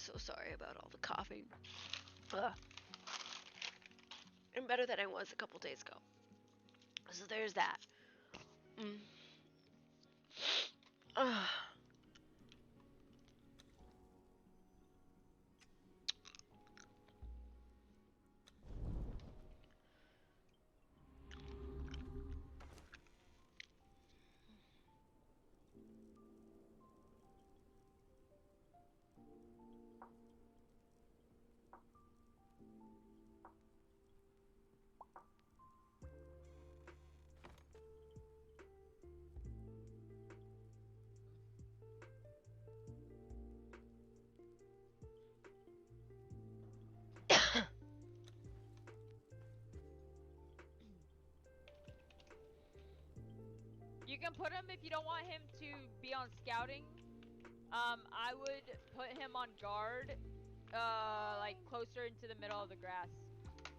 so sorry about all the coughing. I'm better than I was a couple days ago. So there's that. You can put him if you don't want him to be on scouting. I would put him on guard, like closer into the middle of the grass,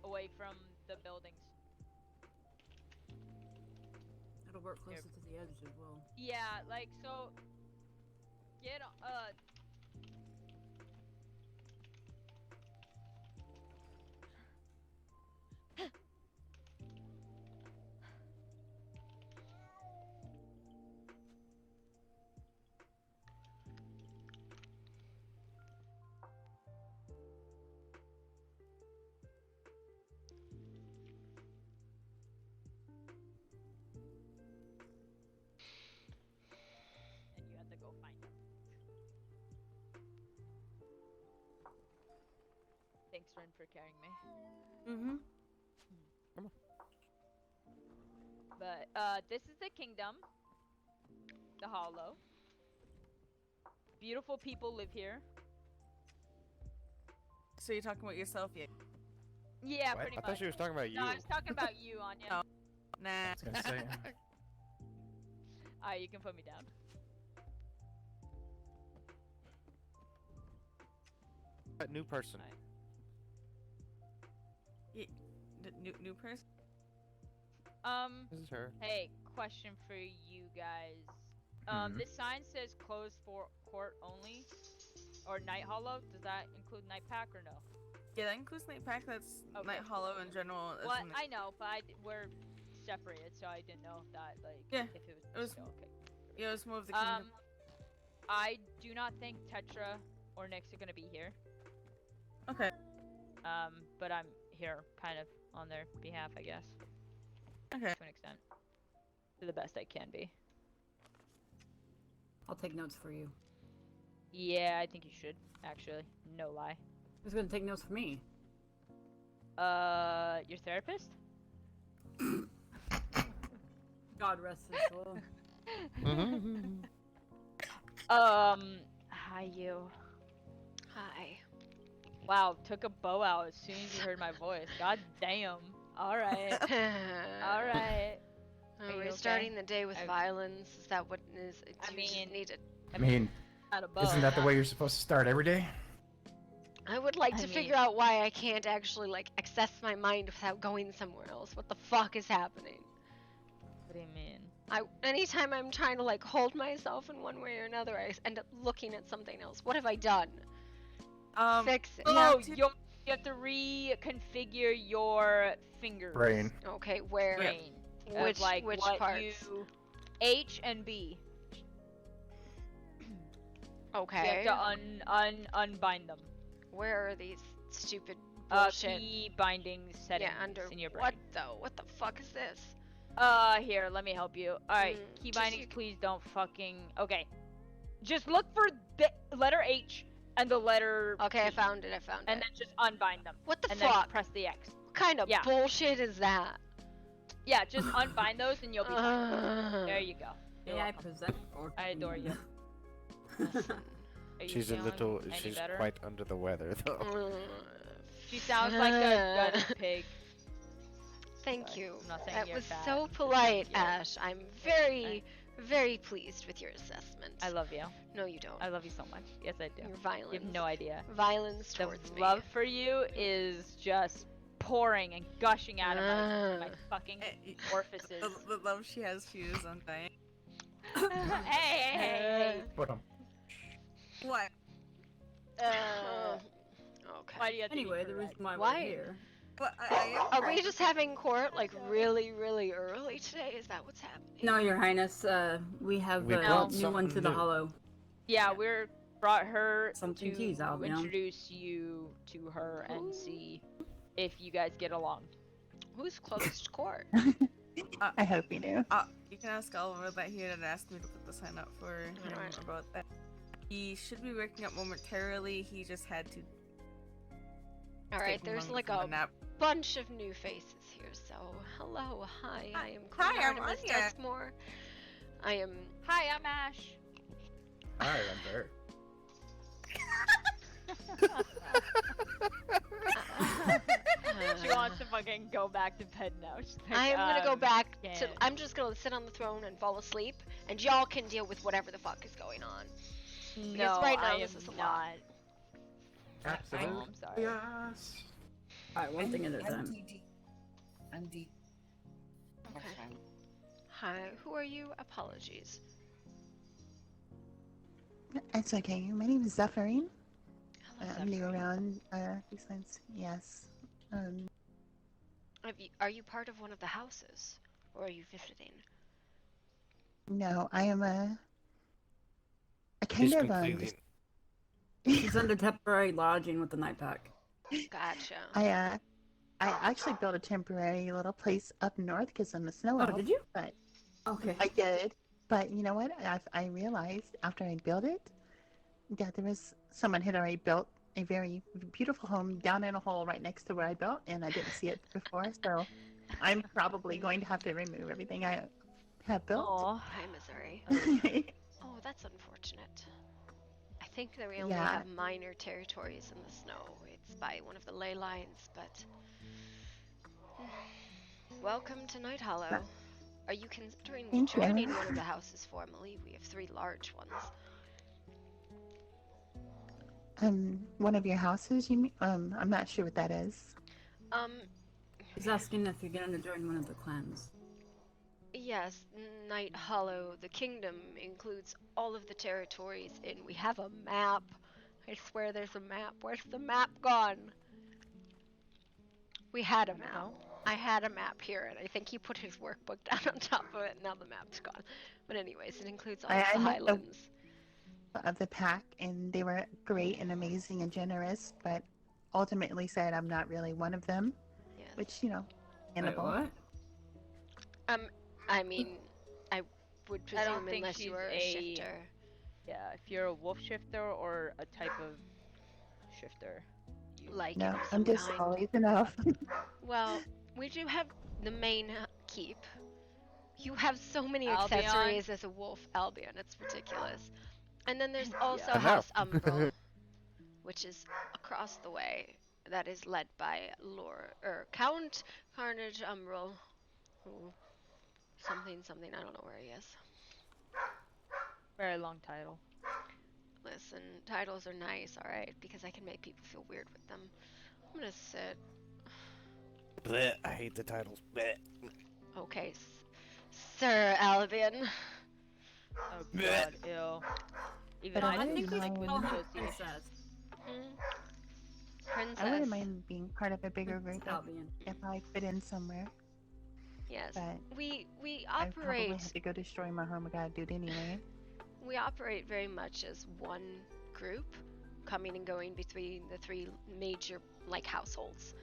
away from the buildings. It'll work closer to the edge as well. Yeah, like so. Get and you have to go find him. Thanks, Ren, for carrying me. Mm-hmm. Come on. But this is the kingdom, the Hollow. Beautiful people live here. So you're talking about yourself, yeah? Yeah, What? pretty I much. thought she was talking about you. No, I was talking about you, Anya. No. Nah. I was gonna say. Alright, you can put me down. A new person. Yeah, new person? This is her. Hey, question for you guys. This sign says closed for court only, or Night Hollow. Does that include Night Pack or no? Yeah, that includes Night Pack. That's Okay. Night Hollow in general. Well, I know, but we're separated, so I didn't know if that, like, Yeah, if it was- was still okay. Yeah, it's more of the kingdom. I do not think Tetra or Nyx are gonna be here. Okay. But I'm here, kind of, on their behalf, I guess. Okay. To an extent. To the best I can be. I'll take notes for you. Yeah, I think you should, actually. No lie. Who's gonna take notes for me? Your therapist? God rest his soul. Hi, you. Hi. Wow, took a bow out as soon as you heard my voice. God damn. Alright. Alright. Are We're you starting okay? the day with violence. Is that what it is? I Do you just mean- need it? I mean, Not a bow. isn't that the way you're supposed to start every day? I would like I to mean- figure out why I can't actually like access my mind without going somewhere else. What the fuck is happening? What do you mean? Anytime I'm trying to like hold myself in one way or another, I end up looking at something else. What have I done? Fix it. Oh, you have to reconfigure your fingers. Brain. Okay, where? Brain. Which like which what parts? You... H and B. Okay. You have to unbind them. Where are these stupid bullshit? Key binding settings under in your brain. what though? What the fuck is this? Here, let me help you. Alright, key bindings, please don't fucking... Okay. Just look for the letter H and the letter Okay, I P, found it. and then just unbind them. What the and fuck? then press the X. What kind of Yeah. bullshit is that? Yeah, just unbind those and you'll be fine. There you go. You're AI welcome. present or I adore you. Are you She's a feeling little. any She's better? quite under the weather, though. She sounds like a gutted pig. Thank But you. I'm not saying That you're was fat. so Just polite, saying, yeah. Ash. I'm very, very pleased with your assessment. I love you. No, you don't. I love you so much. Yes, I do. Your violence. You have no idea. Violence The towards me. love for you is just pouring and gushing out of my fucking orifices. The love she has for you is undying. Hey. But What? Okay. Why do you have to be Anyway, the correct? reason why Why? we're here. But I am Are we correct. just having court like really, really early today? Is that what's happening? No, Your Highness. We have We a brought new one to something the new. Hollow. Yeah, we're brought her Something to keys, Albion. introduce you to her and Ooh. see if you guys get along. Who's closest court? I hope you do. You can ask Oliver that he had asked me to put the sign up for him Alright. about that. He should be waking up momentarily. He just had to. Alright, take there's longer like from a a nap. bunch of new faces here, so hello, hi, I am Hi, Queen I'm Artemis Anya. Duskmore. I am Hi, I'm Ash. Hi, I'm Bert. She wants to fucking go back to bed now. She's like, I'm gonna go back to. can't. I'm just gonna sit on the throne and fall asleep, and y'all can deal with whatever the fuck is going on. No, right now I this am is a lot. not. Absolutely. Oh, I'm sorry. Yes. Alright, one thing at a I'm time. DD. I'm D. Okay. Hi, who are you? Apologies. It's okay. My name is Zephyrin. Hello, I'm new Zephyr. around these lands. Yes. Are you part of one of the houses, or are you visiting? No, I am a kind of Discontinuing. She's under temporary lodging with the night pack. Gotcha. I actually built a temporary little place up north because I'm a snow Oh, elf. did you? But Okay. I did. But you know what? I realized after I built it that there was someone had already built a very beautiful home down in a hole right next to where I built, and I didn't see it before. So I'm probably going to have to remove everything I have built. Aw. Hi, Missouri. Oh, that's unfortunate. I think that we only Yeah. have minor territories in the snow. It's by one of the ley lines, but welcome to Night Hollow. Are you considering Thank you. joining one of the houses formally? We have 3 large ones. One of your houses, you mean? I'm not sure what that is. He's asking if you're gonna join one of the clans. Yes, Night Hollow, the kingdom, includes all of the territories, and we have a map. I swear there's a map. Where's the map gone? We had a map. I had a map here, and I think he put his workbook down on top of it, and now the map's gone. But anyways, it includes all of the I met highlands. of the pack, and they were great and amazing and generous, but ultimately said I'm not really one of them, Yes. which, Wait, understandable. what? I mean, I would I presume don't think unless you she's were a shifter. Yeah, if you're a wolf shifter or a type of shifter. Like No, of I'm some just kind. always enough. Well, we do have the main keep. You have so many Albion. accessories as a wolf, Albion. It's ridiculous. And then there's also I know. House Umbral, which is across the way. That is led by Count Carnage Umbral. Who, something. I don't know where he is. Very long title. Listen, titles are nice, all right, because I can make people feel weird with them. I'm gonna sit. Blech, I hate the titles. Blech. Okay, Sir Albion. Oh Blech. god, ew. Even But I I think think we like should with call her association. princess. Princess. I wouldn't mind being part of a bigger group Albion. if I fit in somewhere, Yes, but we I probably operate have to go destroy my home. I gotta do it anyway. we operate very much as one group, coming and going between the 3 major like households.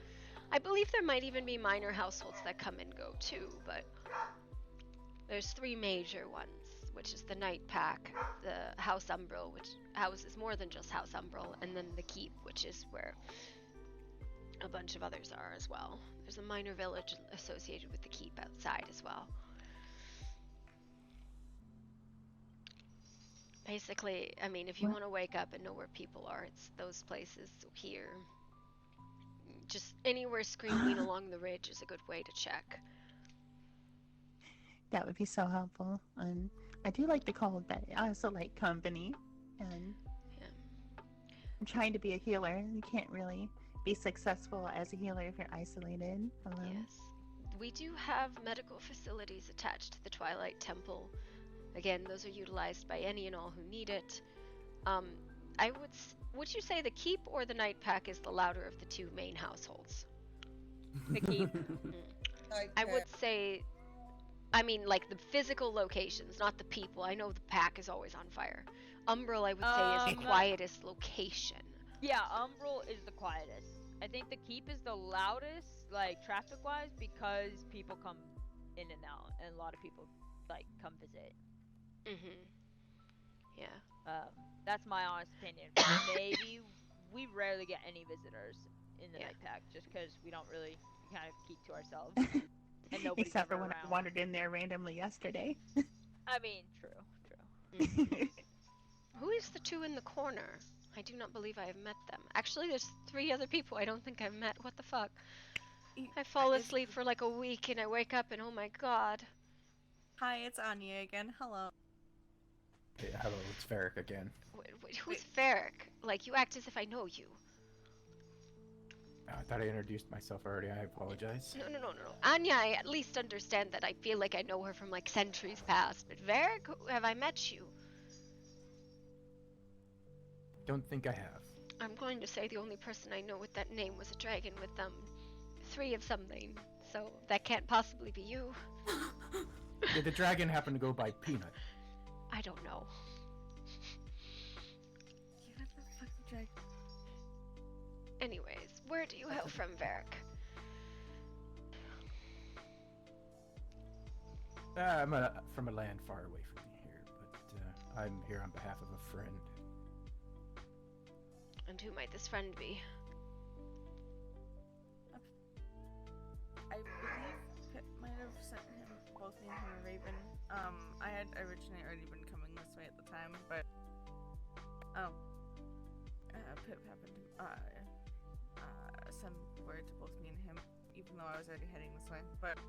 I believe there might even be minor households that come and go too, but there's 3 major ones, which is the Night Pack, the House Umbral, which houses more than just House Umbral, and then the Keep, which is where a bunch of others are as well. There's a minor village associated with the Keep outside as well. Basically, I mean, if you What? want to wake up and know where people are, it's those places here. Just anywhere screaming along the ridge is a good way to check. That would be so helpful. I do like the call, but I also like company. And Yeah. I'm trying to be a healer. You can't really be successful as a healer if you're isolated alone. Yes. We do have medical facilities attached to the Twilight Temple. Again, those are utilized by any and all who need it. I would would you say the keep or the night pack is the louder of the two main households? The keep. I would say, I mean, like the physical locations, not the people. I know the pack is always on fire. Umbral, I would say, is the quietest location. Yeah, Umbral is the quietest. I think the keep is the loudest, like traffic-wise, because people come in and out, and a lot of people like come visit. Mhm. Yeah. That's my honest opinion. Maybe we rarely get any visitors in the night pack, just because we don't really kind of keep to ourselves, and nobody's Except for ever when around. I wandered in there randomly yesterday. I mean, true. Who is the two in the corner? I do not believe I have met them. Actually, there's 3 other people I don't think I've met. What the fuck? I fall asleep for like a week and I wake up and oh my god. Hi, it's Anya again. Hello. Yeah, hello, it's Varric again. Who's Varric? Like, you act as if I know you. I thought I introduced myself already. I apologize. No. Anya, I at least understand that. I feel like I know her from like centuries past. But Varric, have I met you? Don't think I have. I'm going to say the only person I know with that name was a dragon with 3 of something. So that can't possibly be you. Did the dragon happen to go by Peanut? I don't know. Anyways, where do you hail from, Varric? I'm from a land far away from here, but I'm here on behalf of a friend. And who might this friend be? I believe Pip might have sent him, both me and him and Raven. I had originally already been coming this way at the time, but Pip happened to send word to both me and him, even though I was already heading this way. But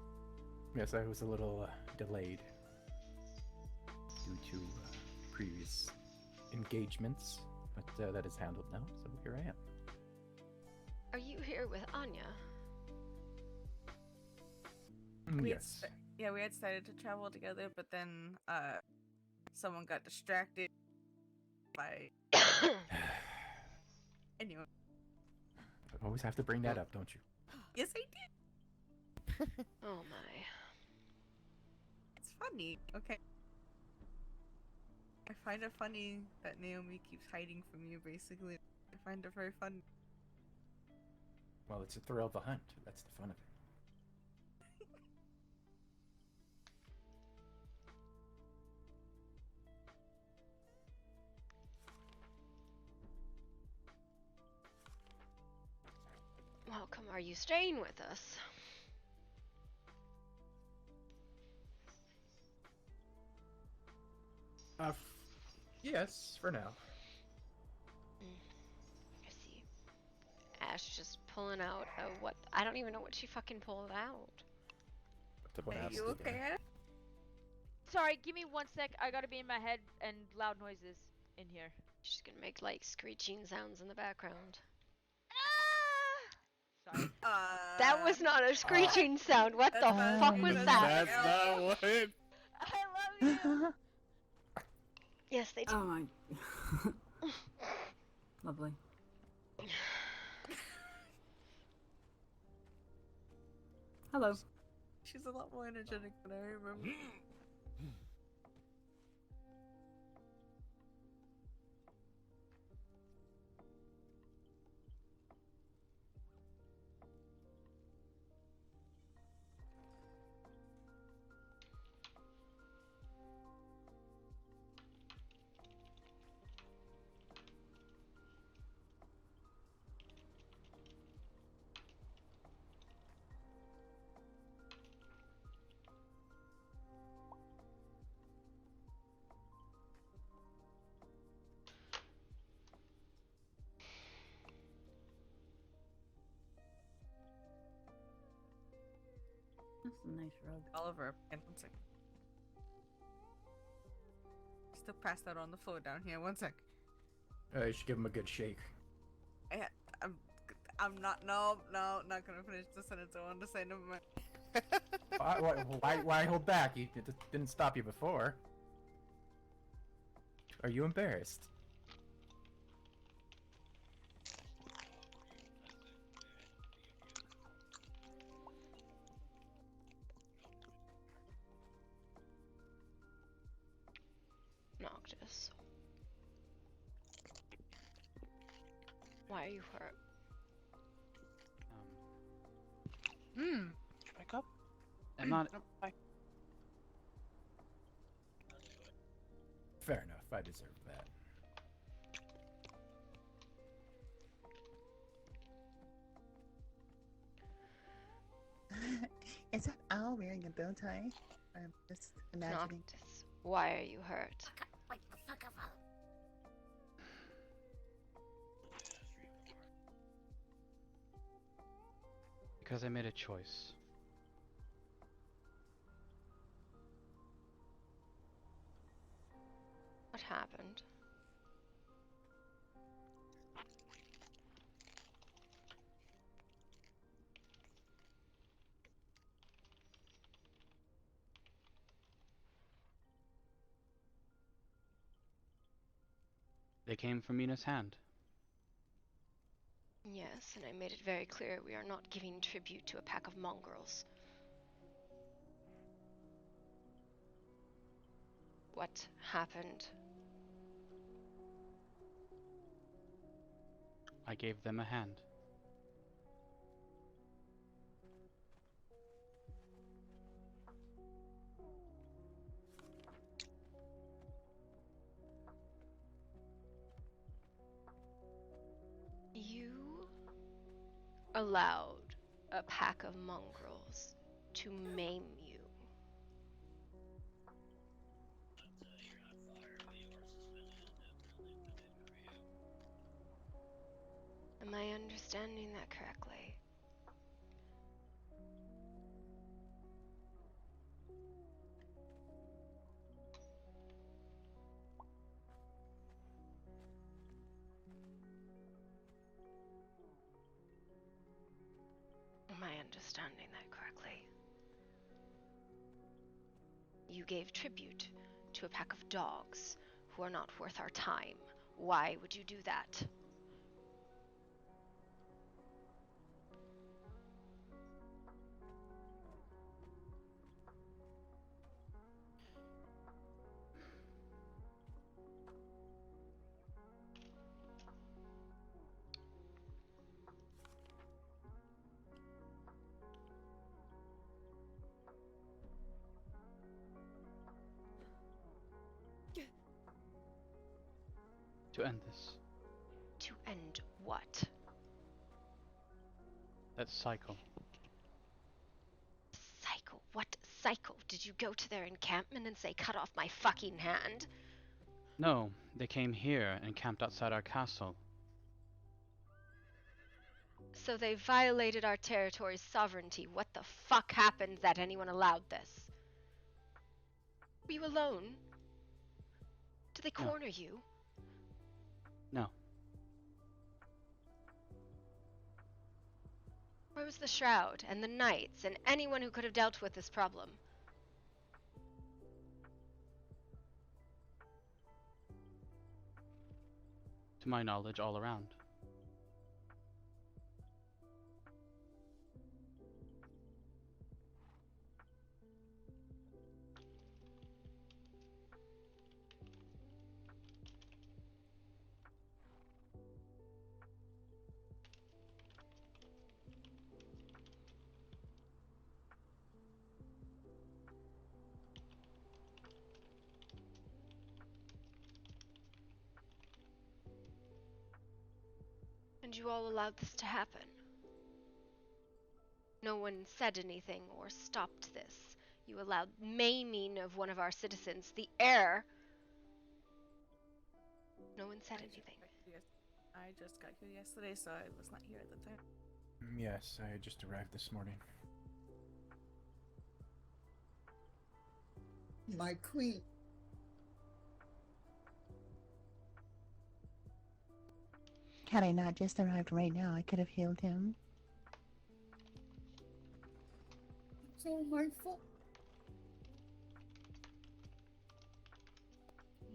Yes, I was a little delayed due to previous engagements, but that is handled now, so here I am. Are you here with Anya? Yes. we had started to travel together, but then someone got distracted by. Anyway. I always have to bring that up, don't you? Yes, I did. Oh my. It's funny. Okay. I find it funny that Naomi keeps hiding from you, basically. I find it very fun. Well, it's a thrill of the hunt. That's the fun of it. Welcome. Are you staying with us? Yes, for now. I see. Ash just pulling out what? I don't even know what she fucking pulled out. Are you okay? Sorry, give me 1 sec. I gotta be in my head and loud noises in here. She's gonna make like screeching sounds in the background. Sorry. That was not a screeching sound. What the fuck was that? That's not what it. I love you. Yes, they do. Oh my. Lovely. Hello. She's a lot more energetic than I remember. That's a nice rug. Oliver, and 1 sec. Still passed out on the floor down here. 1 sec. You should give him a good shake. I'm not. No, not gonna finish the sentence I wanted to say. Never mind. Why hold back? It didn't stop you before. Are you embarrassed? Notice. Why are you hurt? Did you wake up? I'm not. No, bye. Fair enough. I deserve that. Is that Al wearing a bow tie? I'm just imagining. Noctis, why are you hurt? Because I made a choice. What happened? They came from Mina's hand. Yes, and I made it very clear we are not giving tribute to a pack of mongrels. What happened? I gave them a hand. You allowed a pack of mongrels to maim you. Am I understanding that correctly? Am I understanding that correctly? You gave tribute to a pack of dogs who are not worth our time. Why would you do that? To end this. To end what? That cycle. Cycle? What cycle? Did you go to their encampment and say, cut off my fucking hand? No, they came here and camped outside our castle. So they violated our territory's sovereignty. What the fuck happened that anyone allowed this? Were you alone? Did they No. corner you? No. Where was the Shroud and the Knights and anyone who could have dealt with this problem? To my knowledge, all around. And you all allowed this to happen. No one said anything or stopped this. You allowed maiming of one of our citizens, the heir. No one said anything. I just got here yesterday, so I was not here at the time. Yes, I just arrived this morning. My queen. Had I not just arrived right now, I could have healed him. It's all my fault.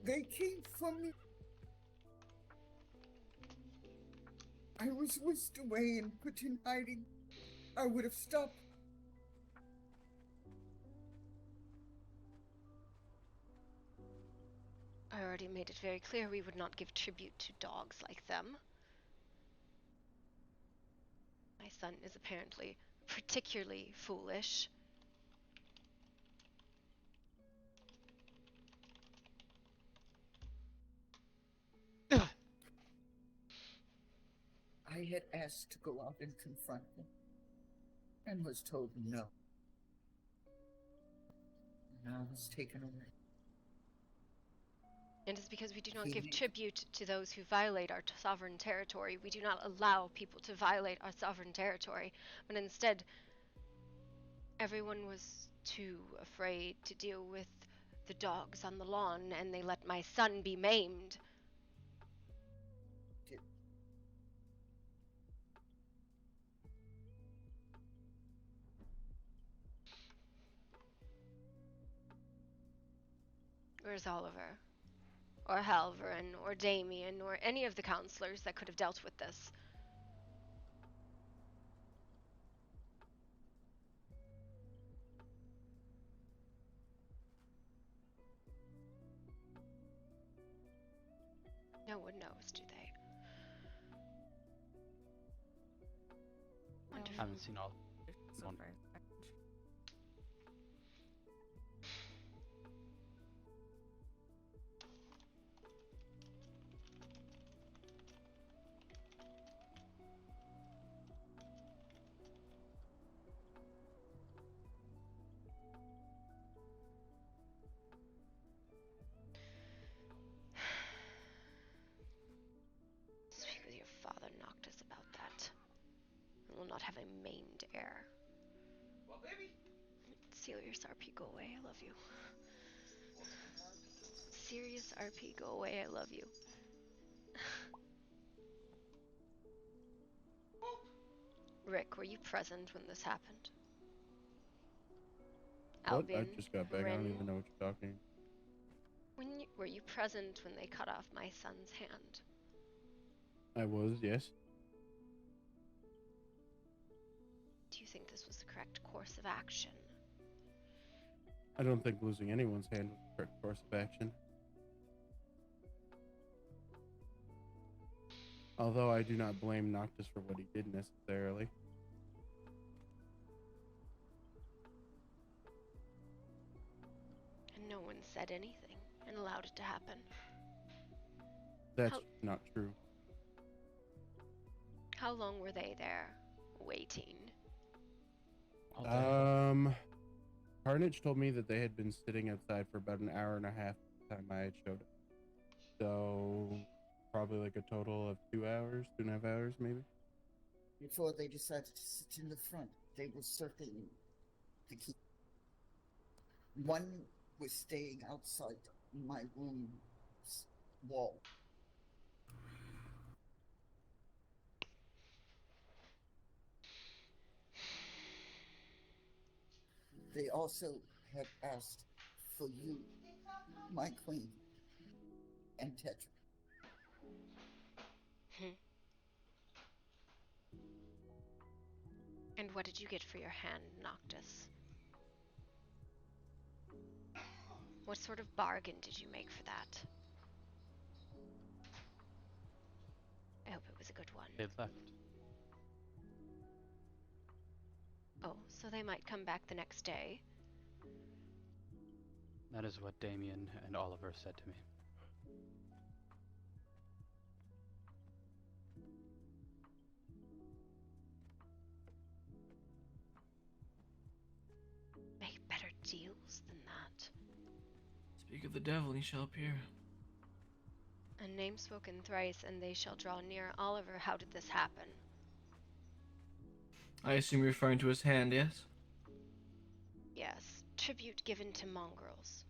They came from me. I was whisked away and put in hiding. I would have stopped. I already made it very clear we would not give tribute to dogs like them. My son is apparently particularly foolish. I had asked to go out and confront him, and was told no. And I was taken away. And it's because we do not He give needs- tribute to those who violate our sovereign territory. We do not allow people to violate our sovereign territory, but instead, everyone was too afraid to deal with the dogs on the lawn, and they let my son be maimed. Where's Oliver? Or Halvorin, or Damien, or any of the counselors that could have dealt with this? No one knows, do they? Wonderful. Haven't seen all. So One. far. Speak with your father, Noctis, about that. We will not have a maimed heir. Serious RP, go away, I love you. Serious RP, go away, I love you. Rick, were you present when this happened? What? I Albin, just got back. I don't Rin, even know what you're talking. were you present when they cut off my son's hand? I was, yes. Do you think this was the correct course of action? I don't think losing anyone's hand was the correct course of action. Although I do not blame Noctis for what he did necessarily. And no one said anything and allowed it to happen. That's How- not true. How long were they there, waiting? All day. Carnage told me that they had been sitting outside for about an hour and a half by the time I had showed up. So probably like a total of 2 hours, 2.5 hours maybe. Before they decided to sit in the front, they were circling the key. One was staying outside my room's wall. They also had asked for you, my queen, and Tetra. And what did you get for your hand, Noctis? What sort of bargain did you make for that? I hope it was a good one. They left. Oh, so they might come back the next day. That is what Damien and Oliver said to me. Make better deals than that. Speak of the devil, he shall appear. A name spoken thrice, and they shall draw near. Oliver, how did this happen? I assume you're referring to his hand, yes? Yes, tribute given to mongrels.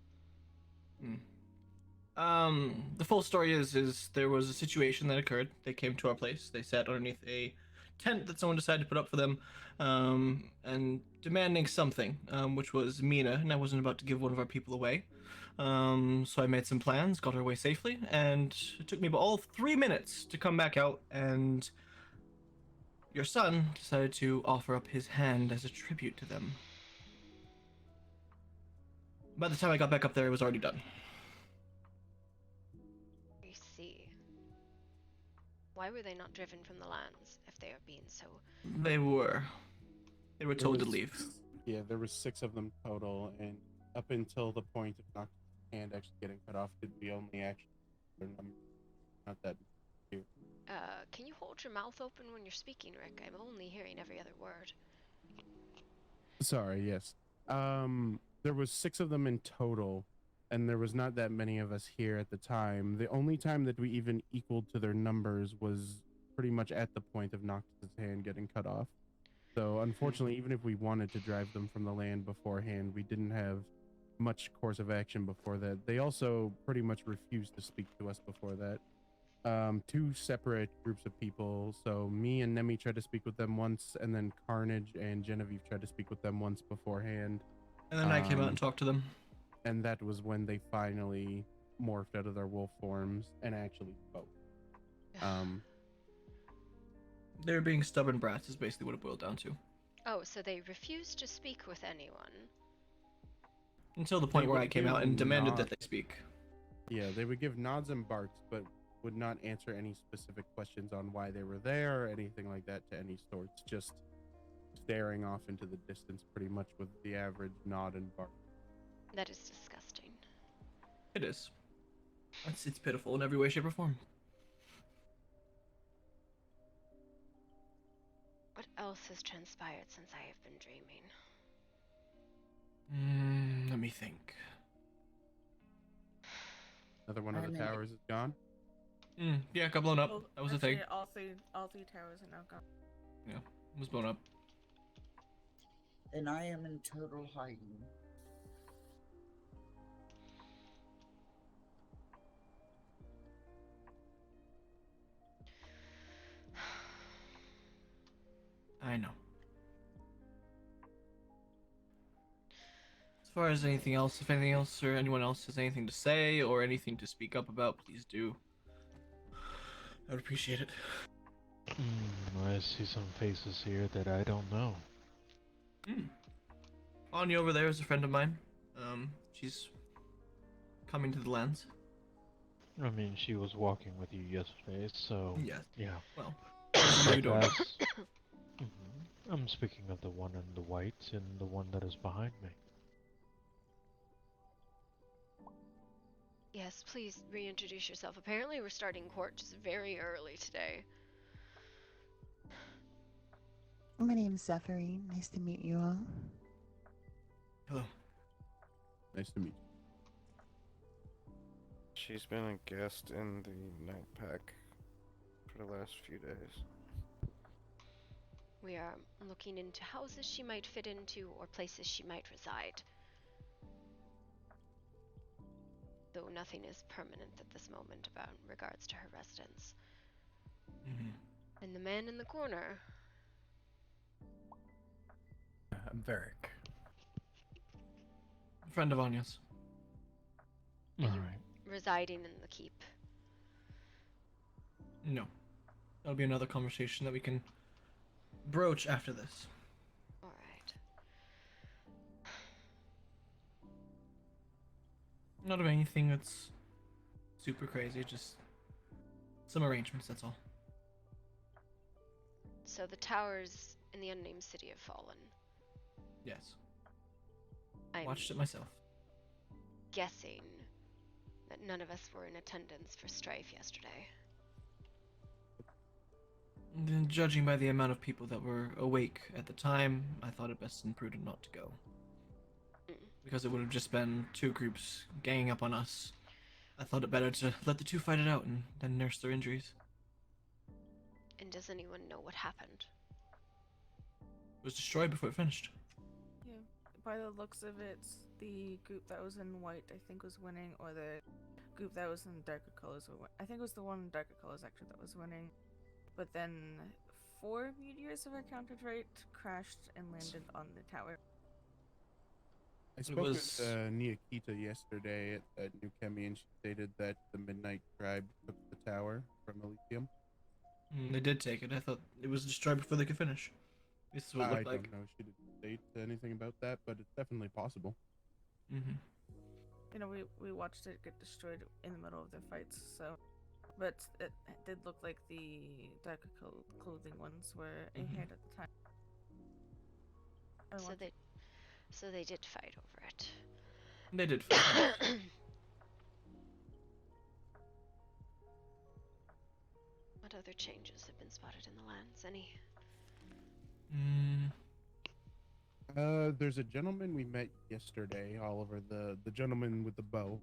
The full story is there was a situation that occurred. They came to our place. They sat underneath a tent that someone decided to put up for them, and demanding something, which was Mina, and I wasn't about to give one of our people away. So I made some plans, got her away safely, and it took me about all 3 minutes to come back out, and your son decided to offer up his hand as a tribute to them. By the time I got back up there, it was already done. Why were they not driven from the lands if they are being so... They were. They were told to leave. Yeah, there was 6 of them total, and up until the point of Noctis' hand actually getting cut off, did we only actually their number? Not that few. Can you hold your mouth open when you're speaking, Rick? I'm only hearing every other word. Sorry, yes. There was 6 of them in total, and there was not that many of us here at the time. The only time that we even equaled to their numbers was pretty much at the point of Noctis' hand getting cut off. So unfortunately, even if we wanted to drive them from the land beforehand, we didn't have much course of action before that. They also pretty much refused to speak to us before that. 2 separate groups of people. So me and Nemi tried to speak with them once, and then Carnage and Genevieve tried to speak with them once beforehand. And then I came out and talked to them. And that was when they finally morphed out of their wolf forms and actually spoke. They were being stubborn brats is basically what it boiled down to. Oh, so they refused to speak with anyone. Until the point They where would I came give out and demanded nods. that they speak. Yeah, they would give nods and barks, but would not answer any specific questions on why they were there or anything like that to any sorts. Just staring off into the distance pretty much with the average nod and bark. That is disgusting. It is. It's pitiful in every way, shape, or form. What else has transpired since I have been dreaming? Let me think. Another one of the towers is gone. Yeah, got blown up. Well, That was the thing. actually, all three towers are now gone. Yeah, it was blown up. And I am in total hiding. I know. As far as anything else, if anything else or anyone else has anything to say or anything to speak up about, please do. I would appreciate it. I see some faces here that I don't know. Anya over there is a friend of mine. She's coming to the lands. I mean, she was walking with you yesterday, so... Yes. Yeah. Well, you don't know. That's... I'm speaking of the one in the white and the one that is behind me. Yes, please reintroduce yourself. Apparently we're starting court just very early today. My name's Zephyri. Nice to meet you all. Hello. Nice to meet you. She's been a guest in the night pack for the last few days. We are looking into houses she might fit into or places she might reside. Though nothing is permanent at this moment about regards to her residence. And the man in the corner. I'm Varric. A friend of Anya's. Alright. Residing in the keep. No. That'll be another conversation that we can broach after this. Alright. Not of anything that's super crazy, just some arrangements, that's all. So the towers in the unnamed city have fallen. Yes. I'm Watched it myself. guessing that none of us were in attendance for strife yesterday. Then, judging by the amount of people that were awake at the time, I thought it best and prudent not to go. Because it would have just been 2 groups ganging up on us. I thought it better to let the 2 fight it out and then nurse their injuries. And does anyone know what happened? It was destroyed before it finished. Yeah, by the looks of it, the group that was in white, I think, was winning, or the group that was in darker colors were I think it was the one in darker colors, actually, that was winning. But then 4 meteors, if I counted right, crashed and landed on the tower. I spoke with Niakita yesterday at New Chemi, and she stated that the Midnight Tribe took the tower from Elysium. They did take it. I thought it was destroyed before they could finish. This is what it I looked like. don't know. She didn't state anything about that, but it's definitely possible. You know, we watched it get destroyed in the middle of the fights, so but it did look like the darker clothing ones were ahead at the time. I want So they did fight over it. They did fight. What other changes have been spotted in the lands? Any? There's a gentleman we met yesterday, Oliver, the gentleman with the bow.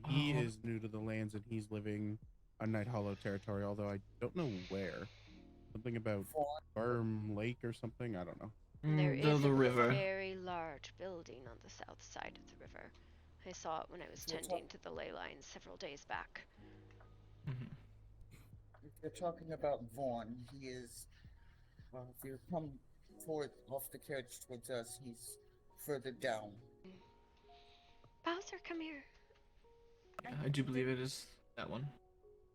He is new to the lands and he's living on Night Hollow territory, although I don't know where. Something about Farm Lake or something, I don't know. There is the a river. very large building on the south side of the river. I saw it when I was tending to the ley lines several days back. If you're talking about Vaughn, he is. Well, if you come forward off the carriage towards us, he's further down. Bowser, come here. Yeah, I do believe it is that one.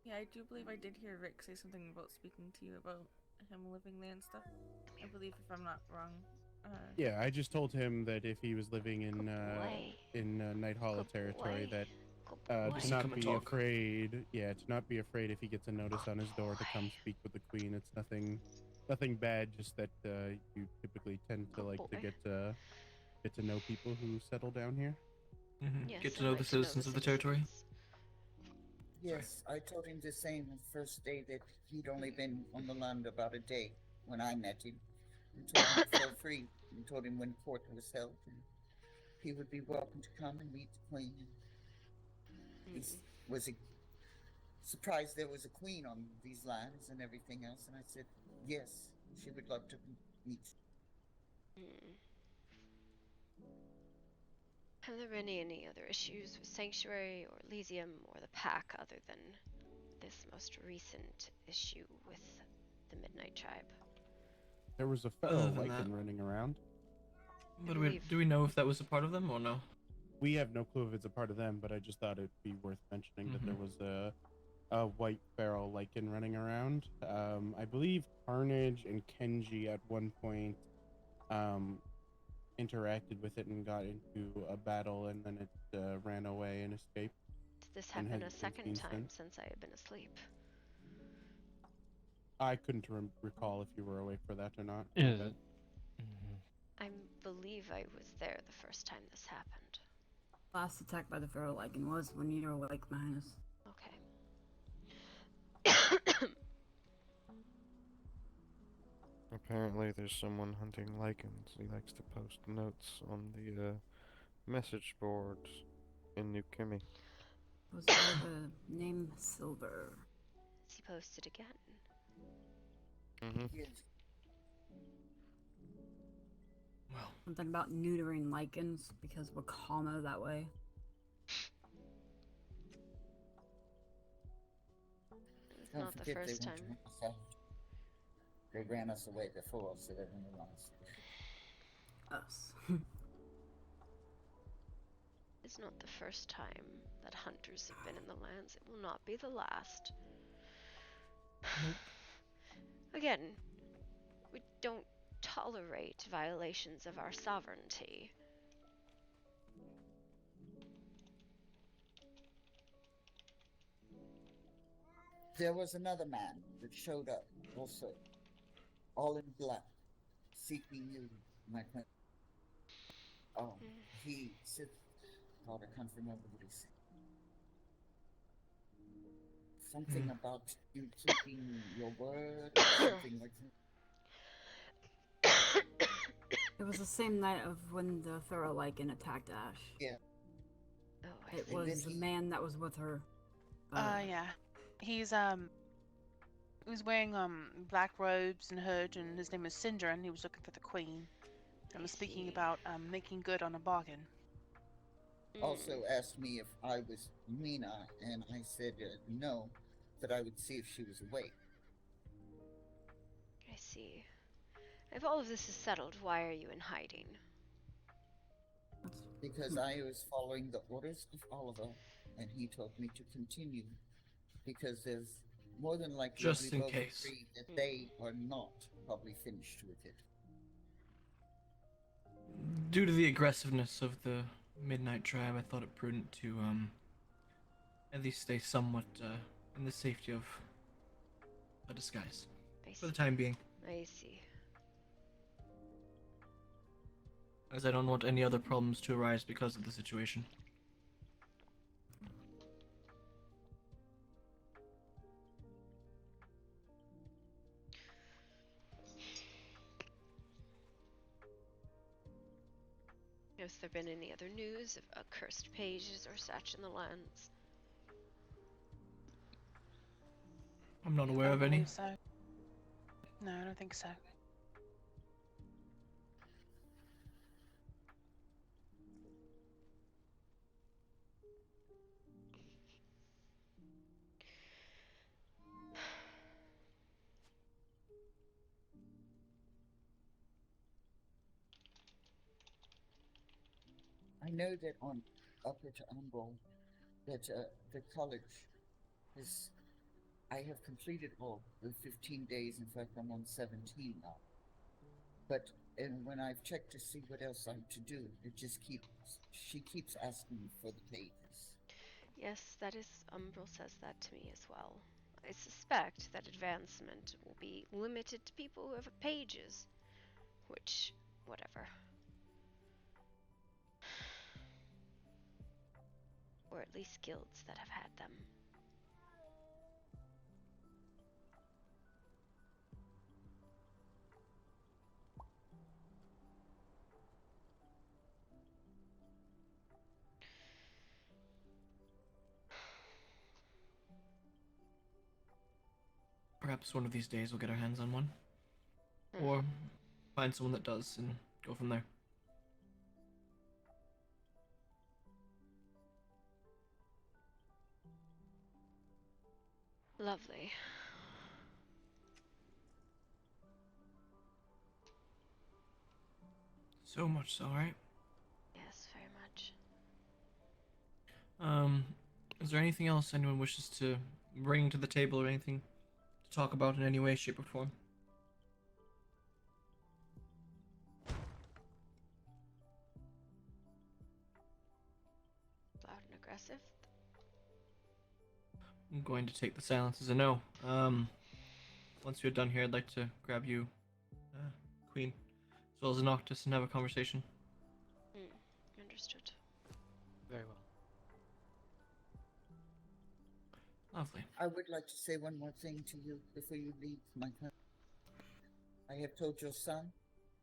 Yeah, I do believe I did hear Rick say something about speaking to you about him living there and stuff. I believe, if I'm not wrong. Yeah, I just told him that if he was living in Night Hollow territory, that to not be afraid. Yeah, to not be afraid if he gets a notice on his door to come speak with the queen. It's nothing bad. Just that you typically tend to like to get to know people who settle down here. Yes, Get to know the citizens of the territory. Yes, I told him the same the first day that he'd only been on the land about a day when I met him. And told him to feel free and told him when court was held and he would be welcome to come and meet the queen. He was surprised there was a queen on these lands and everything else, and I said yes, she would love to meet. Have there been any other issues with Sanctuary or Elysium or the Pack other than this most recent issue with the Midnight Tribe? There was a feral lichen running around. But do we know if that was a part of them or no? We have no clue if it's a part of them, but I just thought it'd be worth mentioning that there was a white feral lichen running around. I believe Carnage and Kenji at one point interacted with it and got into a battle, and then it ran away and escaped. Did this happen a second time since I had been asleep? I couldn't recall if you were awake for that or not. I believe I was there the first time this happened. Last attack by the feral lichen was when you were awake, my highness. Okay. Apparently there's someone hunting lichens. He likes to post notes on the message boards in New Kimmy. Was by the name Silver. Is he posted again? Yes. Well. Something about neutering lichens because we're calmer that way. It's not the first time. They ran us away before, so they didn't lost. Us. It's not the first time that hunters have been in the lands. It will not be the last. Again, we don't tolerate violations of our sovereignty. There was another man that showed up, also, all in black, seeking you, my friend. He said, God, I can't remember what he said. Something about you keeping your word, or something like that. It was the same night of when the feral lichen attacked Ash. Yeah. Oh, it was the man that was with her. Yeah. He was wearing black robes and hood, and his name was Cinder, and he was looking for the queen. And was speaking about making good on a bargain. Also asked me if I was Mina, and I said no, that I would see if she was awake. I see. If all of this is settled, why are you in hiding? Because I was following the orders of Oliver, and he told me to continue. Because there's more than likely just in both case agree that they are not probably finished with it. Due to the aggressiveness of the Midnight Tribe, I thought it prudent to at least stay somewhat in the safety of a disguise I for the see. time being, I see. as I don't want any other problems to arise because of the situation. Has there been any other news of accursed pages or such in the lands? I'm not I aware don't of any. believe so. No, I don't think so. I know that on Upper to Umbral, that the college is. I have completed all the 15 days. In fact, I'm on 17 now. But and when I've checked to see what else I'm to do, she keeps asking me for the pages. Yes, that is. Umbral says that to me as well. I suspect that advancement will be limited to people who have pages. Which, whatever. Or at least guilds that have had them. Perhaps one of these days we'll get our hands on one. Or find someone that does and go from there. Lovely. So much so, right? Yes, very much. Is there anything else anyone wishes to bring to the table or anything to talk about in any way, shape, or form? Loud and aggressive. I'm going to take the silence as a no. Once you're done here, I'd like to grab you, Queen, as well as Noctis, and have a conversation. Understood. Very well. Lovely. I would like to say one more thing to you before you leave, my cousin. I have told your son,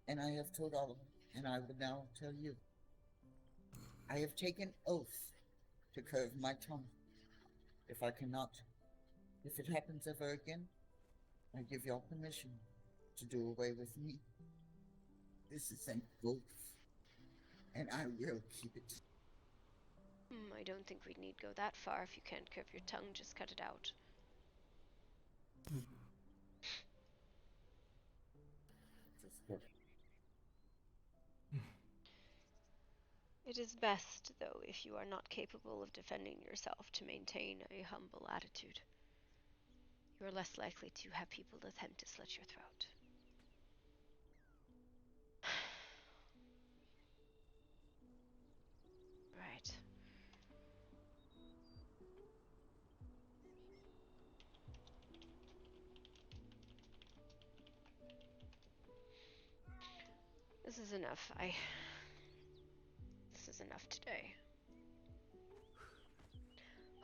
and I have told Oliver, and I will now tell you. I have taken oath to curve my tongue. If it happens ever again, I give y'all permission to do away with me. This is an oath, and I will keep it. I don't think we'd need go that far. If you can't curve your tongue, just cut it out. It is best, though, if you are not capable of defending yourself, to maintain a humble attitude. You are less likely to have people attempt to slit your throat. Right. This is enough. This is enough today.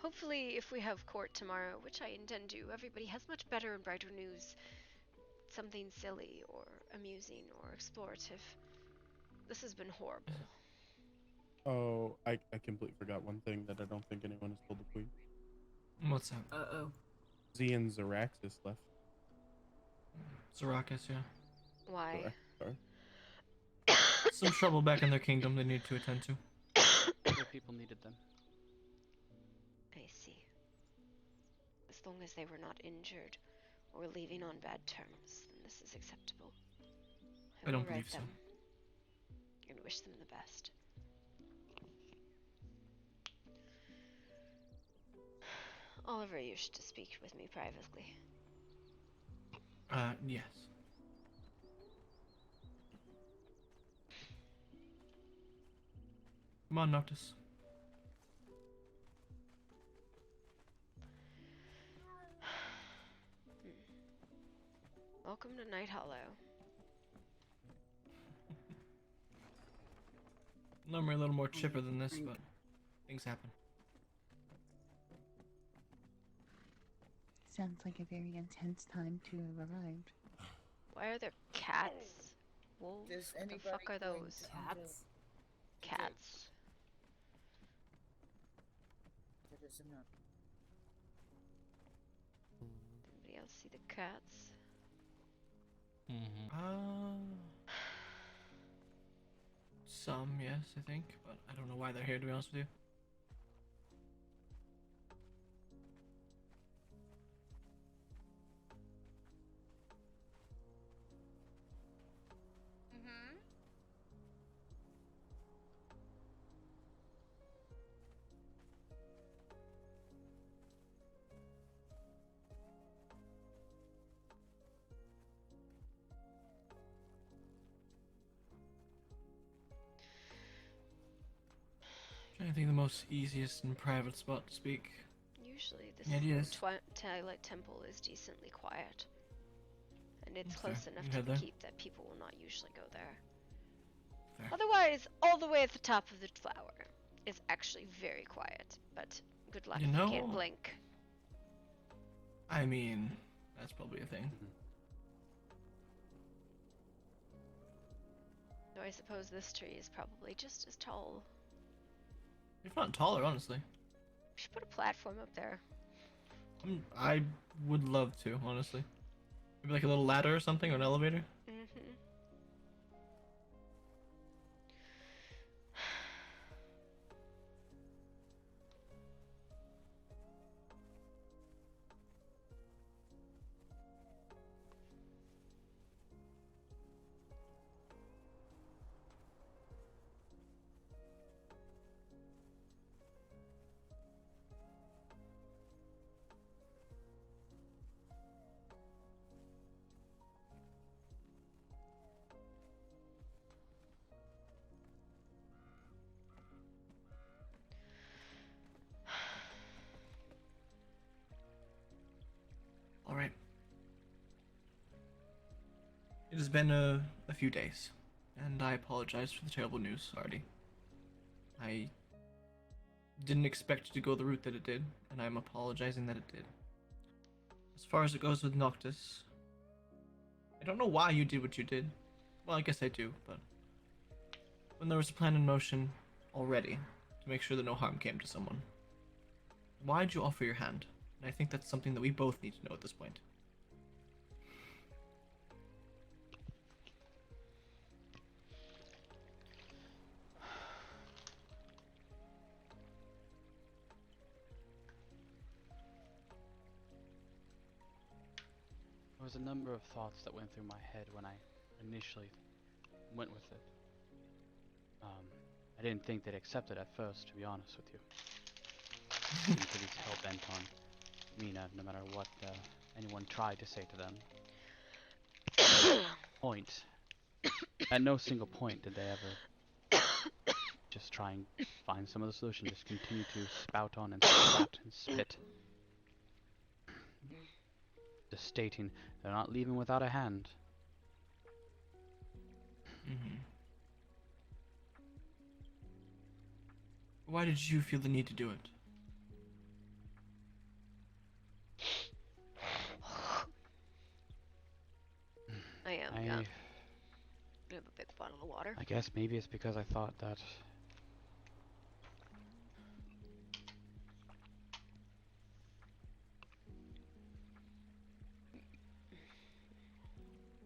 Hopefully, if we have court tomorrow, which I intend to, everybody has much better and brighter news. Something silly or amusing or explorative. This has been horrible. Oh, I completely forgot one thing that I don't think anyone has told the queen. What's that? Uh-oh. Z and Zaraxis left. Zarakis, yeah. Why? Sorry. Some trouble back in their kingdom they need to attend to. Their people needed them. I see. As long as they were not injured or leaving on bad terms, then this is acceptable. I don't will believe write so. them and wish them the best. Oliver, you should to speak with me privately. Yes. Come on, Noctis. Welcome to Night Hollow. Normally a little more chipper than this, but things happen. Sounds like a very intense time to have arrived. Why are there cats? Wolves? Does What the anybody fuck are going those? to- Cats? Cats. There is enough. Anybody else see the cats? Some, yes, I think, but I don't know why they're here, to be honest with you. Mm-hmm. Hmm. Trying to think of the most easiest and private spot to speak. Usually this Yeah, it is. Twilight Temple is decently quiet. And it's That's fair. close enough You to head the there? keep that people will not usually go there. Fair. Otherwise, all the way at the top of the tower is actually very quiet. But good luck You if you know- can't blink. I mean, that's probably a thing. Though I suppose this tree is probably just as tall. If not taller, honestly. We should put a platform up there. I would love to, honestly. Maybe like a little ladder or something, or an elevator. Mm-hmm. Alright. It has been a few days, and I apologize for the terrible news, Artie. I didn't expect it to go the route that it did, and I'm apologizing that it did. As far as it goes with Noctis, I don't know why you did what you did. Well, I guess I do, but when there was a plan in motion already to make sure that no harm came to someone, why'd you offer your hand? And I think that's something that we both need to know at this point. There was a number of thoughts that went through my head when I initially went with it. I didn't think they'd accept it at first, to be honest with you. Seemed pretty hell-bent on Mina, no matter what anyone tried to say to them. Point. At no single point did they ever just try and find some other solution, just continue to spout on and spat and spit. Just stating they're not leaving without a hand. Mm-hmm. Why did you feel the need to do it? I am, I yeah. I have a big bottle of water. I guess maybe it's because I thought that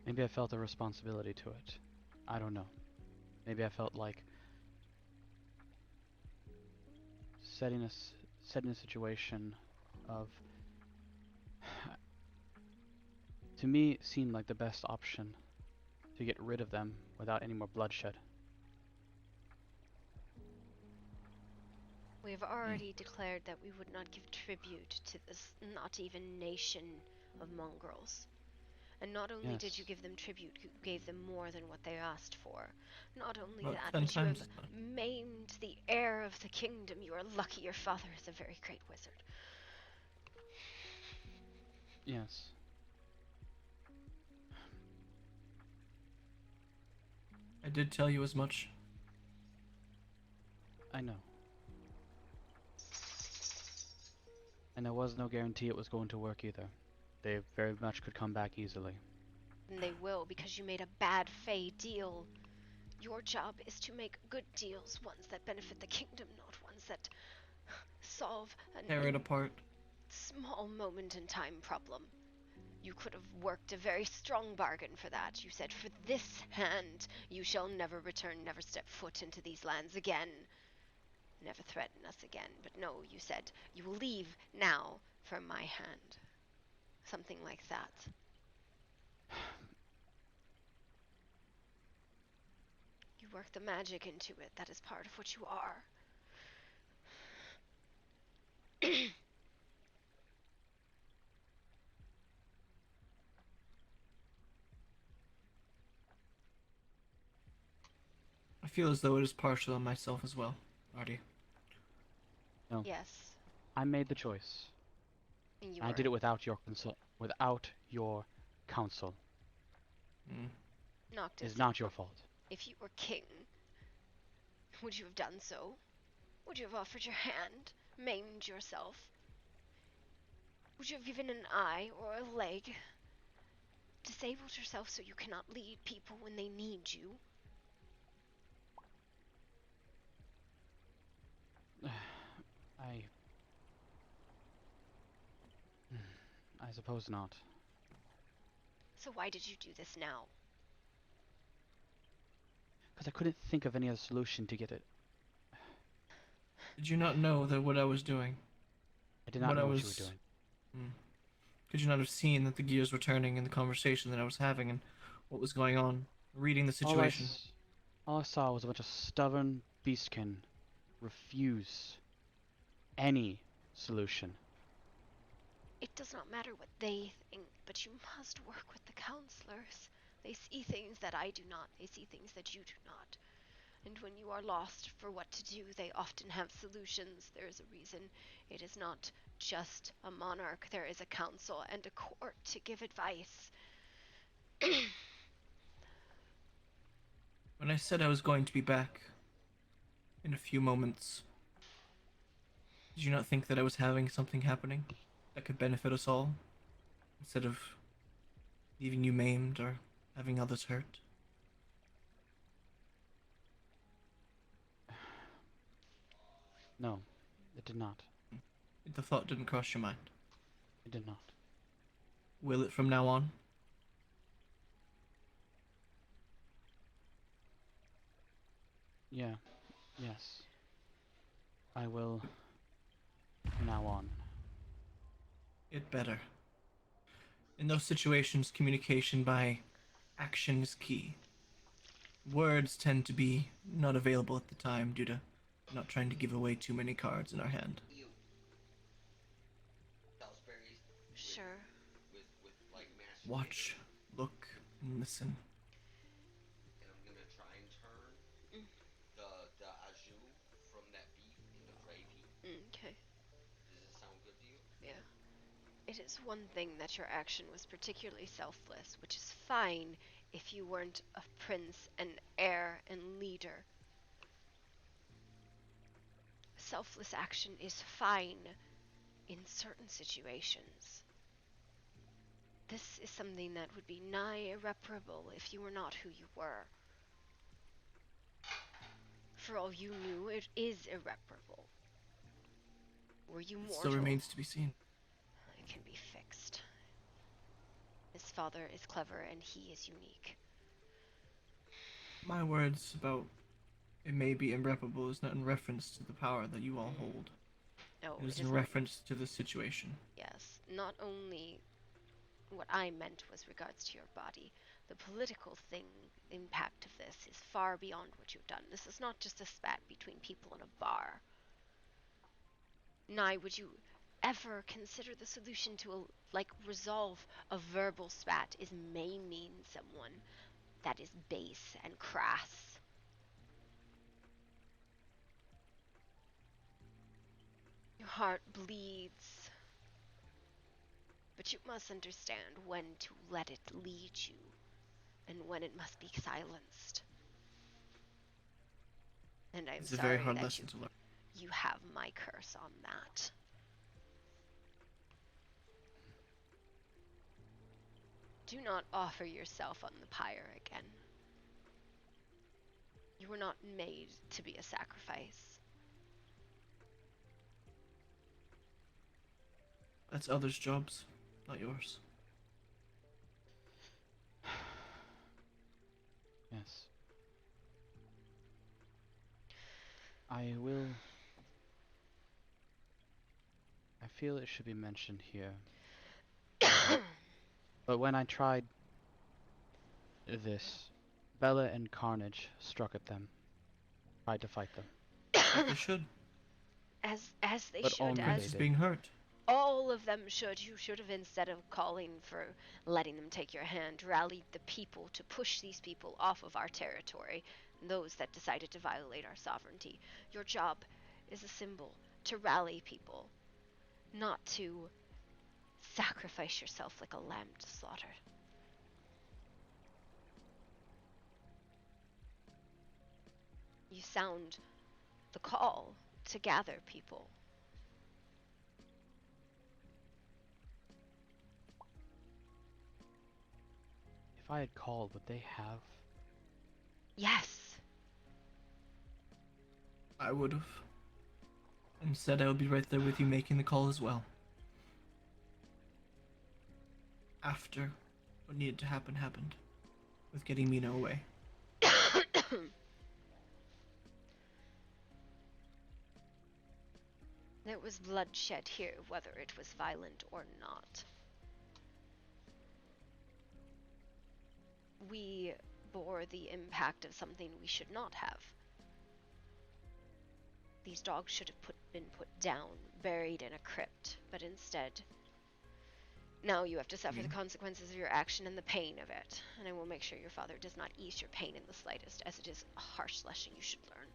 maybe I felt a responsibility to it. I don't know. Maybe I felt like setting a situation of to me it seemed like the best option to get rid of them without any more bloodshed. We have already declared that we would not give tribute to this not even nation of mongrels. And not only did Yes. you give them tribute, you gave them more than what they asked for. Not only About that, 10 but you have times as much. maimed the heir of the kingdom. You are lucky your father is a very great wizard. Yes. I did tell you as much. I know. And there was no guarantee it was going to work either. They very much could come back easily. And they will, because you made a bad Fey deal. Your job is to make good deals, ones that benefit the kingdom, not ones that solve Tear it a apart. small moment in time problem. You could have worked a very strong bargain for that. You said, for this hand, you shall never return, never step foot into these lands again. Never threaten us again. But no, you said, you will leave now for my hand. Something like that. You work the magic into it. That is part of what you are. I feel as though it is partial on myself as well, Artie. No. Yes. I made the choice. And I did it without your counsel. Noctis, It's not your fault. if you were king, would you have done so? Would you have offered your hand, maimed yourself? Would you have given an eye or a leg? Disabled yourself so you cannot lead people when they need you? I suppose not. So why did you do this now? Because I couldn't think of any other solution to get it. Did you not know that what I was doing? I did not know what you were doing. Could you not have seen that the gears were turning in the conversation that I was having and what was going on? Reading the situation. All I saw was a bunch of stubborn beastkin refuse any solution. It does not matter what they think, but you must work with the counselors. They see things that I do not. They see things that you do not. And when you are lost for what to do, they often have solutions. There is a reason. It is not just a monarch. There is a council and a court to give advice. When I said I was going to be back in a few moments, did you not think that I was having something happening that could benefit us all, instead of leaving you maimed or having others hurt? No, it did not. The thought didn't cross your mind. It did not. Will it from now on? Yeah. Yes. I will from now on. It better. In those situations, communication by action is key. Words tend to be not available at the time due to not trying to give away too many cards in our hand. Sure. Watch, look, and listen. And I'm gonna try and turn the au jus from that beef into gravy. Okay. Does it sound good to you? Yeah. It is one thing that your action was particularly selfless, which is fine if you weren't a prince, an heir, and leader. Selfless action is fine in certain situations. This is something that would be nigh irreparable if you were not who you were. For all you knew, it is irreparable. Were you mortal? It still remains to be seen. It can be fixed. His father is clever and he is unique. My words about it may be irreparable is not in reference to the power that you all hold. No, it is it in is reference to the situation. Yes, not only what I meant was regards to your body. The political impact of this is far beyond what you've done. This is not just a spat between people in a bar. Nigh would you ever consider the solution to resolve a verbal spat is maiming someone that is base and crass. Your heart bleeds, but you must understand when to let it lead you and when it must be silenced. And I'm It's a very sorry hard that lesson to learn. you have my curse on that. Do not offer yourself on the pyre again. You were not made to be a sacrifice. That's others' jobs, not yours. Yes. I will. I feel it should be mentioned here. But when I tried this, Bella and Carnage struck at them, tried to fight them. As they should. As they But should, only as they Is did. being hurt. all of them should. You should have, instead of calling for letting them take your hand, rallied the people to push these people off of our territory, those that decided to violate our sovereignty. Your job is a symbol to rally people, not to sacrifice yourself like a lamb to slaughter. You sound the call to gather people. If I had called, would they have? Yes. I would have. Instead, I would be right there with you making the call as well. After what needed to happen happened, with getting Mina away. There was bloodshed here, whether it was violent or not. We bore the impact of something we should not have. These dogs should have been put down, buried in a crypt, but instead, now you have to suffer the consequences of your action and the pain of it. And I will make sure your father does not ease your pain in the slightest, as it is a harsh lesson you should learn.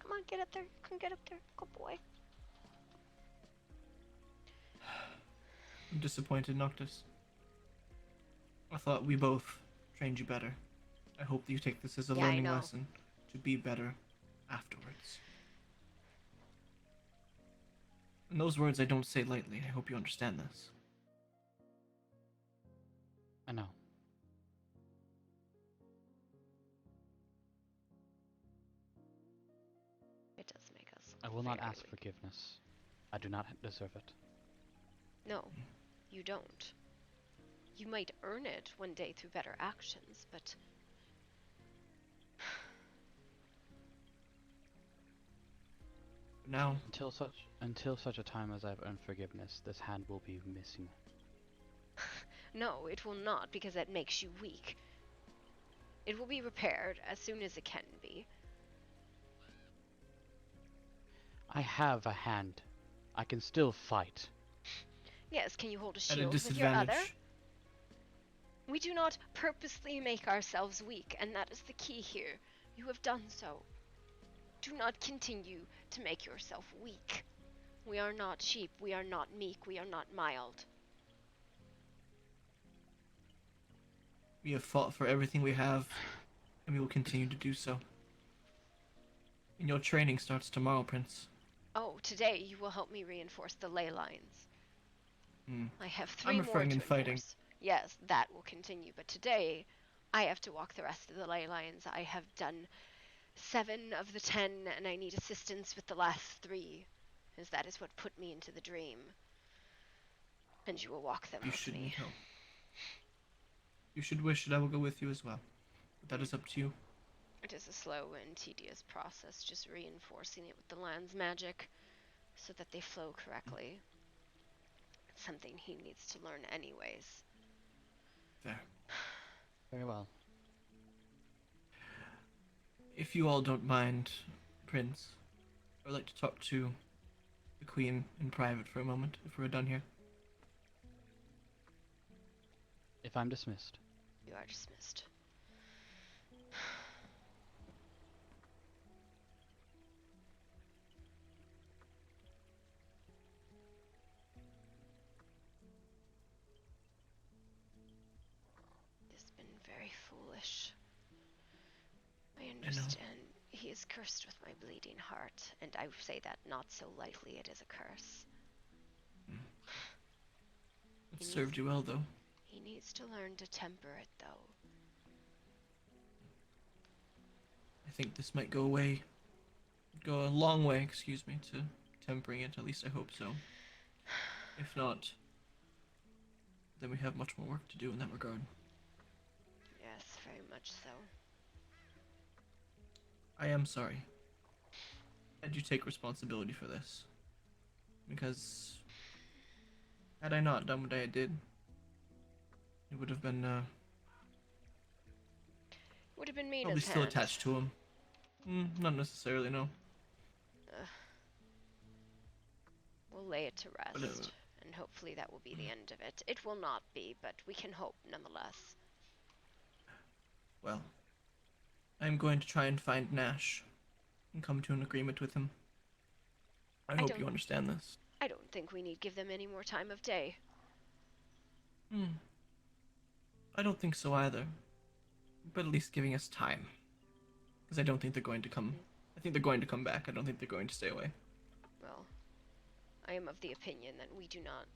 Come on, get up there. Come get up there. Good boy. I'm disappointed, Noctis. I thought we both trained you better. I hope that you take this as a learning lesson to be better afterwards. And those words I don't say lightly. I hope you understand this. I know. It does make us. I will not very ask weak. forgiveness. I do not deserve it. No, you don't. You might earn it one day through better actions, but Now, until such a time as I've earned forgiveness, this hand will be missing. no, it will not, because that makes you weak. It will be repaired as soon as it can be. I have a hand. I can still fight. Yes, can you hold a at a shield with your disadvantage. other? We do not purposely make ourselves weak, and that is the key here. You have done so. Do not continue to make yourself weak. We are not sheep, we are not meek, we are not mild. We have fought for everything we have, and we will continue to do so. And your training starts tomorrow, Prince. Oh, today you will help me reinforce the ley lines. I have 3 I'm more referring to in fighting. enforce. Yes, that will continue, but today I have to walk the rest of the ley lines. I have done 7 of the 10, and I need assistance with the last 3, as that is what put me into the dream. And you will walk them You with should me. need help. You should wish that I will go with you as well. But that is up to you. It is a slow and tedious process, just reinforcing it with the land's magic so that they flow correctly. It's something he needs to learn anyways. Fair. Very well. If you all don't mind, Prince, I would like to talk to the Queen in private for a moment, if we're done here. If I'm dismissed. You are dismissed. This has been very foolish. understand. He is cursed with my bleeding heart, and I say that not so lightly. It is a curse. It served you well, though. He needs to learn to temper it, though. I think this might go a long way, excuse me, to tempering it. At least I hope so. If not, then we have much more work to do in that regard. Yes, very much so. I am sorry. Had you take responsibility for this? Because had I not done what I did, it would have been Would have been Mina's probably still hand. attached to him. Not necessarily, no. We'll lay it to But, rest, and hopefully that will be the end of it. It will not be, but we can hope nonetheless. Well, I'm going to try and find Nash and come to an agreement with him. I hope you understand this. I don't think we need give them any more time of day. I don't think so either. But at least giving us time. Because I don't think they're going to come. I think they're going to come back. I don't think they're going to stay away. Well, I am of the opinion that we do not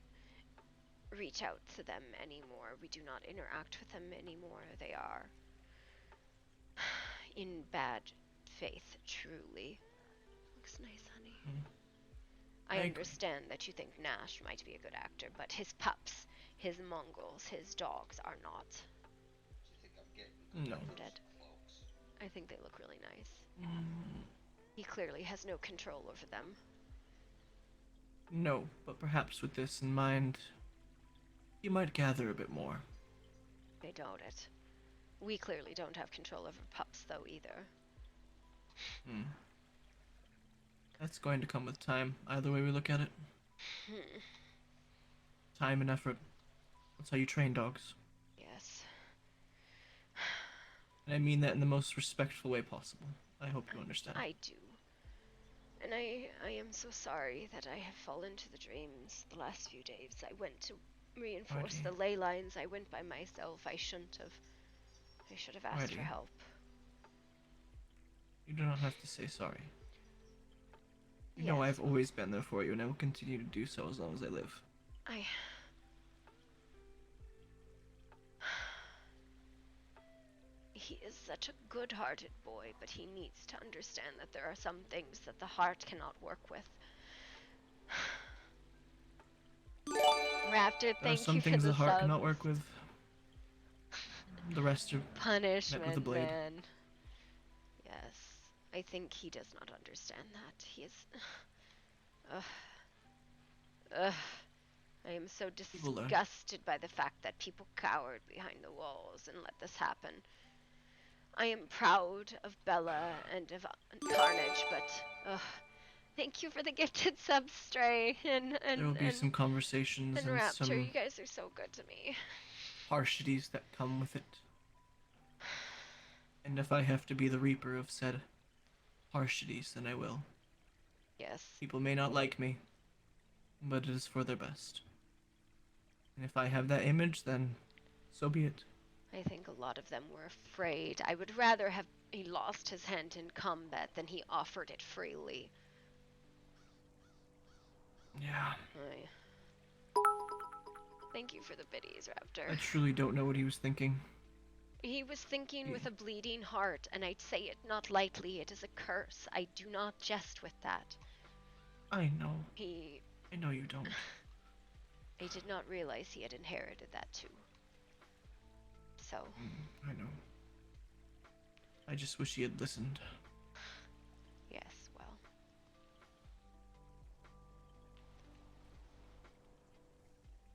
reach out to them anymore. We do not interact with them anymore. They are in bad faith, truly. Looks nice, honey. I understand that you think Nash might be a good actor, but his pups, his Mongols, his dogs are not. No. Dead. I think they look really nice. He clearly has no control over them. No, but perhaps with this in mind, you might gather a bit more. I doubt it. We clearly don't have control over pups, though, either. That's going to come with time, either way we look at it. Time and effort. That's how you train dogs. Yes. And I mean that in the most respectful way possible. I hope you understand. I do. And I am so sorry that I have fallen to the dreams the last few days. I went to reinforce the ley lines. I went by myself. I shouldn't have. I should have asked for help. You do not have to say sorry. You know I've always been there for you, and I will continue to do so as long as I live. He is such a good-hearted boy, but he needs to understand that there are some things that the heart cannot work with. Raptor, thank you for the sub. There are some things the heart cannot work with. The rest are punishment, met with a blade. man. Yes, I think he does not understand that. He is. I am so disgusted by the fact that people cowered behind the walls and let this happen. I am proud of Bella and of Carnage, but thank you for the gifted sub, Stray, and there will be some conversations and and Raptor. some You guys are so good to me. harshities that come with it. And if I have to be the reaper of said harshities, then I will. Yes. People may not like me, but it is for their best. And if I have that image, then so be it. I think a lot of them were afraid. I would rather have he lost his hand in combat than he offered it freely. Yeah. Thank you for the biddies, Raptor. I truly don't know what he was thinking. He was thinking with a bleeding heart, and I'd say it not lightly. It is a curse. I do not jest with that. I know. I know you don't. I did not realize he had inherited that too. So. I know. I just wish he had listened. Yes, well.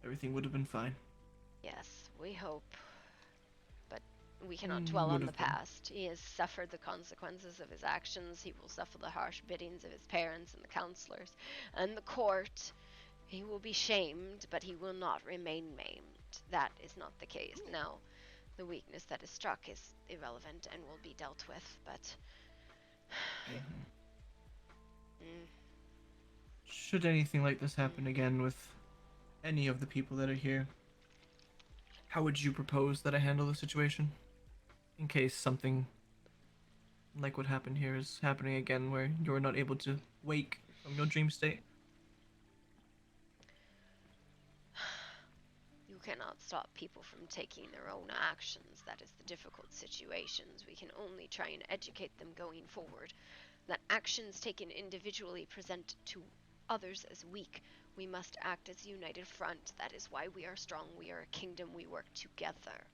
Everything would have been fine. Yes, we hope. But we cannot dwell on the past. He has suffered the consequences of his actions. He will suffer the harsh biddings of his parents and the counselors and the court. He will be shamed, but he will not remain maimed. That is not the case. Now, the weakness that is struck is irrelevant and will be dealt with, but... Should anything like this happen again with any of the people that are here, how would you propose that I handle the situation? In case something like what happened here is happening again, where you're not able to wake from your dream state. You cannot stop people from taking their own actions. That is the difficult situations. We can only try and educate them going forward. That actions taken individually present to others as weak. We must act as a united front. That is why we are strong. We are a kingdom. We work together.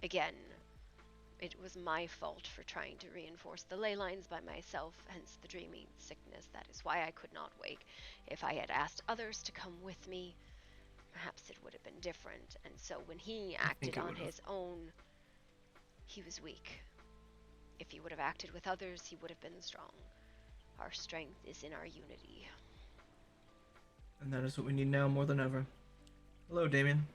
Again, it was my fault for trying to reinforce the ley lines by myself, hence the dreaming sickness. That is why I could not wake. If I had asked others to come with me, perhaps it would have been different. And so when he acted on his own, he was weak. If he would have acted with others, he would have been strong. Our strength is in our unity. And that is what we need now more than ever. Hello, Damien.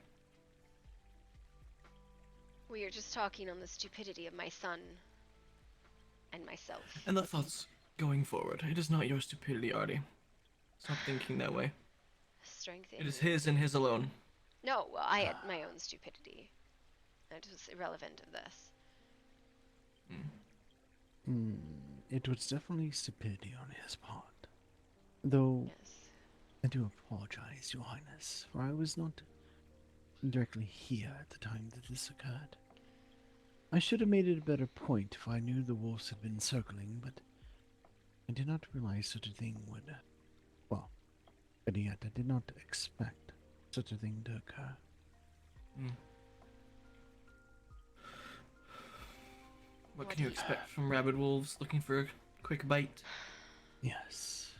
We are just talking on the stupidity of my son and myself. And the thoughts going forward. It is not your stupidity, Artie. Stop thinking that way. Strength It is his and his alone. No, well, I had my own stupidity. It was irrelevant of this. It was definitely stupidity on his part. Though, yes. I do apologize, Your Highness, for I was not directly here at the time that this occurred. I should have made it a better point if I knew the wolves had been circling, but I did not realize such a thing would... Well, better yet, I did not expect such a thing to occur. What can you expect from rabid wolves looking for a quick bite? Yes.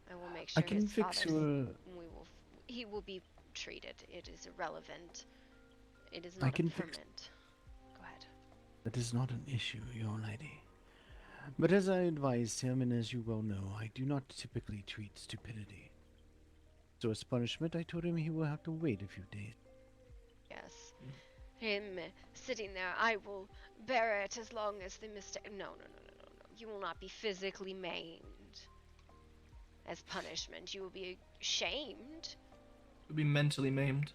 I will make sure I can his fix father, your... he will be treated. It is irrelevant. It is I not can a fix... permanent. Go ahead. That is not an issue, Your Lady. But as I advised him, and as you well know, I do not typically treat stupidity. So as punishment, I told him he will have to wait a few days. Yes. Him sitting there, I will bear it as long as the mistake. No. You will not be physically maimed. As punishment, you will be shamed. You'll be mentally maimed.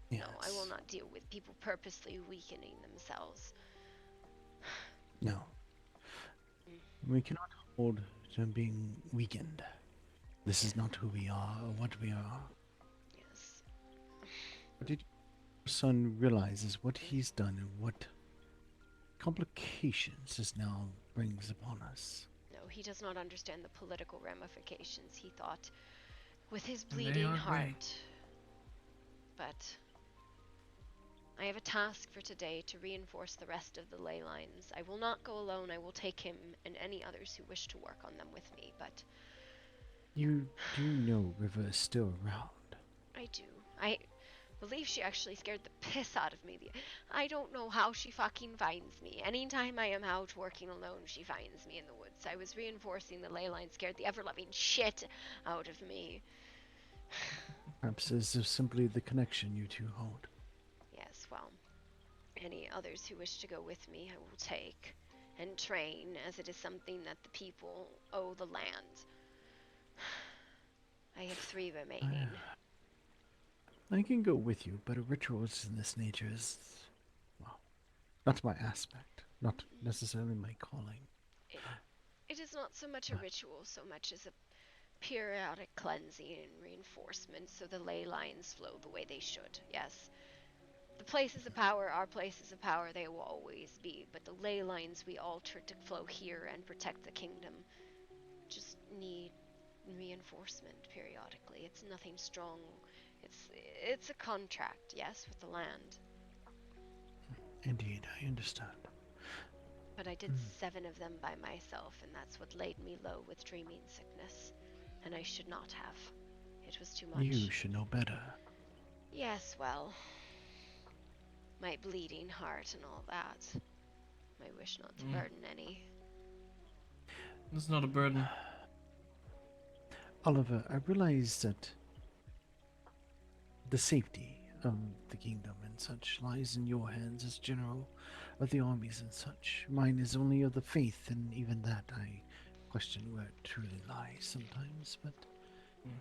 Yes. No, I will not deal with people purposely weakening themselves. No. We cannot hold to being weakened. This is not who we are or what we are. Yes. But did your son realizes what he's done and what complications this now brings upon us? No, he does not understand the political ramifications. He thought with his And they bleeding aren't heart. right. But I have a task for today to reinforce the rest of the ley lines. I will not go alone. I will take him and any others who wish to work on them with me, but... You do know River is still around. I do. I believe she actually scared the piss out of me. I don't know how she fucking finds me. Anytime I am out working alone, she finds me in the woods. I was reinforcing the ley line, scared the ever-loving shit out of me. Perhaps this is simply the connection you two hold. Yes, well, any others who wish to go with me I will take and train, as it is something that the people owe the land. I have 3 remaining. I can go with you, but a ritual in this nature is, well, not my aspect, not necessarily my calling. It is not so much a ritual, so much as a periodic cleansing and reinforcement so the ley lines flow the way they should. Yes, the places of power are places of power, they will always be, but the ley lines we alter to flow here and protect the kingdom just need reinforcement periodically. It's nothing strong. It's a contract, yes, with the land. Indeed, I understand. But I did 7 of them by myself, and that's what laid me low with dreaming sickness. And I should not have. It was too much. You should know better. Yes, well, my bleeding heart and all that. I wish not to burden any. It's not a burden. Oliver, I realize that the safety of the kingdom and such lies in your hands as general of the armies and such. Mine is only of the faith, and even that I question where it truly lies sometimes. But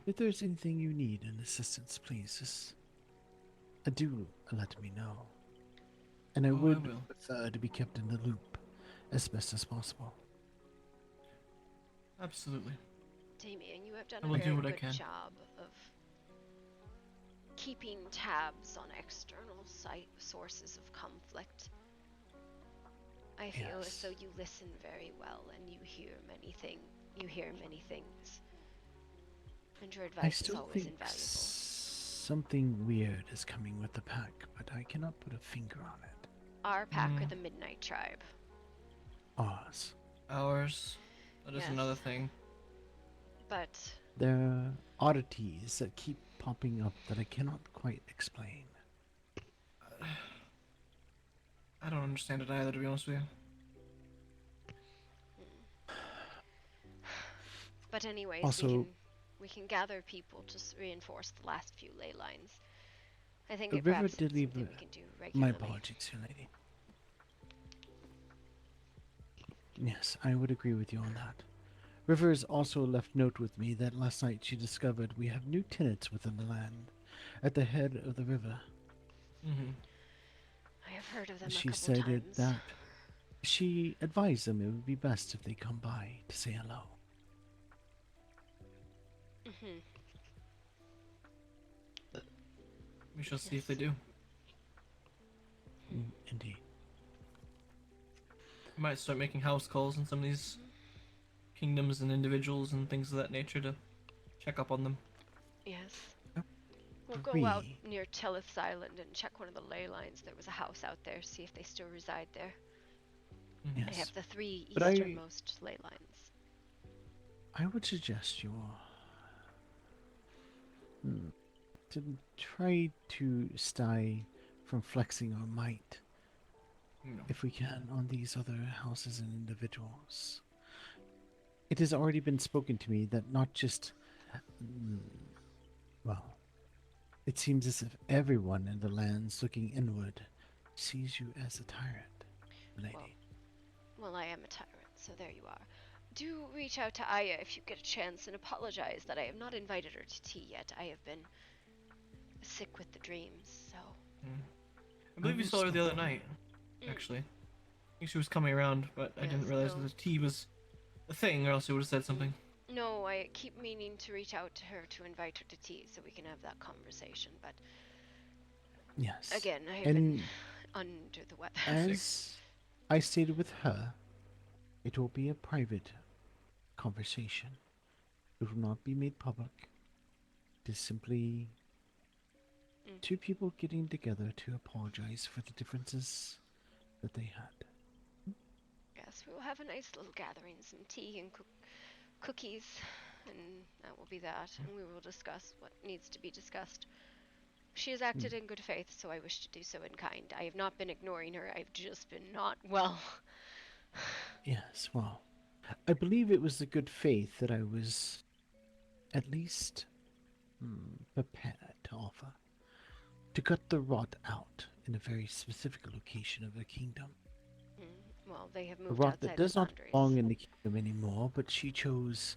if there's anything you need in assistance, please just do let me know. and I Oh, would will. prefer to be kept in the loop as best as possible. Absolutely. Damien, you have done I a will do very what I good can. job of keeping tabs on external sources of conflict. I feel as Yes. though you listen very well and you hear many things. And your I advice is still always think invaluable. something weird is coming with the pack, but I cannot put a finger on it. Our pack or the Midnight Tribe? Ours. Ours. That is Yes. another thing. But There are oddities that keep popping up that I cannot quite explain. I don't understand it either, to be honest with you. But anyways, Also, we can gather people to reinforce the last few ley lines. I think the it river perhaps did is leave something we can do my regularly. apologies, your lady. Yes, I would agree with you on that. Rivers also left note with me that last night she discovered we have new tenants within the land, at the head of the river. Mm-hmm. I have heard of them She a couple stated times. that she advised them it would be best if they come by to say hello. Mm-hmm. We shall see if they do. Indeed. We might start making house calls in some of these kingdoms and individuals and things of that nature to check up on them. Yes. We'll go Agree. out near Tellith's Island and check one of the ley lines. There was a house out there, see if they still reside there. Yes. I have the 3 But I- easternmost ley lines. I would suggest you to try to stay from flexing our might, No. if we can, on these other houses and individuals. It has already been spoken to me that not just, well, it seems as if everyone in the lands looking inward sees you as a tyrant, lady. Well, I am a tyrant, so there you are. Do reach out to Aya if you get a chance and apologize that I have not invited her to tea yet. I have been sick with the dreams, so... I believe you saw her the other night, actually. I think she was coming around, but I didn't Yes, realize no. that the tea was a thing, or else she would have said something. No, I keep meaning to reach out to her to invite her to tea so we can have that conversation, but... Yes. Again, I have And been under the weather. as I stated with her, it will be a private conversation. It will not be made public. It is simply two people getting together to apologize for the differences that they had. Yes, we will have a nice little gathering, some tea and cookies, and that will be that, and we will discuss what needs to be discussed. She has acted in good faith, so I wish to do so in kind. I have not been ignoring her, I've just been not well. Yes, well, I believe it was the good faith that I was at least prepared to offer. To cut the rot out in a very specific location of the kingdom. Well, they have A moved rot outside that the does not boundaries. belong in the kingdom anymore, but she chose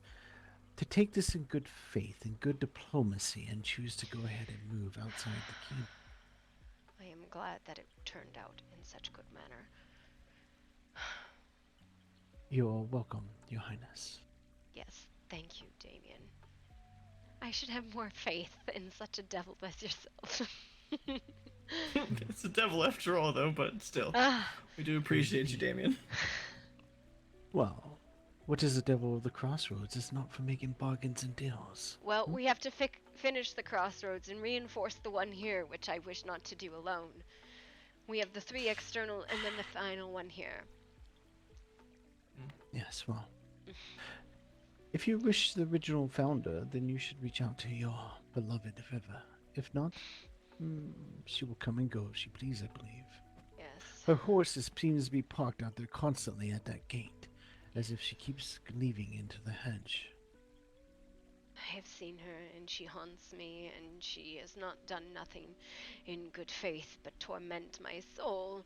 to take this in good faith and good diplomacy and choose to go ahead and move outside the kingdom. I am glad that it turned out in such good manner. You're welcome, Your Highness. Yes, thank you, Damien. I should have more faith in such a devil as yourself. It's the devil after all, though, but still. Ah. We do appreciate you, Damien. Well, what is the devil of the crossroads? It's not for making bargains and deals. Well, we have to finish the crossroads and reinforce the one here, which I wish not to do alone. We have the 3 external and then the final one here. Yes, well. If you wish the original founder, then you should reach out to your beloved River. If not, she will come and go if she please, I believe. Yes. Her horse seems to be parked out there constantly at that gate, as if she keeps leaving into the hedge. I have seen her, and she haunts me, and she has not done nothing in good faith but torment my soul.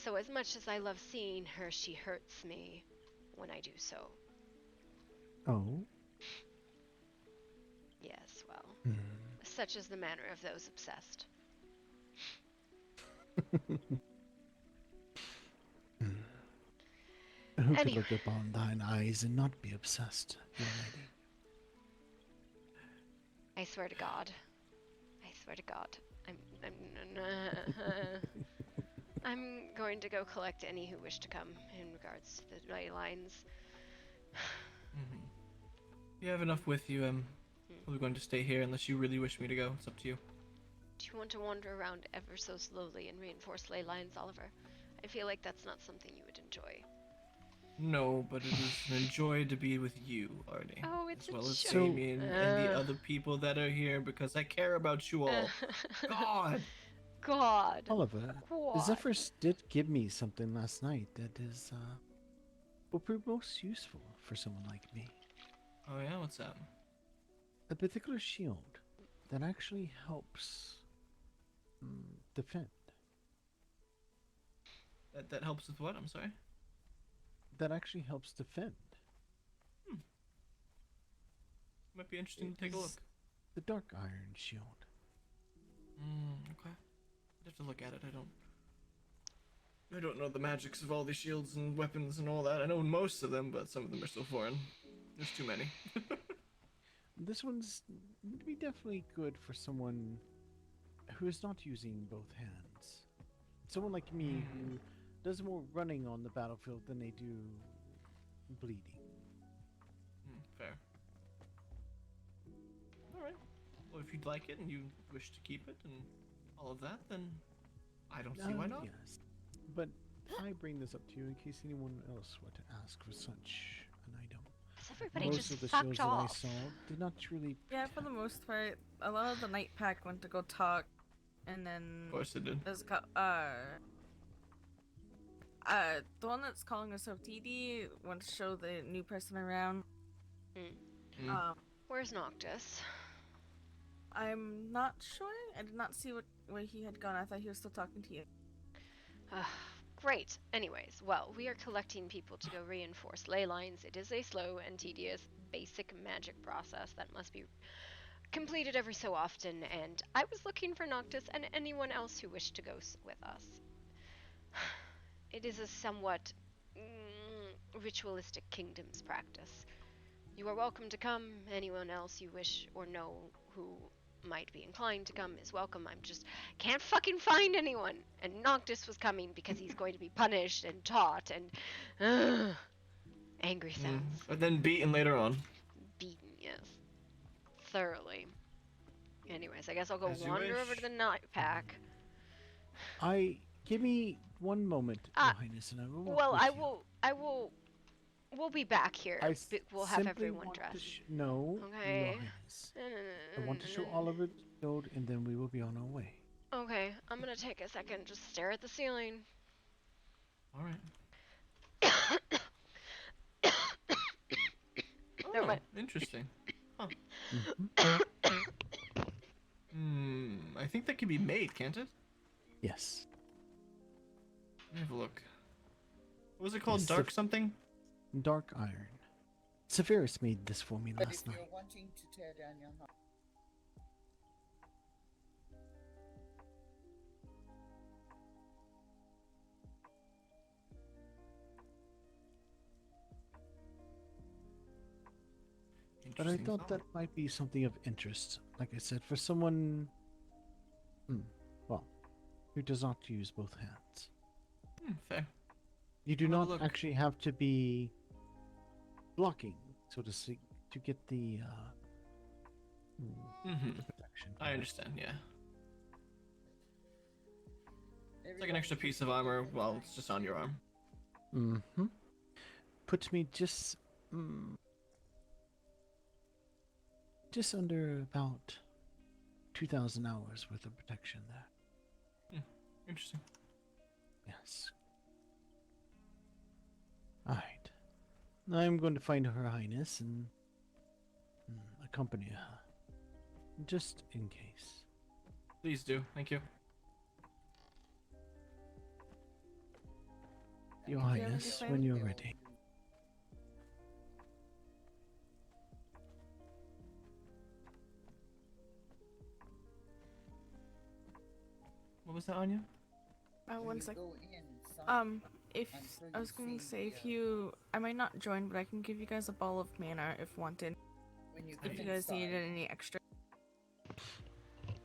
So as much as I love seeing her, she hurts me when I do so. Oh? Yes, well, such is the manner of those obsessed. who could Anyway. look upon thine eyes and not be obsessed, young lady? I swear to God. I swear to God. I'm going to go collect any who wish to come in regards to the ley lines. Mm-hmm. You have enough with you. I'm probably going to stay here unless you really wish me to go. It's up to you. Do you want to wander around ever so slowly and reinforce ley lines, Oliver? I feel like that's not something you would enjoy. No, but it is an joy to be with you, Arnie. Oh, it's as well a as joy. Damien and the other people that are here because I care about you all. God. God. Oliver, God. Zephyrus did give me something last night that is, will prove most useful for someone like me. Oh yeah, what's that? A particular shield that actually helps defend. That helps with what? I'm sorry? That actually helps defend. Might be interesting to take a It look. is The Dark Iron Shield. Okay. I'd have to look at it. I don't know the magics of all these shields and weapons and all that. I know most of them, but some of them are still foreign. There's too many. This one's would be definitely good for someone who is not using both hands. Someone like me who does more running on the battlefield than they do bleeding. Fair. Alright. Well, if you'd like it and you wish to keep it and all of that, then I don't see why not. Yes. But I bring this up to you in case anyone else were to ask for such an item. Everybody Most just of the fucked shields off. that I saw did not truly. Yeah, for the most part, a lot of the night pack went to go talk, and then Of course it did. there's the one that's calling herself TD went to show the new person around. Where's Noctis? I'm not sure. I did not see where he had gone. I thought he was still talking to you. Great. Anyways, well, we are collecting people to go reinforce ley lines. It is a slow and tedious basic magic process that must be completed every so often, and I was looking for Noctis and anyone else who wished to go with us. It is a somewhat ritualistic kingdom's practice. You are welcome to come. Anyone else you wish or know who might be inclined to come is welcome. I'm just can't fucking find anyone. And Noctis was coming because he's going to be punished and taught and angry sounds. But then beaten later on. Beaten, yes. Thoroughly. Anyways, I guess I'll go As you wander over wish. to the night pack. Give me one moment, Your Highness, and I will. Well, with you. We'll be back here. We'll have simply everyone want to dressed. No, Okay. Your Highness. I want to show Oliver the shield, and then we will be on our way. Okay, I'm gonna take a second, just stare at the ceiling. Alright. Never mind. Interesting. Huh. I think that can be made, can't it? Yes. Let me have a look. What was it called? Yes, Dark something? Dark Iron. Severus made this for me But last if night. you're wanting to tear down your house, But I thought that might be something of interest. Like I said, for someone, well, who does not use both hands. Fair. You do I'll have a not look. actually have to be blocking, so to speak, to get the protection. I understand, yeah. It's like an extra piece of armor while it's just on your arm. Mm-hmm. Puts me just under about 2,000 hours worth of protection there. Interesting. Yes. Alright. I'm going to find Her Highness and accompany her. Just in case. Please do. Thank you. Your Highness, when you're ready. What was that, Anya? One you sec. go inside, If I'm sure I was you've going to seen say, the, if you, I might not join, but I can give you guys a ball of mana if wanted. when you If get you guys inside, needed any extra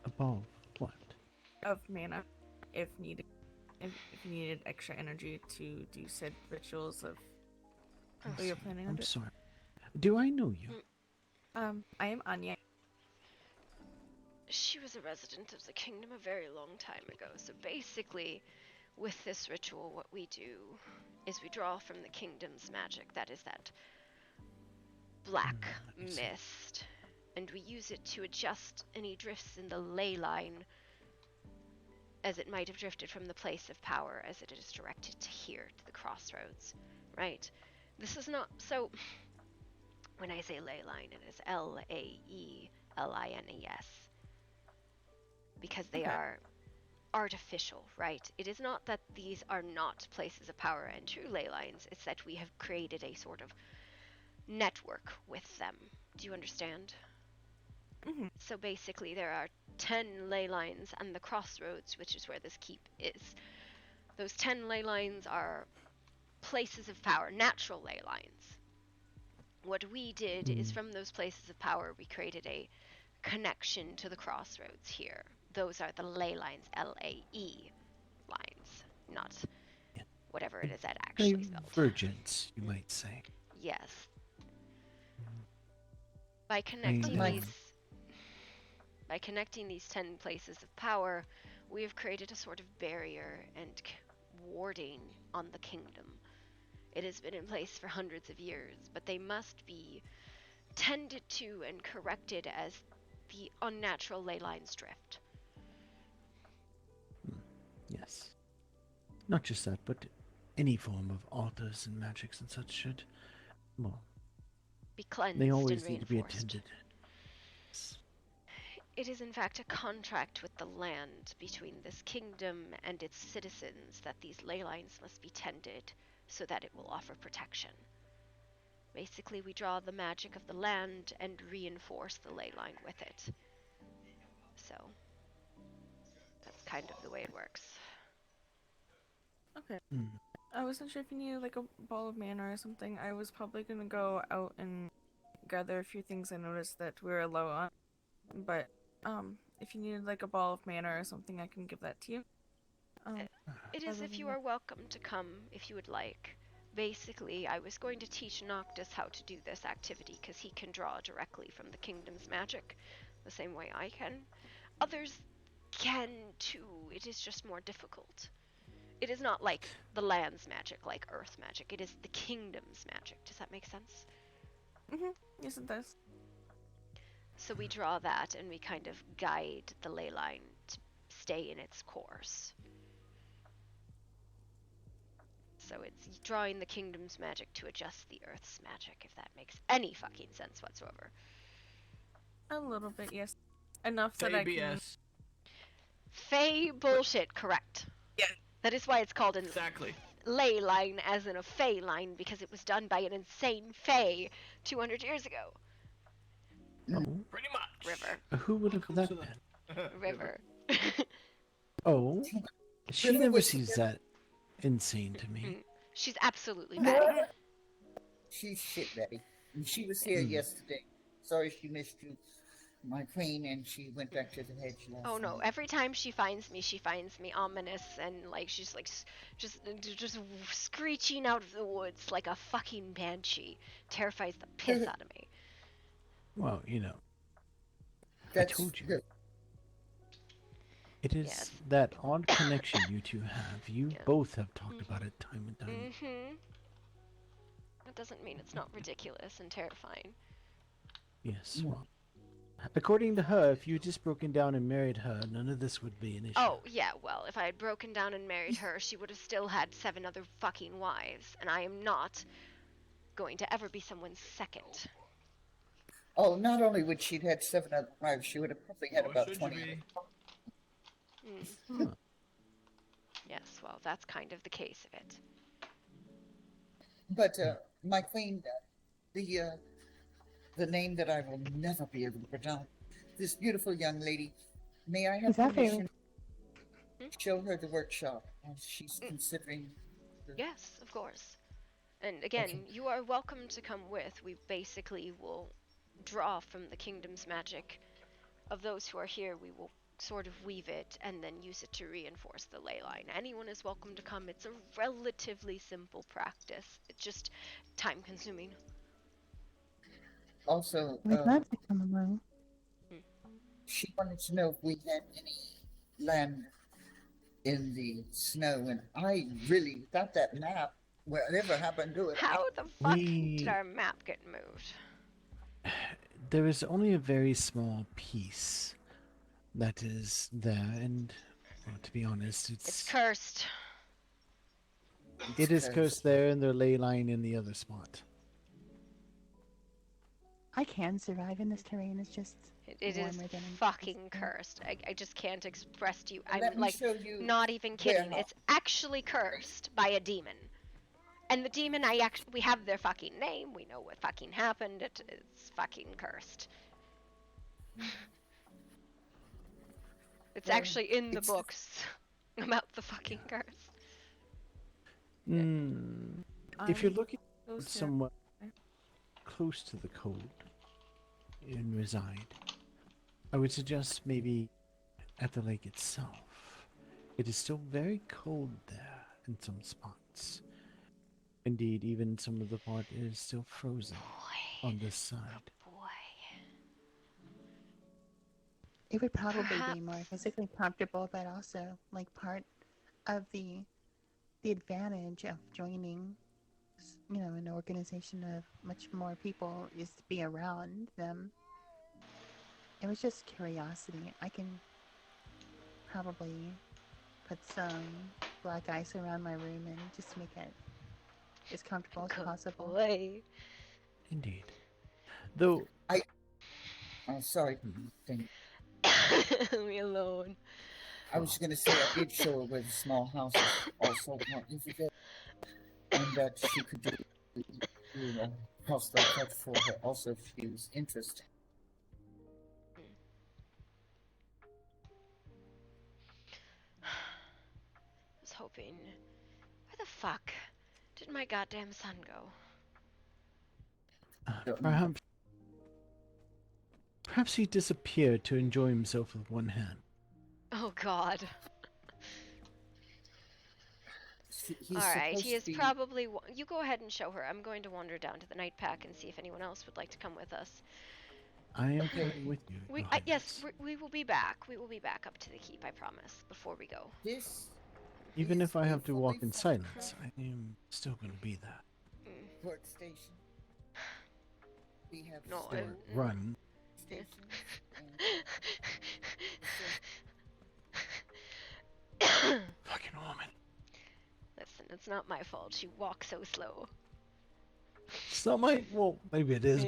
A ball of what? of mana, if needed, if you needed extra energy to do said rituals of what you're planning on I'm doing. sorry. Do I know you? I am Anya. She was a resident of the kingdom a very long time ago. So basically, with this ritual, what we do is we draw from the kingdom's magic. That is that black mist. And we use it to adjust any drifts in the ley line as it might have drifted from the place of power as it is directed to here, to the crossroads. Right? This is not... So, when I say ley line, it is Laeelines. Because they are artificial, right? It is not that these are not places of power and true ley lines, it's that we have created a sort of network with them. Do you understand? Mm-hmm. So basically there are 10 ley lines and the crossroads, which is where this keep is. Those 10 ley lines are places of power, natural ley lines. What we did is from those places of power we created a connection to the crossroads here. Those are the ley lines, L-A-E lines, not whatever it is that actually spelled. Divergence, you might say. Yes. By connecting these 10 places of power, we have created a sort of barrier and warding on the kingdom. It has been in place for hundreds of years, but they must be tended to and corrected as the unnatural ley lines drift. Yes. Not just that, but any form of altars and magics and such should, well, be cleansed they always and need to be reinforced. attended. It is in fact a contract with the land between this kingdom and its citizens that these ley lines must be tended so that it will offer protection. Basically, we draw the magic of the land and reinforce the ley line with it. So, that's kind of the way it works. Okay. I wasn't sure if you needed like a ball of mana or something. I was probably gonna go out and gather a few things I noticed that we were low on. But if you needed like a ball of mana or something, I can give that to you. It is if you are welcome to come if you would like. Basically, I was going to teach Noctis how to do this activity because he can draw directly from the kingdom's magic, the same way I can. Others can too, it is just more difficult. It is not like the land's magic, like earth magic. It is the kingdom's magic. Does that make sense? Yes, it does. So we draw that and we kind of guide the ley line to stay in its course. So it's drawing the kingdom's magic to adjust the earth's magic, if that makes any fucking sense whatsoever. A little bit, yes. Enough that I can... Fey bullshit, correct. Yeah. That is why it's called an Exactly. ley line as in a fey line, because it was done by an insane fey 200 years ago. Pretty much. River. Who would have that been? River. Oh, she River never was seems here. that insane to me. She's absolutely mad. She's shit ready. And she was here yesterday. Sorry she missed you, my queen, and she went back to the hedge last Oh no, night. every time she finds me ominous and like she's like just screeching out of the woods like a fucking banshee. Terrifies the piss out of me. Well, you know, That's I told you. good. It is that odd connection you two have. You both have talked about it time and time. That doesn't mean it's not ridiculous and terrifying. Yes, well, according to her, if you had just broken down and married her, none of this would be an issue. Oh, yeah, well, if I had broken down and married her, she would have still had 7 other fucking wives, and I am not going to ever be someone's second. Oh, not only would she have had 7 other wives, she would have probably had about 20. Yes, well, that's kind of the case of it. But, my queen, the name that I will never be able to pronounce, this beautiful young lady, may I have Is that permission to show her the workshop as she's considering Yes, of course. And again, Okay. you are welcome to come with. We basically will draw from the kingdom's magic of those who are here. We will sort of weave it and then use it to reinforce the ley line. Anyone is welcome to come. It's a relatively simple practice. It's just time consuming. Also, We'd love to come along. she wanted to know if we had any land in the snow, and I really, without that map, whatever happened to it, How the fuck did our map get moved? There is only a very small piece that is there, and well, to be honest, It's cursed. It is cursed there, and the ley line in the other spot. I can survive in this terrain. It's just It is warmer than I'm fucking cursed. I just can't express to you. Let I'm me like show you not even where kidding. how- It's actually cursed by a demon. And the demon, we have their fucking name. We know what fucking happened. It's fucking cursed. It's actually in the books about the fucking curse. If you're looking Those somewhat close to the cold and reside, I would suggest maybe at the lake itself. It is still very cold there in some spots. Indeed, even some of the part is still frozen on this side. It would probably be more physically comfortable, but also like part of the advantage of joining, an organization of much more people is to be around them. It was just curiosity. I can probably put some black ice around my room and just make it as comfortable as possible. Indeed. Though I'm sorry. Leave me alone. I was going to say I did show her where the small house is also not visible, and that she could do a house like that for her also if she was interested. I was hoping. Where the fuck did my goddamn son go? Perhaps he disappeared to enjoy himself with one hand. Oh god. Alright, he is to be- probably. You go ahead and show her. I'm going to wander down to the night pack and see if anyone else would like to come with us. I am coming with you. Yes, we will be back. We will be back up to the keep, I promise, before we go. Even if I have to walk in silence, I am still going to be there. Workstation. We have No, Run. Fucking woman. Listen, it's not my fault. She walks so slow. It's not my. Well, maybe it is.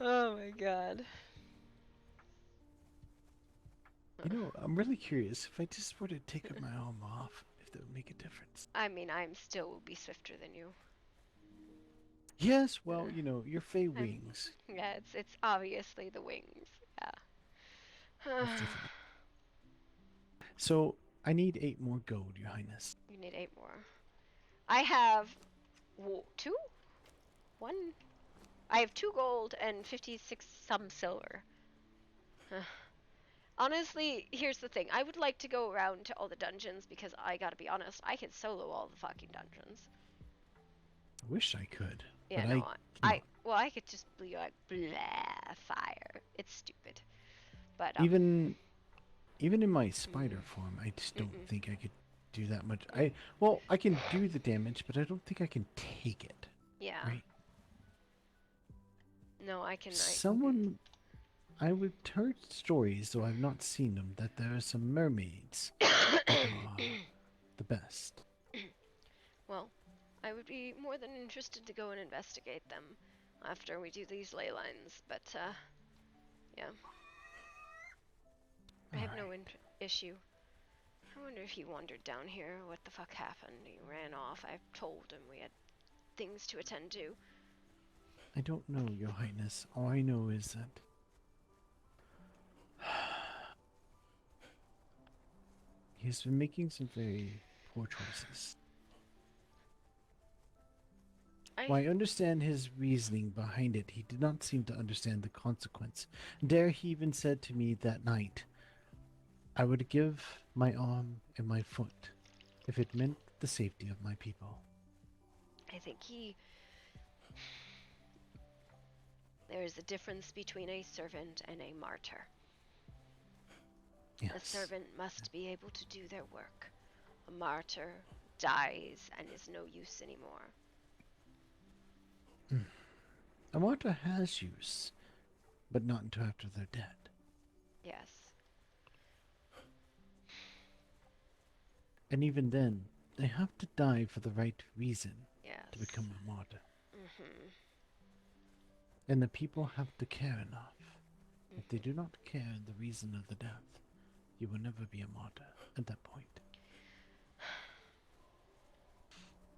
Oh my god. I'm really curious if I just were to take my arm off, if that would make a difference. I mean, I'm still will be swifter than you. Yes, well, your fey wings. Yeah, it's obviously the wings. Yeah. So I need 8 more gold, Your Highness. You need 8 more. I have 2? 1? I have 2 gold and 56 some silver. Honestly, here's the thing. I would like to go around to all the dungeons because I gotta be honest, I could solo all the fucking dungeons. I wish I could. Yeah, but no, I could just be like, blah, fire. It's stupid. But even in my spider form, I just don't think I could do that much. I can do the damage, but I don't think I can take it. Yeah. Right? No, I can. I would heard stories, though I've not seen them, that there are some mermaids that are the best. Well, I would be more than interested to go and investigate them after we do these ley lines, but yeah. I have no issue. I wonder if he wandered down here. What the fuck happened? He ran off. I told him we had things to attend to. I don't know, Your Highness. All I know is that He's been making some very poor choices. While I understand his reasoning behind it, he did not seem to understand the consequence. Dare he even said to me that night, I would give my arm and my foot if it meant the safety of my people. I think there is a difference between a servant and a martyr. Yes. A servant must be able to do their work. A martyr dies and is no use anymore. A martyr has use, but not until after they're dead. Yes. And even then, they have to die for the right reason Yes. to become a martyr. Mm-hmm. And the people have to care enough. If they do not care the reason of the death, you will never be a martyr at that point.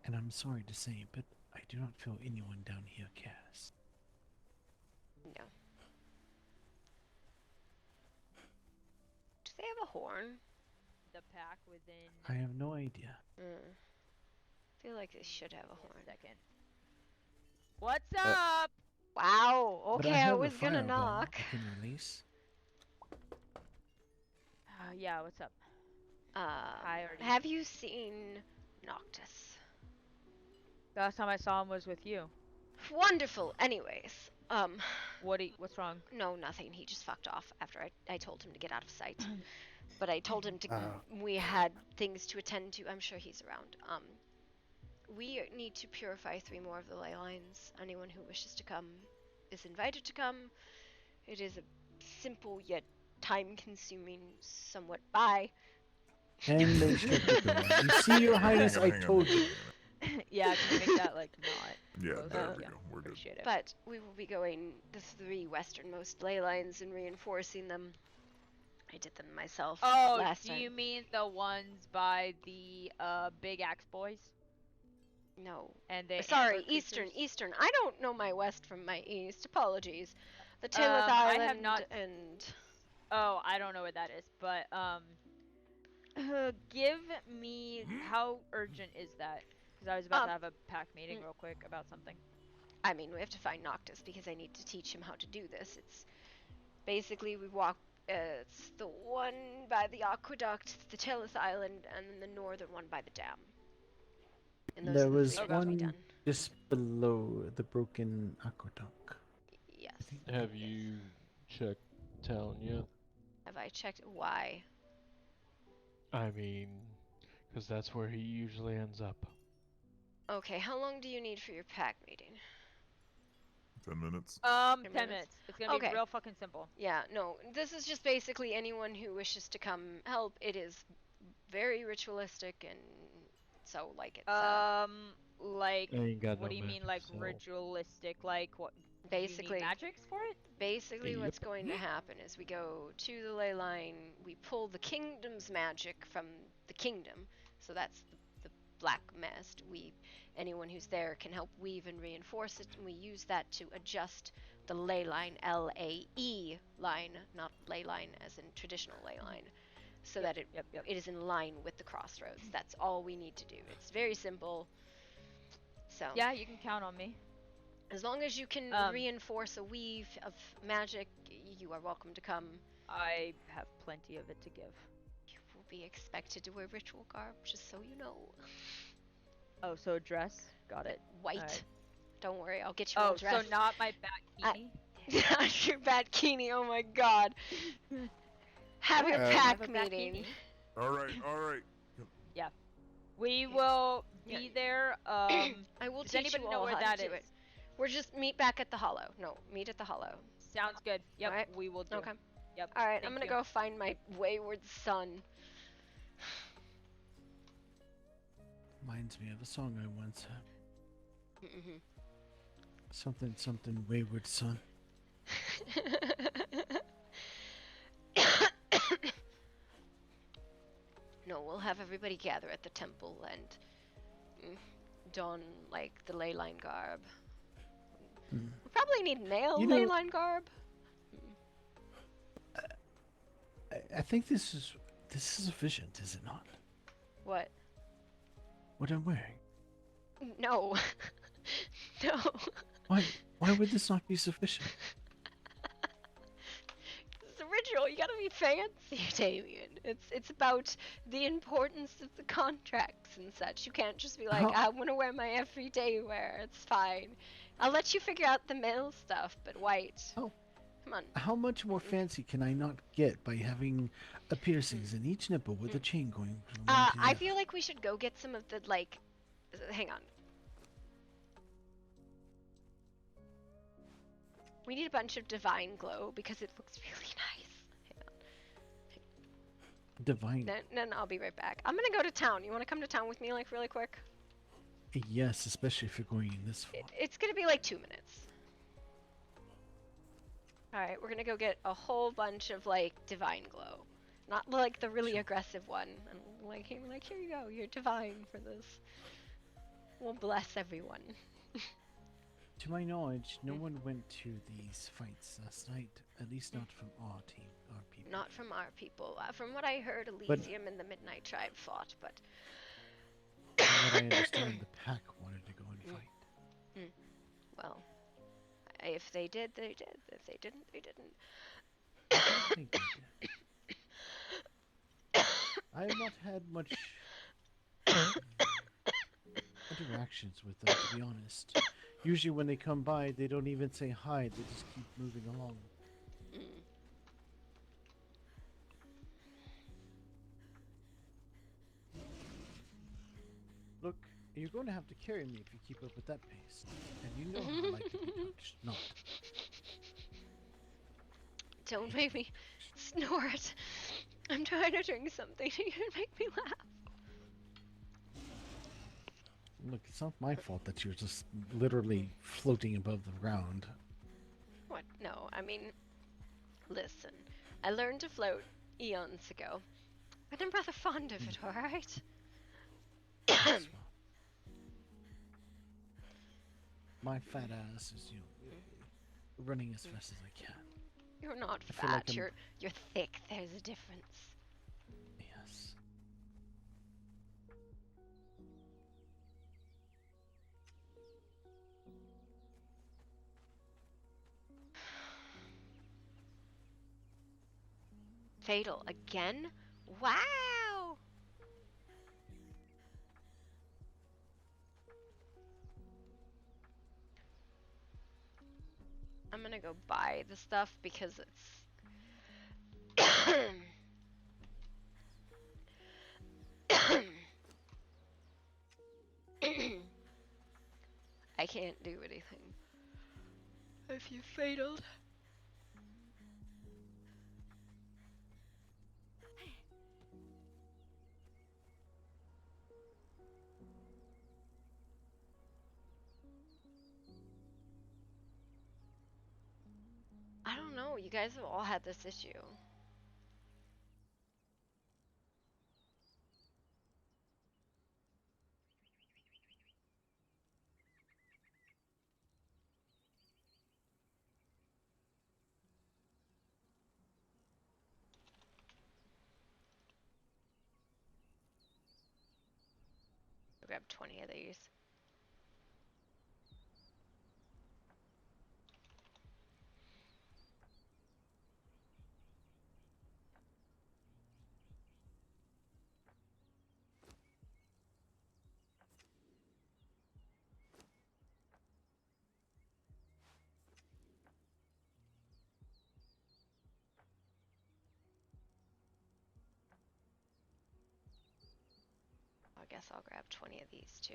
And I'm sorry to say, but I do not feel anyone down here cares. No. Do they have a horn? The pack within. I have no idea. I feel like they should have a horn. Second. What's up? Wow. But Okay, I have a was gonna fireball knock. I can release. Yeah, what's up? Hi, Artie. Have you seen Noctis? The last time I saw him was with you. Wonderful. Anyways, What's wrong? no, nothing. He just fucked off after I told him to get out of sight. But I told him to. We had things to attend to. I'm sure he's around. We need to purify 3 more of the ley lines. Anyone who wishes to come is invited to come. It is a simple yet time-consuming, somewhat. Bye. And they shut the door. You see, Your Highness, I told you. Yeah, can you make that like not? Yeah, closer? there we Yeah, go. We're good. appreciate it. But we will be going the 3 westernmost ley lines and reinforcing them. I did them myself last do time. you mean the ones by the big axe boys? No. And the Sorry, antler Eastern. creatures? Eastern. I don't know my west from my east. Apologies. The Taylor's I Island have not. and. Oh, I don't know what that is, but give me how urgent is that? Because I was about to have a pack meeting real quick about something. I mean, we have to find Noctis because I need to teach him how to do this. It's basically we walk. It's the one by the aqueduct, the Taylor's Island, and then the northern one by the dam. And those There are the was 3 that have to be one done. just below the broken aqueduct. Yes. Have you checked town yet? Have I checked? Why? I mean, because that's where he usually ends up. Okay, how long do you need for your pack meeting? 10 minutes. 10 minutes. It's gonna be Okay. real fucking simple. Yeah, no, this is just basically anyone who wishes to come help. It is very ritualistic, and so like it's Like, I ain't got what no do you mean, magic, like so- ritualistic? Like what? basically you need magics for it? basically Yep. what's going to happen is we go to the ley line, we pull the kingdom's magic from the kingdom, so that's the black mist. Anyone who's there can help weave and reinforce it, and we use that to adjust the ley line, L-A-E line, not ley line as in traditional ley line, so that it is in line with the crossroads. That's all we need to do. It's very simple. So Yeah, you can count on me. as long as you can reinforce a weave of magic, you are welcome to come. I have plenty of it to give. You will be expected to wear ritual garb, just so you know. Oh, so a dress? Got it. White. Alright. Don't worry, I'll get you all Oh, dressed. so not my bikini? Your batkini, oh my god. Have your I pack have a meeting. batkini. Alright. Yeah. We will be there. I will does teach anybody you know all where how that to do is? it. We're just meet back at the hollow. No, meet at the hollow. Sounds good. Yep, Alright. we will do. Okay. Yep. Alright, I'm thank gonna you. go find my wayward son. Reminds me of a song I once heard. Mm-hmm. Something wayward son. No, we'll have everybody gather at the temple and don like the ley line garb. We probably need male You ley know- line garb. I think this is This is sufficient, is it not? What? What I'm wearing. No. No. Why would this not be sufficient? It's original. You gotta be fancy, Damien. It's about the importance of the contracts and such. You can't just be like, I want to wear my everyday wear. It's fine. I'll let you figure out the male stuff, but white. Oh. Come on. How much more fancy can I not get by having a piercings in each nipple with a chain going from one to the I other? feel like we should go get some of the, like... Hang on. We need a bunch of divine glow because it looks really nice. Divine. Then I'll be right back. I'm gonna go to town. You want to come to town with me, like, really quick? Yes, especially if you're going in this far. It's gonna be like 2 minutes. Alright, we're gonna go get a whole bunch of, like, divine glow. Not like the really aggressive one. And like here you go, you're divine for this. We'll bless everyone. To my knowledge, no one went to these fights last night. At least not from our team, our people. Not from our people. From what I heard, Elysium and the Midnight Tribe fought, but... From what I understand, the pack wanted to go and fight. Well, if they did, they did. If they didn't, they didn't. I think they did. I have not had much interactions with them, to be honest. Usually when they come by, they don't even say hi, they just keep moving along. Look, you're going to have to carry me if you keep up with that pace. And you know how I like to be punched, not. Don't make me snort. I'm trying to drink something. You make me laugh. Look, it's not my fault that you're just literally floating above the ground. What? No, I mean, listen. I learned to float eons ago. But I'm rather fond of it, alright? My fat ass is, running as fast as I can. You're not I feel like fat. You're thick. There's a difference. Yes. Fatal again? Wow! I'm gonna go buy the stuff because it's... I can't do anything. If you fataled. I don't know, you guys have all had this issue. I'll grab 20 of these. I guess I'll grab 20 of these too.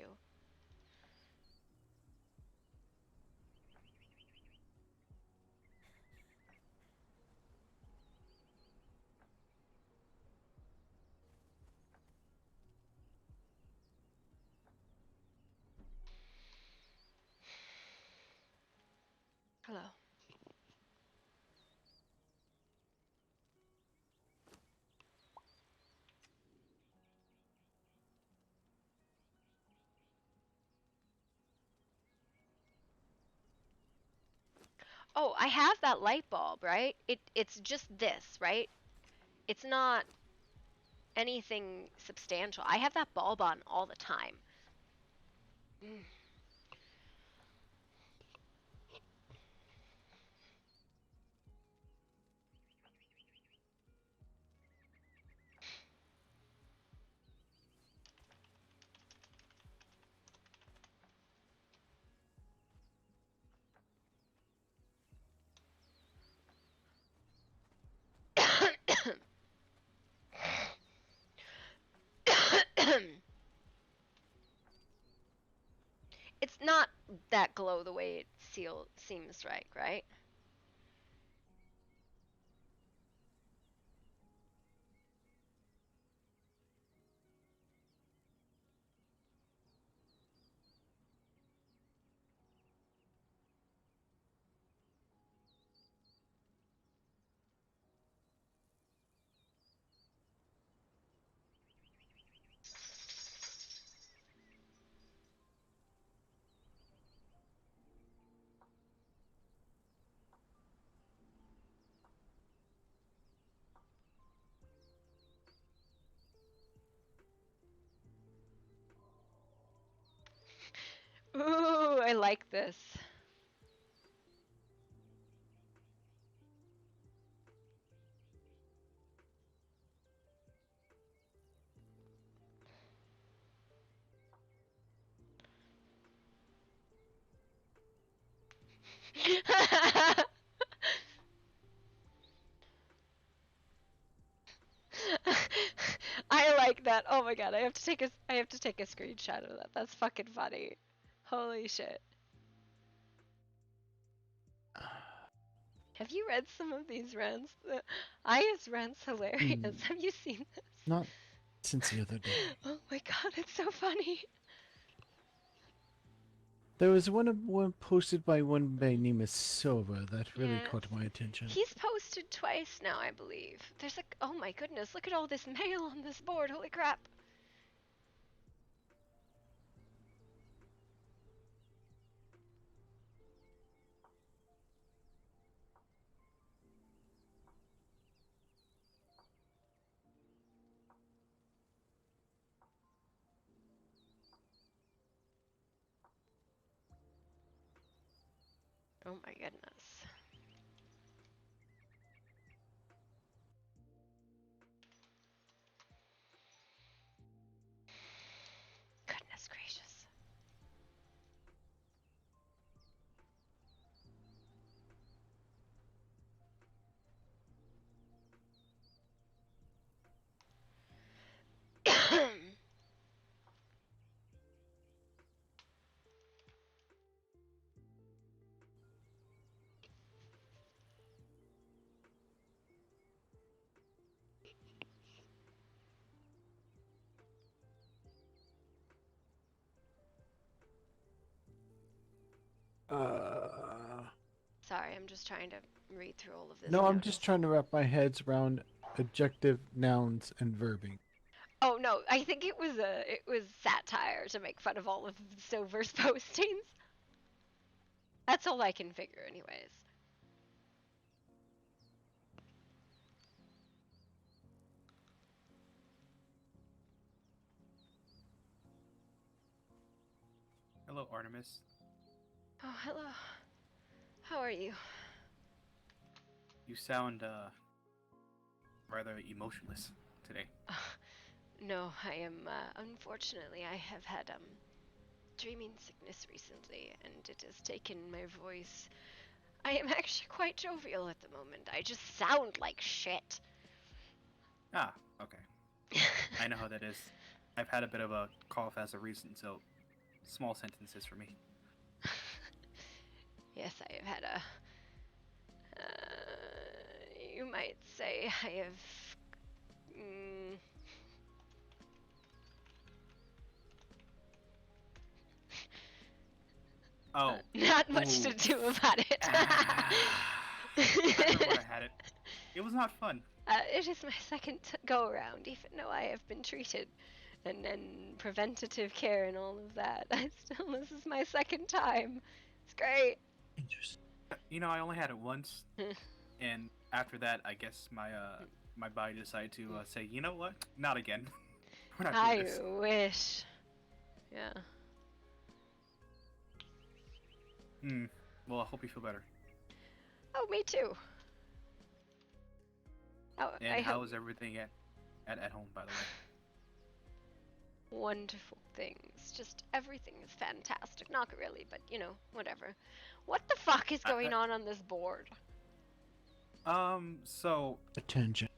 Hello. Oh, I have that light bulb, right? It's just this, right? It's not anything substantial. I have that bulb on all the time. Mm. It's not that glow the way it seems right? Ooh, I like this. I like that. Oh my god, I have to take a screenshot of that. That's fucking funny. Holy shit. Have you read some of these rants? The Aya's rant's hilarious. Have you seen this? Not since the other day. Oh my god, it's so funny. There was one posted by one by name of Silva that really Yeah. caught my attention. He's posted twice now, I believe. There's like, oh my goodness, look at all this mail on this board. Holy crap. Oh my goodness. Goodness gracious. Sorry, I'm just trying to read through all of this. No, I'm just trying to wrap my head around adjective, nouns, and verbing. Oh no, I think it was satire to make fun of all of Silver's postings. That's all I can figure anyways. Hello, Artemis. Oh, hello. How are you? You sound, rather emotionless today. No, I am, unfortunately, I have had, dreaming sickness recently, and it has taken my voice. I am actually quite jovial at the moment. I just sound like shit. Ah, okay. I know how that is. I've had a bit of a cough as of recent, so small sentences for me. Yes, I have had a, you might say I have, Oh. not much to do about it. I remember when I had it. It was not fun. It is my second go around, even though I have been treated and preventative care and all of that. This is my second time. It's great. You know, I only had it once, and after that, I guess my my body decided to say, you know what? Not again. We're not doing I this. wish. Yeah. Well, I hope you feel better. Oh, me too. Oh, And how is everything at home, by the way? Wonderful things. Just everything is fantastic. Not really, but you know, whatever. What the fuck is going on this board? So Attention.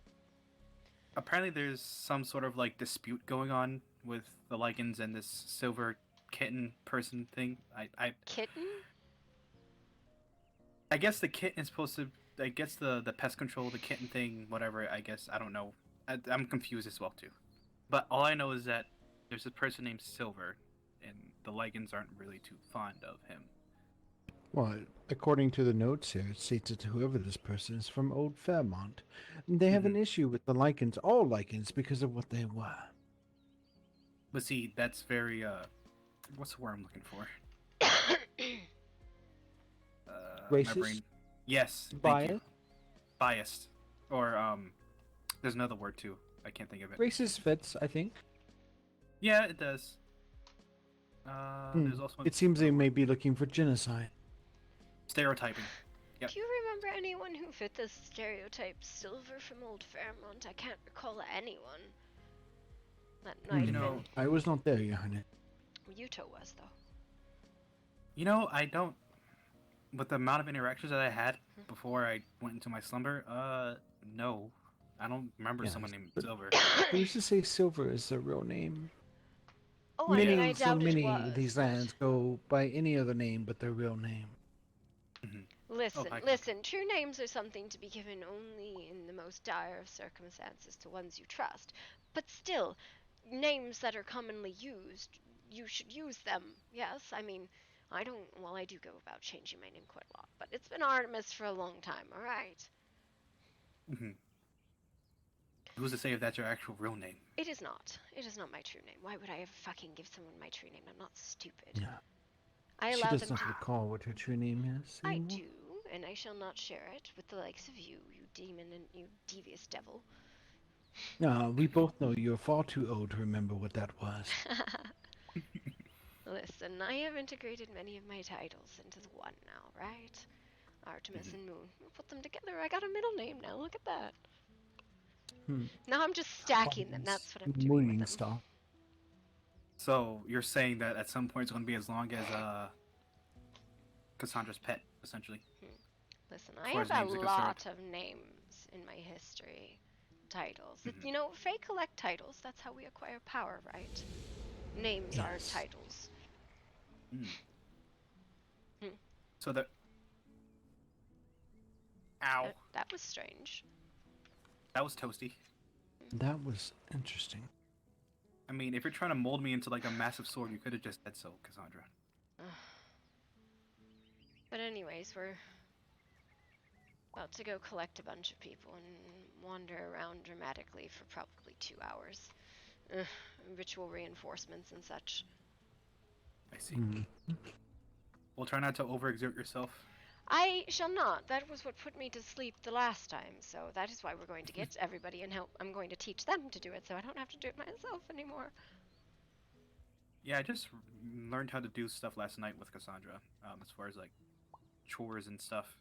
apparently there's some sort of like dispute going on with the Lycans and this silver kitten person thing. Kitten? I guess the kitten is supposed to. I guess the pest control, the kitten thing, whatever. I guess I don't know. I'm confused as well too. But all I know is that there's a person named Silver, and the Lycans aren't really too fond of him. Well, according to the notes here, it states that whoever this person is from Old Fairmont. They have an issue with the Lycans, all Lycans, because of what they were. But see, that's very what's the word I'm looking for? Racist? My brain. Yes. Thank Biased? you. Biased. Or there's another word too. I can't think of it. Racist fits, I think. Yeah, it does. There's also It seems they may be looking for genocide. stereotyping. Yep. Do you remember anyone who fit the stereotype Silver from Old Fairmont? I can't recall anyone. That might have been. I was not there, Your Highness. Yuto was, though. You know, I don't. With the amount of interactions that I had before I went into my slumber, no, I don't remember someone named Silver. Who's to say Silver is their real name? Oh, many, I mean, I doubt so it many was. of these lands go by any other name but their real name. Listen, Oh, listen, true names are something to be given only in the most dire of circumstances to ones you trust. But still, names that are commonly used, you should use them, yes? I mean, I do go about changing my name quite a lot, but it's been Artemis for a long time, alright? Who's to say if that's your actual real name? It is not. It is not my true name. Why would I ever fucking give someone my true name? I'm not stupid. Yeah. I She allow does them not to... recall what her true name is. I anymore. do, and I shall not share it with the likes of you, you demon and you devious devil. We both know you're far too old to remember what that was. Listen, I have integrated many of my titles into the one now, right? Artemis and Moon. We'll put them together. I got a middle name now. Look at that. Now I'm just stacking them. That's what I'm doing with them. Star. So you're saying that at some point it's going to be as long as Cassandra's pet, essentially. Listen, as I far as have a names are lot of names in my history. Titles. You know, Fae collect titles. That's how we acquire power, right? Names are titles. So that. Ow. That was strange. That was toasty. That was interesting. I mean, if you're trying to mold me into like a massive sword, you could have just said so, Cassandra. But anyways, we're about to go collect a bunch of people and wander around dramatically for probably 2 hours. Ritual reinforcements and such. I see. Well, try not to overexert yourself. I shall not. That was what put me to sleep the last time, so that is why we're going to get everybody and help. I'm going to teach them to do it, so I don't have to do it myself anymore. Yeah, I just learned how to do stuff last night with Cassandra, as far as like chores and stuff.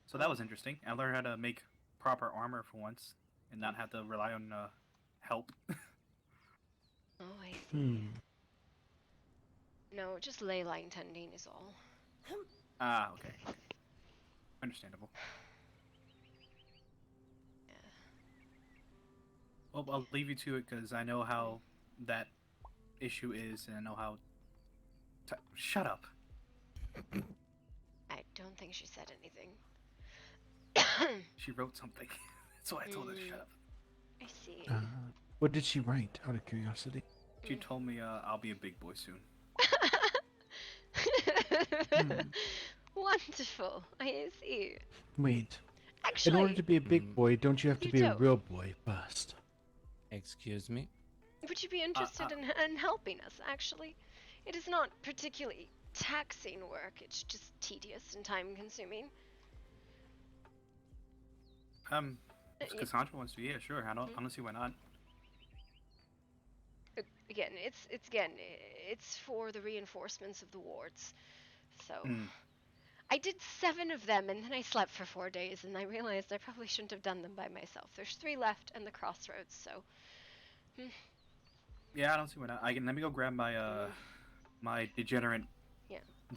So that was interesting. I learned how to make proper armor for once, and not have to rely on help. Oh, I see. No, just ley line tending is all. Ah, okay. Understandable. Yeah. Well, I'll leave you to it because I know how that issue is, and I know how. Shut up. I don't think she said anything. She wrote something. That's why I told her to shut up. I see. What did she write, out of curiosity? She told me I'll be a big boy soon. Wonderful. I see. Wait. Actually, in order to be a big boy, don't you have to be a don't. real boy first? Excuse me? Would you be interested in helping us, actually? It is not particularly taxing work. It's just tedious and time-consuming. If Cassandra wants to, yeah, sure. I don't see why not. Again, it's for the reinforcements of the wards. So I did 7 of them, and then I slept for 4 days, and I realized I probably shouldn't have done them by myself. There's 3 left, and the crossroads. So. Yeah, I don't see why not. Let me go grab my my degenerate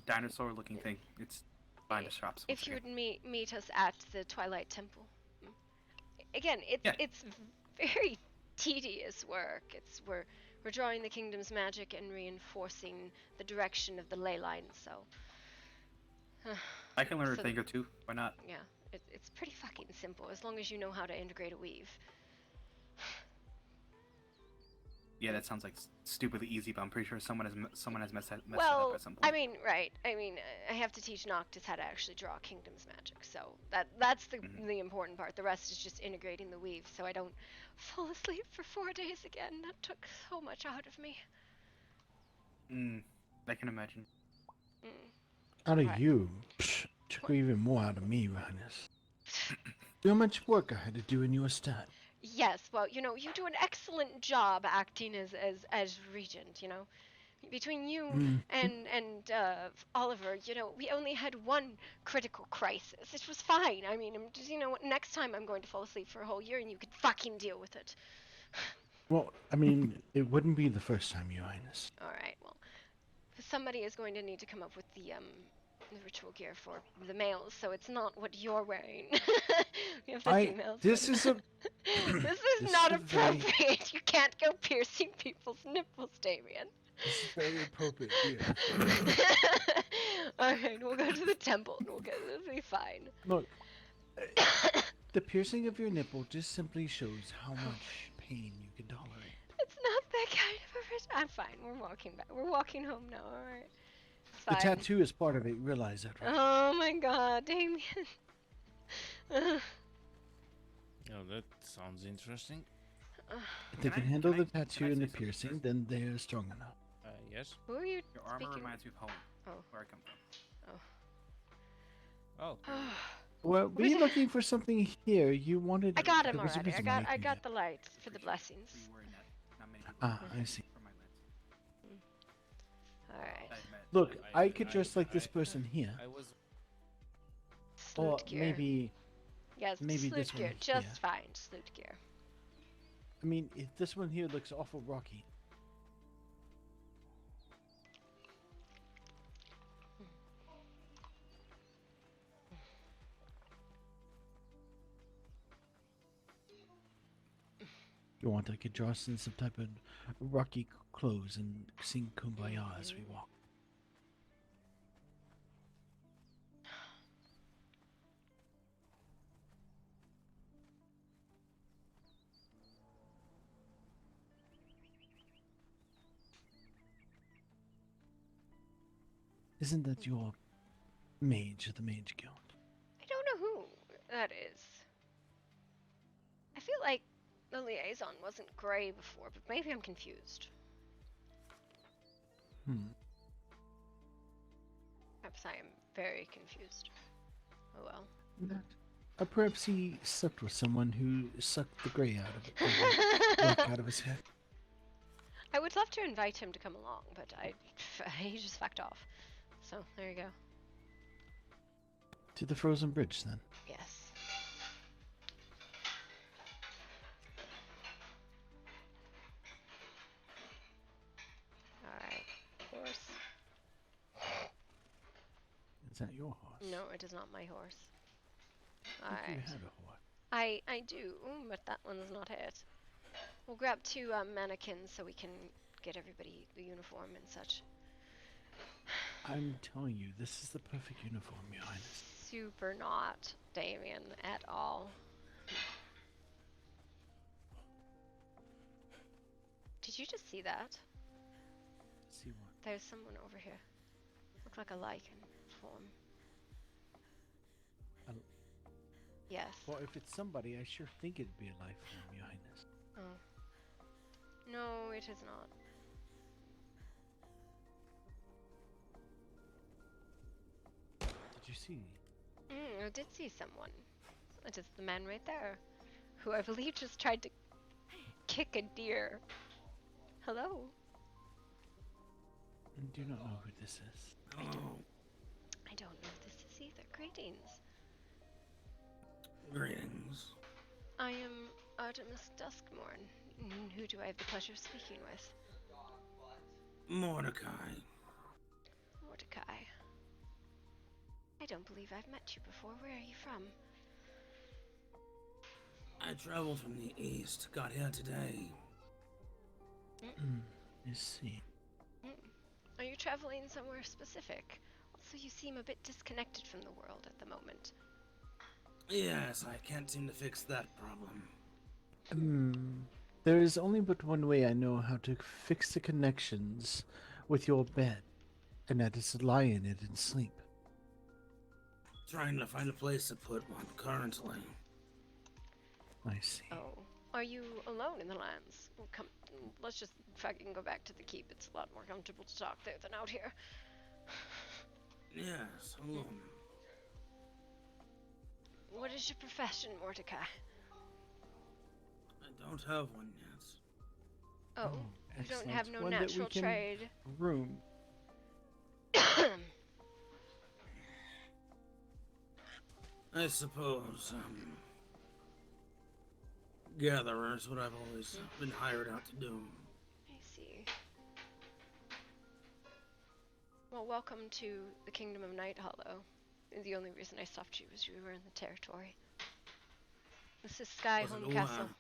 dinosaur-looking thing. It's behind the shop. So If you would meet us at the Twilight Temple. Again, it's very tedious work. We're drawing the kingdom's magic and reinforcing the direction of the ley line. So. I can learn a thing or two. Why not? Yeah, it's pretty fucking simple as long as you know how to integrate a weave. Yeah, that sounds like stupidly easy, but I'm pretty sure someone has messed that up at some point. I mean, right. I mean, I have to teach Noctis how to actually draw Kingdom's magic, so that's the important part. The rest is just integrating the weave, so I don't fall asleep for 4 days again. That took so much out of me. I can imagine. Out of you, took even more out of me, Your Highness. How much work I had to do in your stead. Yes, well, you do an excellent job acting as regent, Between you and Oliver, we only had 1 critical crisis. It was fine. I mean, next time I'm going to fall asleep for a whole year and you could fucking deal with it. Well, I mean, it wouldn't be the first time, Your Highness. Alright, well, somebody is going to need to come up with the ritual gear for the males, so it's not what you're wearing. We have the females. This is a... This is not appropriate. You can't go piercing people's nipples, Damien. This is very appropriate, dear. Alright, we'll go to the temple and it'll be fine. Look, the piercing of your nipple just simply shows how much pain you can tolerate. It's not that kind of a ritual. I'm fine. We're walking back. We're walking home now, alright? The tattoo is part of it, realize that, right? Oh my god, Damien. Oh, that sounds interesting. If they can handle the tattoo and the piercing, then they're strong enough. Yes. Who are you Your armor speaking? reminds me of home. Oh. Where I come from. Oh. Well, were you looking for something here? You wanted... I got him there was a already. reason I why you got the lights for the blessings. Ah, I see. Alright. Look, I could dress like this person here. Or Salute gear. maybe... Yes, maybe salute this one gear. here. Just fine. Salute gear. I mean, if this one here looks awful rocky. You want I could draw us in some type of rocky clothes and sing Kumbaya as we walk. Isn't that your mage of the Mage Guild? I don't know who that is. I feel like the liaison wasn't grey before, but maybe I'm confused. Perhaps I am very confused. Oh well. Perhaps he slept with someone who sucked the grey out of it, black out of his head. I would love to invite him to come along, but he just fucked off. So, there you go. To the frozen bridge, then. Yes. Alright. Horse. Is that your horse? No, it is not my horse. I thought you Alright. had a horse. I do, but that one's not it. We'll grab 2 mannequins so we can get everybody the uniform and such. I'm telling you, this is the perfect uniform, Your Highness. Super not, Damien, at all. Did you just see that? See what? There's someone over here. Looked like a lichen form. Yes. Well, if it's somebody, I sure think it'd be a life form, Your Highness. Oh. No, it is not. Did you see? I did see someone. It is the man right there, who I believe just tried to kick a deer. Hello? I do not know who this is. I don't know who this is either. Greetings. Greetings. I am Artemis Duskmorn. Who do I have the pleasure of speaking with? Mordecai. Mordecai. I don't believe I've met you before. Where are you from? I traveled from the east, got here today. I see. Are you traveling somewhere specific? Also, you seem a bit disconnected from the world at the moment. Yes, I can't seem to fix that problem. There is only but one way I know how to fix the connections with your bed, and that is to lie in it and sleep. Trying to find a place to put one currently. I see. Oh, are you alone in the lands? Well, come, let's just fucking go back to the keep. It's a lot more comfortable to talk there than out here. Yes, alone. What is your profession, Mordecai? I don't have one yet. Oh, you don't have no One that we natural can trade. Room. I suppose, gatherer's what I've always been hired out to do. I see. Well, welcome to the Kingdom of Night Hollow. The only reason I stopped you was you were in the territory. This is Sky Home Castle.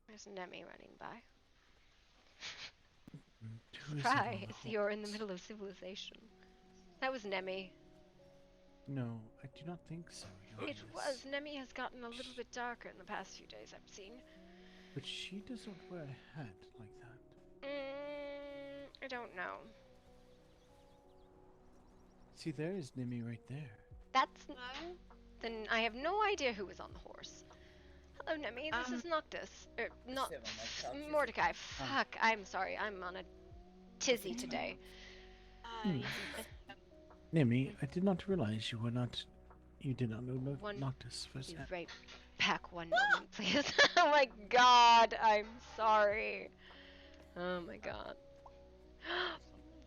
There's Nemi running by. Surprise! You're in the middle of civilization. That was Nemi. No, I do not think so. Your It Highness. was. Nemi has gotten a little bit darker in the past few days I've seen. But she does not wear a hat like that. I don't know. See, there is Nimi right there. That's... Then I have no idea who was on the horse. Hello, Nemi. This is Noctis. Not... Mordecai. Fuck. I'm sorry. I'm on a tizzy today. Nimi, I did not realize you were not. You did not know Noctis was. Be right back one moment, please. Oh my god. I'm sorry. Oh my god.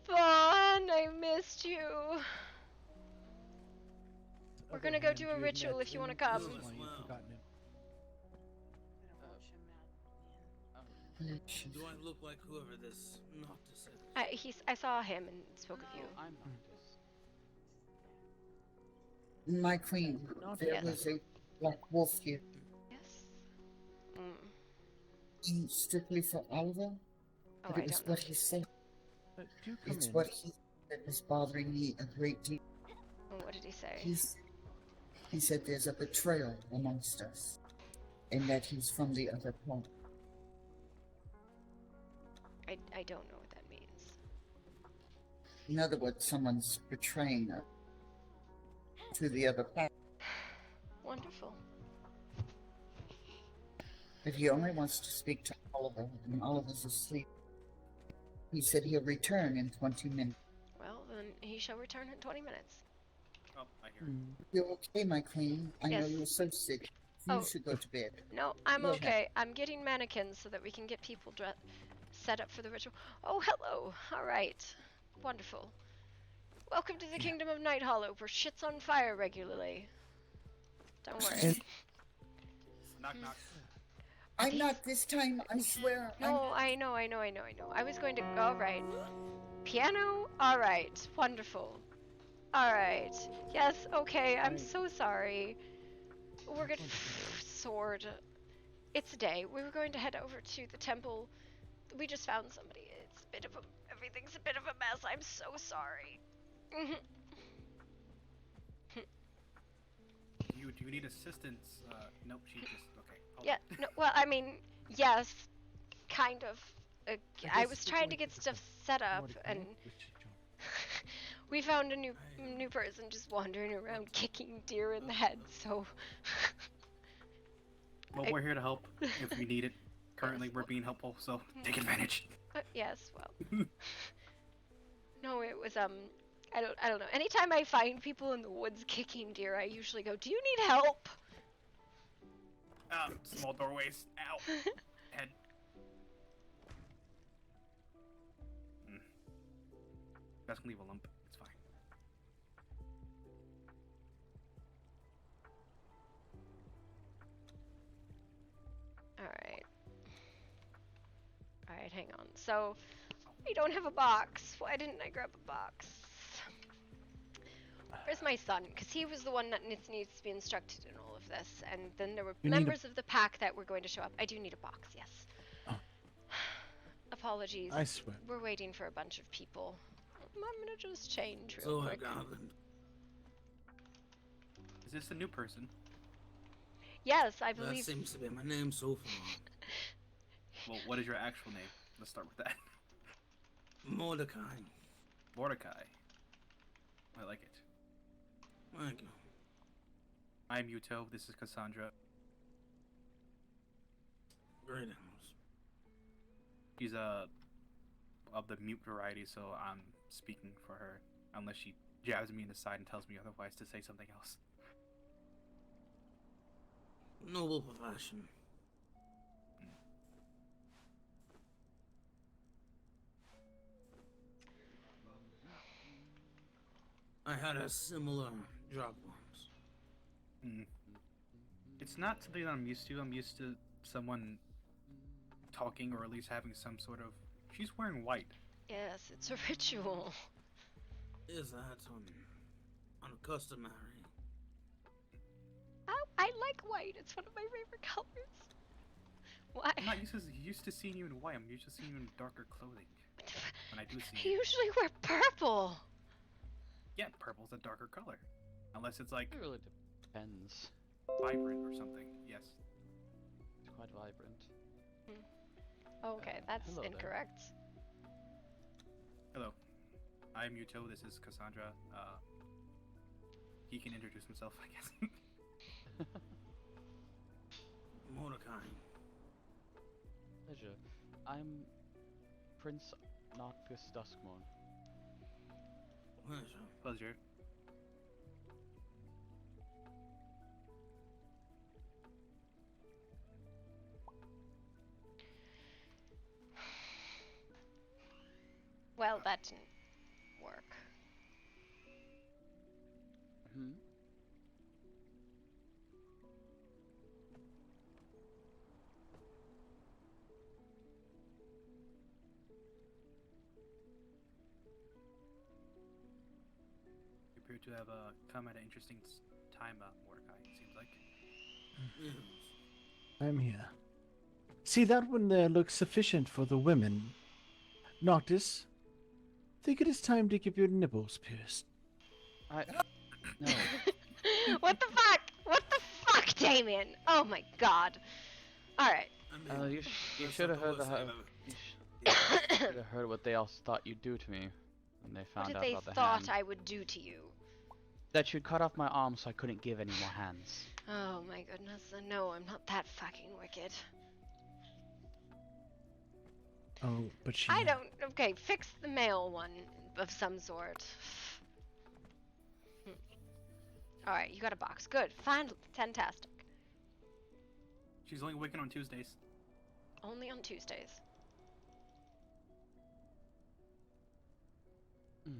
Vaughn, I missed you. We're gonna go do a ritual if you want to come. Do I look like whoever this Noctis is? I saw him and spoke of you. I'm Noctis. My queen, there was a black wolf here. Yes. Strictly for Oliver, but it was what he said. It's what he said is bothering me a great deal. What did he say? He said there's a betrayal amongst us, and that he's from the other planet. I don't know what that means. In other words, someone's betraying us to the other planet. Wonderful. But he only wants to speak to Oliver, and Oliver's asleep. He said he'll return in 20 minutes. Well, then he shall return in 20 minutes. Oh, I hear it. You're okay, my queen. I know Yes. you're so sick. You should go to bed. No, I'm Go okay. I'm getting mannequins so that we can get people set up for the ritual. Oh, hello. All right. Wonderful. Welcome to the Kingdom of Night Hollow, where shit's on fire regularly. Don't worry. Knock, knock. I'm not this time, I swear. No, I know. I was going to... Alright. Piano? Alright. Wonderful. Alright. Yes, okay. I'm so sorry. We're gonna... Sword. It's a day. We were going to head over to the temple. We just found somebody. It's a bit of a... Everything's a bit of a mess. I'm so sorry. Do you need assistance? Nope, she just... Okay. hold Yeah, on. no, well, I mean, yes, kind of. I was trying to get stuff set up, and we found a new person just wandering around kicking deer in the head, so... Well, we're here to help if you need it. Currently, we're being helpful, so take advantage. Yes, well... No, it was, I don't know. Anytime I find people in the woods kicking deer, I usually go, "Do you need help?" Small doorways. Ow. Head. That's gonna leave a lump. It's fine. Alright. Alright, hang on. So, I don't have a box. Why didn't I grab a box? Where's my son? Because he was the one that needs to be instructed in all of this. And then there were members of the pack that were going to show up. I do need a box, yes. Oh. Apologies. I swear. We're waiting for a bunch of people. I'm gonna just change real quick. Is this a new person? Yes, I believe. That seems to be my name so far. Well, what is your actual name? Let's start with that. Mordecai. Mordecai. I like it. Thank you. I'm Yuto. This is Cassandra. Greetings. She's of the mute variety, so I'm speaking for her, unless she jabs me in the side and tells me otherwise to say something else. Noble profession. I had a similar job once. It's not something that I'm used to. I'm used to someone talking, or at least having some sort of... She's wearing white. Yes, it's a ritual. Is that uncustomary? I like white. It's one of my favorite colors. Why? I'm not used to seeing you in white. I'm used to seeing you in darker clothing. When I do see I you. usually wear purple. Yeah, purple's a darker color. Unless it's like... It really depends. Vibrant or something, yes. It's quite vibrant. Okay, that's hello there. incorrect. Hello. I'm Yuto. This is Cassandra. He can introduce himself, I guess. Mordecai. Pleasure. I'm Prince Noctis Duskmourn. Pleasure. Pleasure. Well, that didn't work. You appear to have come at an interesting time, Mordecai, it seems like. I'm here. See, that one there looks sufficient for the women. Noctis, think it is time to get your nipples pierced. No. What the fuck? What the fuck, Damien? Oh my god. Alright. You should have heard you should have heard what they all thought you'd do to me when they What found did out they about the thought hand. I would do to you? That you'd cut off my arm so I couldn't give any more hands. Oh my goodness. No, I'm not that fucking wicked. Oh, but she... I don't... Okay, fix the male one of some sort. Alright, you got a box. Good. Fine. Fantastic. She's only working on Tuesdays. Only on Tuesdays.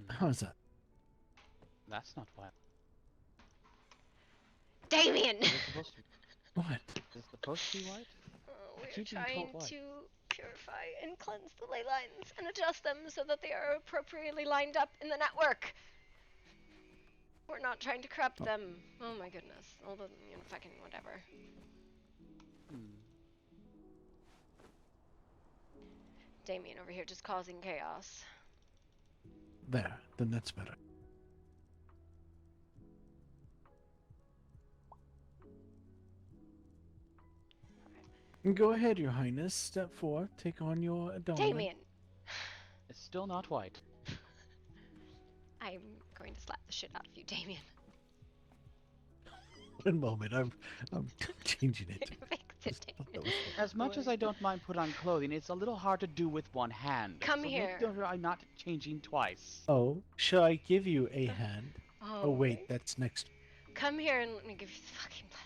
How's that? That's not why. Damien! Is it supposed to... What? Is it supposed to be white? We're keep being trying told white. to purify and cleanse the ley lines and adjust them so that they are appropriately lined up in the network. We're not trying to corrupt them. Oh my goodness. All the, fucking whatever. Damien over here just causing chaos. There, then that's better. Go ahead, Your Highness. Step forth. Take on your adornment. Damien! It's still not white. I'm going to slap the shit out of you, Damien. One moment, I'm changing it. Fix sitting. As much as I don't mind put on clothing, it's a little hard to do with one hand. Come so here. Make sure I'm not changing twice. Oh, shall I give you a hand? Oh wait, right. that's next. Come here and let me give you the fucking blessing.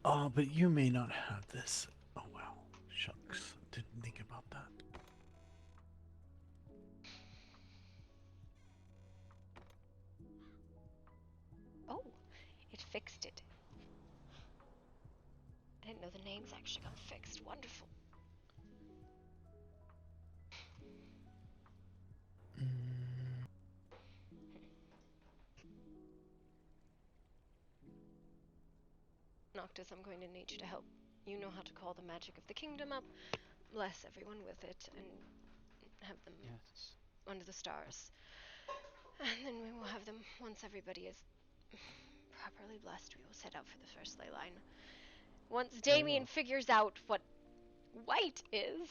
Oh, but you may not have this. Oh well, shucks. Didn't think about that. Oh, it fixed it. I didn't know the names actually got fixed. Wonderful. Noctis, I'm going to need you to help. You know how to call the magic of the kingdom up, bless everyone with it, and have them under the stars. And then we will have them, once everybody is properly blessed, we will set out for the first ley line. Once Damien figures out what white is,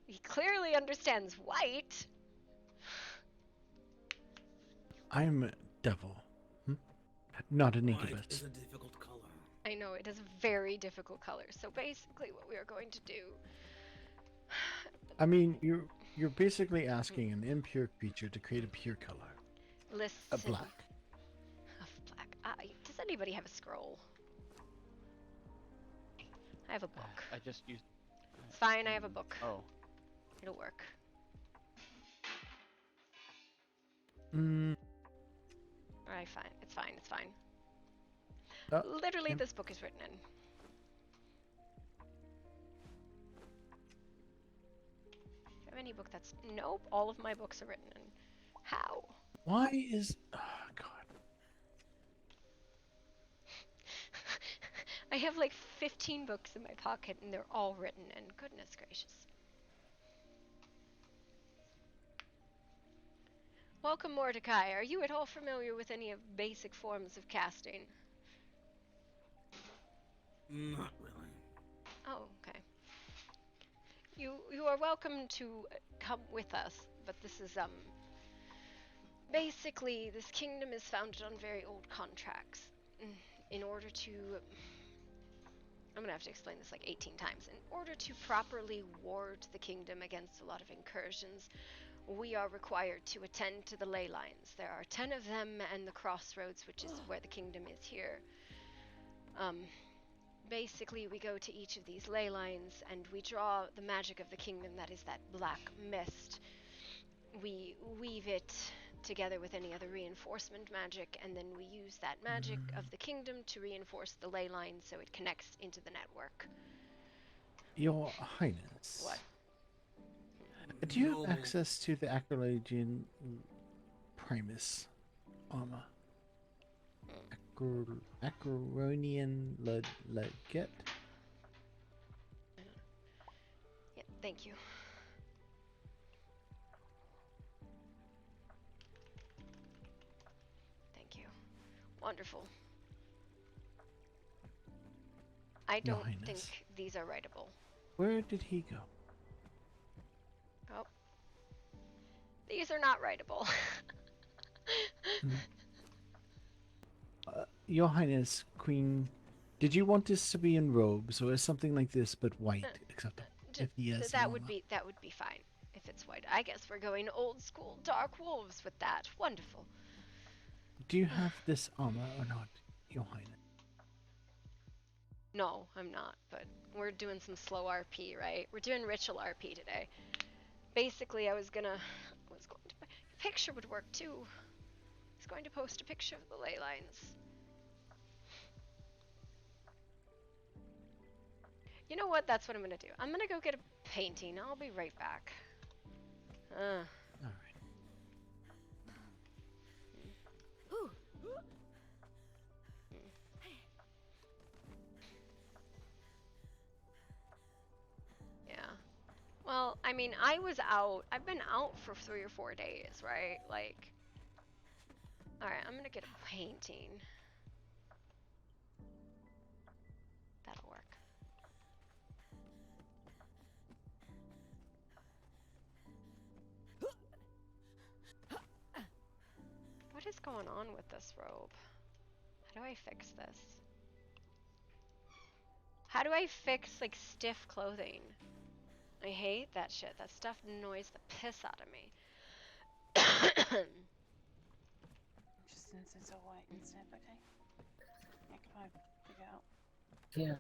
he clearly understands white. I'm devil. Not an incubus. White is a difficult color. I know, it is a very difficult color. So basically what we are going to do... I mean, you're basically asking an impure creature to create a pure color. Listen. A black. A black. Does anybody have a scroll? I have a book. I just used... It's fine, I have a book. Oh. It'll work. Alright, fine. It's fine, it's fine. Literally, this book is written in. Do you have any book that's... Nope, all of my books are written in. How? Why is... Oh, God. I have like 15 books in my pocket and they're all written in. Goodness gracious. Welcome, Mordecai. Are you at all familiar with any of basic forms of casting? Not really. Oh, okay. You are welcome to come with us, but this is basically this kingdom is founded on very old contracts. In order to I'm gonna have to explain this like 18 times. In order to properly ward the kingdom against a lot of incursions, we are required to attend to the ley lines. There are 10 of them and the crossroads, which is where the kingdom is here. Basically, we go to each of these ley lines and we draw the magic of the kingdom, that is that black mist. We weave it together with any other reinforcement magic, and then we use that magic of the kingdom to reinforce the ley line so it connects into the network. Your Highness. What? Do you have access to the Acrologian Primus armor? Acronian Legate? Yeah, thank you. Thank you. Wonderful. I don't think these are writable. Where did he go? Oh. These are not writable. Your Highness, Queen, did you want this to be in robes, or is something like this but white acceptable? If he has that would be fine if it's white. I guess we're going old school dark wolves with that. Wonderful. Do you have this armor or not, Your Highness? No, I'm not, but we're doing some slow RP, right? We're doing ritual RP today. Basically, I was going to a picture would work too. I was going to post a picture of the ley lines. You know what? That's what I'm going to do. I'm going to go get a painting. I'll be right back. Alright. mean, I was out. I've been out for 3 or 4 days, right? Like, alright, I'm gonna get a painting. That'll work. What is going on with this robe? How do I fix this? How do I fix, like, stiff clothing? I hate that shit. That stuff annoys the piss out of me. Just instance of white and stuff, okay? I can probably figure out. Yeah.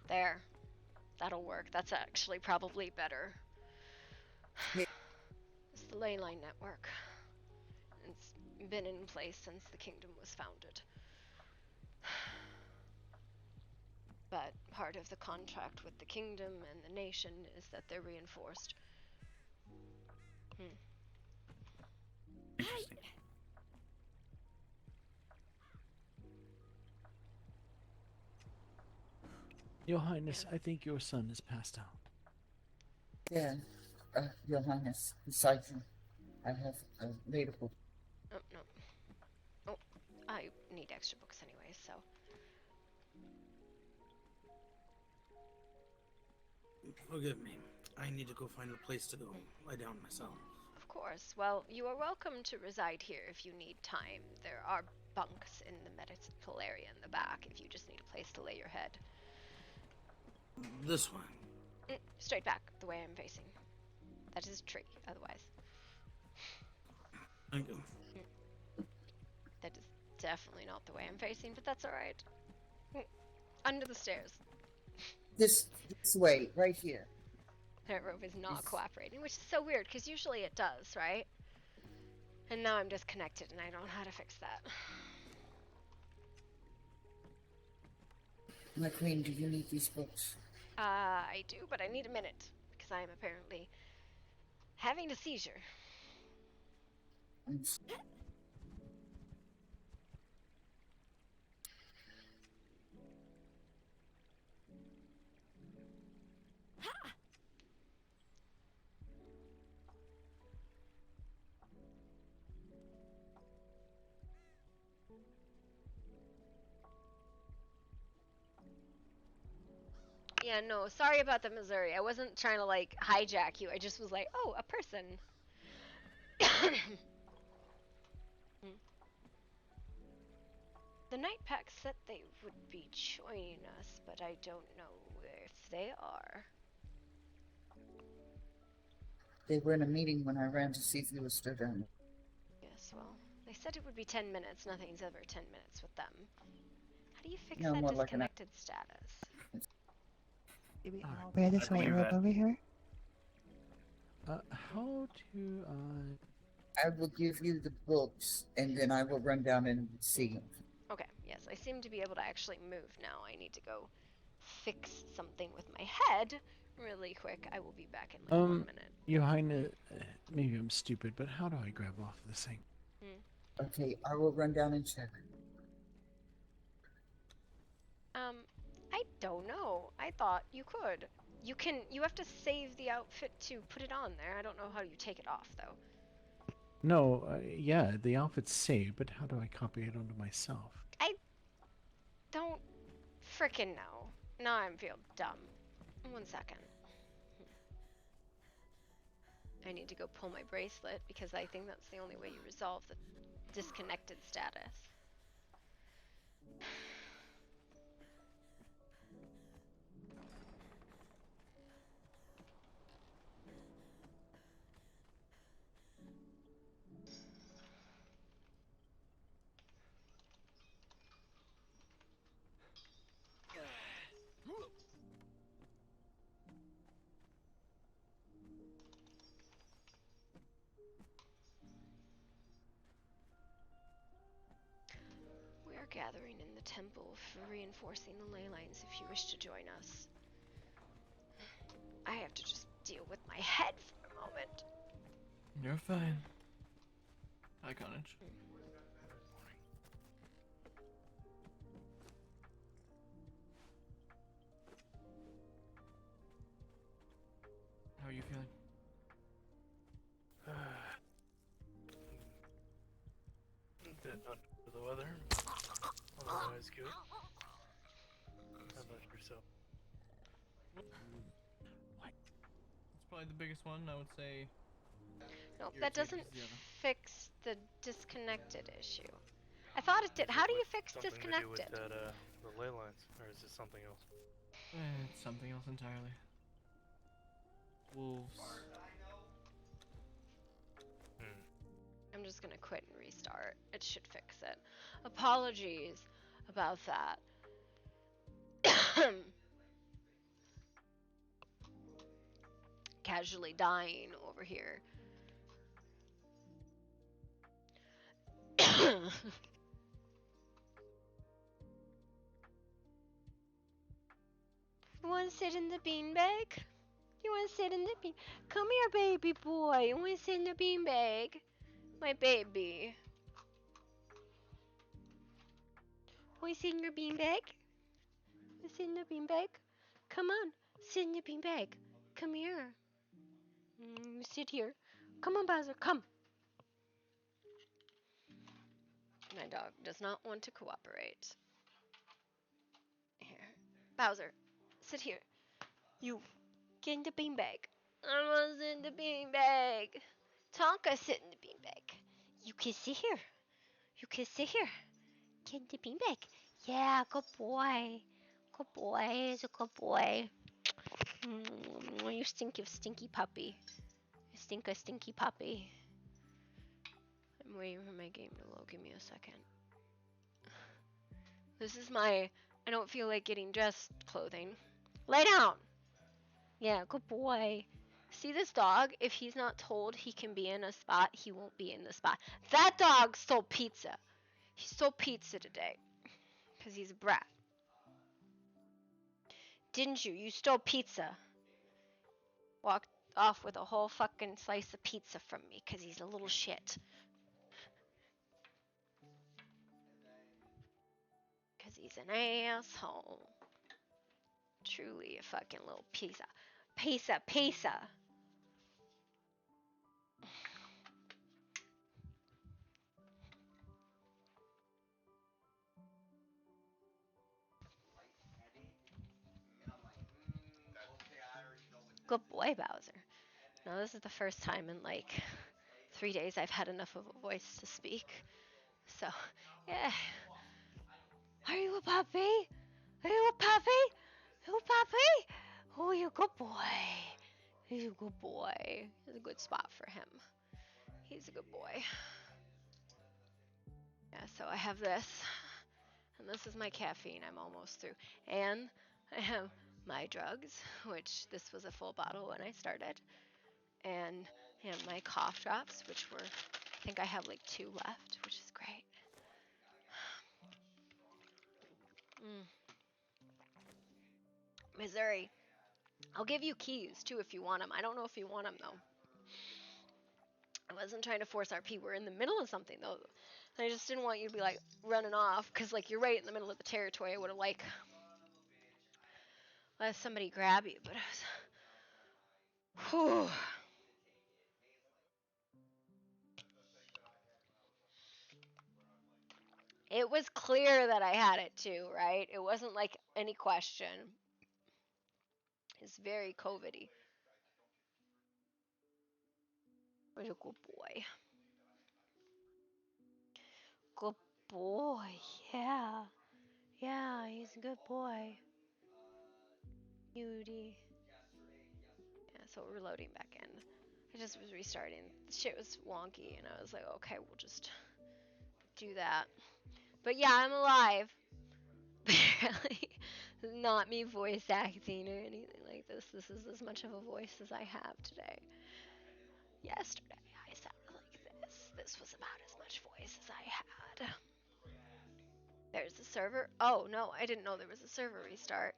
There. That'll work. That's actually probably better. It's the ley line network. It's been in place since the kingdom was founded. But part of the contract with the kingdom and the nation is that they're reinforced. Interesting. Your Highness, I think your son has passed out. Yeah, Your Highness, besides him, I have made a book. Oh, no. Oh, I need extra books anyway, so. Forgive me. I need to go find a place to go lie down myself. Of course. Well, you are welcome to reside here if you need time. There are bunks in the medical area in the back if you just need a place to lay your head. This one. Straight back, the way I'm facing. That is a tree, otherwise. Thank you. That is definitely not the way I'm facing, but that's alright. Under the stairs. This way, right here. That rope is not cooperating, which is so weird, because usually it does, right? And now I'm disconnected, and I don't know how to fix that. My queen, do you need these books? I do, but I need a minute, because I am apparently having a seizure. Yeah, no, sorry about the Missouri. I wasn't trying to, like, hijack you. I just was like, oh, a person. The Night Pack said they would be joining us, but I don't know if they are. They were in a meeting when I ran to see if you were still down. Yes, well, they said it would be 10 minutes. Nothing's ever 10 minutes with them. How do you fix No, that more like disconnected status? Wear this white robe over here. How do I... I will give you the books, and then I will run down and see you. Okay, yes, I seem to be able to actually move now. I need to go fix something with my head really quick. I will be back in like 1 minute. Your Highness, maybe I'm stupid, but how do I grab off this thing? Okay, I will run down and check. I don't know. I thought you could. You have to save the outfit to put it on there. I don't know how you take it off, though. No, yeah, the outfit's saved, but how do I copy it onto myself? I don't frickin' know. Now I feel dumb. 1 second. I need to go pull my bracelet because I think that's the only way you resolve the disconnected status. gathering in the temple for reinforcing the ley lines if you wish to join us. I have to just deal with my head for a moment. You're fine. Hi, Carnage. How are you feeling? Bit under the weather. Otherwise good. How about yourself? It's probably the biggest one, I would say. Nope, that doesn't Irritated is the other. fix the disconnected issue. I thought it did. How do you fix Something disconnected? to do with that, the ley lines, or is it something else? It's something else entirely. Wolves. I'm just gonna quit and restart. It should fix it. Apologies about that. Casually dying over here. You wanna sit in the beanbag? You wanna sit in the bean? Come here, baby boy. You wanna sit in the beanbag? My baby. Wanna sit in your beanbag? Wanna sit in the beanbag? Come on, sit in the beanbag. Come here. Sit here. Come on, Bowser, come. My dog does not want to cooperate. Here. Bowser, sit here. You, get in the beanbag. I want to sit in the beanbag. Tonka, sit in the beanbag. You can sit here. You can sit here. Get in the beanbag. Yeah, good boy. Good boy. He's a good boy. You stinky puppy. You stink a stinky puppy. I'm waiting for my game to load. Give me a second. This is my I don't feel like getting dressed clothing. Lay down! Yeah, good boy. See this dog? If he's not told he can be in a spot, he won't be in the spot. That dog stole pizza. He stole pizza today. Because he's a brat. Didn't you? You stole pizza. Walked off with a whole fucking slice of pizza from me because he's a little shit. Because he's an asshole. Truly a fucking little pizza. Pizza. Good boy, Bowser. Now this is the first time in like 3 days I've had enough of a voice to speak. So, yeah. Are you a puppy? Are you a puppy? You a puppy? Oh, you a good boy. He's a good boy. It's a good spot for him. He's a good boy. Yeah, so I have this. And this is my caffeine. I'm almost through. And I have my drugs, which this was a full bottle when I started. And my cough drops, which were, I think I have like 2 left, which is great. Missouri. I'll give you keys too if you want them. I don't know if you want them though. I wasn't trying to force RP. We're in the middle of something though. I just didn't want you to be like running off because like you're right in the middle of the territory. I would have like let somebody grab you, but I was. Whew. It was clear that I had it too, right? It wasn't like any question. It's very COVID-y. He's a good boy. Good boy, yeah. Yeah, he's a good boy. Beauty. Yeah, so we're loading back in. I just was restarting. The shit was wonky, and I was like, okay, we'll just do that. But yeah, I'm alive. Barely. Not me voice acting or anything like this. This is as much of a voice as I have today. Yesterday, I sounded like this. This was about as much voice as I had. There's a server. Oh no, I didn't know there was a server restart.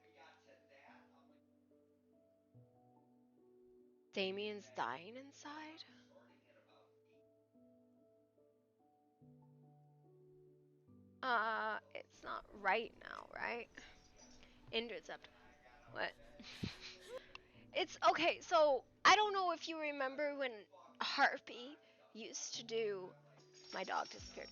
Damien's dying inside? It's not right now, right? Indrid's up. What? It's okay, so I don't know if you remember when Harpy used to do. My dog disappeared.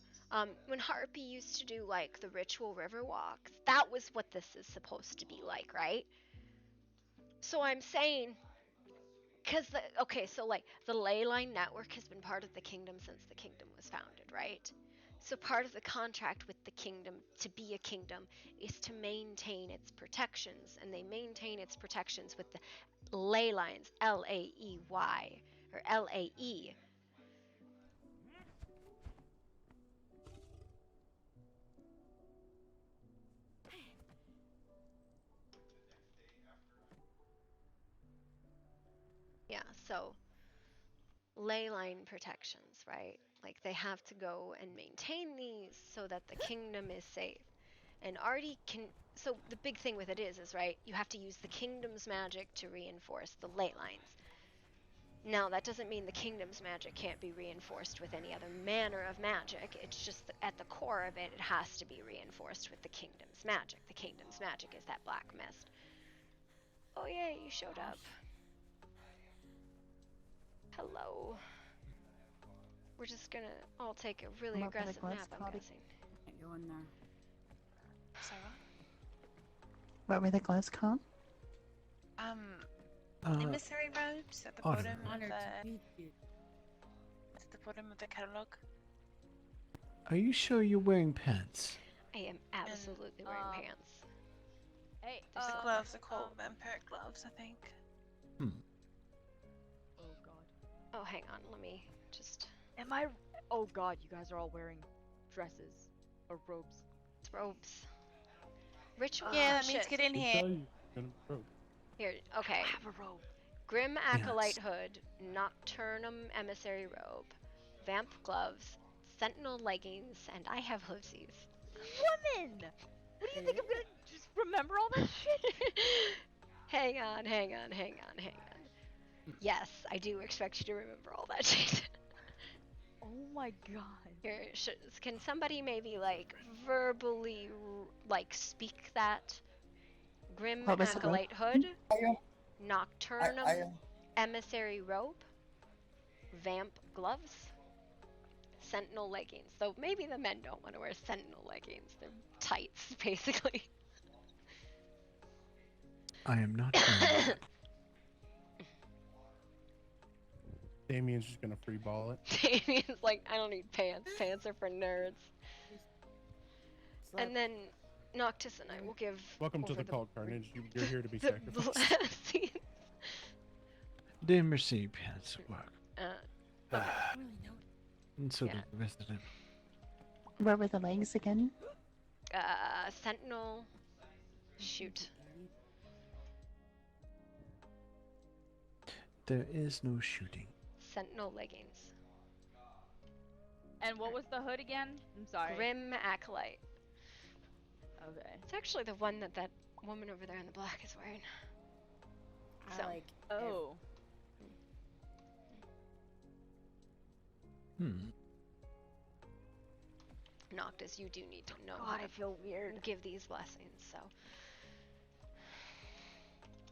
When Harpy used to do like the ritual river walks, that was what this is supposed to be like, right? So I'm saying, so like the ley line network has been part of the kingdom since the kingdom was founded, right? So part of the contract with the kingdom to be a kingdom is to maintain its protections, and they maintain its protections with the ley lines, L-A-E-Y, or L-A-E. Yeah, so ley line protections, right? Like they have to go and maintain these so that the kingdom is safe. And Artie can. So the big thing with it is right, you have to use the kingdom's magic to reinforce the ley lines. Now that doesn't mean the kingdom's magic can't be reinforced with any other manner of magic. It's just that at the core of it, it has to be reinforced with the kingdom's magic. The kingdom's magic is that black mist. Oh yay, you showed up. Hello. We're just gonna all take a really aggressive nap, I'm guessing. Can't go in there. Sarah? What were the gloves called? Emissary robes at the bottom of the catalog. Are you sure you're wearing pants? I am absolutely wearing pants. Hey, the gloves are called vampiric gloves, I think. Oh god. Oh, hang on, let me just... Am I... Oh god, you guys are all wearing dresses. Or robes. It's robes. Ritual... Yeah, that means get in here. Here, okay. I have a robe. Grim Acolyte Hood, Nocturnum Emissary Robe, Vamp Gloves, Sentinel Leggings, and I have hoosies. Woman! What do you think I'm gonna just remember all that shit? Hang on. Yes, I do expect you to remember all that shit. Oh my god. Here, can somebody maybe like verbally like speak that? Grim Acolyte Hood, Nocturnum Emissary Robe, Vamp Gloves, Sentinel Leggings. So maybe the men don't want to wear Sentinel Leggings. They're tights, basically. I am not wearing that. Damien's just gonna free ball it. Damien's like, I don't need pants. Pants are for nerds. And then Noctis and I will give. Welcome to the cult, Carnage. You're here to be sacrificed. The mercy pants work. And so do the rest of them. What were the legs again? Sentinel. Shoot. There is no shooting. Sentinel leggings. And what was the hood again? I'm sorry. Grim Acolyte. Okay. It's actually the one that woman over there in the black is wearing. So. Oh. Noctis, you do need to know how to feel weird. Give these blessings, so.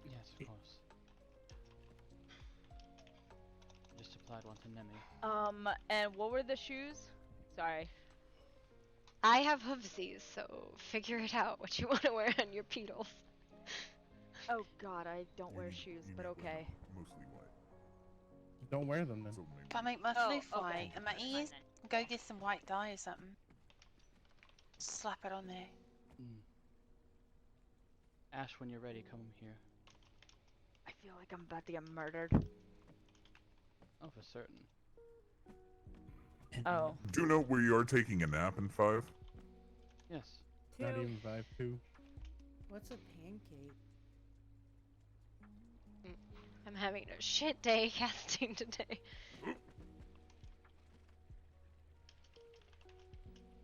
Yes, of course. Just applied one to Nemi. And what were the shoes? Sorry. I have hoofsies, so figure it out what you want to wear on your pedals. Oh god, I don't wear shoes, but okay. Mostly white. Don't wear them then. If I make my floof white and my ears, go get some white dye or something. Slap it on there. Ash, when you're ready, come here. I feel like I'm about to get murdered. Oh, for certain. Oh. Do you know where you are taking a nap in 5? Yes. Not even 5, 2. What's a pancake? I'm having a shit day casting today.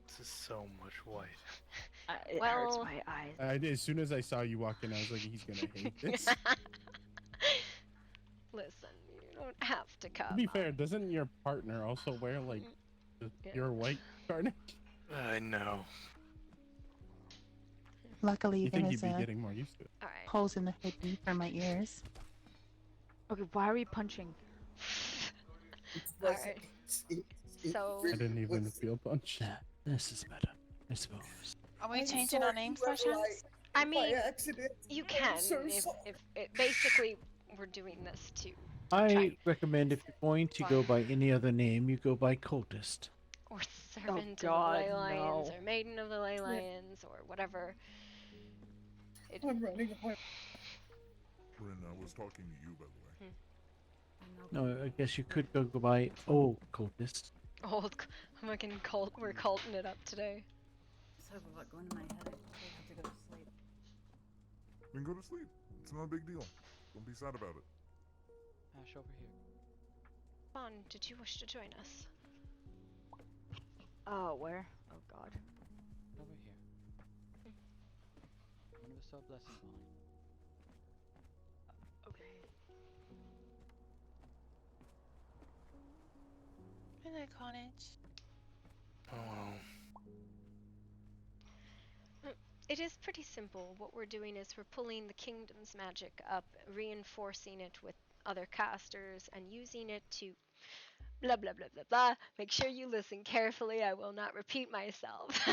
This is so much white. It hurts Well, my eyes. As soon as I saw you walk in, I was like, he's gonna hate this. listen, you don't have to come. To be fair, doesn't your partner also wear like the pure white garnet? I know. Luckily, You think there's you'd be getting more used to it? All right. holes in the hoodie for my ears. Okay, why are we punching? All right. So I didn't even feel punched. This is better, I suppose. Are we changing our names by chance? I mean, accident. you I'm can so if sorry. basically we're doing this to I recommend if you're going to go by any other name, you go by cultist. or servant God, of the Ley Lions no. or maiden of the Ley Lions or whatever. I'm running away. Rin, I was talking to you, by the way. No, I guess you could go by old cultist. Old, I'm fucking cult. We're culting it up today. So I have a lot going in my head. I have to go to sleep. Then go to sleep. It's not a big deal. Don't be sad about it. Ash, over here. Vaughn, did you wish to join us? Oh, where? Oh God. Over here. One of us saw blessing on. Okay. Hello, Carnage. Oh. It is pretty simple. What we're doing is we're pulling the kingdom's magic up, reinforcing it with other casters, and using it to blah blah blah blah blah. Make sure you listen carefully. I will not repeat myself.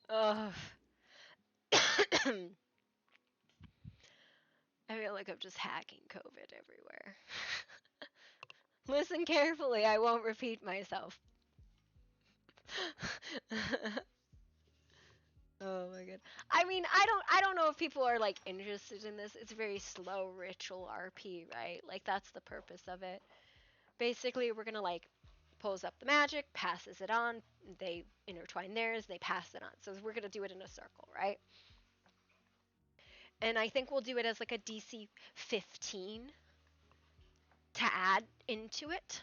Ugh. I feel like I'm just hacking COVID everywhere. Listen carefully. I won't repeat myself. Oh my god. I mean, I don't know if people are like interested in this. It's very slow ritual RP, right? Like that's the purpose of it. Basically, we're going to like pulls up the magic, passes it on, they intertwine theirs, they pass it on. So we're going to do it in a circle, right? And I think we'll do it as like a DC 15 to add into it.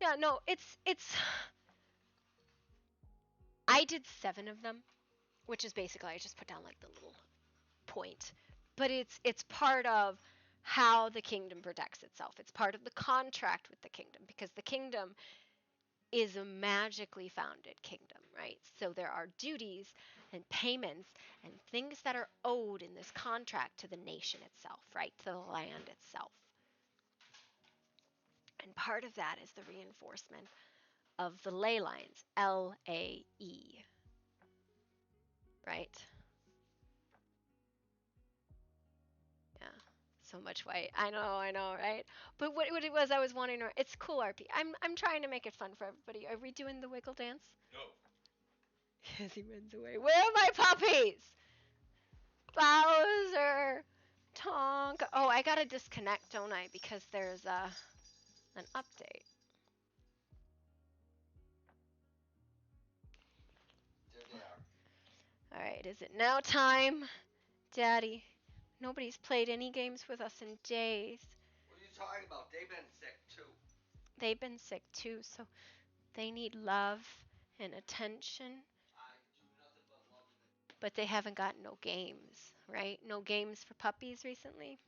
Yeah, no, it's I did 7 of them, which is basically I just put down like the little point. But it's part of how the kingdom protects itself. It's part of the contract with the kingdom because the kingdom is a magically founded kingdom, right? So there are duties and payments and things that are owed in this contract to the nation itself, right? To the land itself. And part of that is the reinforcement of the ley lines, L-A-E, right? Yeah, so much white. I know, right? But what it was I was wanting to, it's cool RP. I'm trying to make it fun for everybody. Are we doing the wiggle dance? No. As he runs away. Where are my puppies? Bowser! Tonka. Oh, I gotta disconnect, don't I? Because there's an update. There they are. Alright, is it now time? Daddy, nobody's played any games with us in days. What are you talking about? They've been sick too. They've been sick too, so they need love and attention. I do nothing but love them. But they haven't got no games, right? No games for puppies recently.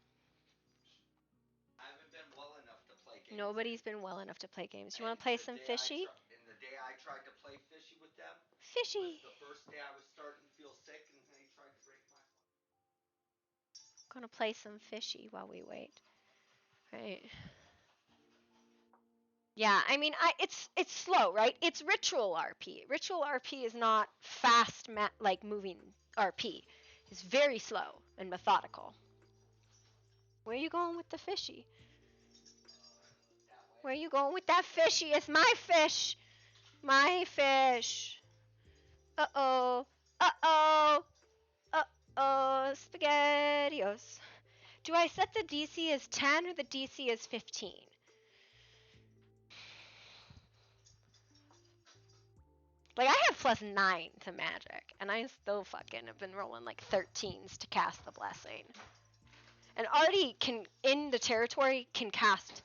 I haven't been well enough to play games. Nobody's been well enough to play games. You want to play some fishy? And the day I tried to play fishy with them Fishy. was the first day I was starting to feel sick, and they tried to break my. Gonna play some fishy while we wait. Right. Yeah, I mean, it's slow, right? It's ritual RP. Ritual RP is not fast, like moving RP. It's very slow and methodical. Where are you going with the fishy? Where are you going with that fishy? It's my fish. My fish. Uh-oh. Uh-oh. Uh-oh. SpaghettiOs. Do I set the DC as 10 or the DC as 15? Like, I have +9 to magic, and I still fucking have been rolling like 13s to cast the blessing. And Artie can, in the territory, can cast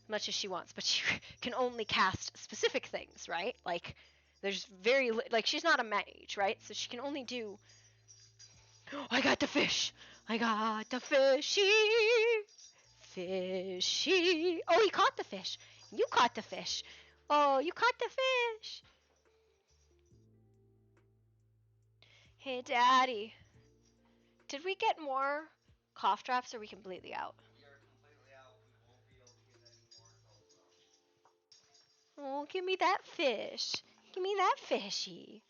much as she wants, but she can only cast specific things, right? Like, There's like, she's not a mage, right? So she can only do... I got the fish! I got the fishy! Fishy! Oh, he caught the fish! You caught the fish! Oh, you caught the fish! Hey, Daddy. Did we get more cough drops, or are we completely out? Oh, give me that fish. Give me that fishy.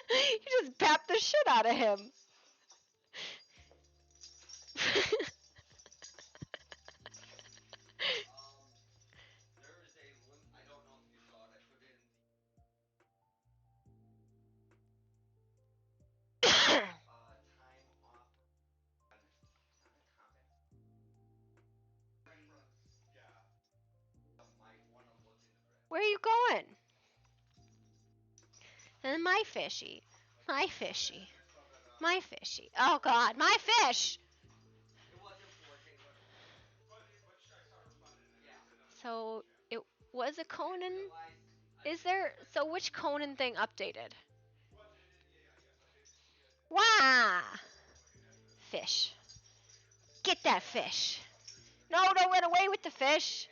You just bapped the shit out of him. Where are you going? And my fishy. My fishy. My fishy. Oh God, my fish! So, it was a Conan? Is there... So, which Conan thing updated? Wah! Fish. Get that fish. No, don't run away with the fish.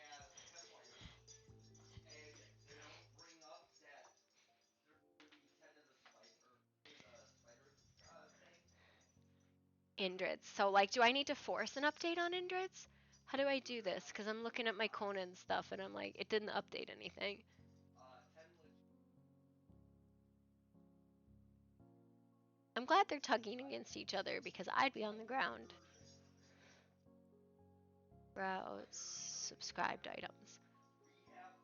Indrids. So, like, do I need to force an update on Indrids? How do I do this? Because I'm looking at my Conan stuff and I'm like, it didn't update anything. I'm glad they're tugging against each other because I'd be on the ground. Browse subscribed items.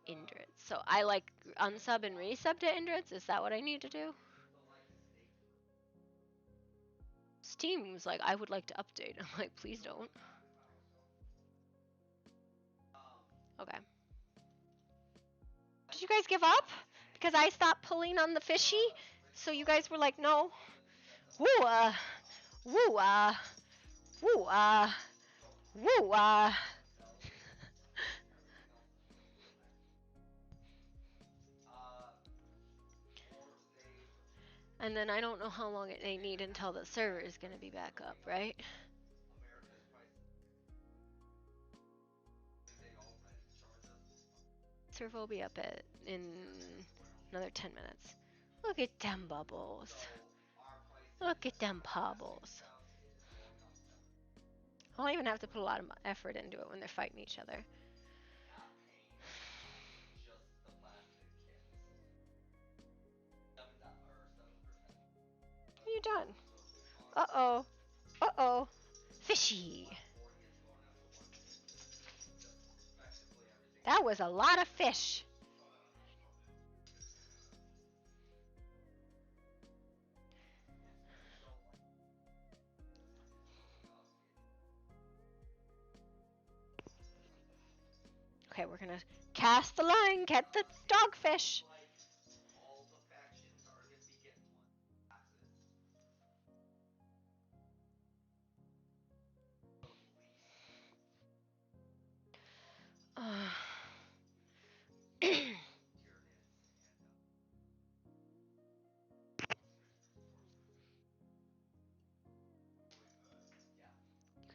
Indrids. So I like unsub and resub to Indrids? Is that what I need to do? Steam's like, I would like to update. I'm like, please don't. Okay. Did you guys give up? Because I stopped pulling on the fishy? So you guys were like, no. Woo, woo, woo, woo, And then I don't know how long they need until the server is going to be back up, right? Server will be up in another 10 minutes. Look at them bubbles. Look at them bubbles. I don't even have to put a lot of effort into it when they're fighting each other. What are you done? Uh-oh. Uh-oh. Fishy. That was a lot of fish. Okay, we're gonna cast the line, get the dogfish. What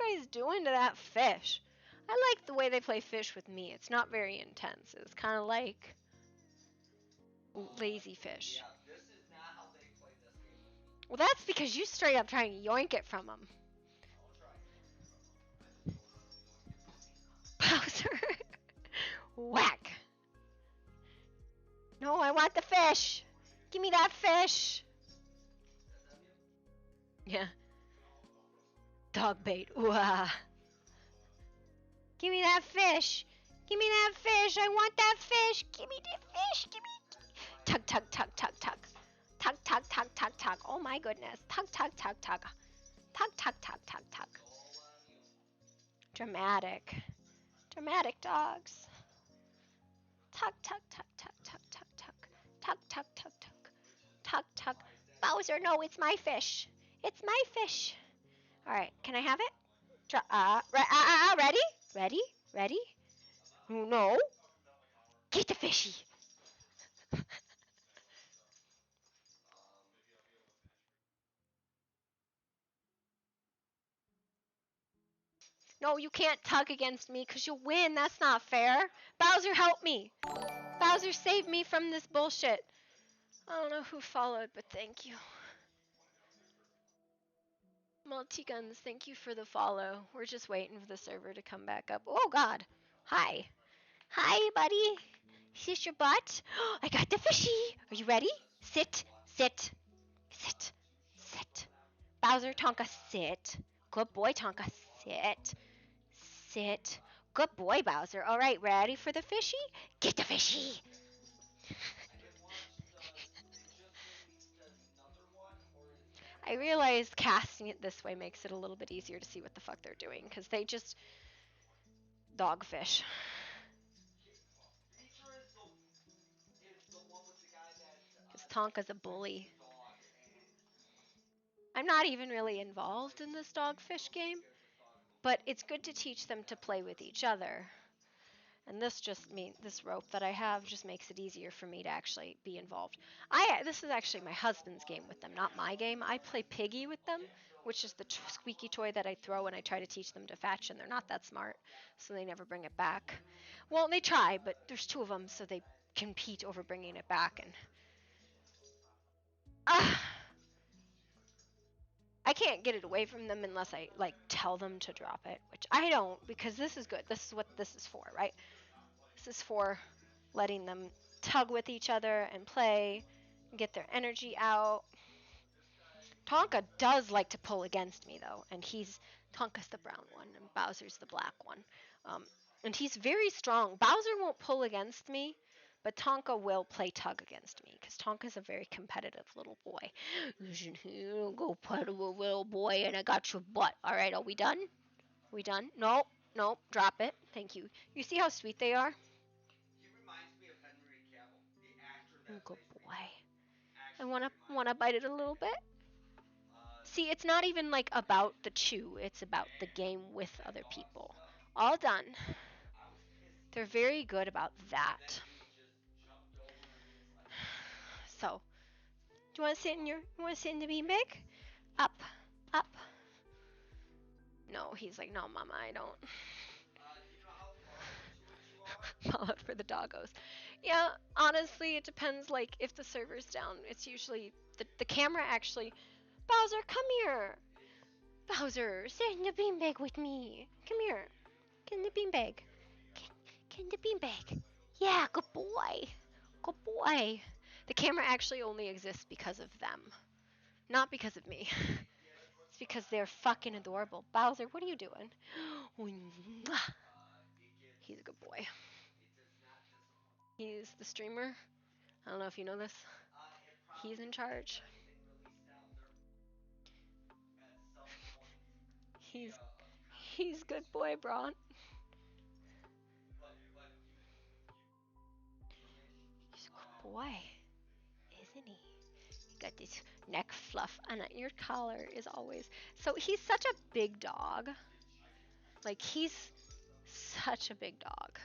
are you guys doing to that fish? I like the way they play fish with me. It's not very intense. It's kind of like lazy fish. Well, that's because you straight up trying to yoink it from them. Bowser. Whack. No, I want the fish. Give me that fish. Yeah. Dog bait. Ooh, Give me that fish. Give me that fish. I want that fish. Give me the fish. Give me. Tug, tug, tug, tug, tug. Tug, tug, tug, tug, tug. Oh my goodness. Tug, tug, tug, tug. Tug, tug, tug, tug, tug. Dramatic. Dramatic dogs. Tug, tug, tug, tug, tug, tug, tug. Tug, tug, tug, tug. Tug, tug. Bowser, no, it's my fish. It's my fish. All right, can I have it? Ready? Ready? Ready? No. Get the fishy. No, you can't tug against me because you'll win. That's not fair. Bowser, help me. Bowser, save me from this bullshit. I don't know who followed, but thank you. Multi-Guns, thank you for the follow. We're just waiting for the server to come back up. Oh, God. Hi. Hi, buddy. Is this your butt? I got the fishy. Are you ready? Sit, sit, sit, sit. Bowser, Tonka, sit. Good boy, Tonka, sit. Sit. Good boy, Bowser. All right, ready for the fishy? Get the fishy. I realize casting it this way makes it a little bit easier to see what the fuck they're doing, because they just dogfish. Because Tonka's a bully. I'm not even really involved in this dogfish game, but it's good to teach them to play with each other. And this rope that I have just makes it easier for me to actually be involved. This is actually my husband's game with them, not my game. I play Piggy with them, which is the squeaky toy that I throw when I try to teach them to fetch, and they're not that smart, so they never bring it back. Well, they try, but there's two of them, so they compete over bringing it back, and I can't get it away from them unless I tell them to drop it, which I don't, because this is good. This is what this is for, right? This is for letting them tug with each other and play, and get their energy out. Tonka does like to pull against me though, and Tonka's the brown one and Bowser's the black one. And he's very strong. Bowser won't pull against me, but Tonka will play tug against me because Tonka's a very competitive little boy. Listen here, go play with a little boy, and I got your butt. All right, are we done? We done? Nope, nope. Drop it. Thank you. You see how sweet they are? Oh, good boy. I wanna bite it a little bit. See, it's not even about the chew. It's about the game with other people. All done. They're very good about that. So, do you want to sit in the beanbag? Up, up. No, he's like, no, Mama, I don't. Follow for the doggos. Yeah, honestly, it depends. If the server's down, it's usually the camera actually. Bowser, come here. Bowser, sit in the beanbag with me. Come here. Get in the beanbag. Get in the beanbag. Yeah, good boy. Good boy. The camera actually only exists because of them. Not because of me. It's because they're fucking adorable. Bowser, what are you doing? He's a good boy. He's the streamer. I don't know if you know this. He's in charge. He's good boy, Braun. He's a good boy, isn't he? He got this neck fluff, and your collar is always. So he's such a big dog. He's such a big dog.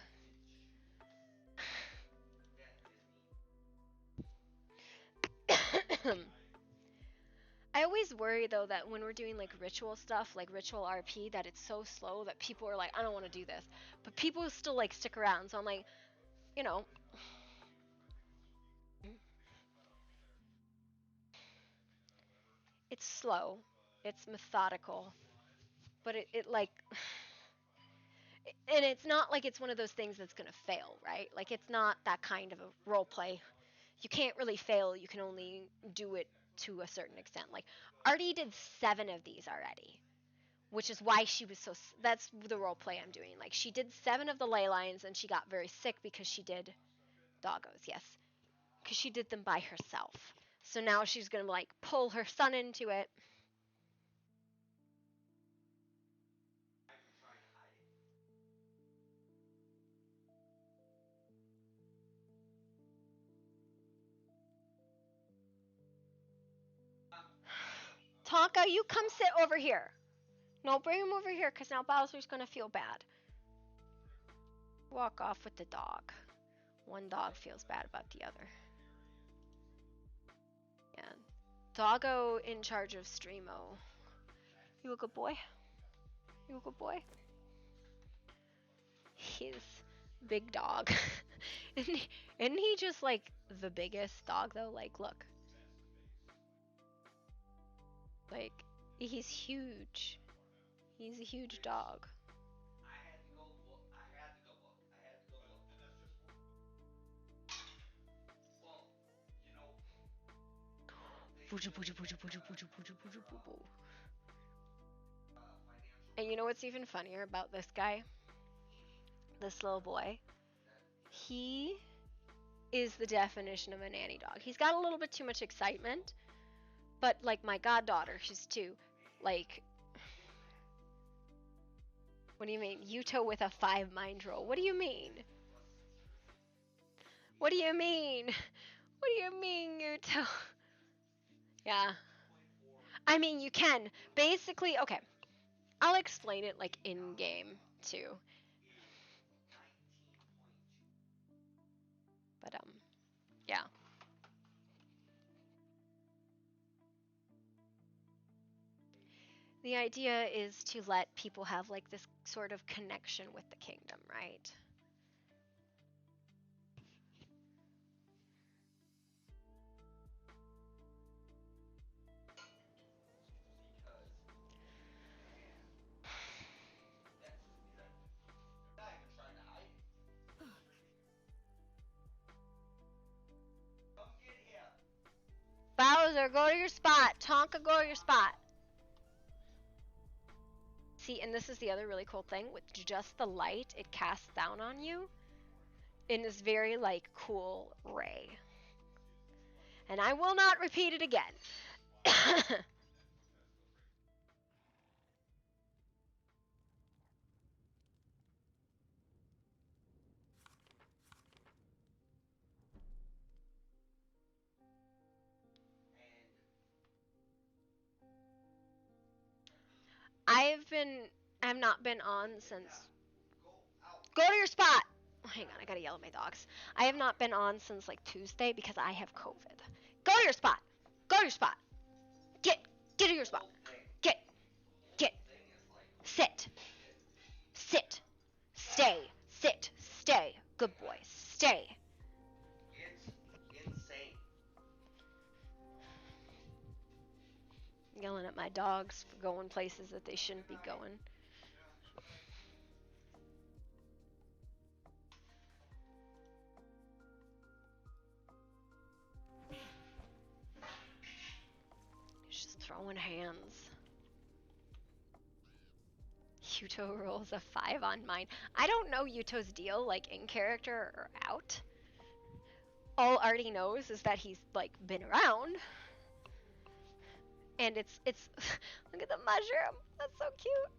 I always worry though that when we're doing ritual stuff, like ritual RP, that it's so slow that people are like, I don't want to do this, but people still stick around. So I'm like, it's slow, it's methodical, but it and it's not like it's one of those things that's gonna fail, right? It's not that kind of a role play. You can't really fail. You can only do it to a certain extent. Artie did 7 of these already, which is why she was so. That's the role play I'm doing. She did 7 of the ley lines, and she got very sick because she did doggos. Yes, because she did them by herself. So now she's gonna pull her son into it. Tonka, you come sit over here. No, bring him over here, because now Bowser's gonna feel bad. walk off with the dog. One dog feels bad about the other. Yeah. Doggo in charge of Streamo. You a good boy? You a good boy? He's big dog. Isn't he just like the biggest dog though? Like, look. Like, he's huge. He's a huge dog. And you know what's even funnier about this guy? This little boy? He is the definition of a nanny dog. He's got a little bit too much excitement, but like my goddaughter, she's 2. Like, what do you mean? Yuto with a 5 mind roll. What do you mean? What do you mean? What do you mean, Yuto? Yeah. I mean, you can. Basically, okay. I'll explain it like in game too. But yeah. The idea is to let people have like this sort of connection with the kingdom, right? Bowser, go to your spot. Tonka, go to your spot. See, and this is the other really cool thing. With just the light, it casts down on you in this very, like, cool ray. And I will not repeat it again. I've not been on since. Go to your spot. Hang on, I gotta yell at my dogs. I have not been on since like Tuesday because I have COVID. Go to your spot. Go to your spot. Get to your spot. Get. Sit. Stay. Sit. Stay. Good boy. Stay. It's insane. Yelling at my dogs for going places that they shouldn't be going. He's just throwing hands. Yuto rolls a 5 on mine. I don't know Yuto's deal, like in character or out. All Artie knows is that he's like been around. And it's look at the mushroom. That's so cute.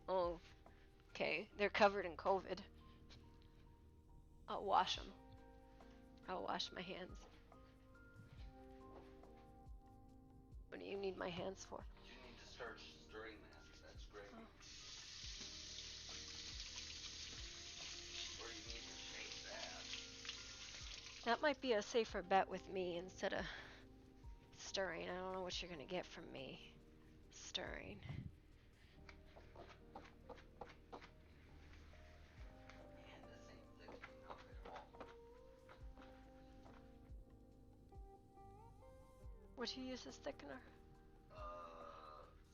Oh, okay. They're covered in COVID. I'll wash them. I'll wash my hands. What do you need my hands for? You need to start stirring that. That's great. Oh. Or you need to shake that. That might be a safer bet with me instead of stirring. I don't know what you're gonna get from me. Stirring. What do you use as thickener?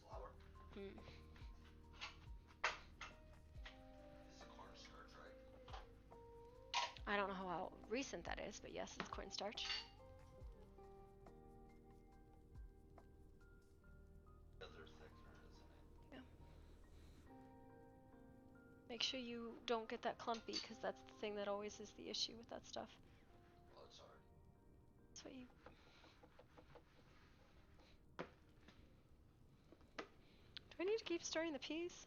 Flour. Hmm. This is cornstarch, right? I don't know how recent that is, but yes, it's cornstarch. Other thickener, isn't it? Yeah. Make sure you don't get that clumpy, because that's the thing that always is the issue with that stuff. Well, it's already. That's what you... Do I need to keep stirring the peas?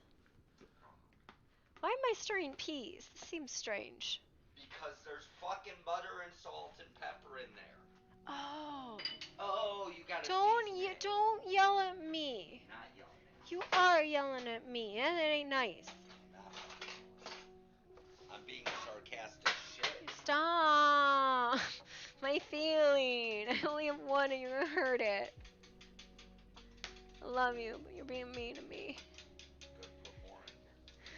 Why am I stirring peas? This seems strange. Because there's fucking butter and salt and pepper in there. Oh. Oh, you got a Don't yell at me. Not yelling at You are yelling at me, and it ain't nice. I'm being sarcastic shit. Stop. My feeling. I only have one and you're gonna hurt it. I love you, but you're being mean to me. Good, put more in here.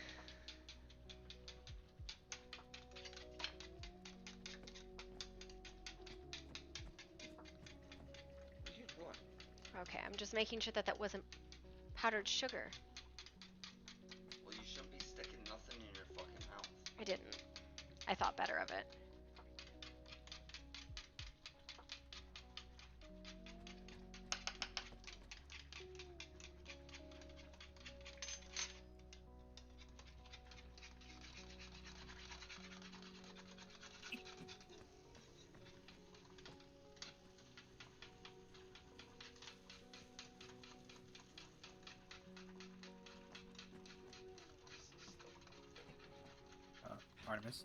What are you doing? Okay, I'm just making sure that wasn't powdered sugar. Well, you shouldn't be sticking nothing in your fucking mouth. I didn't. I thought better of it. Artemis.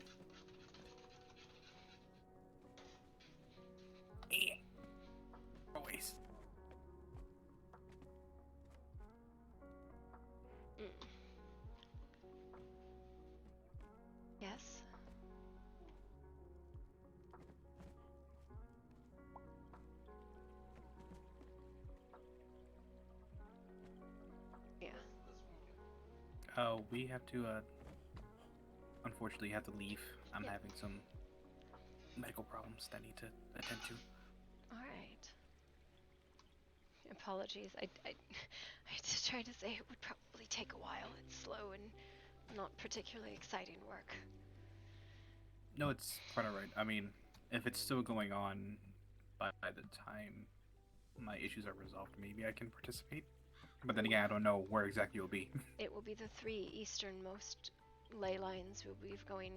Always. Yes. Yeah. Oh, we have to, unfortunately have to leave. I'm having some medical problems that I need to attend to. Alright. Apologies. I just tried to say it would probably take a while. It's slow and not particularly exciting work. No, it's quite alright. I mean, if it's still going on by the time my issues are resolved, maybe I can participate. But then again, I don't know where exactly you'll be. It will be the 3 easternmost ley lines. We'll be going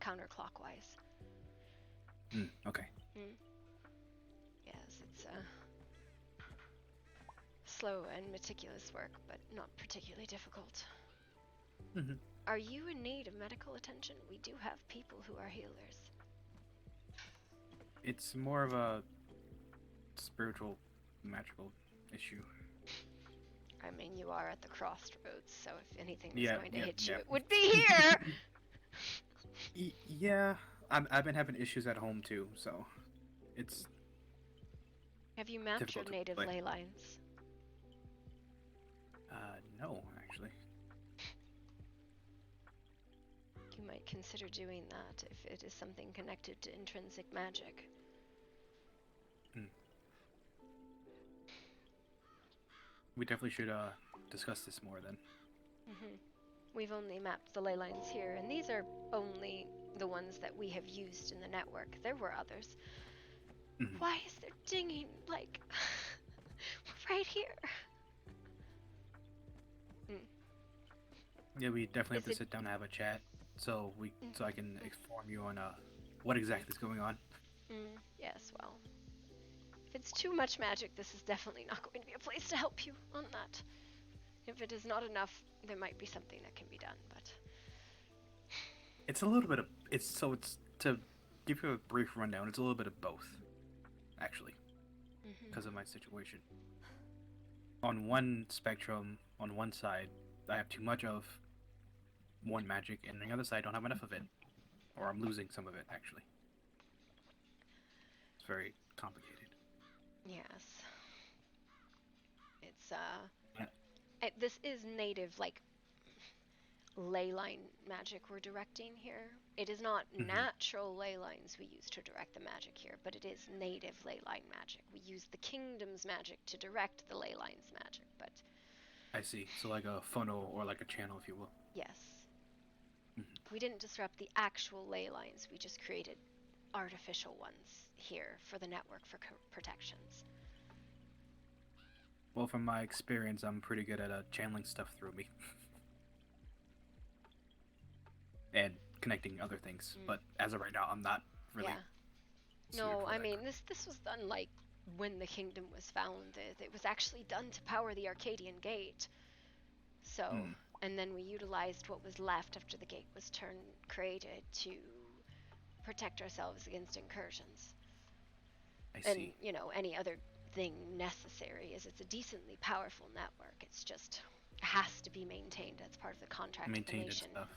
counterclockwise. Okay. Yes, it's slow and meticulous work, but not particularly difficult. Are you in need of medical attention? We do have people who are healers. It's more of a spiritual, magical issue. I mean, you are at the crossroads, so if anything is Yeah, going to yeah, hit you, yeah. it would be here! Yeah, I've been having issues at home too, so it's Have you mapped your difficult to native play. ley lines? No, actually. You might consider doing that if it is something connected to intrinsic magic. We definitely should discuss this more then. We've only mapped the ley lines here, and these are only the ones that we have used in the network. There were others. Why is there dinging? Like, we're right here. Yeah, we definitely have to sit down and have a chat, so I can inform you on what exactly is going on. Yes, well, if it's too much magic, this is definitely not going to be a place to help you on that. If it is not enough, there might be something that can be done, but It's a little bit of it's to give you a brief rundown. It's a little bit of both, actually, because of my situation. On one spectrum, on one side, I have too much of one magic, and on the other side, I don't have enough of it, or I'm losing some of it. Actually, it's very complicated. yes. It's this is native, like, ley line magic we're directing here. It is not natural ley lines we use to direct the magic here, but it is native ley line magic. We use the kingdom's magic to direct the ley lines magic, but I see. So like a funnel or like a channel, if you will. yes. We didn't disrupt the actual ley lines, we just created artificial ones here for the network for protections. Well, from my experience, I'm pretty good at channeling stuff through me. And connecting other things, but as of right now, I'm not really. Yeah. No, I mean this was done like when the kingdom was founded. It was actually done to power the Arcadian Gate. So, and then we utilized what was left after the gate was created to protect ourselves against incursions. And, see. you know, any other thing necessary is it's a decently powerful network. It's just has to be maintained as part of the contract of the Maintained and nation. stuff.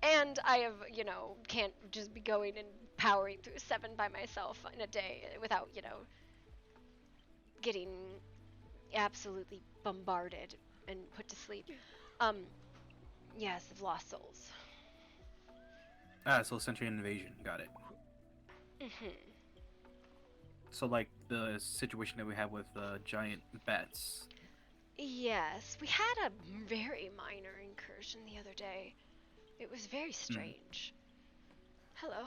And I have, you know, can't just be going and powering through 7 by myself in a day without, you know, getting absolutely bombarded and put to sleep. Yes, of lost souls. Ah, so essentially an invasion. Got it. So like the situation that we had with giant bats. Yes, we had a very minor incursion the other day. It was very strange. Hello.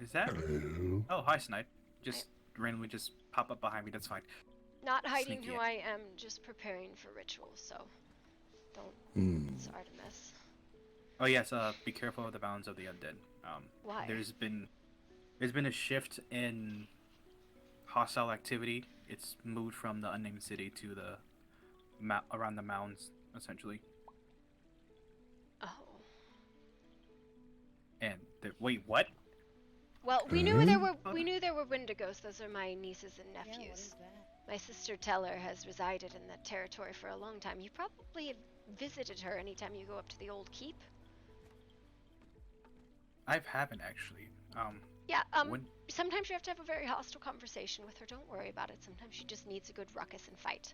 Is that? Hello. Oh, hi, Snipe. Just randomly just pop up behind me. That's fine. Not hiding Sneaky. who I am, just preparing for rituals, so don't. It's Artemis. Oh yes. Be careful of the bounds of the undead. Why? There's been a shift in hostile activity. It's moved from the unnamed city to the around the mounds, essentially. Oh. And wait, what? Well, we knew there were Wendigos. Those are my nieces and nephews. My sister Teller has resided in that territory for a long time. You probably have visited her anytime you go up to the old keep. I haven't actually. Yeah, sometimes you have to have a very hostile conversation with her. Don't worry about it. Sometimes she just needs a good ruckus and fight.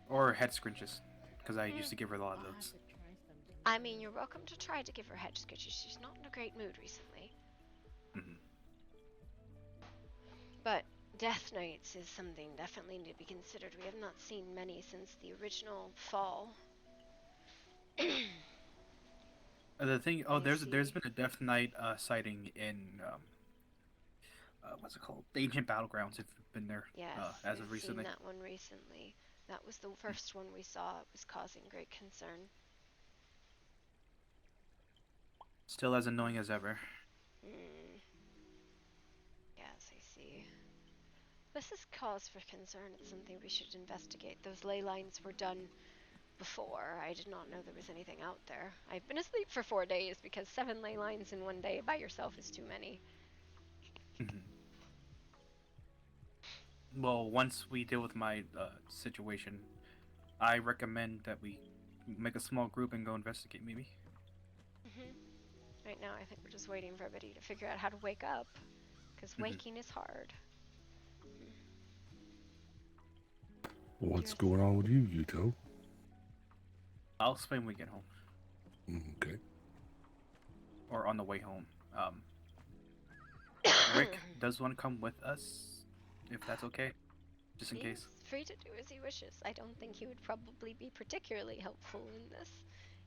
Or head scrunches, because I used to give her a lot of those. I mean, you're welcome to try to give her head scratches. She's not in a great mood recently. But Death Knights is something definitely to be considered. We have not seen many since the original fall. The thing, there's been a Death Knight sighting in what's it called? The Ancient Battlegrounds. If you've been there, Yes, as we've of recently. seen that one recently. That was the first one we saw. It was causing great concern. Still as annoying as ever. Yes, I see. This is cause for concern. It's something we should investigate. Those ley lines were done before. I did not know there was anything out there. I've been asleep for 4 days because 7 ley lines in one day by yourself is too many. Well, once we deal with my situation, I recommend that we make a small group and go investigate, maybe. Right now, I think we're just waiting for everybody to figure out how to wake up, because waking is hard. What's going on with you, Yuto? I'll explain when we get home. Okay. Or on the way home. Rick does want to come with us, if that's okay, just in case. He's free to do as he wishes. I don't think he would probably be particularly helpful in this.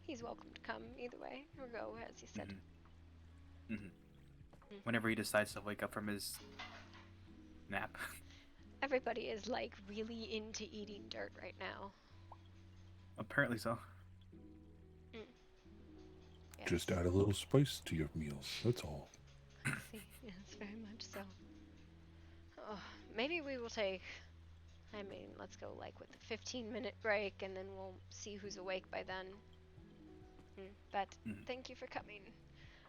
He's welcome to come either way, or go, as he said. Whenever he decides to wake up from his nap. Everybody is, like, really into eating dirt right now. Apparently so. Yes. Just add a little spice to your meals, that's all. See, yes, very much so. Oh, maybe we will take, I mean, let's go, like, with a 15-minute break, and then we'll see who's awake by then. But thank you for coming.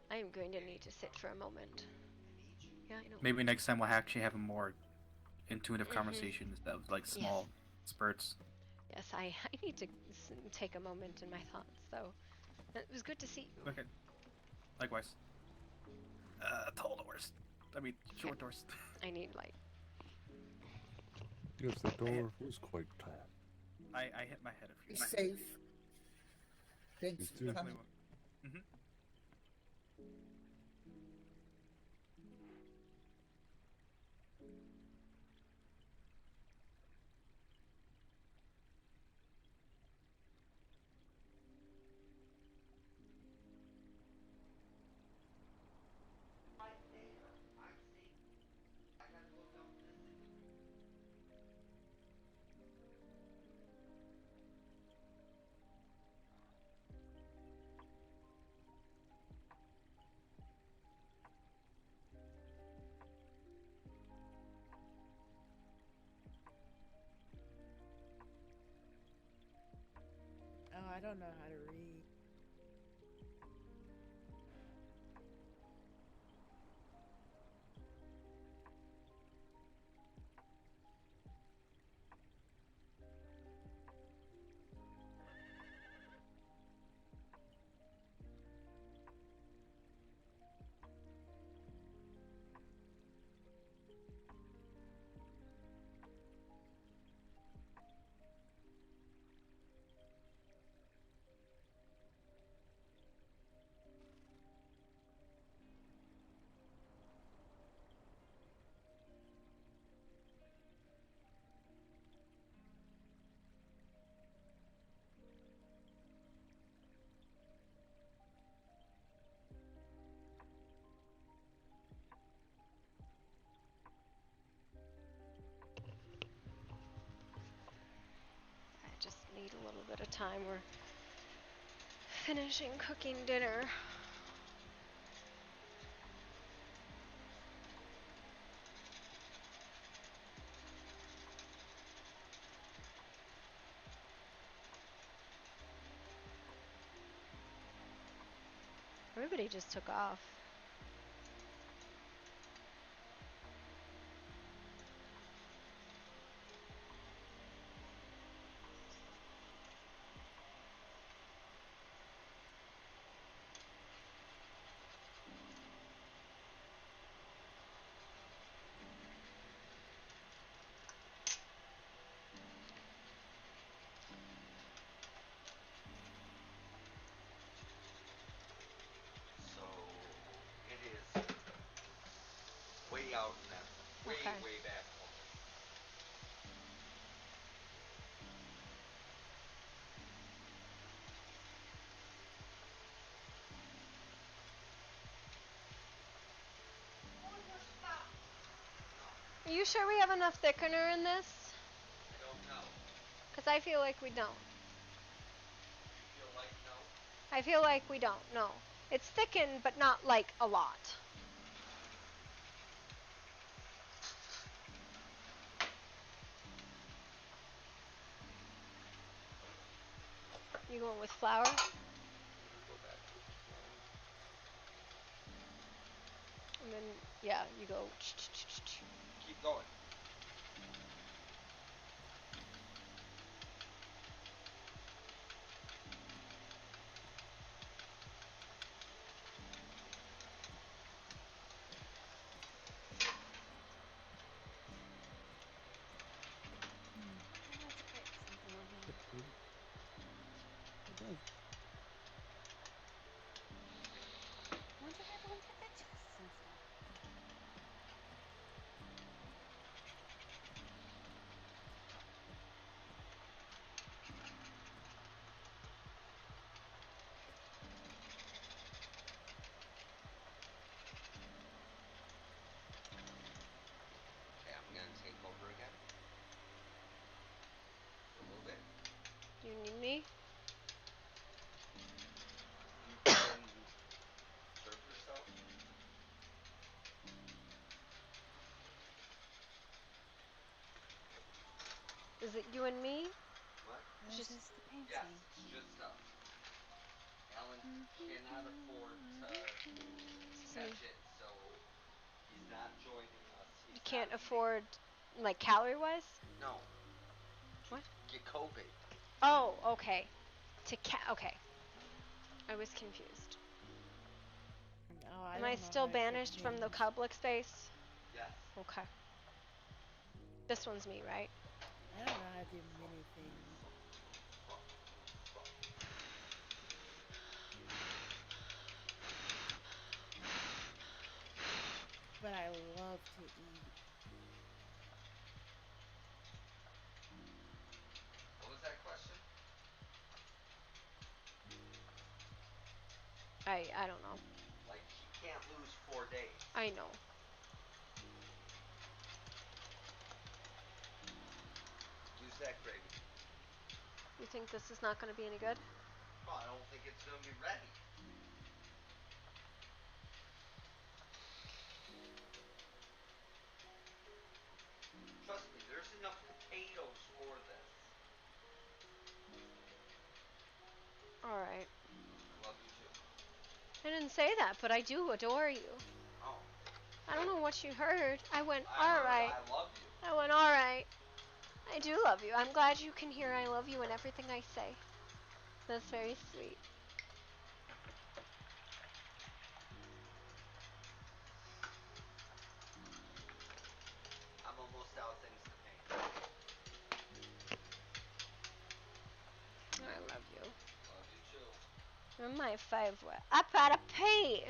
I am going to need to sit for a moment. Yeah, I know. Maybe next time we'll actually have a more intuitive conversation instead of like small spurts. Yes, I need to take a moment in my thoughts, though. It was good to see you. Okay. Likewise. Tall doors. I mean, short doors. I need light. Yes, the door was quite tall. I hit my head a few Be times. safe. Thanks for coming. Oh, I don't know how to read. need a little bit of time. We're finishing cooking dinner. Everybody just took off. So it is way out in that way back corner. Are you sure we have enough thickener in this? I don't know. Because I feel like we don't. You feel like no? I feel like we don't, no. It's thickened, but not like a lot. You going with flour? I'm gonna go back to one. And then, yeah, you go. Keep going. Okay, I'm gonna take over again. For a little bit. Do you need me? You can serve yourself. Is it you and me? What? Just Yes, it's just us. Alan cannot afford to catch it, so he's not joining us. He's You can't not afford, like, calorie-wise? No. What? Get COVID. Oh, okay. Okay. I was confused. Oh, I Am don't I know still how to take banished from the names. public space? Yes. Okay. This one's me, right? I don't know how to do many things. But I love to eat. What was that question? I don't know. Like, he can't lose 4 days. I know. Use that gravy. You think this is not going to be any good? Oh, I don't think it's gonna be ready. Trust me, there's enough potatoes for this. Alright. I love you too. I didn't say that, but I do adore you. Oh. I don't know what you heard. I went, I heard alright. I love you. I went, alright. I do love you. I'm glad you can hear I love you in everything I say. That's very sweet. I'm almost out of things to paint. I love you. Love you too. You're my favorite. I gotta pee.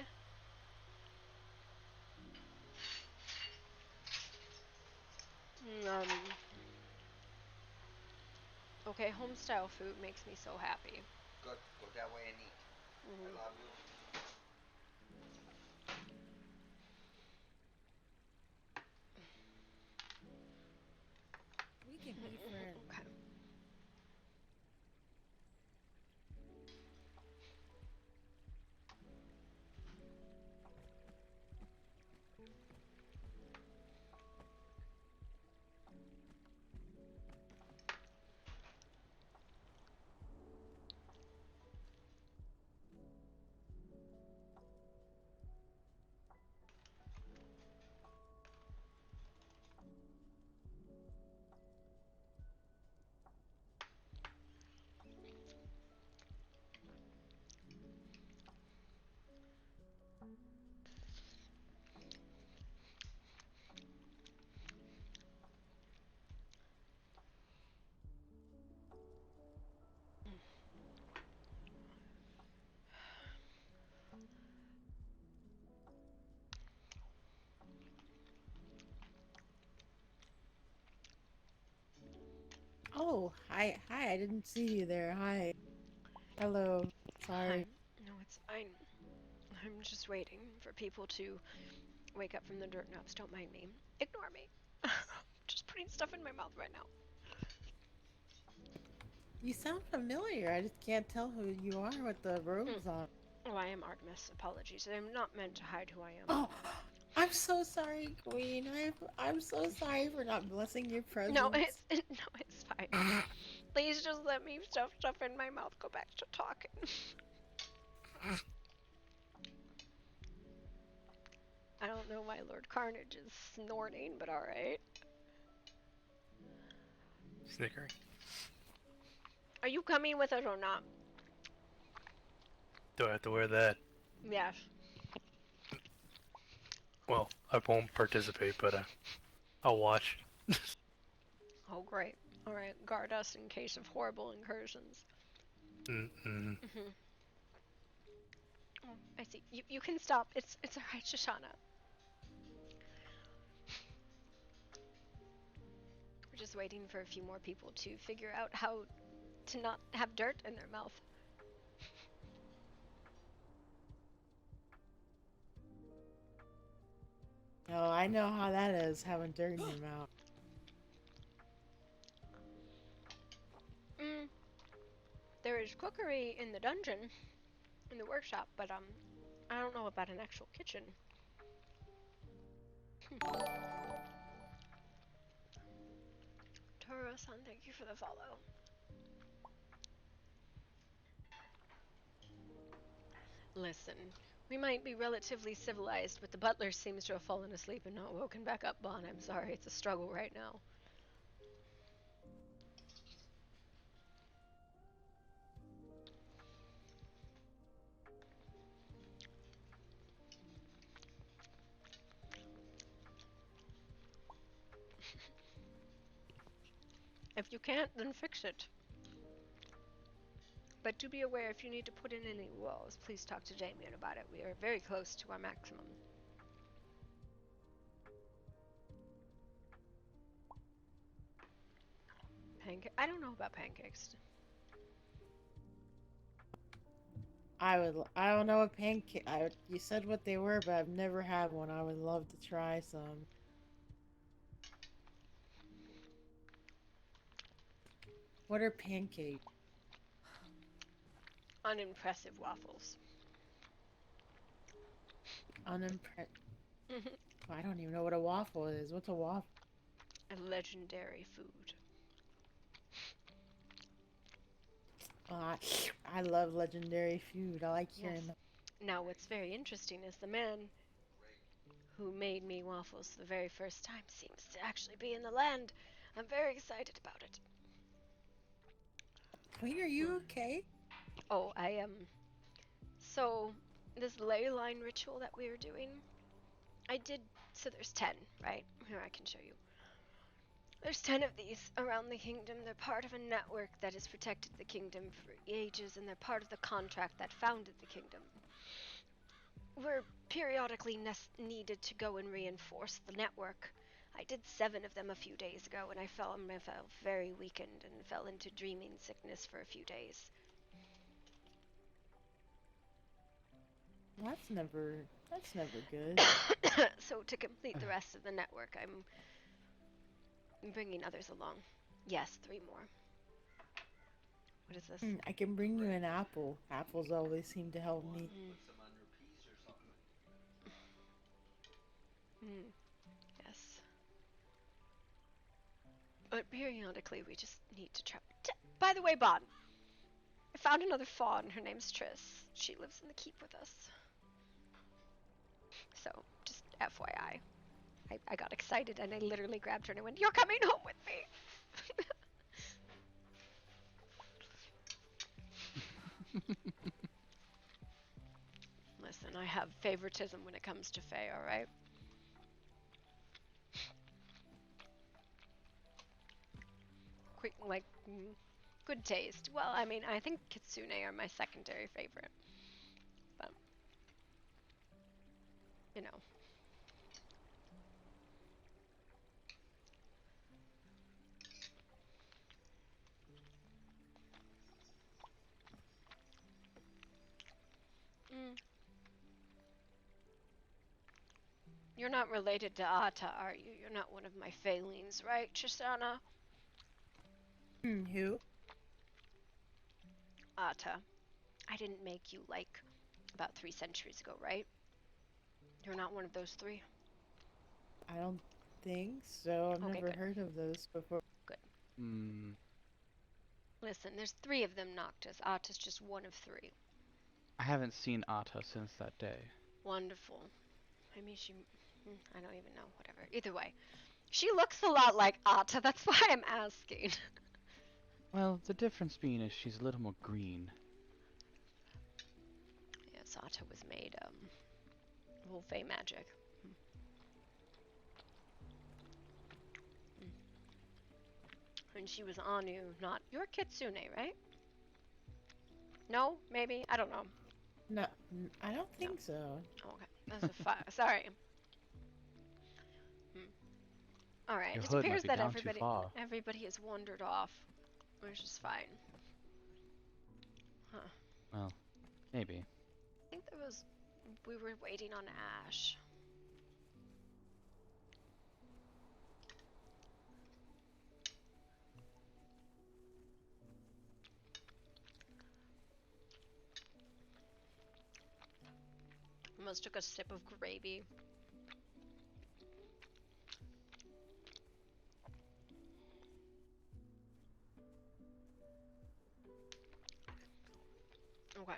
Okay, homestyle food makes me so happy. Good. Go that way and eat. I love you. We can be friends. Okay. Hi, I didn't see you there. Hi. Hello. Sorry. No, it's fine. I'm just waiting for people to wake up from the dirt naps. Don't mind me. Ignore me. Just putting stuff in my mouth right now. You sound familiar. I just can't tell who you are with the robes on. Oh, I am Artemis. Apologies. I'm not meant to hide who I am. Oh, I'm so sorry, Queen. I'm so sorry for not blessing your presence. No, it's fine. Please just let me stuff stuff in my mouth. Go back to talking. I don't know why Lord Carnage is snorting, but alright. Snickering. Are you coming with us or not? Do I have to wear that? Yes. Well, I won't participate, but I'll watch. Oh, great. Alright, guard us in case of horrible incursions. Mm-mm. Oh, I see. You can stop. It's alright, Shoshana. We're just waiting for a few more people to figure out how to not have dirt in their mouth. Oh, I know how that is, having dirt in your mouth. There is cookery in the dungeon, in the workshop, but I don't know about an actual kitchen. Toro-san, thank you for the follow. Listen, we might be relatively civilized, but the butler seems to have fallen asleep and not woken back up, Bon. I'm sorry, it's a struggle right now. If you can't, then fix it. But do be aware, if you need to put in any walls, please talk to Damien about it. We are very close to our maximum. I don't know about pancakes. I don't know what pancake. You said what they were, but I've never had one. I would love to try some. What are pancakes? Unimpressive waffles. I don't even know what a waffle is. What's a waffle? A legendary food. I love legendary food. I like hearing them. Now, what's very interesting is the man who made me waffles the very first time seems to actually be in the land. I'm very excited about it. Queen, are you okay? Oh, I am. So, this ley line ritual that we were doing, so there's 10, right? Here, I can show you. There's 10 of these around the kingdom. They're part of a network that has protected the kingdom for ages, and they're part of the contract that founded the kingdom. We're periodically needed to go and reinforce the network. I did 7 of them a few days ago, and I felt very weakened and fell into dreaming sickness for a few days. That's never good. So to complete the rest of the network, I'm bringing others along. Yes, 3 more. What is this? I can bring you an apple. Apples always seem to help me. Yes. But periodically we just need to try. By the way, Bon, I found another fawn. Her name's Triss. She lives in the keep with us. So, just FYI. I got excited and I literally grabbed her and I went, "You're coming home with me!" Listen, I have favoritism when it comes to Fae, alright? Quick, like, good taste. Well, I mean, I think Kitsune are my secondary favorite. But, you know. You're not related to Ata, are you? You're not one of my Phalines, right, Chisana? Who? Ata. I didn't make you, like, about 3 centuries ago, right? You're not one of those 3? I don't think so. I've Okay, never good. heard of those before. Good. Hmm. Listen, there's 3 of them Noctis. Ata's just one of 3. I haven't seen Ata since that day. Wonderful. I mean, I don't even know. Whatever. Either way. She looks a lot like Ata. That's why I'm asking. Well, the difference being is she's a little more green. Yes, Ata was made, Wolfey magic. And she was Anu, not... You're Kitsune, right? No? Maybe? I don't know. No, I don't think so. Okay. That's a sorry. Alright, Your it hood might appears be that down too far. everybody has wandered off, which is fine. Huh. Well, maybe. I think we were waiting on Ash. Almost took a sip of gravy. Okay.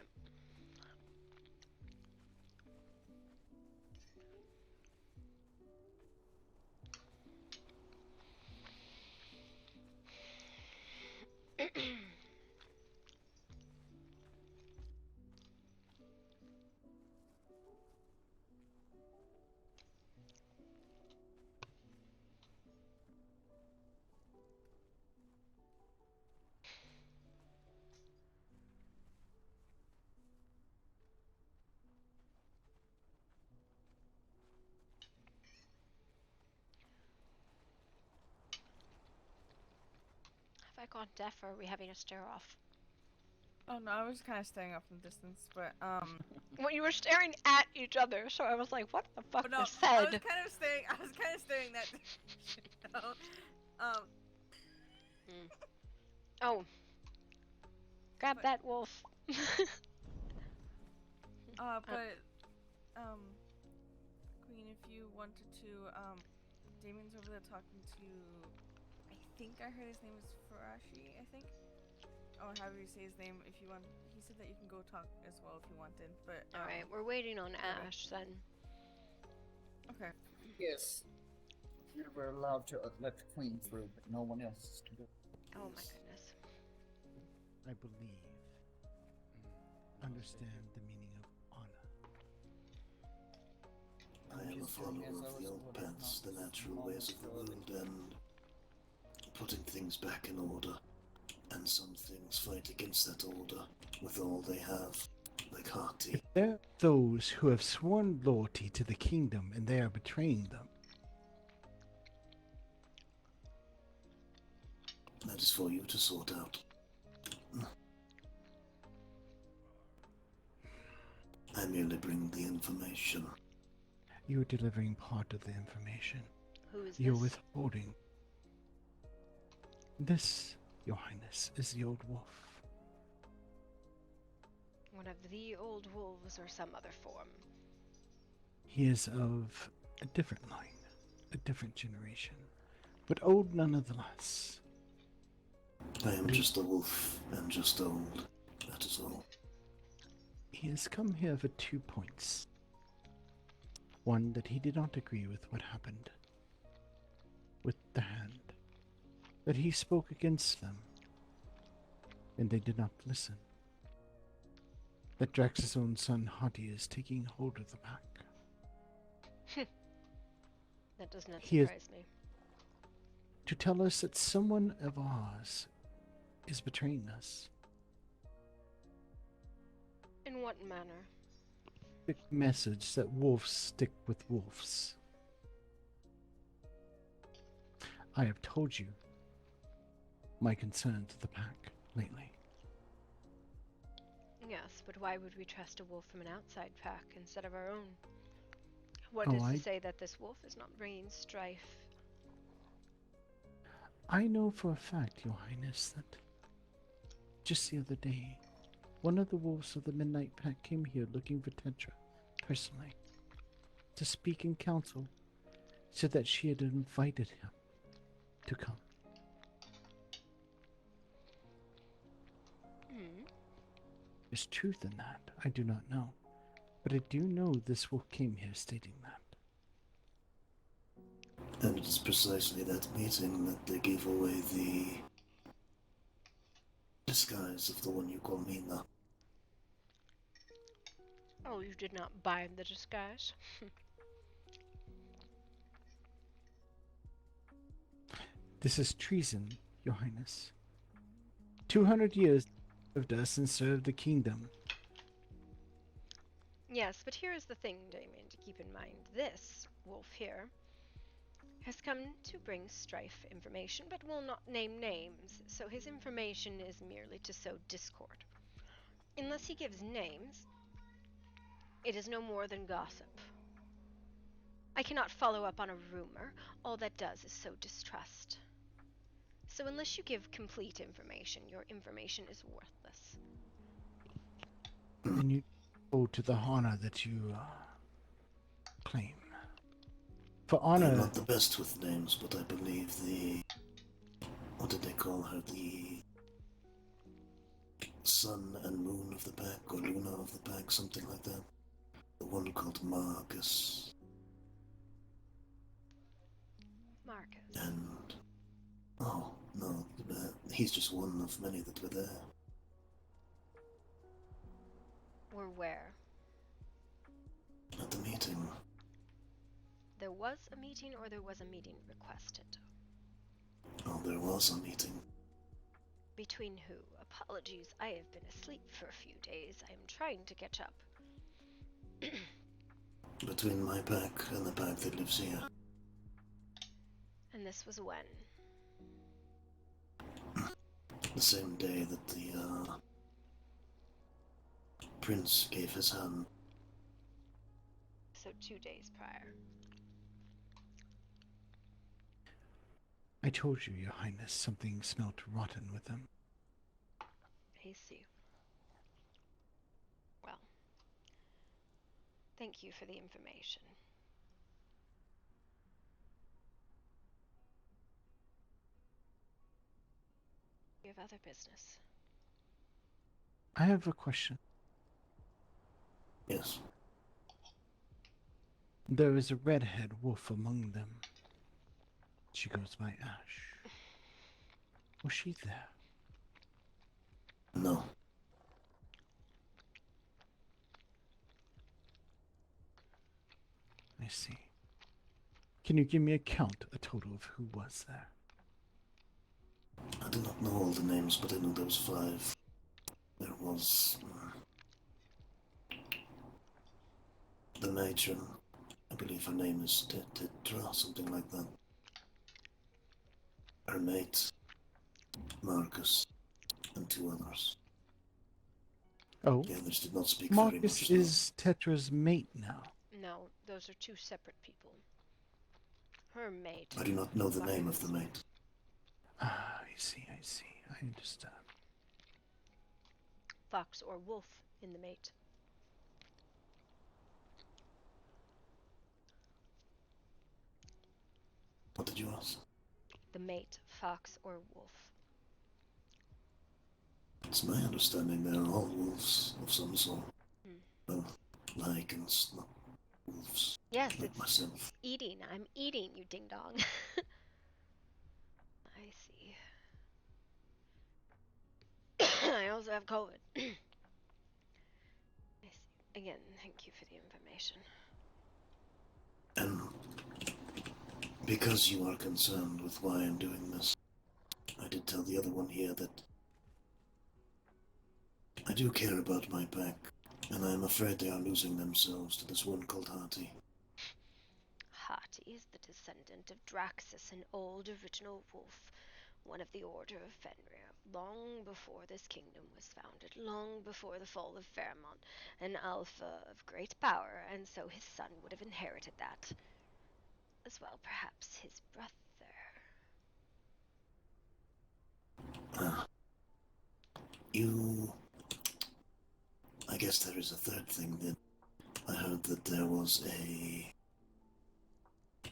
Have I gone deaf or are we having a stare off? Oh no, I was kind of staring off in the distance, but Well, you were staring at each other, so I was like, what the fuck no, was said? I was kind of staring that direction, though. Oh. Grab that wolf. Queen, if you wanted to, Damon's over there talking to, I think I heard his name is Farashi, I think? Or however you say his name, if you want, he said that you can go talk as well if you wanted, but... Alright, we're waiting on Ash then. Okay. Yes. You were allowed to let the queen through, but no one else to do. Oh my goodness. I believe. Understand the meaning of honor. I am a follower of the old paths, the natural ways of the world, and putting things back in order. And some things fight against that order with all they have, like Hati. There are those who have sworn loyalty to the kingdom and they are betraying them. That is for you to sort out. I merely bring the information. You are delivering part of the information. Who is You're this? withholding. This, Your Highness, is the old wolf. One of the old wolves or some other form. He is of a different line, a different generation, but old nonetheless. I am just a wolf and just old. That is all. He has come here for 2 points. One, that he did not agree with what happened with the hand. That he spoke against them, and they did not listen. That Drax's own son Hati is taking hold of the pack. That does not He is- surprise me. To tell us that someone of ours is betraying us. In what manner? The message that wolves stick with wolves. I have told you my concern to the pack lately. Yes, but why would we trust a wolf from an outside pack instead of our own? What Oh, is to I say that this wolf is not bringing strife? I know for a fact, Your Highness, that just the other day, one of the wolves of the Midnight Pack came here looking for Tetra, personally, to speak in council, said that she had invited him to come. Hmm. There's truth in that, I do not know. But I do know this wolf came here stating that. And it's precisely that meeting that they gave away the disguise of the one you call Mina. Oh, you did not buy the disguise? This is treason, Your Highness. 200 years served us and served the kingdom. Yes, but here is the thing, Damien, to keep in mind. This wolf here has come to bring strife information, but will not name names, so his information is merely to sow discord. Unless he gives names, it is no more than gossip. I cannot follow up on a rumor. All that does is sow distrust. So unless you give complete information, your information is worthless. And you owe to the honor that you claim. For honor... I'm not the best with names, but I believe the... What did they call her? The... Sun and Moon of the Pack, or Luna of the Pack, something like that. The one called Marcus. Marcus. And... Oh, no, he's just one of many that were there. Or where? At the meeting. There was a meeting, or there was a meeting requested? Oh, there was a meeting. Between who? Apologies, I have been asleep for a few days. I am trying to catch up. Between my pack and the pack that lives here. And this was when? The same day that the, Prince gave his hand. So 2 days prior. I told you, Your Highness, something smelt rotten with them. I see. Well, thank you for the information. You have other business. I have a question. Yes. There is a redhead wolf among them. She goes by Ash. Was she there? No. I see. Can you give me a count, a total of who was there? I do not know all the names, but I know there was 5. There was... the matron. I believe her name is Tetra, something like that. Her mate, Marcus, and 2 others. Oh, the others did not speak very much. Marcus is Tetra's mate now. No, those are 2 separate people. Her mate. I do not know the name of the mate. Ah, I see, I understand. Fox or wolf in the mate. What did you ask? The mate, fox or wolf. It's my understanding they're all wolves of some sort. Well, lichens, not wolves. Yes, like it's myself. eating. I'm eating, you ding dong. I see. I also have COVID. I see. Again, thank you for the information. And because you are concerned with why I'm doing this, I did tell the other one here that I do care about my pack, and I am afraid they are losing themselves to this one called Harty. Harty is the descendant of Draxus, an old original wolf, one of the Order of Fenrir. long before this kingdom was founded, long before the fall of Fairmont, an alpha of great power, and so his son would have inherited that. As well, perhaps his brother. I guess there is a third thing then. I heard that there was a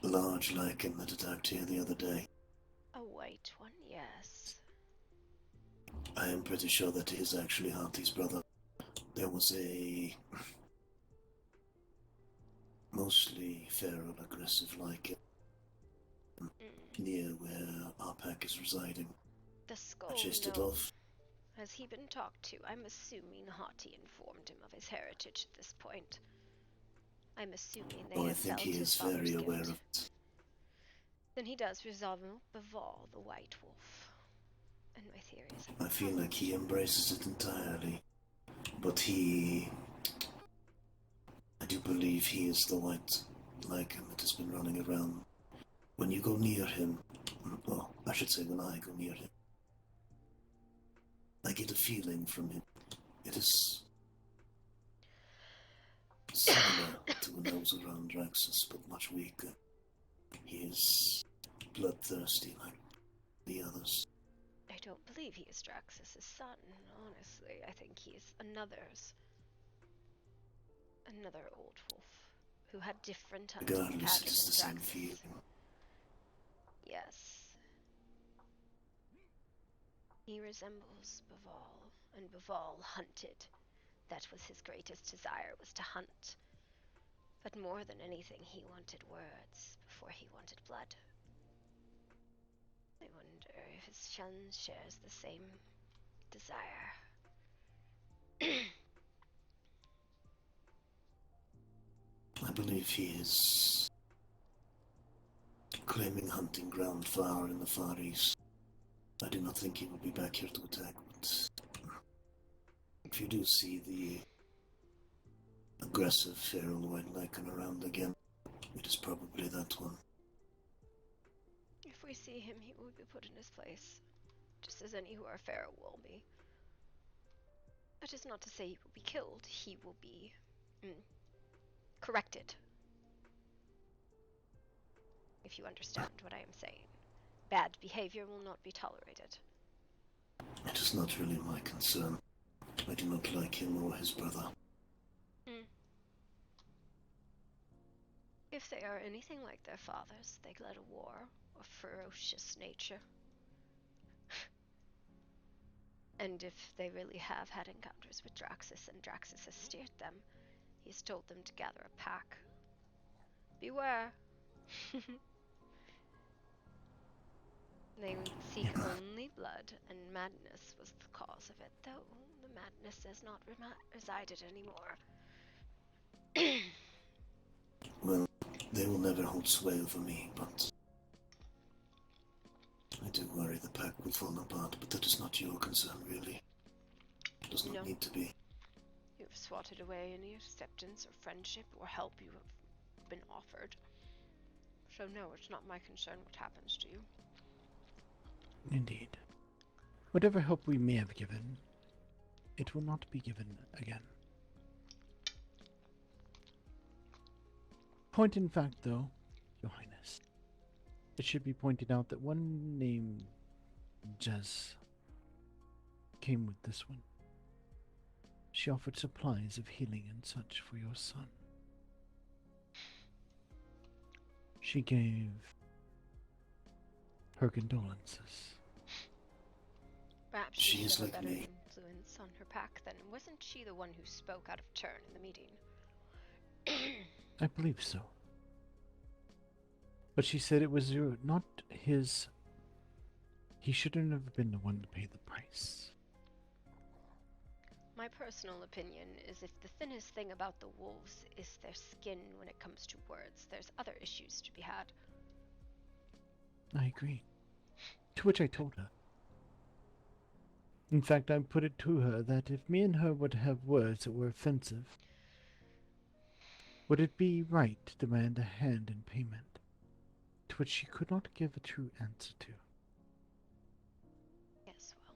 large lichen that attacked here the other day. A white one, yes. I am pretty sure that is actually Harty's brother. There was a mostly feral aggressive lichen near where our pack is residing. The skull, I chased it no. off. Has he been talked to? I'm assuming Hati informed him of his heritage at this point. I'm assuming they I have think felt he his is father's very aware guilt. of it. Then he does resemble Baval, the White Wolf. And my theory is... I feel like he embraces it entirely. But I do believe he is the white lichen that has been running around. When you go near him, well, I should say when I go near him, I get a feeling from him. It is similar to when I was around Draxus, but much weaker. He is bloodthirsty like the others. I don't believe he is Draxus' son, honestly. I think he is another old wolf who had different hunting Regardless, it patterns is the than same Draxus. feeling. Yes. He resembles Baval, and Baval hunted. That was his greatest desire, was to hunt. But more than anything, he wanted words before he wanted blood. I wonder if his son shares the same desire. I believe he is claiming hunting ground far in the Far East. I do not think he will be back here to attack, but if you do see the aggressive feral white lichen around again, it is probably that one. If we see him, he will be put in his place, just as any who are feral will be. That is not to say he will be killed. He will be corrected. If you understand what I am saying. Bad behavior will not be tolerated. It is not really my concern. I do not like him or his brother. If they are anything like their fathers, they led a war of ferocious nature. And if they really have had encounters with Draxus and Draxus has steered them, he's told them to gather a pack. Beware! They seek only blood, and madness was the cause of it, though the madness has not resided anymore. Well, they will never hold sway over me, but I do worry the pack will fall apart, but that is not your concern, really. It does not need to be. You have swatted away any acceptance or friendship or help you have been offered. So no, it's not my concern what happens to you. Indeed. Whatever help we may have given, it will not be given again. Point in fact, though, Your Highness, it should be pointed out that one named Jez came with this one. She offered supplies of healing and such for your son. She gave her condolences. Perhaps she has a better influence on her pack then. Wasn't she the one who spoke out of turn in the meeting? I believe so. But she said it was not his... He shouldn't have been the one to pay the price. My personal opinion is if the thinnest thing about the wolves is their skin when it comes to words, there's other issues to be had. I agree. To which I told her. In fact, I put it to her that if me and her would have words that were offensive, would it be right to demand a hand in payment? To which she could not give a true answer to. Yes, well,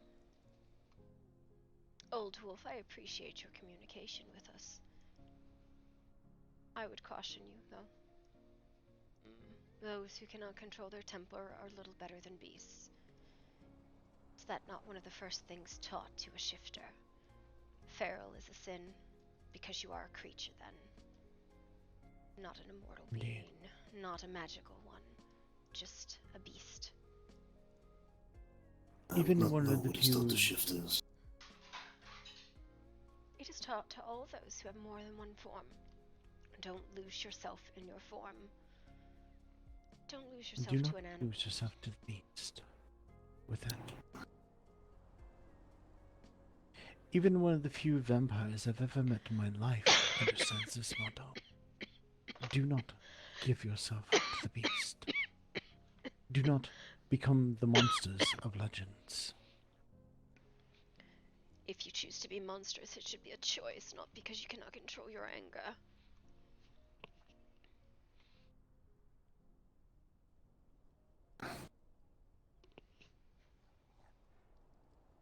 Old Wolf, I appreciate your communication with us. I would caution you, though. Those who cannot control their temper are little better than beasts. Is that not one of the first things taught to a shifter? Feral is a sin, because you are a creature then. Not an immortal being, not a magical one, just a beast. Even one of the What is taught to few shifters? It is taught to all those who have more than one form. Don't lose yourself in your form. Don't lose yourself do to not an animal. lose yourself to the beast within. Even one of the few vampires I've ever met in my life understands this motto. Do not give yourself to the beast. Do not become the monsters of legends. If you choose to be monstrous, it should be a choice, not because you cannot control your anger.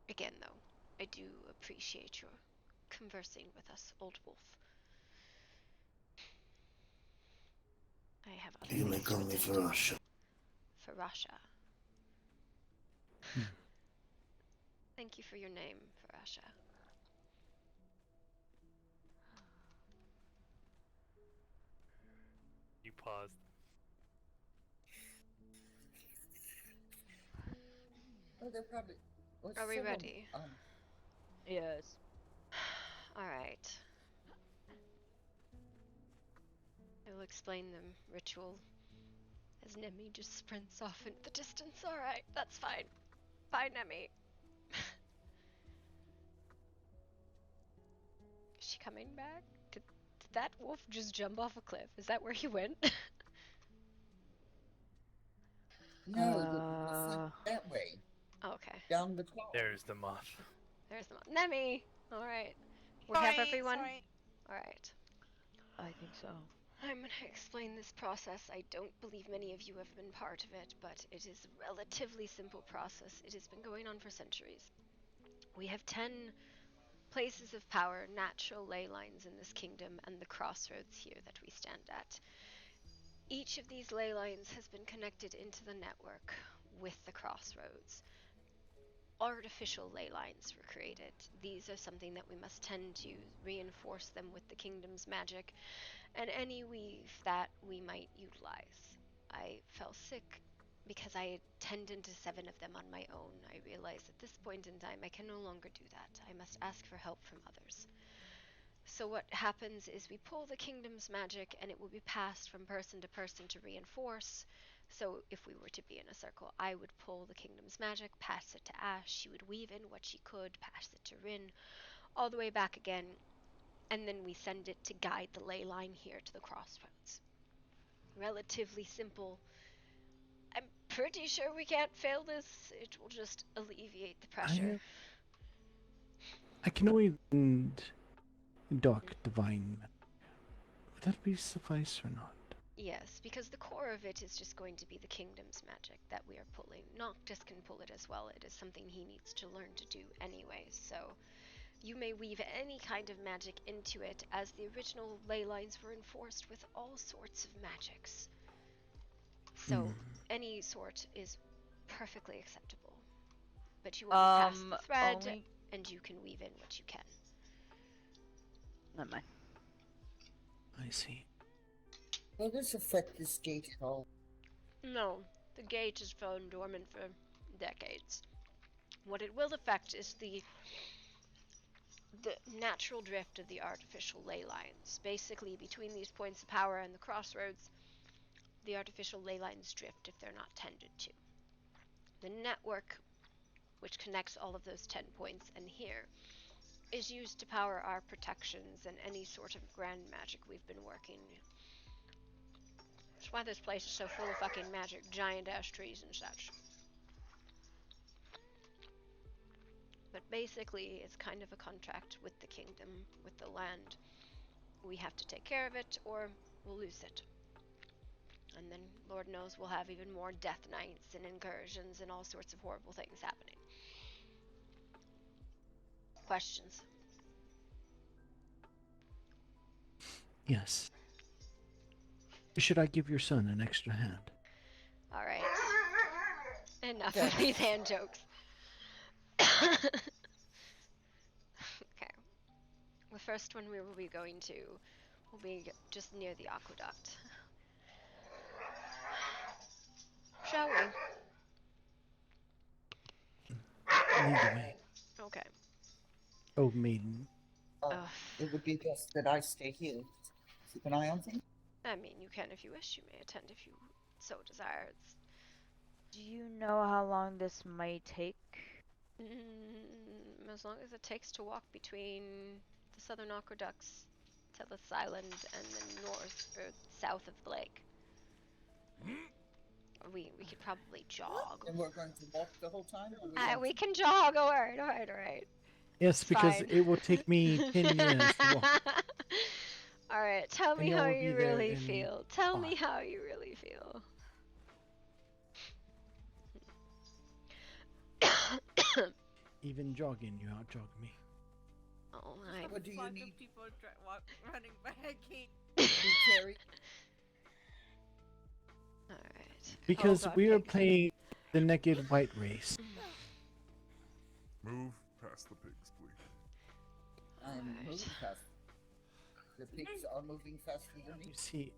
Again, though, I do appreciate your conversing with us, Old Wolf. I have other You may things call to me attend to. Farasha. Farasha. Thank you for your name, Farasha. You paused. Oh, they're probably. Are we ready? Yes. Alright. I will explain the ritual as Nemi just sprints off into the distance. Alright, that's fine. Bye, Nemi. Is she coming back? Did that wolf just jump off a cliff? Is that where he went? No, the front that way. Okay. Down the call. There's the moth. There's the Nemi! Alright. We Sorry, have everyone? sorry. Alright. I think so. I'm gonna explain this process. I don't believe many of you have been part of it, but it is a relatively simple process. It has been going on for centuries. We have 10 places of power, natural ley lines in this kingdom, and the crossroads here that we stand at. Each of these ley lines has been connected into the network with the crossroads. Artificial ley lines were created. These are something that we must tend to reinforce them with the kingdom's magic and any weave that we might utilize. I fell sick because I had tended to 7 of them on my own. I realized at this point in time I can no longer do that. I must ask for help from others. So what happens is we pull the kingdom's magic and it will be passed from person to person to reinforce. So if we were to be in a circle, I would pull the kingdom's magic, pass it to Ash, she would weave in what she could, pass it to Rin, all the way back again, and then we send it to guide the ley line here to the crossroads. Relatively simple. I'm pretty sure we can't fail this. It will just alleviate the pressure. I can only dark divine. Would that be suffice or not? Yes, because the core of it is just going to be the kingdom's magic that we are pulling. Noctis can pull it as well. It is something he needs to learn to do anyway, so you may weave any kind of magic into it, as the original ley lines were enforced with all sorts of magics. So any sort is perfectly acceptable. But you will pass the thread, and you can weave in what you can. Never mind. I see. Will this affect this gate at all? No, the gate has fallen dormant for decades. What it will affect is the natural drift of the artificial ley lines. Basically, between these points of power and the crossroads, the artificial ley lines drift if they're not tended to. The network, which connects all of those 10 points and here, is used to power our protections and any sort of grand magic we've been working. That's why this place is so full of fucking magic, giant ash trees and such. But basically, it's kind of a contract with the kingdom, with the land. We have to take care of it, or we'll lose it. And then, Lord knows, we'll have even more death nights and incursions and all sorts of horrible things happening. questions. Yes. Should I give your son an extra hand? All right. Enough of these hand jokes. Okay. The first one we will be going to will be just near the aqueduct. Shall we? Lead the way. Okay. Oh, maiden. It would be best that I stay here. Keep an eye on things. I mean, you can if you wish. You may attend if you so desire. Do you know how long this might take? As long as it takes to walk between the southern aqueducts to this island and the north or south of the lake. We could probably jog. And we're going to walk the whole time? We can jog. Alright. Yes, It's because fine. it will take me 10 years to walk. Alright, tell me y'all how will be you there really in feel. Tell me 5. how you really feel. Even jogging, you out-jog me. Oh, What do you need? People running back. Carry. Alright. Because God, we are pigs. playing the naked white race. Move past the pigs, please. I'm moving fast. The pigs are moving faster than me. You see,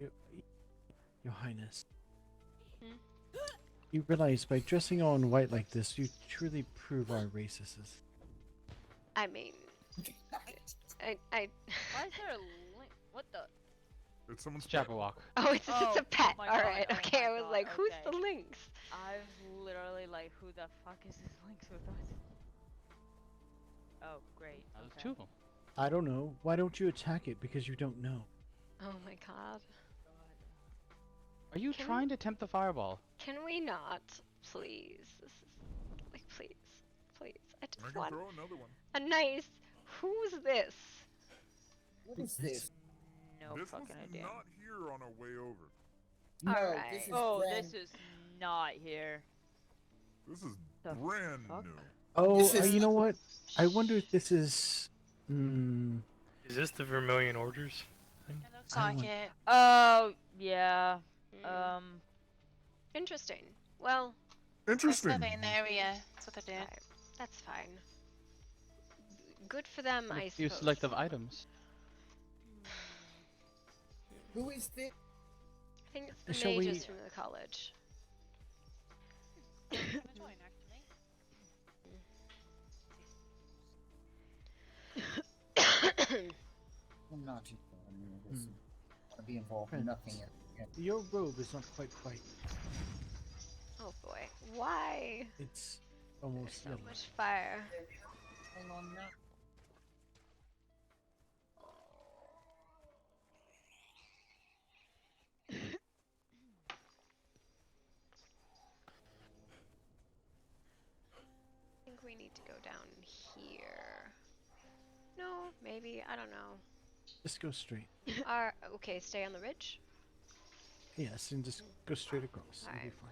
Your Highness, Hmm? you realize by dressing all in white like this, you truly prove our racists. I mean, I. Why is there a link? What the? It's someone's Jabberwock. Oh, it's a pet. my All God, right. oh Okay, my I was God, like, who's okay. the Lynx? I was literally like, who the fuck is this Lynx with us? Oh, great. There's Okay. 2 of them. I don't know. Why don't you attack it? Because you don't know. Oh my God. Are you trying to tempt the fireball? Can we not, please? This is like, please. I I just can want throw another one. a nice. Who's this? What is this? No This was fucking idea. not here on our way over. No, Alright. this is Oh, brand. this is not here. This is The brand fuck? new. Oh, This is- you know what? I wonder if this is. Is this the Vermilion Orders? It looks I like want- it. Oh, yeah. Interesting. Well, Interesting. Survey in the area. That's what they did. alright, that's fine. Good for them, I A few suppose. selective items. Who is this? I think it's the Shall we- mages from the college. I'm not too sure. I mean, this to be involved in nothing. Your robe is not quite white. Oh boy, why? It's almost So yellow. much fire. Hang on now. I think we need to go down here. No, maybe, I don't know. Just go straight. Okay, stay on the ridge. Yes, and just go straight across. It'll be Alright. fine.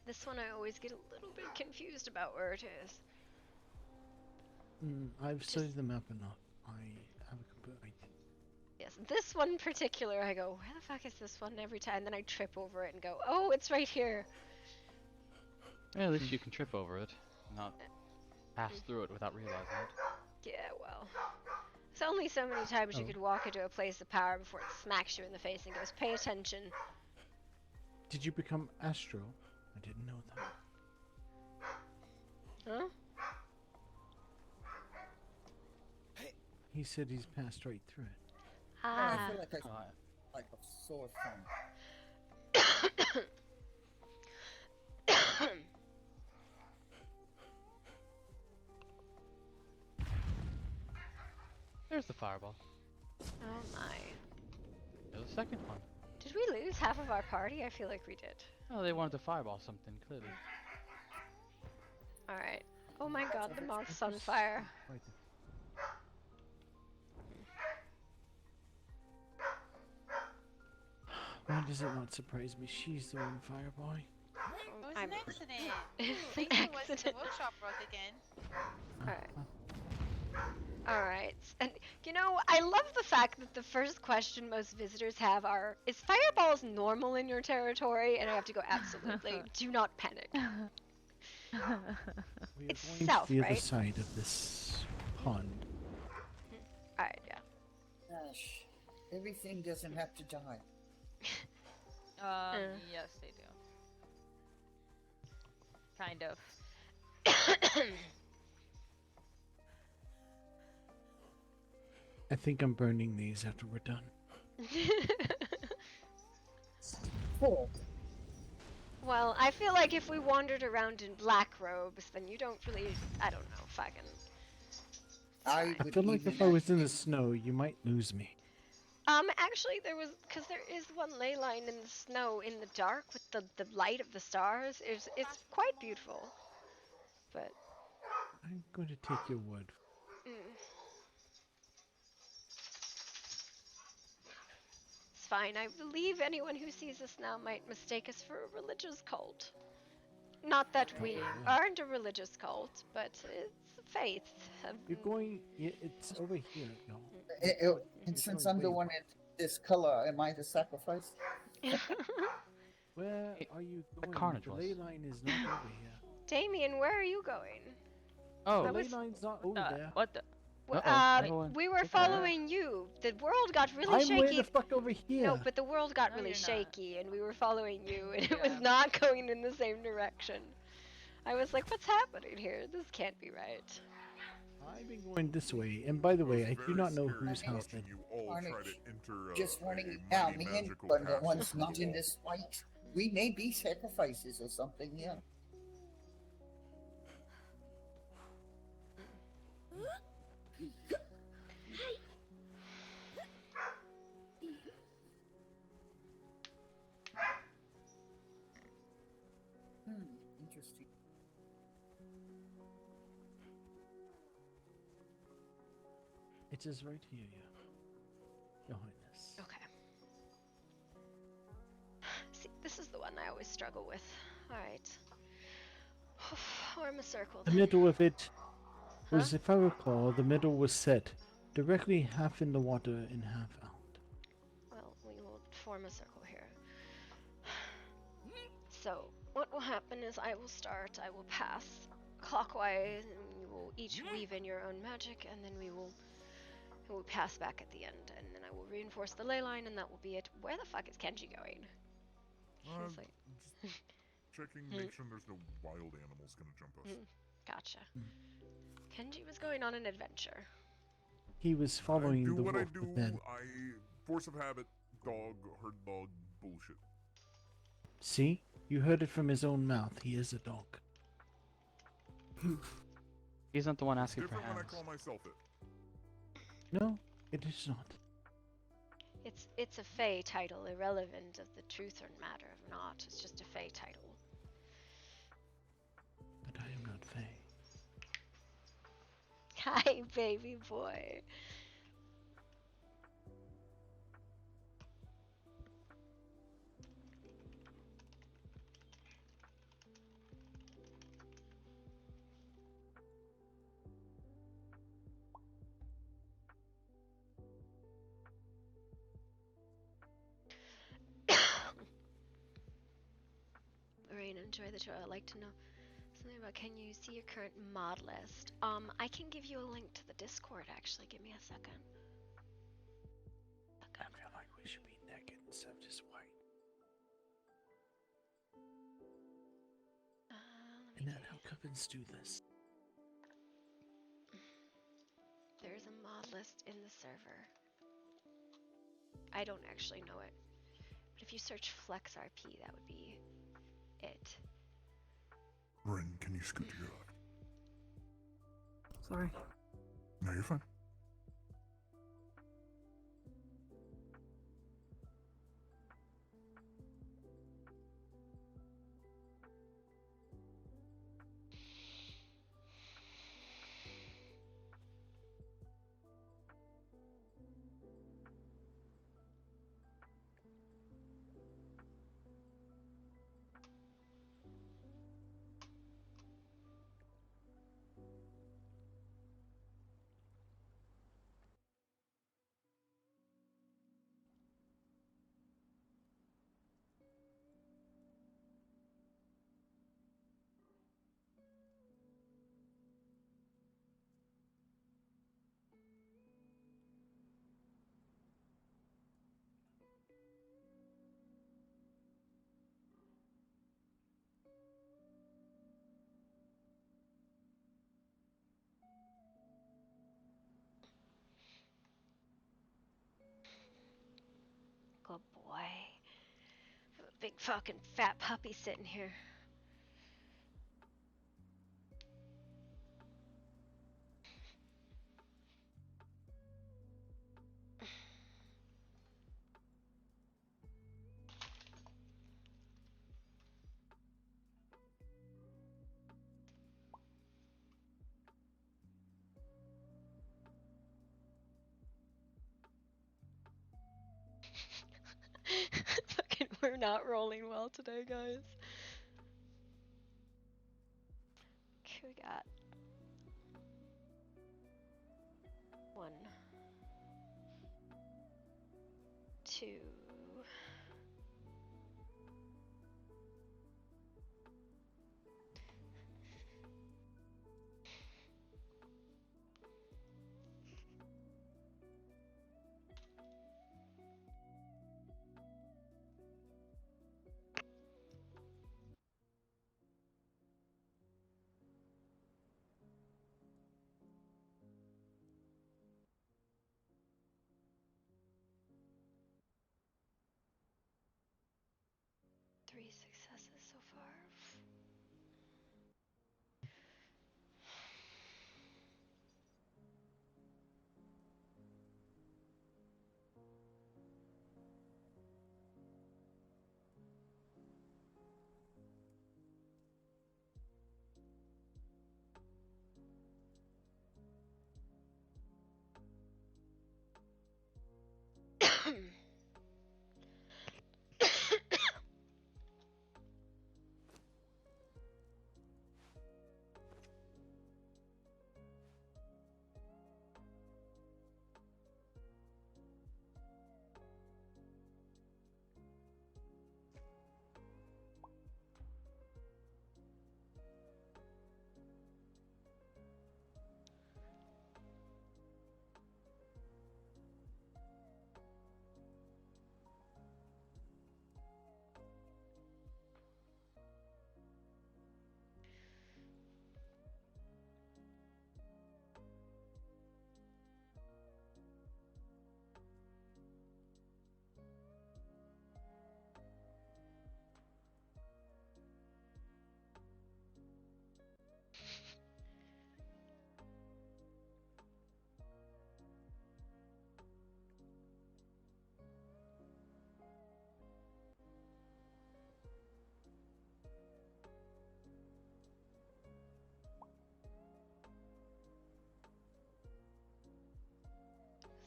This one I always get a little bit confused about where it is. I've studied the map enough. I have a complete idea. Yes, this one in particular, I go, where the fuck is this one every time? Then I trip over it and go, oh, it's right here. Yeah, at least you can trip over it, not pass through it without realizing it. Yeah, well. It's only so many times you Oh. could walk into a place of power before it smacks you in the face and goes, pay attention. Did you become Astro? I didn't know that. Huh? He said he's passed right through it. I Ah. feel like I saw a phone. There's the fireball. Oh my. There's the second one. Did we lose half of our party? I feel like we did. Oh, they wanted to fireball something, clearly. Alright. Oh my god, the moth's on fire. Right Why does it not surprise me? She's the one fireboy. It was I'm- an accident. It's Think an it was in the accident. workshop broke again. Alright. know, I love the fact that the first question most visitors have are, is fireballs normal in your territory? And I have to go, absolutely. Do not panic. We are It's going south, to the other right? side of this pond. Alright, yeah. Gosh, everything doesn't have to die. Yes, they do. Kind of. I think I'm burning these after we're done. Well, I feel like if we wandered around in black robes, then you don't really, I don't know, fucking... I feel like if I was in the snow, you might lose me. Actually, there was, because there is one ley line in the snow in the dark with the light of the stars. It's quite beautiful. But... I'm going to take your word. It's fine. I believe anyone who sees us now might mistake us for a religious cult. Not that we aren't a religious cult, but it's faith. You're going... Yeah, it's over here, y'all. And since I'm the one in this color, am I the sacrifice? Where are you going? carnage The was. ley line is not over here. Damien, where are you going? Oh, The ley line's not over there. What the? We were following you. The world got really shaky. I'm way the fuck over here. No, but the world got really shaky, and we were following you, and it was not going in the same direction. I was like, what's happening here? This can't be right. I've been going this way, and by the way, I do not know whose house that is. Just running down the end, but the one's not in this fight. We may be sacrifices or something, yeah. Interesting. It is right here, Your Highness. Okay. See, this is the one I always struggle with. Alright. Form a circle. The then. middle of it was, if I recall, the middle was set directly half in the water and half out. Well, we will form a circle here. So, what will happen is I will start, I will pass clockwise, and you will each weave in your own magic, and then we will pass back at the end, and then I will reinforce the ley line, and that will be it. Where the fuck is Kenji going? He's like... Just checking, make sure there's no wild animals gonna jump us. Gotcha. Kenji was going on an adventure. He was following do the what wolf, I do. but then... Force of habit, dog, herd dog, bullshit. See? You heard it from his own mouth. He is a dog. He's not the one It's asking for different when I hands. call myself it. No, it is not. It's a Fey title, irrelevant of the truth or matter of not. It's just a Fey title. But I am not Fey. Hi, baby boy. Lorraine, enjoy the show. I'd like to know something about, can you see your current mod list? I can give you a link to the Discord, actually. Give me a second. I feel like we should be naked instead of just white. Isn't that how covens do this? There's a mod list in the server. I don't actually know it. But if you search FlexRP, that would be it. Ren, can you scoot to your left? Sorry. No, you're fine. Oh boy. A big fucking fat puppy sitting here. Fucking, we're not rolling well today, guys. Okay, we got 1, 2. Three successes so far.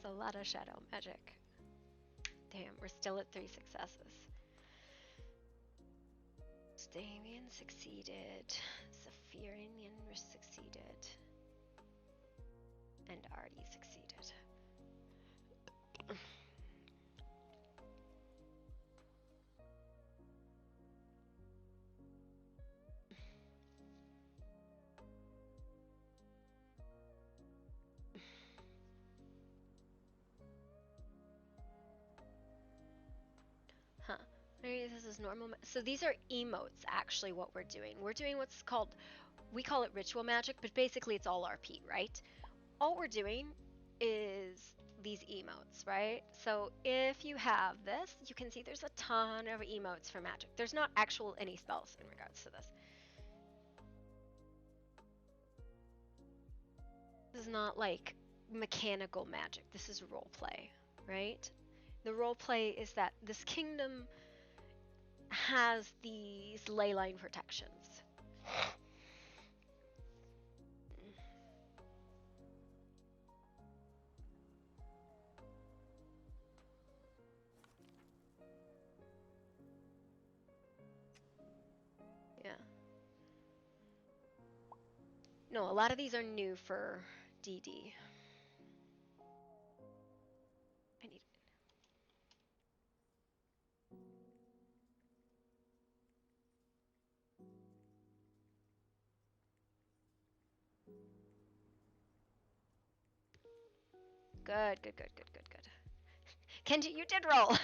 There's a lot of shadow magic. Damn, we're still at 3 successes. Damien succeeded. Zephyrian succeeded. And Artie succeeded. Huh. Maybe this is normal. So these are emotes, actually, what we're doing. We're doing what's called, we call it ritual magic, but basically it's all RP, right? All we're doing is these emotes, right? So if you have this, you can see there's a ton of emotes for magic. There's not actual any spells in regards to this. This is not like mechanical magic. This is role play, right? The role play is that this kingdom has these ley line protections. Yeah. No, a lot of these are new for DD. I need Good, good, good, good, good, good. Kenji, you did roll!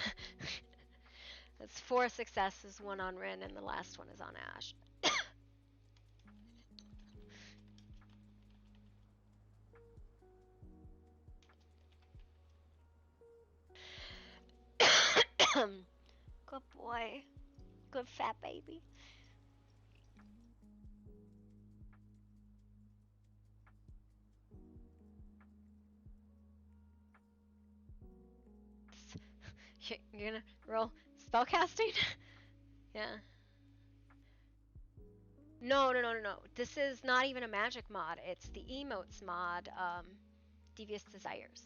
That's 4 successes, 1 on Rin, and the last one is on Ash. Good boy. Good fat baby. You're gonna roll spellcasting? Yeah. No. This is not even a magic mod. It's the emotes mod, Devious Desires.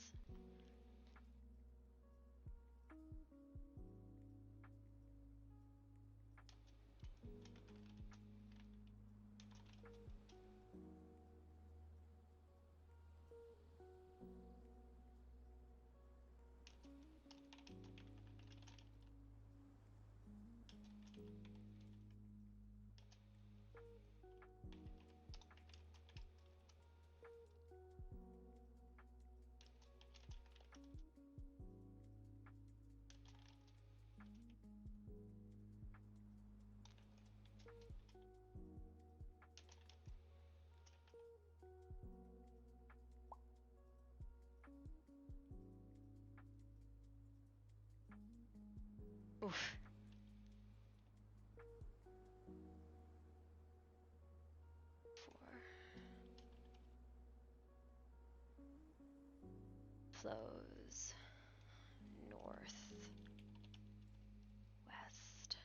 Oof. Flows north, west.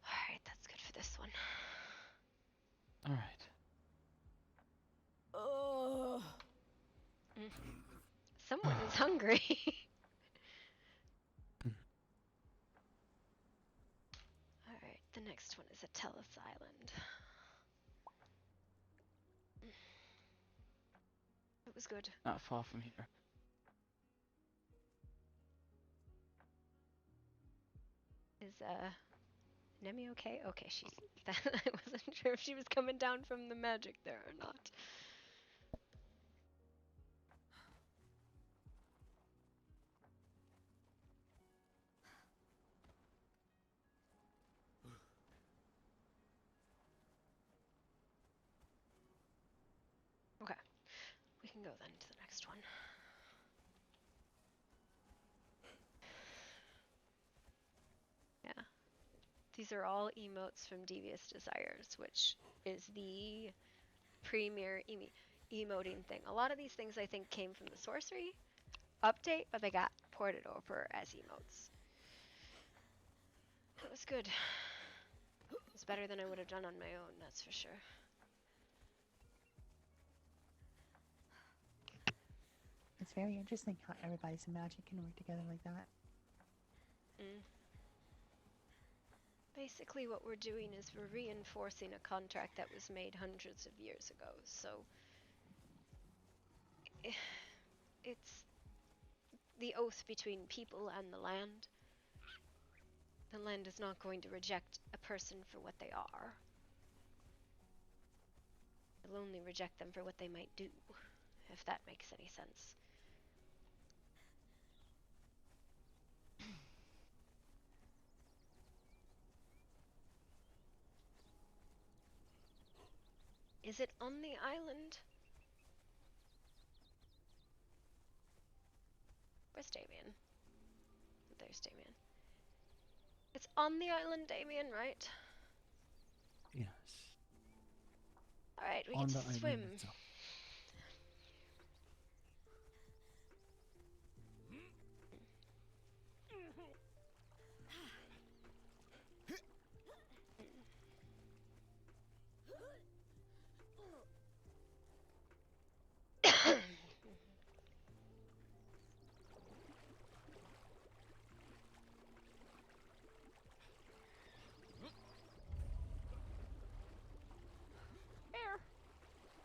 Alright, that's good for this one. Alright. Oh. Someone is hungry. Alright, the next one is a Telos Island. It was good. Not far from here. Is Nemi okay? Okay, she's I wasn't sure if she was coming down from the magic there or not. Okay. We can go then to the next one. Yeah. These are all emotes from Devious Desires, which is the premier emoting thing. A lot of these things I think came from the sorcery update, but they got ported over as emotes. It was good. It's better than I would have done on my own, that's for sure. It's very interesting how everybody's magic can work together like that. Basically what we're doing is we're reinforcing a contract that was made hundreds of years ago, so it's the oath between people and the land. The land is not going to reject a person for what they are. It'll only reject them for what they might do, if that makes any sense. Is it on the island? Where's Damien? There's Damien. It's on the island, Damien, right? Yes. Alright, we On get the to island swim. itself.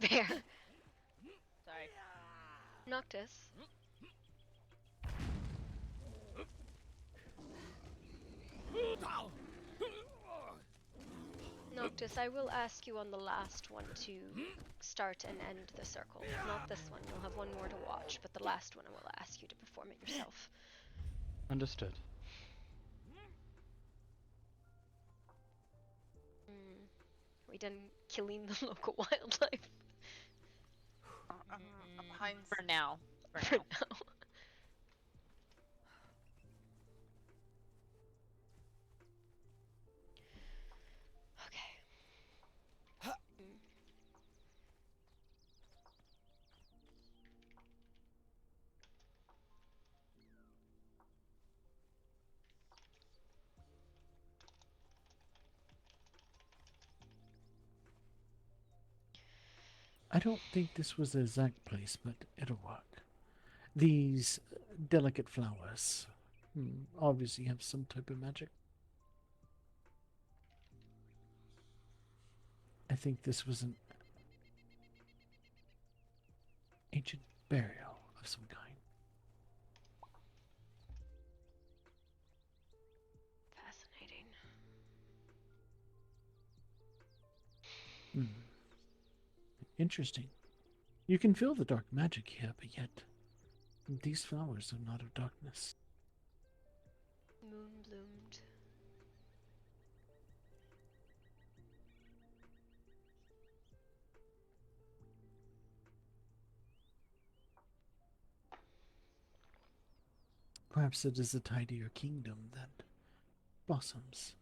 Bear. Sorry. Noctis. Noctis. Cactus, I will ask you on the last one to start and end the circle. Not this one, you'll have one more to watch, but the last one I will ask you to perform it yourself. Understood. Are we done killing the local wildlife? For now. For now. I don't think this was the exact place, but it'll work. These delicate flowers obviously have some type of magic. I think this was an ancient burial of some kind. Fascinating. Interesting. You can feel the dark magic here, but yet these flowers are not of darkness. Moon bloomed. Perhaps it is a tidier kingdom that blossoms.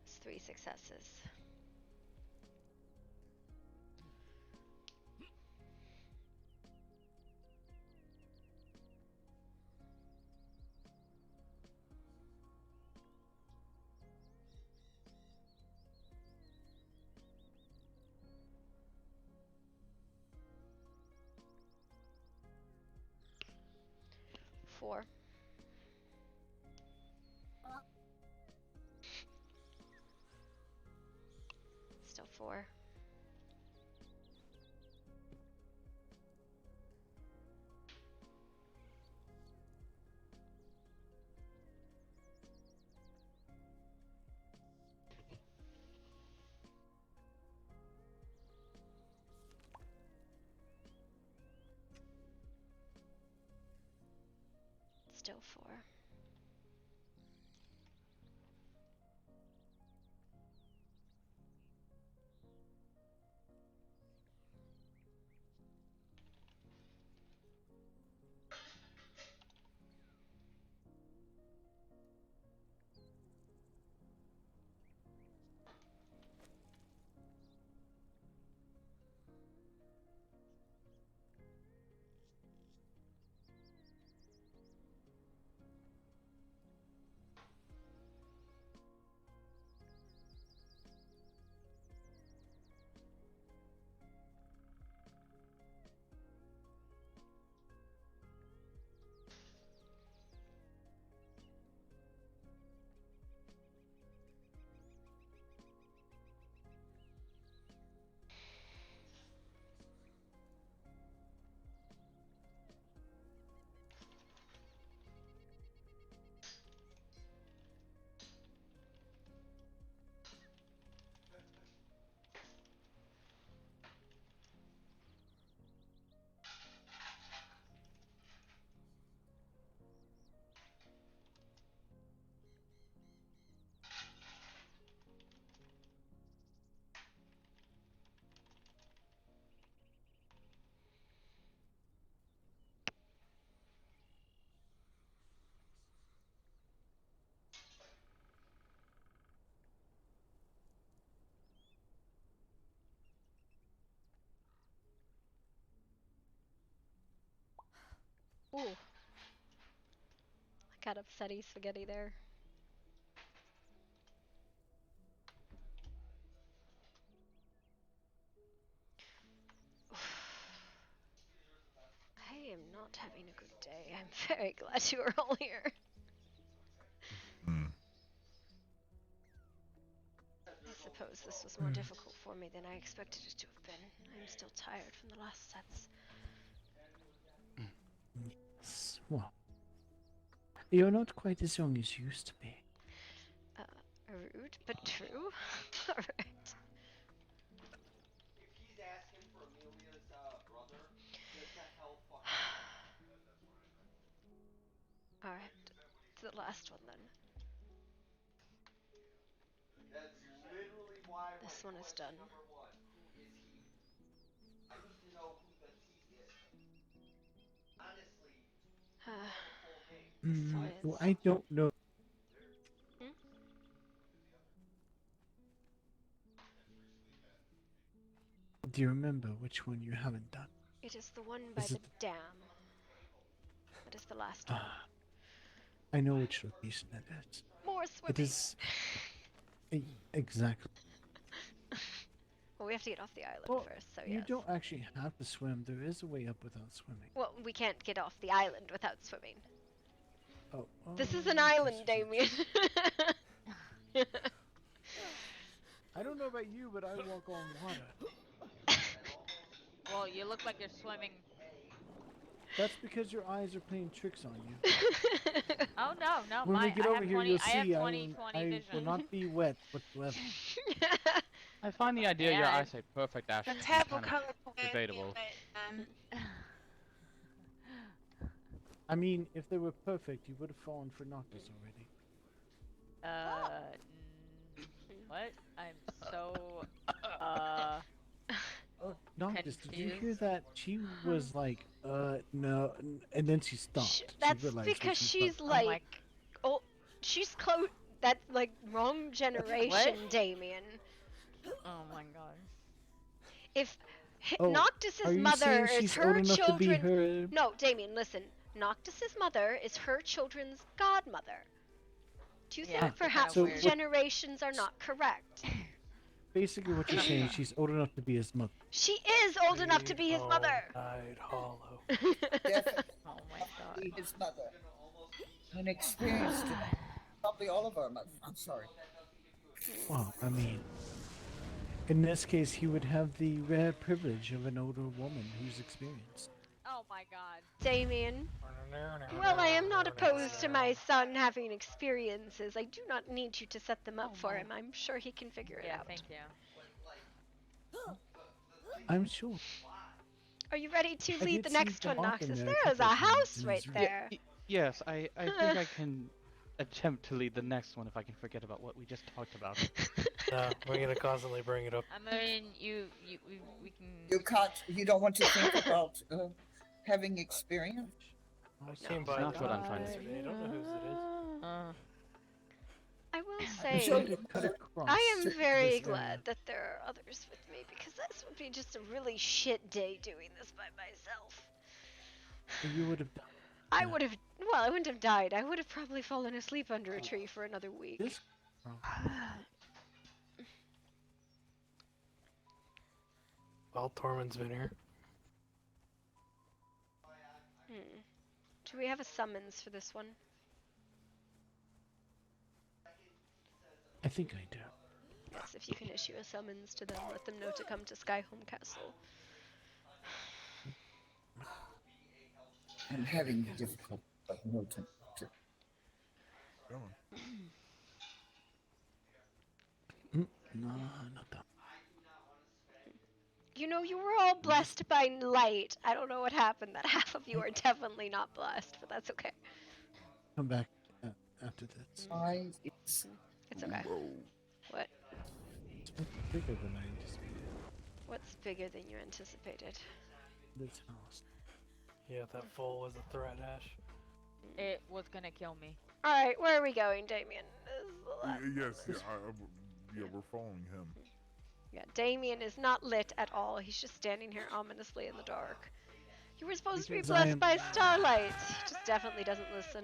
It's 3 successes. Four. Still 4. Still 4. Ooh. I got upsetty spaghetti there. I am not having a good day. I'm very glad you are all here. I suppose this was more difficult for me than I expected it to have been. I'm still tired from the last sets. Yes. Well, you're not quite as young as you used to be. Rude, but true. Alright. If he's asking for Amelia's brother, just to help fucking. Alright. To the last one then. That's literally why. This one is done. Number one, who is he? I need to know who the he is. Honestly, full name. Well, I don't know. Do you remember which one you haven't done? It is the one by Is the it- dam. That is the last one. I know which location it is. More swimming. It is exactly. Well, we have to get off the island first, so You yes. don't actually have to swim. There is a way up without swimming. Well, we can't get off the island without swimming. Oh. This is an island, Damien. I don't know about you, but I walk on water. Well, you look like you're swimming. That's because your eyes are playing tricks on you. Oh no, When we get I over have here, 20, you'll I have see 20 I vision. will not be wet whatsoever. I find the idea of your eyesight perfect, Ash. A terrible kind of colour for debatable. I mean, if they were perfect, you would have fallen for Noctis already. What? I'm so Noctis, did you hear confused. that? She was like, no, and then she stopped. That's she realized because she she's stopped. like, oh, she's close. That's like wrong generation, Damien. Oh my god. If Oh, Noctis's are you mother saying is she's her old enough to be children. her- No, Damien, listen. Noctis's mother is her children's godmother. Do you Yeah, think perhaps So the what- generations are not correct? Basically, what you're saying, she's old enough to be his mother. She is old enough to be his mother. Died hollow. Definitely Oh my god. be his mother. An experienced it. Probably all of our mothers. I'm sorry. Well, I mean, in this case, he would have the rare privilege of an older woman who's experienced. Oh my god. Damien. Well, I am not opposed to my son having experiences. I do not need you to set them up for him. I'm sure he can figure it Yeah, out. thank you. I'm sure. Are you ready to I lead did the see next the one, lock in Noctis? there a There is a couple of times, house and right it's- there. Yes, I think I can attempt to lead the next one if I can forget about what we just talked about. We're gonna constantly bring it up. I mean, we can. You can't. You don't want to think about having experience. I came by That's what I'm trying to yesterday. I don't know whose it is. I will I'm say, sure I am very glad that there are others with me because this would be just a really shit day doing this by myself. You would have done. I would have, well, I wouldn't have died. I would have probably fallen asleep under a tree for another week. This. Well, Tormund's been here. Do we have a summons for this one? I think I do. Yes, if you can issue a summons to them, let them know to come to Skyhome Castle. I'm having difficulty. No time to. No, not that. You know, you were all blessed by light. I don't know what happened. That half of you are definitely not blessed, but that's okay. Come back after this. It's okay. What? It's bigger than I anticipated. What's bigger than you anticipated? This house. Yeah, that fall was a threat, Ash. It was gonna kill me. Alright, where are we going, Damien? This is the last Yes, yeah, we're following him. Yeah, Damien is not lit at all. He's just standing here ominously in the dark. You were supposed to be Because I blessed am- by starlight. He just definitely doesn't listen.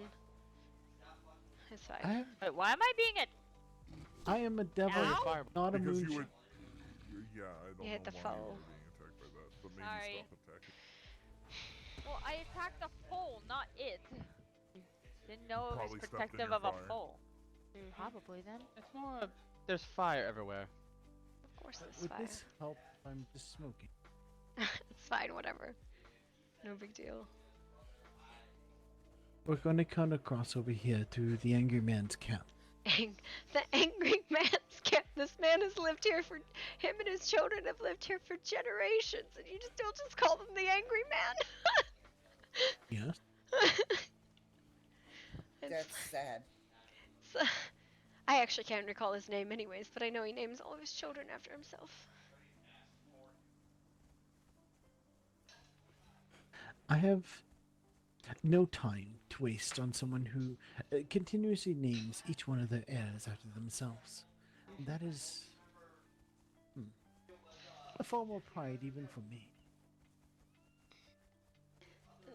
It's fine. Wait, why am I being a... I am a devil, Ow? not a Because moon. yeah, I don't You hit know the why foe. you were being attacked by that, but maybe Sorry. stop attacking. Well, I attacked the foal, not it. Didn't know it was Probably stepped in protective your of a fire. foal. Probably then. It's more of there's fire everywhere. Of course there's Would fire. this help if I'm just smoking? It's fine, whatever. No big deal. We're going to come across over here to the Angry Man's camp. The angry man's camp. This man has lived here for... Him and his children have lived here for generations, and you just don't just call them the angry man. Yes. That's sad. So, I actually can't recall his name anyways, but I know he names all of his children after himself. I have no time to waste on someone who continuously names each one of their heirs after themselves. That is a form of pride even for me.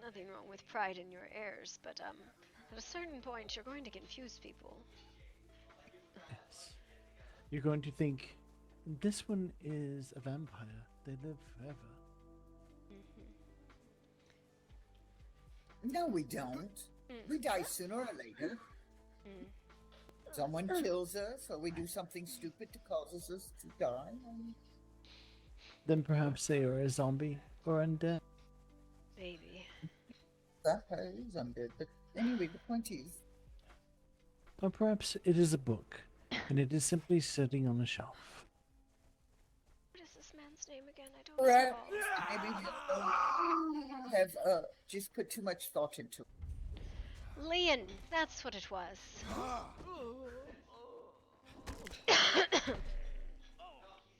Nothing wrong with pride in your heirs, but at a certain point you're going to confuse people. Yes. You're going to think, this one is a vampire. They live forever. No, we don't. We die sooner or later. Someone kills us, or we do something stupid that causes us to die. Then perhaps they are a zombie or undead. Maybe. Vampire is undead, but anyway, the point is... Or perhaps it is a book, and it is simply sitting on a shelf. What is this man's name again? I don't Perhaps recall. maybe we have just put too much thought into it. Leon, that's what it was.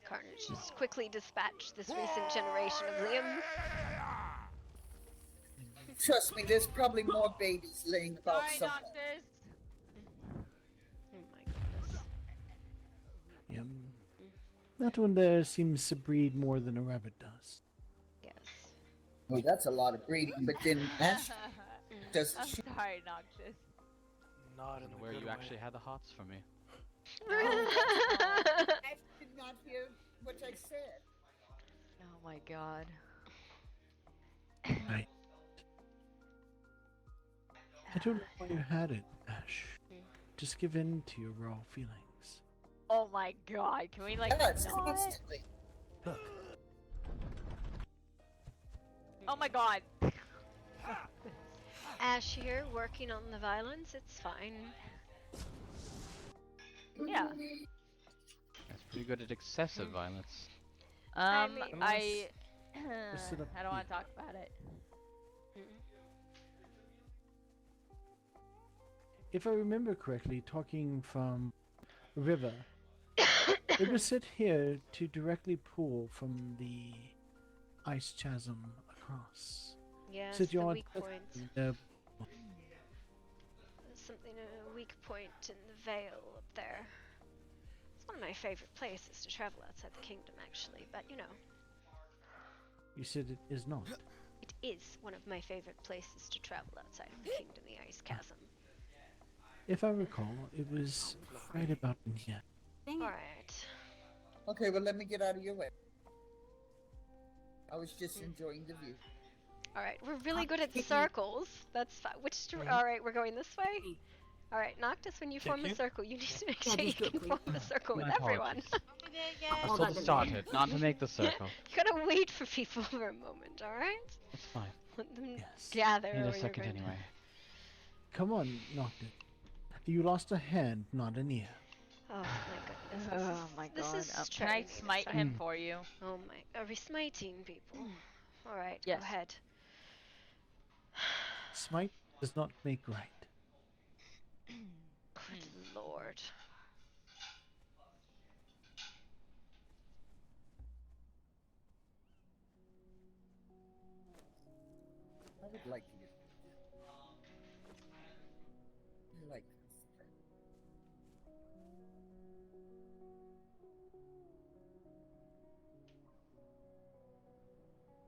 Carnage just quickly dispatched this recent generation of Liam. Trust me, there's probably more babies laying about Sorry, somewhere. doctors. Oh my goodness. Yum. That one there seems to breed more than a rabbit does. Yes. Well, that's a lot of breeding, but then Ash does... I'm sorry, Noxious. Not in where you actually had the hots for me. Ash did not hear what I said. Oh my god. I don't know why you had it, Ash. Just give in to your raw feelings. Oh my god, can we like Yes, not? instantly. Look, Oh my god. Ash here, working on the violence, it's fine. Yeah. That's pretty good at excessive violence. I Just sit up I don't want to talk about it. if I remember correctly, talking from River, it was set here to directly pull from the ice chasm across. Yes, Sit you the on weak point. Something, a weak point in the Vale up there. It's one of my favorite places to travel outside the kingdom, actually, but you know. You said it is not. It is one of my favorite places to travel outside of the kingdom, the Ice Chasm. If I recall, it was right about in here. Alright. Okay, well, let me get out of your way. I was just enjoying the view. Alright, we're really good at circles. That's fine. Alright, we're going this way? Alright, Noctis, when you form a circle, you need to make sure you can form a circle with My everyone. I was told to start it, not to make the circle. You gotta wait for people for a moment, alright? It's fine. Let them gather. Need or a you're second going to- anyway. Come on, Noctis. You lost a hand, not an ear. Oh my goodness. Oh my This god. is Can I training, smite it's him Mm. for you? Oh my, are we smiting people? Alright, Yes. go ahead. Smite does not make right. Good lord. I would like to get... I like this.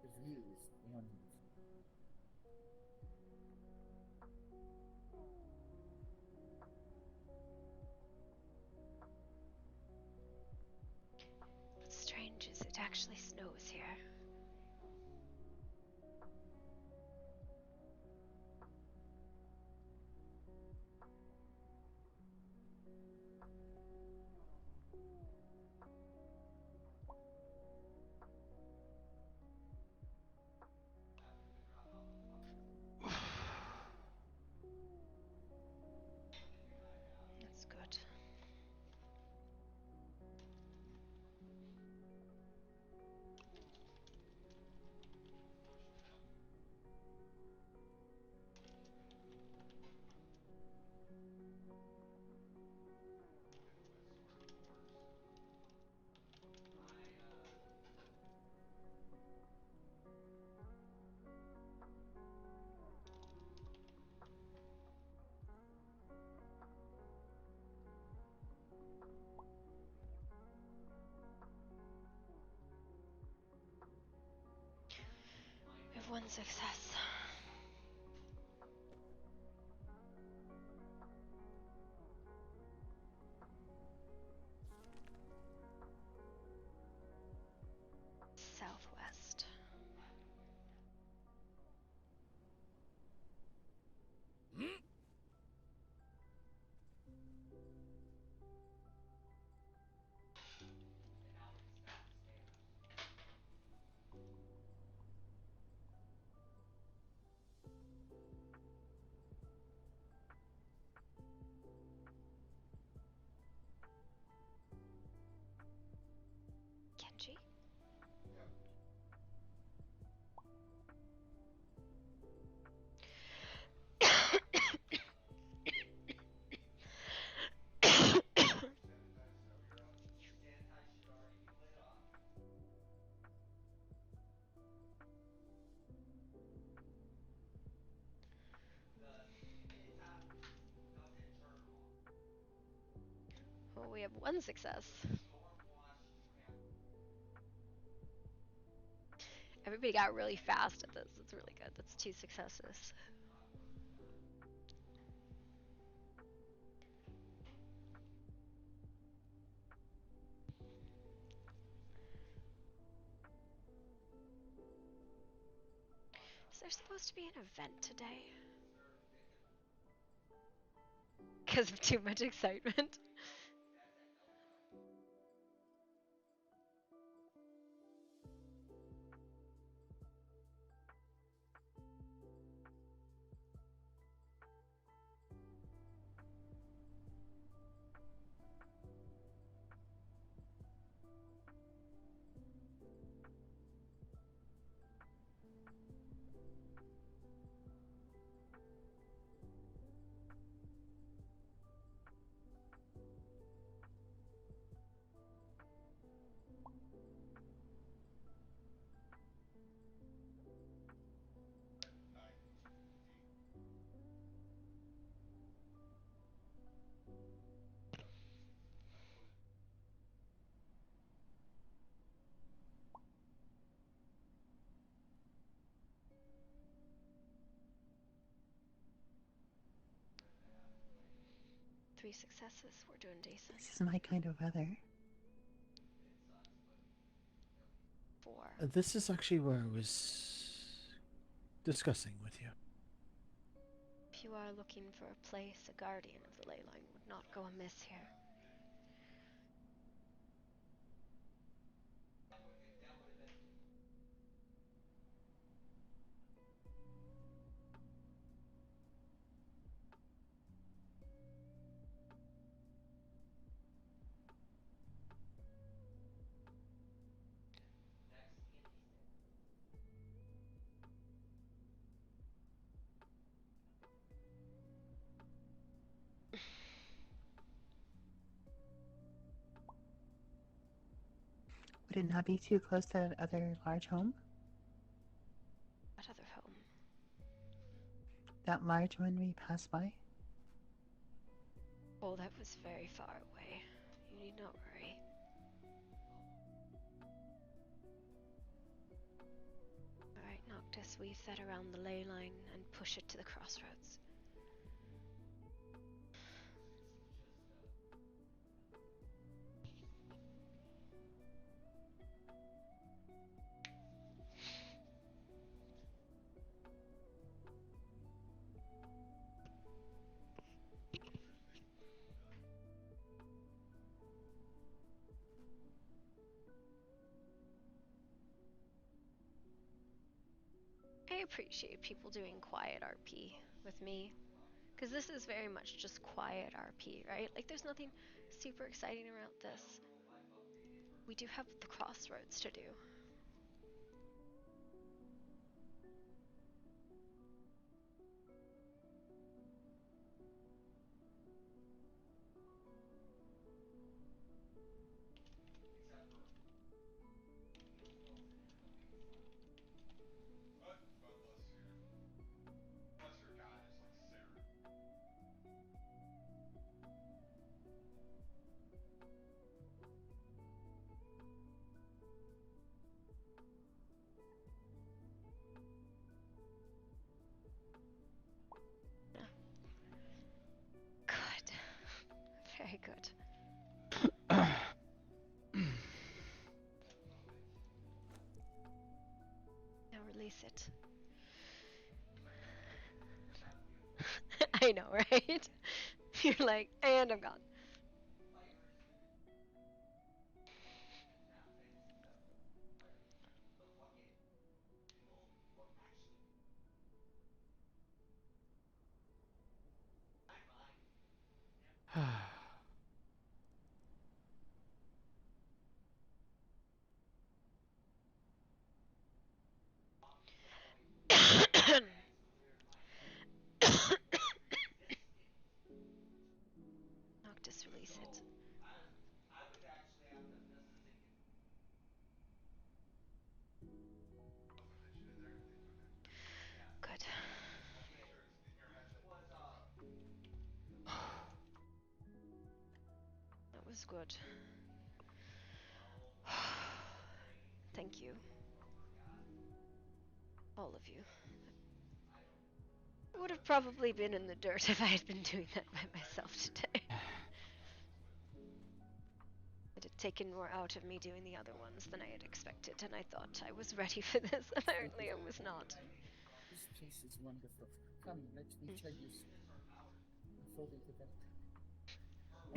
The view is wonderful. actually snows here. That's good. We have one success. Southwest. Kenji? Well, we have one success. Everybody got really fast at this. It's really good. That's 2 successes. Is there supposed to be an event today? Because of too much excitement. Three successes. We're doing decent. This is my kind of weather. 4. This is actually where I was discussing with you. If you are looking for a place, a guardian of the ley line would not go amiss here. Would it not be too close to that other large home? What other home? That large one we passed by? Oh, that was very far away. You need not worry. Alright, Noctis, weave that around the ley line and push it to the crossroads. appreciate people doing quiet RP with me. Because this is very much just quiet RP, right? Like, there's nothing super exciting around this. We do have the crossroads to do. Good. Very good. Now release it. I know, right? You're like, and I'm gone. Noctis, release it. Good. That was good. Thank you. All of you. I would have probably been in the dirt if I had been doing that by myself today. It had taken more out of me doing the other ones than I had expected, and I thought I was ready for this. Apparently I was not. This place is wonderful. Come, let me tell you before we get out.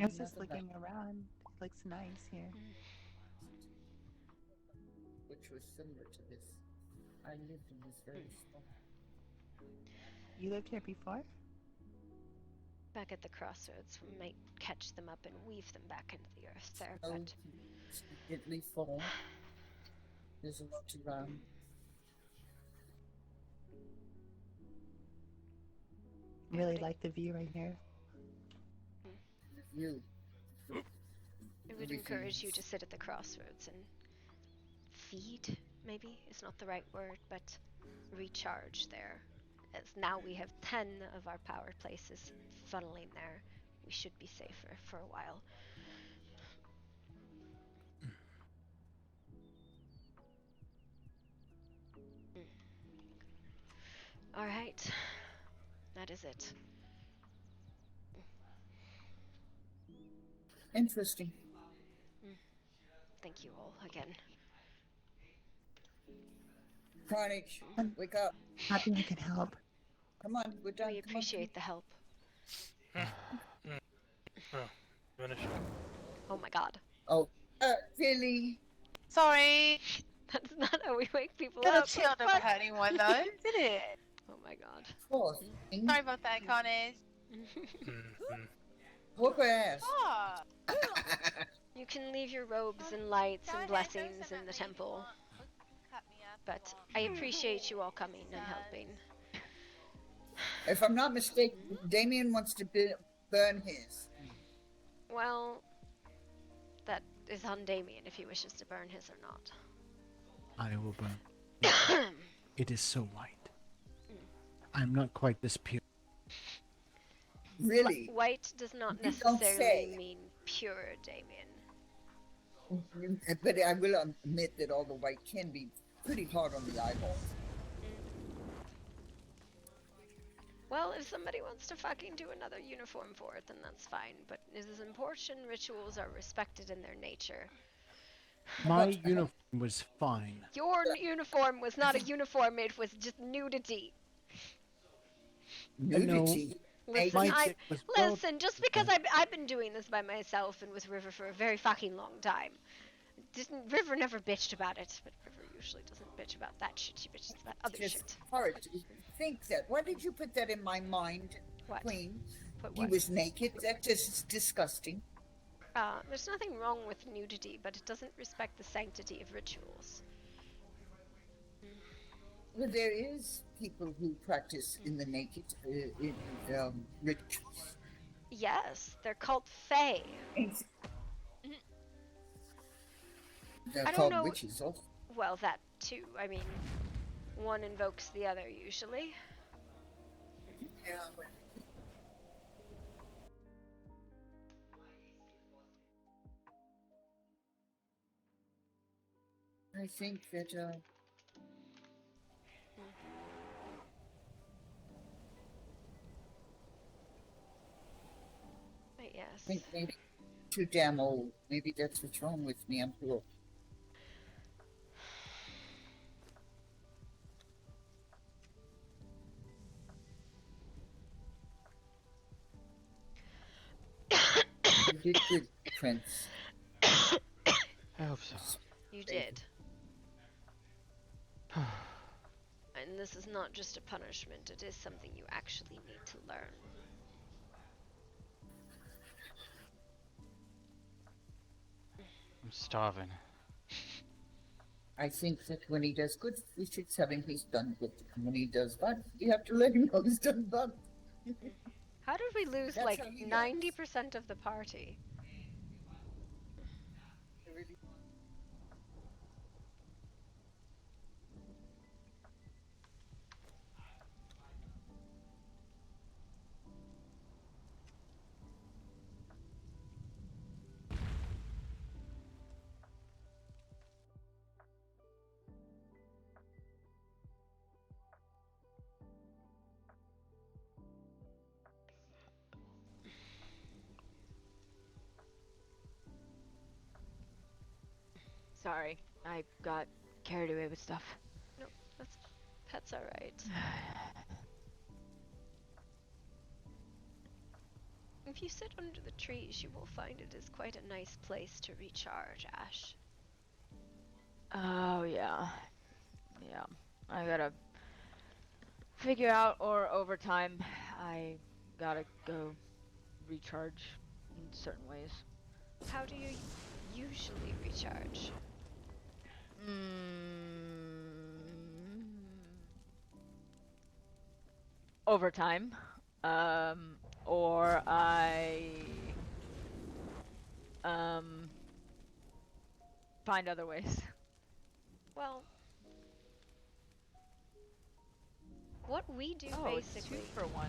I was just looking around. It looks nice here. Which was similar to this. I lived in this very spot. You lived here before? Back at the crossroads, we might catch them up and weave them back into the earth there, Oh, but... Immediately fall. There's a lot around. Really like the view right here. You. I would encourage you to sit at the crossroads and feed, maybe, is not the right word, but recharge there. As now we have 10 of our power places funneling there, we should be safer for a while. Alright, that is it. Interesting. Thank you all again. Carnage, wake up. Happy I could help. Come on, we're done. We appreciate the help. Finish. Oh my god. Oh, really? Sorry. That's not how we wake people Little up. chill never hurt anyone though, did it? Oh my god. Sorry about that, Carnage. Whoop her ass. Ah. You can leave your robes and lights and blessings in the temple. But I appreciate you all coming and helping. If I'm not mistaken, Damien wants to burn his. Well, that is on Damien if he wishes to burn his or not. I will burn. It is so white. I'm not quite this pure. Really? White does not You don't necessarily say. mean pure, Damien. But I will admit that all the white can be pretty hard on the eyeballs. Well, if somebody wants to fucking do another uniform for it, then that's fine. But it is important rituals are respected in their nature. My uniform was fine. Your uniform was not a uniform, it was just nudity. Nudity? Listen, just because I've been doing this by myself and with River for a very fucking long time, River never bitched about it, but River usually doesn't bitch about that shit. She bitches about other Just shit. hard to think that. Why did you put that in my mind, What? Queen? Put He what? was naked. That just is disgusting. There's nothing wrong with nudity, but it doesn't respect the sanctity of rituals. Well, there is people who practice in the naked in rituals. Yes, they're called fae. They're I don't called know. witches also. Well, that too. I mean, one invokes the other usually. Yeah. I think that Yes. I think maybe too damn old. Maybe that's what's wrong with me. I'm too old. You did good, Prince. I hope so. You did. And this is not just a punishment, it is something you actually need to learn. I'm starving. I think that when he does good, we should tell him he's done good. And when he does bad, you have to let him know he's done bad. How did we lose That's like how he 90% of the party? Sorry, I got carried away with stuff. No, that's alright. If you sit under the trees, you will find it is quite a nice place to recharge, Ash. Oh, yeah. Yeah. I gotta figure out, or over time, I gotta go recharge in certain ways. How do you usually recharge? Over time. Or I find other ways. Well, what we do basically, it's 2 for 1.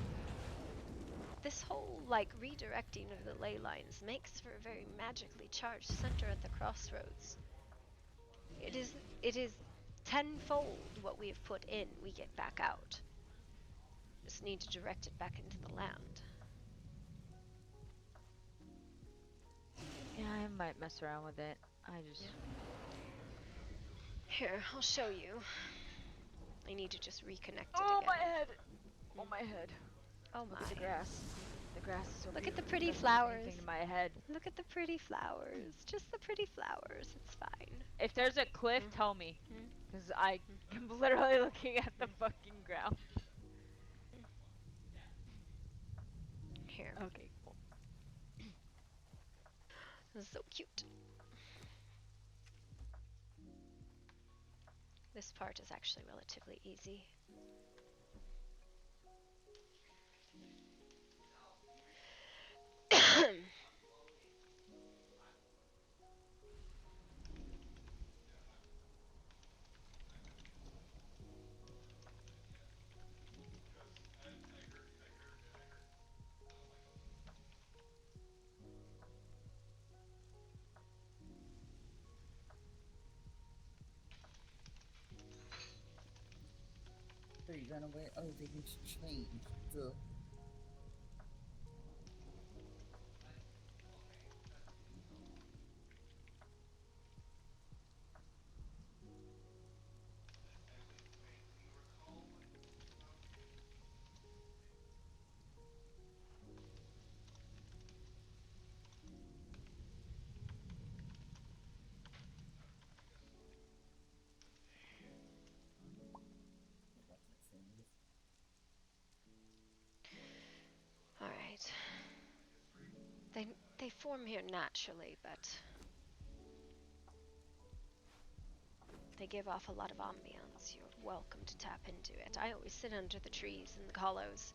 This whole like redirecting of the ley lines makes for a very magically charged center at the crossroads. It is tenfold what we have put in, we get back out. Just need to direct it back into the land. Yeah, I might mess around with it. Here, I'll show you. I need to just reconnect it Oh, again. my head! Oh, my head. Oh Look my. at the grass. The grass is so Look at the beautiful. pretty It doesn't do flowers. anything to my head. Look at the pretty flowers. Just the pretty flowers. It's fine. If there's a cliff, tell me. Because I am literally looking at the fucking ground. Here. Okay, cool. This is so cute. This part is actually relatively easy. So you ran away? Oh, they need to change the. form here naturally, but they give off a lot of ambiance. You're welcome to tap into it. I always sit under the trees in the hollows.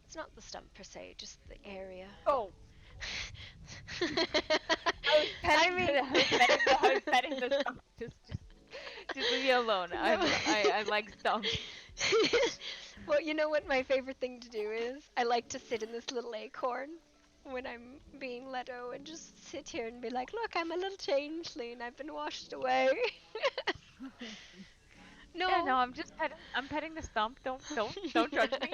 It's not the stump per se, just the area. Oh. I mean, I was petting the stump. Just leave me alone. I like stumps. Well, you know what my favorite thing to do is? I like to sit in this little acorn when I'm being Leto and just sit here and be like, look, I'm a little changeling. I've been washed away. No. Yeah, no, I'm petting the stump. Don't judge me.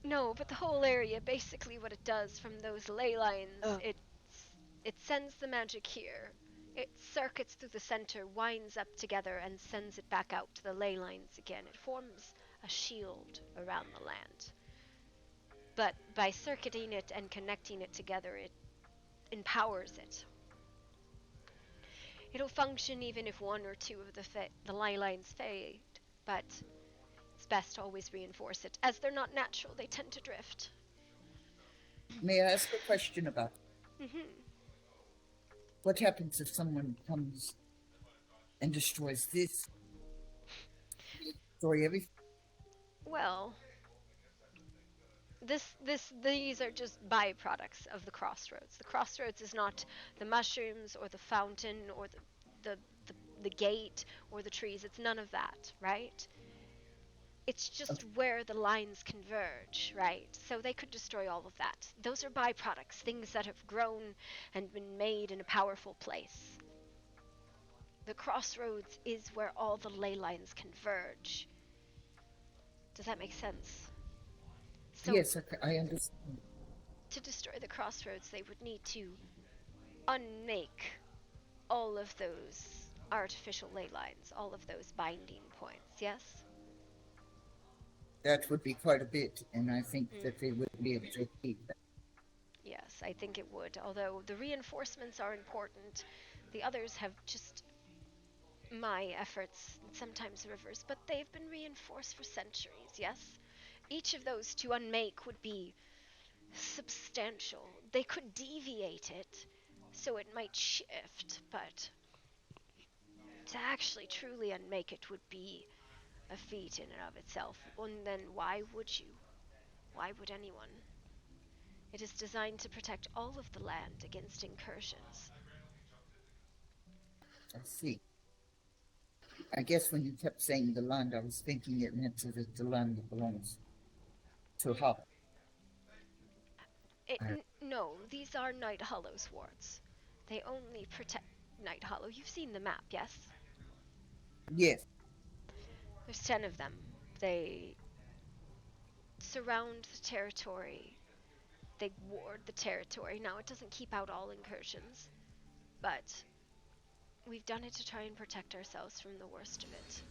No, but the whole area, basically what it does from those ley lines, it sends the magic here. It circuits through the center, winds up together, and sends it back out to the ley lines again. It forms a shield around the land. But by circuiting it and connecting it together, it empowers it. It'll function even if one or two of the ley lines fade, but it's best to always reinforce it. As they're not natural, they tend to drift. May I ask a question about Mm-hmm. what happens if someone comes and destroys this? Destroy everything? Well, these are just byproducts of the crossroads. The crossroads is not the mushrooms or the fountain or the gate or the trees. It's none of that, right? It's just where the lines converge, right? So they could destroy all of that. Those are byproducts, things that have grown and been made in a powerful place. The crossroads is where all the ley lines converge. Does that make sense? So, yes, I understand. To destroy the crossroads, they would need to unmake all of those artificial ley lines, all of those binding points, yes? That would be quite a bit, and I think that they would be able to achieve that. Yes, I think it would, although the reinforcements are important. The others have just my efforts, sometimes Rivers, but they've been reinforced for centuries, yes? Each of those to unmake would be substantial. They could deviate it, so it might shift, but to actually truly unmake it would be a feat in and of itself. And then why would you? Why would anyone? It is designed to protect all of the land against incursions. I see. I guess when you kept saying the land, I was thinking it meant that the land that belongs to Hollow. No, these are Night Hollow's wards. They only protect Night Hollow. You've seen the map, yes? Yes. There's 10 of them. They surround the territory. They ward the territory. Now, it doesn't keep out all incursions, but we've done it to try and protect ourselves from the worst of it.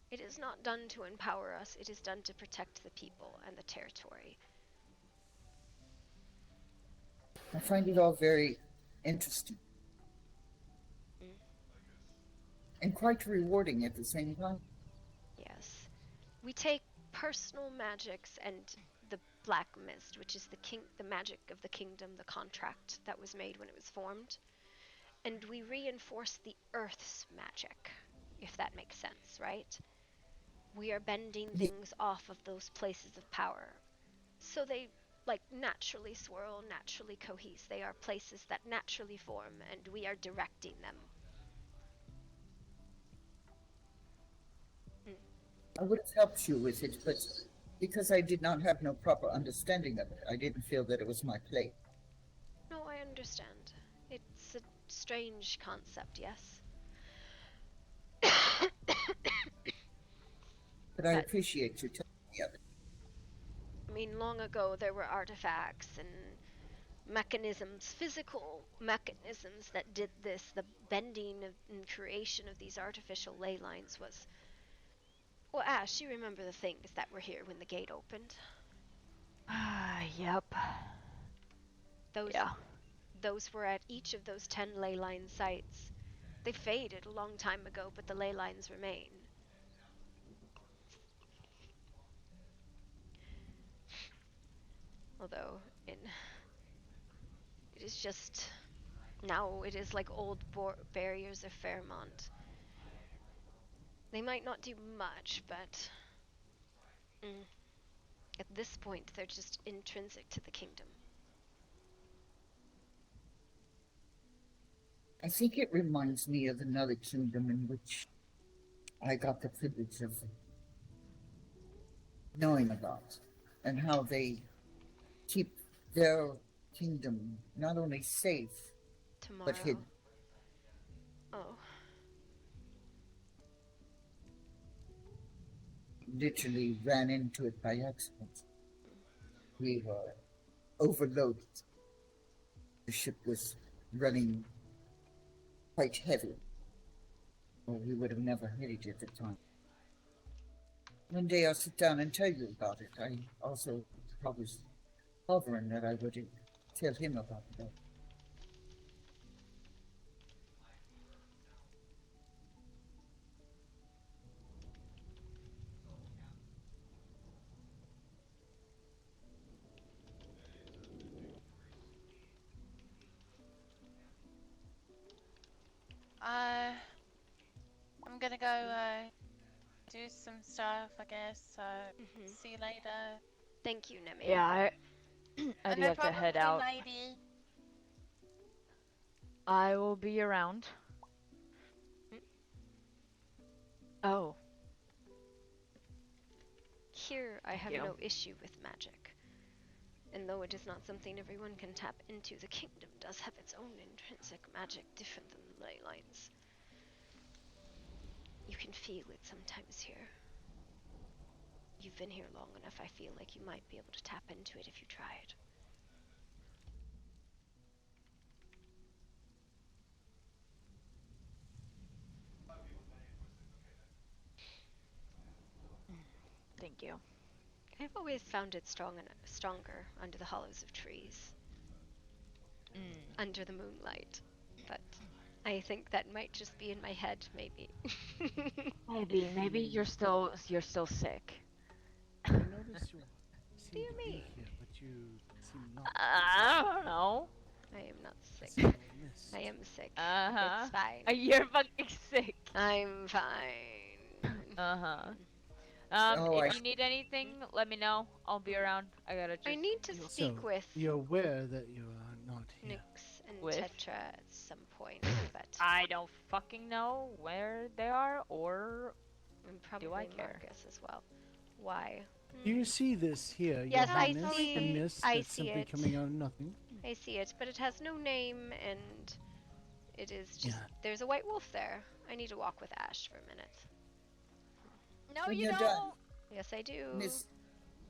It is not done to empower us. It is done to protect the people and the territory. I find it all very interesting. And quite rewarding at the same time. Yes. We take personal magics and the black mist, which is the magic of the kingdom, the contract that was made when it was formed, and we reinforce the earth's magic, if that makes sense, right? We are bending things off of those places of power, so they like naturally swirl, naturally cohese. They are places that naturally form, and we are directing them. I would have helped you with it, but because I did not have no proper understanding of it, I didn't feel that it was my place. No, I understand. It's a strange concept, yes. But I appreciate you telling me of it. I mean, long ago there were artifacts and mechanisms, physical mechanisms that did this. The bending and creation of these artificial ley lines was... Well, Ash, you remember the things that were here when the gate opened? Yep. Those were at each of those 10 ley line sites. They faded a long time ago, but the ley lines remain. Although, it is just... Now it is like old barriers of Fairmont. They might not do much, but... At this point, they're just intrinsic to the kingdom. I think it reminds me of another kingdom in which I got the privilege of knowing about, and how they keep their kingdom not only safe, but hidden. Oh. Literally ran into it by accident. We were overloaded. The ship was running quite heavy, or we would have never hit it at the time. One day I'll sit down and tell you about it. I also promised Hovering that I would tell him about it. I'm gonna go do some stuff, I guess. So see you later. Thank you, Nemi. Yeah, I do No have to problem, head Queen out. Lady. I will be around. Oh. Here, I have you. no issue with magic. And though it is not something everyone can tap into, the kingdom does have its own intrinsic magic different than the ley lines. You can feel it sometimes here. You've been here long enough, I feel like you might be able to tap into it if you tried. Thank you. I've always found it stronger under the hollows of trees. Under the moonlight. But I think that might just be in my head, maybe. Maybe you're still sick. I noticed you Do you mean? here, but you seem not. I don't know. I am not sick. I missed. I am sick. Uh-huh. It's fine. You're fucking sick. I'm fine. Uh-huh. Oh, if you need anything, let me know. I'll be around. I gotta just... I need to speak with You're aware that you are not here. Nyx and With? Tetra at some point, but I don't fucking know where they are, or and probably do I care? Marcus as well. Why? Do you see this here? Yes, Your I Highness? see- The mist I that's see simply it. coming out of nothing. I see it, but it has no name, and it is just... Yeah. There's a white wolf there. I need to walk with Ash for a minute. No, When you you're don't. done, Yes, I do. Miss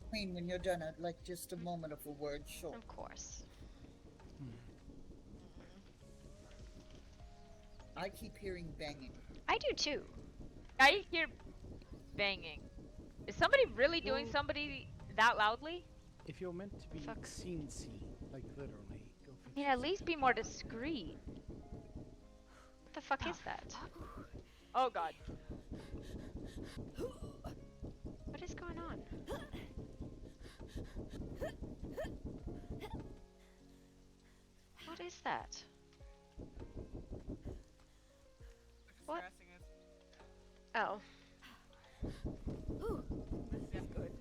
Queen, when you're done, I'd like just a moment of a word short. Of course. I keep hearing banging. I do too. I hear banging. Is somebody really doing somebody that loudly? If you're meant to be seen, like literally, go I mean, at least be more discreet. What the fuck is that? Oh god. What What is going on? What is that? What? Oh. Ooh, this is good.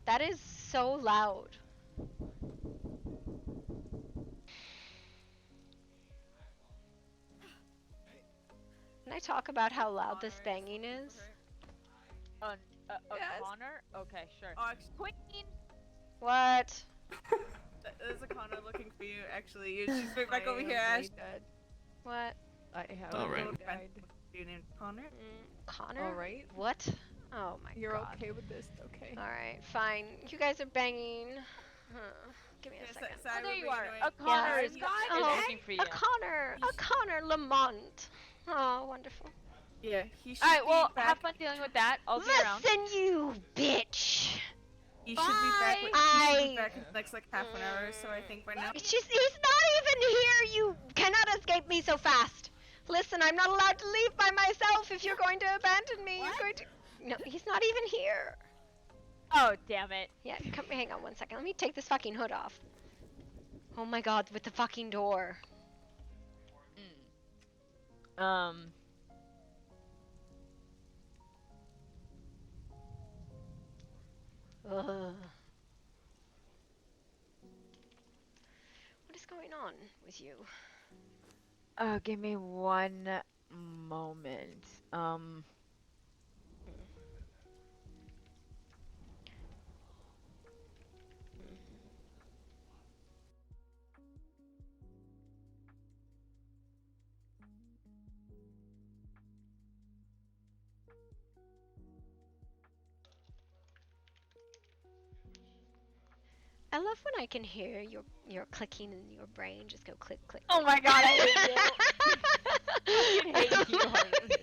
That is so loud. Can I talk about how loud this banging is? Connor? Okay, sure. Queen! What? There's a Connor looking for you, actually. You just look back over here, Ash. What? I have All right. You named Connor? Connor? Alright. What? Oh my You're god. okay with this, okay. Alright, fine. You guys are banging. Give me a second. Oh, there you are. A Connor is looking for you. A Connor Lamont. Oh, wonderful. Yeah, he should Alright, well, be back. have fun dealing with that. I'll be around. Listen, you bitch! He should be back. He should be back in the next like half an hour or so, I think, by now. He's not even here! You cannot escape me so fast! Listen, I'm not allowed to leave by myself if you're going to abandon me. You're going to... No, he's not even here. Oh, damn it. Yeah, come, hang on one second. Let me take this fucking hood off. Oh my god, with the fucking door. Ugh. What is going on with you? Give me one moment. I love when I can hear your clicking in your brain just go click click. Oh my god, I hate you. I hate you, Harmony.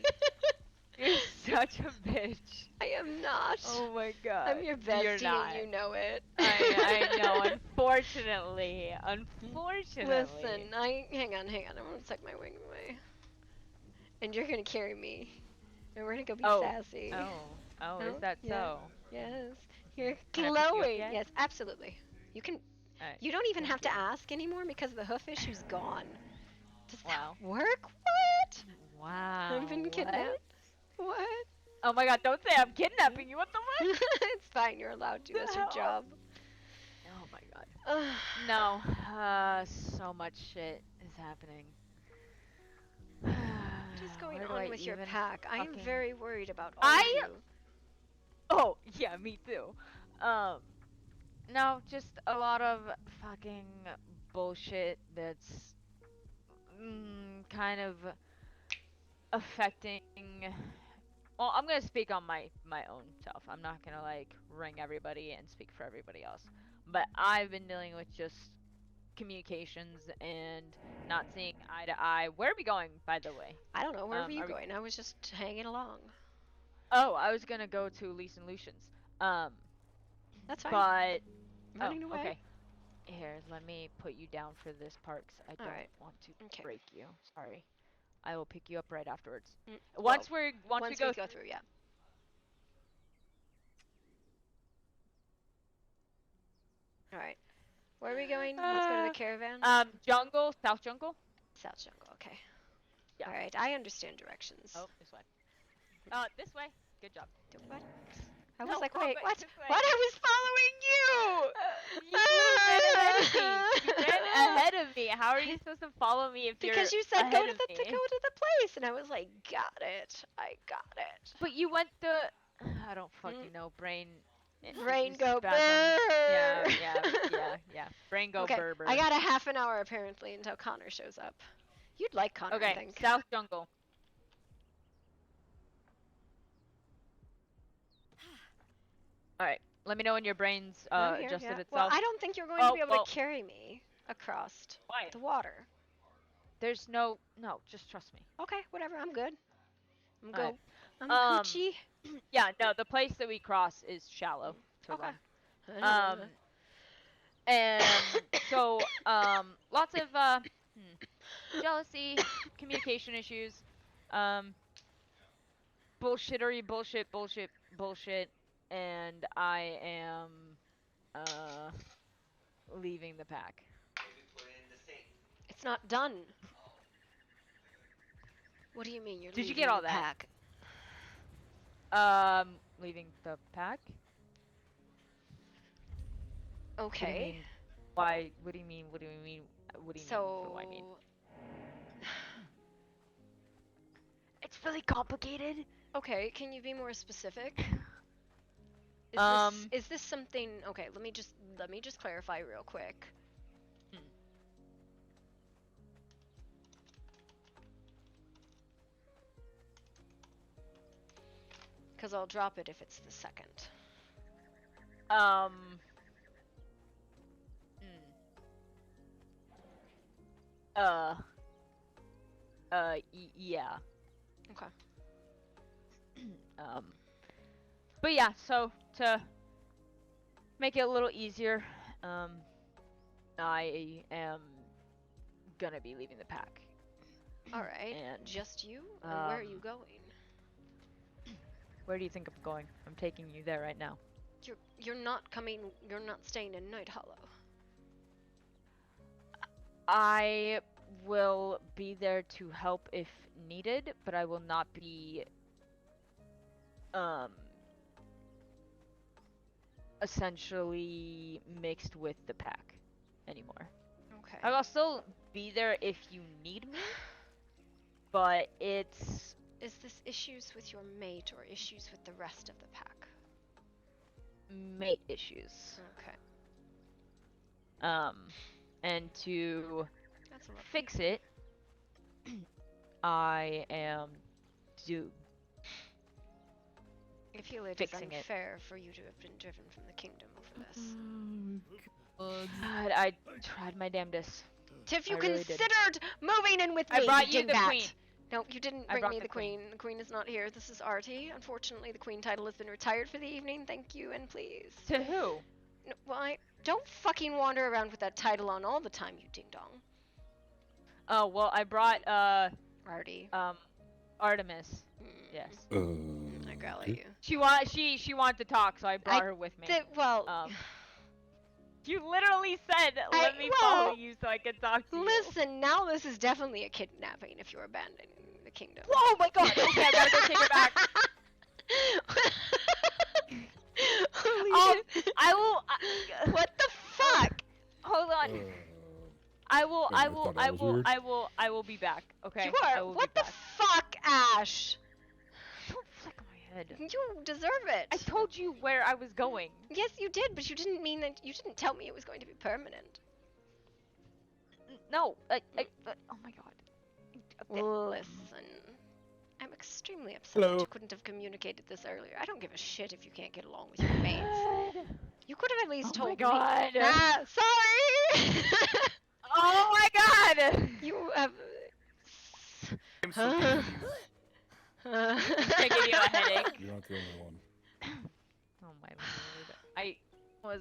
You're such a bitch. I am not. Oh my god. I'm your bestie You're not. and you know it. I know, unfortunately. Unfortunately. Listen, hang on, I'm gonna tuck my wing away. And you're gonna carry me. And we're gonna go be sassy. Oh, is that so? Yes. You're Can I pick you up glowing. yet? Yes, absolutely. You can. You don't even have to ask anymore because the hoof issue's gone. Does that work? What? Wow. I've been kidnapped. What? Oh my god, don't say I'm kidnapping you. What the fuck? It's fine. You're allowed to. That's your job. Oh my god. No. So much shit is happening. What is going Where do on I with your even pack? I am fucking- very worried about all of you. Oh, yeah, me too. No, just a lot of fucking bullshit that's kind of affecting. Well, I'm gonna speak on my own self. I'm not gonna like ring everybody and speak for everybody else. But I've been dealing with just communications and not seeing eye to eye. Where are we going, by the way? I don't know. Where were you going? I was just hanging along. Oh, I was gonna go to Elise and Lucian's. That's fine. But Running away. Okay. Here, let me put you down for this part 'cause I don't want to break you. Sorry. I will pick you up right afterwards. Once we go through, yeah. All right. Where are we going? Let's go to the caravan. Jungle, South Jungle. South Jungle. Okay. Yeah. All right. I understand directions. Oh, this way. This way. Good job. What? I was No, like, wrong wait, way, what? this way. What? I was following you! You ran ahead of me. How are you supposed to follow me if you're Because you said ahead go to of the me? place, and I was like, got it. I got it. But you went the. I don't fucking know. Brain. Brain go spasm. burr. Yeah. Brain go Okay, burr. I got a half an hour apparently until Connor shows up. You'd like Connor, I Okay, think. South Jungle. Alright, let me know when your brain's I'm here, adjusted yeah. itself. Well, I don't think you're going to be able to carry me across the water. There's no, just trust me. Okay, whatever, I'm good. I'm good. Alright. I'm a coochie. Yeah, no, the place that we cross is shallow to Okay. run. And so, lots of jealousy, communication issues, bullshittery bullshit, and I am leaving the pack. It's not done. What do you mean you're Did you leaving get all the that? pack? Leaving the pack? Okay. What do you mean? Why? What do you mean? What do you mean? What do you mean? What do I mean? It's really complicated. Okay, can you be more specific? Is this something? Okay, let me just clarify real quick. Because I'll drop it if it's the second. Yeah. Okay. But yeah, so to make it a little easier, I am gonna be leaving the pack. Alright, And just you? And where are you going? Where do you think I'm going? I'm taking you there right now. You're not coming, you're not staying in Night Hollow. I will be there to help if needed, but I will not be essentially mixed with the pack anymore. Okay. I'll still be there if you need me, but it's... Is this issues with your mate or issues with the rest of the pack? Mate issues. Okay. And to That's a lot. fix it, I am I feel it is unfair for you to have been driven from the kingdom over this. God, I tried my damnedest. If you I really did. considered moving in with me, I brought you you did the that. queen. No, you didn't I bring brought me the the queen. The queen is not here. This is Artie. Unfortunately, the queen title has been retired for the evening. Thank you and please. To who? No, well, don't fucking wander around with that title on all the time, you ding dong. Oh, well, I brought, Artie. Artemis. Yes. I growled at you. She wanted to talk, so I brought her with me. You literally said, let me follow you so I can talk to you. Listen, now this is definitely a kidnapping if you're abandoning the kingdom. Whoa, my god! Okay, I gotta go take her back. I will. What the fuck? Hold on. I will be back. Okay. You are. What the fuck, Ash? Don't flick my head. You deserve it. I told you where I was going. Yes, you did, but you didn't mean that. You didn't tell me it was going to be permanent. No. Oh my god. Listen, I'm extremely upset that you couldn't have communicated this earlier. I don't give a shit if you can't get along with your mates. You could have at least told me. Oh my god. Ah, sorry. Oh my god. You have. I give you a headache. You're not the only one. Oh my lord. I was.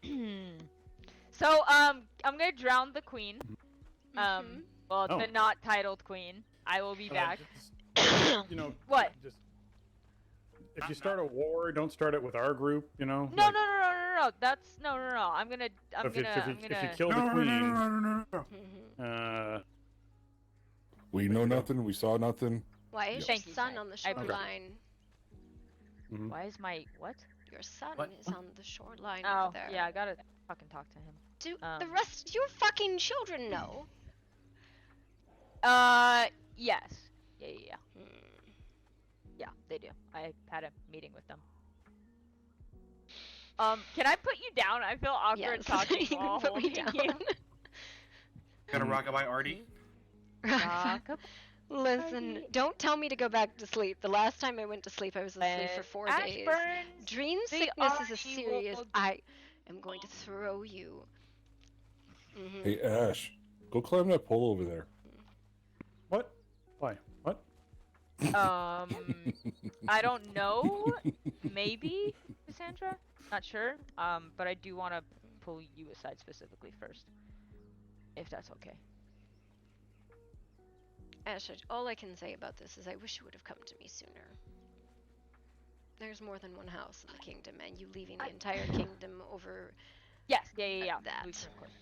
Listen. So I'm gonna drown the queen. Well, Oh. the not titled queen. I will be back. You know. What? Just if you start a war, don't start it with our group. You know. No. That's no. I'm gonna. If you kill the queen. We know nothing. We saw nothing. Why is your son on the shoreline? Why is my what? Your son is on the shoreline Oh, over there. yeah, I gotta fucking talk to him. Do the rest your fucking children know? Yes. Yeah. Yeah, they do. I had a meeting with them. Can I put you down? I feel awkward talking you can put me down. Got a rockabye Artie? Listen, don't tell me to go back to sleep. The last time I went to sleep, I was asleep for 4 days. Dream sickness is a serious. I am going to throw you. Hey Ash, go climb that pole over there. What? Why? What? I don't know. Maybe, Cassandra? Not sure. But I do want to pull you aside specifically first. If that's okay. Asha, all I can say about this is I wish you would have come to me sooner. There's more than one house in the kingdom, and you leaving the entire kingdom over. Yes, yeah. That. Leaving, of course.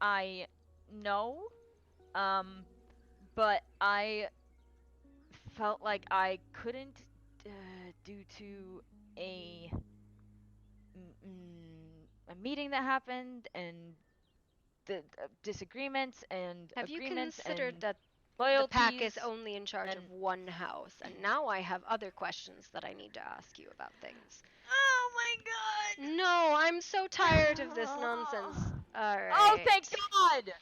I know, but I felt like I couldn't, due to a meeting that happened and the disagreements and Have you agreements considered and that loyalties. the pack is only in charge of one house, and now I have other questions that I need to ask you about things. Oh my god! No, I'm so tired of this nonsense. Alright. Oh, thank God!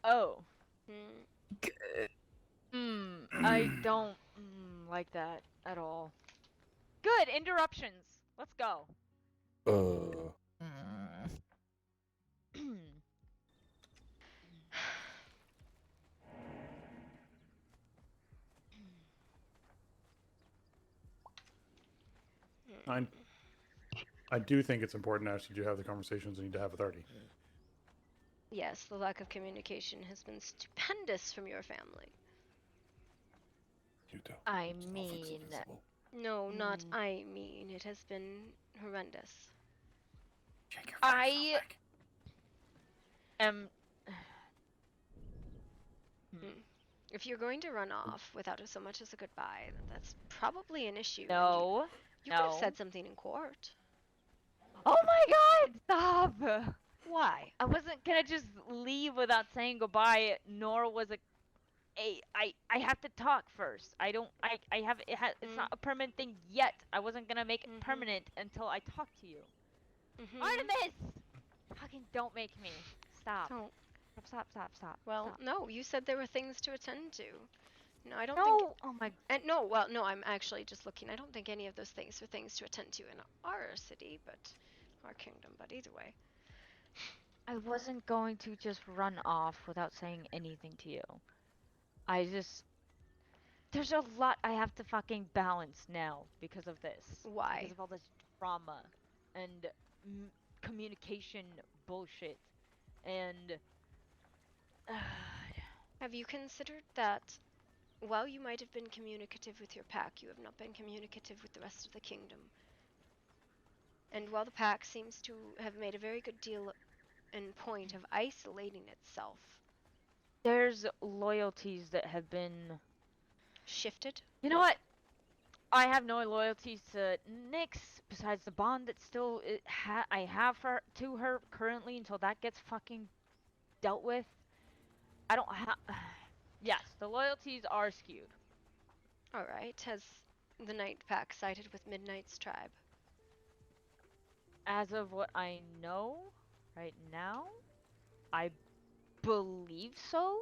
Oh. Good. I don't like that at all. Good, interruptions. Let's go. I do think it's important, Ash, that you have the conversations you need to have with Artie. Yes, the lack of communication has been stupendous from your family. I mean... No, not I mean. It has been horrendous. I am... If you're going to run off without so much as a goodbye, then that's probably an issue. No. You could have said something in court. Oh my god! Stop! Why? I wasn't gonna just leave without saying goodbye, nor was it I have to talk first. It's not a permanent thing yet. I wasn't gonna make it permanent until I talk to you. Artemis! Fucking don't make me. Stop. Don't. Stop. Well, stop. no, you said there were things to attend to. No, I don't No! think... Oh my... no, I'm actually just looking. I don't think any of those things are things to attend to in our city, but... our kingdom, but either way. I wasn't going to just run off without saying anything to you. There's a lot I have to fucking balance now because of this. Why? Because of all this drama and communication bullshit and... Have you considered that while you might have been communicative with your pack, you have not been communicative with the rest of the kingdom? And while the pack seems to have made a very good deal and point of isolating itself, there's loyalties that have been shifted. You know what? I have no loyalties to Nyx besides the bond that still I have to her currently until that gets fucking dealt with. I don't have. Yes, the loyalties are skewed. All right. Has the Night Pack sided with Midnight's tribe? As of what I know right now, I believe so.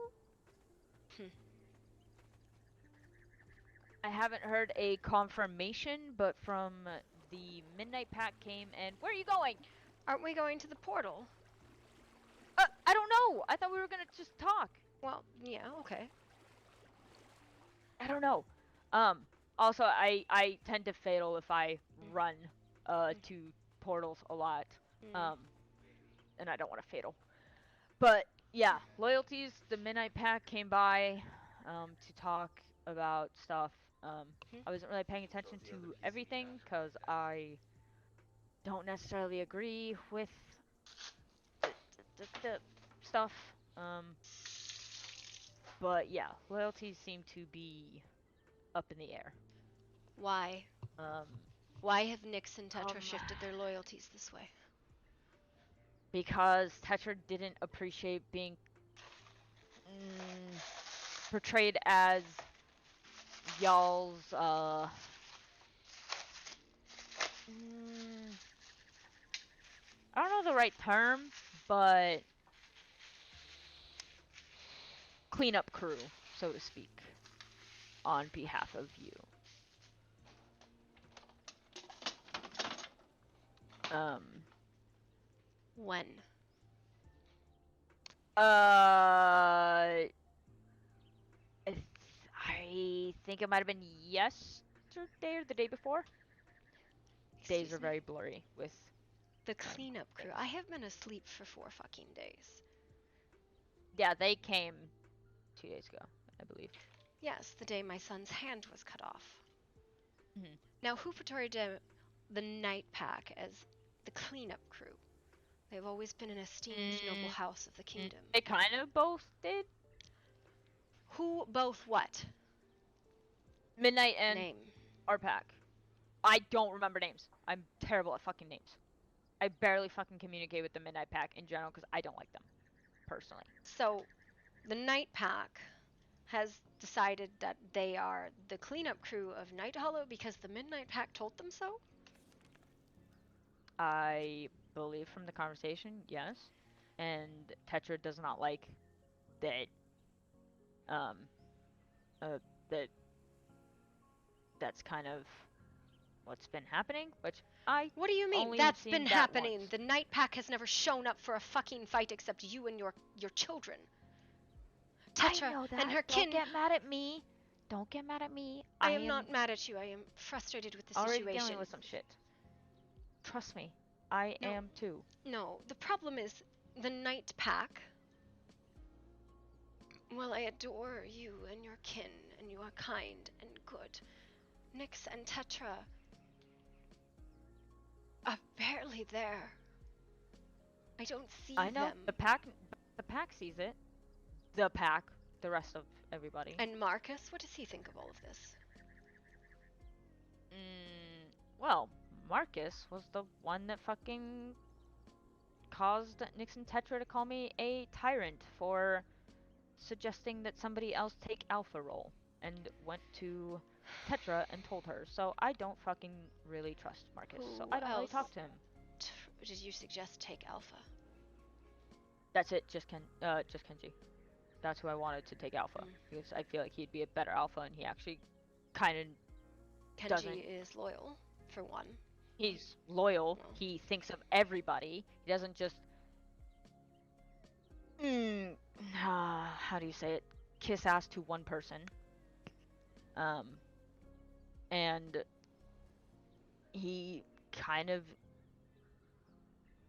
I haven't heard a confirmation, but from the Midnight Pack came and... Where are you going? Aren't we going to the portal? I don't know. I thought we were gonna just talk. Well, yeah, okay. I don't know. Also, I tend to fatal if I run to portals a lot. And I don't want to fatal. But yeah, loyalties. The Midnight Pack came by to talk about stuff. I wasn't really paying attention to everything because I don't necessarily agree with the stuff. But yeah, loyalties seem to be up in the air. Why? Why have Nyx and Tetra shifted their loyalties this way? Because Tetra didn't appreciate being portrayed as y'all's I don't know the right term, but cleanup crew, so to speak, on behalf of you. When? I think it might have been yesterday or the day before. days are very blurry with the cleanup crew. I have been asleep for 4 fucking days. Yeah, they came 2 days ago, I believe. Yes, the day my son's hand was cut off. Mm-hmm. Now, who portrayed the Night Pack as the cleanup crew? They've always been an esteemed noble house of the kingdom. They kind of both did. Who both what? Midnight and Name. our pack. I don't remember names. I'm terrible at fucking names. I barely fucking communicate with the Midnight Pack in general because I don't like them, personally. So, the Night Pack has decided that they are the cleanup crew of Night Hollow because the Midnight Pack told them so? I believe from the conversation, yes. And Tetra does not like that, that's kind of what's been happening, which I What do you mean? only That's have been seen that happening. once. The Night Pack has never shown up for a fucking fight except you and your children. Tetra I know that. and her Don't kin. get mad at me. Don't get mad at me. I am not mad at you. I am frustrated with the already situation. dealing with some shit. Trust me, I am too. No, the problem is the Night Pack. Well, I adore you and your kin, and you are kind and good. Nyx and Tetra are barely there. I don't see I know them. the pack sees it. The pack, the rest of everybody. And Marcus, what does he think of all of this? Well, Marcus was the one that fucking caused Nyx and Tetra to call me a tyrant for suggesting that somebody else take alpha role, and went to Tetra and told her. So I don't fucking really trust Marcus. So I don't really talk to him. Did you suggest take alpha? That's it. Just Kenji. That's who I wanted to take alpha because I feel like he'd be a better alpha, and he actually kind of Kenji is loyal, for one. He's loyal. No. He thinks of everybody. He doesn't just how do you say it? Kiss ass to one person. And he kind of,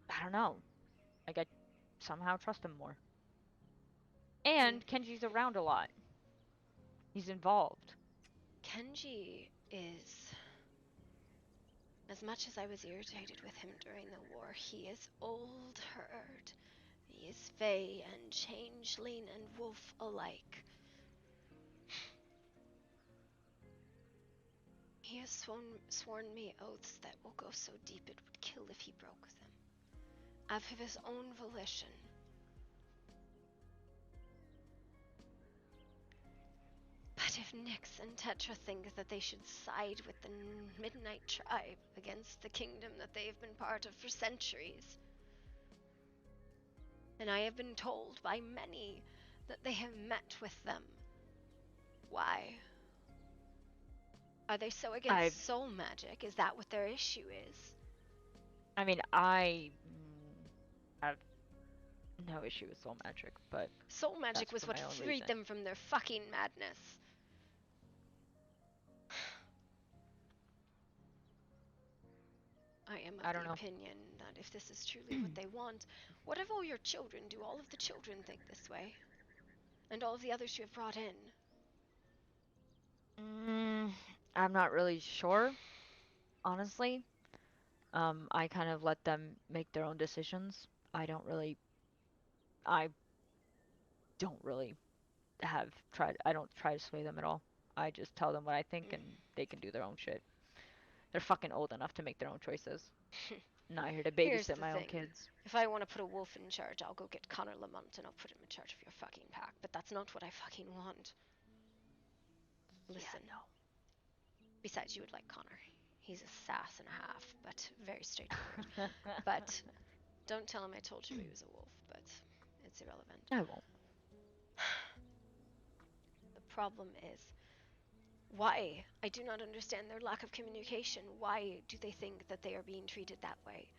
I don't know. Like, I somehow trust him more. And Kenji's around a lot. He's involved. Kenji is, as much as I was irritated with him during the war, he is old herd. He is fey and changeling and wolf alike. He has sworn me oaths that will go so deep it would kill if he broke them, of his own volition. But if Nyx and Tetra think that they should side with the Midnight Tribe against the kingdom that they have been part of for centuries, and I have been told by many that they have met with them, why? Are they so against soul magic? Is that what their issue is? I mean, I have no issue with soul magic, but soul magic was what freed them from their fucking madness. I am of the opinion that if this is truly what they want, what if all your children, do all of the children think this way? And all of the others you have brought in? I'm not really sure, honestly. I kind of let them make their own decisions. I don't really I don't try to sway them at all. I just tell them what I think and they can do their own shit. They're fucking old enough to make their own choices. Not here to babysit my own kids. If I want to put a wolf in charge, I'll go get Connor Lamont and I'll put him in charge of your fucking pack. But that's not what I fucking want. Listen. Yeah, no. Besides, you would like Connor. He's a sass and a half, but very straightforward. But don't tell him I told you he was a wolf, but it's irrelevant. I won't. The problem is, why? I do not understand their lack of communication. Why do they think that they are being treated that way?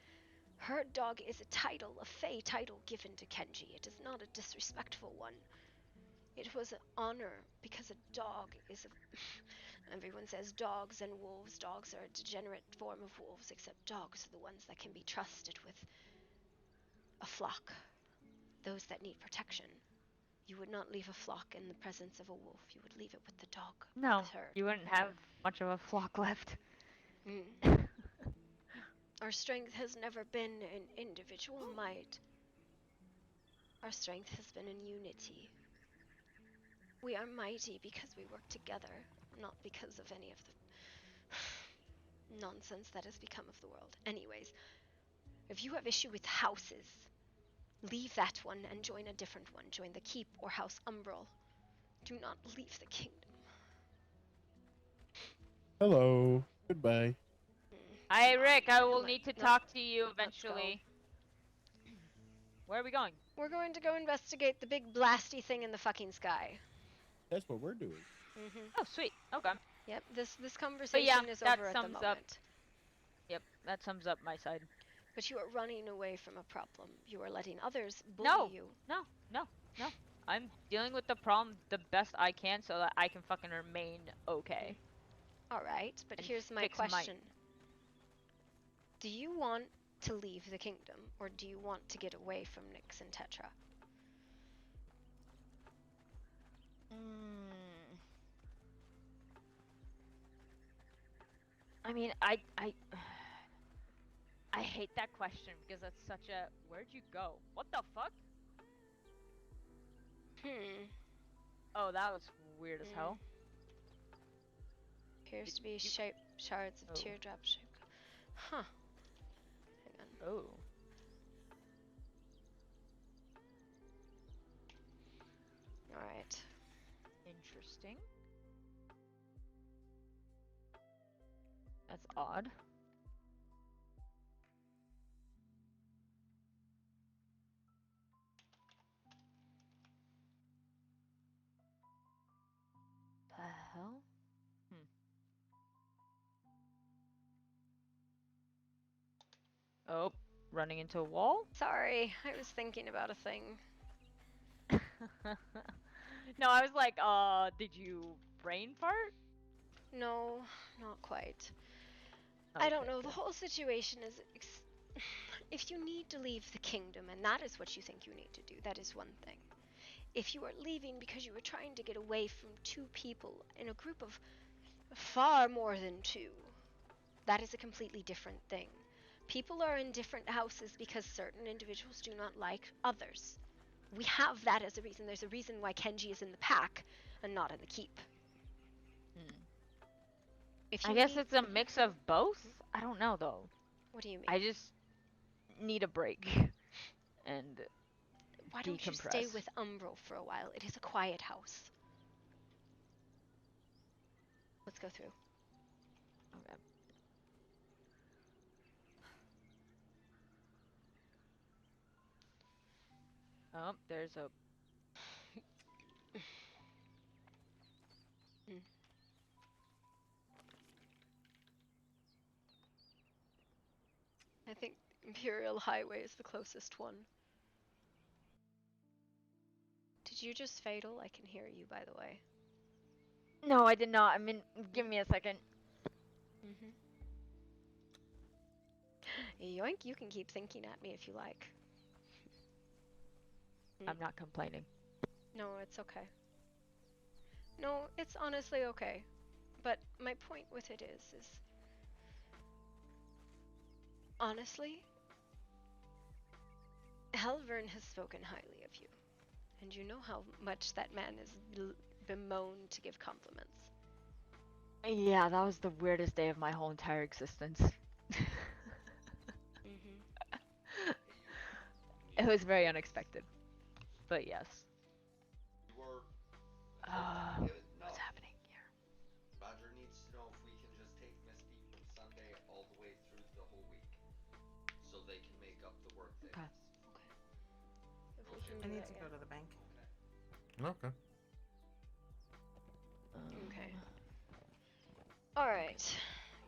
Herd dog is a title, a fey title given to Kenji. It is not a disrespectful one. It was an honor because a dog is Everyone says dogs and wolves. Dogs are a degenerate form of wolves, except dogs are the ones that can be trusted with a flock. Those that need protection. You would not leave a flock in the presence of a wolf. You would leave it with the dog. No, The herd. you wouldn't have much of a flock left. Our strength has never been in individual might. Our strength has been in unity. We are mighty because we work together, not because of any of the nonsense that has become of the world. Anyways, if you have issue with houses, leave that one and join a different one. Join the Keep or House Umbral. Do not leave the kingdom. Hello. Goodbye. Hi, Rick. I will Come on. need to No. talk to you Let's go. eventually. Where are we going? We're going to go investigate the big blasty thing in the fucking sky. That's what we're doing. Oh, sweet. Okay. Yep, this But conversation yeah, is that over at the sums moment. up. Yep, that sums up my side. But you are running away from a problem. You are letting others bully No, you. no. I'm dealing with the problem the best I can so that I can fucking remain okay. Alright, but And here's my fix my- question. Do you want to leave the kingdom, or do you want to get away from Nyx and Tetra? I mean, I hate that question because that's such a where'd you go? What the fuck? Oh, that was weird as hell. Appears to be shards of teardrop shape. Huh. Hang on. Oh. Alright. Interesting. That's odd. The hell? Oh, running into a wall? Sorry, I was thinking about a thing. No, I was like, did you brain fart? No, not quite. I don't know, the whole situation is... If you need to leave the kingdom, and that is what you think you need to do, that is one thing. If you are leaving because you are trying to get away from two people in a group of far more than two, that is a completely different thing. People are in different houses because certain individuals do not like others. We have that as a reason. There's a reason why Kenji is in the pack and not in the keep. I guess it's a mix of both? I don't know, though. What do you mean? I just need a break. And why don't you stay with Umbral for a while? It is a quiet house. Let's go through. Okay. Oh, there's a... I think Imperial Highway is the closest one. Did you just fatal? I can hear you, by the way. No, I did not. I mean, give me a second. Yoink, you can keep thinking at me if you like. I'm not complaining. No, it's okay. No, it's honestly okay. But my point with it is honestly, Helvern has spoken highly of you. And you know how much that man is bemoaned to give compliments. Yeah, that was the weirdest day of my whole entire existence. It was very unexpected. But yes. What's happening here? Roger needs to know if we can just take Misty from Sunday all the way through the whole week, so they can make up the work they missed. I need to go to the bank. Okay. Okay. Alright.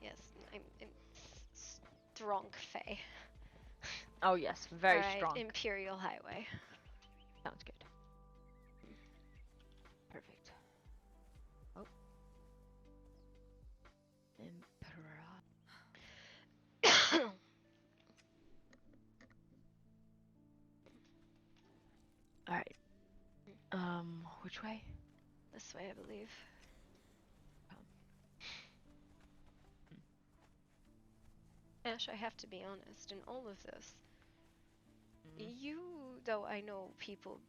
Yes, I'm strong Fae. Oh yes, very strong. Imperial Highway. Sounds good. Perfect. Oh. Alright. Which way? This way, I believe. Ash, I have to be honest, in all of this, you, though I know people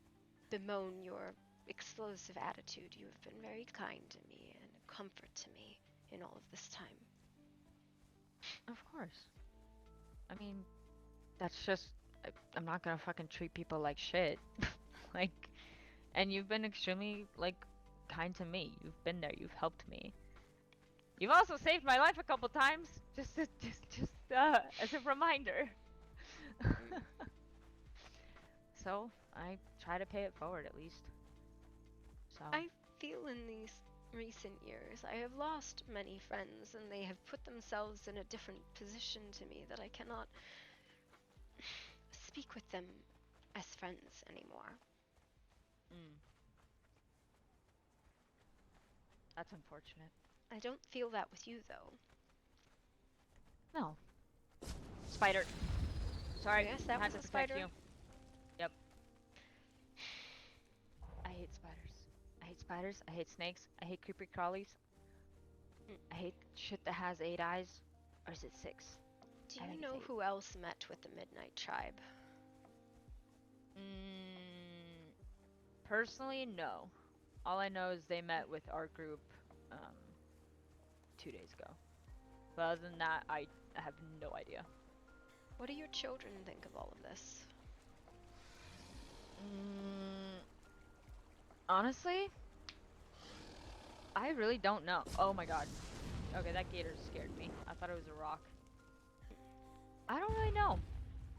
bemoan your explosive attitude, you have been very kind to me and a comfort to me in all of this time. Of course. I mean, that's just, I'm not gonna fucking treat people like shit. Like, and you've been extremely, like, kind to me. You've been there, you've helped me. You've also saved my life a couple times, just as a reminder. So, I try to pay it forward at least. So. I feel in these recent years I have lost many friends, and they have put themselves in a different position to me that I cannot speak with them as friends anymore. That's unfortunate. I don't feel that with you, though. No. Spider. Sorry, yes, that had was to a protect spider. you. Yep. I hate spiders. I hate spiders. I hate snakes. I hate creepy crawlies. I hate shit that has 8 eyes. Or is it 6? Do you know who else met with the Midnight Tribe? Personally, no. All I know is they met with our group 2 days ago. But other than that, I have no idea. What do your children think of all of this? Honestly, I really don't know. Oh my god. Okay, that gator scared me. I thought it was a rock. I don't really know.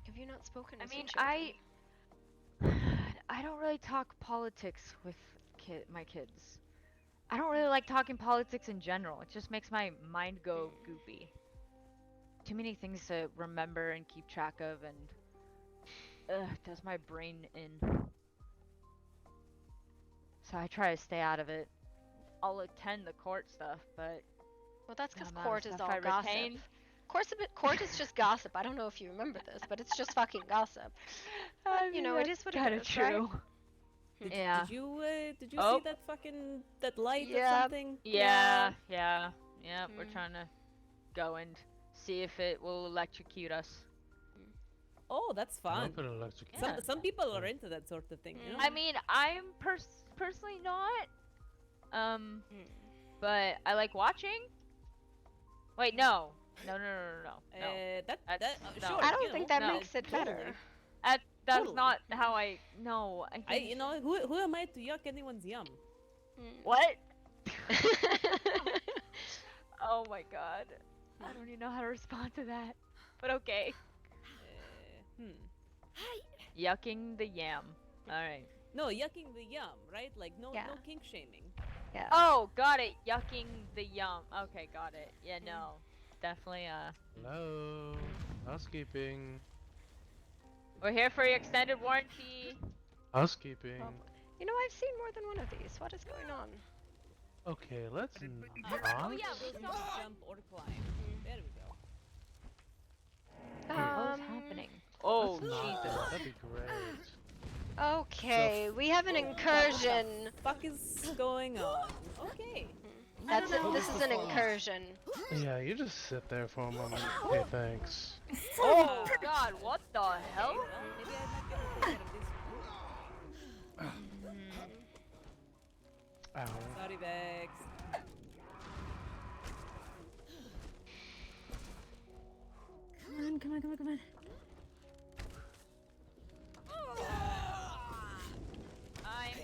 Have you not spoken I with mean, your children? I don't really talk politics with my kids. I don't really like talking politics in general. It just makes my mind go goopy. Too many things to remember and keep track of, and does my brain in. So I try to stay out of it. I'll attend the court stuff, but well, that's because the amount court of is stuff all I gossip. retain- Court is just gossip. I don't know if you remember this, but it's just fucking gossip. You know, it is what it is, true. Right? Yeah. Did you see that light or something? Yeah. We're trying to go and see if it will electrocute us. Oh, that's fun. Yeah. Some people are into that sort of thing, you know? I mean, I'm personally not. But I like watching. Wait, no. No. Sure. I don't think that no. makes it better. That's not how I. No, I think. You know, who am I to yuck anyone's yum? What? Oh my god. I don't even know how to respond to that. But okay. Yucking the yam. Alright. No, yucking the yum, right? Like no kink shaming. Yeah. Oh, got it. Yucking the yum. Okay, got it. Yeah, no. Definitely, Hello. Housekeeping. We're here for your extended warranty. Housekeeping. You know, I've seen more than one of these. What is going on? Okay, let's Oh yeah, we'll jump or climb. There we go. What's happening? Oh, Jesus. That'd be great. Okay, we have an incursion. What the fuck is going on? Okay. That's it. This is an incursion. Yeah, you just sit there for a moment. Okay, thanks. Oh god, what the hell? Maybe I'm not getting of this. Ow. Sorry, Vex. Come on. I'm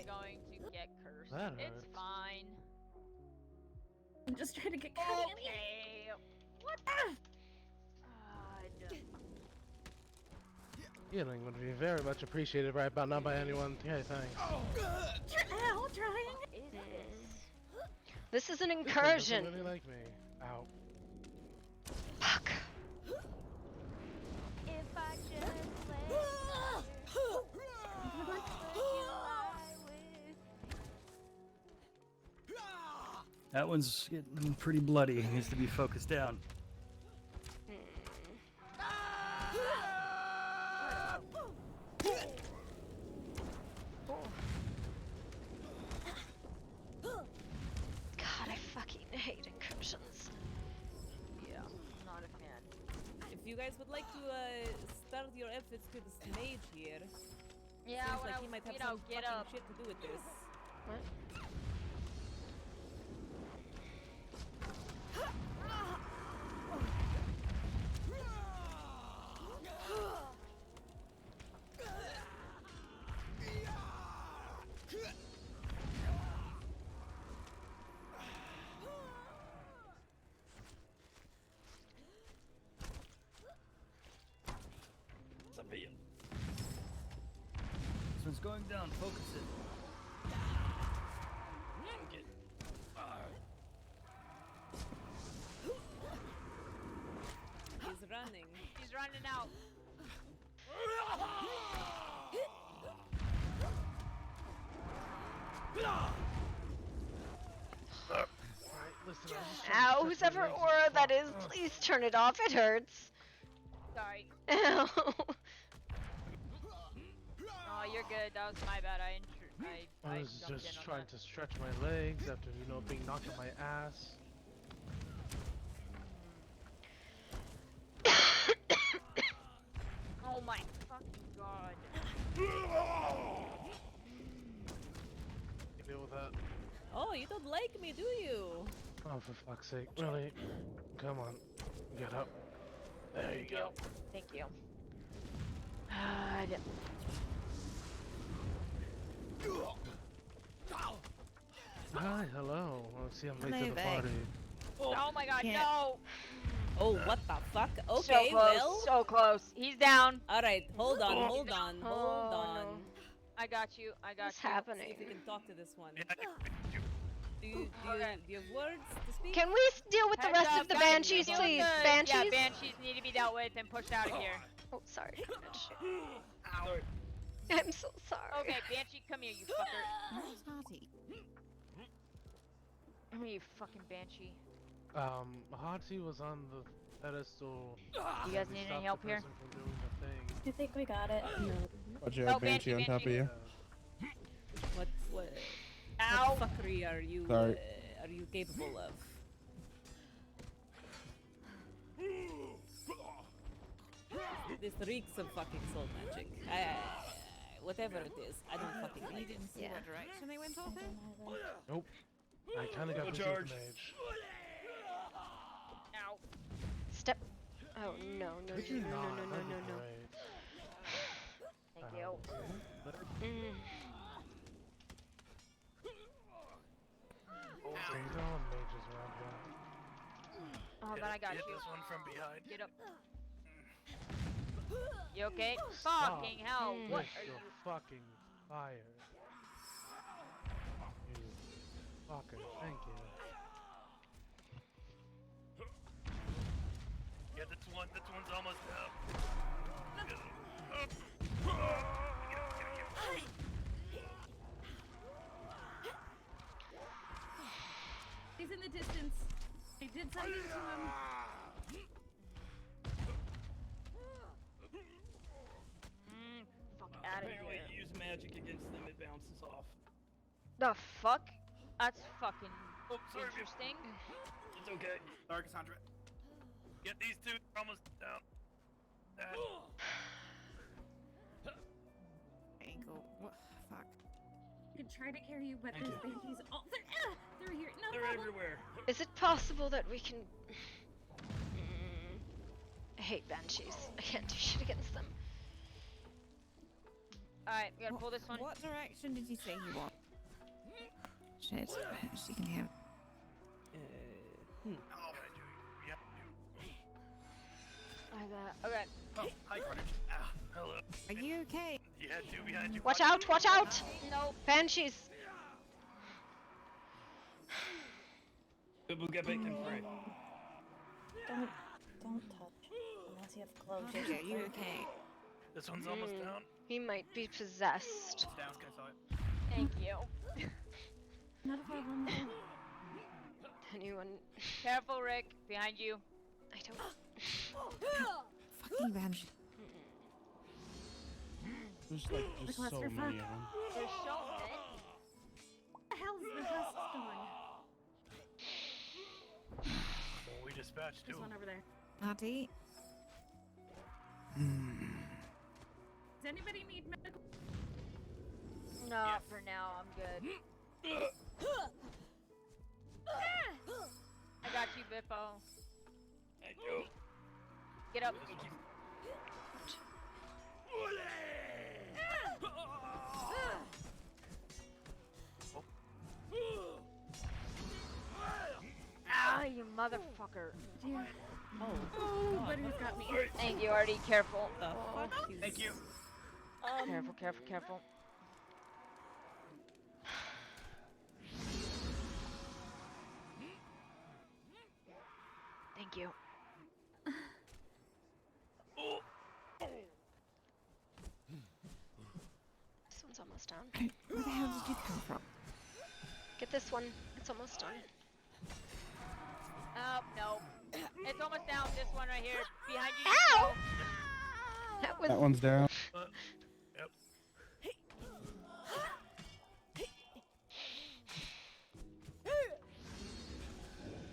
going to get cursed. That It's hurts. fine. I'm just trying to get Okay. What the? Healing would be very much appreciated right about now by anyone. Okay, thanks. Ow, trying. Is this? This is an This one incursion. doesn't really like me. Ow. Fuck. If I just That one's getting pretty bloody. He needs to be focused down. guys would like to start your efforts to this mage here. Yeah, Seems when like I, he might have you know, some get fucking up. shit to do with this. What? This one's going down. Focus it. He's running. He's running out. Listen, Ow, whosever aura that is, please turn it off. It hurts. Sorry. Ow. Oh, you're good. That was my bad. I I was jumped just in on trying that. to stretch my legs after, you know, being knocked on my ass. Oh my fucking god. You deal with that? Oh, you don't like me, do you? Oh, for fuck's sake. Really? Come on. Get up. There you go. Thank you. Hi, hello. Oh, see, I'm late to the Amazing. party. Oh my god, Can't. no! Oh, what the fuck? So Okay, close, well. so close. He's down. Alright, hold on, Oh. hold on, hold Oh, on. no. I got you. I got What's you. See happening? if we can talk to this one. Do you Okay. have words to speak? Can we deal with the Heads rest up, of the guys, banshees, deal with please? the- Banshees? Yeah, banshees need to be dealt with and pushed out of here. Oh, sorry. Sorry. I'm so sorry. Okay, banshee, come here, you fucker. Where's Hardy? Come here, you fucking banshee. Hati was on the pedestal. You guys We need any stopped help the here? person from doing the thing. I think we got it. No. Watch out, Oh, Banshee on top of you. What Ow! fuckery are you Sorry. are you capable of? This reeks of fucking soul magic. Whatever it is, I don't fucking You like it. didn't see what direction they went off in? Nope. I kinda got busy with the mage. Ow. Step. Oh, no, no, Could no, you no, not? no, no, That'd be no, no. great. Thank you. Mm. There's no mages around here. Oh, but I got you. This one from behind. Get up. You okay? Stop. Fucking hell. Mm. What Yes, are you're you? fucking fired. You fucker. Thank you. Yeah, this one's almost up. He's in the distance. I did something to him. Fuck out of Apparently, here. use magic against them, it bounces off. The fuck? That's fucking Oh, sorry. interesting. It's okay. Sorry, Cassandra. Get these two. They're almost down. Ankle. What? Fuck. I could try to carry you, but there's banshees all they're here. No They're problem. everywhere. Is it possible that we can... I hate banshees. I can't do shit against them. Alright, we gotta pull this one. What direction did you say you want? Shit. She can hear. Okay. Oh, hi, Carnage. Ah, hello. Are you okay? You had two behind you. Watch out! Watch out! No. Banshees! We'll get back in free. Don't touch unless you have clothes. Are you okay? This one's almost down. He might be possessed. It's down, I saw it. Thank you. Not a problem. Anyone? Careful, Rick. Behind you. I don't... Fucking banshee. There's like just so clusterfuck. many of them. There's so many. What the hell's the dust storm? Well, we dispatched two. There's one over there. Hardy? Does anybody need medical? No, for now, I'm good. I got you, Bippo. Thank you. Get up. Ah, you motherfucker. Oh, but who's got me? Thank you, Artie. Careful. Thank you. Careful, careful, careful. Thank you. This one's almost done. Where the hell did you come from? Get this one. It's almost done. Oh, no. It's almost down. This one right here. Behind you. Ow! That one's down. Yep.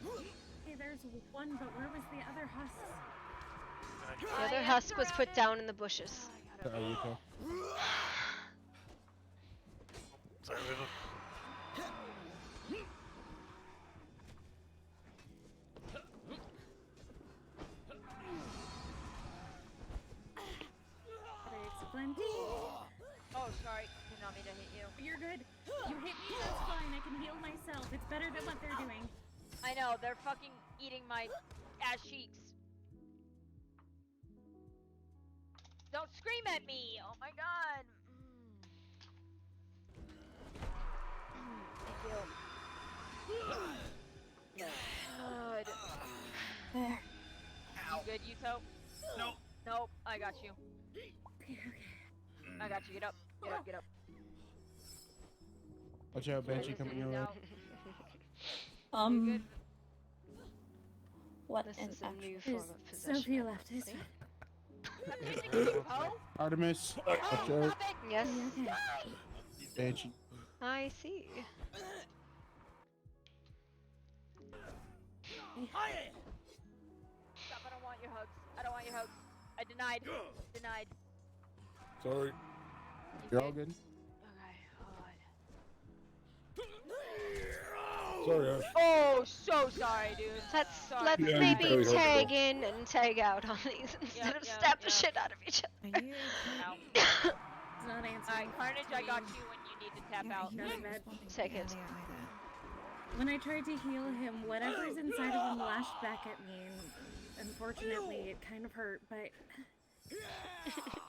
Okay, there's one, but where was the other husk? The other husk was put down in the bushes. Sorry, Rico. Sorry, River. Oh, sorry. Did not mean to hit you. You're good. You hit me, that's fine. I can heal myself. It's better than what they're doing. I know. They're fucking eating my ass cheeks. Don't scream at me. Oh my god. Thank you. Good. There. You good, Yuto? Nope. Nope. I got you. Okay. I got you. Get up. Get up. Get up. Watch out, Banshee coming your way. What This an is a new action. form of possession. Sophia left. It's Artemis, watch out. Yes. Banshee. I see. Stop. I don't want your hugs. I don't want your hugs. I denied. Denied. Sorry. You're all good? Sorry, Ash. Oh, so sorry, dude. Let's Sorry. let's maybe tag in and tag out on these instead of stab the shit out of each other. It's not answering. Alright, Carnage, I got you when you need to tap out. Take it. When I tried to heal him, whatever's inside of him lashed back at me, and unfortunately, it kind of hurt, but...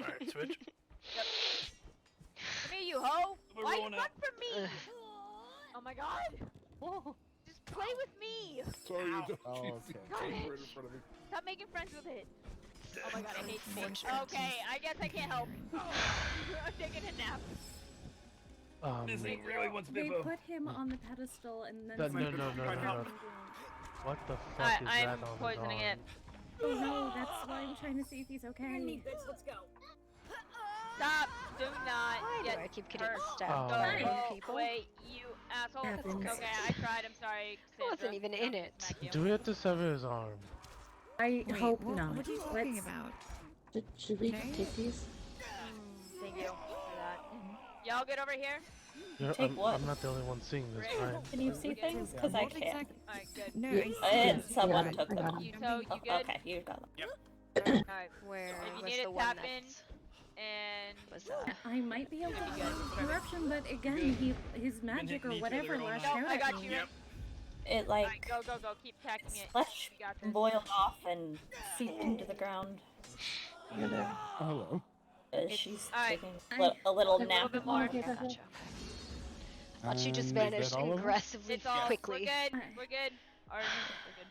Alright, switch. Come here, you hoe! Why you run from me? Oh my god! Just play with me! Sorry, you don't. Oh, okay. Carnage. Right in front of me. Stop making friends with it! Oh my god, I hate snakes. Okay, I guess I can't help. I'm taking a nap. This ain't really what's They Bimbo. put him on the pedestal and then... No. What the fuck is I'm that on his poisoning arm? it. Oh no, that's why I'm trying to see if he's okay. Let's go. Stop! Do not Why do get I keep getting hurt. stabbed Oh. by Oh, people? wait, you asshole. Happens. Okay, I tried. I'm sorry. I wasn't Sandra. even in it. Smack you. Do we have to sever his arm? I hope not. What are you talking Let's... about? Should we take these? Thank you for that. Y'all get over here. Take what? I'm not the only one seeing this, right? Can you see things? Because I can't. Alright, good. No, Someone took them. You toe, you Oh, good? okay, you got them. Alright. Where If you was need the it, one tap that in. And was I might be able to Good. use corruption, but again, his magic or whatever lashed No, out I at got me. you. It Alright, go, go, go. Keep attacking it. flesh You got this. boiled off and seeped into the ground. And, Oh, hello. she's Alright. taking a little nap. little bit more. Gotcha. Watch you just And is that vanish all of them? aggressively It's all. quickly. We're good. We're good. Alright, we're good.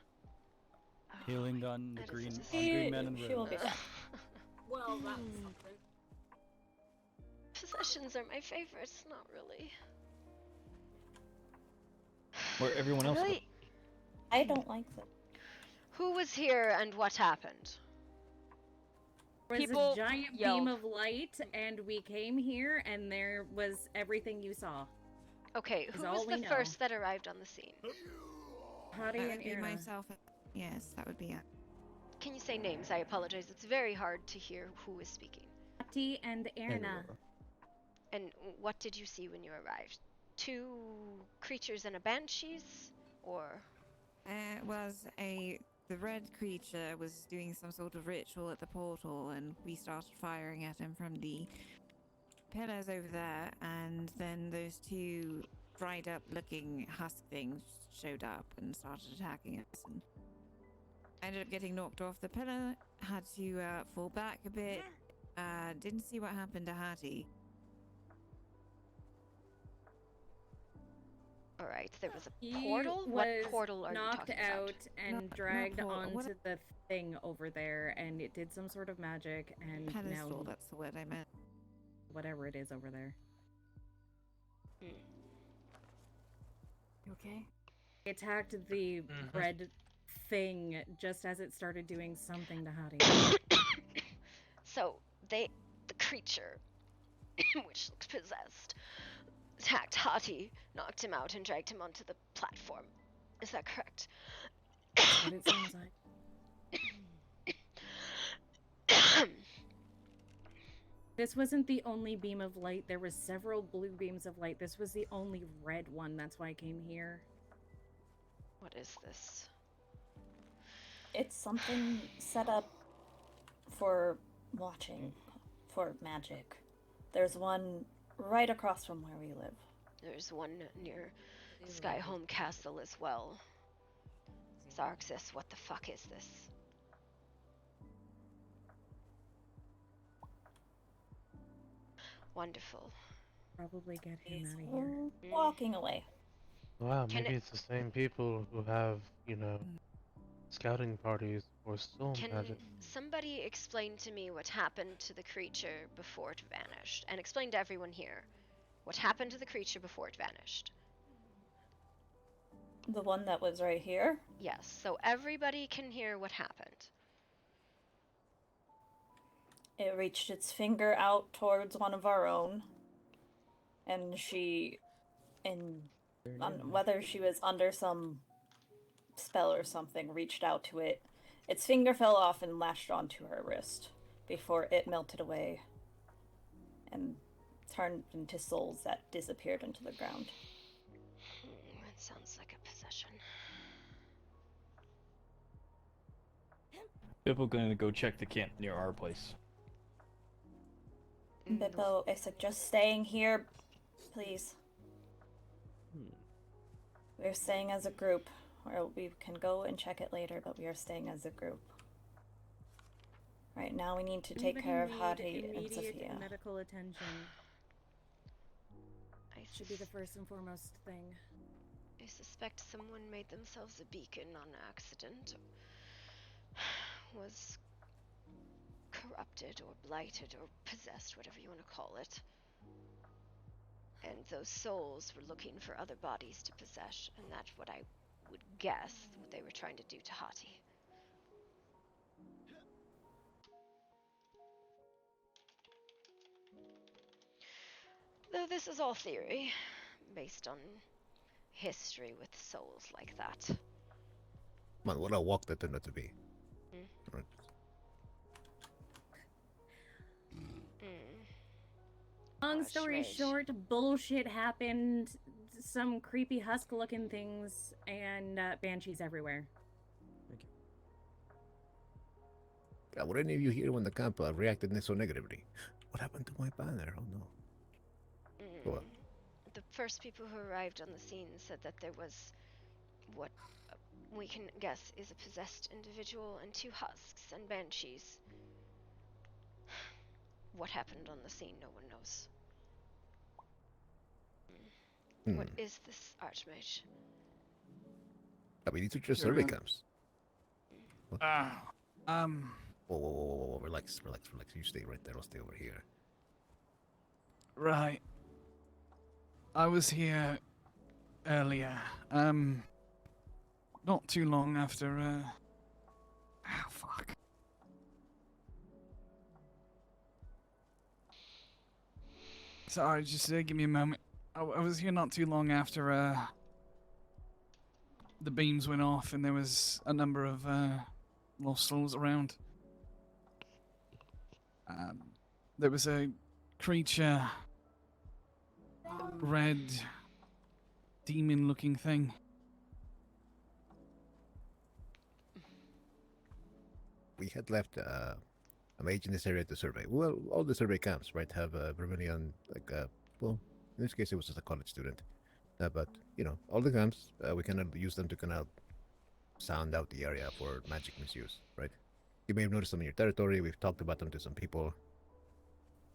Healing on the That is green, a on green man and She will red. be back. Well, that's something. Possessions are my favorites, not really. Where everyone else Really? I don't like them. Who was here and what happened? There was People a giant yelled. beam of light, and we came here, and there was everything you saw. Okay, Is who all was we the know. first that arrived on the scene? Hottie That and would be Irna. myself. Yes, that would be it. Can you say names? I apologize. It's very hard to hear who is speaking. Hati and Erna. And what did you see when you arrived? 2 creatures and a banshees? Or... It was the red creature was doing some sort of ritual at the portal, and we started firing at him from the pillars over there, and then those 2 dried up looking husk things showed up and started attacking us, and I ended up getting knocked off the pillar, had to fall back a bit, didn't see what happened to Hattie. Alright, there was a He portal? was What portal are you knocked talking out about? and dragged onto the thing over there, and it did some sort of magic, and Pedestal, now that's the word I meant. whatever it is over there. Hmm. You okay? It attacked the red thing just as it started doing something to Hattie. So, the creature, which looked possessed, attacked Hati, knocked him out, and dragged him onto the platform. Is that correct? That's what it sounds like. This wasn't the only beam of light. There were several blue beams of light. This was the only red one. That's why I came here. What is this? It's something set up for watching, for magic. There's one right across from where we live. There's one near Skyhome Castle as well. Zarxis, what the fuck is this? Wonderful. Probably get him He's out of here. walking away. Wow, Can maybe it- it's the same people who have, you know, scouting parties or storm Can magic. somebody explain to me what happened to the creature before it vanished? And explain to everyone here what happened to the creature before it vanished. The one that was right here? Yes, so everybody can hear what happened. It reached its finger out towards one of our own. And she, whether she was under some spell or something, reached out to it. Its finger fell off and lashed onto her wrist before it melted away and turned into souls that disappeared into the ground. That sounds like a possession. People gonna go check the camp near our place. Bippo, I suggest staying here, please. We're staying as a group, or we can go and check it later, but we are staying as a group. Right now we need to take care of Hati and Immediate Sophia. medical attention. I Should be the first and foremost thing. I suspect someone made themselves a beacon on accident. Was corrupted or blighted or possessed, whatever you want to call it. And those souls were looking for other bodies to possess, and that's what I would guess what they were trying to do to Hati. Though this is all theory, based on history with souls like that. Man, what a walk that turned out to be. Right. Long Gosh, story Rage. short, bullshit happened. Some creepy husk-looking things and banshees everywhere. Were any of you here when the camp reacted so negatively? What happened to my banner? Oh no. What? The first people who arrived on the scene said that there was what we can guess is a possessed individual and 2 husks and banshees. What happened on the scene, no one knows. What is this archmage? I mean, these are just survey camps. What? Whoa, relax. You stay right there, I'll stay over here. Right. I was here earlier. Not too long after, oh, fuck. Sorry, just give me a moment. I was here not too long after, the beams went off and there was a number of, lost souls around. There was a creature, red, demon-looking thing. We had left a mage in this area to survey. Well, all the survey camps, right, have a Vermilion, like, well, in this case it was just a college student. But, you know, all the camps, we can use them to kind of sound out the area for magic misuse, right? You may have noticed them in your territory, we've talked about them to some people.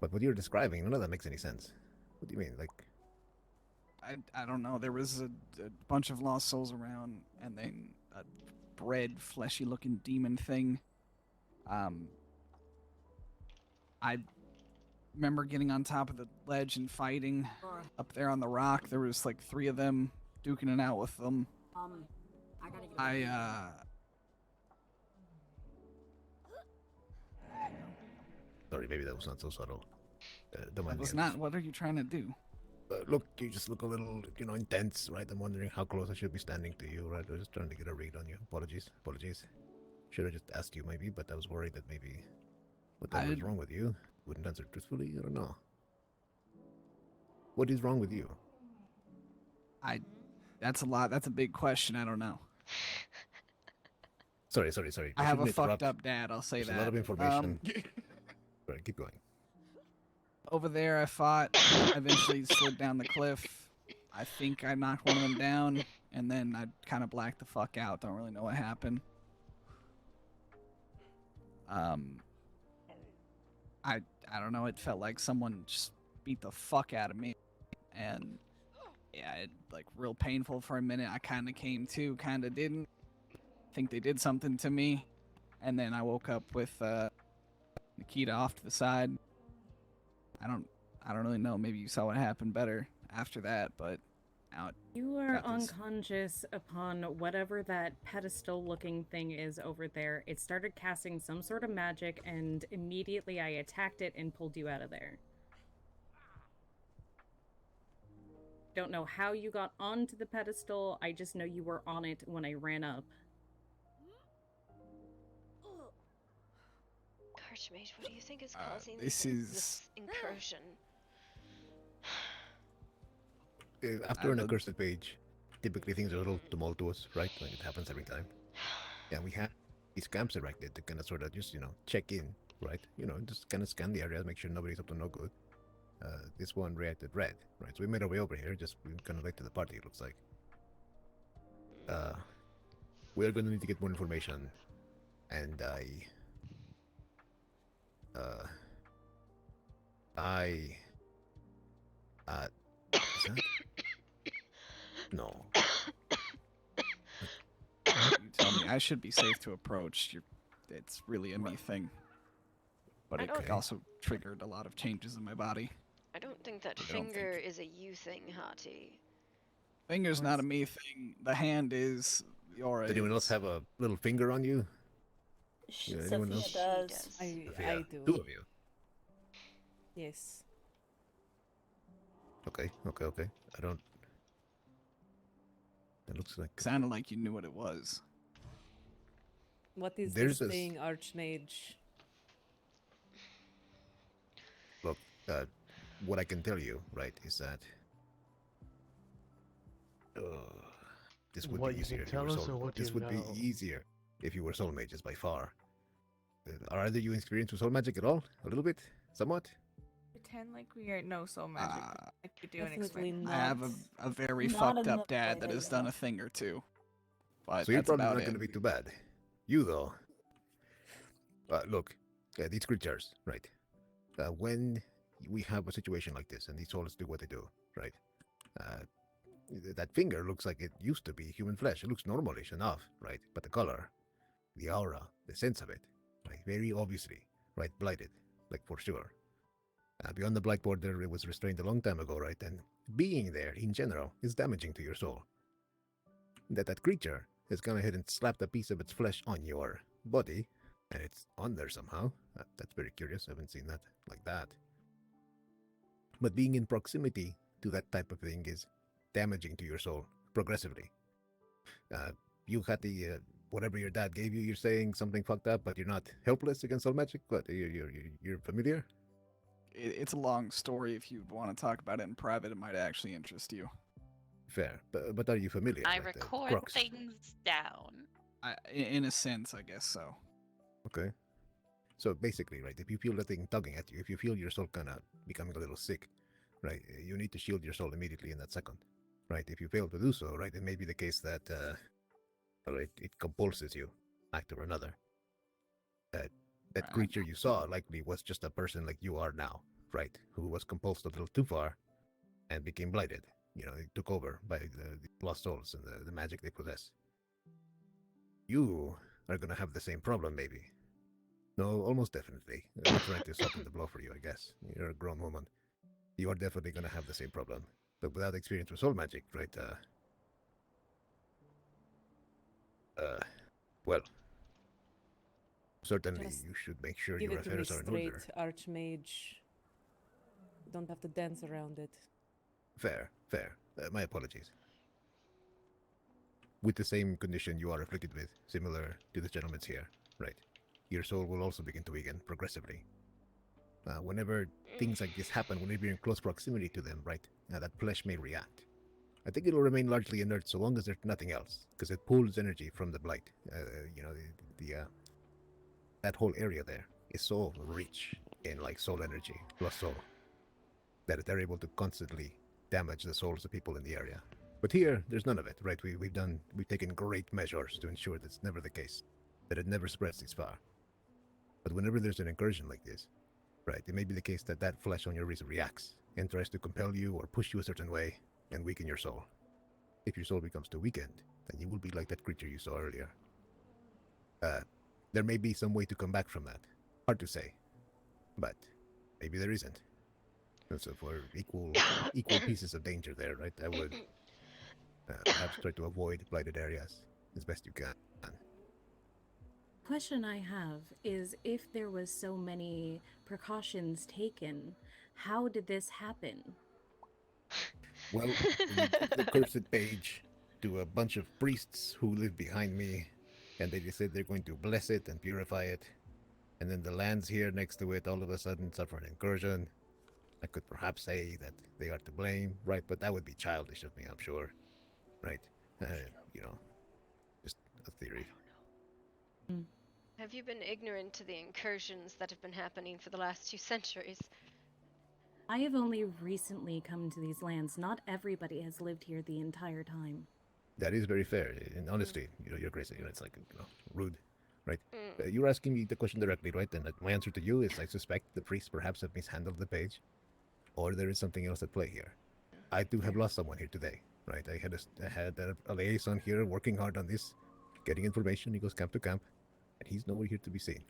But what you're describing, none of that makes any sense. What do you mean, like... I don't know, there was a bunch of lost souls around, and then a red, fleshy-looking demon thing. I remember getting on top of the ledge and fighting up there on the rock. There was like 3 of them, duking it out with them. I gotta get Sorry, maybe that was not so subtle. Don't mind That was me. not. What are you trying to do? Look, you just look a little, you know, intense, right? I'm wondering how close I should be standing to you, right? I was just trying to get a read on you. Apologies. Should have just asked you maybe, but I was worried that maybe whatever was wrong with you. Wouldn't answer truthfully. I don't know. What is wrong with you? That's a lot. That's a big question. I don't know. Sorry. I have a fucked up dad. I'll say There's that. a lot of information. Right, keep going. Over there, I fought. I eventually slid down the cliff. I think I knocked one of them down, and then I kind of blacked the fuck out. Don't really know what happened. I don't know. It felt like someone just beat the fuck out of me, and yeah, it like real painful for a minute. I kind of came to, kind of didn't. Think they did something to me, and then I woke up with Nikita off to the side. I don't really know. Maybe you saw what happened better after that, but now You are got this. unconscious upon whatever that pedestal-looking thing is over there. It started casting some sort of magic, and immediately I attacked it and pulled you out of there. Don't know how you got onto the pedestal. I just know you were on it when I ran up. Archmage, what do you think is causing this this incursion? After an accursed page, typically things are a little tumultuous, right? Like it happens every time. Yeah, we have these camps erected to kind of sort of just, you know, check in, right? You know, just kind of scan the area, make sure nobody's up to no good. This one reacted red, right? So we made our way over here, just kind of late to the party, it looks like. We're going to need to get more information, and is that? No. You tell me I should be safe to approach. It's really a me thing, but I it don't- also triggered a lot of changes in my body. I don't think that I don't finger is a you thing, Hati. Finger's not a me thing. The hand is. The aura. Does anyone else is. have a little finger on you? Yeah, anyone Sophia else? does. I do. 2 of you. Yes. Okay. I don't. It looks like. Sounded like you knew what it was. What is There's this this- thing, Archmage? Look, what I can tell you, right, is that this would What be you can easier if you tell were us or soul. what This you would be know? easier if you were soul mages by far. Are either you experienced with soul magic at all? A little bit, somewhat. Pretend like we are no soul magic. Like you do and Definitely explain. I have a very Not fucked in up the dad way that that has you done know. a thing or two. But So you're that's probably about not it. going to be too bad. You though. Look, these creatures, right? When we have a situation like this and these souls do what they do, right? That finger looks like it used to be human flesh. It looks normalish enough, right? But the color, the aura, the sense of it, right? Very obviously, right? Blighted, like for sure. Beyond the blight border, it was restrained a long time ago, right? And being there in general is damaging to your soul. That creature has gone ahead and slapped a piece of its flesh on your body, and it's on there somehow. That's very curious. I haven't seen that like that. But being in proximity to that type of thing is damaging to your soul progressively. You had the whatever your dad gave you, you're saying something fucked up, but you're not helpless against soul magic. What? You're familiar? It's a long story. If you want to talk about it in private, it might actually interest you. Fair, but are you familiar? I with the record crux? things down. In a sense, I guess so. Okay. So basically, right, if you feel the thing tugging at you, if you feel your soul kind of becoming a little sick, right, you need to shield your soul immediately in that second, right? If you fail to do so, right, it may be the case that, it compulses you, act or another. That creature you saw likely was just a person like you are now, right, who was compulsed a little too far and became blighted. You know, it took over by the lost souls and the magic they possess. You are going to have the same problem, maybe. No, almost definitely. I'm trying to soften the blow for you, I guess. You're a grown woman. You are definitely going to have the same problem. But without experience with soul magic, right, well, certainly Just you should make sure give your it to me affairs are in straight, order. Archmage. Don't have to dance around it. Fair. My apologies. With the same condition you are afflicted with, similar to this gentleman's here, right? Your soul will also begin to weaken progressively. Whenever things like this happen, whenever you're in close proximity to them, right, that flesh may react. I think it'll remain largely inert so long as there's nothing else, because it pulls energy from the blight. That whole area there is so rich in like soul energy plus soul that they're able to constantly damage the souls of people in the area. But here, there's none of it, right? We've taken great measures to ensure that's never the case, that it never spreads this far. But whenever there's an incursion like this, right, it may be the case that that flesh on your wrist reacts and tries to compel you or push you a certain way and weaken your soul. If your soul becomes too weakened, then you will be like that creature you saw earlier. There may be some way to come back from that. Hard to say, but maybe there isn't. And so for equal pieces of danger there, right, I would perhaps try to avoid blighted areas as best you can. Question I have is, if there was so many precautions taken, how did this happen? Well, the cursed page to a bunch of priests who live behind me, and they just said they're going to bless it and purify it. And then the lands here next to it all of a sudden suffer an incursion. I could perhaps say that they are to blame, right? But that would be childish of me, I'm sure. Right? Just a theory. Have you been ignorant to the incursions that have been happening for the last 2 centuries? I have only recently come to these lands. Not everybody has lived here the entire time. That is very fair. And honestly, you're crazy. It's like, rude, right? You're asking me the question directly, right? And my answer to you is I suspect the priests perhaps have mishandled the page, or there is something else at play here. I too have lost someone here today, right? I had a liaison here working hard on this, getting information. He goes camp to camp, and he's nowhere here to be seen.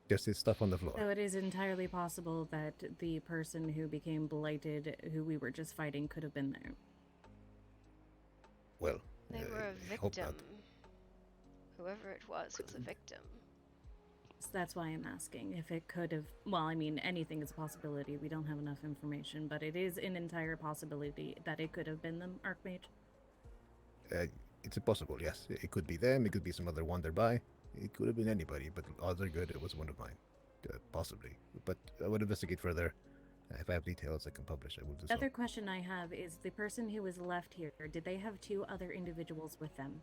Just his stuff on the floor. So it is entirely possible that the person who became blighted, who we were just fighting, could have been there. Well, they were a I hope not. victim. Whoever it was a victim. So that's why I'm asking if it could have. Well, I mean, anything is a possibility. We don't have enough information, but it is an entire possibility that it could have been them, Archmage. It's impossible, yes. It could be them, it could be some other wanderby. It could have been anybody, but odds are good it was one of mine. Possibly. But I would investigate further. If I have details I can publish, I will do so. The other question I have is, the person who was left here, did they have 2 other individuals with them?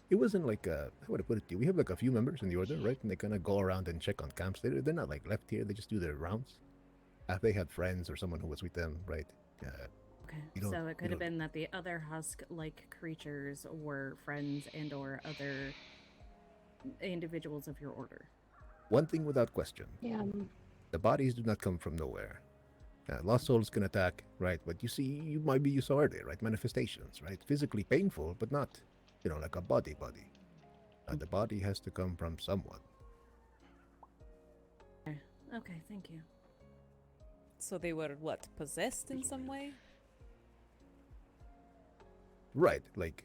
It wasn't like, how would I put it to you? We have like a few members in the order, right? And they kind of go around and check on camps. They're not like left here, they just do their rounds. They had friends or someone who was with them, right? Okay, so it could have been that the other husk-like creatures were friends and or other individuals of your order. One thing without question. Yeah. The bodies do not come from nowhere. Lost souls can attack, right? But you saw earlier, right? Manifestations, right? Physically painful, but not, like a body. The body has to come from someone. Okay, thank you. So they were, what, possessed in some way? Right, like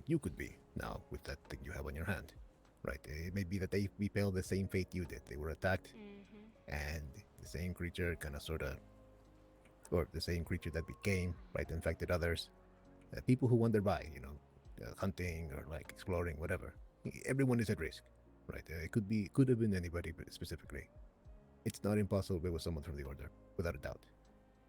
you could be now with that thing you have on your hand. Right, it may be that they repelled the same fate you did. They were attacked, and the same creature or the same creature that became, right, infected others. People who wander by, hunting or like exploring, whatever. everyone is at risk, right? It could have been anybody specifically. It's not impossible it was someone from the Order, without a doubt.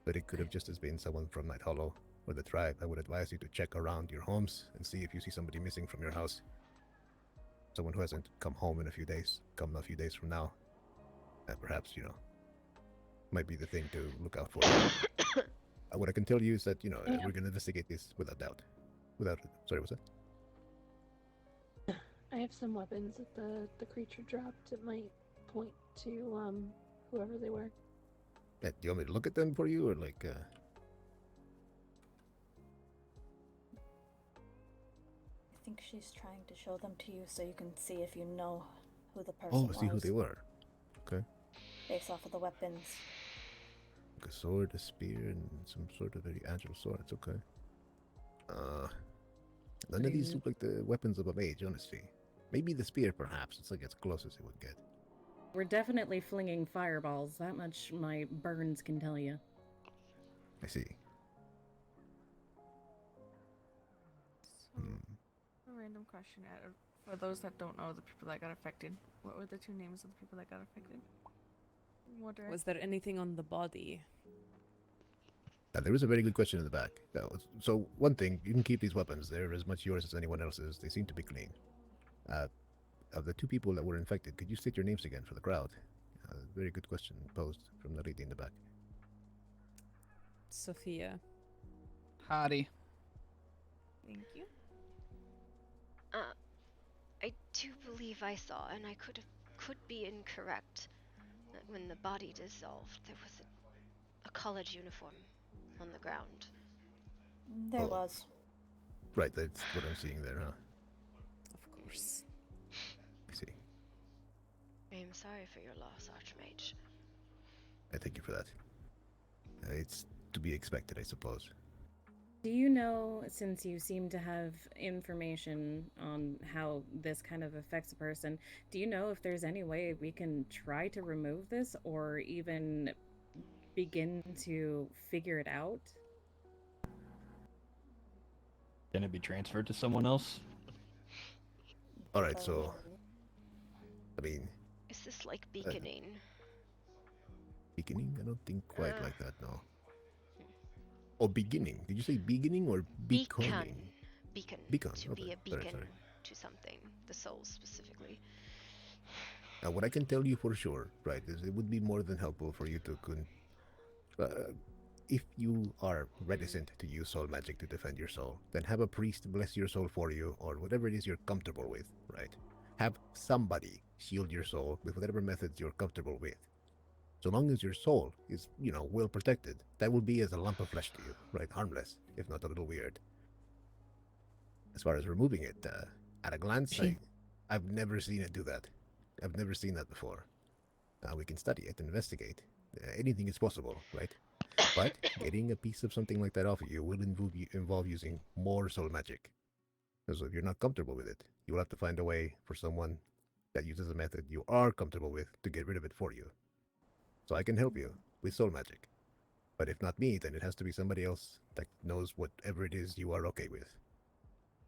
But it could have just as been someone from Night Hollow or the tribe. I would advise you to check around your homes and see if you see somebody missing from your house. Someone who hasn't come home in a few days, come a few days from now. Perhaps, might be the thing to look out for. What I can tell you is that, we're going to investigate this without doubt. Sorry, what's that? I have some weapons that the creature dropped. It might point to whoever they were. Do you want me to look at them for you, or like? I think she's trying to show them to you so you can see if you know who the person was. See who they were. Okay. Based off of the weapons. Like a sword, a spear, and some sort of very agile sword. It's okay. None of these look like the weapons of a mage, honestly. Maybe the spear, perhaps. It's like as close as it would get. We're definitely flinging fireballs. That much my burns can tell you. I see. So, a random question. For those that don't know the people that got affected, what were the 2 names of the people that got affected? Was there anything on the body? There is a very good question in the back. So, one thing, you can keep these weapons. They're as much yours as anyone else's. They seem to be clean. Of the 2 people that were infected, could you state your names again for the crowd? Very good question posed from the lady in the back. Sophia. Howdy. Thank you. I do believe I saw, and I could be incorrect, that when the body dissolved, there was a college uniform on the ground. There was. Right, that's what I'm seeing there, huh? Of course. I see. I am sorry for your loss, Archmage. I thank you for that. It's to be expected, I suppose. Do you know, since you seem to have information on how this kind of affects a person, do you know if there's any way we can try to remove this or even begin to figure it out? Can it be transferred to someone else? Alright, so... I mean... Is this like beaconing? Beaconing? I don't think quite like that, no. Oh, beginning. Did you say beginning or beaconing? Beacon. Beacon. To Okay. be a beacon Sorry. to something. The soul specifically. Now, what I can tell you for sure, right, is it would be more than helpful for you to... if you are reticent to use soul magic to defend your soul, then have a priest bless your soul for you, or whatever it is you're comfortable with, right? Have somebody shield your soul with whatever methods you're comfortable with. So long as your soul is, well protected, that will be as a lump of flesh to you, right? Harmless, if not a little weird. As far as removing it, at a glance, I've never seen it do that. I've never seen that before. We can study it and investigate. Anything is possible, right? But getting a piece of something like that off of you will involve using more soul magic. So if you're not comfortable with it, you will have to find a way for someone that uses a method you are comfortable with to get rid of it for you. So I can help you with soul magic. But if not me, then it has to be somebody else that knows whatever it is you are okay with.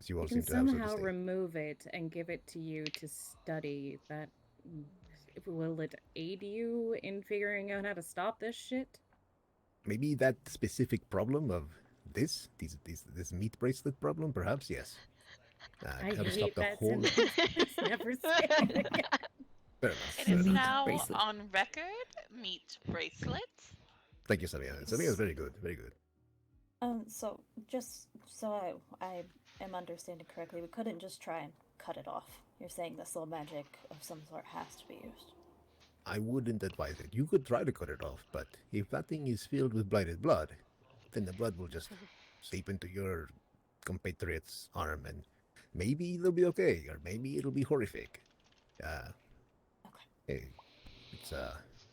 As you all We seem can to have, so to somehow say. remove it and give it to you to study. That will it aid you in figuring out how to stop this shit? Maybe that specific problem of this meat bracelet problem, perhaps, yes. I how to hate stop the that whole... sentence. Please never say it again. Fair enough. It fair is enough. now on record. Meat bracelet. Thank you, Samia. Samia is very good. Very good. So just so I am understanding correctly, we couldn't just try and cut it off. You're saying the soul magic of some sort has to be used. I wouldn't advise it. You could try to cut it off, but if that thing is filled with blighted blood, then the blood will just seep into your compatriot's arm, and maybe it'll be okay, or maybe it'll be horrific. Hey, it's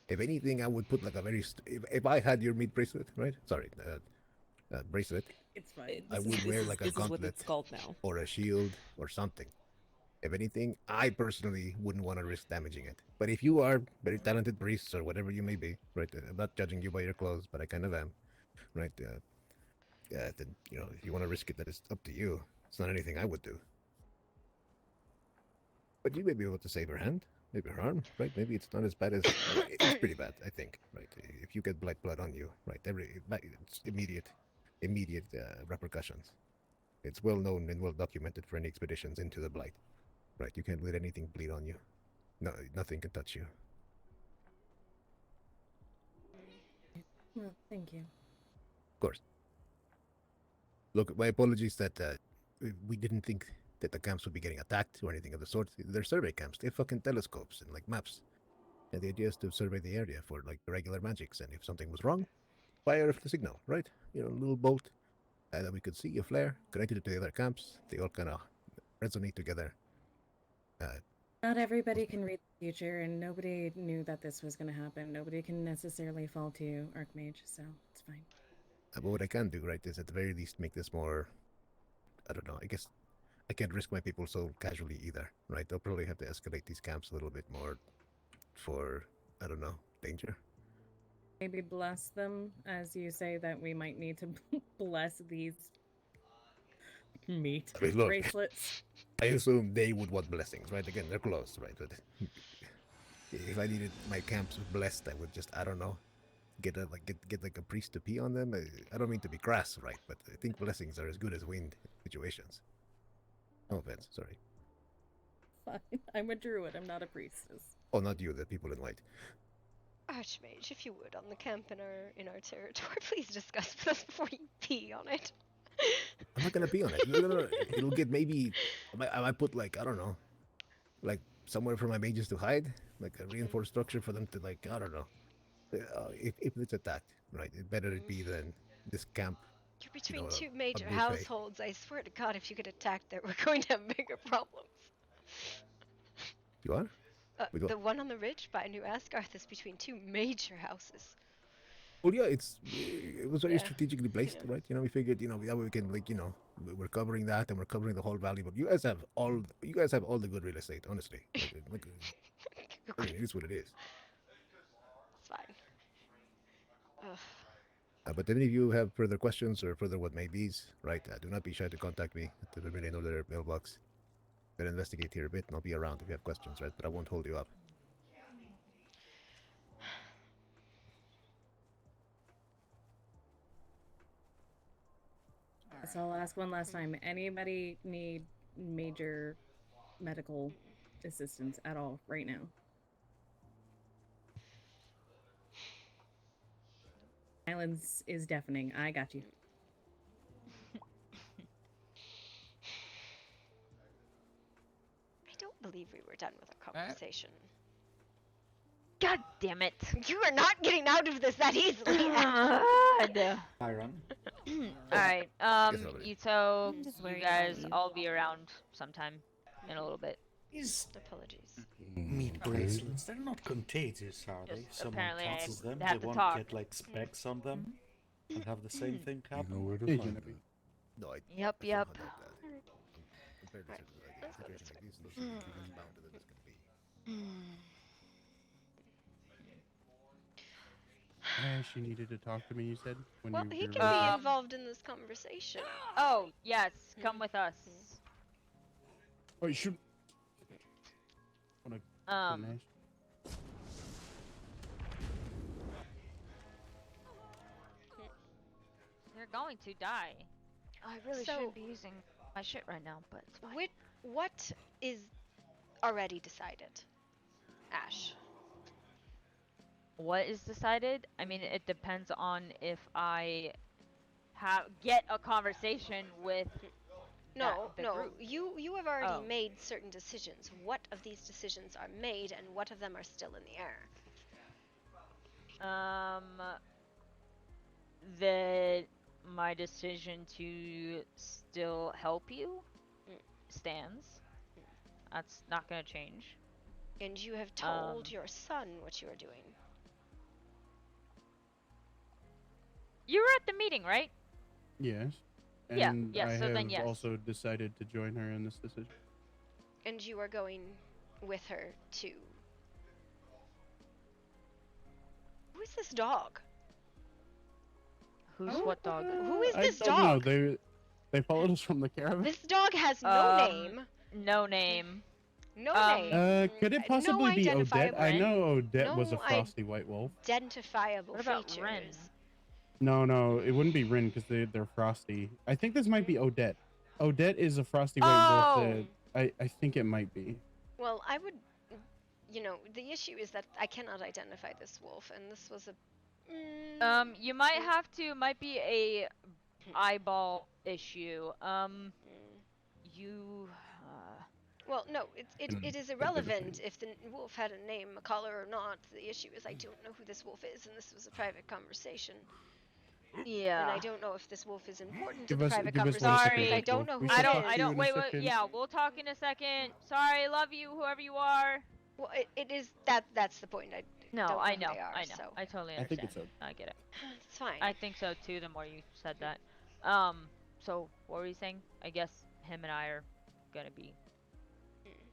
if anything, I would put like a very if I had your meat bracelet, right? Sorry, bracelet. It's fine. I would wear like a this is what gauntlet it's called now. or a shield or something. If anything, I personally wouldn't want to risk damaging it. But if you are very talented priests or whatever you may be, right? I'm not judging you by your clothes, but I kind of am, right? Then if you want to risk it, that is up to you. It's not anything I would do. But you may be able to save her hand, maybe her arm, right? Maybe it's not as bad as it's pretty bad, I think, right? If you get black blood on you, right, it's immediate repercussions. It's well known and well documented for any expeditions into the Blight, right? You can't let anything bleed on you. No, nothing can touch you. Well, thank you. Of course. Look, my apologies that we didn't think that the camps would be getting attacked or anything of the sort. They're survey camps. They have fucking telescopes and like maps. And the idea is to survey the area for like regular magics. And if something was wrong, fire the signal, right? You know, a little bolt that we could see, a flare, connected it to the other camps. They all kind of resonate together. Not everybody can read the future, and nobody knew that this was going to happen. Nobody can necessarily fall to you, Archmage, so it's fine. But what I can do, right, is at the very least make this more, I don't know, I guess I can't risk my people so casually either, right? They'll probably have to escalate these camps a little bit more for, I don't know, danger. Maybe bless them, as you say that we might need to bless these meat I mean, look, bracelets. I assume they would want blessings, right? Again, they're close, right? But if I needed my camps blessed, I would just, I don't know, get like a priest to pee on them. I don't mean to be crass, right? But I think blessings are as good as wind situations. No offense, sorry. Fine. I'm a druid, I'm not a priestess. Oh, not you, the people in white. Archmage, if you would, on the camp in our territory, please discuss with us before you pee on it. I'm not gonna pee on it. No. It'll get maybe. I might put like, I don't know, like somewhere for my mages to hide, like a reinforced structure for them to like, I don't know. If it's attacked, right? It better it be than this camp. You're between you know, two a major buffet. households. I swear to God, if you get attacked there, we're going to have bigger problems. You are? The one on the ridge by New Asgarth is between two major houses. Well, yeah, it was very strategically placed, right? You know, we figured, you know, that way we can like, you know, we're covering that and we're covering the whole valley. But you guys have all the good real estate, honestly. Like, I mean, it is what it is. It's fine. Ugh. But if any of you have further questions or further what may be's, right, do not be shy to contact me at the million dollar mailbox. I'll investigate here a bit and I'll be around if you have questions, right? But I won't hold you up. So I'll ask one last time. Anybody need major medical assistance at all right now? Silence is deafening. I got you. I don't believe we were done with our conversation. God damn it! You are not getting out of this that easily. Byron. Alright, Ito, Just you worried guys, about you. I'll be around sometime in a little bit. Apologies. Meat bracelets, they're not contagious, are they? If Just someone apparently I touches them, have they to won't talk. get like specks on them and have the same thing happen. You know where to find them. No, Yep. Compared to like, a situation like this, those are less bounded than this can be. She needed to talk to me, you said? When Well, you he were can be involved in this conversation. Oh, yes, come with us. Oh, you should. You're going to die. I really So- shouldn't be using my shit right now, but it's fine. What is already decided? Ash. What is decided? I mean, it depends on if I get a conversation with the No. group. You have already Oh. made certain decisions. What of these decisions are made, and what of them are still in the air? That my decision to still help you stands. That's not gonna change. And you have told your son what you are doing. You were at the meeting, right? Yes. Yeah, And yeah, I so have then yes. also decided to join her in this decision. And you are going with her to... Who is this dog? Who's what dog? Who is I this don't dog? know. They followed us from the caravan. This dog has no name. No name. No Could it no possibly be Odette? identifiable. I know Odette was a No frosty white wolf. identifiable What about features. Ren? No, it wouldn't be Rin because they're frosty. I think this might be Odette. Odette is a frosty white wolf that I think it might be. Well, I would, the issue is that I cannot identify this wolf, and this was a. You might have to. Might be a eyeball issue. You. Well, no, it is irrelevant if the wolf had a name, a color, or not. The issue is I don't know who this wolf is, and this was a private conversation. Yeah. And I don't know if this wolf is important Give to the us- private give us 1 conversation. second, Because I Wolf don't Wolf. know who We it shall is. talk to you in a Wait. second. Yeah, we'll talk in a second. Sorry, love you, whoever you are. Well, it is that's the point. I No, don't know I who know. they are, I know. So. I totally I understand. think it's Odette. I get it. It's fine. I think so too. The more you said that. So what were you saying? I guess him and I are gonna be.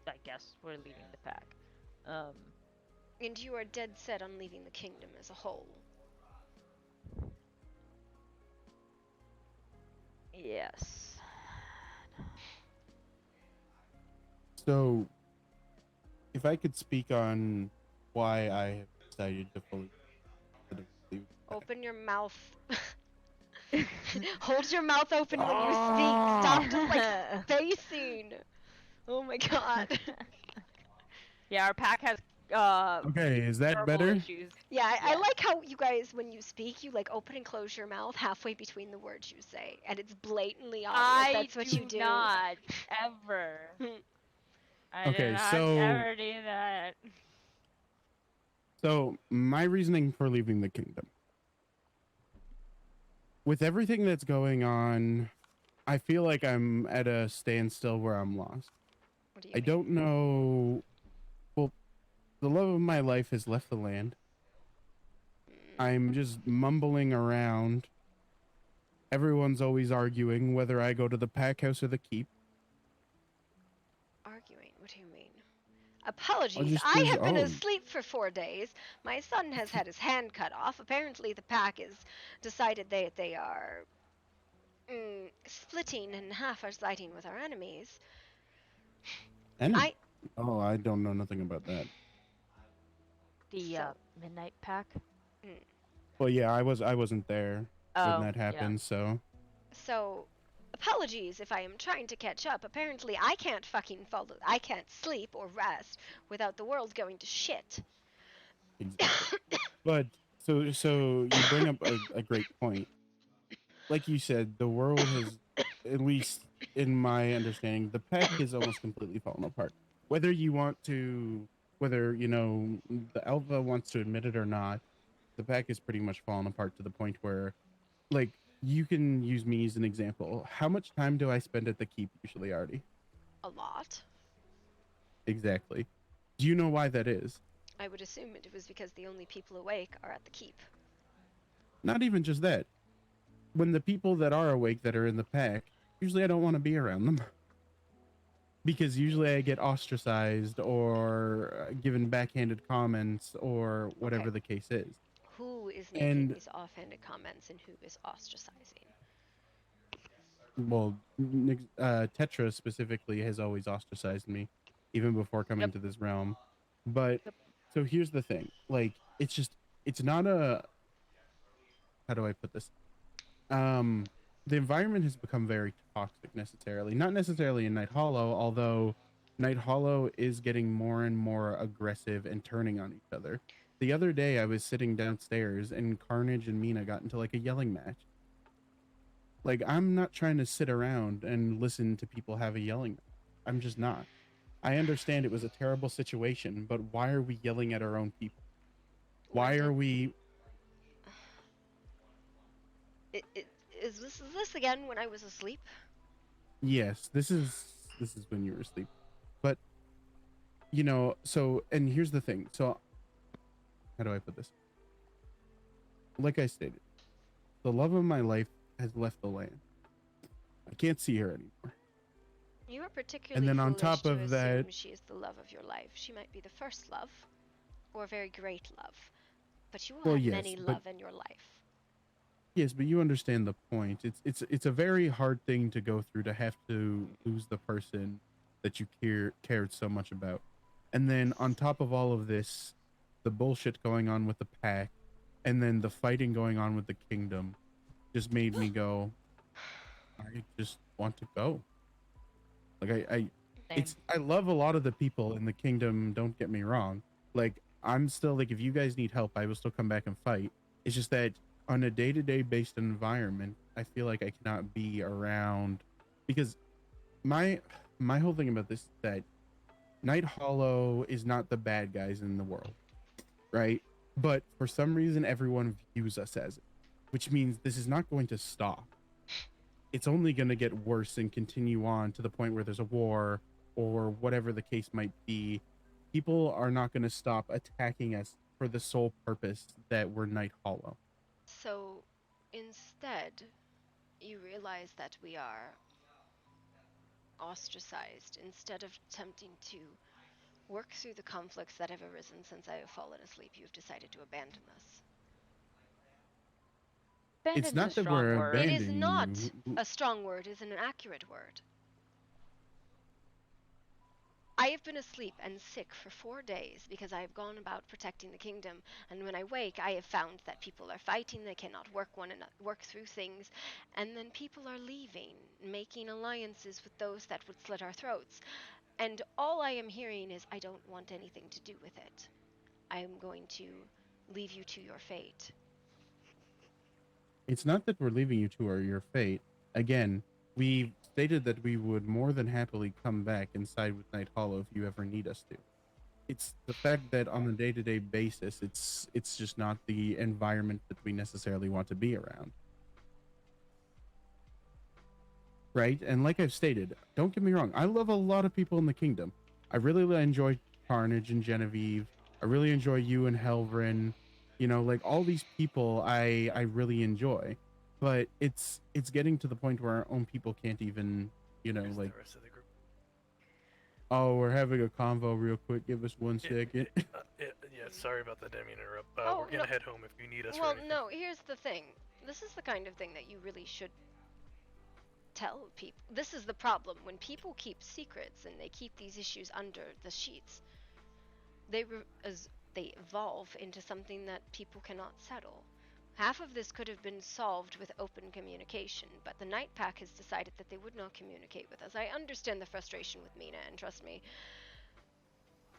I guess we're leaving the pack. And you are dead set on leaving the kingdom as a whole. Yes. So, if I could speak on why I have decided to fully leave. Open your mouth. Hold your mouth open when you speak. Stop just facing. Oh my god. Yeah, our pack has Okay, is that verbal better? issues. Yeah, I like how you guys, when you speak, you open and close your mouth halfway between the words you say, and it's blatantly obvious that's what you do. Not ever. I Okay, did not so- ever do that. So, my reasoning for leaving the kingdom. With everything that's going on, I feel like I'm at a standstill where I'm lost. What do you I don't know. Well, the love of my life has left the land. I'm just mumbling around. Everyone's always arguing whether I go to the pack house or the keep. Arguing? What do you mean? Apologies, just I his have been own. asleep for 4 days. My son has had his hand cut off. Apparently the pack has decided they are splitting in half, are siding with our enemies. Oh, I don't know nothing about that. The Midnight Pack. Well, yeah, I wasn't there Oh, when that yeah. happened, so So, apologies if I am trying to catch up. Apparently I can't fucking follow. I can't sleep or rest without the world going to shit. But so you bring up a great point. Like you said, the world has, at least in my understanding, the pack has almost completely fallen apart. Whether you want to, whether the alpha wants to admit it or not, the pack is pretty much fallen apart to the point where, like, you can use me as an example. How much time do I spend at the keep usually, Artie? A lot. Exactly. Do you know why that is? I would assume it was because the only people awake are at the keep. Not even just that. When the people that are awake that are in the pack, usually I don't want to be around them. Because usually I get ostracized or given backhanded comments or whatever the case is. Who is making And- these offhanded comments and who is ostracizing? Well, Tetra specifically has always ostracized me, even before coming to this realm. But so here's the thing: like, it's not a. How do I put this? The environment has become very toxic necessarily. Not necessarily in Night Hollow, although Night Hollow is getting more and more aggressive and turning on each other. The other day, I was sitting downstairs and Carnage and Mina got into like a yelling match. Like, I'm not trying to sit around and listen to people have a yelling match. I'm just not. I understand it was a terrible situation, but why are we yelling at our own people? Why are we... Is this again when I was asleep? Yes, this is when you were asleep. But, so, and here's the thing. So, how do I put this? Like I stated, the love of my life has left the land. I can't see her anymore. You are particularly And then on foolish top to of that- assume she is the love of your life. She might be the first love, or a very great love, but you will Well, have yes, many but- love in your life. Yes, but you understand the point. It's a very hard thing to go through to have to lose the person that you cared so much about. And then on top of all of this, the bullshit going on with the pack, and then the fighting going on with the kingdom, just made me go, I just want to go. Like I love a lot of the people in the kingdom, don't get me wrong. Like I'm still like, if you guys need help, I will still come back and fight. It's just that on a day-to-day based environment, I feel like I cannot be around, because my whole thing about this is that Night Hollow is not the bad guys in the world, right? But for some reason, everyone views us as it, which means this is not going to stop. It's only going to get worse and continue on to the point where there's a war or whatever the case might be. People are not going to stop attacking us for the sole purpose that we're Night Hollow. So instead, you realize that we are ostracized. Instead of attempting to work through the conflicts that have arisen since I have fallen asleep, you've decided to abandon us. It's not that we're abandoning It is not you. a strong word, it is an accurate word. I have been asleep and sick for 4 days because I have gone about protecting the kingdom, and when I wake, I have found that people are fighting, they cannot work through things, and then people are leaving, making alliances with those that would slit our throats. And all I am hearing is, I don't want anything to do with it. I am going to leave you to your fate. It's not that we're leaving you to your fate. Again, we stated that we would more than happily come back and side with Night Hollow if you ever need us to. It's the fact that on a day-to-day basis, it's just not the environment that we necessarily want to be around. Right? And like I've stated, don't get me wrong, I love a lot of people in the kingdom. I really enjoy Carnage and Genevieve. I really enjoy you and Helvrin. You know, like all these people I really enjoy. But it's getting to the point where our own people can't even, you know, like, The rest of the group. oh, we're having a convo real quick. Give us 1 second. Yeah, sorry about that. I didn't mean to interrupt. Oh, we're gonna no. head home if you need us. Well, for anything. no, here's the thing. This is the kind of thing that you really should tell people. This is the problem. When people keep secrets and they keep these issues under the sheets, they evolve into something that people cannot settle. Half of this could have been solved with open communication, but the Night Pack has decided that they would not communicate with us. I understand the frustration with Mina, and trust me,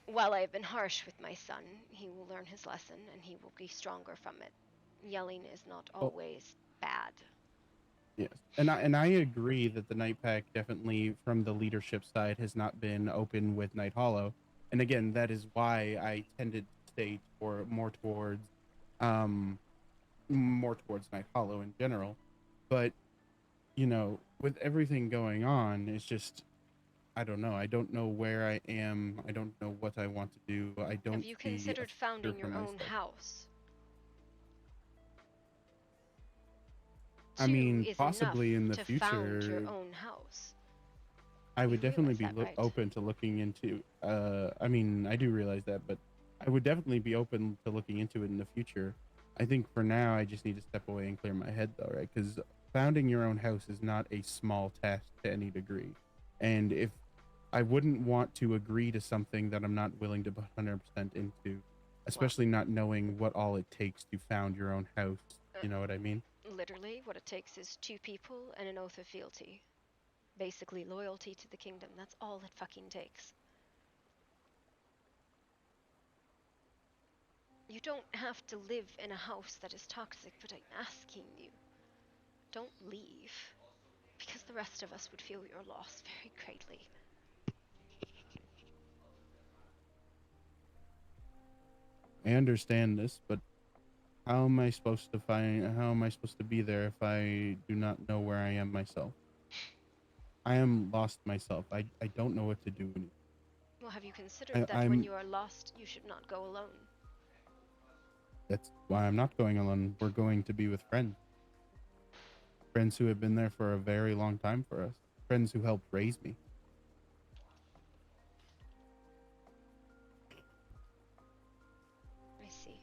while I have been harsh with my son, he will learn his lesson and he will be stronger from it. Yelling is not always bad. Yes, and I agree that the Night Pack definitely, from the leadership side, has not been open with Night Hollow, and again, that is why I tended to stay more towards Night Hollow in general. But you know, with everything going on, it's just, I don't know. I don't know where I am. I don't know what I want to do. I don't. Have you considered founding your own house? I mean, possibly in the to future. Found your own house. I would definitely be that, right? open to looking into. I mean, I do realize that, but I would definitely be open to looking into it in the future. I think for now, I just need to step away and clear my head, though, right? Because founding your own house is not a small task to any degree, and if I wouldn't want to agree to something that I'm not willing to put 100% into, especially not knowing what all it takes to found your own house. You know what I mean? Literally, what it takes is 2 people and an oath of fealty. Basically, loyalty to the kingdom. That's all it fucking takes. You don't have to live in a house that is toxic, but I'm asking you, don't leave. Because the rest of us would feel your loss very greatly. I understand this, but how am I supposed to be there if I do not know where I am myself? I am lost myself. I don't know what to do. Well, have you considered that when you are lost, you should not go alone? That's why I'm not going alone. We're going to be with friends. Friends who have been there for a very long time for us. Friends who helped raise me. I see.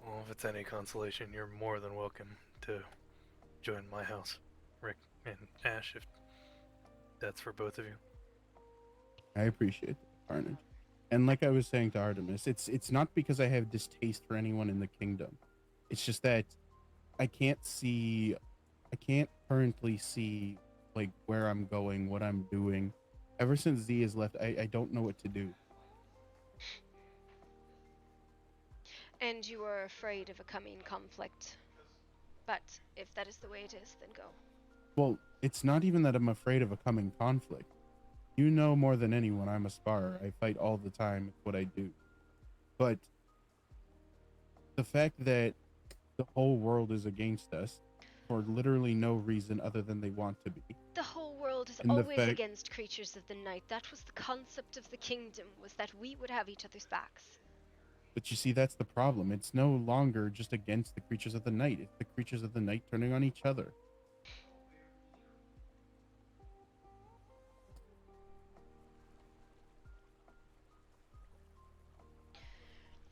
Well, if it's any consolation, you're more than welcome to join my house, Rick and Ash, if That's for both of you. I appreciate that, Carnage. And like I was saying to Artemis, it's not because I have distaste for anyone in the kingdom. It's just that I can't currently see like where I'm going, what I'm doing. Ever since Z has left, I don't know what to do. And you are afraid of a coming conflict. But if that is the way it is, then go. Well, it's not even that I'm afraid of a coming conflict. You know more than anyone I'm a sparer. I fight all the time. It's what I do. But the fact that the whole world is against us for literally no reason other than they want to be. The whole world is And the always fact- against creatures of the night. That was the concept of the kingdom, was that we would have each other's backs. But you see, that's the problem. It's no longer just against the creatures of the night. It's the creatures of the night turning on each other.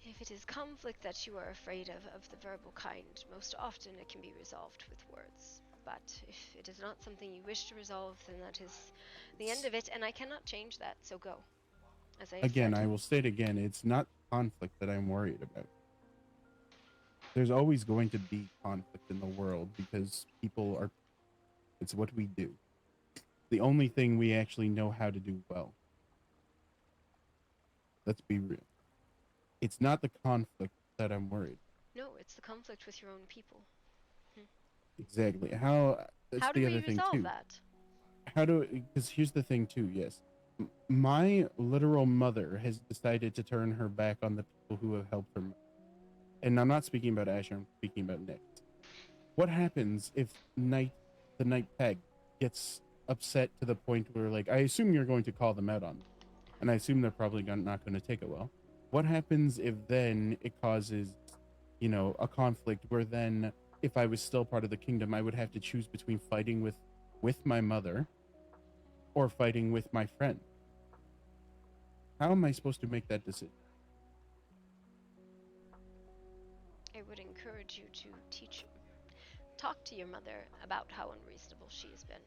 If it is conflict that you are afraid of the verbal kind, most often it can be resolved with words. But if it is not something you wish to resolve, then that is the end of it, and I cannot change that, so go. As I have Again, said. I will state again, it's not conflict that I'm worried about. There's always going to be conflict in the world because it's what we do. The only thing we actually know how to do well. Let's be real. It's not the conflict that I'm worried. No, it's the conflict with your own people. Exactly. That's How do the we other thing resolve too. that? Because here's the thing too, yes. My literal mother has decided to turn her back on the people who have helped her. And I'm not speaking about Asher, I'm speaking about Nick. What happens if the Night Peg gets upset to the point where, like, I assume you're going to call them out on it, and I assume they're probably not going to take it well. What happens if then it causes, a conflict where then, if I was still part of the kingdom, I would have to choose between fighting with my mother or fighting with my friend? How am I supposed to make that decision? I would encourage you to talk to your mother about how unreasonable she has been.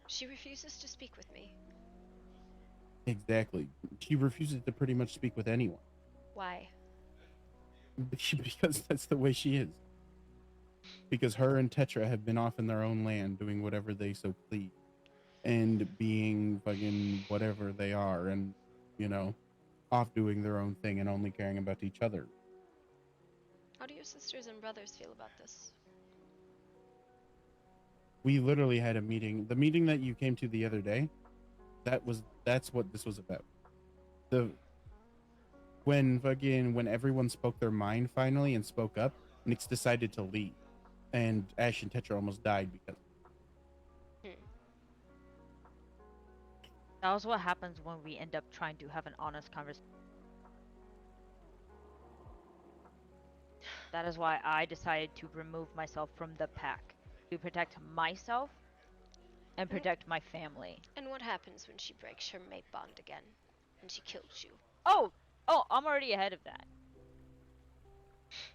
She refuses to speak with me. Exactly. She refuses to pretty much speak with anyone. Why? Because that's the way she is. Because her and Tetra have been off in their own land doing whatever they so please. And being fucking whatever they are and, off doing their own thing and only caring about each other. How do your sisters and brothers feel about this? We literally had a meeting. The meeting that you came to the other day, that's what this was about. When everyone spoke their mind finally and spoke up, Nyx decided to leave. And Ash and Tetra almost died because That was what happens when we end up trying to have an honest conversation. That is why I decided to remove myself from the pack. To protect myself and protect my family. And what happens when she breaks her mate bond again? And she kills you? Oh, I'm already ahead of that.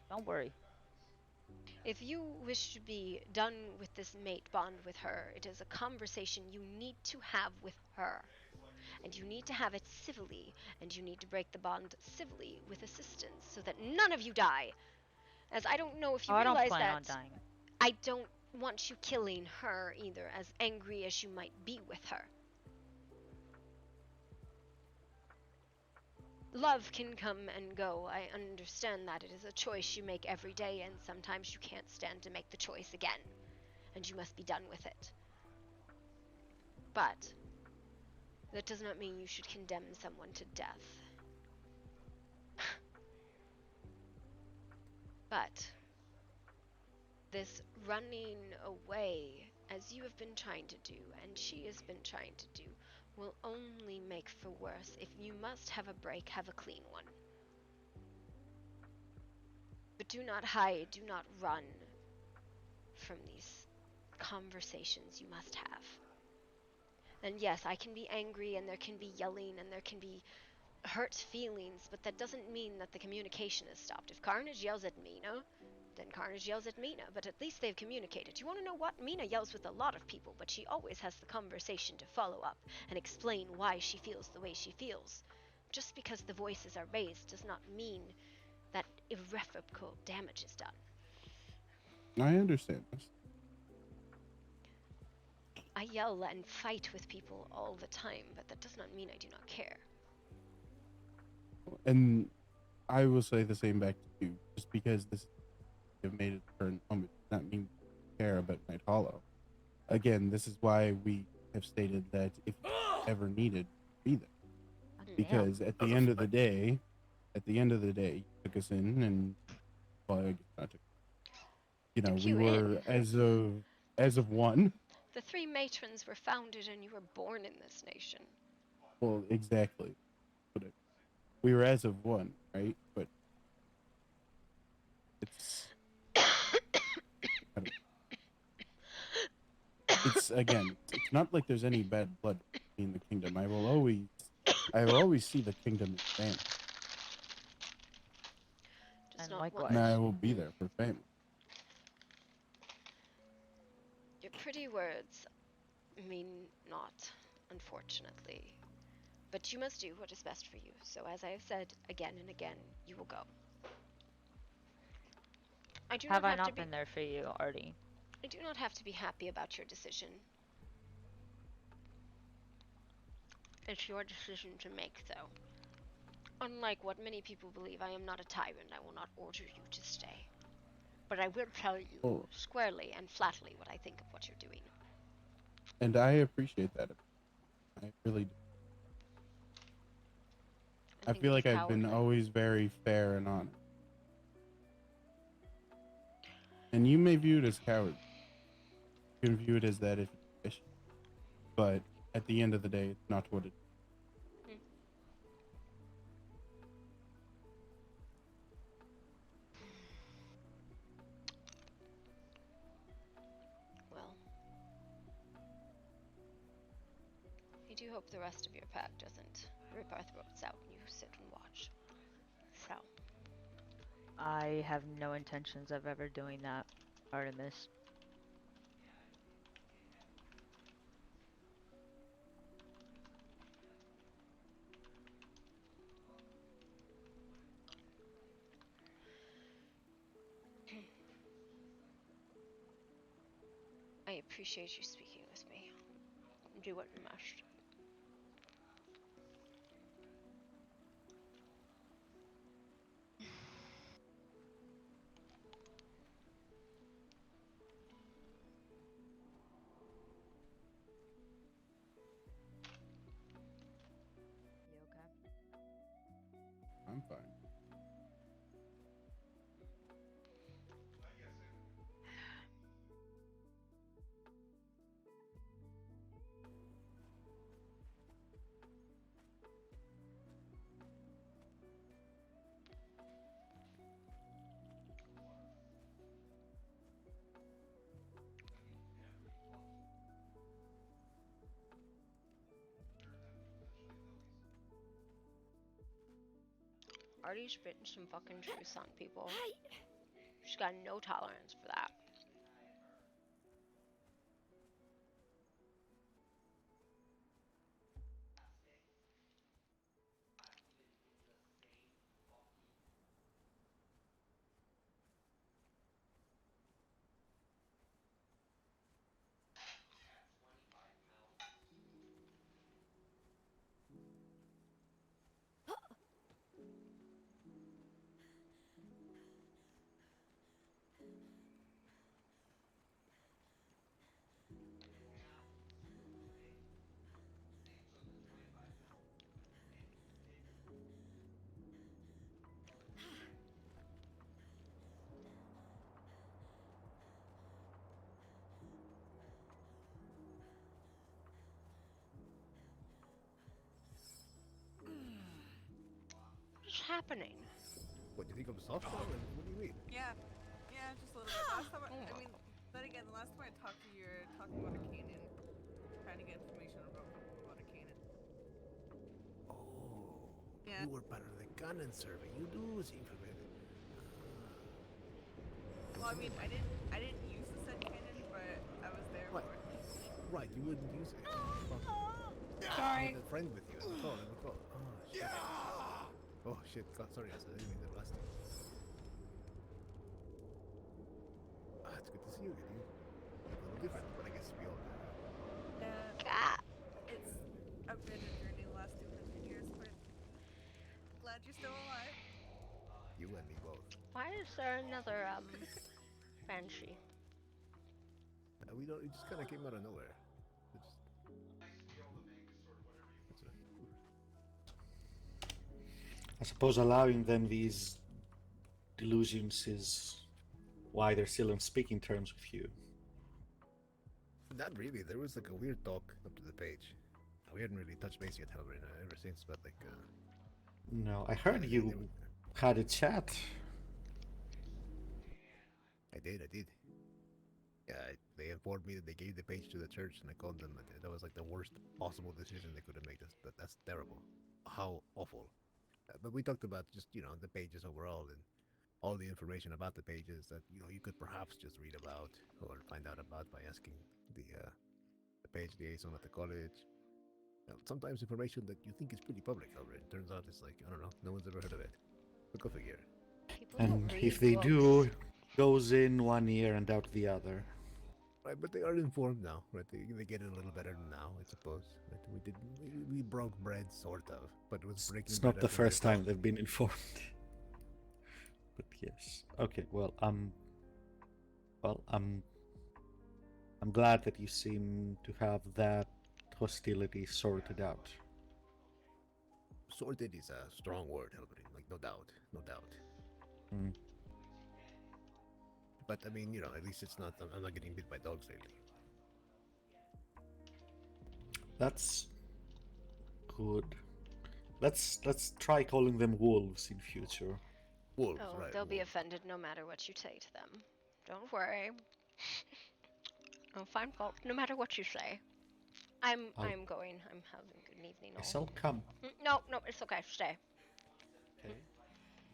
Don't worry. If you wish to be done with this mate bond with her, it is a conversation you need to have with her. And you need to have it civilly, and you need to break the bond civilly with assistance so that none of you die. As I don't know if you realize I don't plan that on dying. I don't want you killing her either, as angry as you might be with her. Love can come and go. I understand that it is a choice you make every day, and sometimes you can't stand to make the choice again, and you must be done with it. But that does not mean you should condemn someone to death. But this running away, as you have been trying to do, and she has been trying to do, will only make for worse. If you must have a break, have a clean one. But do not hide, do not run from these conversations you must have. And yes, I can be angry, and there can be yelling, and there can be hurt feelings, but that doesn't mean that the communication is stopped. If Carnage yells at me, Then Carnage yells at Mina, but at least they've communicated. You want to know what? Mina yells with a lot of people, but she always has the conversation to follow up and explain why she feels the way she feels. Just because the voices are raised does not mean that irreparable damage is done. I understand this. I yell and fight with people all the time, but that does not mean I do not care. And I will say the same back to you. Just because this have made it for a moment does not mean we care about Night Hollow. Again, this is why we have stated that if you ever needed, be there. Because at the end of the day, you took us in, and well, I guess not took. You know, we were as of one. The three matrons were founded and you were born in this nation. Well, exactly. We were as of one, right? But it's it's again, it's not like there's any bad blood in the kingdom. I will always see the kingdom as family. Just And not likewise. And I will be there for family. Your pretty words mean not, unfortunately. But you must do what is best for you. So as I have said again and again, you will go. Have I not been there for you, Artie? I do not have to be happy about your decision. It's your decision to make, though. Unlike what many people believe, I am not a tyrant. I will not order you to stay. But I will tell you squarely and flatly what I think of what you're doing. And I appreciate that. I really do. I feel like I've been always very fair and honest. And you may view it as cowardly. You can view it as that if you wish. But at the end of the day, it's not what it is. Well, I do hope the rest of your pack doesn't rip our throats out and you sit and watch. So. I have no intentions of ever doing that, Artemis. I appreciate you speaking with me. Do what you must. You okay? I'm fine. Artie's spitting some fucking truth on people. She's got no tolerance for that. What's happening? What do you think of the soft spell? What do you mean? Yeah, just a little bit. Last time, I mean, but again, the last time I talked to you, you're talking about a Canaan, trying to get information about a Canaan. Oh, yeah. You were part of the Canaan survey. You do seem familiar. Well, I mean, I didn't use the set cannon, but I was there Right. for it. Right, you wouldn't use it. Fuck. Sorry. You had a friend with you. I recall. Oh, shit. Oh, shit. God, sorry, I didn't mean to blast you. It's good to see you again. You look a little different, but I guess we all do. It's been a journey the last 200 years, but glad you're still alive. You and me both. Why is there another banshee? We don't. It just kind of came out of nowhere. I suppose allowing them these delusions is why they're still on speaking terms with you. Not really. There was like a weird talk up to the page. We hadn't really touched base yet, however, ever since. But like, No, I heard you had a chat. I did. Yeah, they informed me that they gave the page to the church, and I called them. And that was like the worst possible decision they could have made. That's terrible. How awful. But we talked about just the pages overall and all the information about the pages that you could perhaps just read about or find out about by asking the page liaison at the college. Sometimes information that you think is pretty public, however, it turns out it's like, I don't know, no one's ever heard of it. But go figure. And if they do, goes in one ear and out the other. Right, but they are informed now, right? They get it a little better now, I suppose. Right? We broke bread, sort of, but it was breaking. It's not the first time they've been informed. But yes, okay. Well, I'm glad that you seem to have that hostility sorted out. Sorted is a strong word, Helbrin. Like, no doubt. Mm. But I mean, at least it's not. I'm not getting bit by dogs lately. That's good. Let's try calling them wolves in future. Wolves, Oh, right? they'll be offended no matter what you say to them. Don't worry. I'll find fault no matter what you say. I'm going. I'm having a good evening. Yes, I'll come. No, it's okay. Stay. Okay.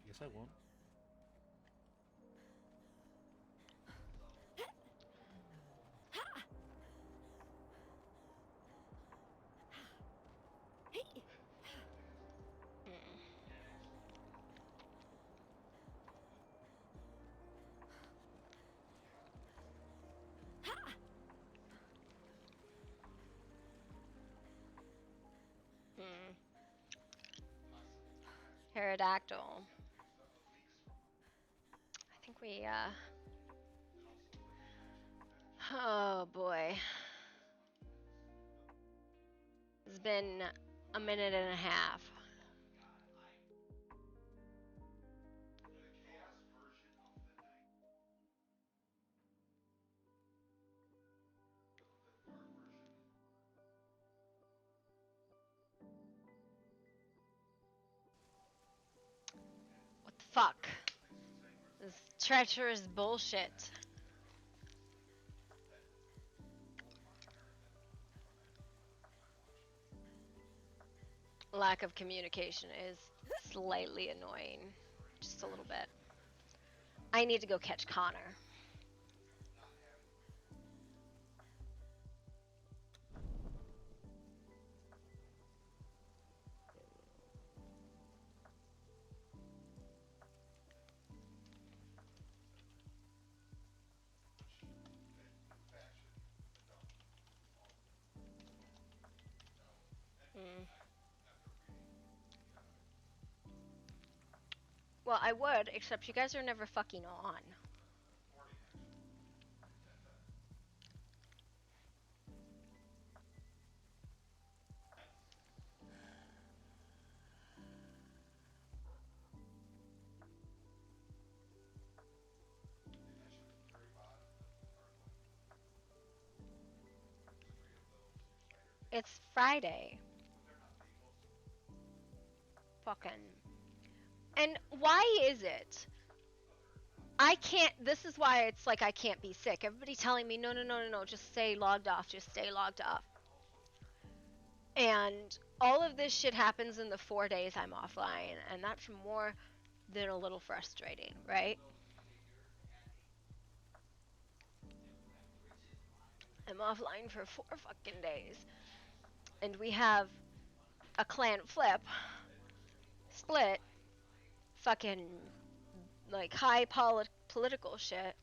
Yes, I won't. Pterodactyl. I think we, oh boy. It's been a minute and a half. What the fuck? This treacherous bullshit. Lack of communication is slightly annoying. Just a little bit. I need to go catch Connor. Well, I would, except you guys are never fucking on. It's Friday. Fucking. And why is it? I can't, this is why it's like I can't be sick. Everybody telling me, no, just stay logged off, just stay logged off. And all of this shit happens in the 4 days I'm offline, and that's more than a little frustrating, right? them offline for 4 fucking days. And we have a clan split, fucking, like, high political shit.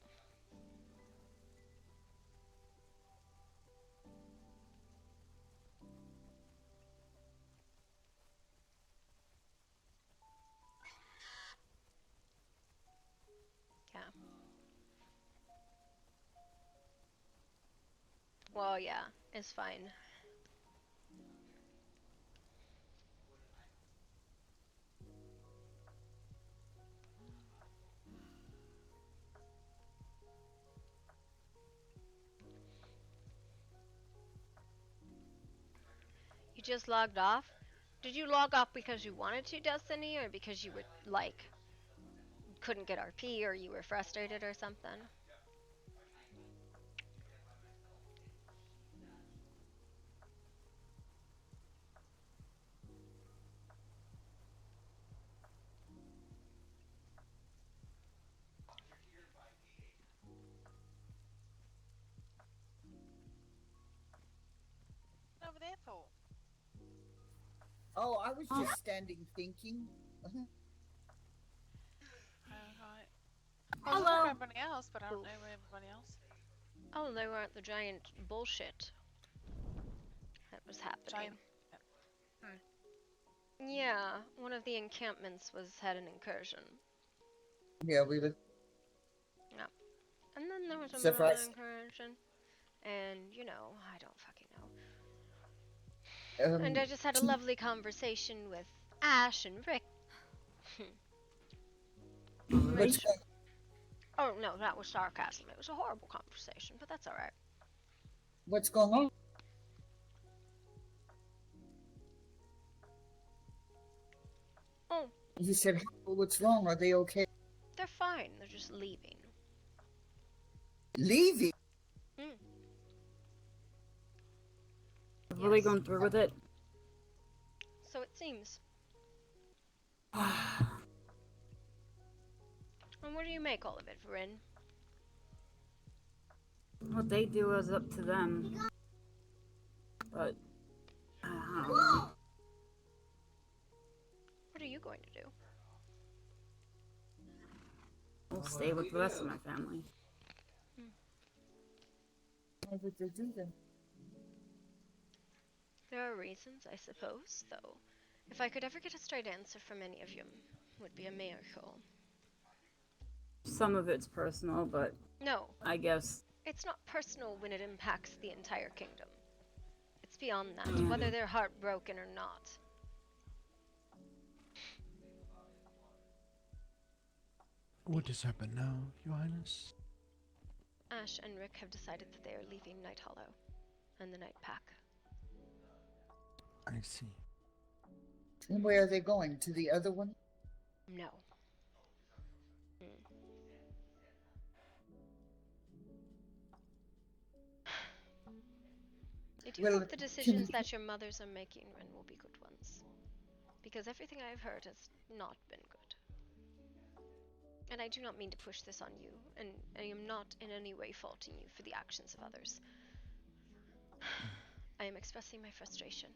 Yeah. Well, yeah, it's fine. You just logged off? Did you log off because you wanted to, Destiny, or because you were, like, couldn't get RP, or you were frustrated or something? Over there for? Oh, I was just standing thinking. Alright. I was Hello. looking for everybody else, but I don't know where everybody else. Oh, they weren't the giant bullshit that was happening. Yeah, one of the encampments had an incursion. Yeah, we were. Yeah. And then there was So another incursion. And, you know, I don't fucking know. And I just had a lovely conversation with Ash and Rick. Oh, no, that was sarcasm. It was a horrible conversation, but that's alright. What's going on? Oh. You said, what's wrong? Are they okay? They're fine. They're just leaving. Leaving? Mm. Really going through with it? So it seems. And what do you make all of it, Vrin? What they do is up to them. But, I don't know. What are you going to do? I'll stay with the rest of my family. Why would they do that? There are reasons, I suppose, though. If I could ever get a straight answer from any of you, it would be a miracle. Some of it's personal, but No. I guess It's not personal when it impacts the entire kingdom. It's beyond that, whether they're heartbroken or not. What has happened now, Your Highness? Ash and Rick have decided that they are leaving Night Hollow and the Night Pack. I see. And where are they going? To the other one? No. I do hope the decisions that your mothers are making, Ren, will be good ones. Because everything I've heard has not been good. And I do not mean to push this on you, and I am not in any way faulting you for the actions of others. I am expressing my frustration.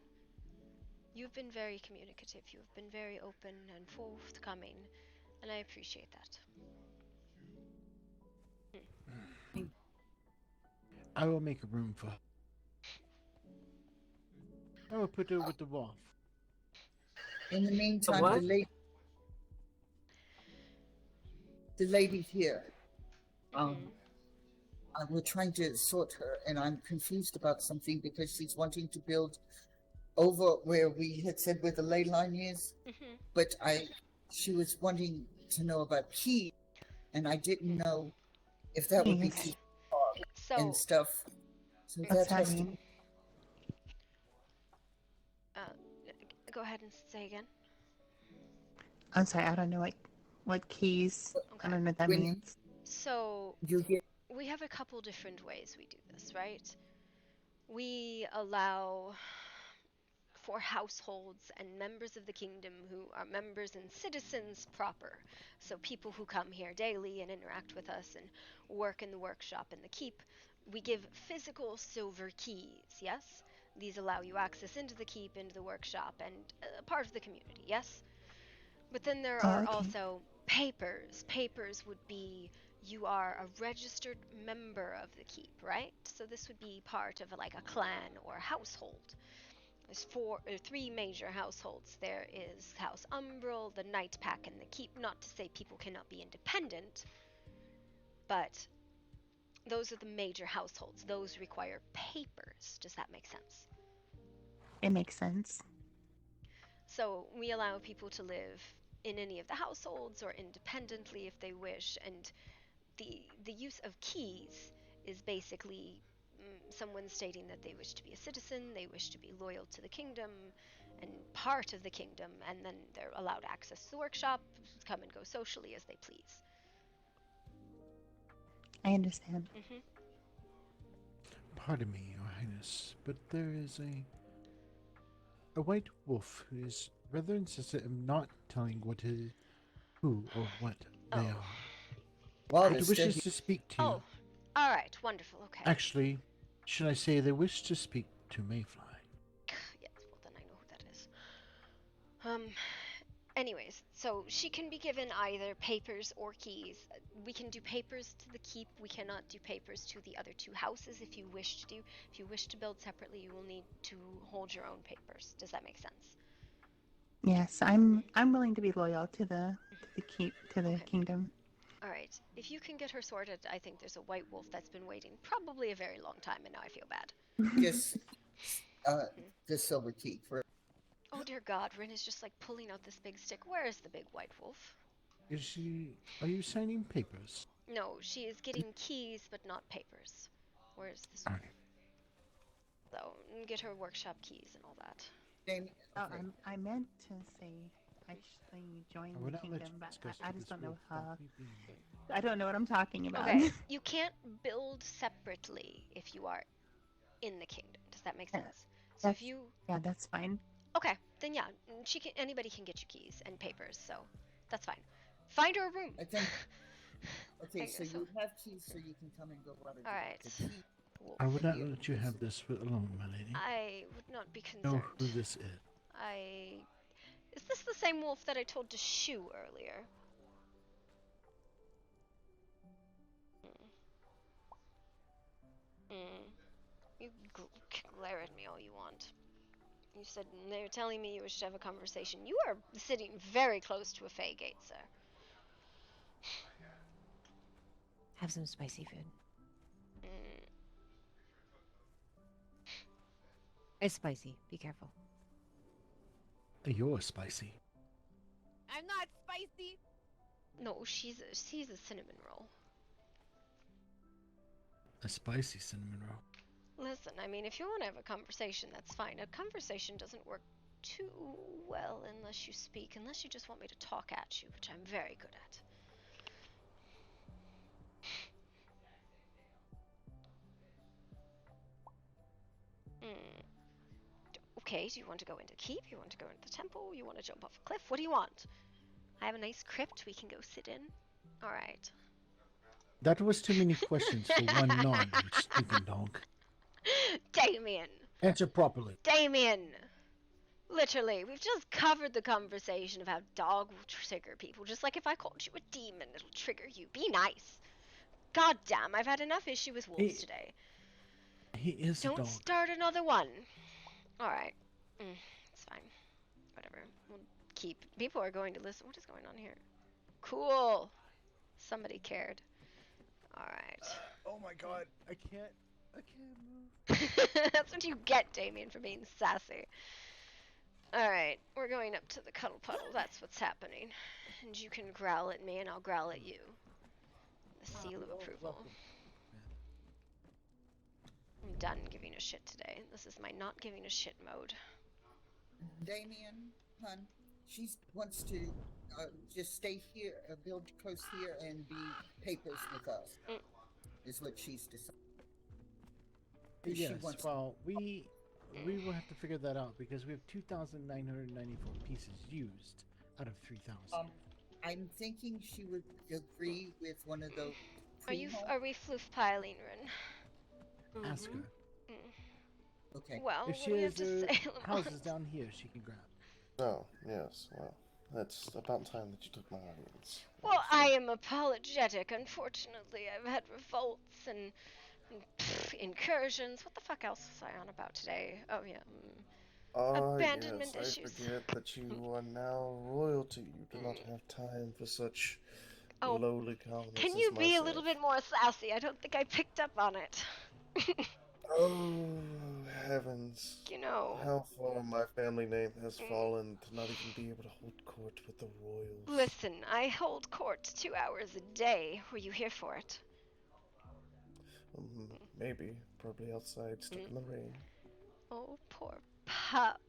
You've been very communicative, you have been very open and forthcoming, and I appreciate that. I will make room for her. I will put her with the wolf. In the meantime, the lady here. We're trying to sort her, and I'm confused about something because she's wanting to build over where we had said where the ley line is. But she was wanting to know about key, and I didn't know if that would be too far and stuff. So that has to. Go ahead and say again. I'm sorry, I don't know what keys. I don't know what that means. So we have a couple different ways we do this, right? We allow for households and members of the kingdom who are members and citizens proper. So people who come here daily and interact with us and work in the workshop and the keep, we give physical silver keys, yes? These allow you access into the keep, into the workshop, and part of the community, yes? But then there Oh, are okay. also papers. Papers would be you are a registered member of the keep, right? So this would be part of like a clan or a household. There's three major households. There is House Umbral, the Night Pack, and the Keep. Not to say people cannot be independent, but those are the major households. Those require papers. Does that make sense? It makes sense. So we allow people to live in any of the households or independently if they wish, and the use of keys is basically someone stating that they wish to be a citizen, they wish to be loyal to the kingdom and part of the kingdom, and then they're allowed access to the workshop, come and go socially as they please. I understand. Mm-hmm. Pardon me, Your Highness, but there is a white wolf who is rather insistent in not telling who or what they are. Well, It wishes to speak to you. Oh, all right, wonderful. Okay. Actually, should I say they wish to speak to Mayfly? Yes, well then I know who that is. Anyways, so she can be given either papers or keys. We can do papers to the keep. We cannot do papers to the other two houses if you wish to do. If you wish to build separately, you will need to hold your own papers. Does that make sense? Yes, I'm willing to be loyal to the keep, to the kingdom. All right. If you can get her sorted, I think there's a white wolf that's been waiting probably a very long time, and now I feel bad. Just the silver key for. Oh dear God, Rin is just like pulling out this big stick. Where is the big white wolf? Are you signing papers? No, she is getting keys, but not papers. Where is this one? So, get her workshop keys and all that. I meant to say actually join the kingdom, but I just don't know how. I don't know what I'm talking about. Okay, you can't build separately if you are in the kingdom. Does that make sense? So if you that's fine. Okay, then yeah, anybody can get you keys and papers, so that's fine. Find her a room. I think. Okay, so you have keys, so you can come and go. All right. I would not let you have this alone, my lady. I would not be concerned. Know who this is. Is this the same wolf that I told to shoo earlier? You glare at me all you want. You said they're telling me you wish to have a conversation. You are sitting very close to a Fey gate, sir. Have some spicy food. It's spicy. Be careful. You're spicy. I'm not spicy. No, she's a cinnamon roll. A spicy cinnamon roll. Listen, I mean, if you want to have a conversation, that's fine. A conversation doesn't work too well unless you speak, unless you just want me to talk at you, which I'm very good at. Okay, do you want to go into keep? You want to go into the temple? You want to jump off a cliff? What do you want? I have a nice crypt we can go sit in. Alright. That was too many questions for one nod, you stupid dog. Damien! Answer properly. Damien! Literally, we've just covered the conversation of how dog will trigger people. Just like if I called you a demon, it'll trigger you. Be nice. God damn, I've had enough issue with wolves today. He is a dog. Don't start another one. Alright. It's fine. Whatever. We'll keep. People are going to listen. What is going on here? Cool. Somebody cared. Alright. Oh my god. I can't move. That's what you get, Damien, for being sassy. Alright. We're going up to the cuddle puddle. That's what's happening. And you can growl at me and I'll growl at you. The seal of approval. I'm done giving a shit today. This is my not giving a shit mode. Damien, hun, she wants to just stay here, build close here, and be papers with us. Is what she's decided. Yes, well, we will have to figure that out because we have 2,994 pieces used out of 3,000. I'm thinking she would agree with one of those. Are we floof piling, Rin? Ask her. Okay. Well, If she what do you have has to say, houses Lamont? down here, she can grab. Oh, yes, well, that's about time that you took my audience. Well, I am apologetic. Unfortunately, I've had revolts and incursions. What the fuck else was I on about today? Oh, yeah. Abandonment yes, issues. I forget that you are now royalty. You do not have time for such Oh, lowly commoners Can as you be a myself. little bit more sassy? I don't think I picked up on it. Oh, heavens. You know. How far my family name has fallen to not even be able to hold court with the royals. Listen, I hold court 2 hours a day. Were you here for it? Maybe. Probably outside, stuck in the rain. Oh, poor pup.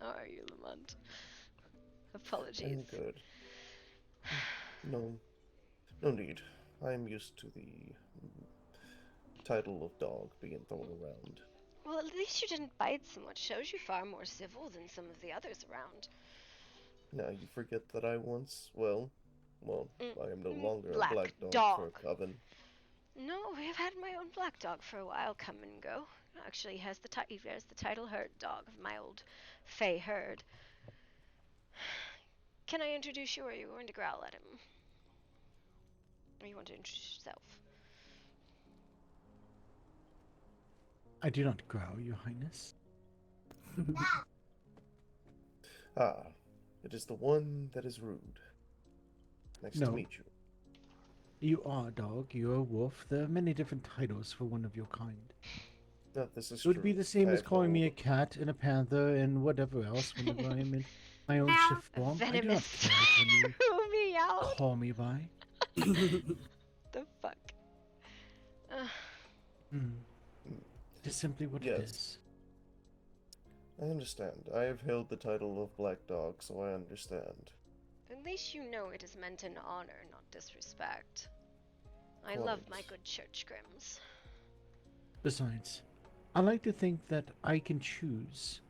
How are you, Lamont? Apologies. I'm good. No need. I'm used to the title of dog being thrown around. Well, at least you didn't bite so much. Shows you far more civil than some of the others around. Now you forget that I once, well, I am no longer Black a black dog, dog. for a coven. No, I've had my own black dog for a while, come and go. Actually, he bears the title herd dog of my old Fey herd. Can I introduce you, or are you going to growl at him? Or you want to introduce yourself? I do not growl, Your Highness. It is the one that is rude. Nice to meet you. You are a dog, you are a wolf. There are many different titles for one of your kind. This is It would be the same as calling me a cat and a panther and whatever else whenever I am in my own shift form. I do not care when you me out. call me by. The fuck? It is simply what it is. I understand. I have held the title of Black Dog, so I understand. At least you know it is meant in honor, not disrespect. I love my good church grims. Besides, I like to think that I can choose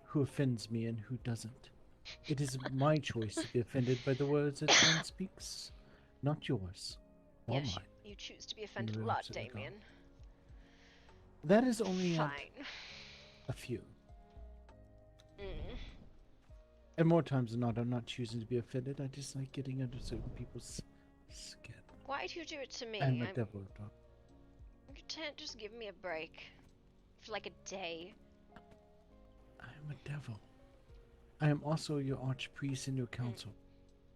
who offends me and who doesn't. It is my choice to be offended by the words that one speaks, not yours or Yes, mine. you choose to be offended a You're lot, absolutely Damien. That is only Fine. a few. And more times than not, I'm not choosing to be offended. I just like getting under certain people's skin. Why do you do it to me? I'm a devil dog. You can't just give me a break for like a day. I am a devil. I am also your archpriest and your council.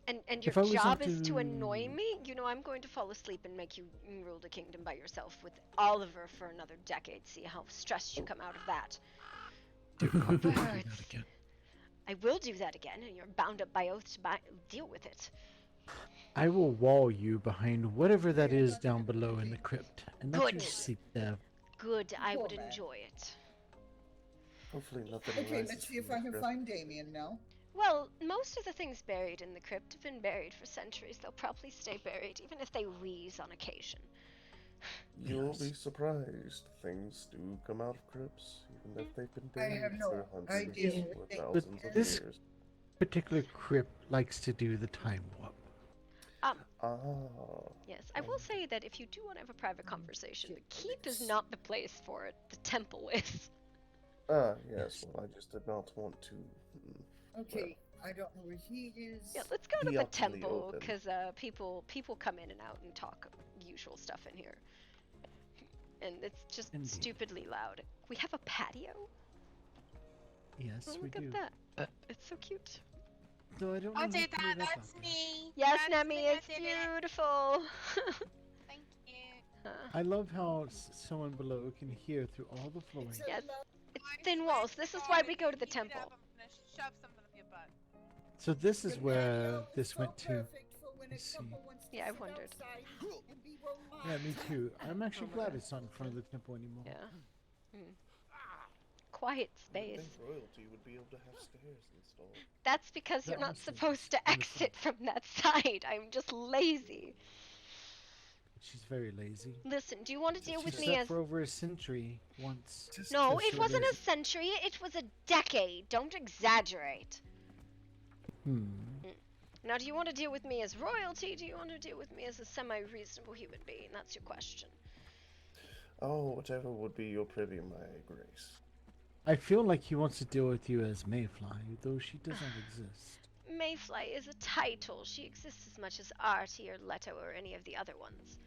And If your I was job up is to to- annoy me? You know, I'm going to fall asleep and make you rule the kingdom by yourself with Oliver for another decade. See how stressed you come out of that. Birds. I will do that again, and you're bound up by oath to deal with it. I will wall you behind whatever that is down below in the crypt, and let you Good. sleep there. Good, I would Poor man. enjoy it. Hopefully nothing Okay, arises let's see if from I the can crypt. find Damien now. Well, most of the things buried in the crypt have been buried for centuries. They'll probably stay buried, even if they wheeze on occasion. You'll be surprised. Things do come out of crypts, even if they've been I buried have no for hundreds idea or what they- thousands of This years. particular crypt likes to do the time warp. Yes, I will say that if you do want to have a private conversation, the keep is not the place for it. The temple is. Yes, well, I just did not want to. Okay, I don't know where he is. Yeah, let's go to Be the up to the temple open. because people come in and out and talk usual stuff in here, and it's just Indeed. stupidly loud. We have a patio. Yes, Oh, we look do. at that. It's so cute. Though I don't know I who did threw that. that That's up. me. Yes, That's Nemi, me, I it's did it. beautiful. Thank you. I love how someone below can hear through all the flooring. Yes, it's thin walls. This is why we go to the temple. I'm gonna shove something up your butt. So this is where this went to. I see. Yeah, I wondered. Yeah, me too. I'm actually glad it's not in front of the temple anymore. Yeah. Quiet I think space. royalty would be able to have stairs installed. That's because you're not supposed to exit from that side. I'm just lazy. She's very lazy. Listen, do you want to deal She with me slept as... for over a century once. No, Just it so wasn't a lazy. century. It was a decade. Don't exaggerate. Now, do you want to deal with me as royalty? Do you want to deal with me as a semi-reasonable human being? That's your question. Oh, whatever would be your privy, my grace. I feel like he wants to deal with you as Mayfly, though she doesn't exist. Mayfly is a title. She exists as much as Artie or Leto or any of the other ones.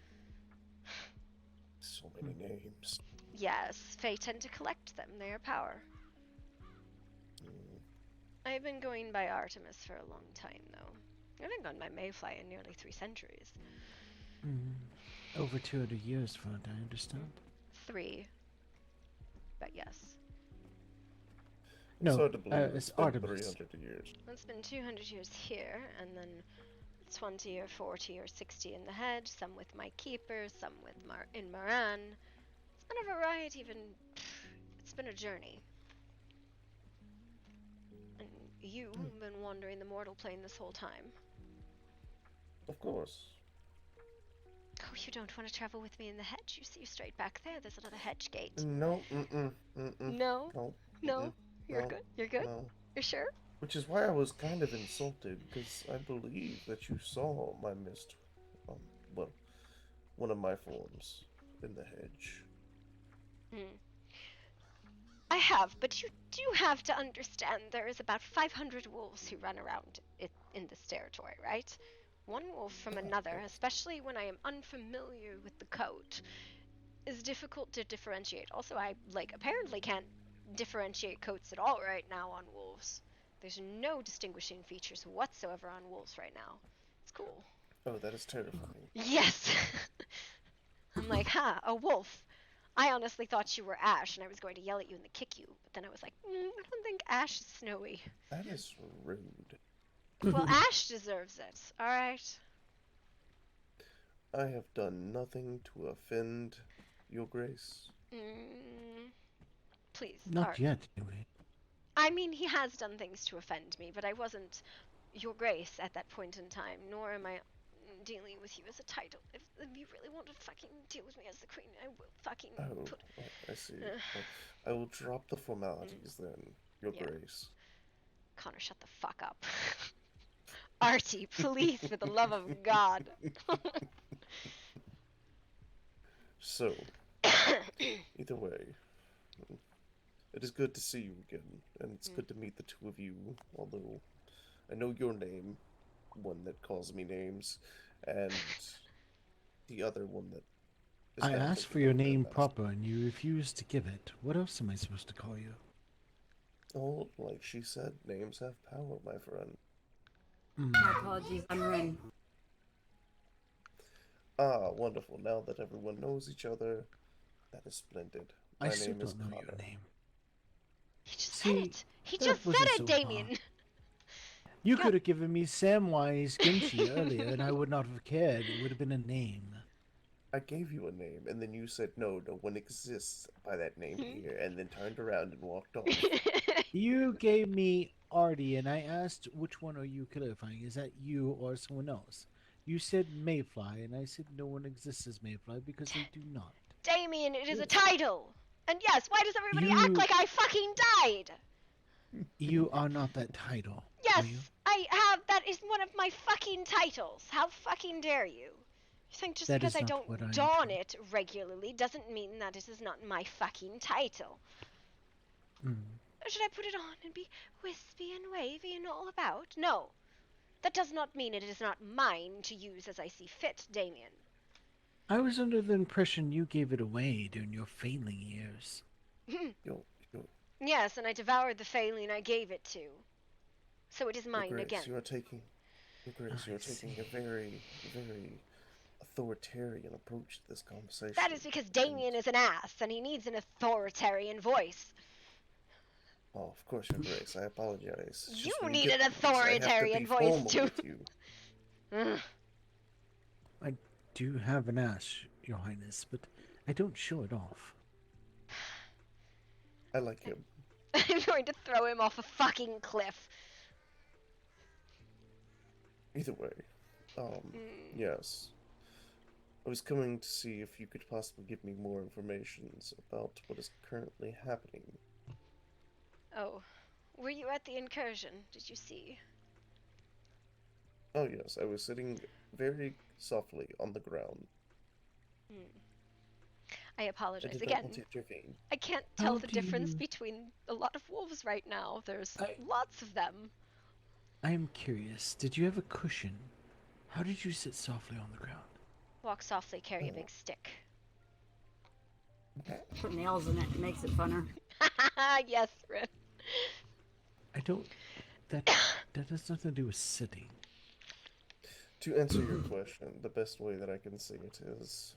So many names. Yes, Fae tend to collect them. They are power. I've been going by Artemis for a long time, though. I haven't gone by Mayfly in nearly 3 centuries. Over 200 years, from what I understand. 3. But yes. No, It's hard to believe it's been Artemis. 300 years. It's been 200 years here, and then 20 or 40 or 60 in the hedge, some with my keepers, some with in Moran. It's been a variety, it's been a journey. And you've been wandering the mortal plane this whole time. Of course. Oh, you don't want to travel with me in the hedge? You see straight back there. There's another hedge gate. No, No? No. No? You're No, good? You're good? No. You're sure? Which is why I was kind of insulted, because I believe that you saw my mist, well, one of my forms in the hedge. I have, but you do have to understand there is about 500 wolves who run around in this territory, right? One wolf from another, especially when I am unfamiliar with the code, is difficult to differentiate. Also, I, apparently can't differentiate coats at all right now on wolves. There's no distinguishing features whatsoever on wolves right now. It's cool. Oh, that is terrifying. Yes! I'm like, a wolf. I honestly thought you were Ash, and I was going to yell at you and kick you, but then I was like, I don't think Ash is snowy. That is rude. Well, Ash deserves it, alright? I have done nothing to offend your grace. Please. Not yet, anyway. I mean, he has done things to offend me, but I wasn't your grace at that point in time, nor am I dealing with you as a title. If you really want to fucking deal with me as the queen, I will fucking put... I see. I will drop the formalities then, your grace. Connor, shut the fuck up. Artie, please, for the love of God. So, either way, it is good to see you again, and it's good to meet the two of you, although I know your name, one that calls me names, and the other one that is I not asked for thinking your of their name best. proper, and you refused to give it. What else am I supposed to call you? Oh, like she said, names have power, my friend. My apologies, I'm Rin. Ah, wonderful. Now that everyone knows each other, that is splendid. My I still name is don't know Connor. your name. He just See, said it. He that just said wasn't it, so Damien. hard. You could have given me Samwise Ginchi earlier, and I would not have cared. It would have been a name. I gave you a name, and then you said, no one exists by that name here, and then turned around and walked off. You gave me Artie, and I asked, which one are you clarifying? Is that you or someone else? You said Mayfly, and I said no one exists as Mayfly because they do not. Damien, it is a title. And yes, why does everybody act You- like I fucking died? You are not that title. Yes, are you? I have. That is one of my fucking titles. How fucking dare you? You think just That because is I not what don't I'm don it regularly doesn't mean that it is not my fucking title. Or should I put it on and be wispy and wavy and all about? No. That does not mean it is not mine to use as I see fit, Damien. I was under the impression you gave it away during your failing years. Yes, and I devoured the failing I gave it to. So it is mine Your Grace, again. you are taking a very, very authoritarian approach to this conversation. That is because Damien is an ass, and he needs an authoritarian voice. Oh, of course, Your Grace. I apologize. It's You just when need get an things, I have to authoritarian be voice, formal too. with you. I do have an ass, Your Highness, but I don't show it off. I like him. I'm going to throw him off a fucking cliff. Either way, yes. I was coming to see if you could possibly give me more information about what is currently happening. Oh, were you at the incursion? Did you see? Oh yes, I was sitting very softly on the ground. I apologize did not again. want to intervene. I can't How tell the do difference you- between a lot of wolves right now. There's lots of them. I am curious. Did you have a cushion? How did you sit softly on the ground? Walk softly, carry a big stick. Put nails in it. It makes it funner. Yes, Rin. I don't. That has nothing to do with sitting. To answer your question, the best way that I can say it is...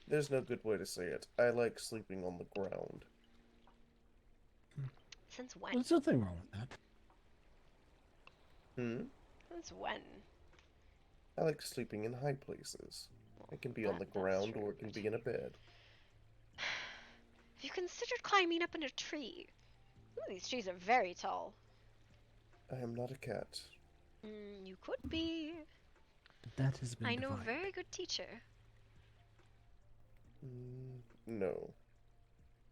There's no good way to say it. I like sleeping on the ground. Since when? There's nothing wrong with that. Since when? I like sleeping in high places. It can be on the ground or it can be in a bed. Have you considered climbing up in a tree? Ooh, these trees are very tall. I am not a cat. You could be. That has been I know a defined. very good teacher. No.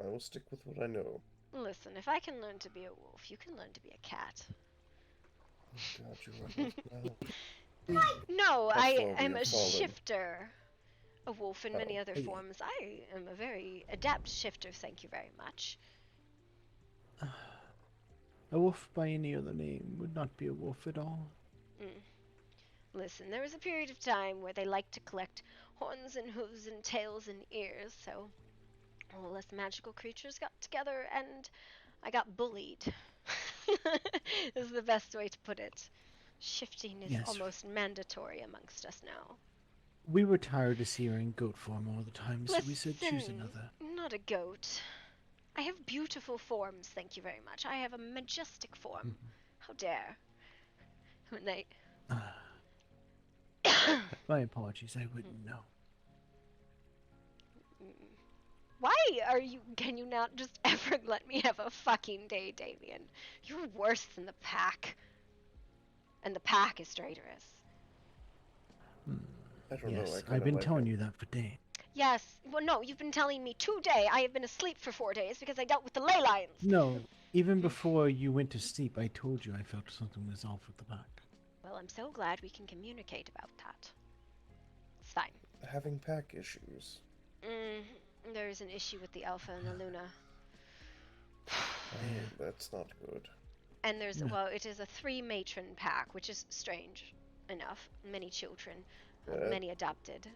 I will stick with what I know. Listen, if I can learn to be a wolf, you can learn to be a cat. Oh God, you are both No, How I far we am a have fallen. shifter. A wolf in many other hey. forms. I am a very adept shifter, thank you very much. A wolf by any other name would not be a wolf at all. Listen, there was a period of time where they liked to collect horns and hooves and tails and ears, so all us magical creatures got together and I got bullied. Is the best way to put it. Shifting is Yes. almost mandatory amongst us now. We were tired to see her in goat form all the time, so we said choose Listen, another. Not a goat. I have beautiful forms, thank you very much. I have a majestic form. How dare. When they... My apologies, I wouldn't know. Why can you not just ever let me have a fucking day, Damien? You're worse than the pack. And the pack is traitorous. I don't know. Yes, I've been telling you that for days. Yes, well no, you've been telling me today. I have been asleep for 4 days because I dealt with the ley lines. No, even before you went to sleep, I told you I felt something was off with the pack. Well, I'm so glad we can communicate about that. It's fine. Having pack issues. There's an issue with the Alpha and the Luna. That's not good. And there's, well, it is a 3-matron pack, which is strange enough. Many children, many adopted.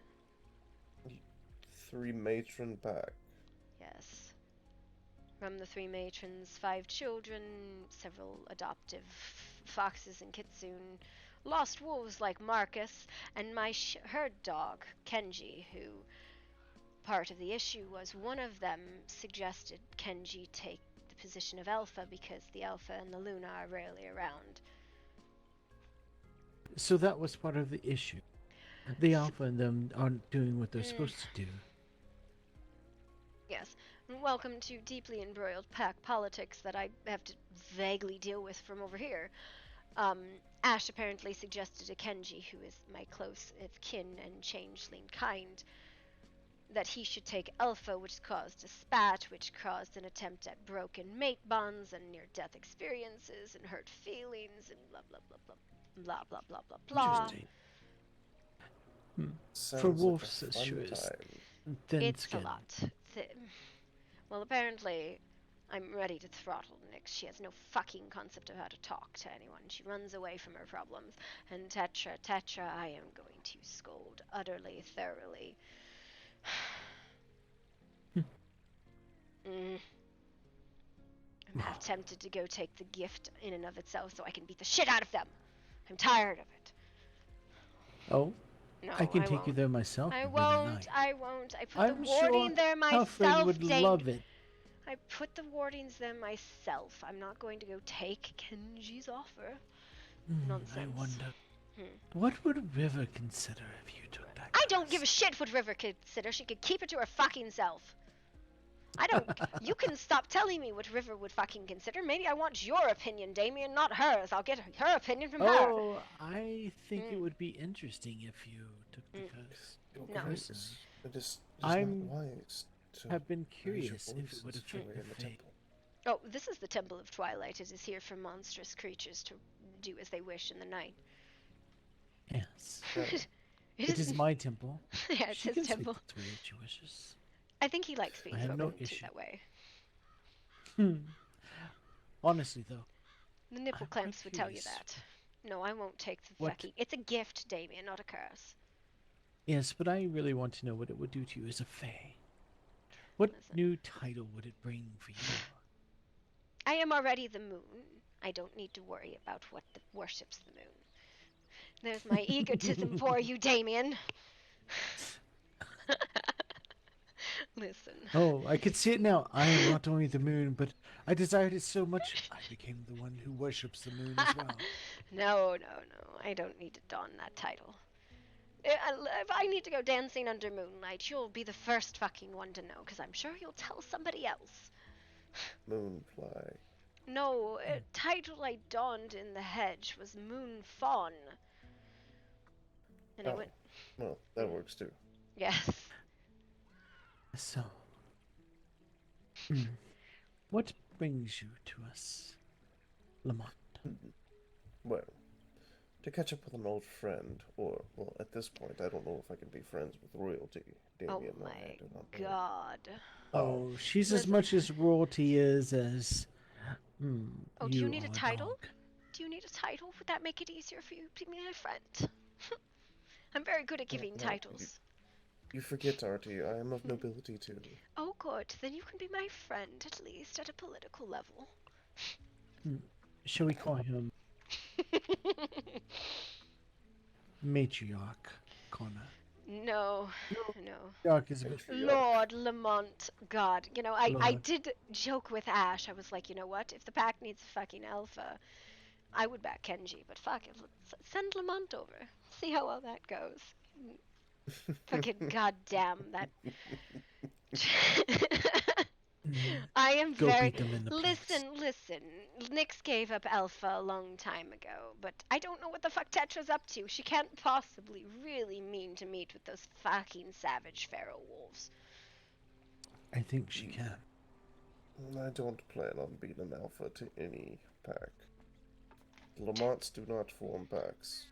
3-matron pack. Yes. From the 3 matrons, 5 children, several adoptive foxes and kitsune, lost wolves like Marcus, and my herd dog, Kenji, who part of the issue was one of them suggested Kenji take the position of Alpha because the Alpha and the Luna are rarely around. So that was part of the issue. The Alpha and them aren't doing what they're supposed to do. Yes. Welcome to deeply embroiled pack politics that I have to vaguely deal with from over here. Ash apparently suggested to Kenji, who is my close of kin and changeling kind, that he should take Alpha, which caused a spat, which caused an attempt at broken mate bonds and near-death experiences and hurt feelings and blah blah blah blah blah blah blah blah blah. For wolves, like a it sure fun is time. thin It's skin. a lot. Well, apparently, I'm ready to throttle Nyx. She has no fucking concept of how to talk to anyone. She runs away from her problems. And Tetra, I am going to scold utterly, thoroughly. I'm half tempted to go take the gift in and of itself so I can beat the shit out of them. I'm tired of it. Oh? No, I can I take you won't. there myself. I if you'd really won't. like. I won't. I put I'm the warding sure there myself. Alfred would dang. love it. I put the wardings there myself. I'm not going to go take Kenji's offer. Nonsense. I wonder, what would River consider if you took that? I don't give a shit what River consider. She could keep it to her fucking self. I don't. You can stop telling me what River would fucking consider. Maybe I want your opinion, Damien, not hers. I'll get her opinion from her. Oh, I think it would be interesting if you took the curse. No. Personally. It is I'm not wise to have been raise your curious if it would voices affect in your the fate. temple. Oh, this is the Temple of Twilight. It is here for monstrous creatures to do as they wish in the night. Yes. It is my temple. Yeah, it's She his can temple. speak the way that she wishes. I think he likes being I have spoken no to issue. that way. Honestly, though, The nipple I'm quite clamps would tell you curious. that. No, I won't take the What- fucking... It's a gift, Damien, not a curse. Yes, but I really want to know what it would do to you as a fae. What new title would it bring for you? I am already the moon. I don't need to worry about what worships the moon. There's my egotism for you, Damien. Listen. Oh, I can see it now. I am not only the moon, but I desired it so much, I became the one who worships the moon as well. No. I don't need to don that title. If I need to go dancing under moonlight, you'll be the first fucking one to know, because I'm sure you'll tell somebody else. Moonfly. No, a title I donned in the hedge was Moon Fawn. And it went... Well, that works too. Yes. So, what brings you to us, Lamont? Well, to catch up with an old friend, or, well, at this point, I don't know if I can be friends with royalty. Damien, Oh I my do not know. god. Oh, she's as much as royalty is as. Oh, do you need are a title? dog. Do you need a title? Would that make it easier for you to be my friend? I'm very good at giving No, titles. You forget, Artie, I am of nobility too. Oh, good. Then you can be my friend, at least at a political level. Shall we call him Matriarch Connor? No. Matriarch is a bit. Lord Lamont. God. You know, I Lord. did joke with Ash. I was like, you know what? If the pack needs a fucking alpha, I would back Kenji. But fuck it. Let's send Lamont over. See how well that goes. Fucking goddamn that. I am Go very. beat them in the Listen. Nyx gave up Alpha a long time ago, but I don't know what the fuck Tetra's up to. She can't possibly really mean to meet with those fucking savage feral wolves. I think she can. I don't plan on being an alpha to any pack. Lamonts do not form packs.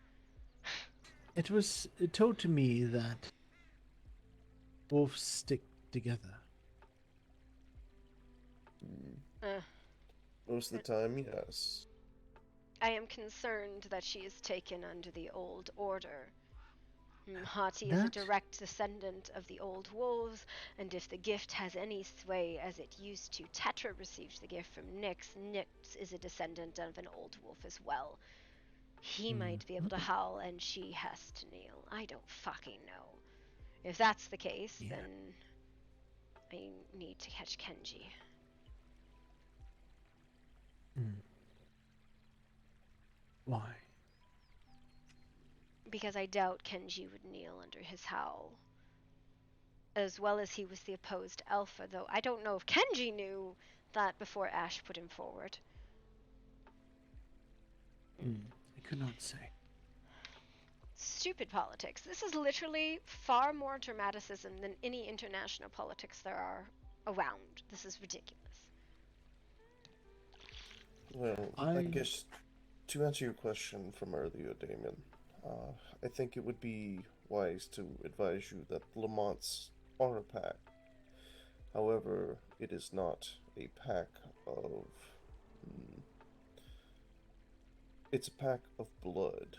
It was told to me that wolves stick together. Most of the time, yes. I am concerned that she is taken under the old order. Hati is a direct descendant of the old wolves, and if the gift has any sway as it used to, Tetra received the gift from Nyx. Nyx is a descendant of an old wolf as well. He might be able to howl and she has to kneel. I don't fucking know. If that's the case, then I need to catch Kenji. Why? Because I doubt Kenji would kneel under his howl. As well as he was the opposed alpha, though I don't know if Kenji knew that before Ash put him forward. I could not say. Stupid politics. This is literally far more dramaticism than any international politics there are around. This is ridiculous. Well, I guess to answer your question from earlier, Damien, I think it would be wise to advise you that Lamonts are a pack. However, it is not a pack of... It's a pack of blood.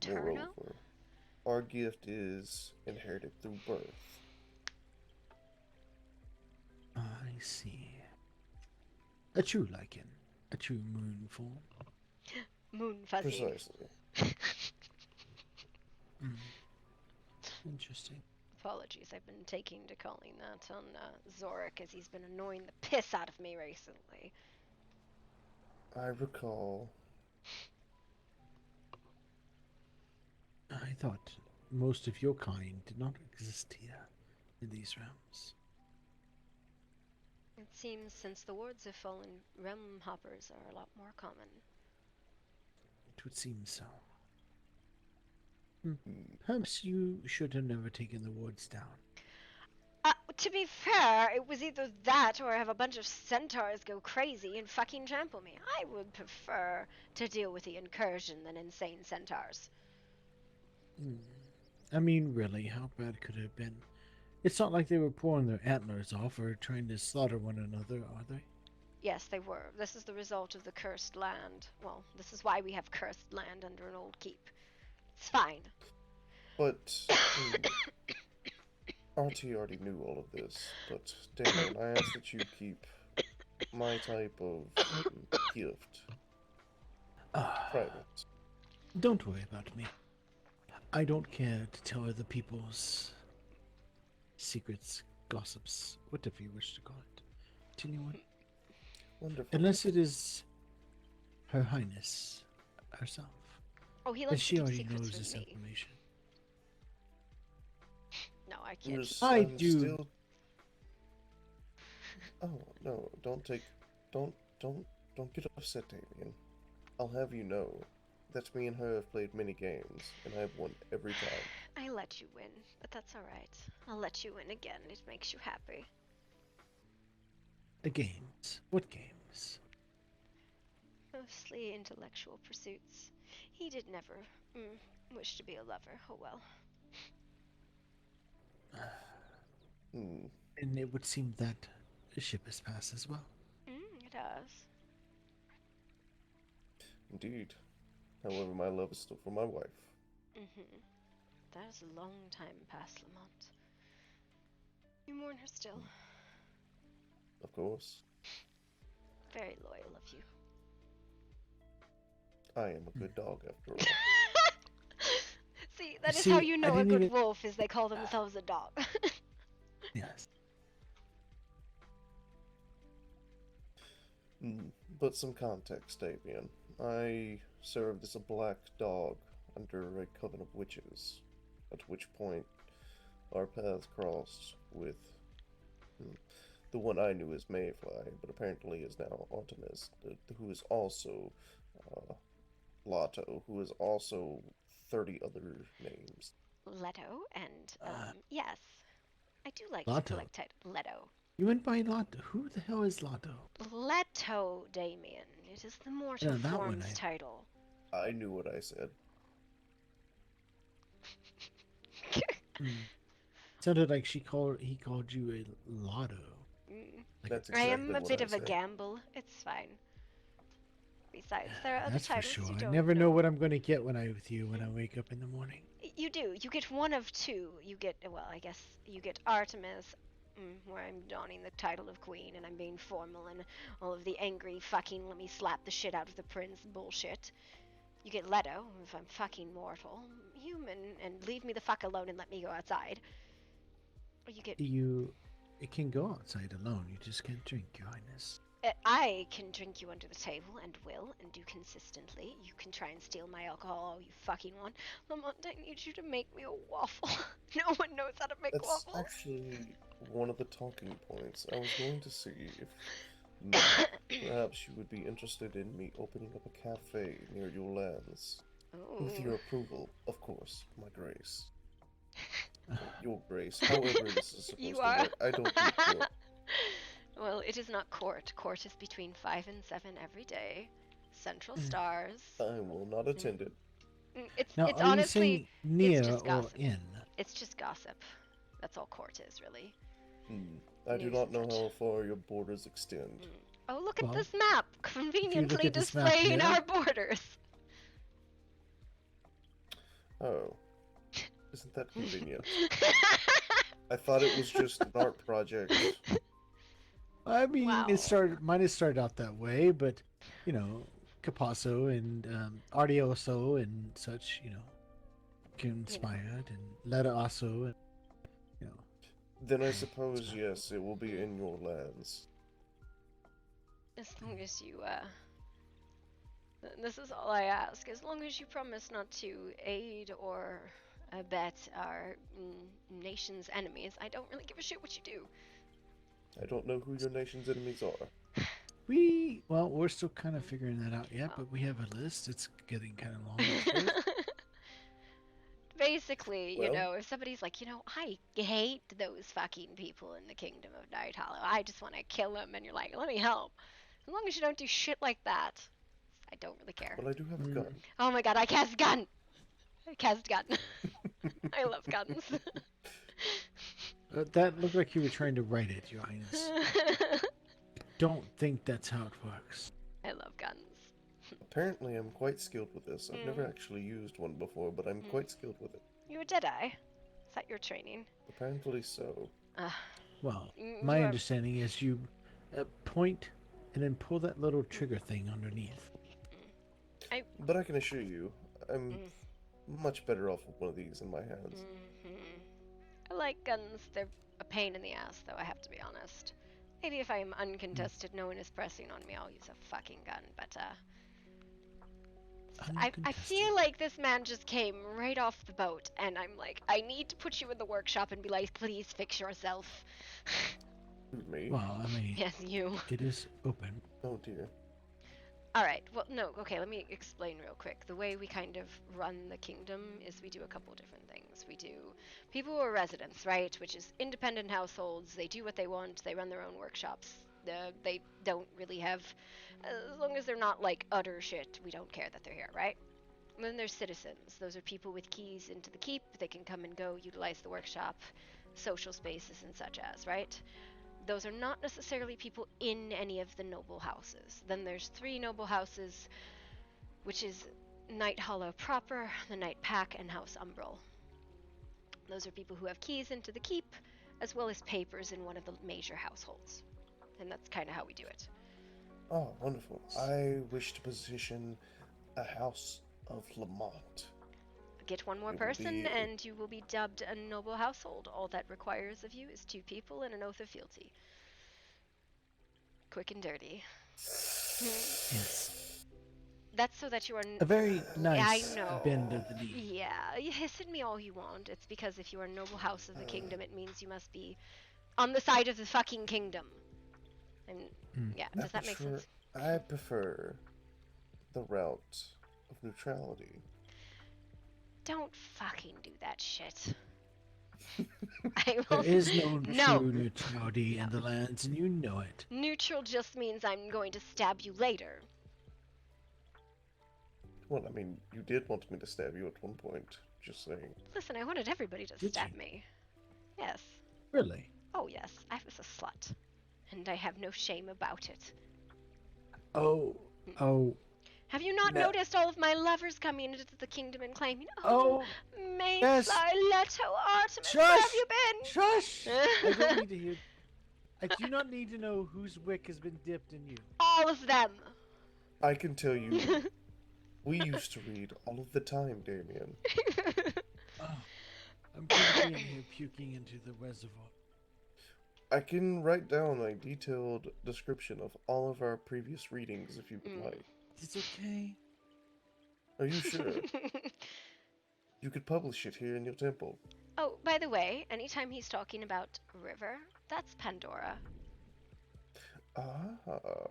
Moreover, our gift is inherited through birth. I see. A true lichen. A true moon form. Moon fuzzy. Precisely. Interesting. Apologies, I've been taking to calling that on Zorik as he's been annoying the piss out of me recently. I recall. I thought most of your kind did not exist here in these realms. It seems since the wards have fallen, realm hoppers are a lot more common. It would seem so. Perhaps you should have never taken the wards down. To be fair, it was either that or have a bunch of centaurs go crazy and fucking trample me. I would prefer to deal with the incursion than insane centaurs. I mean, really, how bad could it have been? It's not like they were pulling their antlers off or trying to slaughter one another, are they? Yes, they were. This is the result of the cursed land. Well, this is why we have cursed land under an old keep. It's fine. But RT already knew all of this. But Damon, I ask that you keep my type of gift private. Don't worry about me. I don't care to tell other people's secrets, gossips, whatever you wish to call it, to anyone. Wonderful. Unless it is Her Highness herself. Oh, he And likes to she keep already secrets knows with this me. information. No, I can't. I'm still... Oh no! Don't get upset, Damien. I'll have you know that me and her have played many games, and I've won every time. I let you win, but that's alright. I'll let you win again. It makes you happy. The games. What games? Mostly intellectual pursuits. He did never wish to be a lover. Oh well. And it would seem that the ship has passed as well. It does. Indeed. However, my love is still for my wife. That is a long time past, Lamont. You mourn her still. Of course. Very loyal of you. I am a good dog, after all. See, that is how you know a good wolf, is they call themselves a dog. Yes. But some context, Damien. I served as a black dog under a coven of witches, at which point our paths crossed with the one I knew as Mayfly, but apparently is now Artemis, who is also Lotto, who is also 30 other names. Leto, and yes, I do like Lotto. to collect Leto. You went by Lotto. Who the hell is Lotto? Leto, Damien. It is the mortal that one form's title. I knew what I said. Sounded like he called you a Lotto. That's I exactly am a what bit I of said. a gamble. It's fine. Besides, there are other That's for titles sure. you I don't never know what I'm going to get when I'm with you when I wake up in the morning. You do. You get one of two. You get, well, I guess you get Artemis, where I'm donning the title of queen and I'm being formal and all of the angry fucking let me slap the shit out of the prince bullshit. You get Leto, if I'm fucking mortal, human, and leave me the fuck alone and let me go outside. Or you get... It can go outside alone. You just can't drink, Your Highness. I can drink you under the table, and will, and do consistently. You can try and steal my alcohol all you fucking want. Lamont, I need you to make me a waffle. No one knows how to make That's waffles. actually one of the talking points. I was going to see if perhaps you would be interested in me opening up a cafe near your lands. With your approval, of course, my grace. Your grace, however this is supposed to work. I don't do court. Well, it is not court. Court is between 5 and 7 every day. Central Stars. I will not attend it. It's Now, it's are you honestly saying near it's just or gossip. in? It's just gossip. That's all court is, really. I do not know how far your borders extend. Oh, look at Well, this map, look conveniently at this map displaying here- our borders. Oh. Isn't that convenient? I thought it was just an art project. I mean, mine has started out that way, but you know, Capasso and Artioso and such, you know, conspired, and Leta also, and you know. Then I suppose yes, it will be in your lands. As long as you, this is all I ask. As long as you promise not to aid or abet our nation's enemies, I don't really give a shit what you do. I don't know who your nation's enemies are. We're still kind of figuring that out yet, but we have a list. It's getting kind of long. Basically, you Well- know, if somebody's like, you know, I hate those fucking people in the Kingdom of Night Hollow, I just want to kill them, and you're like, let me help. As long as you don't do shit like that, I don't really care. Well, I do have a gun. Oh my god, I cast gun! I cast gun. I love guns. That looked like you were trying to write it, Your Highness. Don't think that's how it works. I love guns. Apparently, I'm quite skilled with this. I've never actually used one before, but I'm quite skilled with it. You a Deadeye? Is that your training? Apparently so. Well, You my are- understanding is you point and then pull that little trigger thing underneath. But I can assure you, I'm much better off with one of these in my hands. I like guns. They're a pain in the ass, though, I have to be honest. Maybe if I'm uncontested, no one is pressing on me, I'll use a fucking gun, but, I feel like this man just came right off the boat, and I'm like, I need to put you in the workshop and be like, please fix yourself. Me? Well, I mean, Yes, you. It is open. Oh dear. Alright, well, no, okay, let me explain real quick. The way we kind of run the kingdom is we do a couple different things. We do people who are residents, right, which is independent households. They do what they want. They run their own workshops. They don't really have, as long as they're not, like, utter shit, we don't care that they're here, right? And then there's citizens. Those are people with keys into the keep. They can come and go, utilize the workshop, social spaces and such as, right? Those are not necessarily people in any of the noble houses. Then there's 3 noble houses, which is Night Hollow proper, the Night Pack, and House Umbral. Those are people who have keys into the keep, as well as papers in one of the major households. And that's kind of how we do it. Oh, wonderful. I wish to position a House of Lamont. Get one more It will person, be- and you will be dubbed a noble household. All that requires of you is 2 people and an oath of fealty. Quick and dirty. Yes. That's so that you are. A very nice I know. bend of the knee. Yeah, you hiss at me all you want. It's because if you are noble house of the kingdom, it means you must be on the side of the fucking kingdom. And yeah, does that make sense? I prefer the route of neutrality. Don't fucking do that shit. There is no No. true neutrality in the lands, and you know it. Neutral just means I'm going to stab you later. Well, I mean, you did want me to stab you at one point. Just saying. Listen, I wanted everybody to Did stab you? me. Yes. Really? Oh yes, I was a slut. And I have no shame about it. Oh. Have you not No. noticed all of my lovers coming into the kingdom and claiming, Oh, May yes. fly Leto Artemis, Shush! where have you been? Shush! I don't need to hear. I do not need to know whose wick has been dipped in you. All of them. I can tell you, we used to read all of the time, Damien. I'm going to be in here puking into the reservoir. I can write down a detailed description of all of our previous readings if you would like. It's okay. Are you sure? You could publish it here in your temple. Oh, by the way, anytime he's talking about River, that's Pandora. Ah.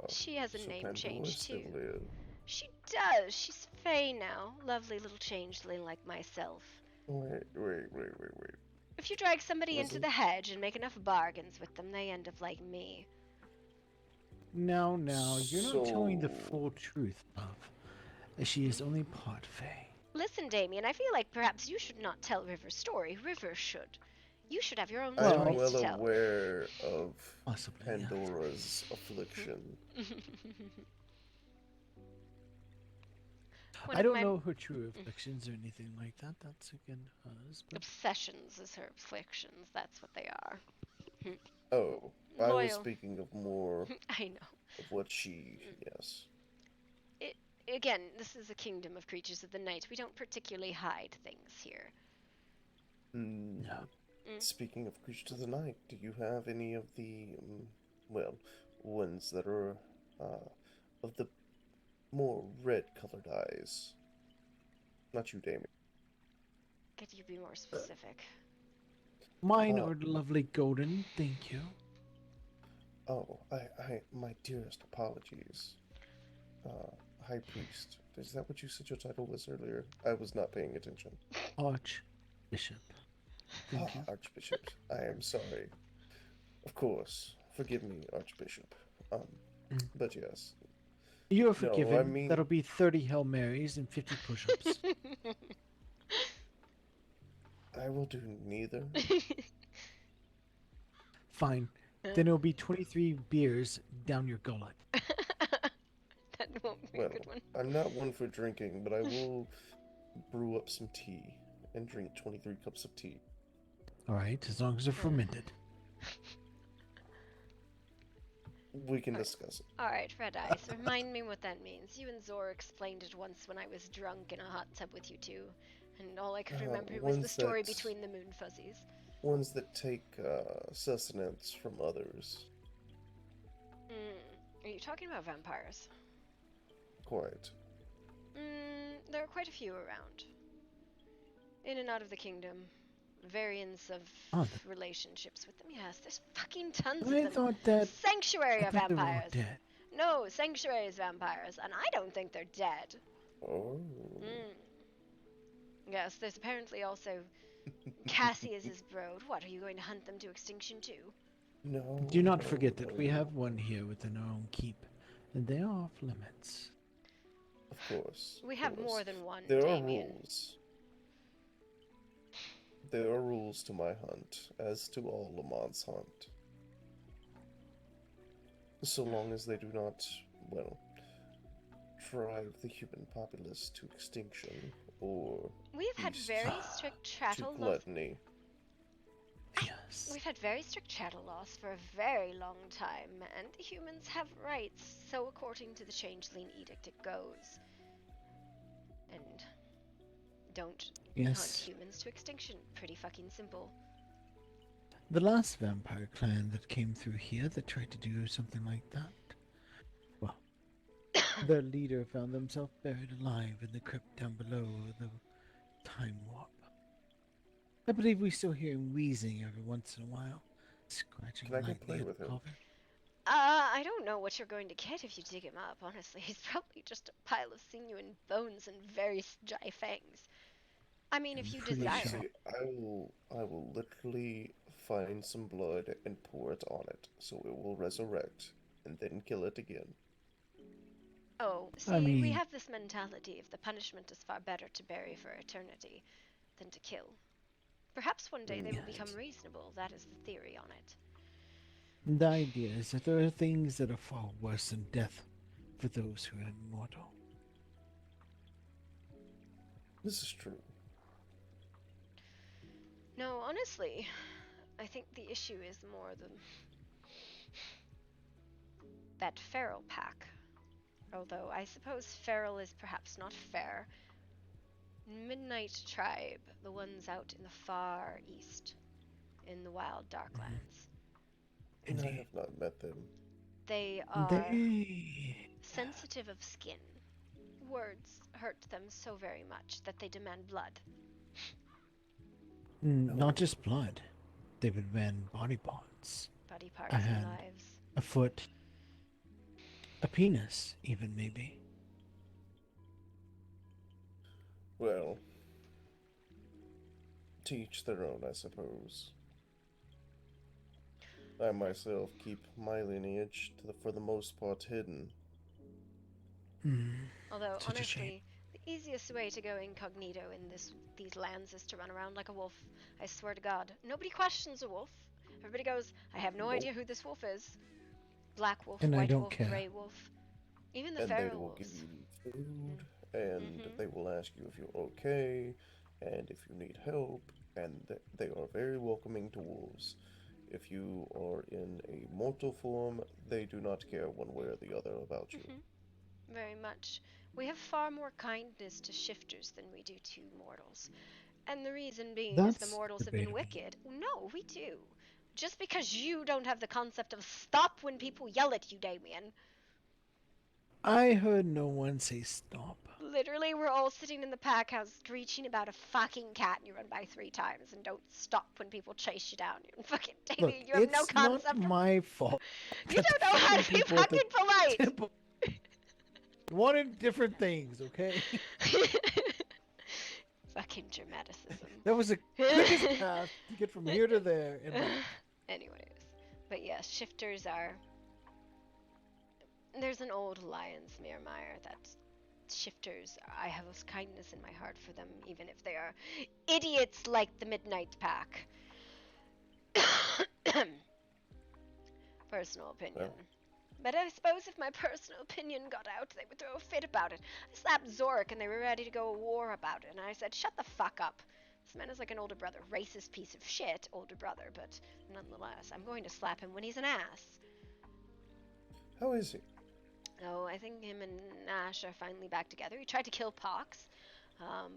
She has a so name Pandora change still too. live. She does. She's Fae now. Lovely little changeling like myself. Wait. If you drag somebody into Wasn't- the hedge and make enough bargains with them, they end up like me. Now, you're not telling the So- full truth, Puff. She is only part Fae. Listen, Damien, I feel like perhaps you should not tell River's story. River should. You should have your own I'm stories well to tell. aware of Possibly, yes. Pandora's affliction. One I of don't my know her true afflictions or anything like that. That's again hers. But obsessions is her afflictions. That's what they are. Oh, I was Loyal. speaking of more I know. of what she, yes. Again, this is a kingdom of creatures of the night. We don't particularly hide things here. no. Speaking of creatures of the night, do you have any of the, ones that are, of the more red-colored eyes? Not you, Damien. Could you be more specific? Mine are lovely golden, thank you. Oh, my dearest apologies. High Priest. Is that what you said your title was earlier? I was not paying attention. Archbishop. Thank you. Archbishop. I am sorry. Of course. Forgive me, Archbishop. But yes. You're No, forgiven. I mean- That'll be 30 Hail Marys and 50 push-ups. I will do neither. Fine. Then it'll be 23 beers down your gullet. That won't be Well, a good one. I'm not one for drinking, but I will brew up some tea and drink 23 cups of tea. Alright, as long as they're fermented. We can discuss it. Alright, Red Eyes, remind me what that means. You and Zor explained it once when I was drunk in a hot tub with you two, and all I could remember was the ones story that- between the moon fuzzies. Ones that take sustenance from others. Are you talking about vampires? Quite. There are quite a few around. In and out of the kingdom. Variants of relationships with them. Yes, there's fucking tons of I them. thought that... Sanctuary I of thought they were all vampires. dead. No, Sanctuary is vampires, and I don't think they're dead. Oh. Yes, there's apparently also Cassius's brood. What, are you going to hunt them to extinction too? No. Do not forget that we have one here within our own keep, and they are off limits. Of course. We have more than one, There are Damien. rules. There are rules to my hunt, as to all Lamont's hunt. So long as they do not, well, drive the human populace to extinction, or We have had very strict to chattel laws. gluttony. Yes. We've had very strict chattel laws for a very long time, and the humans have rights, so according to the Changeling Edict it goes. And don't hunt Yes. humans to extinction. Pretty fucking simple. The last vampire clan that came through here that tried to do something like that, well, their leader found themselves buried alive in the crypt down below the time warp. I believe we still hear him wheezing every once in a while, scratching Can I go lightly play at with the him? cover. I don't know what you're going to get if you dig him up, honestly. He's probably just a pile of sinew and bones and very dry fangs. I mean, if you pretty desire. sure. See, I will literally find some blood and pour it on it, so it will resurrect, and then kill it again. Oh, see, I we mean- have this mentality of the punishment is far better to bury for eternity than to kill. Perhaps one day they will become reasonable. That is the theory on it. The idea is that there are things that are far worse than death for those who are immortal. This is true. No, honestly, I think the issue is more that feral pack. Although I suppose feral is perhaps not fair. Midnight tribe, the ones out in the far east, in the wild darklands. I have not met them. They are They... sensitive of skin. Words hurt them so very much that they demand blood. Not just blood. They would demand body parts. Body parts A and hand, lives. a foot, a penis, even maybe. Well, to each their own, I suppose. I myself keep my lineage, for the most part, hidden. Although, Such a shame. honestly, the easiest way to go incognito in these lands is to run around like a wolf. I swear to God. Nobody questions a wolf. Everybody goes, I have no idea who this wolf is. Black wolf, And I white don't wolf, care. gray wolf. Even the And they feral will give wolves. you food, and they will ask you if you're okay, and if you need help, and they are very welcoming to wolves. If you are in a mortal form, they do not care one way or the other about you. Very much. We have far more kindness to shifters than we do to mortals. And the reason being is the That's mortals have been debatable. wicked. No, we do. Just because you don't have the concept of stop when people yell at you, Damien. I heard no one say stop. Literally, we're all sitting in the pack house screeching about a fucking cat and you run by 3 times and don't stop when people chase you down. You're fucking Look, Damien, you have no it's not concept of... my fault. You don't know how to be people at the fucking polite! temple wanted different things, okay? Fucking dramaticism. That was the quickest path to get from here to there. And back. Anyways, but yes, shifters are. There's an old Lions Mirmire that shifters. I have a kindness in my heart for them, even if they are idiots like the Midnight Pack. Personal opinion. But I suppose if my personal opinion got out, they would throw a fit about it. I slapped Zorik and they were ready to go to war about it, and I said, shut the fuck up. This man is like an older brother. Racist piece of shit, older brother, but nonetheless, I'm going to slap him when he's an ass. How is he? Oh, I think him and Ash are finally back together. He tried to kill Pox.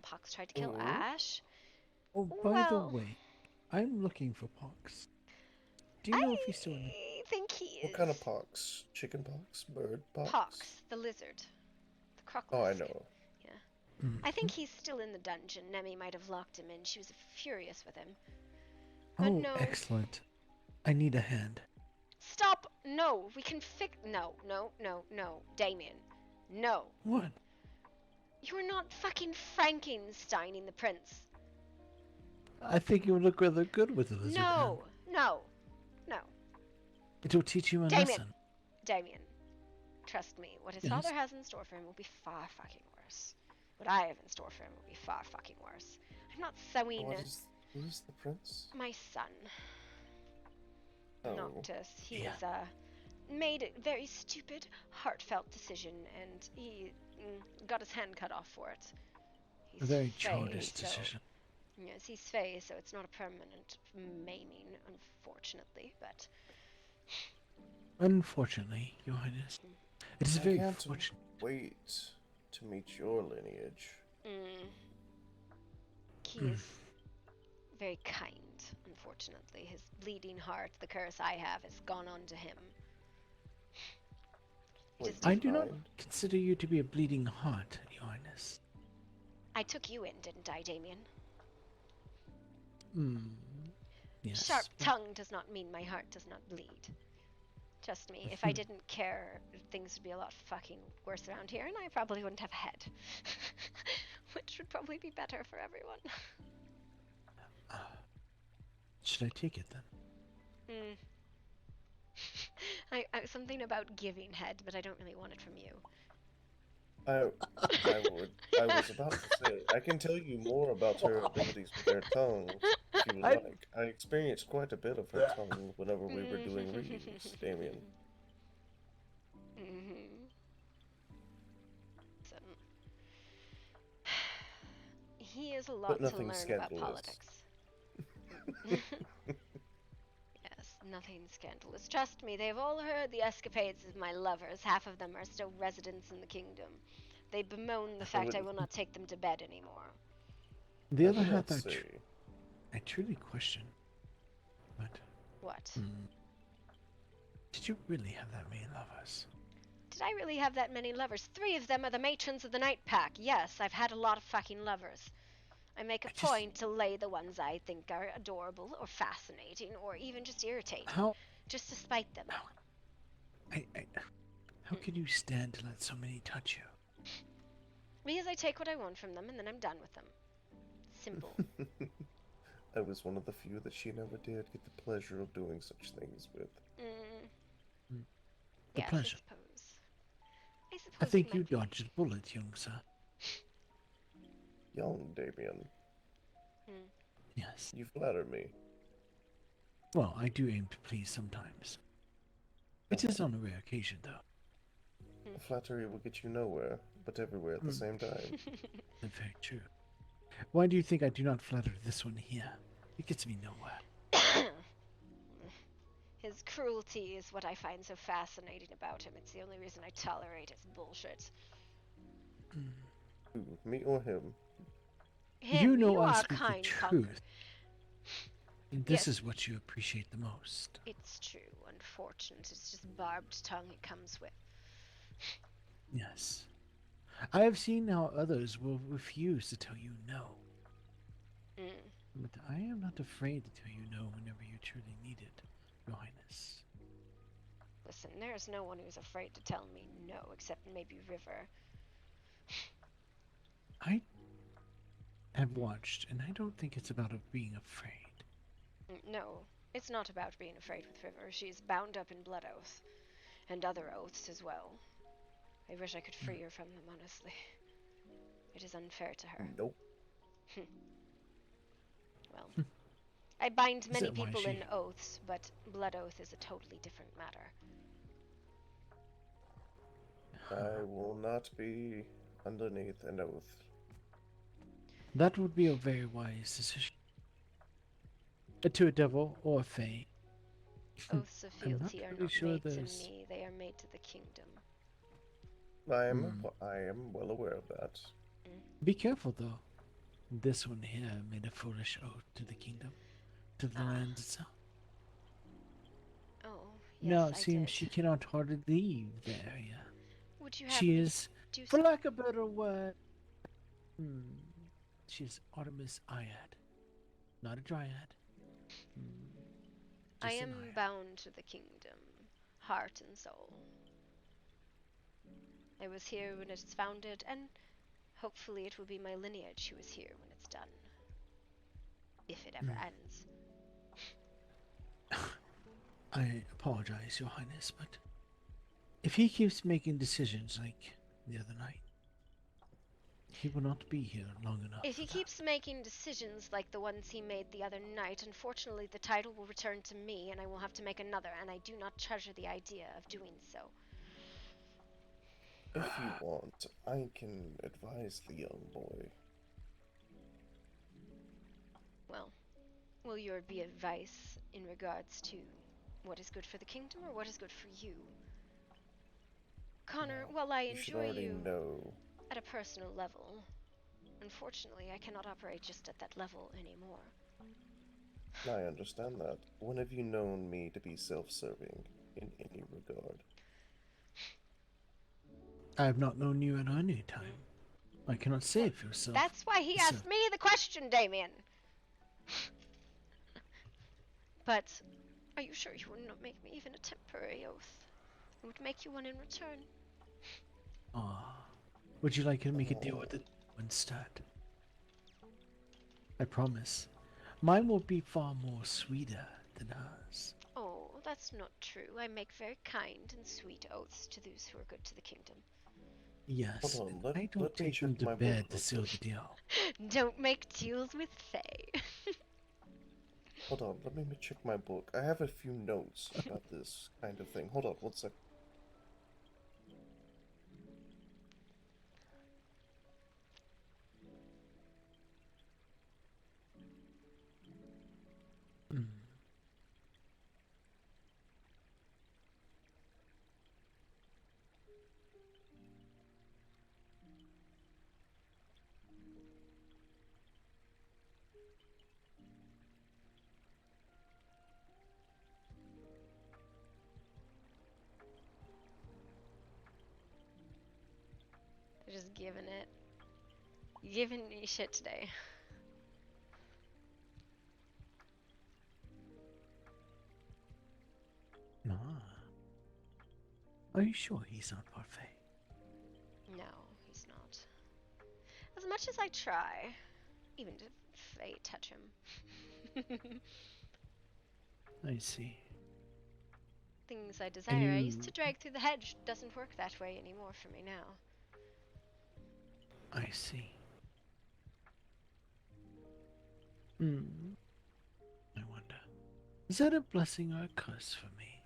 Pox tried to kill Ash. Oh, by the way, I'm looking for Pox. Do you know if he's still in? I think he is. What kind of pox? Chicken pox? Bird pox? Pox, the lizard. The crocodile. Oh, I know. Yeah. I think he's still in the dungeon. Nemi might have locked him in. She was furious with him. But Oh, no. excellent. I need a hand. Stop! No, we can fix. No, Damien. No. What? You're not fucking Frankensteining the prince. I think you would look rather good with a lizard hand. No. It will teach you a lesson. Damien, trust me. What his Yes? father has in store for him will be far fucking worse. What I have in store for him will be far fucking worse. I'm not sewing. Who's the prince? My son. Oh. Noctis. He has made a very stupid, heartfelt decision, and he got his hand cut off for it. A very childish decision. Yes, he's Fey, so it's not a permanent maiming, unfortunately, but... Unfortunately, Your Highness. It is very can't fortunate. Wait to meet your lineage. He is very kind, unfortunately. His bleeding heart, the curse I have, has gone on to him. I do not consider you to be a bleeding heart, Your Highness. I took you in, didn't I, Damien? Yes. Sharp tongue does not mean my heart does not bleed. Trust me, if I didn't care, things would be a lot fucking worse around here, and I probably wouldn't have a head. Which would probably be better for everyone. Should I take it then? Something about giving head, but I don't really want it from you. I was about to say, I can tell you more about her abilities with her tongue, if you would like. I experienced quite a bit of her tongue whenever we were doing readings, Damien. So, he is a lot to learn about politics. Yes, nothing scandalous. Trust me, they've all heard the escapades of my lovers. Half of them are still residents in the kingdom. They bemoan the fact I will not take them to bed anymore. The other half, I truly question. But what? Did you really have that many lovers? Did I really have that many lovers? 3 of them are the matrons of the Night Pack. Yes, I've had a lot of fucking lovers. I make a point to lay the ones I think are adorable or fascinating or even just irritating. Just to spite them. How could you stand to let so many touch you? Because I take what I want from them and then I'm done with them. Simple. I was one of the few that she never did get the pleasure of doing such things with. The pleasure. I suppose I think you dodged a bullet, young sir. Young Damien. Yes. You flatter me. Well, I do aim to please sometimes. It is on a rare occasion, though. Flattery will get you nowhere, but everywhere at the same time. Very true. Why do you think I do not flatter this one here? It gets me nowhere. His cruelty is what I find so fascinating about him. It's the only reason I tolerate his bullshit. Me or him? You know I are speak the kind, truth. And this is what you appreciate the most. It's true. Unfortunate. It's just barbed tongue it comes with. Yes. I have seen how others will refuse to tell you no. But I am not afraid to tell you no whenever you truly need it, Your Highness. Listen, there's no one who's afraid to tell me no, except maybe River. I have watched, and I don't think it's about being afraid. No, it's not about being afraid with River. She's bound up in blood oath, and other oaths as well. I wish I could free her from them, honestly. It is unfair to her. Nope. Well, I bind Is many that why people she- in oaths, but blood oath is a totally different matter. I will not be underneath an oath. That would be a very wise decision. To a devil or a fae. Oaths of I'm not fealty are really not sure made to there's- me, they are made to the kingdom. I am well aware of that. Be careful, though. This one here made a foolish oath to the kingdom, to the land itself. Oh, Now yes, it I seems did. she cannot hardly leave the area. Would you have She me is, do for so? lack of a better word, she is Artemis Iad, not a dryad. I Just an am Iad. bound to the kingdom, heart and soul. I was here when it's founded, and hopefully it will be my lineage who is here when it's done. If it ever ends. I apologize, Your Highness, but if he keeps making decisions like the other night, he will not be here long enough. If he keeps making decisions like the ones he made the other night, unfortunately the title will return to me and I will have to make another, and I do not treasure the idea of doing so. If you want, I can advise the young boy. Well, will your be advice in regards to what is good for the kingdom or what is good for you? Connor, while I You should enjoy already you know. at a personal level, unfortunately I cannot operate just at that level anymore. I understand that. When have you known me to be self-serving in any regard? I have not known you at any time. I cannot say if you're self. That's why he asked me the question, Damien! But, are you sure you would not make me even a temporary oath? I would make you one in return. Would you like to make a deal with it instead? I promise. Mine will be far more sweeter than hers. Oh, that's not true. I make very kind and sweet oaths to those who are good to the kingdom. Yes, Hold on, and I don't let me take them check to my bed book to real seal quick. the deal. Don't make deals with Faye. Hold on, let me check my book. I have a few notes about this kind of thing. Hold on, one sec. They're just giving me shit today. Are you sure he's not parfait? No, he's not. As much as I try, even to Faye touch him. I see. Things I desire. I used you- to drag through the hedge. Doesn't work that way anymore for me now. I see. I wonder. Is that a blessing or a curse for me?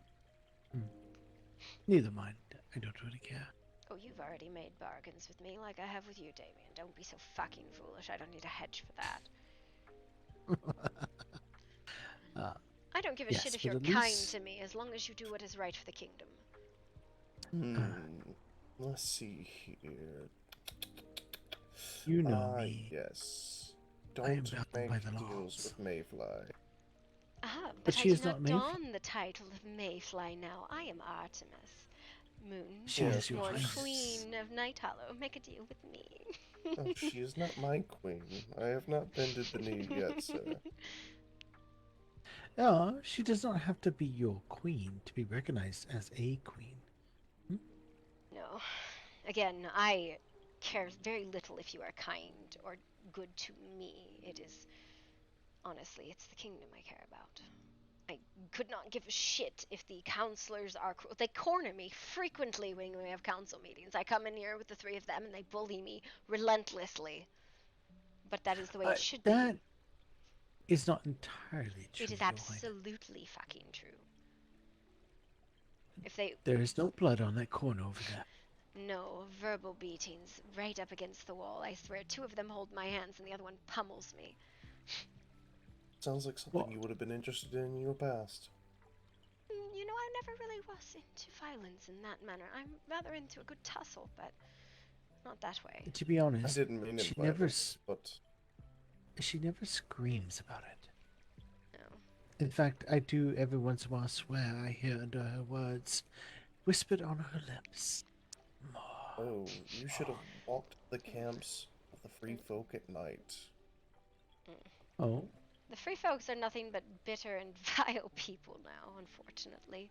Neither mind. I don't really care. Oh, you've already made bargains with me like I have with you, Damien. Don't be so fucking foolish. I don't need a hedge for that. I don't give a yes, shit if but you're at kind least- to me, as long as you do what is right for the kingdom. Let's see here. You know me. Yes. I am Don't bound make by the deals laws. with Mayfly. Ah, But but she I is do not not Mayfly. don the title of Mayfly now. I am Artemis. Moon, She is your Born highness. Queen of Night Hollow. Make a deal with me. Oh, she is not my queen. I have not bended the knee yet, sir. She does not have to be your queen to be recognized as a queen. No. Again, I care very little if you are kind or good to me. It is... Honestly, it's the kingdom I care about. I could not give a shit if the counselors are cruel. They corner me frequently when we have council meetings. I come in here with the three of them and they bully me relentlessly. But that is the way it should be. That is not entirely true. It is Joanna. absolutely fucking true. If they... There is no blood on that corner over there. No, verbal beatings right up against the wall. I swear, two of them hold my hands and the other one pummels me. Sounds like something you would have been interested in your past. You know, I never really was into violence in that manner. I'm rather into a good tussle, but not that way. To be honest, I didn't mean she it never, violence, but she never screams about it. No. In fact, I do every once in a while swear I hear under her words, whispered on her lips. Oh, you should have walked the camps of the free folk at night. Oh. The free folks are nothing but bitter and vile people now, unfortunately.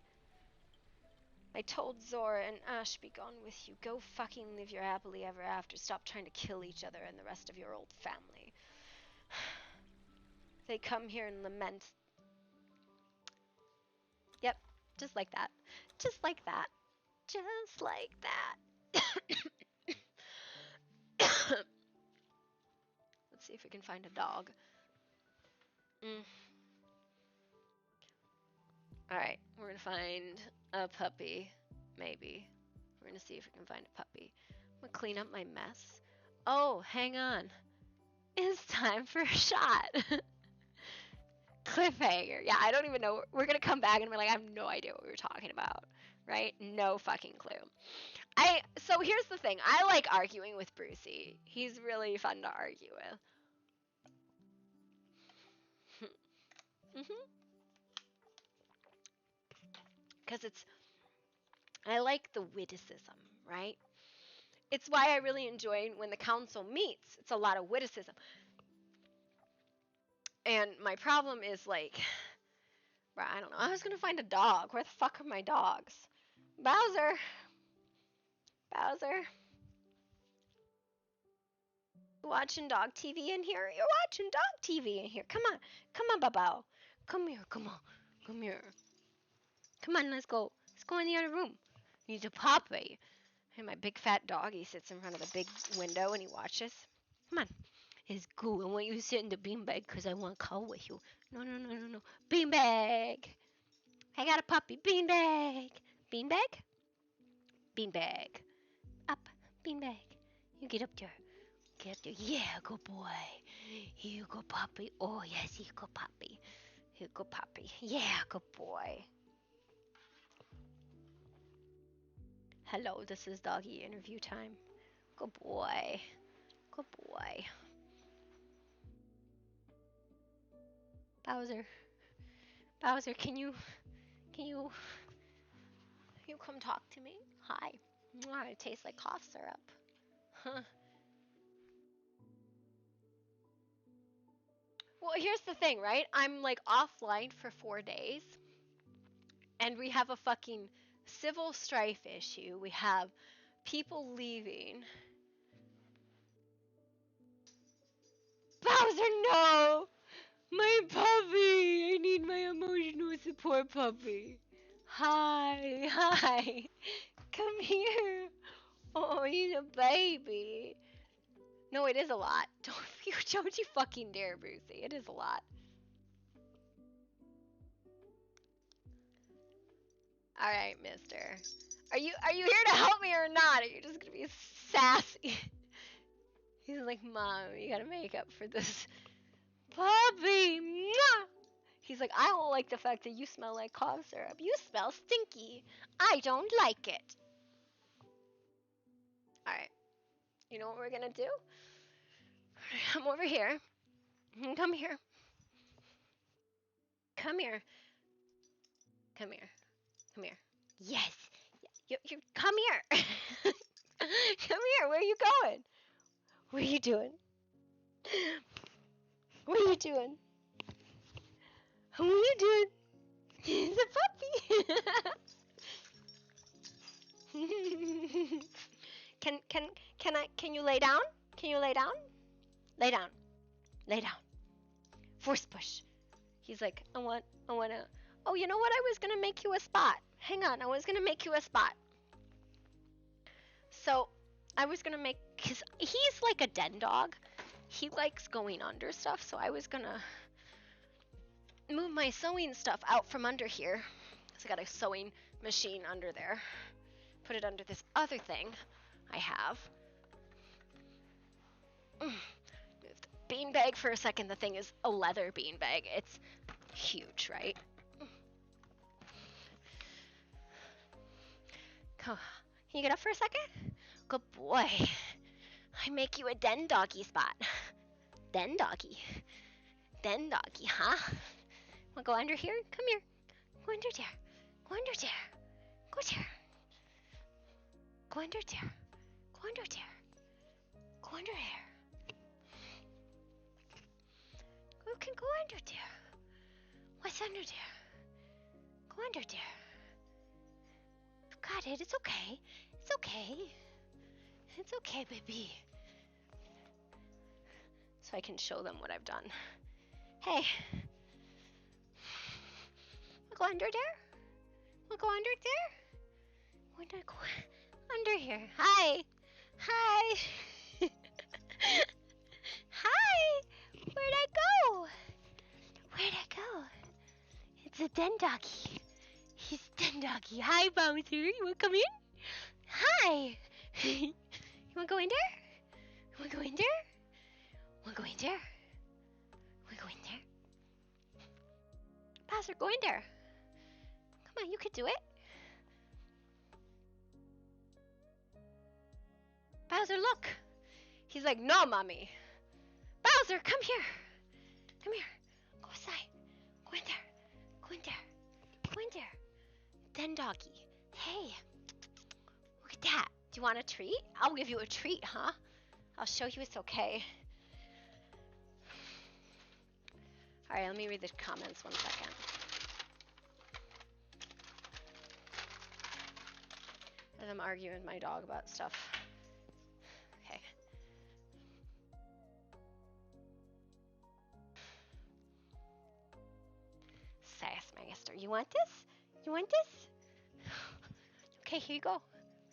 I told Zora and Ash, be gone with you. Go fucking live your happily ever after. Stop trying to kill each other and the rest of your old family. They come here and lament. Yep, just like that. Just like that. Just like that. Let's see if we can find a dog. Alright, we're gonna find a puppy. Maybe. We're gonna see if we can find a puppy. I'm gonna clean up my mess. Oh, hang on. It's time for a shot. Cliffhanger. Yeah, I don't even know. We're gonna come back and be like, I have no idea what we were talking about. Right? No fucking clue. So here's the thing. I like arguing with Brucey. He's really fun to argue with. Because I like the witticism, right? It's why I really enjoy when the council meets. It's a lot of witticism. And my problem is like, I don't know. I was going to find a dog. Where the fuck are my dogs? Bowser. Bowser. Watching dog TV in here? You're watching dog TV in here. Come on. Come on, Babao. Come here. Come on. Come here. Come on, let's go. Let's go in the other room. He's a puppy. And my big fat dog, he sits in front of the big window and he watches. Come on. It's cool. I want you to sit in the beanbag because I want to cuddle with you. No, no, no, no, no. Beanbag. I got a puppy. Beanbag. Beanbag? Beanbag. Up. Beanbag. You get up there. Get up there. Yeah, good boy. Here you go, puppy. Oh, yes, here you go, puppy. Here you go, puppy. Yeah, good boy. Hello, this is doggy interview time. Good boy. Good boy. Bowser. Bowser, can you come talk to me? Hi. Mwah, it tastes like cough syrup. Huh. Well, here's the thing, right? I'm like offline for 4 days. And we have a fucking civil strife issue. We have people leaving. Bowser, no! My puppy! I need my emotional support puppy. Hi, hi. Come here. Oh, he's a baby. No, it is a lot. Don't you fucking dare, Brucey. It is a lot. Alright, mister. Are you here to help me or not? Are you just gonna be sassy? He's like, Mom, you gotta make up for this puppy. Mwah! He's like, I don't like the fact that you smell like cough syrup. You smell stinky. I don't like it. Alright. You know what we're gonna do? Come over here. Come here. Come here. Come here. Come here. Yes. You come here. Come here. Where are you going? What are you doing? What are you doing? What are you doing? It's a puppy. Can you lay down? Can you lay down? Lay down. Lay down. Force push. He's like, I want Oh, you know what? I was gonna make you a spot. Hang on, I was gonna make you a spot. So, I was gonna make, cause he's like a den dog. He likes going under stuff, so I was gonna move my sewing stuff out from under here. So I got a sewing machine under there. Put it under this other thing I have. Move the beanbag for a second. The thing is a leather beanbag. It's huge, right? Can you get up for a second? Good boy. I make you a den doggy spot. Den doggy. Den doggy, huh? Wanna go under here? Come here. Go under there. Go under there. Go there. Go under there. Go under there. Go under there. You can go under there. What's under there? Go under there. You got it. It's okay. It's okay. It's okay, baby. So I can show them what I've done. Hey. We'll go under there. We'll go under there. We're gonna go under here. Hi. Hi. Hi. Where'd I go? Where'd I go? It's a den doggy. He's den doggy. Hi, Bowser. You wanna come in? Hi. You wanna go in there? You wanna go in there? Wanna go in there? Wanna go in there? Bowser, go in there. Come on, you can do it. Bowser, look. He's like, no, mommy. Bowser, come here. Come here. Go aside. Go in there. Go in there. Go in there. Den doggy. Hey. Look at that. Do you want a treat? I'll give you a treat, huh? I'll show you it's okay. Alright, let me read the comments 1 second. As I'm arguing with my dog about stuff. Okay. Sass Magister. You want this? You want this? Okay, here you go.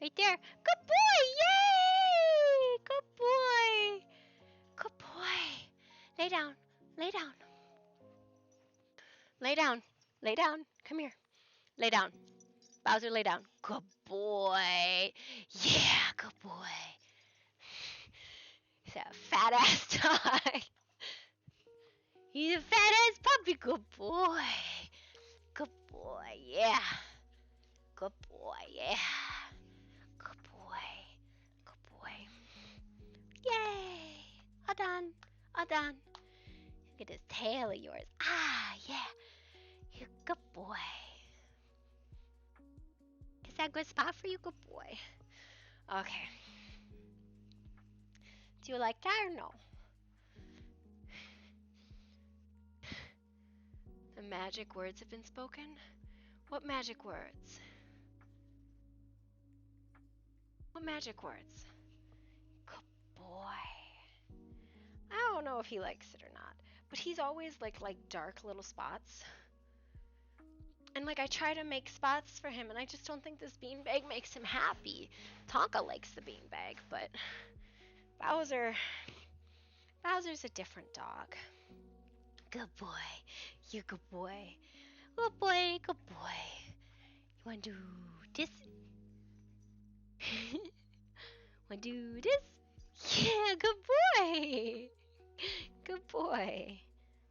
Right there. Good boy! Yay! Good boy! Good boy. Lay down. Lay down. Lay down. Lay down. Come here. Lay down. Bowser, lay down. Good boy. Yeah, good boy. He's a fat ass dog. He's a fat ass puppy. Good boy. Good boy. Yeah. Good boy. Yeah. Good boy. Good boy. Yay. All done. All done. Look at this tail of yours. Ah, yeah. You're a good boy. Is that a good spot for you? Good boy. Okay. Do you like that or no? The magic words have been spoken? What magic words? What magic words? Good boy. I don't know if he likes it or not, but he's always like dark little spots. And like I try to make spots for him, and I just don't think this beanbag makes him happy. Tonka likes the beanbag, but Bowser's a different dog. Good boy. You good boy. Good boy, good boy. You wanna do this? Wanna do this? Yeah, good boy. Good boy.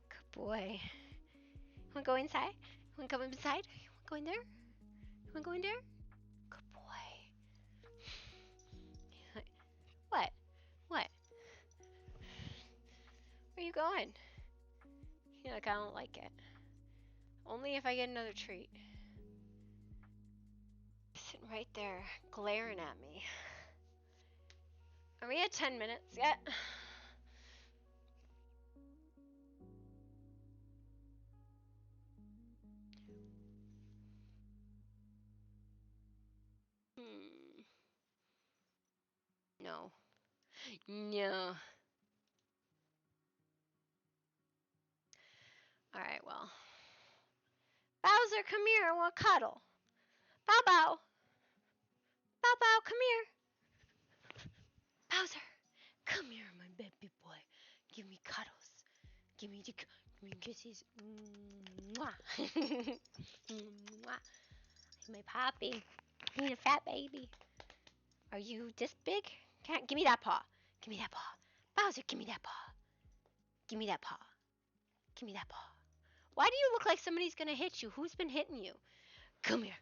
Good boy. Wanna go inside? Wanna come inside? You wanna go in there? You wanna go in there? Good boy. What? What? Where you going? You're like, I don't like it. Only if I get another treat. Sitting right there, glaring at me. Are we at 10 minutes yet? No. No. Alright, well. Bowser, come here. I want a cuddle. Bow Bow. Bow Bow, come here. Bowser, come here, my baby boy. Give me cuddles. Give me kisses. Mwah. Mwah. My poppy. He's a fat baby. Are you this big? Can't give me that paw. Give me that paw. Bowser, give me that paw. Give me that paw. Give me that paw. Why do you look like somebody's gonna hit you? Who's been hitting you? Come here.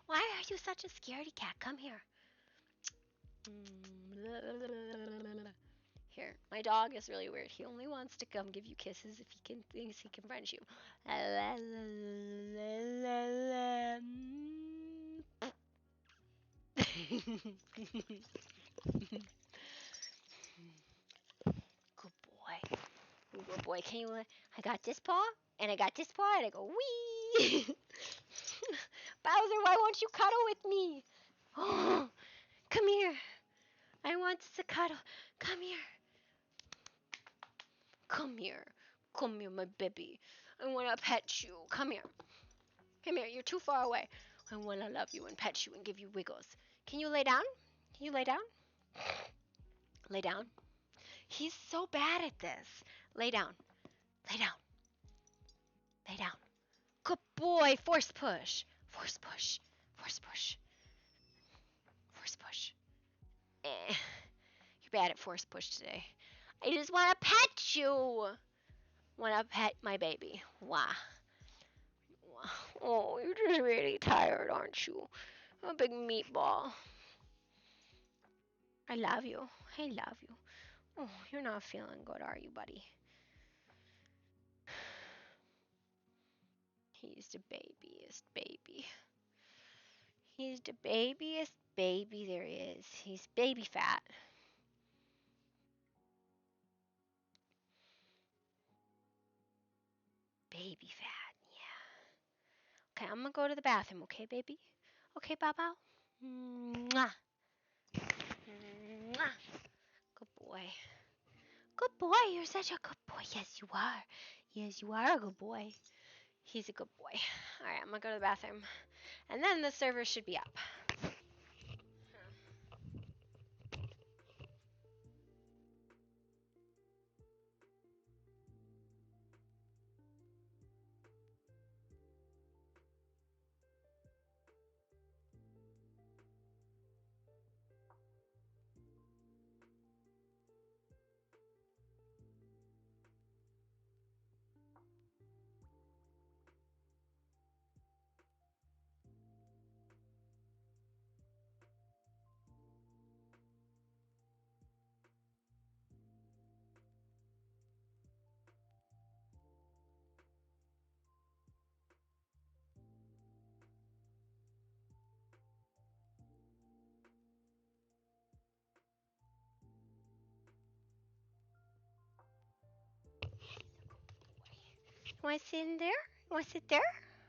Why are you such a scaredy cat? Come here. Here, my dog is really weird. He only wants to come give you kisses if he thinks he can friend you. Good boy. Good boy. Can you? I got this paw, and I got this paw, and I go wee. Bowser, why won't you cuddle with me? Oh, come here. I want to cuddle. Come here. Come here. Come here, my baby. I want to pet you. Come here. Come here. You're too far away. I want to love you and pet you and give you wiggles. Can you lay down? Can you lay down? Lay down. He's so bad at this. Lay down. Lay down. Lay down. Good boy. Force push. Force push. Force push. Force push. You're bad at force push today. I just want to pet you. Want to pet my baby. Wah. Oh, you're just really tired, aren't you? A big meatball. I love you. I love you. Oh, you're not feeling good, are you, buddy? He's the babiest baby. He's the babiest baby there is. He's baby fat. Baby fat, yeah. Okay, I'm gonna go to the bathroom, okay, baby? Okay, Bow Bow? Mwah. Mwah. Good boy. Good boy, you're such a good boy. Yes, you are. Yes, you are a good boy. He's a good boy. Alright, I'm gonna go to the bathroom. And then the server should be up. You wanna sit in there? You wanna sit there?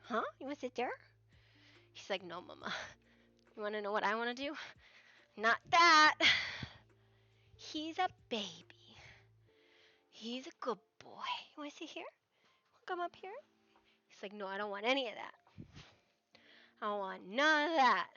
Huh? You wanna sit there? He's like, no, mama. You wanna know what I wanna do? Not that. He's a baby. He's a good boy. You wanna sit here? Come up here? He's like, no, I don't want any of that. I don't want none of that.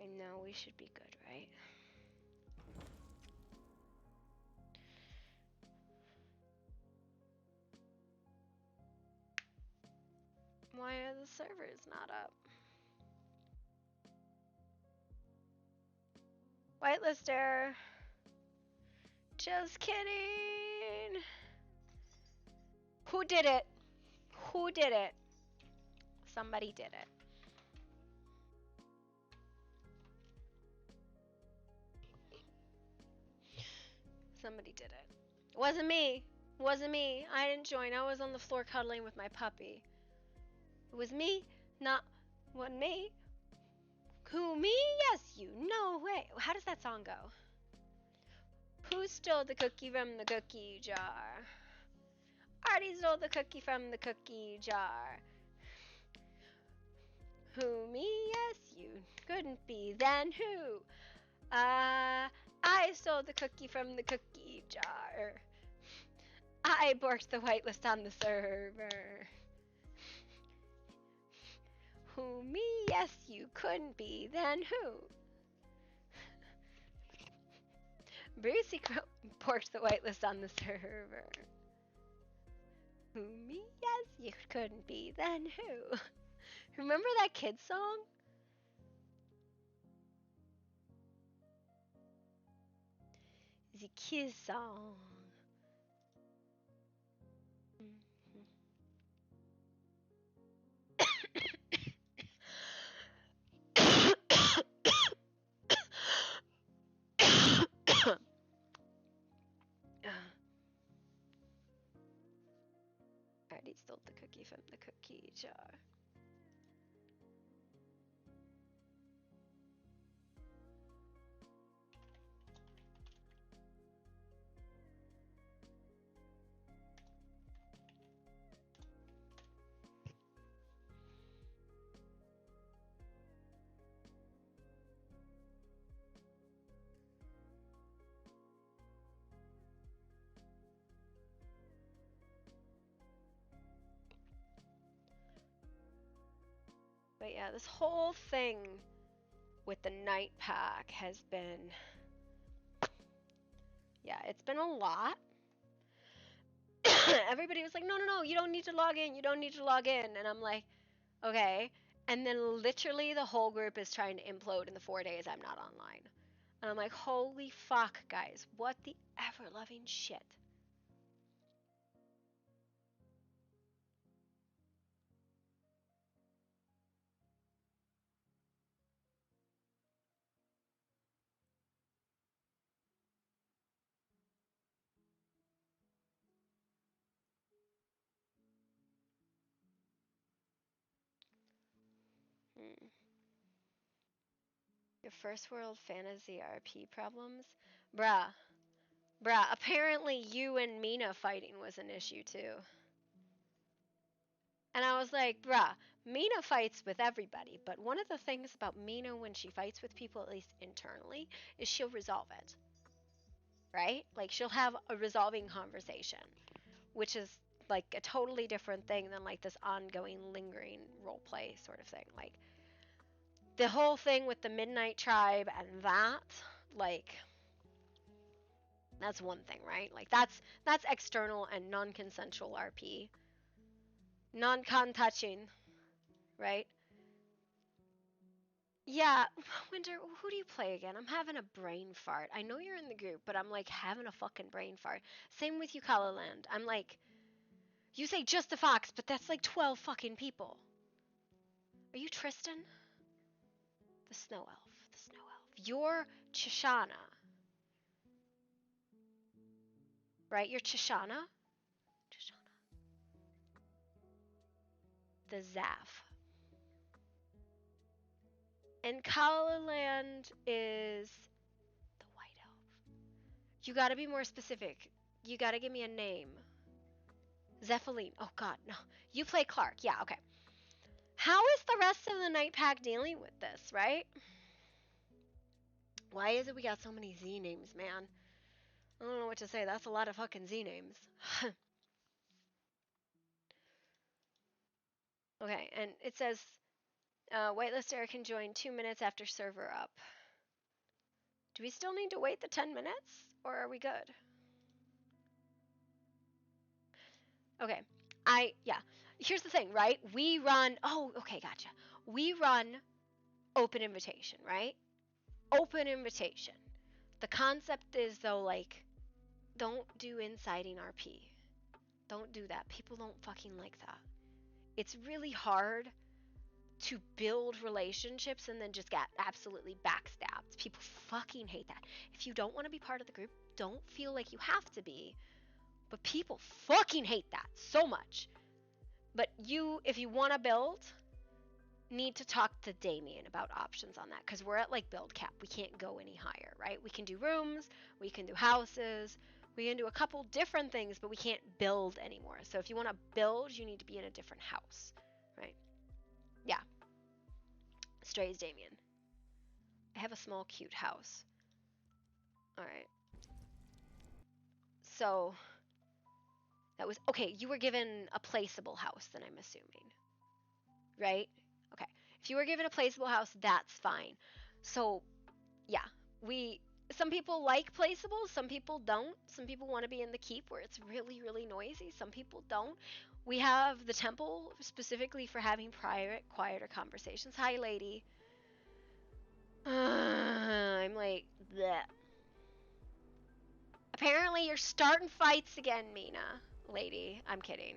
Okay, now we should be good, right? Why are the servers not up? Whitelist error. Just kidding. Who did it? Who did it? Somebody did it. Somebody did it. Wasn't me. Wasn't me. I didn't join. I was on the floor cuddling with my puppy. It was me, not wasn't me. Who, me? Yes, you. No way. How does that song go? Who stole the cookie from the cookie jar? Artie stole the cookie from the cookie jar. Who, me? Yes, you. Couldn't be. Then who? I stole the cookie from the cookie jar. I borked the whitelist on the server. Who, me? Yes, you. Couldn't be. Then who? Brucey borked the whitelist on the server. Who, me? Yes, you. Couldn't be. Then who? Remember that kid song? The kid song. Already stole the cookie from the cookie jar. But yeah, this whole thing with the night pack has been, yeah, it's been a lot. Everybody was like, no, no, no, you don't need to log in. You don't need to log in. And I'm like, okay. And then literally the whole group is trying to implode in the 4 days I'm not online. And I'm like, holy fuck, guys. What the ever-loving shit. Your first world fantasy RP problems? Bruh. Bruh, apparently you and Mina fighting was an issue too. And I was like, bruh, Mina fights with everybody, but one of the things about Mina when she fights with people, at least internally, is she'll resolve it. Right? Like, she'll have a resolving conversation, which is like a totally different thing than like this ongoing, lingering roleplay sort of thing. Like, the whole thing with the Midnight Tribe and that, like, that's one thing, right? Like, that's external and non-consensual RP. Non-con touching, right? Yeah, Winter, who do you play again? I'm having a brain fart. I know you're in the group, but I'm like having a fucking brain fart. Same with you, Land. I'm like, you say just a fox, but that's like 12 fucking people. Are you Tristan? The snow elf. The snow elf. You're Chishana. Right? You're Chishana? Chishana. The Zaf. And Land is the white elf. You gotta be more specific. You gotta give me a name. Zephaline. Oh god, no. You play Clark. Yeah, okay. How is the rest of the night pack dealing with this, right? Why is it we got so many Z names, man? I don't know what to say. That's a lot of fucking Z names. Okay, and it says, Whitelister can join 2 minutes after server up. Do we still need to wait the 10 minutes? Or are we good? Okay. Yeah. Here's the thing, right? We run, okay, gotcha. We run open invitation, right? Open invitation. The concept is, though, like, don't do inciting RP. Don't do that. People don't fucking like that. It's really hard to build relationships and then just get absolutely backstabbed. People fucking hate that. If you don't want to be part of the group, don't feel like you have to be. But people fucking hate that so much. But if you want to build, need to talk to Damien about options on that, because we're at like build cap. We can't go any higher, right? We can do rooms, we can do houses, we can do a couple different things, but we can't build anymore. So if you want to build, you need to be in a different house, right? Yeah. Stray as Damien. I have a small, cute house. Alright. So, that was... Okay, you were given a placeable house, then I'm assuming. Right? Okay. If you were given a placeable house, that's fine. So, yeah. Some people like placeables, some people don't. Some people want to be in the keep where it's really, really noisy. Some people don't. We have the temple specifically for having private, quieter conversations. Hi, lady. I'm like, bleh. Apparently you're starting fights again, Mina. Lady, I'm kidding.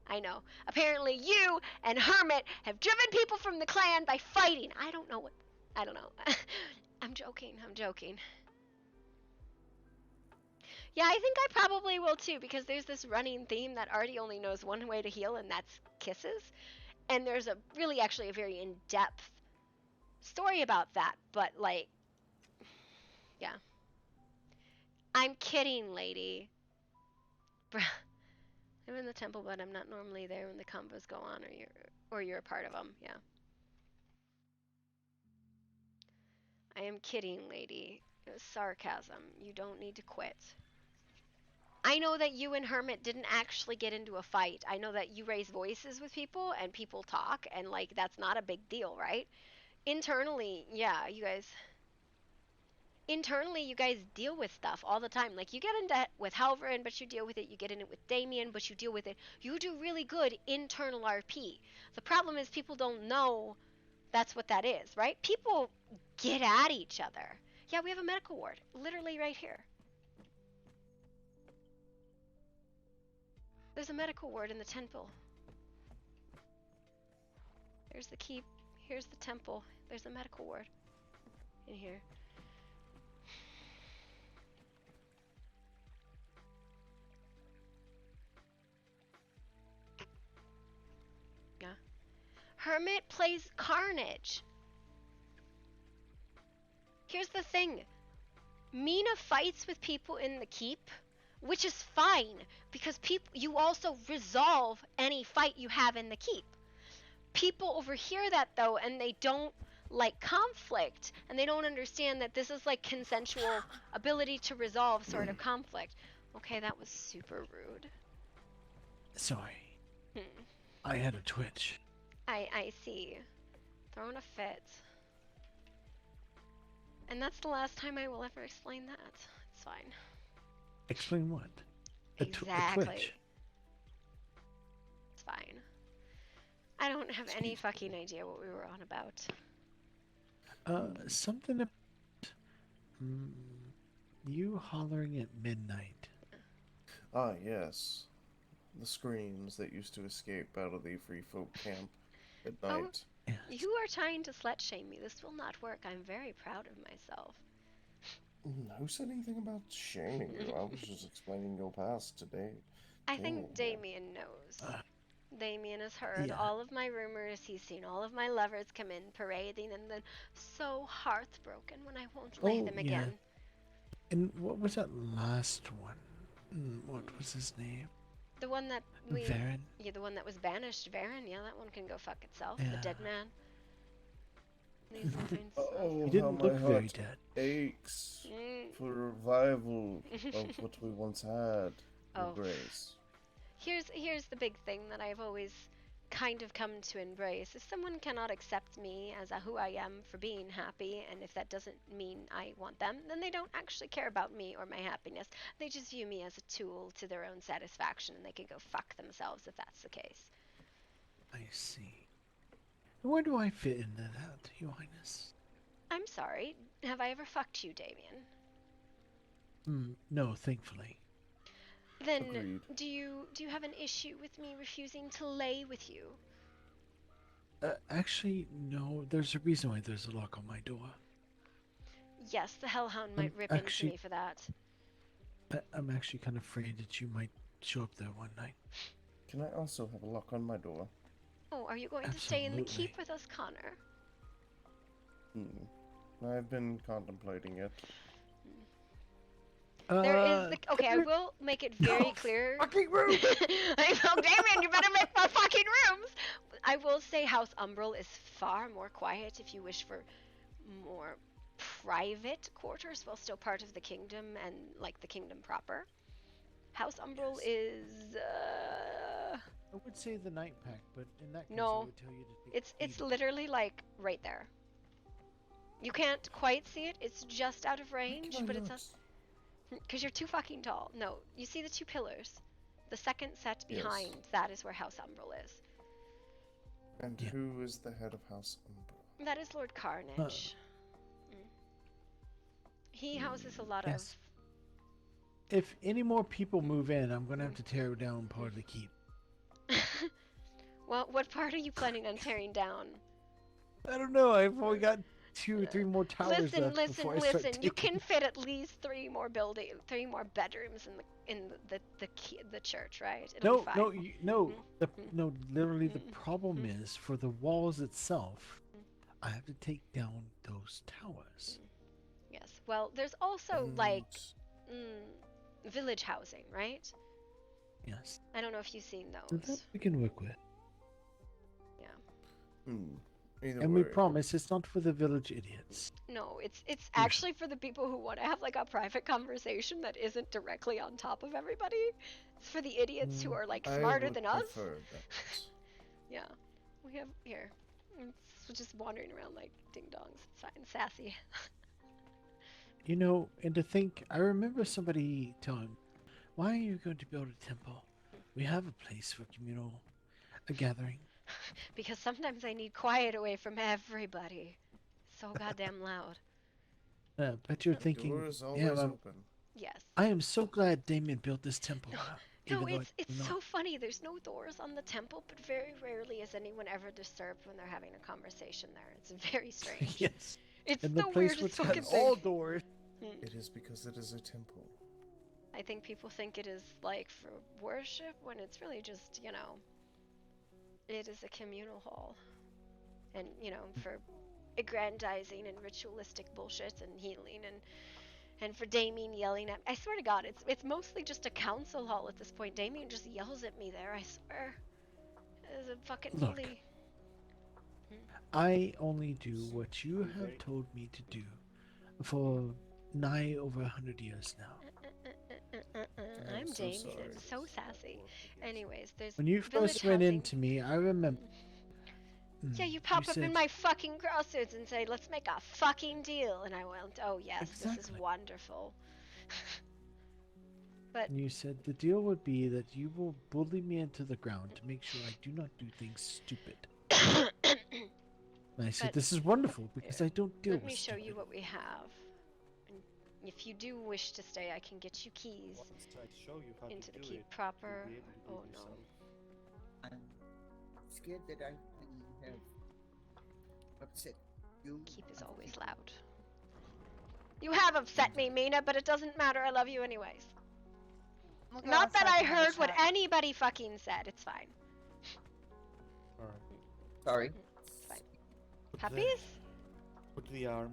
I know. Apparently you and Hermit have driven people from the clan by fighting. I don't know. I'm joking. Yeah, I think I probably will too, because there's this running theme that Artie only knows one way to heal, and that's kisses. And there's actually a very in-depth story about that, but like, yeah. I'm kidding, lady. I'm in the temple, but I'm not normally there when the combos go on, or you're a part of them. Yeah. I am kidding, lady. It was sarcasm. You don't need to quit. I know that you and Hermit didn't actually get into a fight. I know that you raise voices with people and people talk, and like that's not a big deal, right? Internally, yeah, you guys deal with stuff all the time. Like, you get into it with Halvarin, but you deal with it. You get in it with Damien, but you deal with it. You do really good internal RP. The problem is people don't know that's what that is, right? People get at each other. Yeah, we have a medical ward, literally right here. There's a medical ward in the temple. There's the keep. Here's the temple. There's a medical ward in here. Yeah. Hermit plays Carnage. Here's the thing. Mina fights with people in the keep, which is fine, because you also resolve any fight you have in the keep. People overhear that, though, and they don't like conflict, and they don't understand that this is like consensual ability to resolve sort of conflict. Okay, that was super rude. Sorry. I had a twitch. I see. Throwing a fit. And that's the last time I will ever explain that. It's fine. Explain what? Exactly. A twitch. It's fine. I don't have any fucking idea what we were on about. Something about you hollering at midnight. Ah, yes. The screams that used to escape out of the free folk camp at night. Oh, you are trying to slut shame me. This will not work. I'm very proud of myself. Who said anything about shaming you? I was just explaining your past today. I think Damien knows. Damien has heard all of my rumors. He's seen all of my lovers come in parading and then so heartbroken when I won't lay them again. And what was that last one? What was his name? The one that Varen? Yeah, the one that was banished. Varen, yeah, that one can go fuck itself. Yeah. The dead man. Oh, he didn't how look my very heart dead. aches for revival of what we once had. Your grace. Here's the big thing that I've always kind of come to embrace. If someone cannot accept me as who I am for being happy, and if that doesn't mean I want them, then they don't actually care about me or my happiness. They just view me as a tool to their own satisfaction, and they can go fuck themselves if that's the case. I see. Where do I fit into that, Your Highness? I'm sorry. Have I ever fucked you, Damien? No, thankfully. Then Agreed. do you have an issue with me refusing to lay with you? Actually, no. There's a reason why there's a lock on my door. Yes, the Hellhound might rip into me for that. I'm actually kind of afraid that you might show up there one night. Can I also have a lock on my door? Oh, are you going to stay in the keep with us, Connor? I've been contemplating it. There is the... Okay, I will make it very clear. Fucking room! I know, Damien, you better make more fucking rooms! I will say House Umbral is far more quiet if you wish for more private quarters while still part of the kingdom and, like, the kingdom proper. House Umbral is... I would say the night pack, but in that case I No, would tell you to take it's literally, like, right there. You can't quite see it, it's just out of range, but it's... Because you're too fucking tall. No, you see the two pillars? The second set behind, that is where House Umbral is. And who is the head of House Umbral? That is Lord Carnage. He houses a lot of... If any more people move in, I'm going to have to tear down part of the keep. Well, what part are you planning on tearing down? I don't know. I've only got 2 or 3 more towers Listen, left before I start listen. You taking- can fit at least 3 more bedrooms in the church, right? It'll be fine. No. Literally, the problem is for the walls itself. I have to take down those towers. Yes. Well, there's also like village housing, right? Yes. I don't know if you've seen That those. we can work with. Yeah. And we promise it's not for the village idiots. No, it's actually for the people who want to have like a private conversation that isn't directly on top of everybody. It's for the idiots who are like smarter than us. Yeah. We have here. It's just wandering around like ding dongs and sassy. You know, and to think, I remember somebody telling, why are you going to build a temple? We have a place for a gathering. Because sometimes I need quiet away from everybody. So goddamn loud. But you're thinking, door is always open. Yes. I am so glad Damien built this temple. No, it's so funny. There's no doors on the temple, but very rarely is anyone ever disturbed when they're having a conversation there. It's very strange. Yes. It's and the place weirdest fucking has thing. all doors. It is because it is a temple. I think people think it is like for worship when it's really just, it is a communal hall. And, for aggrandizing and ritualistic bullshit and healing and for Damien yelling at me. I swear to God, it's mostly just a council hall at this point. Damien just yells at me there, I swear. It's a fucking Look, bully. I only do what you have told me to do for nigh over 100 years now. I'm Damien. I'm so sassy. Anyways, there's When you village first ran housing. into me, I remember. Yeah, you pop up in said- my fucking crossroads and say, let's make a fucking deal. And I went, oh yes, this is Exactly. wonderful. But And you said the deal would be that you will bully me into the ground to make sure I do not do things stupid. And I said, But- this is wonderful because I don't deal let with me show stupid. you what we have. And if you do wish to stay, I can get you keys into the keep proper. Oh no. I'm scared that I may have upset you. Keep is always loud. You have upset me, Mina, but it doesn't matter. I love you anyways. We'll go Not that outside I and have a heard what chat. anybody fucking said. It's fine. Sorry. It's fine. Puppies? Put the arm.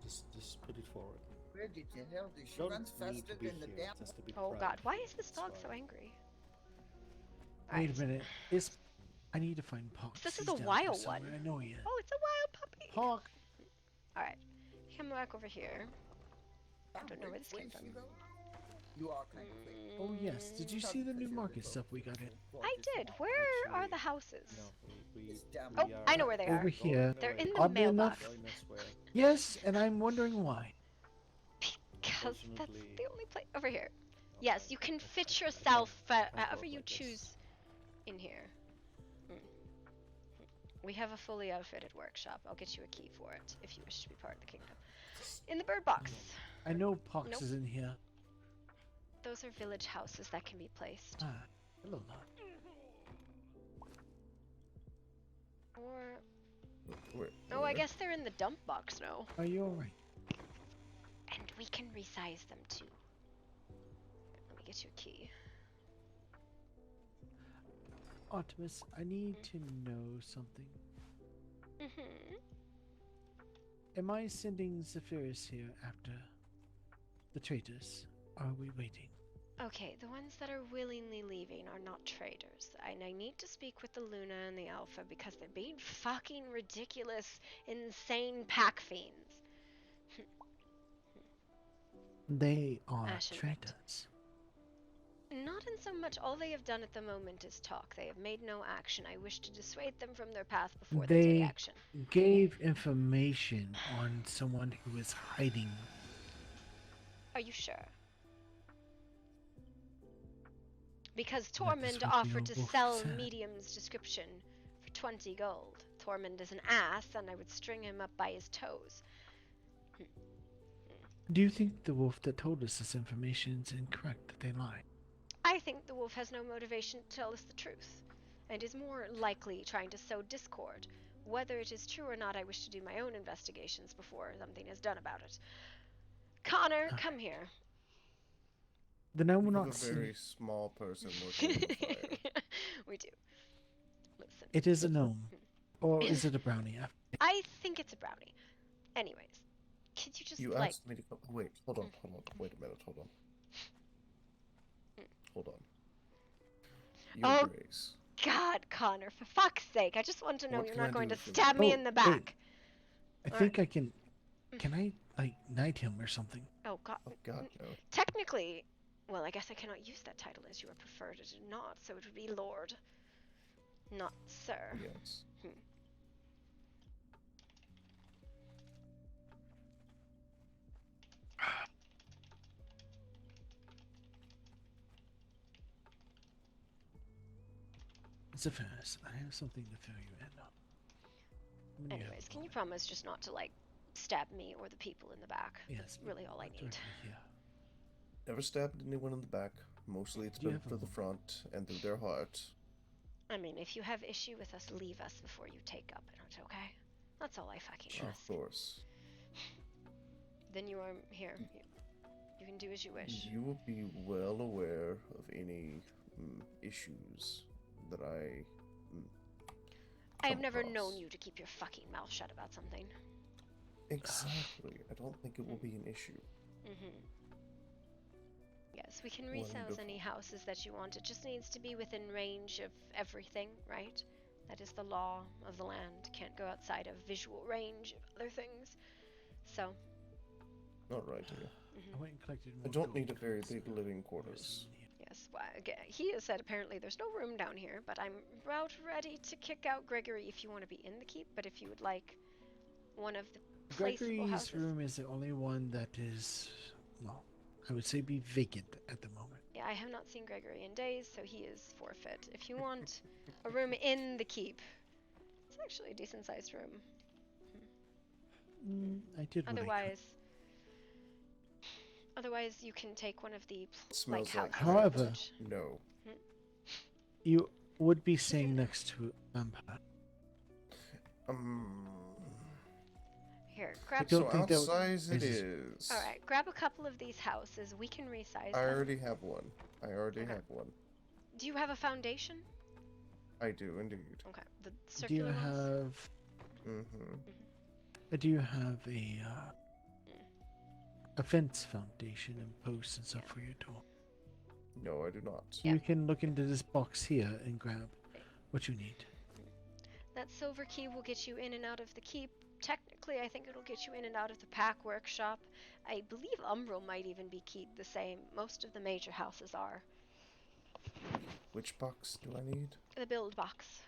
Just put it forward. Where did you hell do? She Don't runs need faster to be than the here, damn. just to be Oh proud. god, why is this dog so angry? Wait a minute. I need to find Pox. This is He's a down wild here one. somewhere. I know he is. Oh, it's a wild puppy. Pox. Alright. Come back over here. I don't know where this came from. You are kind of quick. Oh yes, did you see the new market stuff we got in? I did. Where are the houses? It's down Oh, I know where they Over are. here. They're in the Oddly mailbox. enough. Yes, and I'm wondering why. Because that's the only place. Over here. Yes, you can fit yourself however you choose in here. We have a fully outfitted workshop. I'll get you a key for it if you wish to be part of the kingdom. In the bird box. I know Pox Nope. is in here. Those are village houses that can be placed. Ah, hello. Or oh, I guess they're in the dump box now. Are you alright? And we can resize them too. Let me get you a key. Artemis, I need to know something. Am I sending Zephyrus here after the traitors? Are we waiting? Okay, the ones that are willingly leaving are not traitors. And I need to speak with the Luna and the Alpha because they're being fucking ridiculous, insane pack fiends. They are Ashen traitors. Not in so much. All they have done at the moment is talk. They have made no action. I wish to dissuade them from their path before they take They action. gave information on someone who was hiding. Are you sure? Because That is Tormund what offered the to wolf sell said. Medium's description for 20 gold. Tormund is an ass, and I would string him up by his toes. Do you think the wolf that told us this information is incorrect, that they lie? I think the wolf has no motivation to tell us the truth, and is more likely trying to sow discord. Whether it is true or not, I wish to do my own investigations before something is done about it. Connor, come here. Then I will We have not a see. very small person working on the fire. We do. Listen. It is a gnome. Or is it a brownie? I think it's a brownie. Anyways, could you just You like... asked me to come. Wait, hold on. Wait a minute, hold on. Hold on. Your Grace. God, Connor, for fuck's sake, I just want to know What you're can not I going do to for you? stab me Oh, in the back. I think I can. Can I, like, knight him or something? Oh, God. Oh, God, no. Technically, well, I guess I cannot use that title as you are preferred. It is not, so it would be Lord, not Sir. Yes. Zephyrus, I have something to fill you in on. Anyways, can you promise just not to, like, stab me or the people in the back? Yes. That's really all I need. Never stabbed anyone in the back. Mostly it's Do you been have through the front and through their heart. I mean, if you have issue with us, leave us before you take up in it, okay? That's all I fucking ask. Of course. Then you are here. You can do as you wish. You will be well aware of any issues that I have come never across. known you to keep your fucking mouth shut about something. Exactly. I don't think it will be an issue. Yes, we can resouse any houses that you want. It just needs to be within range of everything, right? That is the law of the land. Can't go outside of visual range of other things. So. All right. I went and collected I more don't gold need a very coins. big living quarters. Yes, well, again, he has said apparently there's no room down here, but I'm about ready to kick out Gregory if you want to be in the keep. But if you would like one of the placeable Gregory's houses. room is the only one that is, well, I would say be vacant at the moment. Yeah, I have not seen Gregory in days, so he is forfeit. If you want a room in the keep, it's actually a decent sized room. I did. Otherwise, you can take one of the Smells houses. However, no. You would be staying next to a vampire. Here, grab. So outsize it is. All right, grab a couple of these houses. We can resize I them. already have one. Have one. Do you have a foundation? I do indeed. Okay, the Do you circular ones. have? Do you have a fence foundation and posts and stuff for your door? No, I do not. You can look into this box here and grab what you need. That silver key will get you in and out of the keep. technically, I think it'll get you in and out of the pack workshop. I believe Umbral might even be keyed the same. Most of the major houses are. Which box do I need? The build box.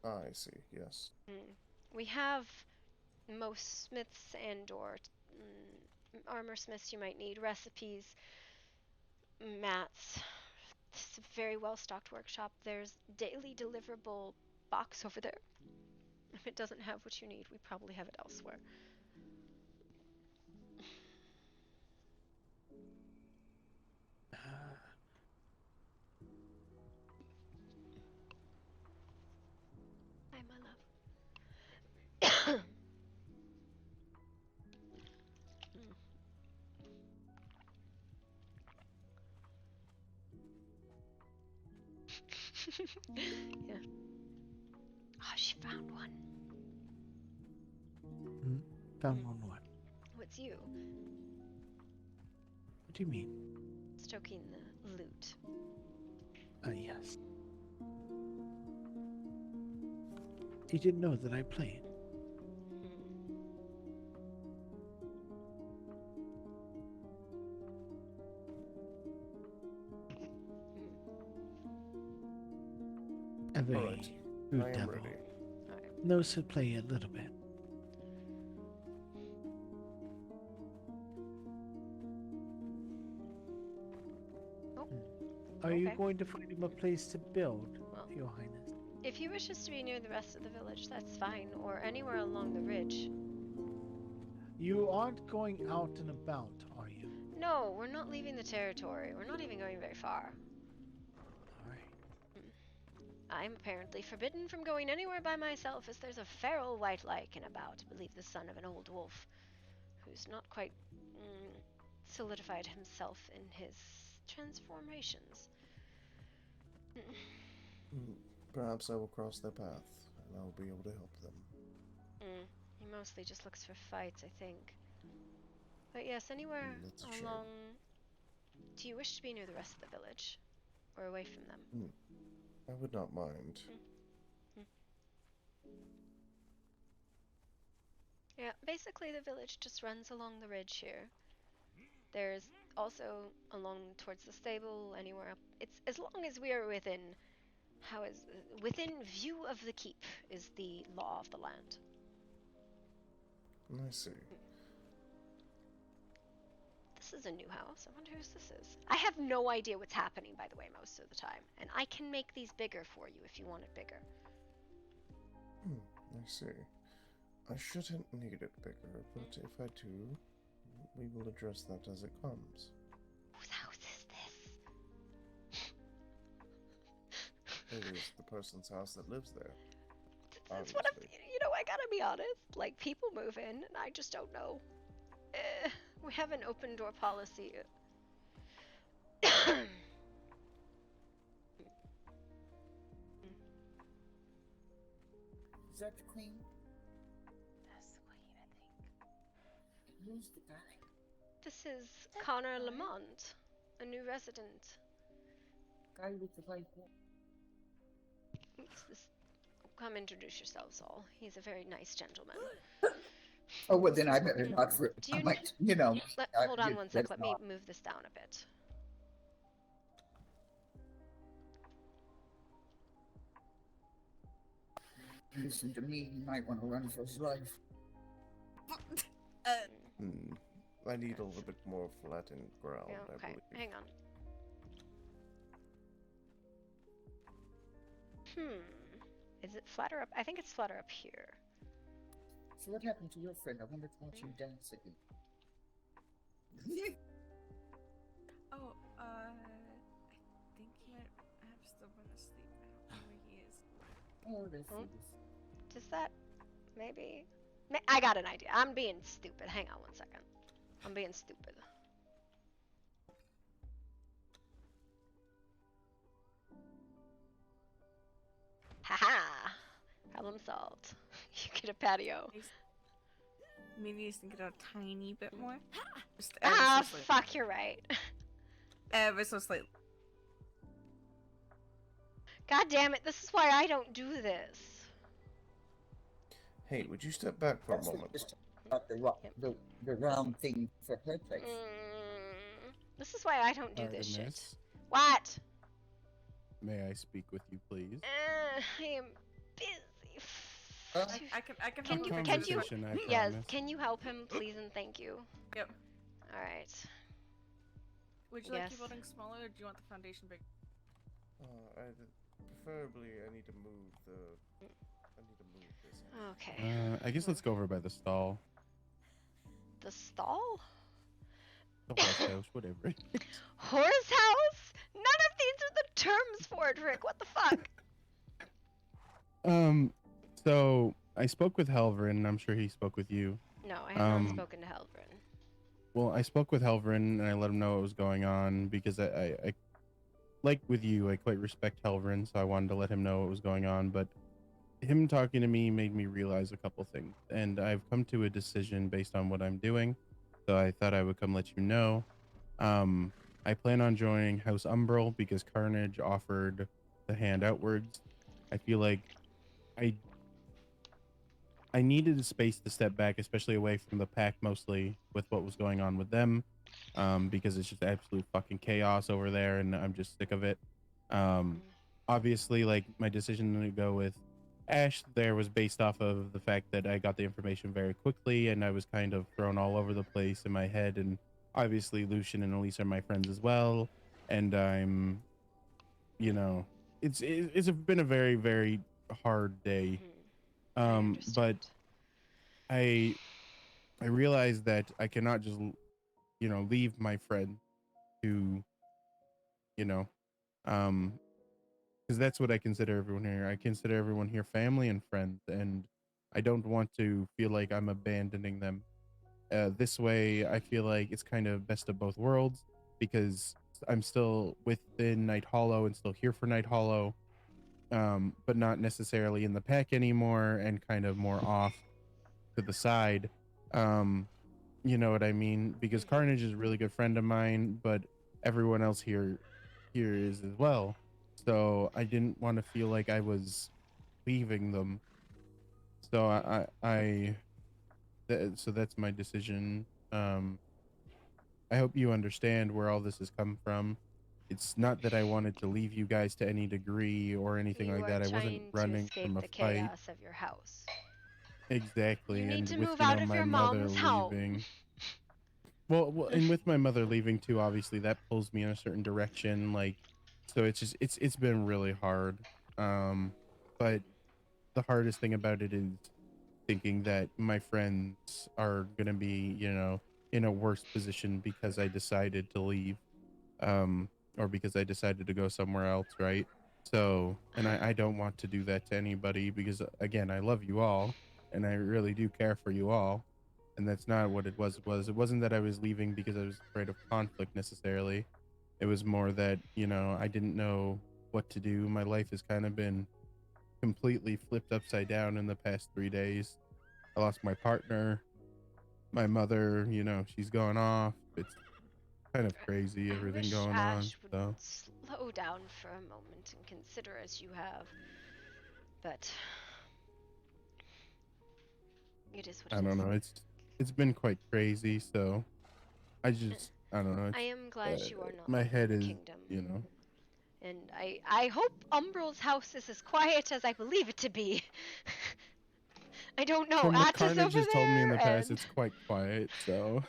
Ah, I see, yes. We have most smiths and or armor smiths you might need, recipes, mats. It's a very well stocked workshop. There's daily deliverable box over there. If it doesn't have what you need, we probably have it elsewhere. Hi, my love. Yeah. Oh, she found one. Found one what? What's you? What do you mean? Stoking the loot. Yes. You didn't know that I played. A very Alright, rude I am devil. ready. Knows to play a little bit. Are you going to find him a place to build, Your Highness? If he wishes to be near the rest of the village, that's fine, or anywhere along the ridge. You aren't going out and about, are you? No, we're not leaving the territory. We're not even going very far. Alright. I'm apparently forbidden from going anywhere by myself, as there's a feral white lichen about, I believe the son of an old wolf, who's not quite solidified himself in his transformations. Perhaps I will cross their path, and I will be able to help them. He mostly just looks for fights, I think. But yes, anywhere That's a shame. along... Do you wish to be near the rest of the village? Or away from them? I would not mind. Yeah, basically the village just runs along the ridge here. There's also along towards the stable, anywhere up. It's as long as we are within... within view of the keep is the law of the land. I see. This is a new house. I wonder whose this is. I have no idea what's happening, by the way, most of the time. And I can make these bigger for you if you want it bigger. I see. I shouldn't need it bigger, but if I do, we will address that as it comes. Whose house is this? It is the person's house that lives there. That's what I'm... You know, I gotta be honest. Like, people move in, and I just don't know. We have an open door policy. Is that the queen? That's the queen, I think. Who's the guy? This is Connor Lamont, a new resident. Guy with the white hair. Come introduce yourselves all. He's a very nice gentleman. Oh, well, then I better not. I might, you know. Hold on one sec. Let me move this down a bit. Listen to me. He might want to run for his life. I need a little bit more flattened ground, Yeah, I okay, believe. hang on. Is it flatter up? I think it's flatter up here. So what happened to your friend? I wanted to watch him dance again. Oh, I think he might have still been asleep. I don't know where he is. Oh, that's Does that... maybe... I got an idea. I'm being stupid. Hang on one second. I'm being stupid. Haha! Problem solved. You get a patio. Maybe you can get a tiny bit more. Just Fuck, you're right. Ever so slightly. God damn it, this is why I don't do this. Hey, would you step back for a moment? Just about the round thing for her place. This is why I don't do this shit. Artemis, What? may I speak with you, please? I am busy. I can Can help you? him Can answer you? this question. I Yes. promise. Can you help him, please, and thank you. Yep. All right. Would you like Yes. your building smaller, or do you want the foundation big? Preferably, I need to move this. Okay. I guess let's go over by the stall. The stall? The horse house, whatever. Horse house? None of these are the terms for it, Rick. What the fuck? So I spoke with Helverin, and I'm sure he spoke with you. No, I have not spoken to Helverin. Well, I spoke with Helverin, and I let him know what was going on because I like with you, I quite respect Helverin, so I wanted to let him know what was going on. But him talking to me made me realize a couple things, and I've come to a decision based on what I'm doing. So I thought I would come let you know. I plan on joining House Umbral because Carnage offered the hand outwards. I feel like I needed a space to step back, especially away from the pack, mostly with what was going on with them, because it's just absolute fucking chaos over there, and I'm just sick of it. Obviously, like, my decision to go with Ash there was based off of the fact that I got the information very quickly, and I was kind of thrown all over the place in my head, and obviously Lucian and Elise are my friends as well, and I'm, you know, it's been a very, very hard day. But I realized that I cannot just, leave my friend to, because that's what I consider everyone here. I consider everyone here family and friends, and I don't want to feel like I'm abandoning them. This way, I feel like it's kind of best of both worlds because I'm still within Night Hollow and still here for Night Hollow. But not necessarily in the pack anymore and kind of more off to the side. You know what I mean? Because Carnage is a really good friend of mine, but everyone else here is as well. So I didn't want to feel like I was leaving them. So so that's my decision. I hope you understand where all this has come from. It's not that I wanted to leave you guys to any degree or anything like that. I wasn't running from a the fight. chaos of your house. Exactly. You need And to with, move out of my your mother mom's home. leaving. Well, and with my mother leaving too, obviously that pulls me in a certain direction. Like, so it's been really hard. But the hardest thing about it is thinking that my friends are gonna be, in a worse position because I decided to leave. Or because I decided to go somewhere else, right? So, and I don't want to do that to anybody because, again, I love you all, and I really do care for you all, and that's not what it was. It wasn't that I was leaving because I was afraid of conflict necessarily. It was more that, I didn't know what to do. My life has kind of been completely flipped upside down in the past 3 days. I lost my partner, my mother, she's gone off. It's kind of crazy, everything going on. Ash would So slow down for a moment and consider as you have. But it is what it I don't is. know. It's been quite crazy. So I don't know. I am glad you are not my leaving head the is, kingdom. And I hope Umbral's house is as quiet as I believe it to be. I don't know. From what Atta's Carnage over has told me in the there, past, and- it's quite quiet. So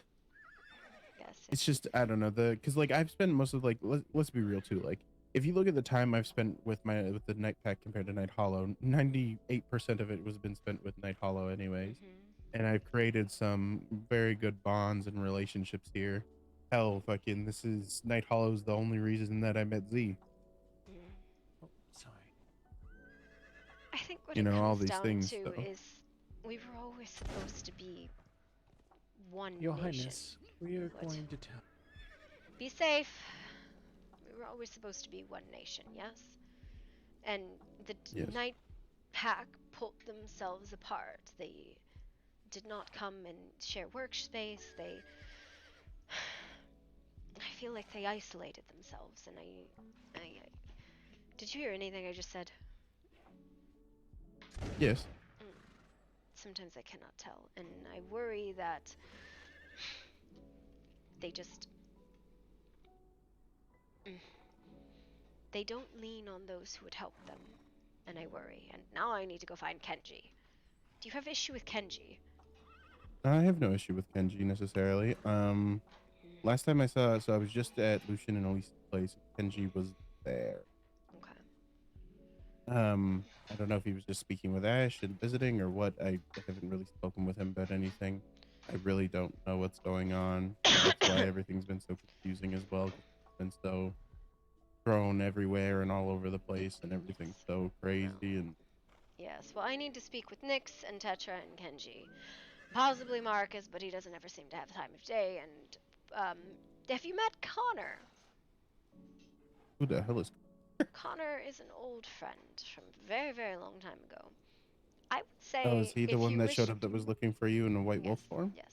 Yes. it's just, I don't know, because like I've spent most of, like, let's be real too, like if you look at the time I've spent with the Night Pack compared to Night Hollow, 98% of it was been spent with Night Hollow anyways. And I've created some very good bonds and relationships here. Hell, fucking, this is Night Hollow's the only reason that I met Z. Sorry. I think what You it know, comes all these down things, to so. is we were always supposed to be one Your nation. Highness, we are going to tell. Be safe. We were always supposed to be one nation, yes? And the Yes. Night Pack pulled themselves apart. They did not come and share workspace. I feel like they isolated themselves, and I did you hear anything I just said? Yes. sometimes I cannot tell, and I worry that they just... They don't lean on those who would help them, and I worry. And now I need to go find Kenji. Do you have issue with Kenji? I have no issue with Kenji necessarily. Last time I saw, so I was just at Lucian and Elise's place. Kenji was there. Okay. I don't know if he was just speaking with Ash and visiting or what. I haven't really spoken with him about anything. I really don't know what's going on. That's why everything's been so confusing as well. It's been so thrown everywhere and all over the place, and everything's so crazy. And Yes, well, I need to speak with Nyx and Tetra and Kenji. Possibly Marcus, but he doesn't ever seem to have the time of day. And, have you met Connor? who the hell is? Connor is an old friend from a very, very long time ago. I would say. Oh, is he the if one you that wish showed up that was looking for you in a white wolf form? Yes.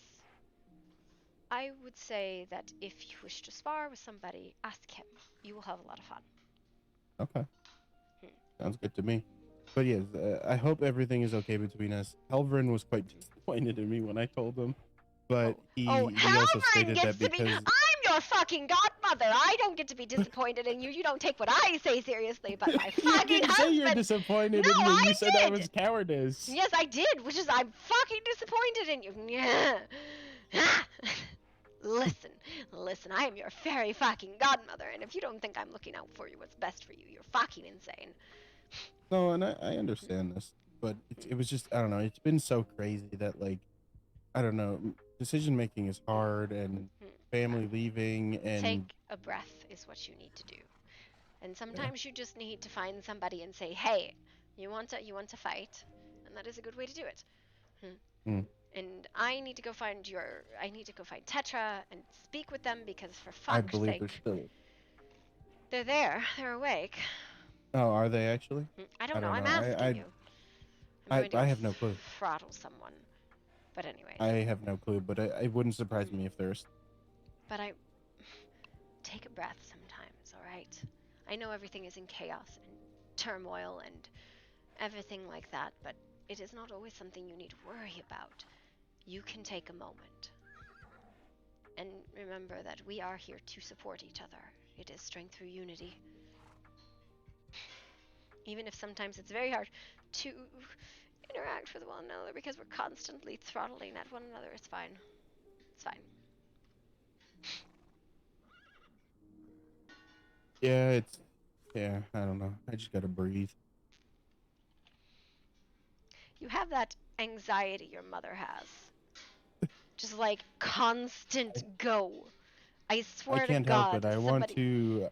I would say that if you wish to spar with somebody, ask him. You will have a lot of fun. Okay. Sounds good to me. But yes, I hope everything is okay between us. Helvrin was quite disappointed in me when I told him, but he also Halvard stated gets that to be. because I'm your fucking godmother. I don't get to be disappointed in you. You don't take what I say seriously, but my you fucking didn't say husband. you're disappointed No, in me. You I said did. I was cowardice. Yes, I did, which is I'm fucking disappointed in you. Yeah. Listen, I am your fairy fucking godmother, and if you don't think I'm looking out for you what's best for you, you're fucking insane. No, and I understand this, but it was just, I don't know, it's been so crazy that, like, I don't know, decision making is hard, and family leaving, and Take a breath is what you need to do. And sometimes you just need to find somebody and say, hey, you want to fight? And that is a good way to do it. And I need to go find Tetra and speak with them, because for I fuck's believe sake, they're still. they're there. They're awake. Oh, are they actually? I don't know. I'm asking you. I have no clue. Throttle someone. But anyway. I have no clue, but it wouldn't surprise me if there's. But take a breath sometimes, all right? I know everything is in chaos and turmoil and everything like that, but it is not always something you need to worry about. You can take a moment. And remember that we are here to support each other. It is strength through unity. Even if sometimes it's very hard to interact with one another because we're constantly throttling at one another, it's fine. It's fine. Yeah, I don't know. I just gotta breathe. You have that anxiety your mother has. Just like constant go. I swear I can't to God. help it. I want to.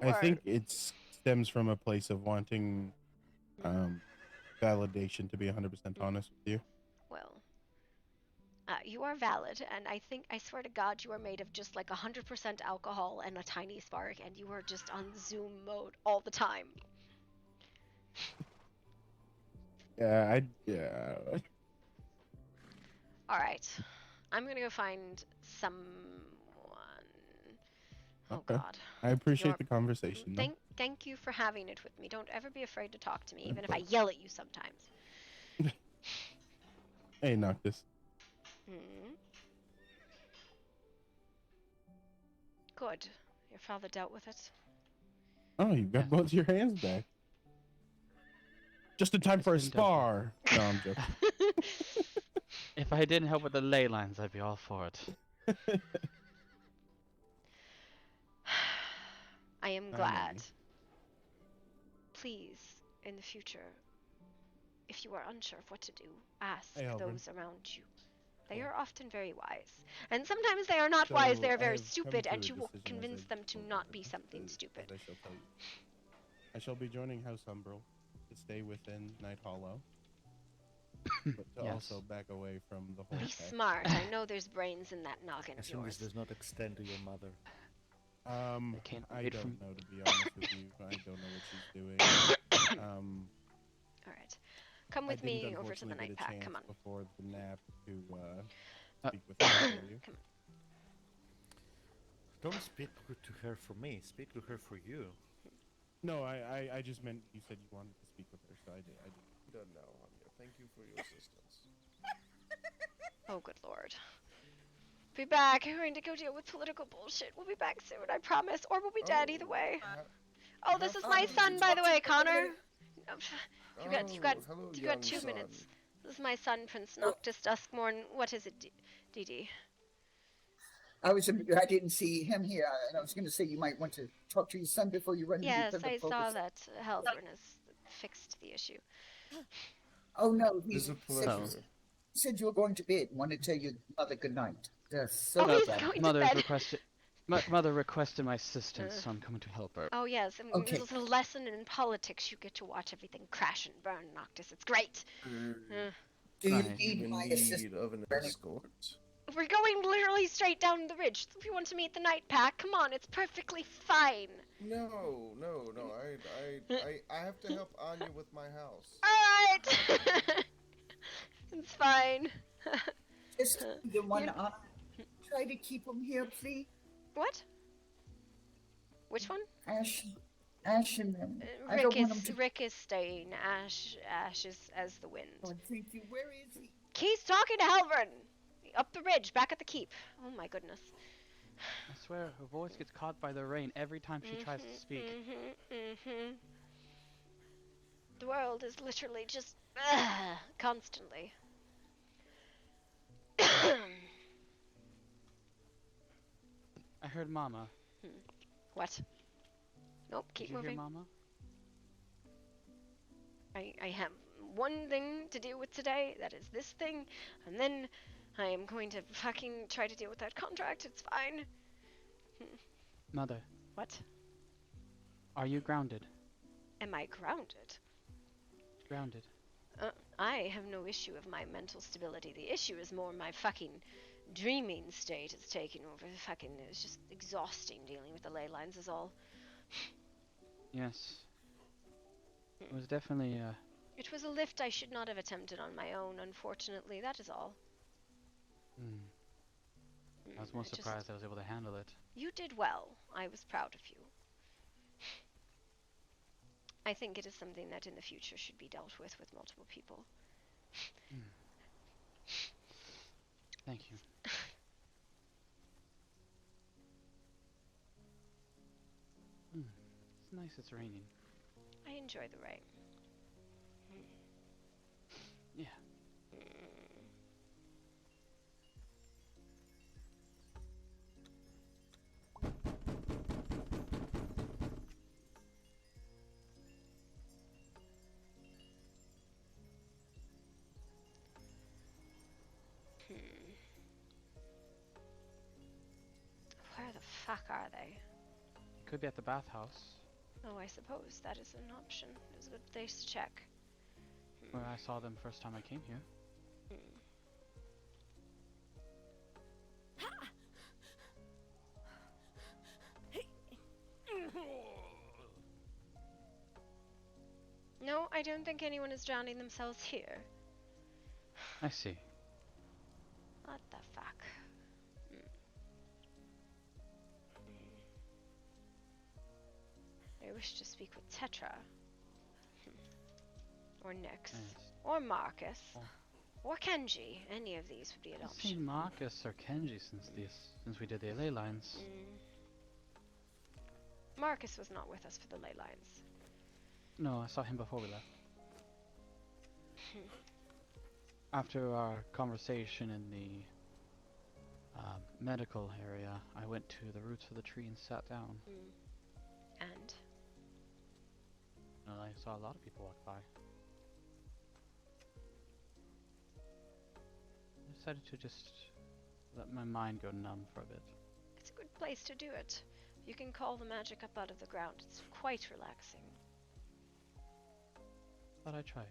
I think it stems from a place of wanting validation, to be 100% honest with you. Well, you are valid, and I swear to God, you are made of just like 100% alcohol and a tiny spark, and you are just on Zoom mode all the time. Yeah. Alright. I'm gonna go find someone. Oh God. I appreciate the conversation. Thank you for having it with me. Don't ever be afraid to talk to me, even if I yell at you sometimes. Hey, Noctis. Good. Your father dealt with it. Oh, you got both your hands back. Just in time for a spar. No, I'm joking. If I didn't help with the ley lines, I'd be all for it. I am glad. Please, in the future, if you are unsure of what to do, ask those around you. They are often very wise. And sometimes they are not wise, they are very stupid, and you will convince them to not be something stupid. I shall tell you. I shall be joining House Umbral to stay within Night Hollow, but to also back away from the whole. Be smart. I know there's brains in that noggin of As long as yours. does not extend to your mother. I don't know, to be honest with you. I don't know what she's doing. Alright. Come with me over to the night pack. Come on. Before the nap to speak with her for you. Come on. Don't speak to her for me. Speak to her for you. No, I just meant you said you wanted to speak with her, so I did. Don't know. I'm your Thank you for your assistance. Oh, good lord. Be back. I'm going to go deal with political bullshit. We'll be back soon, I promise. Or we'll be dead either way. Oh, this is my son, by the way, Connor. Hello, You've young got 2 son. minutes. This is my son, Prince Noctis Duskmorn. What is it, DD? I didn't see him here, and I was going to say you might want to talk to your son before you run Yes, into the I saw focus. that Halvern has fixed the issue. Oh no, he It's a pleasure. said you were going to bed. Wanted to tell your mother good night. Oh, he's going to bed. Mother requested my assistance, so I'm coming to help her. Oh, yes, and Okay. there's a lesson in politics. You get to watch everything crash and burn, Noctis. It's great. Do you Right. need my assistance? Of an escort? We're going literally straight down the ridge. If you want to meet the night pack, come on, it's perfectly fine. No. I have to help Anya with my house. Alright! It's fine. Just the one. Try to keep him here, please. What? Which one? Ash and them. I don't want him to. Rick is staying. Ash is as the wind. Oh, thank you. Where is he? He's talking to Halvern. Up the ridge, back at the keep. Oh my goodness. I swear, her voice gets caught by the rain every time she tries to speak. The world is literally just constantly. I heard Mama. What? Nope, keep Did you moving. hear Mama? I have one thing to deal with today, that is this thing, and then I am going to fucking try to deal with that contract. It's fine. Mother. What? Are you grounded? Am I grounded? Grounded. I have no issue of my mental stability. The issue is more my fucking dreaming state is taking over. It's just exhausting dealing with the ley lines is all. Yes. It was definitely, It was a lift I should not have attempted on my own, unfortunately. That is all. I was more surprised I was able to handle it. You did well. I was proud of you. I think it is something that in the future should be dealt with multiple people. Thank you. It's nice it's raining. I enjoy the rain. Yeah. Where the fuck are they? Could be at the bathhouse, Oh, I suppose that is an option. It's a good place to check. where I saw them first time I came here. No, I don't think anyone is drowning themselves here. I see. What the fuck? I wish to speak with Tetra. Or Nyx. Yes. Or Marcus. Or Kenji. Any of these would be an I've seen option. Marcus or Kenji since we did the ley lines. Marcus was not with us for the ley lines. No, I saw him before we left. After our conversation in the medical area, I went to the roots of the tree and sat down. And? And I saw a lot of people walk by. I decided to just let my mind go numb for a bit. It's a good place to do it. You can call the magic up out of the ground. It's quite relaxing. Thought I'd try it.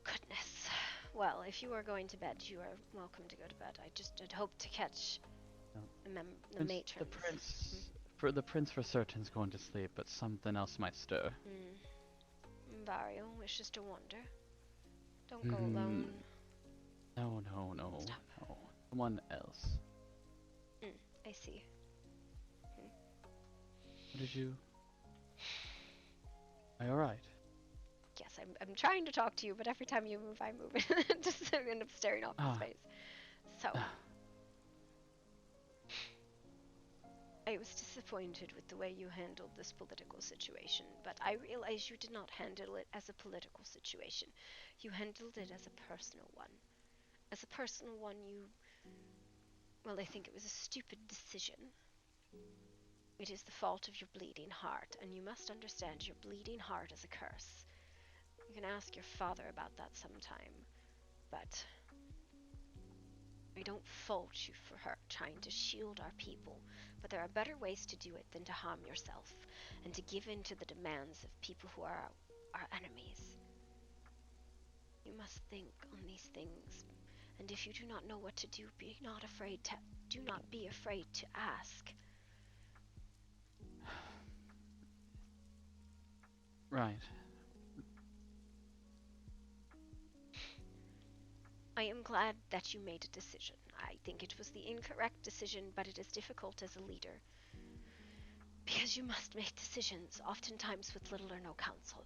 Goodness. if you are going to bed, you are welcome to go to bed. I just had hoped to catch No. the matrons. The prince for certain is going to sleep, but something else might stir. Vario wishes to wander. Don't go alone. No. Someone else. I see. What did you... Are you alright? Yes, I'm trying to talk to you, but every time you move, I move. Just end up staring off in space. So, I was disappointed with the way you handled this political situation, but I realize you did not handle it as a political situation. You handled it as a personal one. As a personal one, well, I think it was a stupid decision. It is the fault of your bleeding heart, and you must understand your bleeding heart is a curse. You can ask your father about that sometime, but I don't fault you for trying to shield our people, but there are better ways to do it than to harm yourself and to give in to the demands of people who are our enemies. You must think on these things, and if you do not know what to do, do not be afraid to ask. Right. I am glad that you made a decision. I think it was the incorrect decision, but it is difficult as a leader. Because you must make decisions, oftentimes with little or no counsel.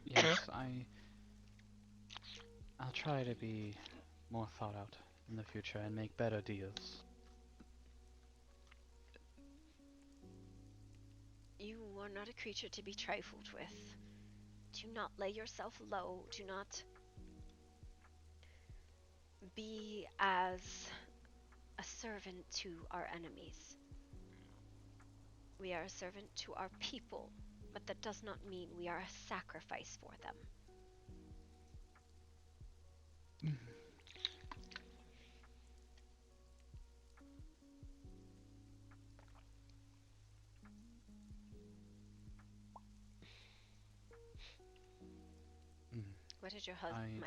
Yes, I'll try to be more thought out in the future and make better deals. You are not a creature to be trifled with. Do not lay yourself low. Do not be as a servant to our enemies. We are a servant to our people, but that does not mean we are a sacrifice for them. What did your husband,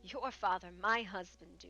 your father, my husband do?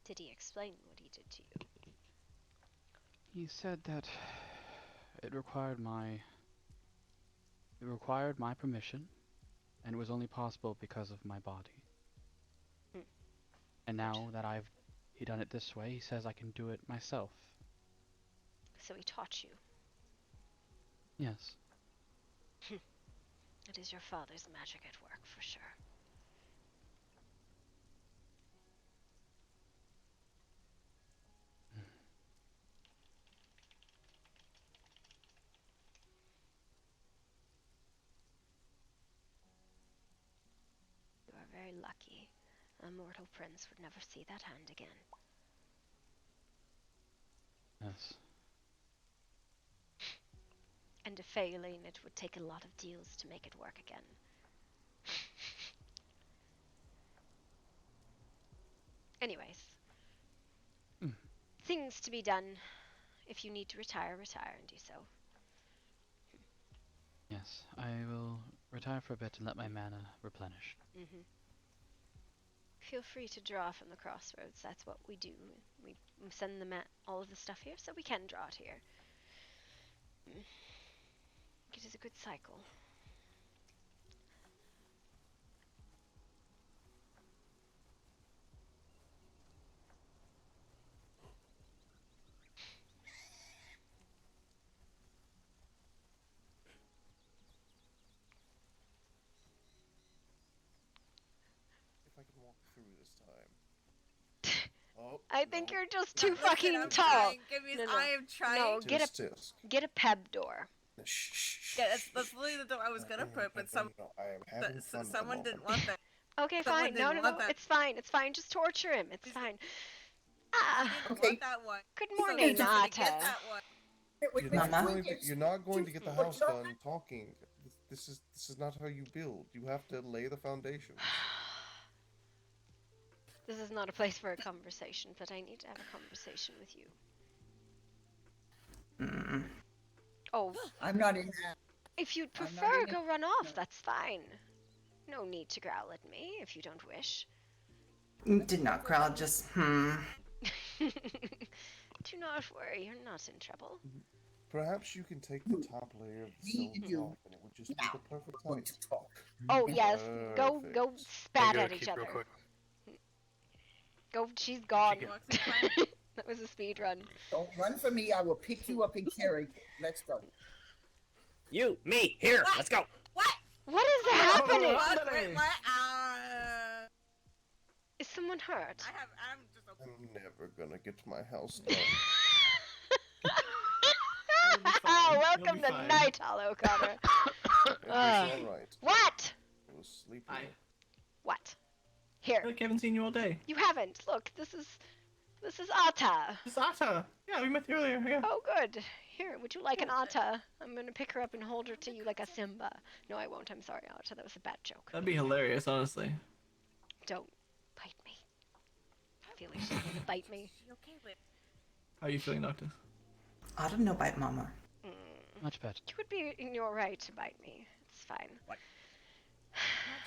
Did he explain what he did to you? He said that it required my permission, and it was only possible because of my body. And now that he done it this way, he says I can do it myself. So he taught you? Yes. It is your father's magic at work, for sure. You are very lucky. A mortal prince would never see that hand again. Yes. And if failing, it would take a lot of deals to make it work again. Anyways. Things to be done. If you need to retire, retire and do so. Yes, I will retire for a bit and let my mana replenish. Feel free to draw from the crossroads. That's what we do. We send all of the stuff here, so we can draw it here. It is a good cycle. I think you're just No, too listen, fucking I'm tall. trying. Give me. No, no. I am trying. No, get Tisk, a tisk. get a peb door. Yeah, that's literally the door I was gonna put, but I am having fun at the someone didn't moment. want that. Okay, Someone fine. No, didn't no, want no. that. It's fine. It's fine. Just torture him. It's fine. Ah. Didn't want that one. Good So morning, they're just gonna Nata. get that one. You're not going to get the house done talking. This is not how you build. You have to lay the foundations. This is not a place for a conversation, but I need to have a conversation with you. Oh. I'm not in that. If you'd I'm not prefer, in it. go run off. That's fine. No need to growl at me if you don't wish. Did not growl, just Do not worry, you're not in trouble. Perhaps you can take the top layer of the stone off, and it would just be the perfect height. Oh yes, go Perfect. spat at each other. Go, she's gone. That was a speed run. Don't run for me. I will pick you up and carry you. Let's go. You, me, here. What? Let's go. What is happening? What? Is someone hurt? I'm just. I'm never gonna get my house done. Welcome to Night Hollow, Connor. It's alright. What? I was sleeping. What? Here. Look, I haven't seen you all day. You haven't. Look, this is Atta. It's Ata. Yeah, we met earlier. Yeah. Oh, good. Here, would you like an Atta? I'm gonna pick her up and hold her to you like a Simba. No, I won't. I'm sorry, Atta. That was a bad joke. That'd be hilarious, honestly. Don't bite me. I feel like she's gonna bite me. How are you feeling, Doctor? I don't know about Mama. Much better. You would be in your right to bite me. It's fine.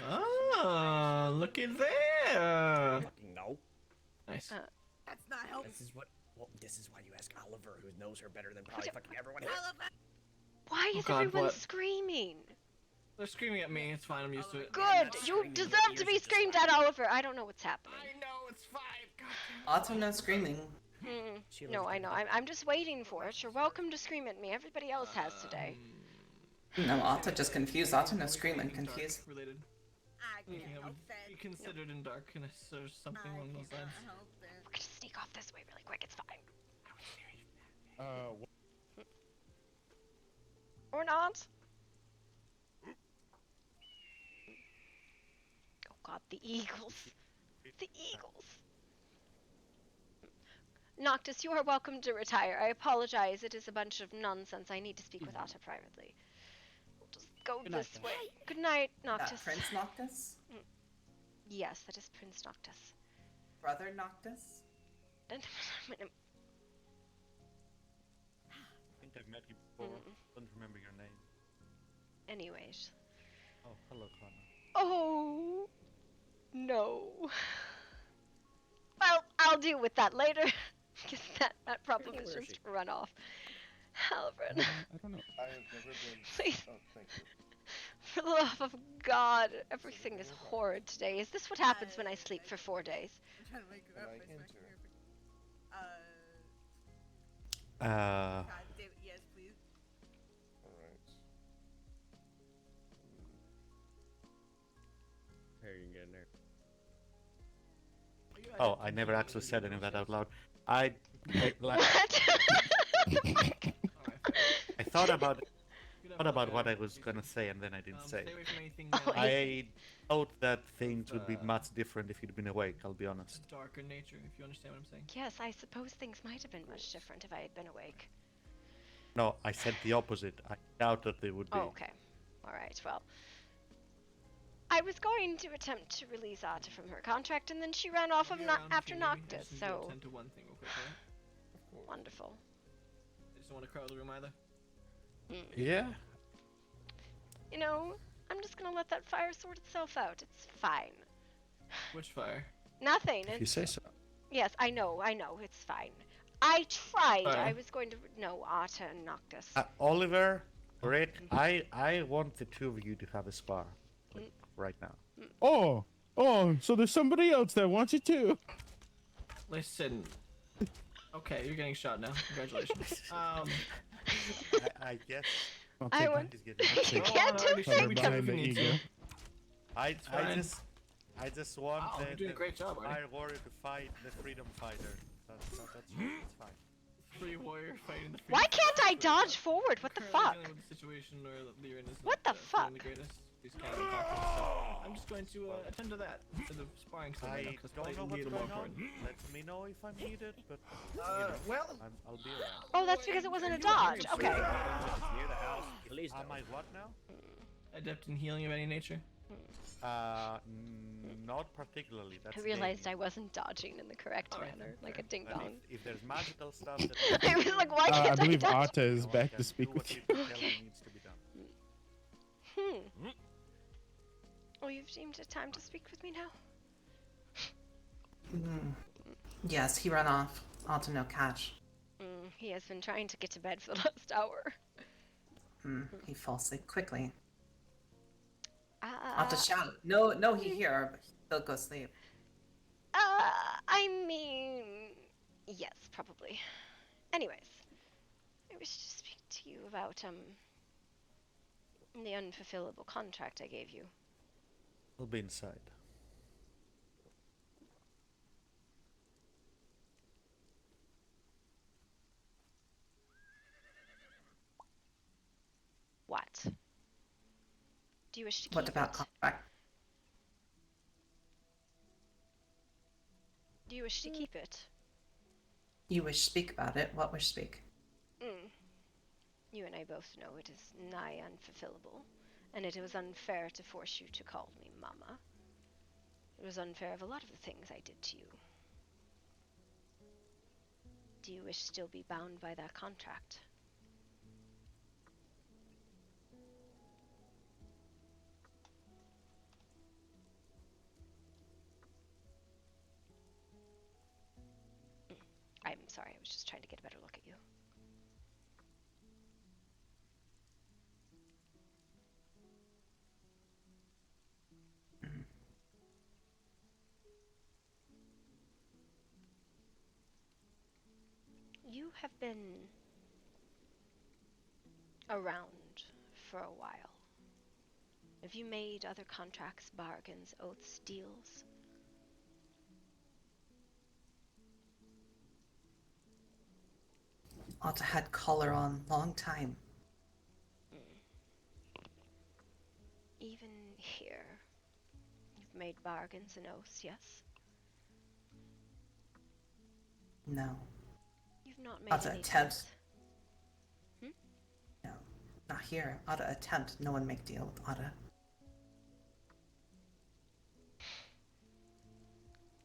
Oh, looky there. No. Nice. That's not helpful. This is why you ask Oliver, who knows her better than probably fucking everyone else. Why is God, everyone what? screaming? They're screaming at me. It's fine. I'm used to it. Good. You deserve to be screamed at, Oliver. I don't know what's happening. I know it's fine. Otto, no screaming. No, I know. I'm just waiting for it. You're welcome to scream at me. Everybody else has today. No, Otto just confused. Otto, no screaming, confused. Related. Anything that would be considered in darkness or something along those lines. We're gonna sneak off this way really quick. It's fine. Or not. Oh God, the eagles. The eagles. Noctis, you are welcome to retire. I apologize. It is a bunch of nonsense. I need to speak with Atta privately. We'll just go Good night, this way. Good night, That Noctis. Prince Noctis? Yes, that is Prince Noctis. Brother Noctis? I think I've met you before. Don't remember your name. Anyways. Oh, hello, Connor. Oh no. Well, I'll deal with that later. Because that problem is Where is just run off. Alfred. I don't know. I have never been. Please. Oh, thank you. For the love of God, everything is horrid today. Is this what happens when I sleep for 4 days? I'm trying to make it Can up. I I swear. enter? God damn it, yes, please. Alright. How are you getting there? Oh, I never actually said any of that out loud. I thought about what I was gonna say and then I didn't say. I thought that things would be much different if you'd been awake, I'll be honest. Darker nature, if you understand what I'm saying. Yes, I suppose things might have been much different if I had been awake. No, I said the opposite. I doubt that they would be. Oh, okay. Alright, well. I was going to attempt to release Atta from her contract, and then she ran off of after Noctis, so... Attend to one thing real quick, right? Wonderful. I just don't want to crowd the room either. Yeah. You know, I'm just gonna let that fire sort itself out. It's fine. Which fire? Nothing. If you say so. Yes, I know, it's fine. I tried. Fire. I was going to... No, Atta and Noctis. Oliver, Rick, I want the two of you to have a spar. Like, right now. Oh, so there's somebody else that wants you too. Listen. Okay, you're getting shot now. Congratulations. I guess. I want... You can't do things. I I just want Wow, you're doing a great job, Artie. Fire Warrior to fight the Freedom Fighter. That's fine. Free warrior fighting the. Why can't I dodge forward? What the fuck? Dealing with the situation where Lyran is What not, the fuck? feeling the greatest. He's kind of talking stuff. I'm just going to attend to that instead of sparring some right now, I 'cause don't fighting know what's is more going on. important. Let me know if I'm needed, but well, I'll be around. Oh, that's because it wasn't a dodge. Okay. Near the house. Please. Am I what now? Adept in healing of any nature? Not particularly. That's I realized I wasn't dodging in the correct manner, like a ding But dong. if there's magical stuff that I was like, why can't I believe dodge? Atta is back to speak with you. needs to be done. Oh, you've deemed it time to speak with me now? Yes, he ran off. Auto no catch. He has been trying to get to bed for the last hour. He falls asleep quickly. Uh, Auto shout. No, he here, but he'll go sleep. I mean, yes, probably. Anyways, I wish to speak to you about, the unfulfillable contract I gave you. I'll be inside. What? Do you wish to keep What about it? contract? Do you wish to keep it? You wish speak about it? What wish speak? You and I both know it is nigh unfulfillable, and it was unfair to force you to call me Mama. It was unfair of a lot of the things I did to you. Do you wish still be bound by that contract? I'm sorry, I was just trying to get a better look at you. You have been around for a while. Have you made other contracts, bargains, oaths, deals? Auto had collar on long time. Even here, you've made bargains and oaths, yes? No. You've not made Auto any attempt. deals. No. Not here. Auto attempt. No one make deal with Auto.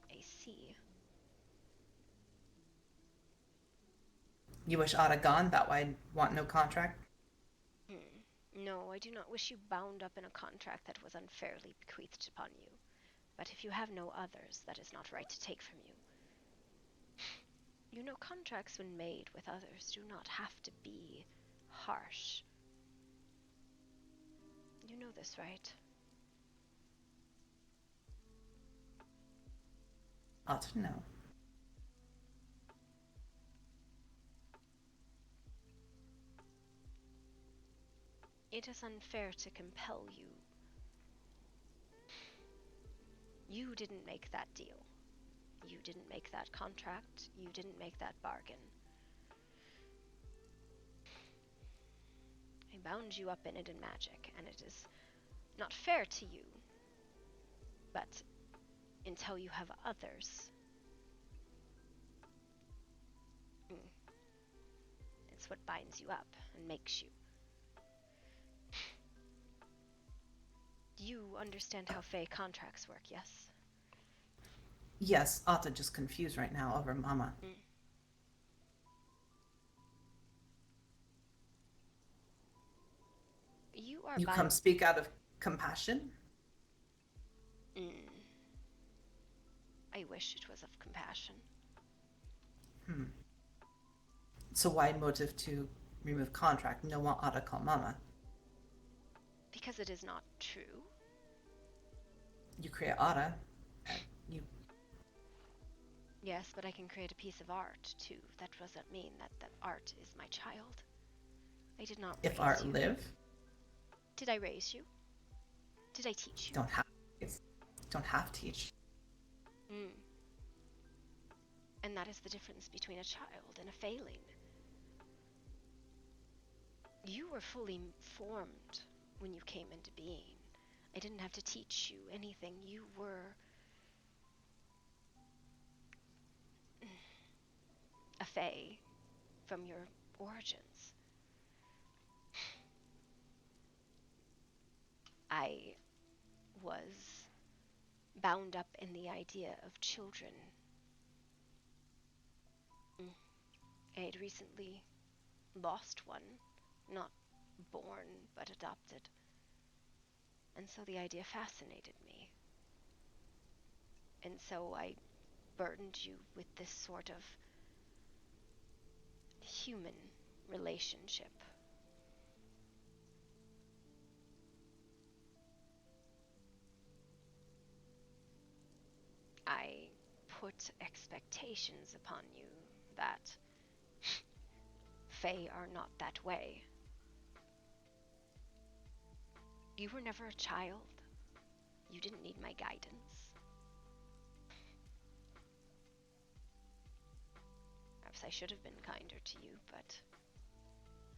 I see. You wish Auto gone? That way I'd want no contract? No, I do not wish you bound up in a contract that was unfairly bequeathed upon you. But if you have no others, that is not right to take from you. You know, contracts when made with others do not have to be harsh. You know this, right? Auto no. It is unfair to compel you. You didn't make that deal. You didn't make that contract. You didn't make that bargain. I bound you up in it in magic, and it is not fair to you. But until you have others, it's what binds you up and makes you. You understand how Fae contracts work, yes? Yes, Auto just confused right now over Mama. You are You by... come speak out of compassion? I wish it was of compassion. So why motive to remove contract? No one ought to call Mama. Because it is not true. You create Auto. You. Yes, but I can create a piece of art too. That doesn't mean that that art is my child. I did not raise If art you. live, Did I raise you? Did I teach you? don't have don't have to teach. And that is the difference between a child and a failing. You were fully formed when you came into being. I didn't have to teach you anything. You were a fae from your origins. I was bound up in the idea of children. I had recently lost one, not born, but adopted. And so the idea fascinated me. And so I burdened you with this sort of human relationship. I put expectations upon you that Fae are not that way. You were never a child. You didn't need my guidance. Perhaps I should have been kinder to you, but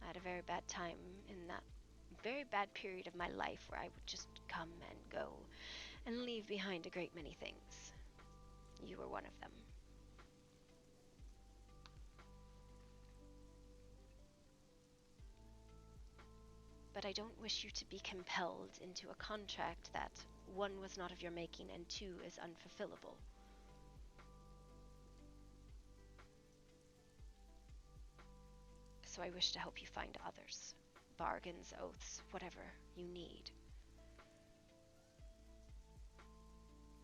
I had a very bad time in that very bad period of my life where I would just come and go and leave behind a great many things. You were one of them. But I don't wish you to be compelled into a contract that, one, was not of your making, and two, is unfulfillable. So I wish to help you find others. Bargains, oaths, whatever you need.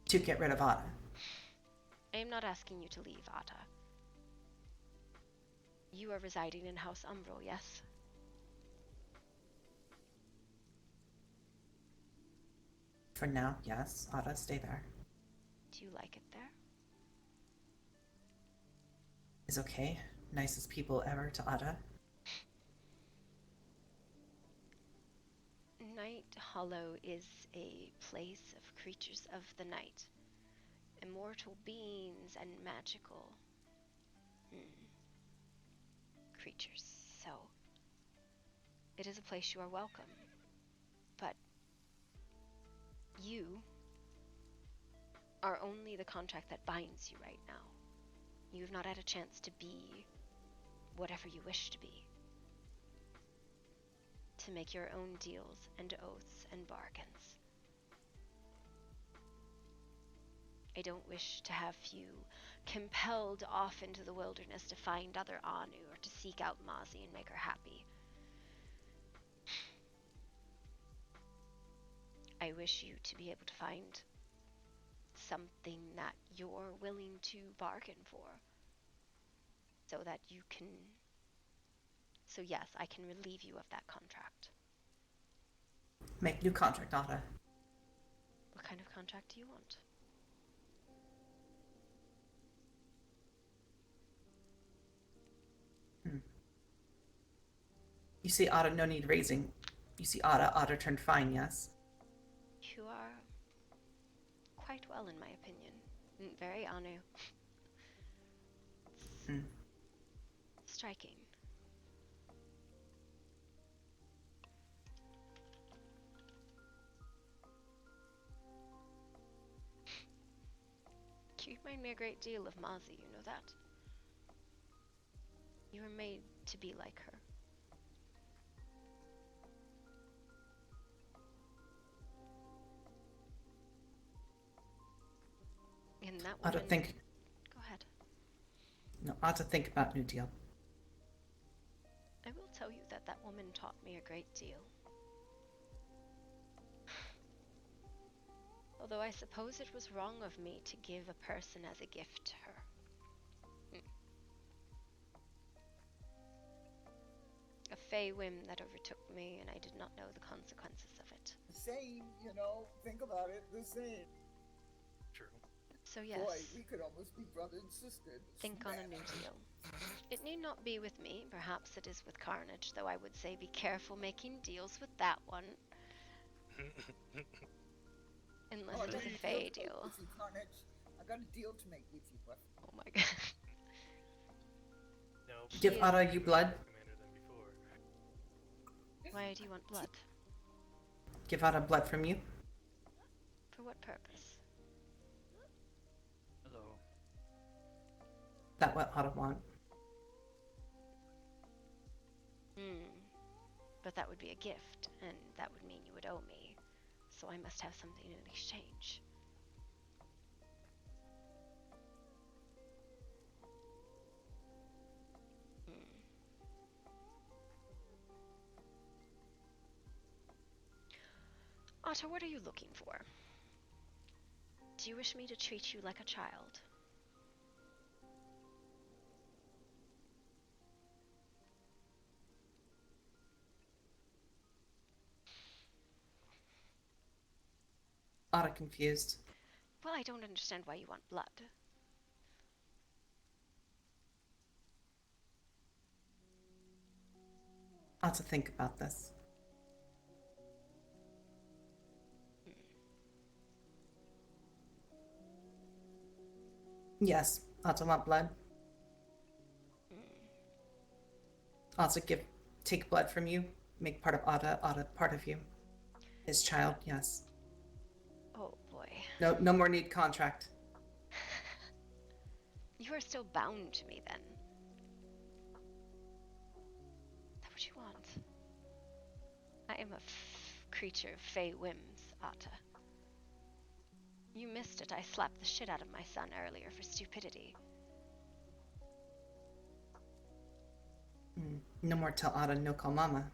To get rid of Ada. I am not asking you to leave, Ada. You are residing in House Umbral, yes? For now, yes. Ada, stay there. Do you like it there? Is okay. Nicest people ever to Ada. Night Hollow is a place of creatures of the night. Immortal beings and magical creatures. So, it is a place you are welcome. But you are only the contract that binds you right now. You have not had a chance to be whatever you wish to be. To make your own deals and oaths and bargains. I don't wish to have you compelled off into the wilderness to find other Anu or to seek out Mazi and make her happy. I wish you to be able to find something that you're willing to bargain for. So that you can... So yes, I can relieve you of that contract. Make new contract, Ada. What kind of contract do you want? You see Ada, no need raising. You see Ada turned fine, yes? You are quite well, in my opinion. Very Anu. Striking. You remind me a great deal of Mazi, you know that? You were made to be like her. And that woman... Ada, think. Go ahead. No, Ada, think about new deal. I will tell you that that woman taught me a great deal. Although I suppose it was wrong of me to give a person as a gift to her. A fey whim that overtook me, and I did not know the consequences of it. The same, you know, think about it, the same. True. So yes, Boy, we could almost be brother and sister. think on a new deal. It need not be with me, perhaps it is with Carnage, though I would say be careful making deals with that one. Unless Oh, I it got is a deal Fey to make deal. with you, Carnage. I got a deal to make with you, bro. Oh my god. Give Ada you blood. Why do you want blood? Give Ada blood from you. For what purpose? Hello. That what Ada want. But that would be a gift, and that would mean you would owe me. So I must have something in exchange. Otto, what are you looking for? Do you wish me to treat you like a child? Ada confused. Well, I don't understand why you want blood. I'll have to think about this. Yes, Ada want blood. Also take blood from you, make part of Ada part of you. His child, yes. Oh boy. No more need contract. You are still bound to me then. Is that what you want? I am a creature of fey whims, Atta. You missed it. I slapped the shit out of my son earlier for stupidity. No more tell Ada no call mama.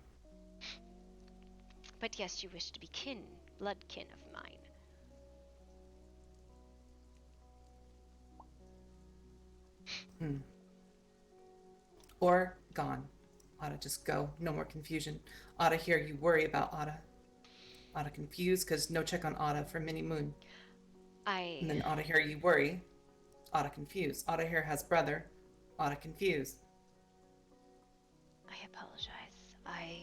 But yes, you wish to be kin, blood kin of mine. Or gone. Ada just go. No more confusion. Ada here, you worry about Ada. Ada confused because no check on Ada for many moon. And then Ada here, you worry. Ada confused. Ada here has brother. Ada confused. I apologize. I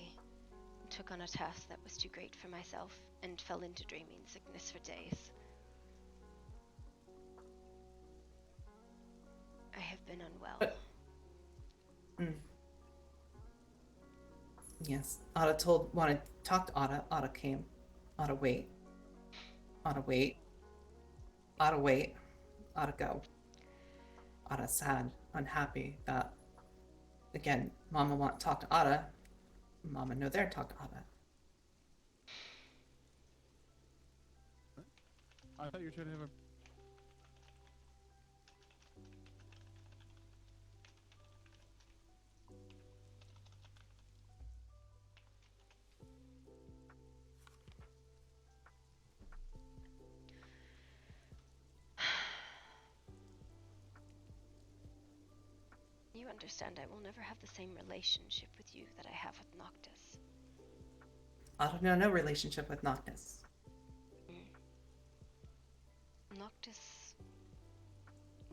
took on a task that was too great for myself and fell into dreaming sickness for days. I have been unwell. Yes. Ada wanted to talk to Ada. Ada came. Ada wait. Ada wait. Ada wait. Ada go. Ada sad, unhappy that, again, Mama want to talk to Ada. Mama no there talk to Ada. I thought you were trying to have a... You understand I will never have the same relationship with you that I have with Noctis. Ada no relationship with Noctis. Noctis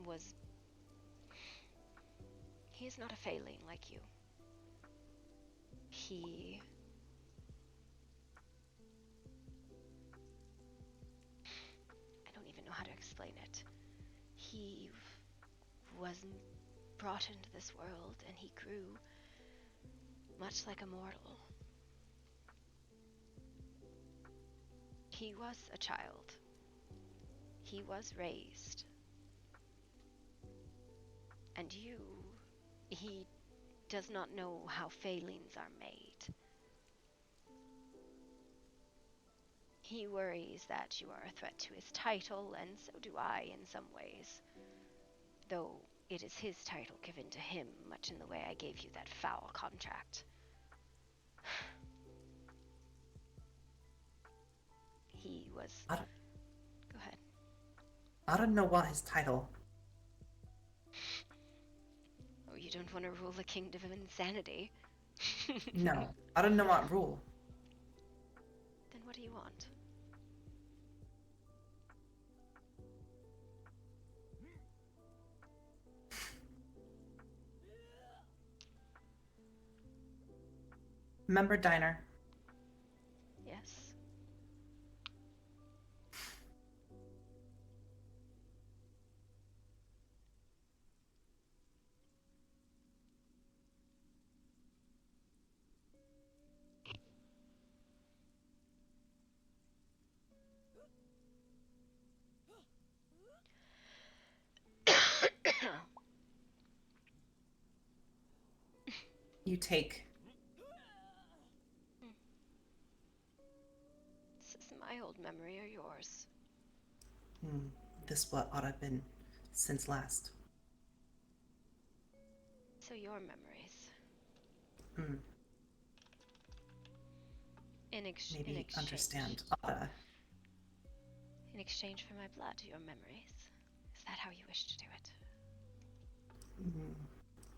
was... He is not a failing like you. He... I don't even know how to explain it. He was brought into this world and he grew much like a mortal. He was a child. He was raised. And he does not know how failings are made. He worries that you are a threat to his title, and so do I in some ways. Though it is his title given to him, much in the way I gave you that foul contract. He was... Go ahead. I don't know what his title. Oh, you don't want to rule the kingdom of insanity? No, I don't know what rule. Then what do you want? Member diner. Yes. you take? This is my old memory or yours? This what ought to have been since last. So your memories. Maybe understand oughta. In exchange for my blood, your memories. Is that how you wish to do it?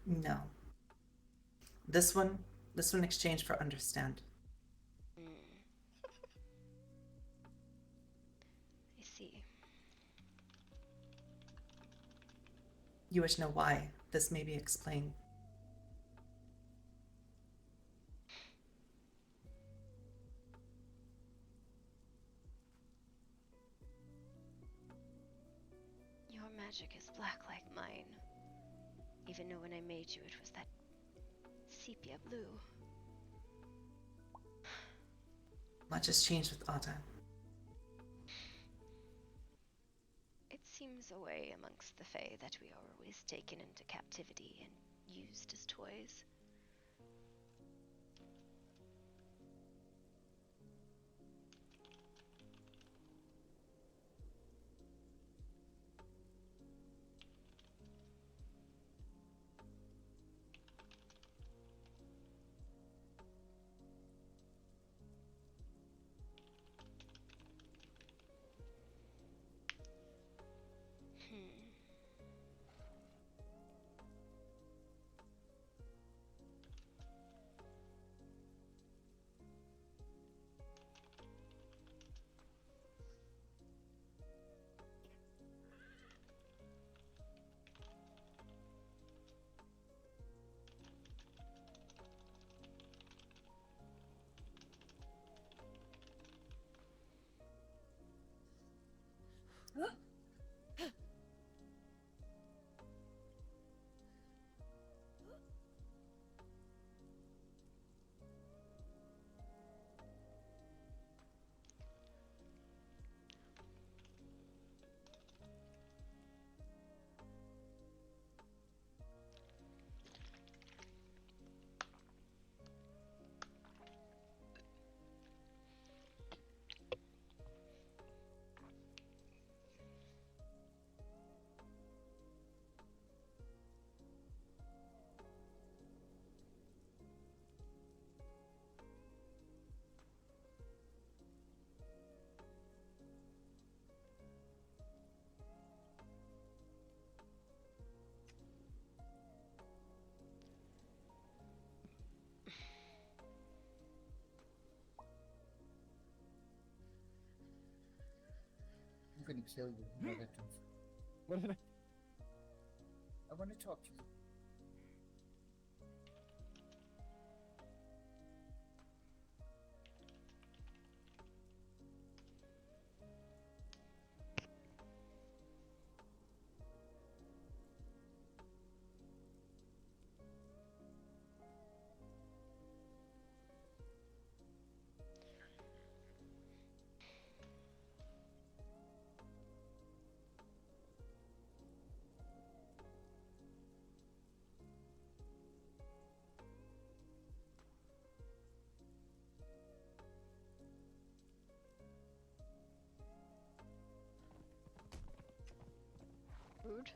No. This one exchange for understand. I see. You wish to know why this may be explained. Your magic is black like mine. Even though when I made you, it was that sepia blue. Much has changed with Atta. It seems a way amongst the Fae that we are always taken into captivity and used as toys. I'm gonna kill you. You know that, don't you? What did I want to talk to you. Rude.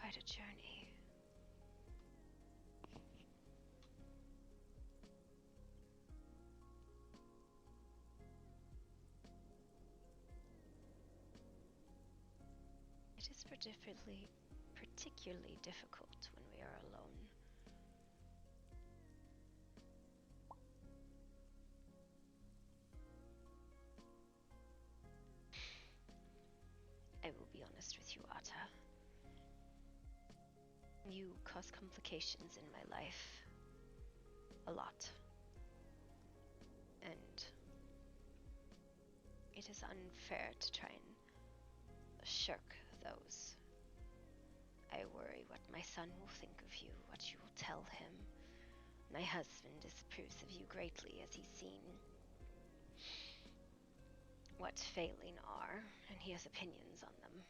Quite a journey. It is particularly difficult when we are alone. I will be honest with you, Atta. You cause complications in my life. A lot. And it is unfair to try and shirk those. I worry what my son will think of you, what you will tell him. My husband disapproves of you greatly as he's seen what failing are, and he has opinions on them.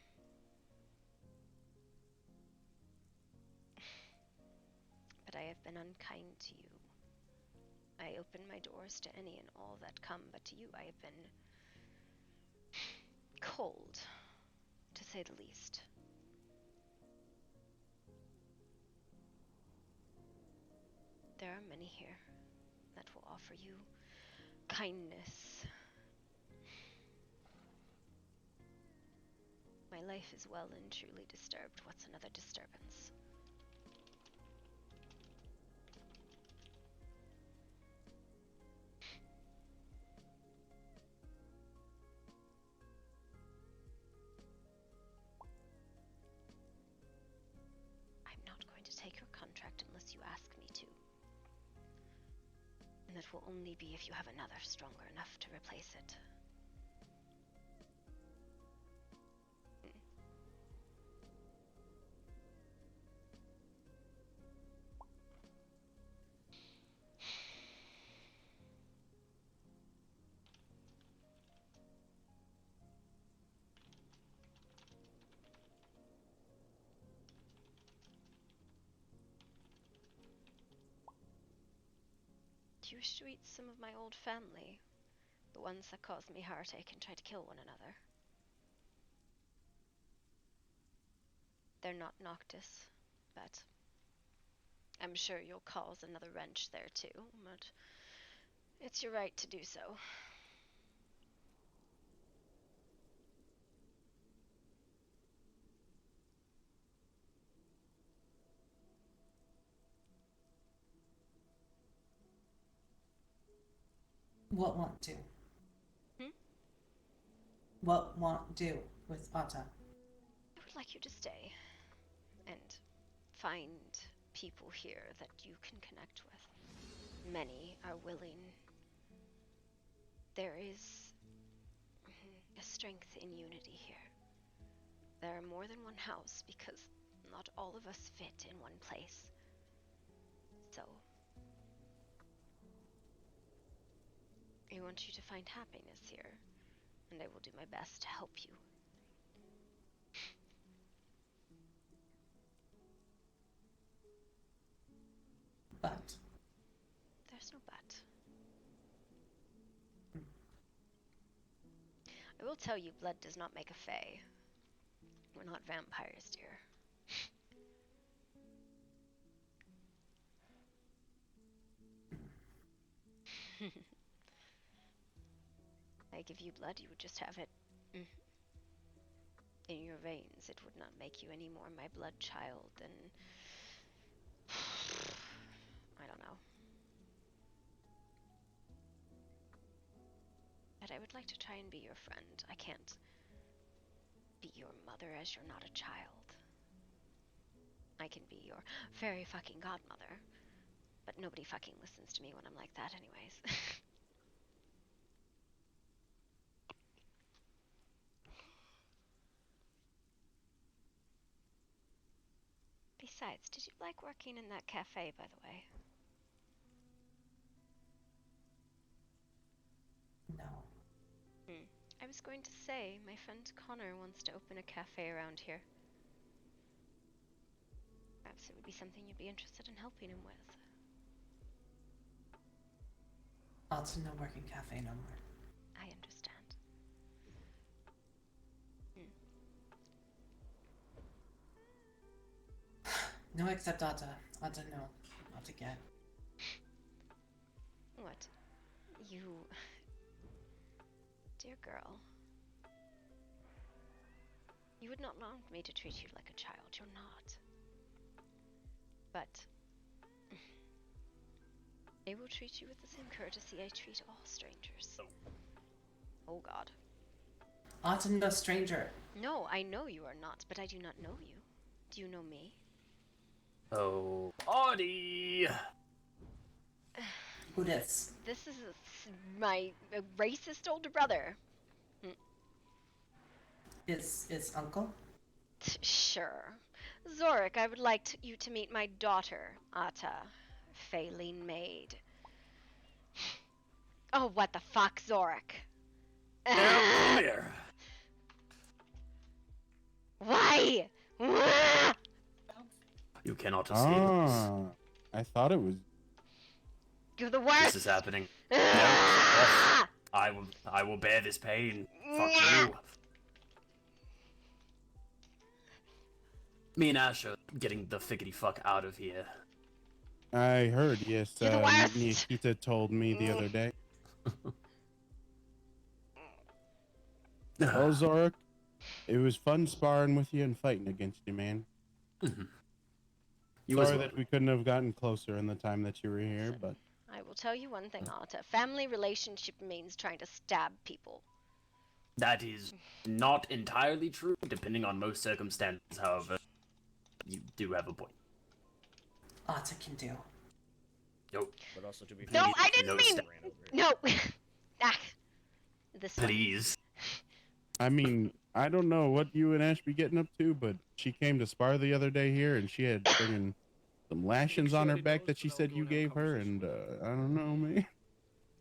But I have been unkind to you. I open my doors to any and all that come, but to you I have been cold, to say the least. There are many here that will offer you kindness. My life is well and truly disturbed. What's another disturbance? I'm not going to take your contract unless you ask me to. And that will only be if you have another stronger enough to replace it. Do you wish to eat some of my old family? The ones that caused me heartache and tried to kill one another? They're not Noctis, but I'm sure you'll cause another wrench there too, but it's your right to do so. What won't do? Hmm? What won't do with Atta? I would like you to stay and find people here that you can connect with. Many are willing. There is a strength in unity here. There are more than one house because not all of us fit in one place. So, I want you to find happiness here, and I will do my best to help you. But There's no but. I will tell you, blood does not make a fae. We're not vampires, dear. I give you blood, you would just have it in your veins. It would not make you any more my blood child than... I don't know. But I would like to try and be your friend. I can't be your mother as you're not a child. I can be your fairy fucking godmother. But nobody fucking listens to me when I'm like that anyways. Besides, did you like working in that cafe, by the way? no. I was going to say, my friend Connor wants to open a cafe around here. Perhaps it would be something you'd be interested in helping him with. Atta no working cafe no more. I understand. No, except Atta. Atta no. Not again. What? You... Dear girl. You would not want me to treat you like a child. You're not. But... I will treat you with the same courtesy I treat all strangers. Oh god. Atta no stranger. No, I know you are not, but I do not know you. Do you know me? Oh, Audie! Who this? This is my racist older brother. Is uncle? Sure. Zorik, I would like you to meet my daughter, Atta. Faline Maid. Oh, what the fuck, Zorik? Come here. Why? You cannot escape us. I thought it was... You're the worst. This is happening. No, yes. I will bear this pain. Fuck you. Me and Ash are getting the figgity fuck out of here. I heard, yes. Nikita told me the other day. Well, Zorik, it was fun sparring with you and fighting against you, man. Sorry that we couldn't have gotten closer in the time that you were here, but... I will tell you one thing, Atta. Family relationship means trying to stab people. That is not entirely true, depending on most circumstances, however. You do have a point. Atta can do. Nope. But also to be No, I didn't mean... No. This Please. I mean, I don't know what you and Ash be getting up to, but she came to spar the other day here, and she had friggin' some lashings on her back that she said you gave her, and I don't know, man.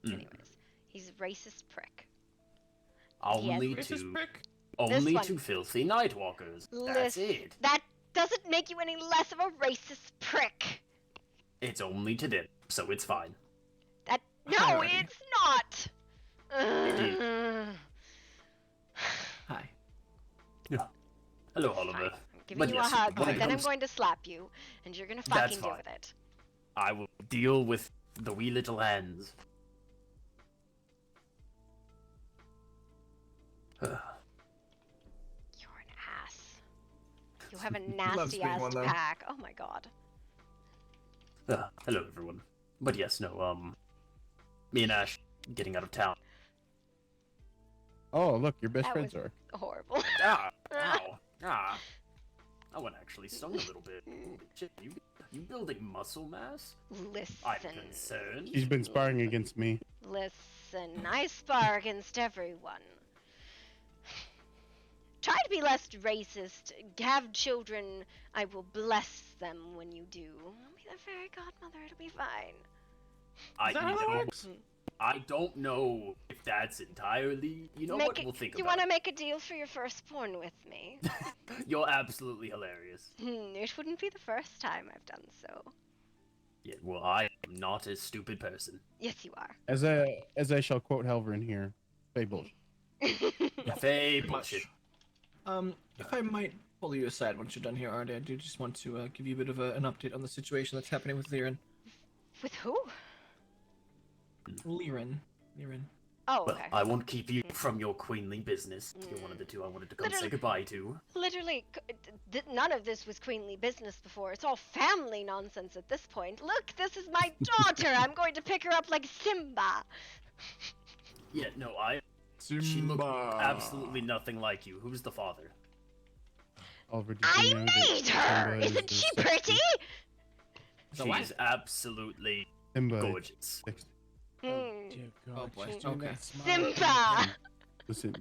Anyways, he's a racist prick. Only two filthy nightwalkers. That's it. That doesn't make you any less of a racist prick. It's only to them, so it's fine. That no, it's not. Hi. Yeah. Hello, Oliver. I'm giving you a hug, but then I'm going to slap you, and you're gonna fucking deal with it. I will deal with the wee little hands. You're an ass. You have a nasty ass pack. Oh my god. Hello, everyone. But yes, no, me and Ash getting out of town. Oh, look, your best That friends was are. horrible. That one actually stung a little bit. Holy shit, you building muscle mass? Listen. I'm concerned. She's been sparring against me. Listen, I spar against everyone. Try to be less racist. Have children. I will bless them when you do. I'll be the fairy godmother. It'll be fine. I don't know if that's entirely. You know what? We'll think You about want to make a deal for your firstborn with me? it. You're absolutely hilarious. It wouldn't be the first time I've done so. Yeah, well, I am not a stupid person. Yes, you are. As I shall quote Helverin here, fable. Fey bullshit. If I might pull you aside once you're done here, Artie, I do just want to give you a bit of an update on the situation that's happening with Liren. With who? Liren. Oh, Well, okay. I won't keep you from your queenly business. You're one of the two I wanted to come say goodbye to. Literally, none of this was queenly business before. It's all family nonsense at this point. Look, this is my daughter. I'm going to pick her up like Simba. Yeah, no, She looked absolutely nothing like you. Who's the father? Oliver, did you know that Made her! Simba is Isn't the she sexy- pretty? She is absolutely Simba. gorgeous. Oh boy. Okay. Simba! Listen.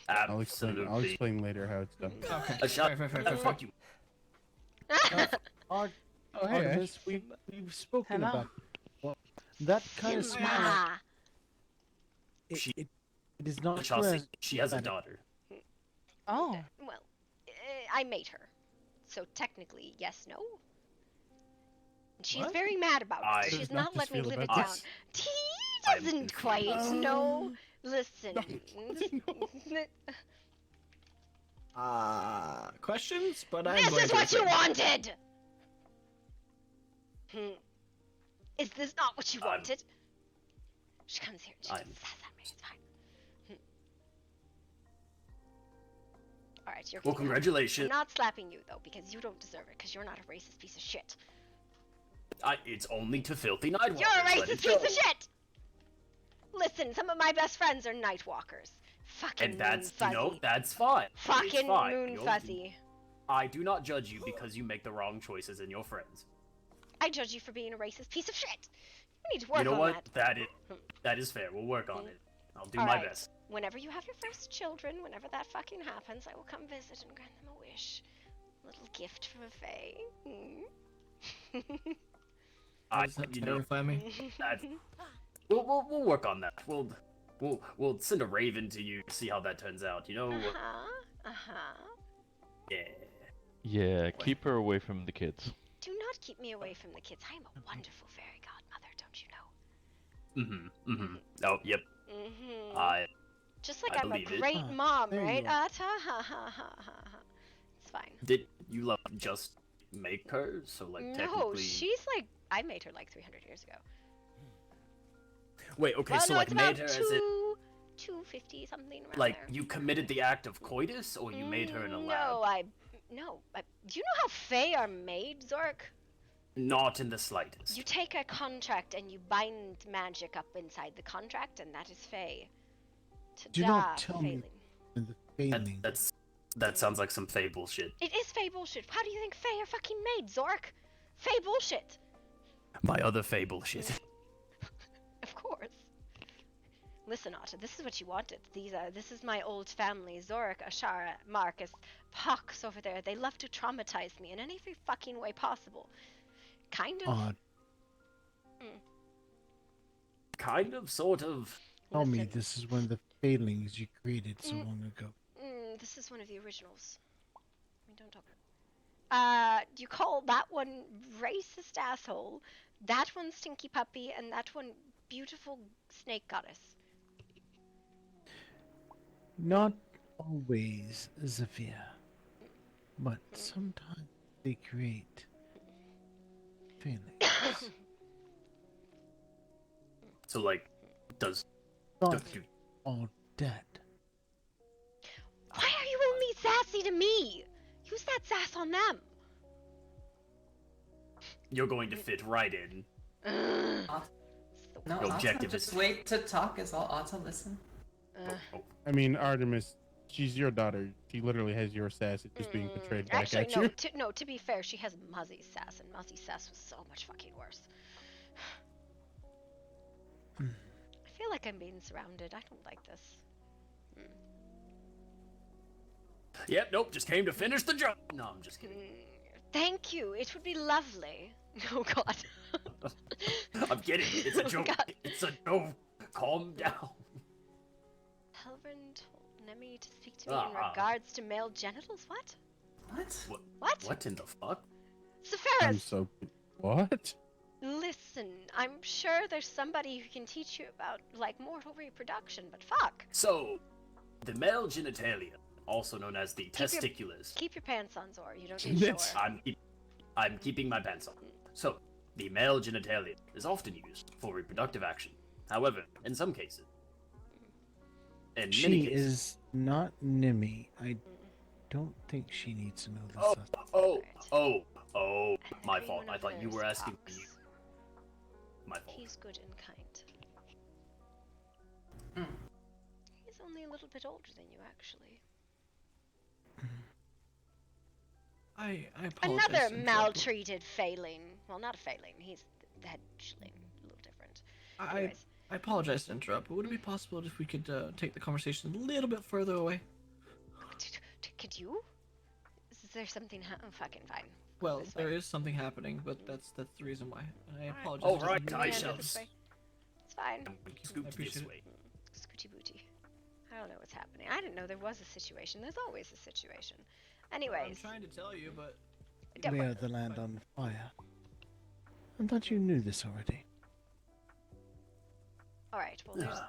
Absolutely. I'll explain later how it's done. Okay. A shot. Fair. Fuck you. Oh, hey, Artemis, we've spoken Hello. about well, that kind of smile. Simba! It is not Chelsea, correct. she has a daughter. Oh. Well, I made her. So technically, yes, no. She's What? very mad about it. She's not let me live it down. He doesn't quite know. Listen. Questions? But I'm This going is to what you refrain. wanted! Is this not what you wanted? She comes here and she just says at me. It's fine. Alright, you're Well, congratulations. I'm not slapping you, though, because you don't deserve it, because you're not a racist piece of shit. It's only to filthy nightwalkers. You're a let racist it piece go. of shit! Listen, some of my best friends are nightwalkers. Fucking And that's, moon you fuzzy. know, that's fine. It's Fucking fine. moon You're- fuzzy. I do not judge you because you make the wrong choices in your friends. I judge you for being a racist piece of shit. We need to work You know on what? that. That is fair. We'll work on it. I'll do All my right. best. Whenever you have your first children, whenever that fucking happens, I will come visit and grant them a wish. A little gift from a fae. Does that terrify me? We'll work on that. We'll send a raven to you to see how that turns out. You know. Yeah. Yeah, keep her away from the kids. Do not keep me away from the kids. I am a wonderful fairy godmother, don't you know? Oh, yep. Just like I I'm a believe it. great mom, there you right? go. It's fine. Did you just make her? So like No, technically. she's like I made her like 300 years ago. Wait, okay, Well, so no, like it's made about her as it 250 something around like there. you committed the act of coitus, or you made her in a lab? No, do you know how fae are made, Zork? Not in the slightest. You take a contract and you bind magic up inside the contract, and that is fae. Do not tell me the failing. That sounds like some fae bullshit. It is fae bullshit. How do you think fae are fucking made, Zork? Fae bullshit. My other fae bullshit. Of course. Listen, Otta, this is what you wanted. This is my old family. Zorik, Ashara, Marcus, Pox over there. They love to traumatize me in any fucking way possible. Kind of. Odd. Kind of, sort of. Tell me this is one of the failings you created so long ago. This is one of the originals. We don't talk. You call that one racist asshole, that one stinky puppy, and that one beautiful snake goddess. Not always, Zafia. But sometimes they create failings. So like, does Not all dead. Why are you only sassy to me? Use that sass on them. you're going to fit right in? It's No, The Ata, objective just is- wait to talk as I'll Ata listen. I mean, Artemis, she's your daughter. She literally has your sass. It's just being portrayed back Actually, at no. you. To be fair, she has Muzzy's sass, and Muzzy's sass was so much fucking worse. I feel like I'm being surrounded. I don't like this. Yep, nope, just came to finish the job. No, I'm just kidding. Thank you. It would be lovely. Oh God. I'm kidding. It's a joke. It's a joke. Calm down. Helvin told Nemi to speak to me in regards to male genitals. What? What? What in the fuck? I'm Sephiroth, so. What? listen. I'm sure there's somebody who can teach you about like mortal reproduction, but fuck. So, the male genitalia, also known as the testiculars. Keep your pants on, Zor. You don't need to shower. I'm keeping my pants on. So, the male genitalia is often used for reproductive action. However, in some cases, in many She cases, is not Nimi. I don't think she needs to know this. my fault. I thought you were asking me. My fault. He's good and kind. He's only a little bit older than you, actually. I apologize. Another to interrupt. maltreated failing. Well, not a failing. He's the head shilling. A little different. Anyways. I apologize to interrupt, but would it be possible if we could take the conversation a little bit further away? Could you? Is there something? Fucking fine. Well, This there way. is something happening, but that's the reason why. And I apologize. Oh, to right, the- I shall. It's fine. Scoot appreciate this it. way. Scooty booty. I don't know what's happening. I didn't know there was a situation. There's always a situation. Anyways. I'm trying to tell you, but We are the land on fire. I thought you knew this already. Alright, well, there's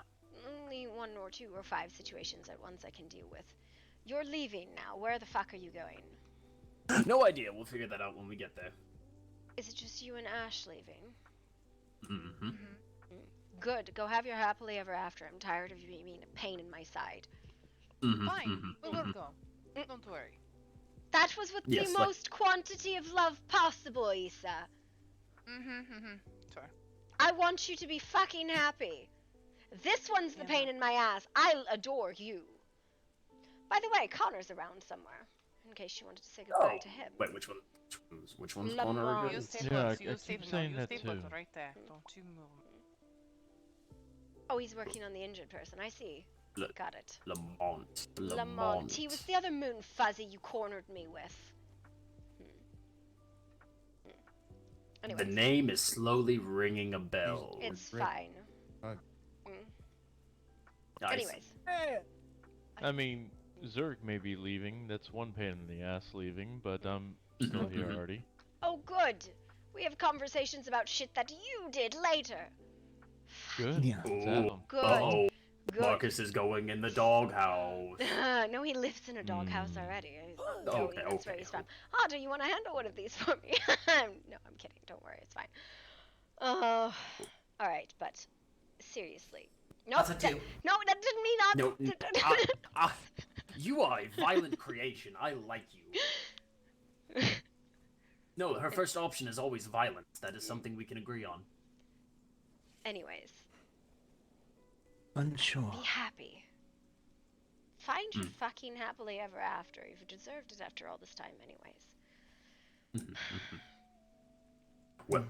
only 1 or 2 or 5 situations at once I can deal with. You're leaving now. Where the fuck are you going? No idea. We'll figure that out when we get there. Is it just you and Ash leaving? Mm-hmm. Good. Go have your happily ever after. I'm tired of you being a pain in my side. Fine, we will go. Don't worry. That was with Yes, the like- most quantity of love possible, Issa. Sorry. I want you to be fucking happy. This one's the pain in my ass. I adore you. By the way, Connor's around somewhere. In case you wanted to say goodbye to him. Wait, which one? Which one's Lamont. Connor again? You stay Yeah, put. I You stay keep put. saying You that stay put too. right there. Don't you move. Oh, he's working on the injured person. I see. Got it. Lamont. Lamont. He was the other moon fuzzy you cornered me with. The name is slowly ringing a bell. It's fine. Nice. Anyways. I mean, Zerg may be leaving. That's one pain in the ass leaving, but I'm still here, Artie. Oh, good. We have conversations about shit that you did later. Good. Yeah. Let's have 'em. Good. Uh-oh. Good. Marcus is going in the doghouse. No, he lives in a doghouse already. Okay, That's where he's from. Oh, do you want to handle one of these for me? No, I'm kidding. Don't worry. It's fine. All right, but seriously. No, That's a 2. no, that didn't mean not. No, you are a violent creation. I like you. No, her first option is always violence. That is something we can agree on. Anyways, Unsure. be happy. Find your fucking happily ever after. You've deserved it after all this time, anyways. Well,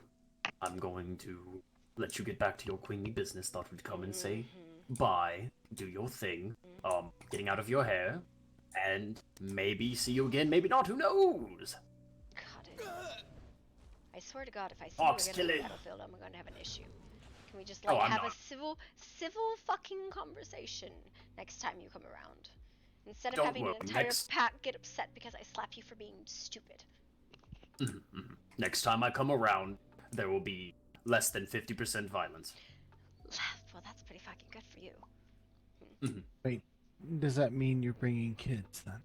I'm going to let you get back to your queenly business. Thought we'd come and say bye, do your thing, getting out of your hair, and maybe see you again, maybe not, who knows? I swear to God, if I see Fox, you kill again on it. the battlefield, I'm going to have an issue. Can we just Oh, like I'm have not. a civil fucking conversation next time you come around? Instead of Don't having worry, an entire next- pack get upset because I slap you for being stupid. Next time I come around, there will be less than 50% violence. Well, that's pretty fucking good for you. Wait, does that mean you're bringing kids then?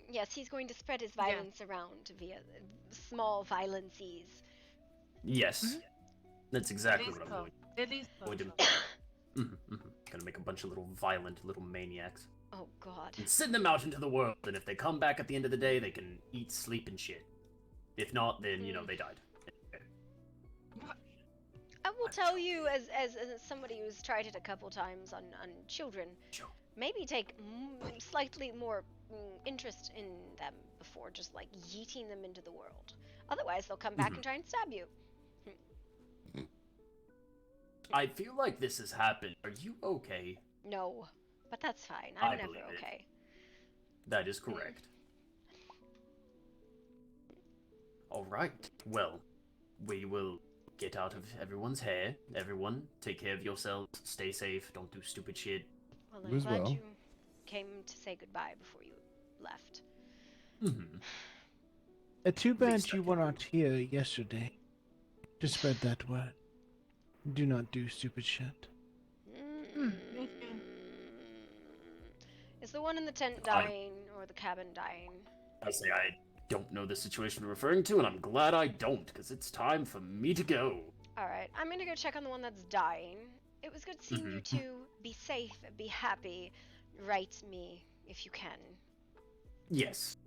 Yes, he's going to spread his violence around via small violences. Yes, that's exactly It is what I'm so. doing. It is so. Going to gonna make a bunch of little violent little maniacs Oh God. and send them out into the world. And if they come back at the end of the day, they can eat, sleep, and shit. If not, then you know they died. will tell you, as somebody who's tried it a couple times on children, maybe take slightly more interest in them before just like yeeting them into the world. Otherwise, they'll come back and try and stab you. I feel like this has happened. Are you okay? No, but that's fine. I I'm never believe it. okay. That is correct. Alright, well, we will get out of everyone's hair. Everyone, take care of yourselves, stay safe, don't do stupid shit. Well, I'm glad you came to say goodbye before you left. Too bad you were not here yesterday to spread that word. Do not do stupid shit. Is the one in the tent dying or the cabin dying? I say I don't know the situation you're referring to, and I'm glad I don't, because it's time for me to go. Alright, I'm gonna go check on the one that's dying. It was good seeing you two. Be safe, be happy. Write me if you can. Yes,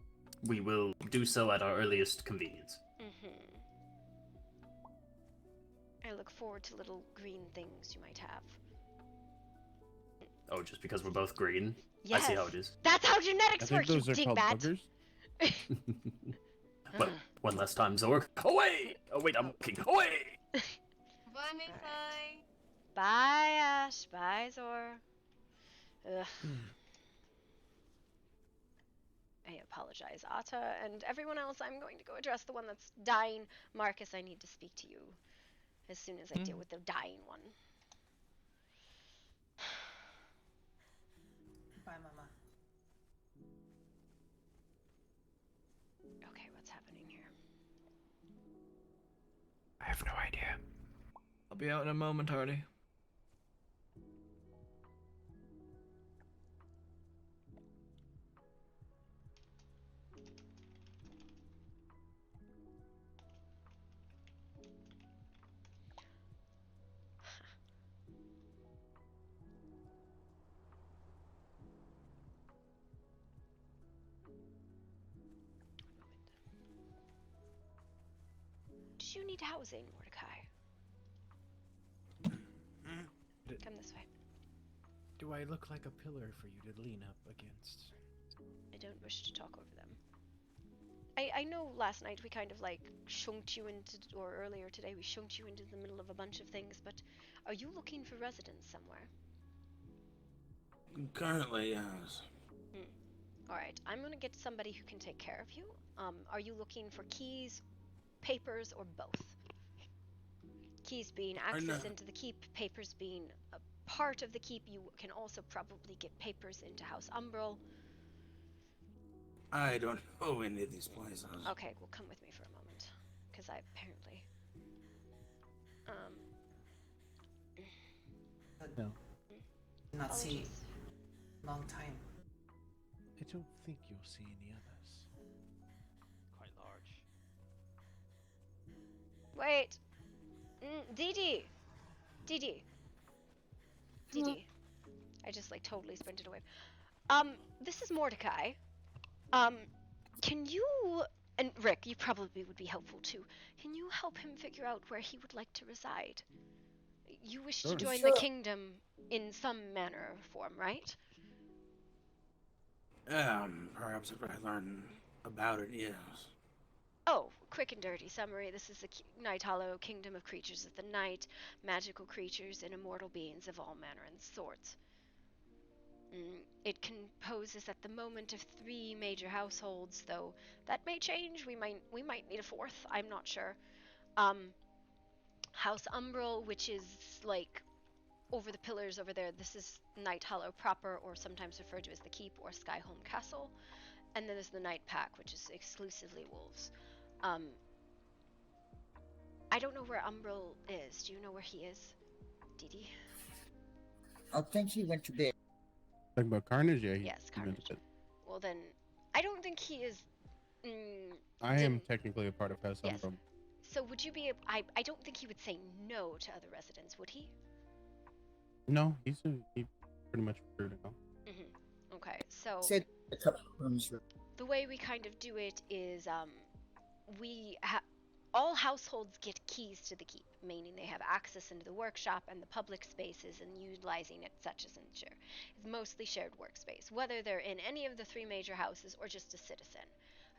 we will do so at our earliest convenience. I look forward to little green things you might have. Oh, just because we're both green? Yes. I see how it is. That's how genetics work, those you are called dingbat. buggers. Well, one less time, Zorg. Away! Oh wait, I'm looking. Away! Bye, Mayfly. Bye, Ash. Bye, Zor. Ugh. I apologize, Atta, and everyone else. I'm going to go address the one that's dying. Marcus, I need to speak to you as soon as I deal with the dying one. Bye, Mama. Okay, what's happening here? I have no idea. I'll be out in a moment, Hardy. Did you need housing, Mordecai? Come this way. Do I look like a pillar for you to lean up against? I don't wish to talk over them. I know last night we kind of like shunked you into, or earlier today we shunked you into the middle of a bunch of things, but are you looking for residence somewhere? Currently, yes. Alright, I'm gonna get somebody who can take care of you. Are you looking for keys, papers, or both? Keys being access into the keep, papers being a part of the keep. You can also probably get papers into House Umbral. I don't know any of these places. Okay, well come with me for a moment, because I apparently... No. Not see long time. I don't think you'll see any others. Quite large. Wait! Dee Dee! I just like totally sprinted away. This is Mordecai. Can you, and Rick, you probably would be helpful too. Can you help him figure out where he would like to reside? You wish to join the kingdom in some manner or form, right? Perhaps if I learn about it, yes. Oh, quick and dirty summary. This is the Night Hollow, kingdom of creatures of the night, magical creatures and immortal beings of all manner and sorts. It composes at the moment of 3 major households, though that may change. We might need a 4th. I'm not sure. House Umbral, which is like over the pillars over there. This is Night Hollow proper, or sometimes referred to as the Keep or Skyholm Castle. And then there's the Night Pack, which is exclusively wolves. I don't know where Umbral is. Do you know where he is, Dee? I think he went to bed. Talking about Carnage, yeah. Yes, Carnage. Well then, I don't think he is... I am technically a part of House Umbral. So would you be... I don't think he would say no to other residents, would he? No, he pretty much figured it out. Okay, so... Said a couple of rooms. The way we kind of do it is, all households get keys to the keep, meaning they have access into the workshop and the public spaces and utilizing it such as ensure. It's mostly shared workspace, whether they're in any of the three major houses or just a citizen.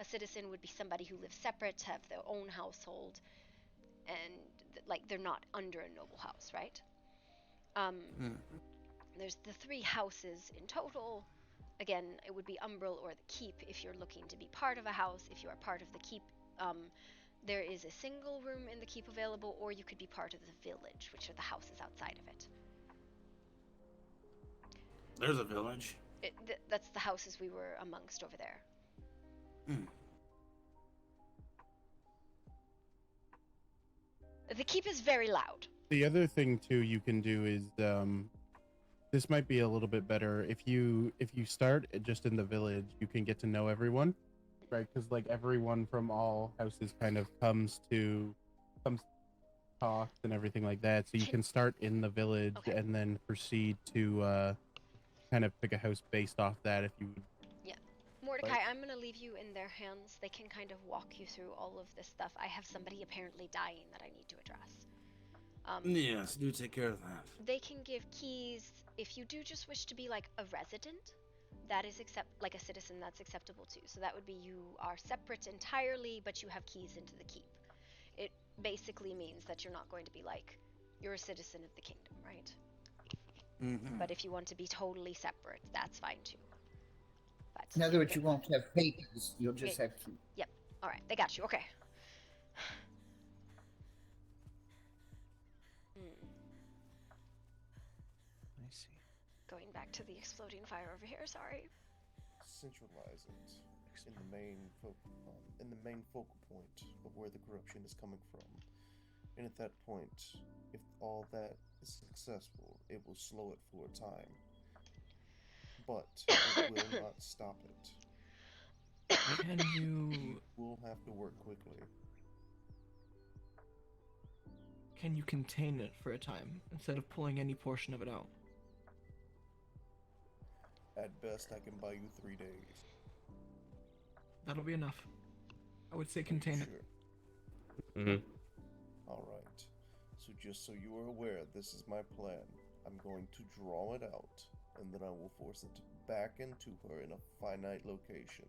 A citizen would be somebody who lives separate, have their own household, and like they're not under a noble house, right? There's the three houses in total. Again, it would be Umbral or the Keep if you're looking to be part of a house. If you are part of the Keep, there is a single room in the Keep available, or you could be part of the village, which are the houses outside of it. There's a village. That's the houses we were amongst over there. The Keep is very loud. The other thing too you can do is this might be a little bit better if you start just in the village. You can get to know everyone, right? Because like everyone from all houses kind of comes talks and everything like that. So you can start in the village and then proceed to kind of pick a house based off that if you. Yeah, Mordecai, I'm gonna leave you in their hands. They can kind of walk you through all of this stuff. I have somebody apparently dying that I need to address. Yes, do take care of that. They can give keys if you do just wish to be like a resident. That is like a citizen, that's acceptable too. So that would be you are separate entirely, but you have keys into the keep. It basically means that you're not going to be like you're a citizen of the kingdom, right? But if you want to be totally separate, that's fine too. But in other words, you won't have papers. You'll just have keys. Yep. All right, they got you. Okay. I see. Going back to the exploding fire over here. Sorry. Centralize it in the main focal point of where the corruption is coming from. And at that point, if all that is successful, it will slow it for a time. But it will not stop it. Can you... We'll have to work quickly. Can you contain it for a time, instead of pulling any portion of it out? At best, I can buy you 3 days. That'll be enough. I would say contain it. Alright. So just so you are aware, this is my plan. I'm going to draw it out, and then I will force it back into her in a finite location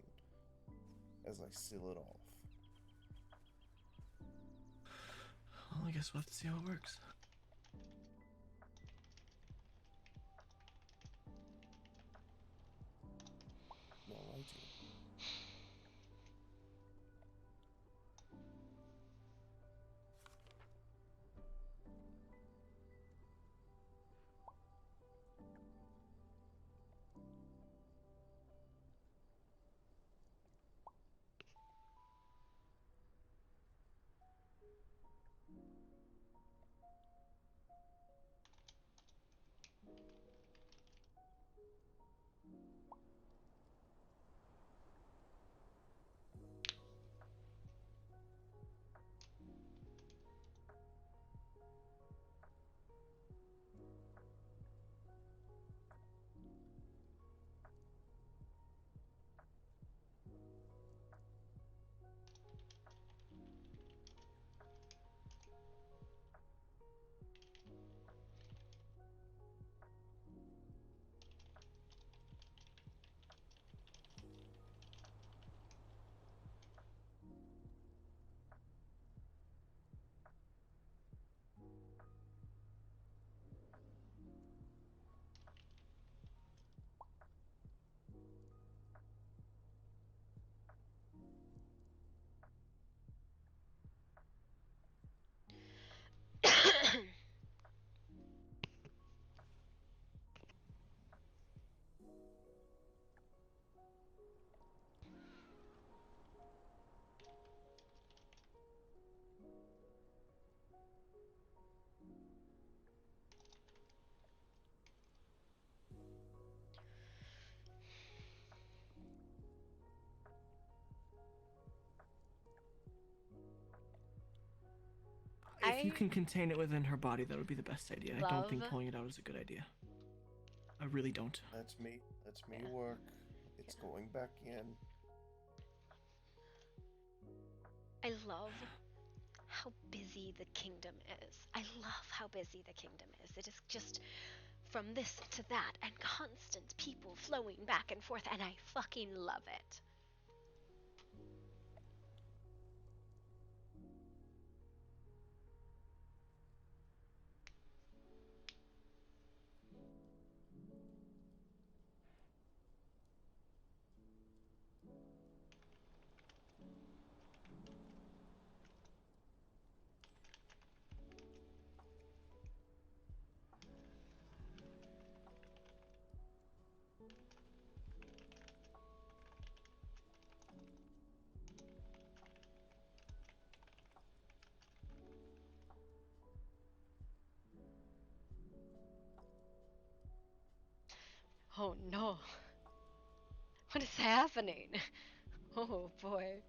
as I seal it off. Well, I guess we'll have to see how it works. Alrighty. If you can contain it within her body, that would be the best idea. I don't think pulling it out is a good idea. I really don't. That's me work. It's going back in. I love how busy the kingdom is. I love how busy the kingdom is. It is just from this to that and constant people flowing back and forth, and I fucking love it. Oh no. What is happening? Oh boy.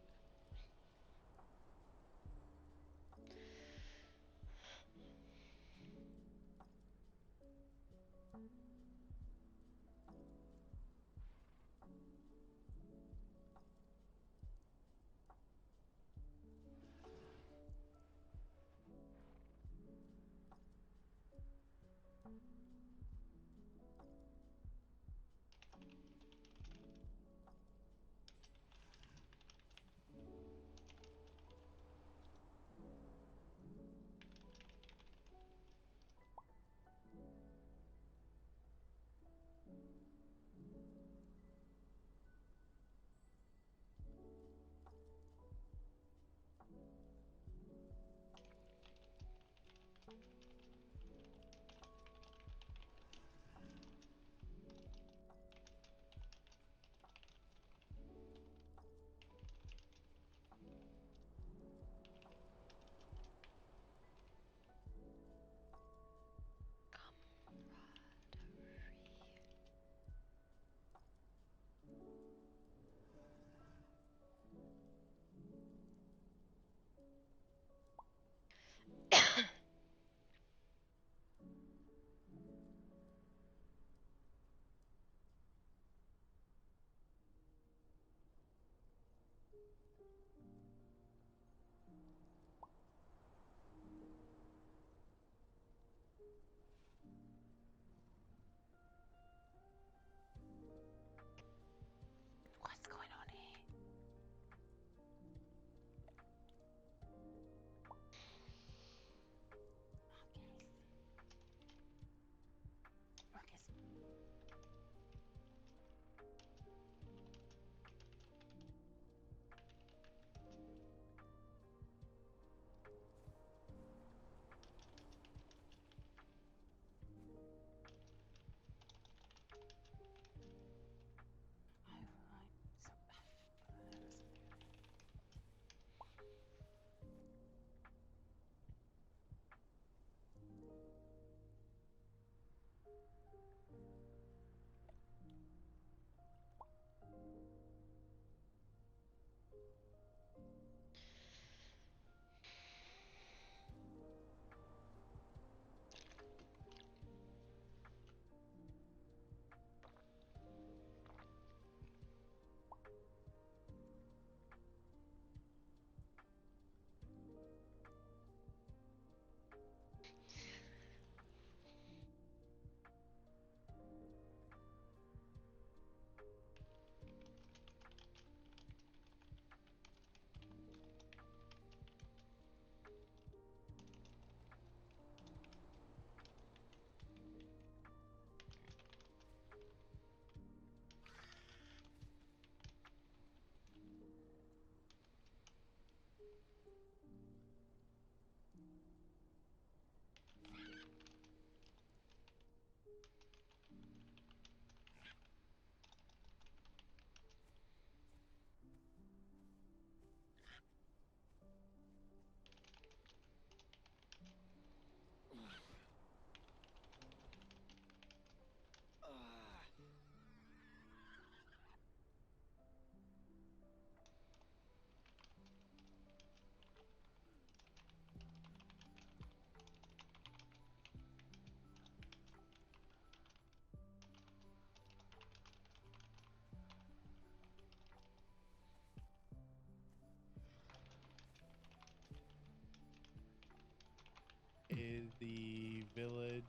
the village.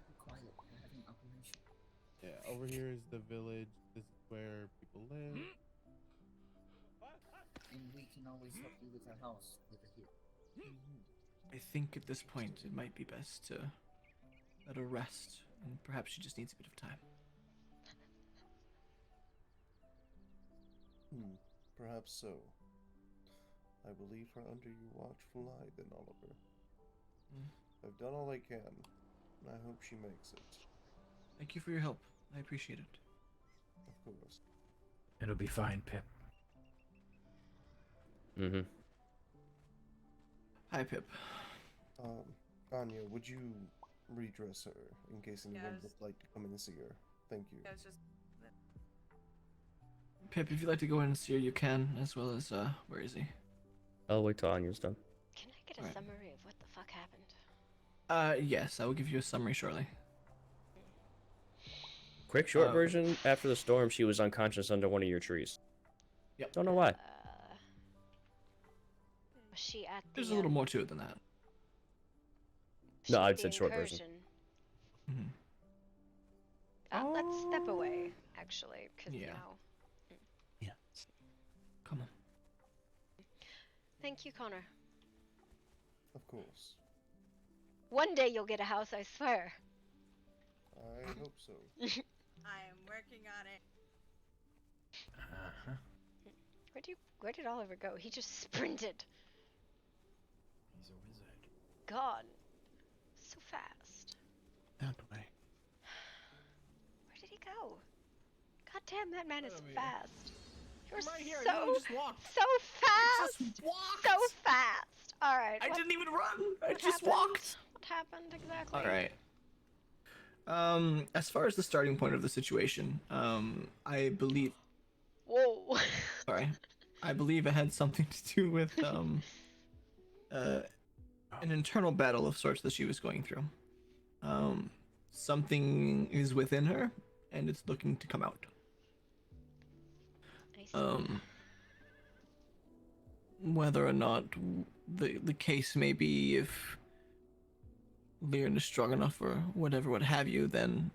Be quiet. We're having operation. Yeah, over here is the village. This is where people live. And we can always help you with our house over here. I think at this point it might be best to let her rest, and perhaps she just needs a bit of time. Perhaps so. I will leave her under your watchful eye then, Oliver. I've done all I can, and I hope she makes it. Thank you for your help. I appreciate it. Of course. It'll be fine, Pip. Mm-hmm. Hi, Pip. Anya, would you redress her in case anyone Yes. would like to come in and see her? Thank you. Yeah, it's just Pip, if you'd like to go in and see her, you can, as well as, where is he? I'll wait till Anya's done. Can I get a summary of what the fuck happened? Yes, I will give you a summary shortly. Quick short version, after the storm, she was unconscious under one of your trees. Yep. Don't know why. Was she at the? There's a little more to it than that. No, at I'd the said short version. incursion? Let's step away, actually, because you know. Yeah. Come on. Thank you, Connor. Of course. One day you'll get a house, I swear. I hope so. I am working on it. Where did Oliver go? He just sprinted. He's a wizard. Gone. So fast. That way. Where did he go? God damn, that man is fast. You're right here, so, I literally just walked. so fast. just walked. So fast. All right. I didn't even run. I what just happened? walked. What happened exactly? All right. As far as the starting point of the situation, I believe. Whoa. Sorry, I believe it had something to do with an internal battle of sorts that she was going through. Something is within her, and it's looking to come out. Whether or not the case may be, if Leon is strong enough or whatever, what have you, then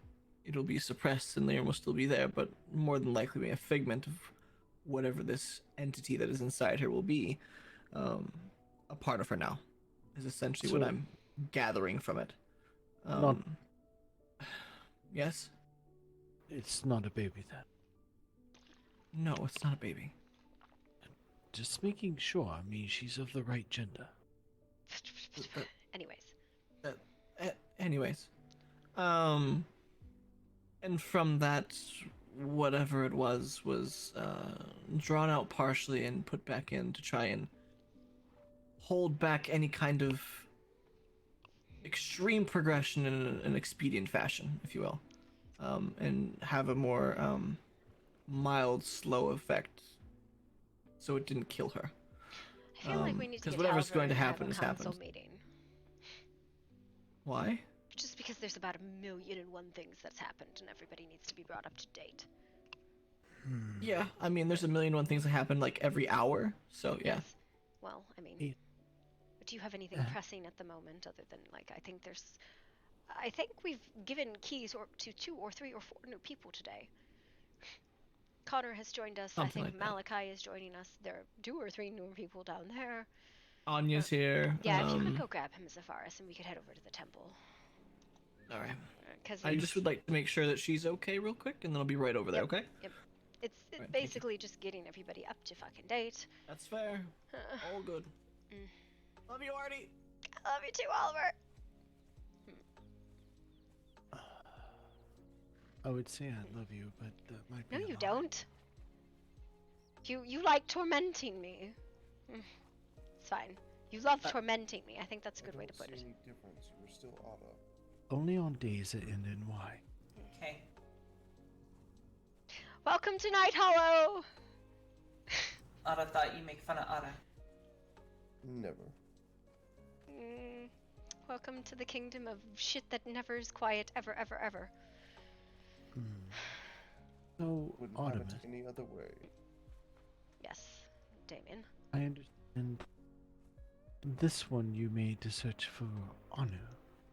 it'll be suppressed and Leon will still be there, but more than likely be a figment of whatever this entity that is inside her will be. A part of her now is essentially what So- I'm gathering from it. Not- Yes? It's not a baby then. No, it's not a baby. Just making sure. I mean, she's of the right gender. Anyways. Anyways. And from that, whatever it was drawn out partially and put back in to try and hold back any kind of extreme progression in an expedient fashion, if you will, and have a more mild, slow effect, so it didn't kill her. I feel like we need to Because get whatever's Halvard going to and have happen a has council happened. meeting. Why? Just because there's about 1,000,001 things that's happened, and everybody needs to be brought up to date. Yeah, I mean, there's 1,000,001 things that happen like every hour, so yeah. Well, I mean, Yeah. but do you have anything pressing at the moment other than, like, I think we've given keys to 2 or 3 or 4 new people today. Connor has joined us. Something I think like that. Malachi is joining us. There are 2 or 3 new people down there. Anya's here. Yeah, if you could go grab him, Zapharis, and we could head over to the temple. All right. 'Cause I just would like to make sure that she's okay real quick, and then I'll be right over there, okay? Yep. It's Alright, thank you. basically just getting everybody up to fucking date. That's fair. All good. Love you, Artie. I love you too, Oliver. I would say I love you, but that might be. No, a you lie. don't. You like tormenting me. It's fine. You love tormenting me. I think that's a good way to put it. Any difference? You're still Otto. Only on days that end in Y. Okay. Welcome to Night Hollow. Ada thought you make fun of Ada. Never. Welcome to the kingdom of shit that never is quiet ever, ever, ever. So, Wouldn't have Artemis, it any other way. Yes, Damien. I understand This one you made to search for Anu.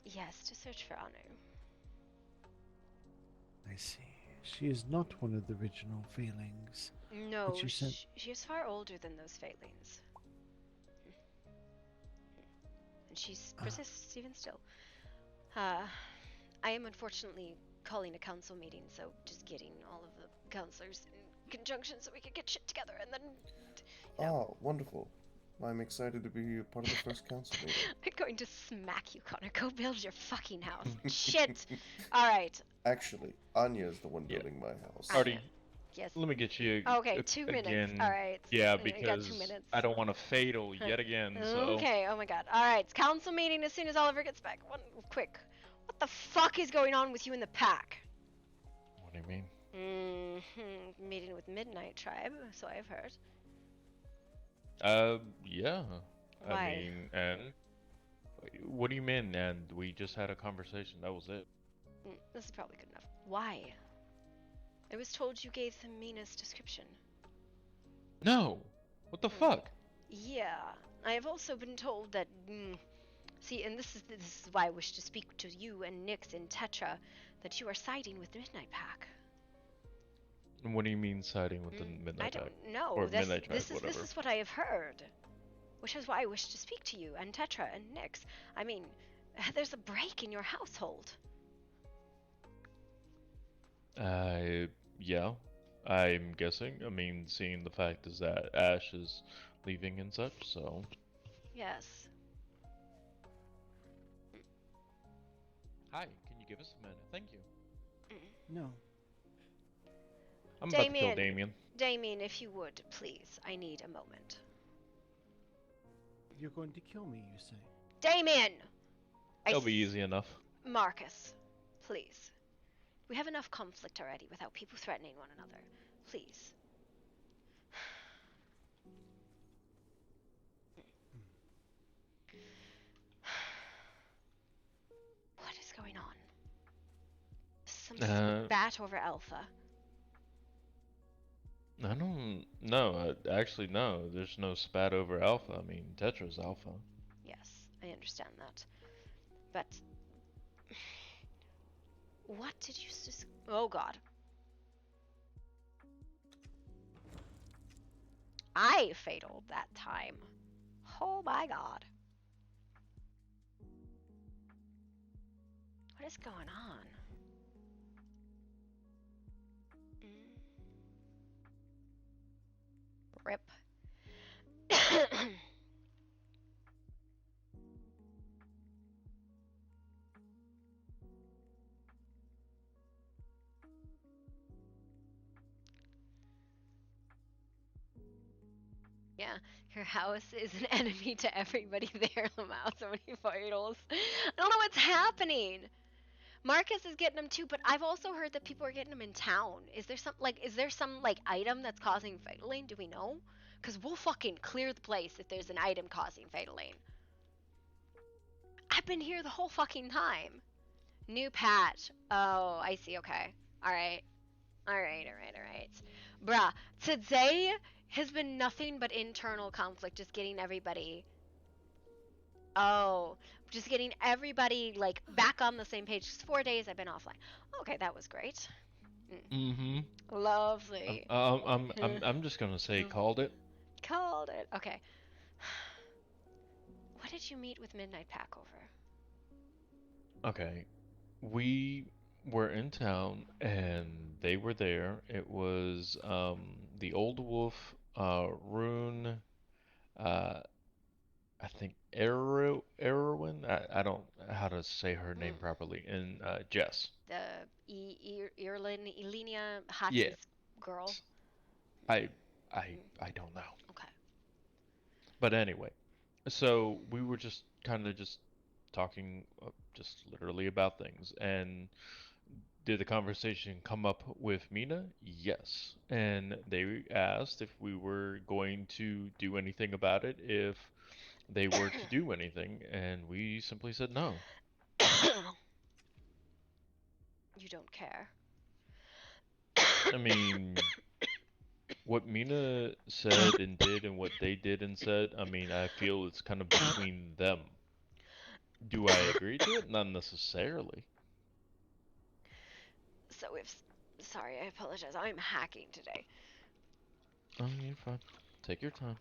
Yes, to search for Anu. I see. She is not one of the original failings. No, that you sent. she is far older than those failings. And she persists even still. I am unfortunately calling a council meeting, so just getting all of the counselors in conjunction so we can get shit together and then... Oh, wonderful. I'm excited to be a part of the first council meeting. I'm going to smack you, Connor. Go build your fucking house. Shit! Alright. Actually, Anya is the one building my house. Artie, yes. Let me get you. Okay, 2 minutes. Again. Alright. Yeah, I got because 2 minutes. I don't want to fatal yet again. So. Okay, oh my god. Alright, it's council meeting as soon as Oliver gets back. Quick. What the fuck is going on with you in the pack? What do you mean? Meeting with Midnight Tribe, so I've heard. Yeah. Why? I mean, and what do you mean? And we just had a conversation. That was it. This is probably good enough. Why? I was told you gave them Mina's description. No. What the fuck? Yeah, I have also been told that. See, and this is why I wish to speak to you and Nyx and Tetra, that you are siding with Midnight Pack. What do you mean siding with the Midnight Pack? I don't know. Or Midnight Tribe, this whatever. is what I have heard, which is why I wish to speak to you and Tetra and Nyx. I mean, there's a break in your household. Yeah. I'm guessing. I mean, seeing the fact is that Ash is leaving and such, so. Yes. Hi, can you give us a minute? Thank you. No. I'm about to kill Damien. Damien, if you would, please. I need a moment. You're going to kill me, you say? Damien! It'll be easy enough. Marcus, please. We have enough conflict already without people threatening one another. Please. What is going on? Some spat over Alpha. I don't know. Actually, no. There's no spat over Alpha. I mean, Tetra's Alpha. Yes, I understand that. But... what did you just... Oh god. I fataled that time. Oh my god. What is going on? Rip. Yeah, your house is an enemy to everybody there, Lamau. So many vitals. I don't know what's happening. Marcus is getting them too, but I've also heard that people are getting them in town. Is there some item that's causing vitaling? Do we know? Because we'll fucking clear the place if there's an item causing vitaling. I've been here the whole fucking time. New patch. Oh, I see. Okay. Alright. Alright. Bruh, today has been nothing but internal conflict. Just getting everybody... Oh, just getting everybody, like, back on the same page. 4 days I've been offline. Okay, that was great. Mm-hmm. Lovely. I'm just gonna say called it. Called it. Okay. What did you meet with Midnight Pack over? Okay. We were in town and they were there. It was the Old Wolf, Rune, I think Erwin. I don't know how to say her name properly. And Jess. The Elenia Hattie's girl. I don't know. Okay. But anyway, so we were just kind of just talking, just literally about things. And did the conversation come up with Mina? Yes. And they asked if we were going to do anything about it, if they were to do anything, and we simply said no. You don't care. I mean, what Mina said and did and what they did and said, I mean, I feel it's kind of between them. Do I agree to it? Not necessarily. So if... Sorry, I apologize. I'm hacking today. Oh, you're fine. Take your time.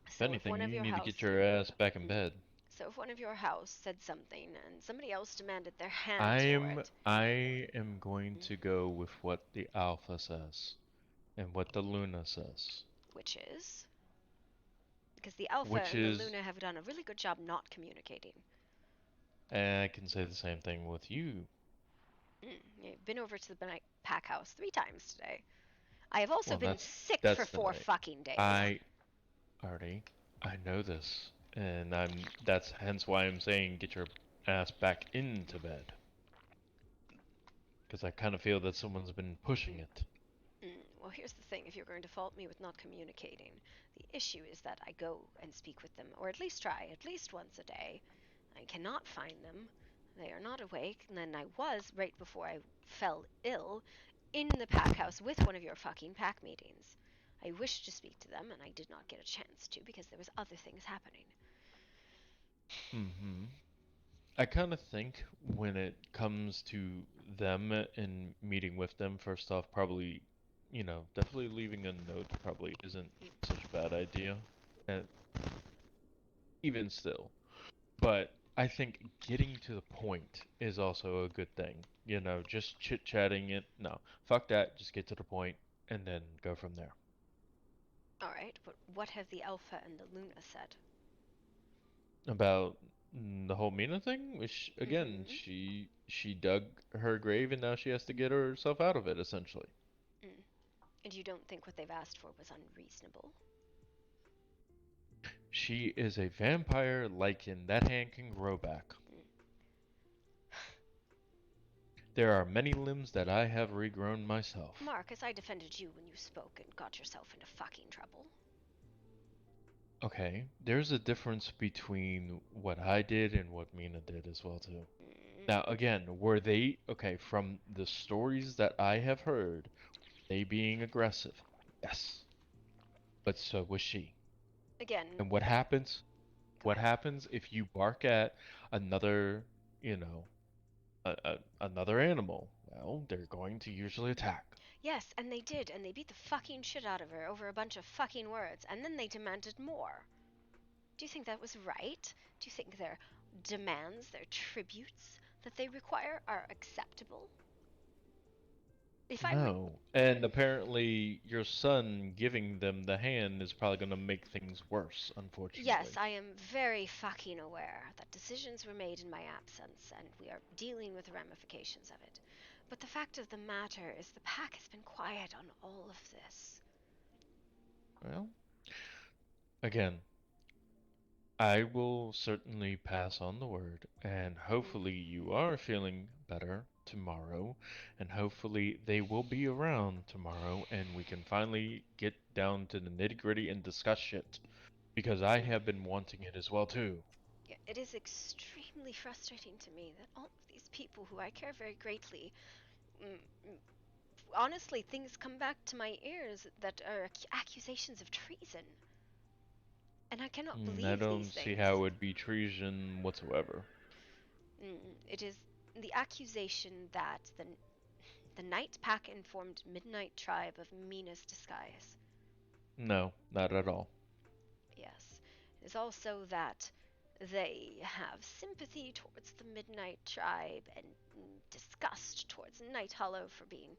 If So if anything, one of you your need to house... get your ass back in bed. So if one of your house said something and somebody else demanded their hands for it... I am going to go with what the Alpha says and what the Luna says. Which is? Because the Alpha Which and the is, Luna have done a really good job not communicating. and I can say the same thing with you. You've been over to the pack house 3 times today. I have also Well, been sick for that's 4 the night. fucking days. I know this, and that's hence why I'm saying get your ass back into bed. Because I kind of feel that someone's been pushing it. Well, here's the thing. If you're going to fault me with not communicating, the issue is that I go and speak with them, or at least try, at least once a day. I cannot find them. They are not awake, and then I was, right before I fell ill, in the pack house with one of your fucking pack meetings. I wished to speak to them, and I did not get a chance to because there was other things happening. I kind of think when it comes to them and meeting with them, first off, probably, definitely leaving a note probably isn't such a bad idea. And even still. But I think getting to the point is also a good thing. Just chit-chatting it. No, fuck that. Just get to the point and then go from there. Alright, but what have the Alpha and the Luna said? About the whole Mina thing, which again, she dug her grave and now she has to get herself out of it, essentially. And you don't think what they've asked for was unreasonable? She is a vampire Lycan. That hand can grow back. There are many limbs that I have regrown myself. Marcus, I defended you when you spoke and got yourself into fucking trouble. Okay, there's a difference between what I did and what Mina did as well too. Now again, were they, okay, from the stories that I have heard, they being aggressive? Yes. But so was she. Again. And what happens? What happens if you bark at another, another animal? Well, they're going to usually attack. Yes, and they did, and they beat the fucking shit out of her over a bunch of fucking words, and then they demanded more. Do you think that was right? Do you think their demands, their tributes that they require are acceptable? No. And apparently your son giving them the hand is probably going to make things worse, unfortunately. Yes, I am very fucking aware that decisions were made in my absence, and we are dealing with the ramifications of it. But the fact of the matter is the pack has been quiet on all of this. Well, again, I will certainly pass on the word, and hopefully you are feeling better tomorrow, and hopefully they will be around tomorrow, and we can finally get down to the nitty-gritty and discuss shit, because I have been wanting it as well too. Yeah, it is extremely frustrating to me that all of these people who I care very greatly, honestly, things come back to my ears that are accusations of treason. And I cannot believe these things. I don't see how it would be treason whatsoever. It is the accusation that the Night Pack informed Midnight Tribe of Mina's disguise. No, not at all. Yes. It is also that they have sympathy towards the Midnight Tribe and disgust towards Night Hollow for being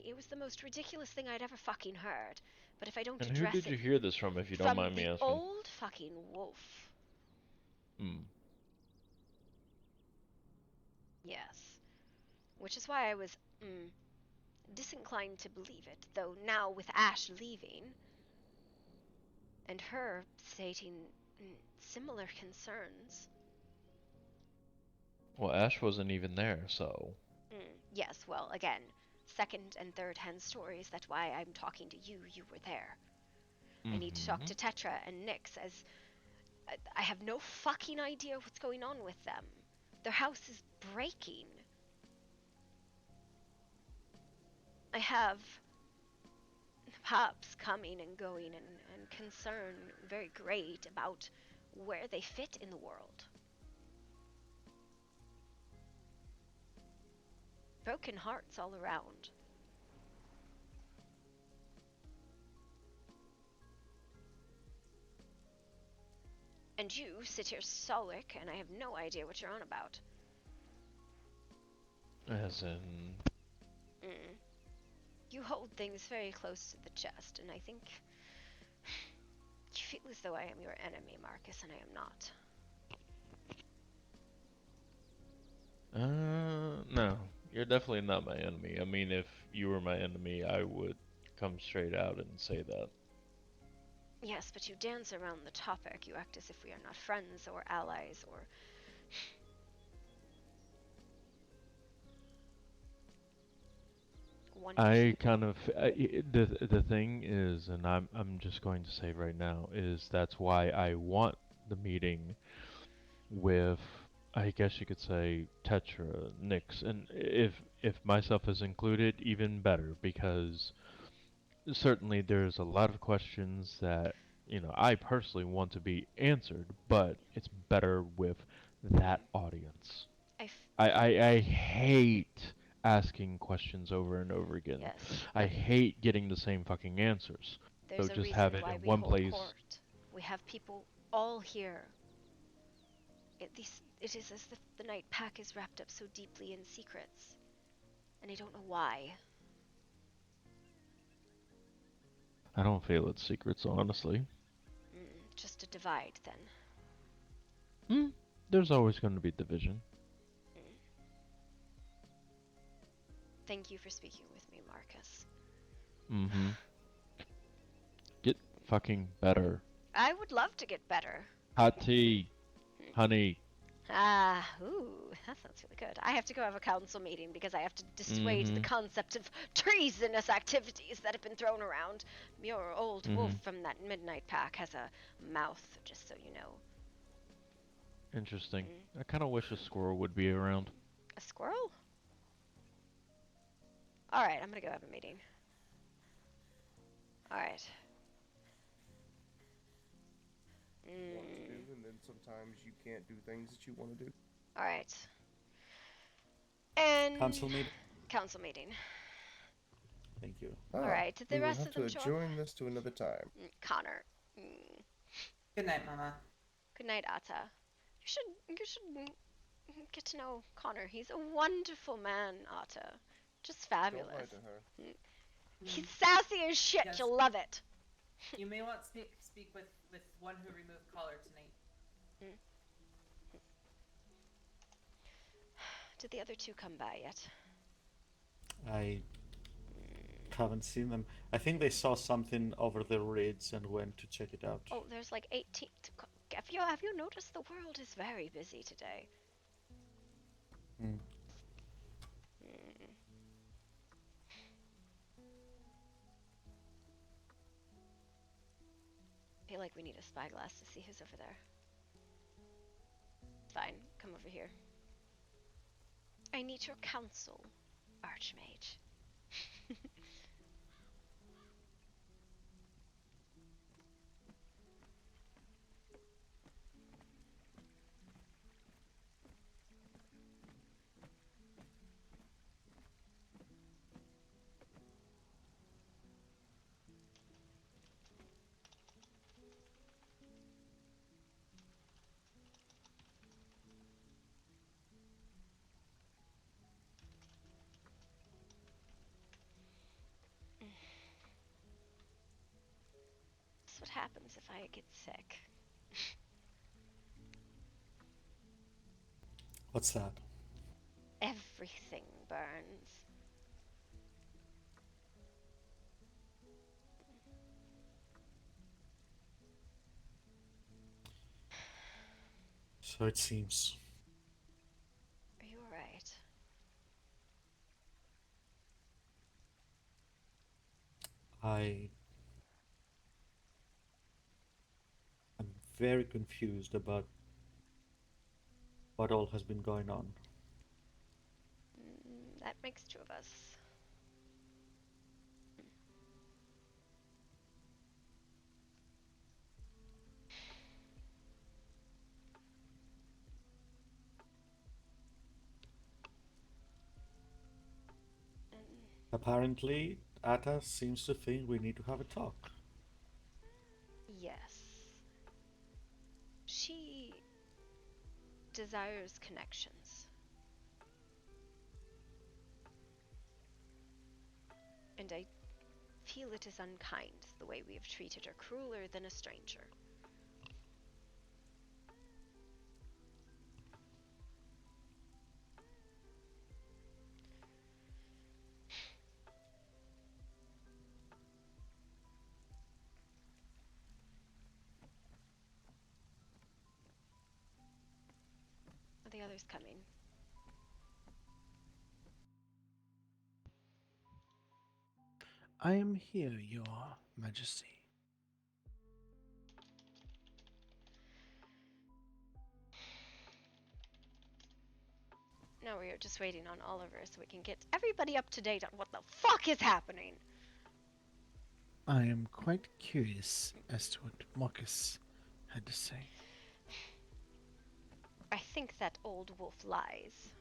it was the most ridiculous thing I'd ever fucking heard. But if I don't address it... And who did you hear this from, if you don't mind me asking? From the old fucking wolf. Yes. Which is why I was, disinclined to believe it, though now with Ash leaving, and her stating similar concerns... Well, Ash wasn't even there, so... Yes, well, again, second and third hand stories, that's why I'm talking to you, you were there. I need to talk to Tetra and Nyx, as I have no fucking idea what's going on with them. Their house is breaking. I have pups coming and going and concern very great about where they fit in the world. Broken hearts all around. And you sit here stoic, and I have no idea what you're on about. As in. You hold things very close to the chest, and I think you feel as though I am your enemy, Marcus, and I am not. No, you're definitely not my enemy. I mean, if you were my enemy, I would come straight out and say that. Yes, but you dance around the topic. You act as if we are not friends or allies or... I kind of the thing is, and I'm just going to say right now, is that's why I want the meeting with, I guess you could say, Tetra, Nyx, and if myself is included, even better, because certainly there's a lot of questions that, you know, I personally want to be answered, but it's better with that audience. I hate asking questions over and over again. Yes. I hate getting the same fucking answers. There's So a just reason have it why in we one hold place. court. We have people all here. It is as if the night pack is wrapped up so deeply in secrets. And I don't know why. I don't feel it's secrets, honestly. Just a divide, then. There's always going to be division. Thank you for speaking with me, Marcus. Get fucking better. I would love to get better. Hot tea. Honey. Ooh, that sounds really good. I have to go have a council meeting because I have to dissuade the concept of treasonous activities that have been thrown around. Your old wolf from that midnight pack has a mouth, just so you know. Interesting. I kind of wish a squirrel would be around. A squirrel? Alright, I'm gonna go have a meeting. Alright. Want to do, and then sometimes you can't do things that you want to do. Alright. And... Council meeting? Council meeting. Thank you. Alright, did the rest of them show up? We will have to adjourn this to another time. Connor. Good night, Mama. Good night, Atta. You should get to know Connor. He's a wonderful man, Atta. Just fabulous. Don't lie to her. He's sassy as shit. Yes. You'll love it. You may want to speak with one who removed collar tonight. Did the other two come by yet? I haven't seen them. I think they saw something over the ridge and went to check it out. Oh, there's like 18. Have you noticed the world is very busy today? I feel like we need a spyglass to see who's over there. Fine, come over here. I need your counsel, Archmage. That's what happens if I get sick. What's that? Everything burns. So it seems. Are you alright? I'm very confused about what all has been going on. That makes two of us. Apparently, Atta seems to think we need to have a talk. Yes. She desires connections. And I feel it is unkind the way we have treated her, crueler than a stranger. Are the others coming? I am here, Your Majesty. No, we are just waiting on Oliver so we can get everybody up to date on what the fuck is happening. I am quite curious as to what Marcus had to say. I think that old wolf lies.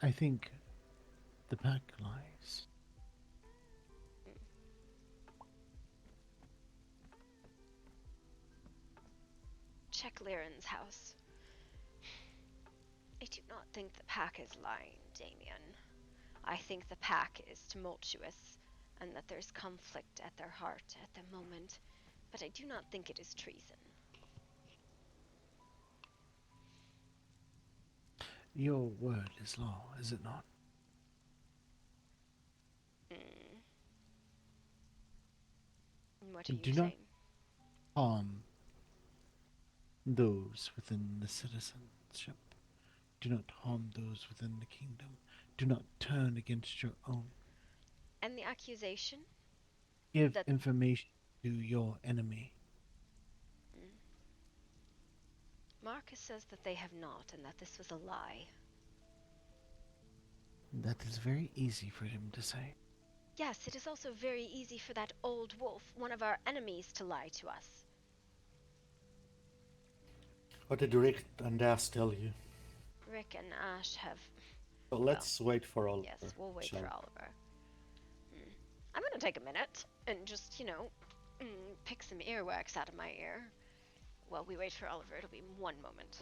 I think the pack lies. Check Liren's house. I do not think the pack is lying, Damien. I think the pack is tumultuous, and that there's conflict at their heart at the moment, but I do not think it is treason. Your word is law, is it not? What are you Do saying? not harm those within the citizenship. Do not harm those within the kingdom. Do not turn against your own. And the accusation? Give information to your enemy. Marcus says that they have not, and that this was a lie. That is very easy for him to say. Yes, it is also very easy for that old wolf, one of our enemies, to lie to us. What did Rick and Ash tell you? Rick and Ash have... So let's wait for Oliver. Yes, we'll wait shall for we? Oliver. I'm gonna take a minute and just, you know, pick some earwax out of my ear. While we wait for Oliver, it'll be one moment.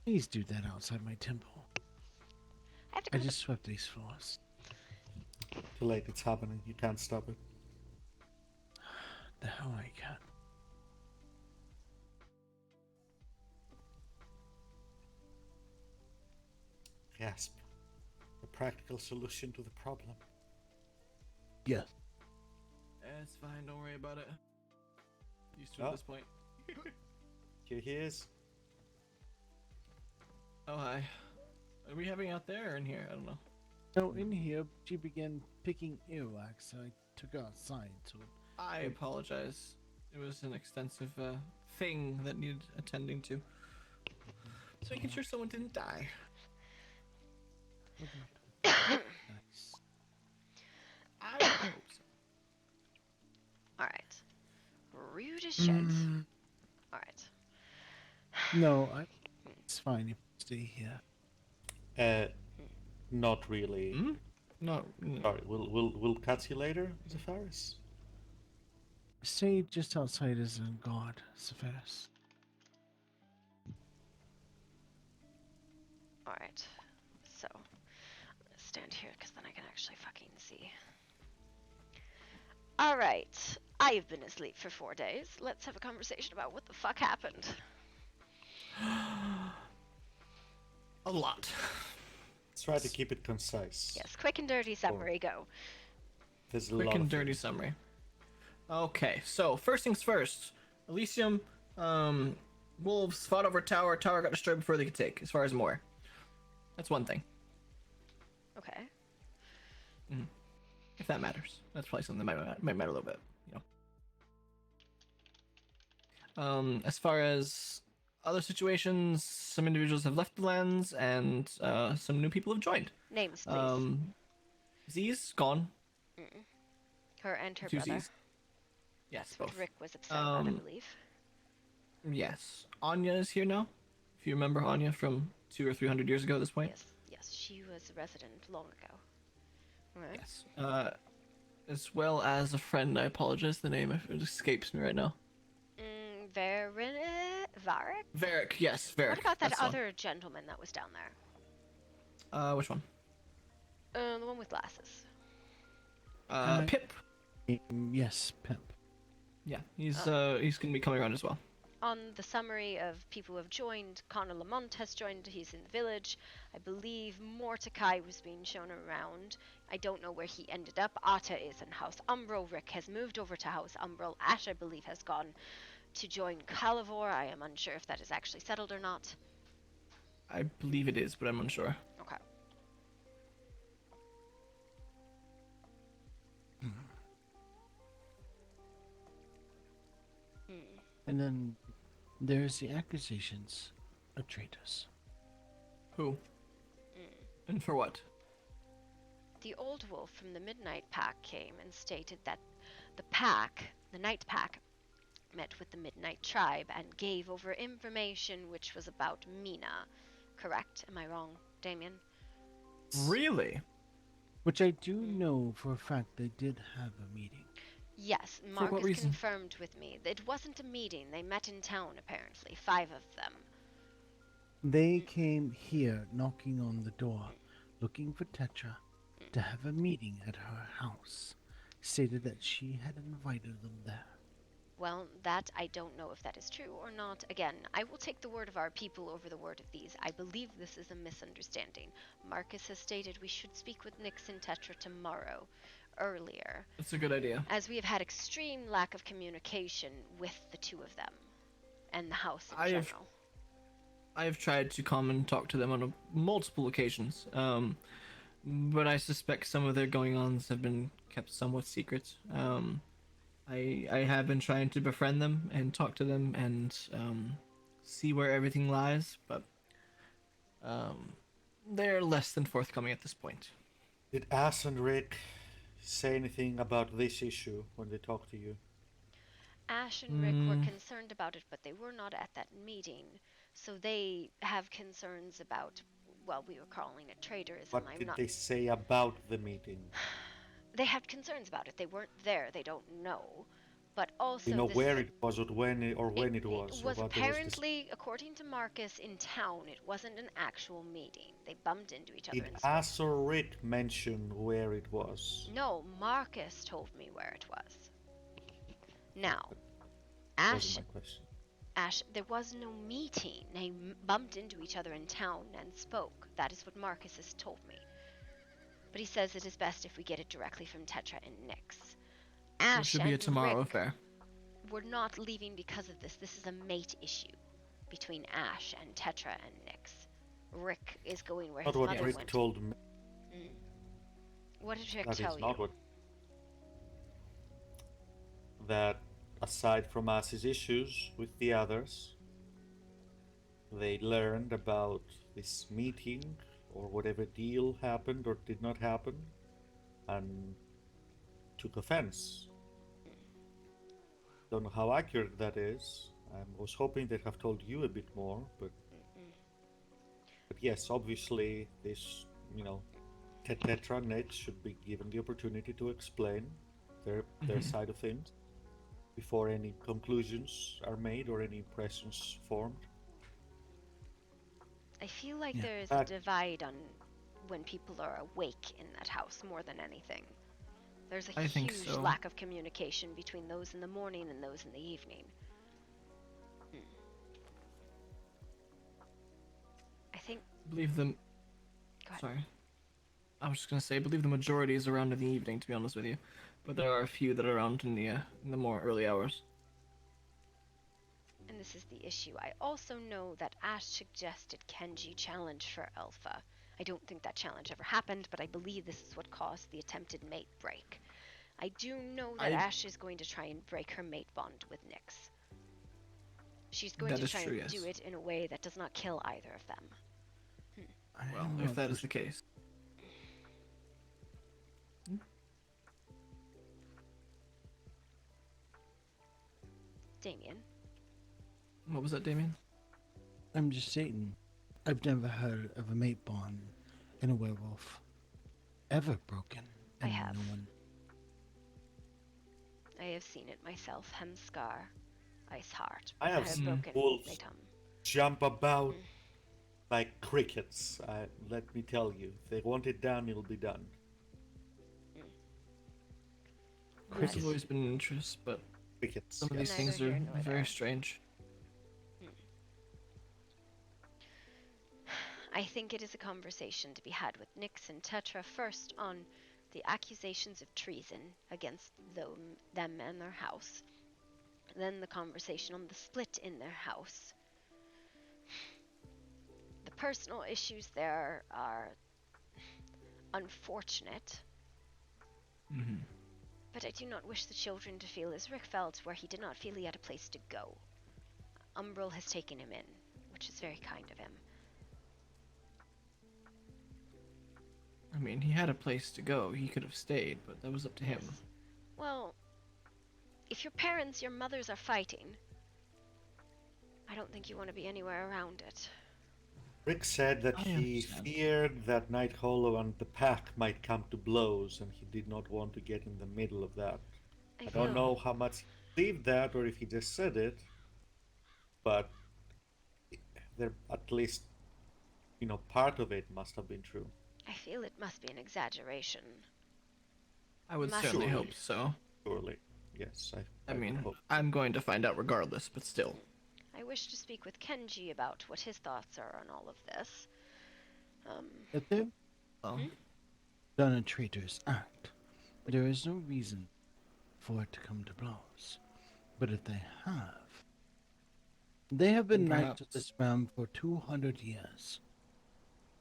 Please do that outside my temple. I just swept these floors. Too late, it's happening. You can't stop it. The hell I can. Gasp. A practical solution to the problem. Yes. It's fine, don't worry about it. Used to it at this point. Here he is. Oh, hi. Are we having out there or in here? I don't know. No, in here, she began picking earwax, so I took her outside to it. I apologize. It was an extensive thing that needed attending to. Just making sure someone didn't die. Nice. I hope so. Alright. Rude as shit. Alright. No, it's fine if you stay here. Not really. No. Sorry, we'll catch you later, Zephyris. Stay just outside as a guard, Zephyris. Alright. So, I'm gonna stand here because then I can actually fucking see. Alright. I've been asleep for 4 days. Let's have a conversation about what the fuck happened. A lot. Let's try to keep it concise. Yes, quick and dirty summary, go. There's a Quick lot and of dirty summary. Okay, so first things first. Elysium, wolves fought over tower. Tower got destroyed before they could take, as far as more. That's one thing. Okay. If that matters. That's probably something that might matter a little bit, you know. As far as other situations, some individuals have left the lands, and some new people have joined. Names, please. Z's gone. Her and her Two brother. Z's. Yes, That's what both. Rick was upset about, I believe. Yes. Anya is here now. If you remember Anya from 200 or 300 years ago at this point. Yes. Yes, she was a resident long ago. Right. Yes. As well as a friend. I apologize. The name it escapes me right now. Varric? Varric. Yes, Varric. What about that that's the one. other gentleman that was down there? Which one? The one with glasses. Pip. Yes, Pimp. Yeah, he's gonna be coming around as well. On the summary of people who have joined, Connor Lamont has joined. He's in the village. I believe Mordecai was being shown around. I don't know where he ended up. Atta is in House Umbral. Rick has moved over to House Umbral. Ash, I believe, has gone to join Calivore. I am unsure if that is actually settled or not. I believe it is, but I'm unsure. Okay. And then there's the accusations of traitors. Who? And for what? The old wolf from the Midnight Pack came and stated that the pack, the Night Pack, met with the Midnight Tribe and gave over information which was about Mina. Correct? Am I wrong, Damien? Really? Which I do know for a fact they did have a meeting. Yes, For what Marcus reason? confirmed with me. It wasn't a meeting. They met in town, apparently. 5 of them. They came here knocking on the door, looking for Tetra to have a meeting at her house. Stated that she had invited them there. Well, that I don't know if that is true or not. Again, I will take the word of our people over the word of these. I believe this is a misunderstanding. Marcus has stated we should speak with Nyx and Tetra tomorrow, earlier. That's a good idea. As we have had extreme lack of communication with the two of them, and the house in general. I have tried to come and talk to them on multiple occasions, but I suspect some of their going-ons have been kept somewhat secret. I have been trying to befriend them and talk to them and see where everything lies, but they're less than forthcoming at this point. Did Ash and Rick say anything about this issue when they talked to you? Ash and Rick were concerned about it, but they were not at that meeting. So they have concerns about, well, we were calling it traitorism. What did they say about the meeting? They had concerns about it. They weren't there. They don't know. But also, You know where it was or when it was? It was apparently, according to Marcus, in town. It wasn't an actual meeting. They bumped into each other. Did Ash or Rick mention where it was? No, Marcus told me where it was. Now, Ash, there was no meeting. They bumped into each other in town and spoke. That is what Marcus has told me. But he says it is best if we get it directly from Tetra and Nyx. Ash it should be a tomorrow affair. We're not leaving because of this. This is a mate issue between Ash and Tetra and Nyx. Rick is going where his mother went. What Rick told me. What did Rick That tell is you? not what. That aside from Ash's issues with the others, they learned about this meeting or whatever deal happened or did not happen and took offense. Don't know how accurate that is. I was hoping they'd have told you a bit more, but yes, obviously this, Tetra and Nyx should be given the opportunity to explain their side of things before any conclusions are made or any impressions formed. I feel like there's a divide on when people are awake in that house more than anything. There's a huge lack of communication between those in the morning and those in the evening. I think. Believe them. Sorry. I was just gonna say, I believe the majority is around in the evening, to be honest with you, but there are a few that are around in the more early hours. And this is the issue. I also know that Ash suggested Kenji challenge for Alpha. I don't think that challenge ever happened, but I believe this is what caused the attempted mate break. I do know that Ash is going to try and break her mate bond with Nyx. She's going to try and do it in a way that does not kill either of them. Well, if that is the case. Damien. What was that, Damien? I'm just saying, I've never heard of a mate bond in a werewolf ever broken? I And have. no one. I have seen it myself. Hemscar, Ice Heart. I have seen broken wolves Latum. jump about like crickets. Let me tell you, if they want it done, it'll be done. Crickets have always been an interest, but crickets. Some of these Neither things here are nor very there. strange. I think it is a conversation to be had with Nyx and Tetra first on the accusations of treason against them and their house. Then the conversation on the split in their house. The personal issues there are unfortunate, but I do not wish the children to feel as Rick felt, where he did not feel he had a place to go. Umbral has taken him in, which is very kind of him. I mean, he had a place to go. He could have stayed, but that was up to him. Well, if your parents, your mothers are fighting, I don't think you want to be anywhere around it. Rick said that I he understand. feared that Night Hollow and the pack might come to blows, and he did not want to get in the middle of that. I don't know how much he believed that, or if he just said it, but there, at least, part of it must have been true. I feel it must be an exaggeration. I would Must certainly be. hope so. Surely, yes. I mean, hope. I'm going to find out regardless, but still. I wish to speak with Kenji about what his thoughts are on all of this. If they've Oh. done a traitor's act, there is no reason for it to come to blows. But if they have been knights of this realm for 200 years,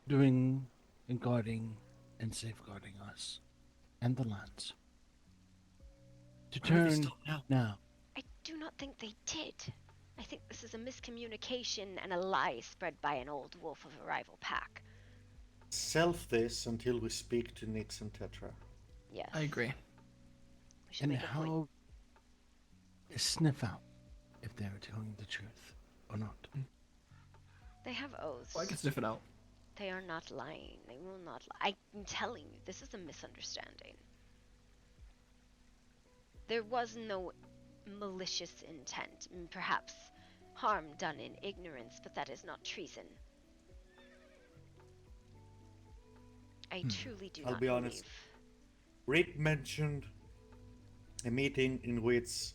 doing and guarding and safeguarding us and the lands. To turn now. I do not think they did. I think this is a miscommunication and a lie spread by an old wolf of a rival pack. Self this until we speak to Nyx and Tetra. Yes. I agree. We should And make a point. how sniff out if they're telling the truth or not. They have oaths. Well, I can sniff it out. They are not lying. They will not lie. I'm telling you, this is a misunderstanding. There was no malicious intent. Perhaps harm done in ignorance, but that is not treason. I truly do I'll not be believe. honest. Rick mentioned a meeting in which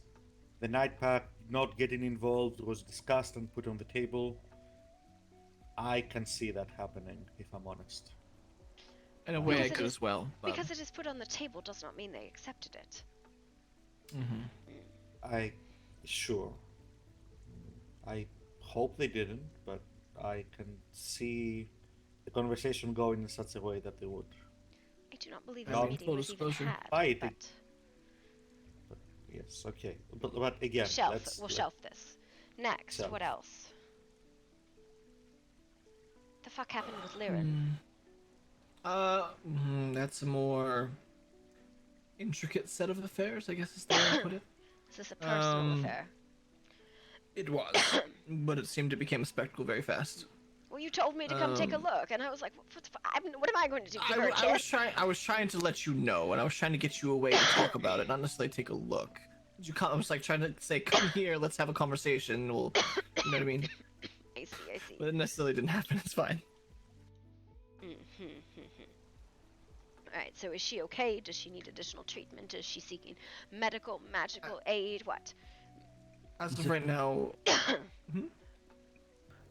the Night Pack not getting involved was discussed and put on the table. I can see that happening, if I'm honest. In a way, I Because it could is- as well. But... Because it is put on the table does not mean they accepted it. Sure. I hope they didn't, but I can see the conversation going in such a way that they would. I do not believe I this mean, meeting full was even disclosure. had. Fight But Yes, okay. But again, we'll shelf this. Next, Shelf. what else? The fuck happened with Liren? That's a more intricate set of affairs, I guess is the way to put it. Is this a personal affair? It was, but it seemed it became a spectacle very fast. Well, you told me to come take a look, and I was like, what am I going to do? Give her a I was kiss? I was trying to let you know, and I was trying to get you away to talk about it, not necessarily take a look. I was like trying to say, come here, let's have a conversation. We'll, you know what I mean? I see. But it necessarily didn't happen. It's fine. Alright, so is she okay? Does she need additional treatment? Is she seeking medical, magical aid? What? As of right now,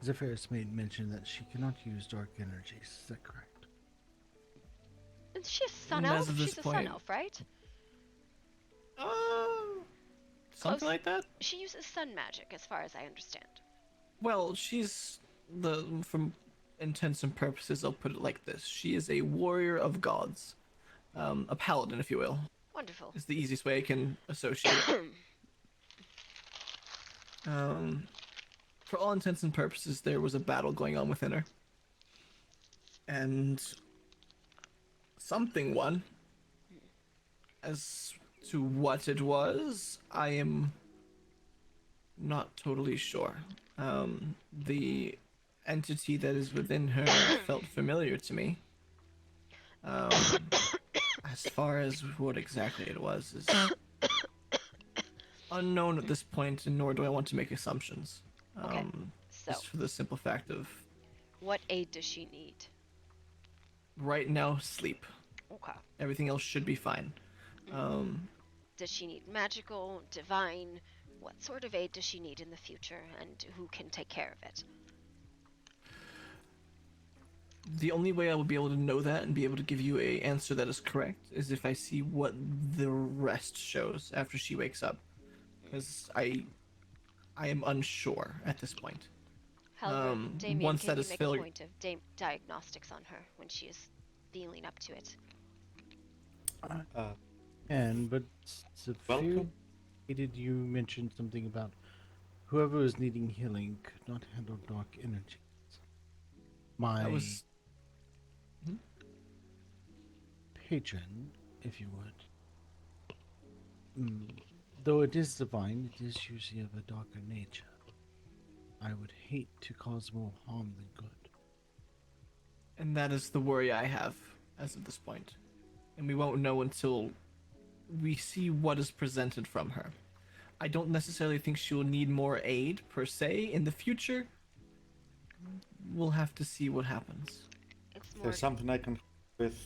Zephyrus made mention that she cannot use dark energies. Is that correct? Is she a sun As elf? of this She's a sun point- elf, right? something Close- like that. She uses sun magic, as far as I understand. Well, she's from intents and purposes, I'll put it like this: she is a warrior of gods, a paladin, if you will. Wonderful. Is the easiest way I can associate it. For all intents and purposes, there was a battle going on within her, and something won. As to what it was, I am not totally sure. The entity that is within her felt familiar to me. As far as what exactly it was is unknown at this point, and nor do I want to make assumptions. Okay, so Just for the simple fact of what aid does she need? right now, sleep. Okay. Everything else should be fine. Does she need magical, divine? What sort of aid does she need in the future, and who can take care of it? The only way I will be able to know that and be able to give you a answer that is correct is if I see what the rest shows after she wakes up, because I am unsure at this point. However, Damien, once can that you is make filled, a point of diagnostics on her when she is feeling up to it? But Zephyr, did you mention something about whoever is needing healing could not handle dark energies? My patron, if you would. Though it is divine, it is usually of a darker nature. I would hate to cause more harm than good. and that is the worry I have as of this point. And we won't know until we see what is presented from her. I don't necessarily think she will need more aid per se in the future. We'll have to see what happens. If there's something I can with,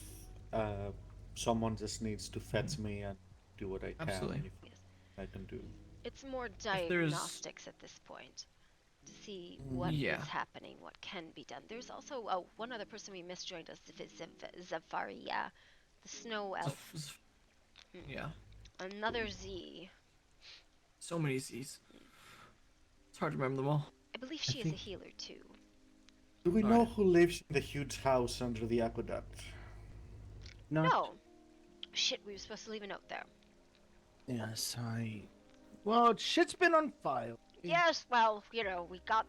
someone just needs to fetch me and do what I can. Absolutely. If I can do. It's more diagnostics at this point to see what is happening, what can be done. There's also one other person we missed joined us. If it's Zafaria, the snow elf. Yeah. Another Z. So many Z's. It's hard to remember them all. I believe she is a healer too. Do we know who lives in the huge house under the aqueduct? No. Shit, we were supposed to leave a note there. Yes, Well, shit's been on file. Yes, well, we got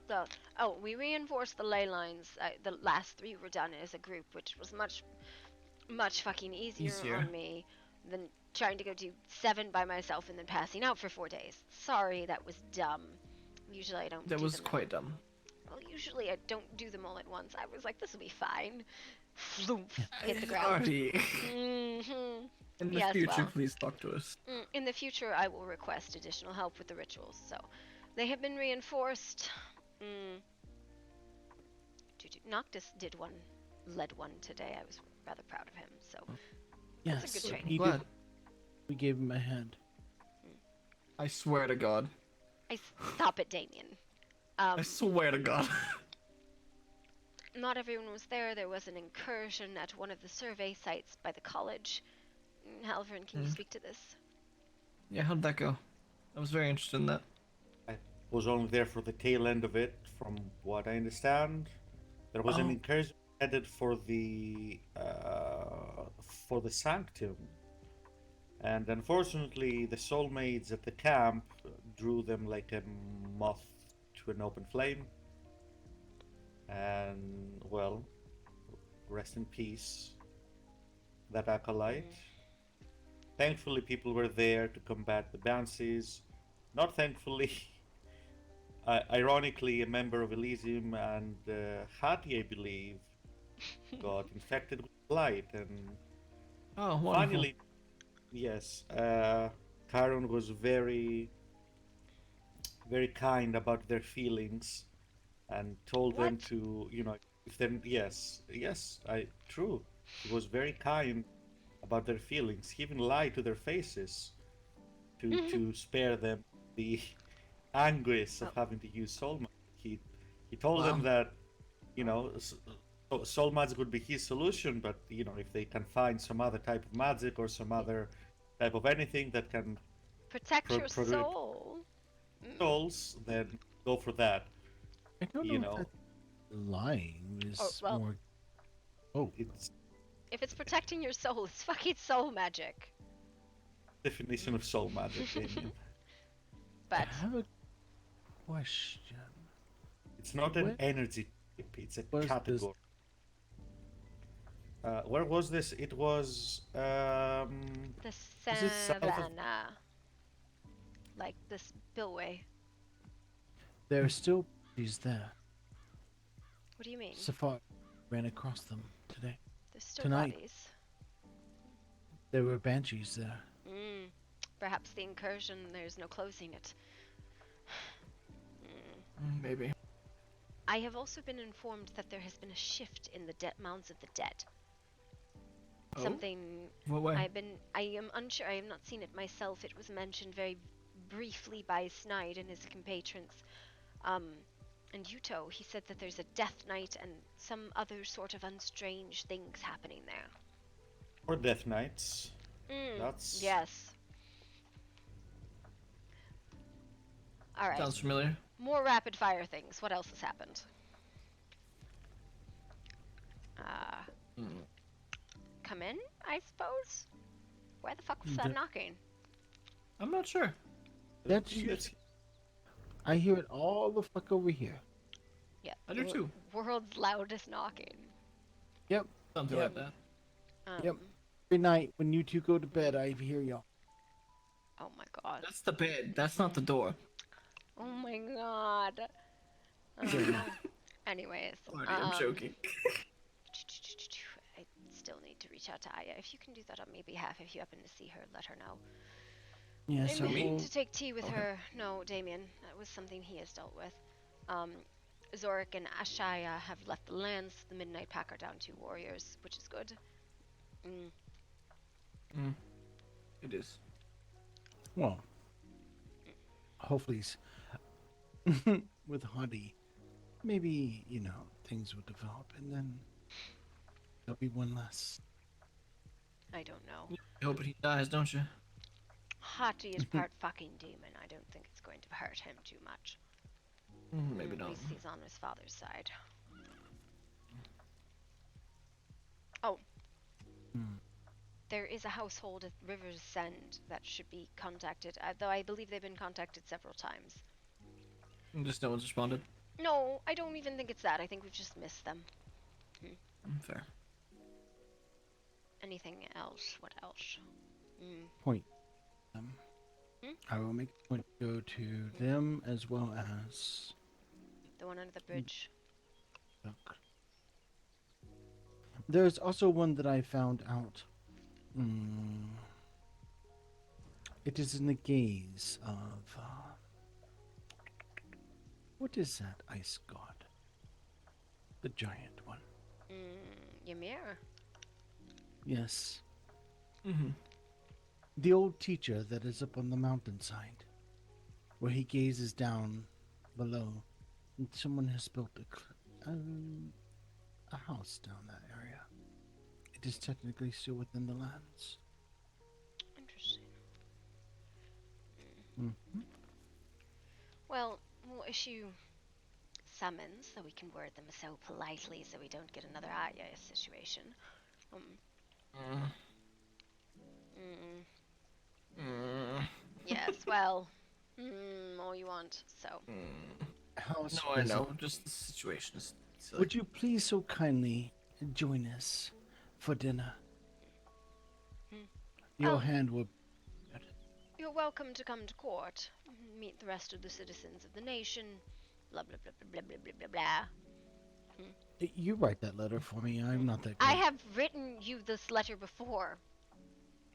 we reinforced the ley lines. The last 3 were done as a group, which was much fucking easier on me than trying to go do 7 by myself and then passing out for 4 days. Sorry, that was dumb. Usually I don't That do was them quite dumb. Well, usually I don't do them all at once. I was like, this will be fine. Floomp, hit the ground. In the future, please talk to us. In the future, I will request additional help with the rituals. So, they have been reinforced. Noctis led one today. I was rather proud of him. So, Yes, that's a good training. We gave him a hand. I swear to God. Stop it, Damien. I swear to God. Not everyone was there. There was an incursion at one of the survey sites by the college. Halvern, can you speak to this? Yeah, how'd that go? I was very interested in that. I was only there for the tail end of it, from what I understand. There was an incursion headed for the sanctum, and unfortunately, the soulmates at the camp drew them like a moth to an open flame. And well, rest in peace, that acolyte. Thankfully, people were there to combat the bounces. Not thankfully, ironically, a member of Elysium and Hati, I believe, got infected with light. And finally, yes, Chiron was very, very kind about their feelings and told them to, if then, yes, true. He was very kind about their feelings. He even lied to their faces to spare them the anguish of having to use soul magic. He told them that, soul magic would be his solution, but if they can find some other type of magic or some other type of anything that can protect your soul, souls, then go for that. I don't know. If lying is more. If it's protecting your soul, it's fucking soul magic. Definition of soul magic. But I have a question. It's not an energy type, it's a category. Where was this? It was the savannah, like the spillway. There are still bodies there. What do you mean? Safari ran across them today. There's still Tonight. bodies. There were banshees there. Perhaps the incursion, there's no closing it. Maybe. I have also been informed that there has been a shift in the mounds of the dead. Oh? Something What way? I am unsure, I have not seen it myself. It was mentioned very briefly by Snide and his compatrons. And Yuto, he said that there's a death knight and some other sort of unstrange things happening there. Or Death Knights. That's... Yes. Alright. Sounds familiar. More rapid fire things. What else has happened? Come in, I suppose? Where the fuck was that knocking? I'm not sure. That's I hear it all the fuck over here. Yeah. I do too. World's loudest knocking. Yep. Something like that. Yep. Every night when you two go to bed, I hear y'all. Oh my god. That's the bed. That's not the door. Oh my god. Anyways. I'm joking. I still need to reach out to Aya. If you can do that on my behalf, if you happen to see her, let her know. Yes, I I need will. to take tea with her. No, Damien. That was something he has dealt with. Zorik and Ashaya have left the lands. The Midnight Pack are down 2 warriors, which is good. It is. Well, hopefully, with Honey, maybe, things will develop, and then there'll be one less. I don't know. You hope he dies, don't you? Hati is part fucking demon. I don't think it's going to hurt him too much. Maybe At not. least he's on his father's side. Oh. There is a household at River's Send that should be contacted, though I believe they've been contacted several times. Just no one's responded. No, I don't even think it's that. I think we've just missed them. Fair. Anything else? What else? Point. I will make a point to go to them as well as. The one under the bridge. Look. There's also one that I found out. It is in the gaze of. What is that ice god? The giant one. Ymir. Yes. The old teacher that is up on the mountainside, where he gazes down below, and someone has built a house down that area. It is technically still within the lands. Interesting. Well, we'll issue summons so we can word them so politely so we don't get another Aya situation. Yes, well, all you want, so. No, I know. Just the situation is silly. Would you please so kindly join us for dinner? Your hand will. You're welcome to come to court, meet the rest of the citizens of the nation, blah blah blah blah blah blah blah blah. You write that letter for me. I'm not that. I have written you this letter before.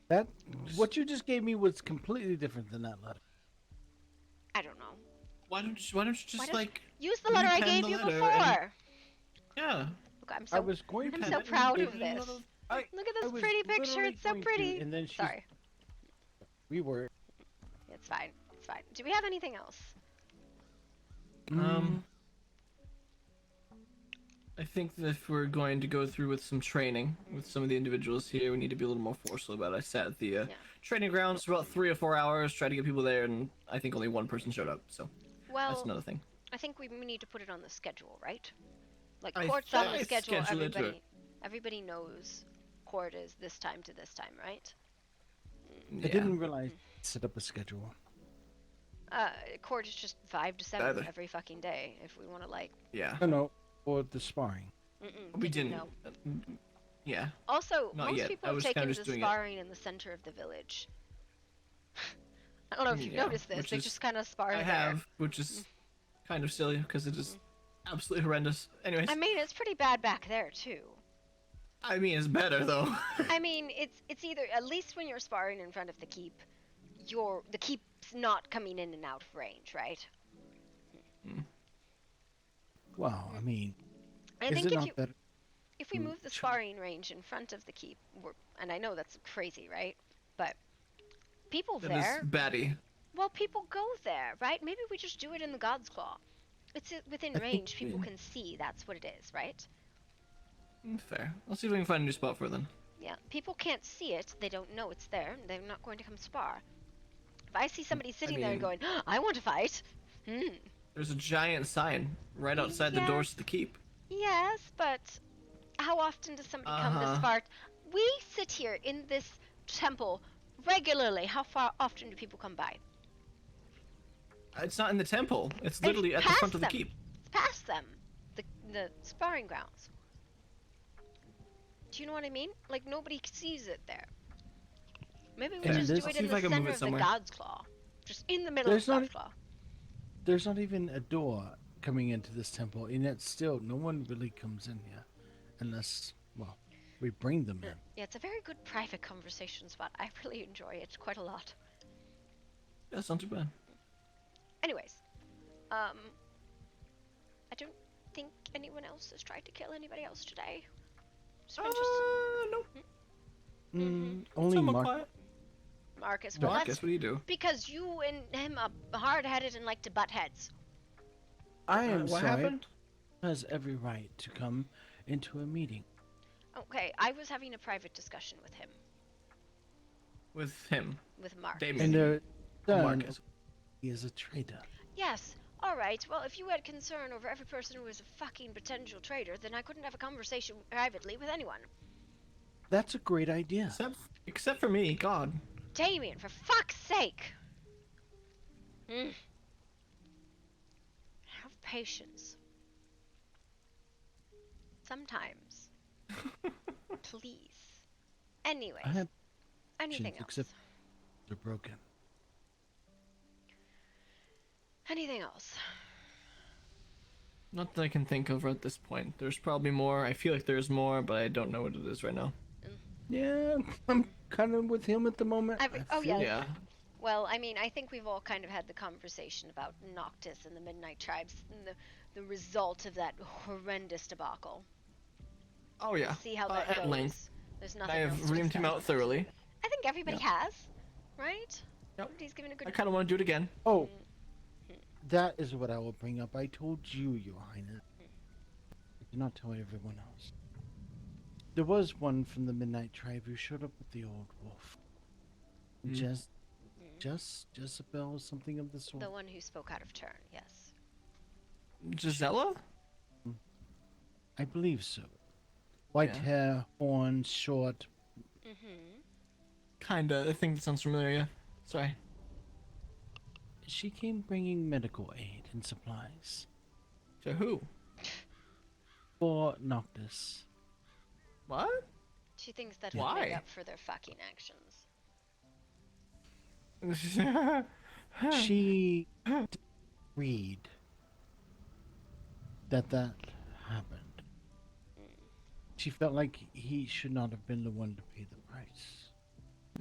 That what you just gave me was completely different than that letter. I don't know. Why don't you just use the letter I pen gave the you letter before? Yeah. Look, I'm so proud of this. Look at this pretty picture. It's so pretty. And then Sorry. We were. It's fine. It's fine. Do we have anything else? I think that if we're going to go through with some training with some of the individuals here, we need to be a little more forceful about it. I sat at the training grounds for about 3 or 4 hours, tried to get people there, and I think only one person showed up. So that's another thing. I think we need to put it on the schedule, right? Like I court's on thought the I schedule. scheduled it. Everybody knows court is this time to this time, right? I didn't realize set up a schedule. Court is just 5 to 7 every fucking day. If we want to like. Yeah. No, or the sparring. We didn't. No. Yeah. Also, Not most yet. people I have was taken kinda to just doing it. sparring in the center of the village. I don't know if you've noticed this. which They is- just kind of spar I there. have, which is kind of silly because it is absolutely horrendous. Anyways, I mean, it's pretty bad back there too. I mean, it's better though. I mean, it's either, at least when you're sparring in front of the keep, the keep's not coming in and out of range, right? Well, I mean, I is think it not better? if we move the sparring range in front of the keep, and I know that's crazy, right? But people That there, is batty. well, people go there, right? Maybe we just do it in the God's Claw. It's within range. People can see. That's what it is, right? Fair. I'll see if we can find a new spot for it then. Yeah. People can't see it. They don't know it's there. They're not going to come spar. If I see somebody sitting there and going, oh, I want to fight. There's a giant sign right outside the doors to the keep. Yes, but how often does somebody come this far? We sit here in this temple regularly. How far often do people come by? It's not in the temple. It's literally at the front of the keep. It's past them. The sparring grounds. Do you know what I mean? Like, nobody sees it there. Maybe we just do it in the center of the God's Claw. Just in the middle of the God's Claw. There's not even a door coming into this temple, and yet still no one really comes in here unless, well, we bring them in. Yeah, it's a very good private conversation spot. I really enjoy it quite a lot. That's not too bad. Anyways, I don't think anyone else has tried to kill anybody else today. Nope. Only Mark. Marcus. Well, Marcus, what do you do? Because you and him are hard-headed and like to butt heads. I am what sorry. happened? Has every right to come into a meeting. Okay, I was having a private discussion with him. With him? With Marcus. Damien. And Marcus. He is a traitor. Yes. All right. Well, if you had concern over every person who was a fucking potential traitor, then I couldn't have a conversation privately with anyone. That's a great idea. Except for me, God. Damien, for fuck's sake. Have patience. Sometimes. Please. Anyways. I have anything else? Except they're broken. Anything else? Not that I can think of at this point. There's probably more. I feel like there's more, but I don't know what it is right now. Yeah, I'm kind of with him at the moment. Yeah. Well, I mean, I think we've all kind of had the conversation about Noctis and the Midnight Tribes and the result of that horrendous debacle. Oh yeah. See how that at goes. length. There's nothing I else have to reamed him discuss. out thoroughly. I think everybody has, right? Yep. Everybody's given a good. I kind of want to do it again. Oh, that is what I will bring up. I told you, Your Highness. I did not tell everyone else. There was one from the Midnight Tribe who showed up with the old wolf. Jezebel, something of the sort. The one who spoke out of turn, yes. Gisela? I believe so. White hair, horns, short. Kinda. I think that sounds familiar, yeah. Sorry. She came bringing medical aid and supplies. To who? For Noctis. What? She thinks that would Why? make up for their fucking actions. She agreed that happened. She felt like he should not have been the one to pay the price.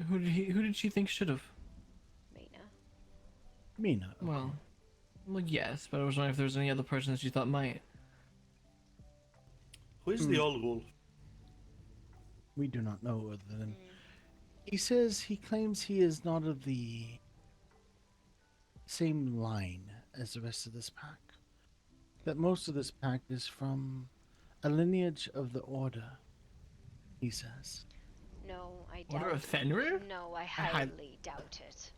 Who did she think should have? Mina. Well, yes, but I was wondering if there was any other person that you thought might. Who is the old wolf? We do not know other than he says he claims he is not of the same line as the rest of this pack. That most of this pack is from a lineage of the Order, he says. No, I doubt Order of Fenrir? No, I highly doubt it.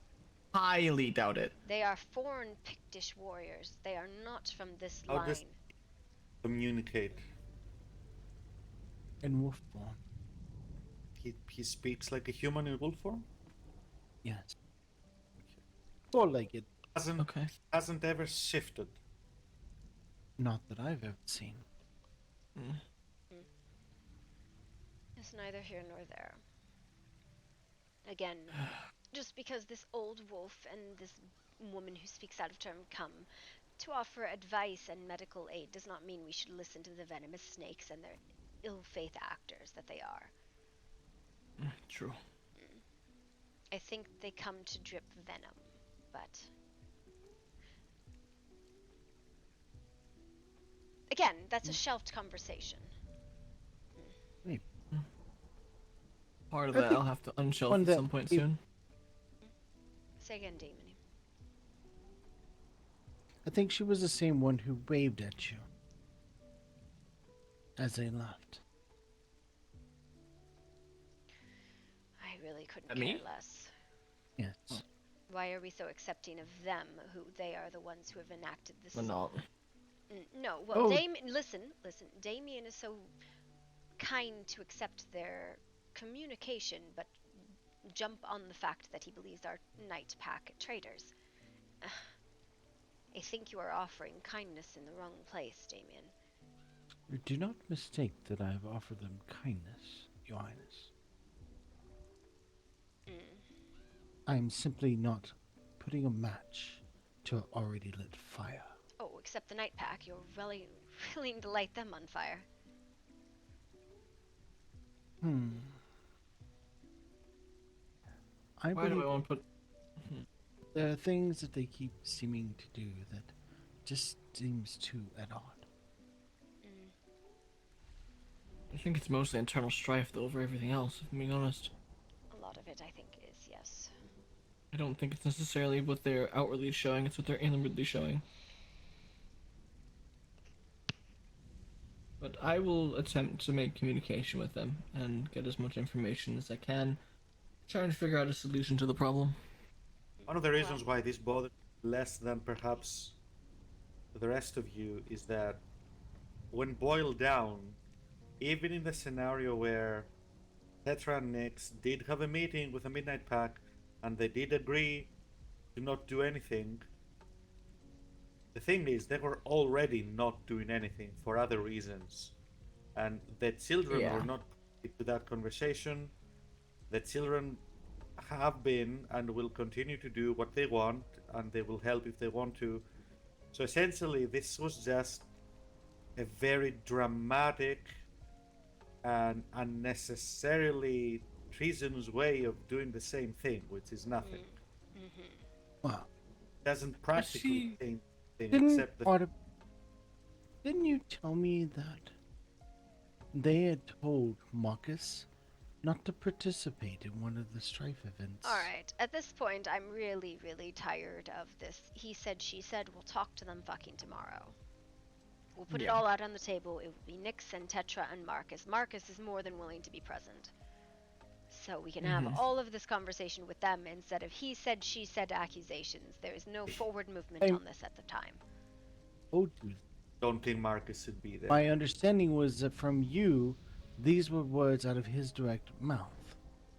Highly doubt it. They are foreign Pictish warriors. They are not from this How line. does communicate? In wolf form. He speaks like a human in wolf form? Yes. Four-legged. Hasn't ever shifted. Not that I've ever seen. It's neither here nor there. Again, just because this old wolf and this woman who speaks out of turn come to offer advice and medical aid does not mean we should listen to the venomous snakes and their ill faith actors that they are. True. I think they come to drip venom, but again, that's a shelved conversation. Maybe. Part of I that think I'll have to unshelf one at that some point we- soon. Say again, Damon. I think she was the same one who waved at you as they left. I really couldn't At care me? less. Yes. Why are we so accepting of them, who they are the ones who have enacted this? But not. No, well, Oh. listen. Damien is so kind to accept their communication, but jump on the fact that he believes our Night Pack traitors. I think you are offering kindness in the wrong place, Damien. Do not mistake that I have offered them kindness, Your Highness. I am simply not putting a match to an already lit fire. Oh, except the Night Pack, you're really willing to light them on fire. I Why do believe I want to put? there are things that they keep seeming to do that just seems too at odds. I think it's mostly internal strife though over everything else, if I'm being honest. A lot of it, I think, is, yes. I don't think it's necessarily what they're outwardly showing, it's what they're inwardly showing. But I will attempt to make communication with them and get as much information as I can, trying to figure out a solution to the problem. One of the reasons why this bothers less than perhaps the rest of you is that when boiled down, even in the scenario where Tetra and Nyx did have a meeting with the Midnight Pack and they did agree to not do anything, the thing is they were already not doing anything for other reasons, and the children were not privy to that conversation. The children have been and will continue to do what they want, and they will help if they want to. So essentially this was just a very dramatic and unnecessarily treasonous way of doing the same thing, which is nothing. Wow. Doesn't practically think Didn't except the didn't you tell me that they had told Marcus not to participate in one of the strife events? Alright, at this point, I'm really, really tired of this. He said, she said, we'll talk to them fucking tomorrow. We'll put it all out on the table. It will be Nyx and Tetra and Marcus. Marcus is more than willing to be present. So we can have all of this conversation with them instead of he said, she said accusations. There is no forward movement on this at the time. Oh, dude. Don't think Marcus should be there. My understanding was that from you, these were words out of his direct mouth.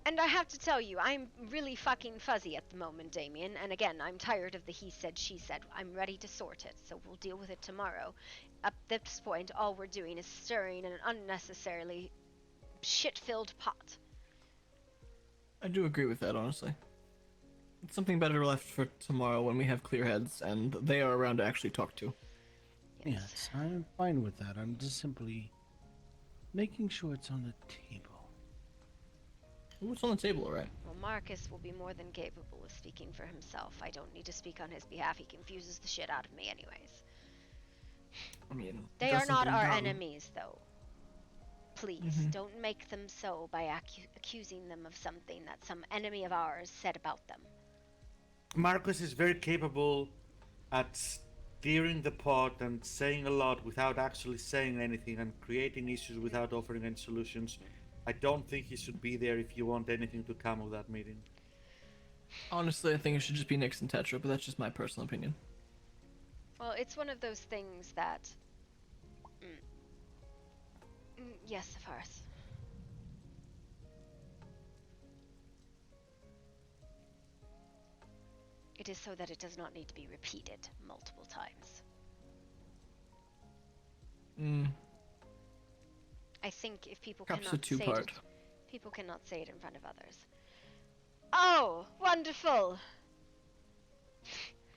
And I have to tell you, I'm really fucking fuzzy at the moment, Damien. And again, I'm tired of the he said, she said. I'm ready to sort it, so we'll deal with it tomorrow. At this point, all we're doing is stirring an unnecessarily shit-filled pot. I do agree with that, honestly. It's something better left for tomorrow when we have clear heads and they are around to actually talk to. Yes, I'm fine with that. I'm just simply making sure it's on the table. What's on the table, alright? Well, Marcus will be more than capable of speaking for himself. I don't need to speak on his behalf. He confuses the shit out of me anyways. I mean, They are not our enemies, though. Please, don't make them so by accusing them of something that some enemy of ours said about them. Marcus is very capable at steering the pot and saying a lot without actually saying anything and creating issues without offering any solutions. I don't think he should be there if you want anything to come of that meeting. Honestly, I think it should just be Nyx and Tetra, but that's just my personal opinion. Well, it's one of those things that... yes, of course. It is so that it does not need to be repeated multiple times. I think if people Perhaps cannot a say two-part. it, people cannot say it in front of others. Oh, wonderful!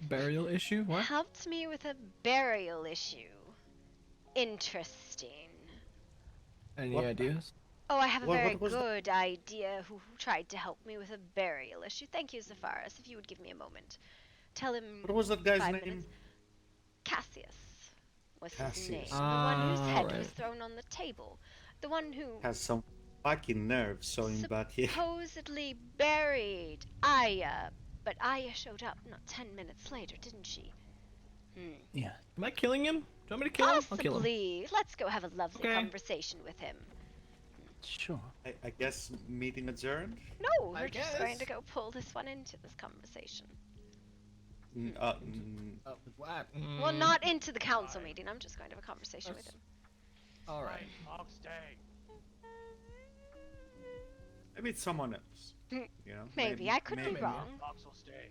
Burial issue? What? Helped me with a burial issue. Interesting. Any What? ideas? Oh, I have a very What was good idea who tried to help me with a burial issue. Thank you, Zapharis. If you would give me a moment. Tell him What was that guy's 5 name? minutes. Cassius was his name. Cassius. The one whose head was right. thrown on the table. The one who Has some fucking nerve showing back here. supposedly buried Aya. But Aya showed up not 10 minutes later, didn't she? Yeah. Am I killing him? Do you want me to kill him? I'll kill him. Possibly. Let's go have a lovely Okay. conversation with him. Sure. I guess meeting adjourned? No, I we're just going guess. to go pull this one into this conversation. What? Well, not into the council meeting. I'm just going to have a conversation with him. All right. Maybe it's someone else. You know? Maybe. I could be wrong.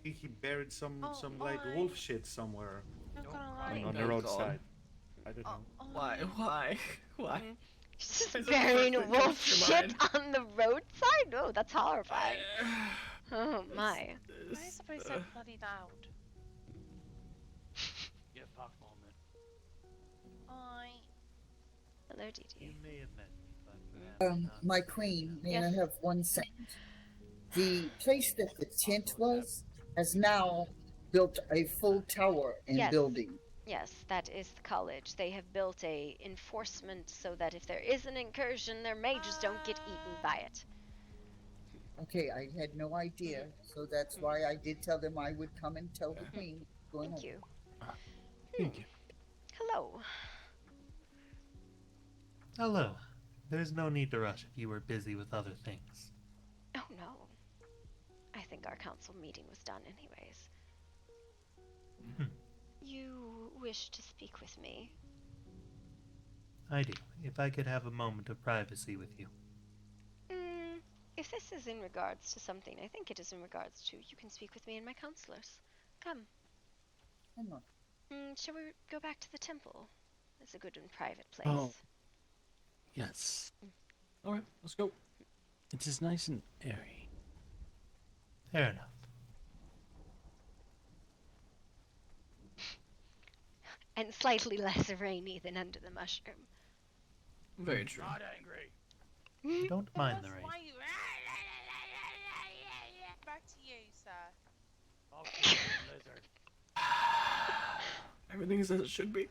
Maybe he buried some like why? wolf shit somewhere Not gonna lie. on the Oh, roadside. God. I don't know. Why? Why? Why? Just Why is it burying the first thing wolf comes to shit mind? on the roadside? Oh, that's horrifying. Oh my. Why is the place so bloody loud? Yeah, fuck moment. I. Hello, Didi. may have met me, but My queen, may Yes. I have 1 second? The place that the tent was has now built a full tower and Yes. building. Yes, that is the college. They have built a enforcement so that if there is an incursion, their mages don't get eaten by it. Okay, I had no idea, so that's why I did tell them I would come and tell the queen what's going Thank on. you. Thank you. Hello. Hello. There's no need to rush if you were busy with other things. Oh no. I think our council meeting was done anyways. You wish to speak with me? I do. If I could have a moment of privacy with you. If this is in regards to something, I think it is in regards to you can speak with me and my counselors. Come. Hang on. Shall we go back to the temple? It's a good and private place. Oh. Yes. All right, let's go. It is nice and airy. Fair enough. And slightly less rainy than under the mushroom. Very true. Not angry. I don't mind the rain. Why you? Back to you, sir. Okay, lizard. Everything is as it should be.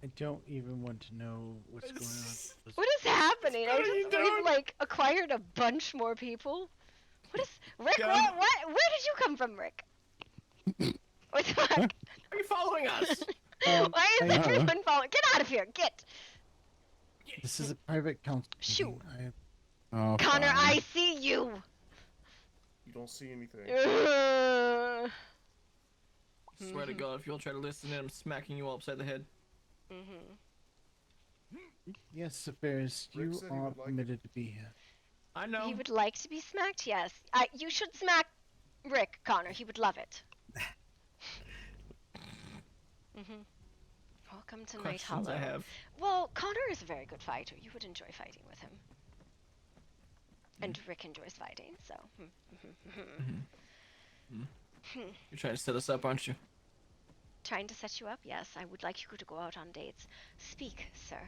I don't even want to know what's going on. What is happening? We've like acquired a bunch more people. What is Rick? What? Where did you come from, Rick? What the fuck? Are you following us? Why is I- everyone following? Get out of here! Get! This is a private council. Shoot! meeting. Oh, Connor, fine. I see you. You don't see anything. Swear to God, if you all try to listen in, I'm smacking you all upside the head. Yes, Ferris, Rick you said he are would like it. permitted to be here. I know. He would like to be smacked. Yes, you should smack Rick, Connor. He would love it. Welcome to Night Questions Hollow. I have. Well, Connor is a very good fighter. You would enjoy fighting with him. And Rick enjoys fighting, so. You're trying to set us up, aren't you? Trying to set you up? Yes, I would like you to go out on dates. Speak, sir.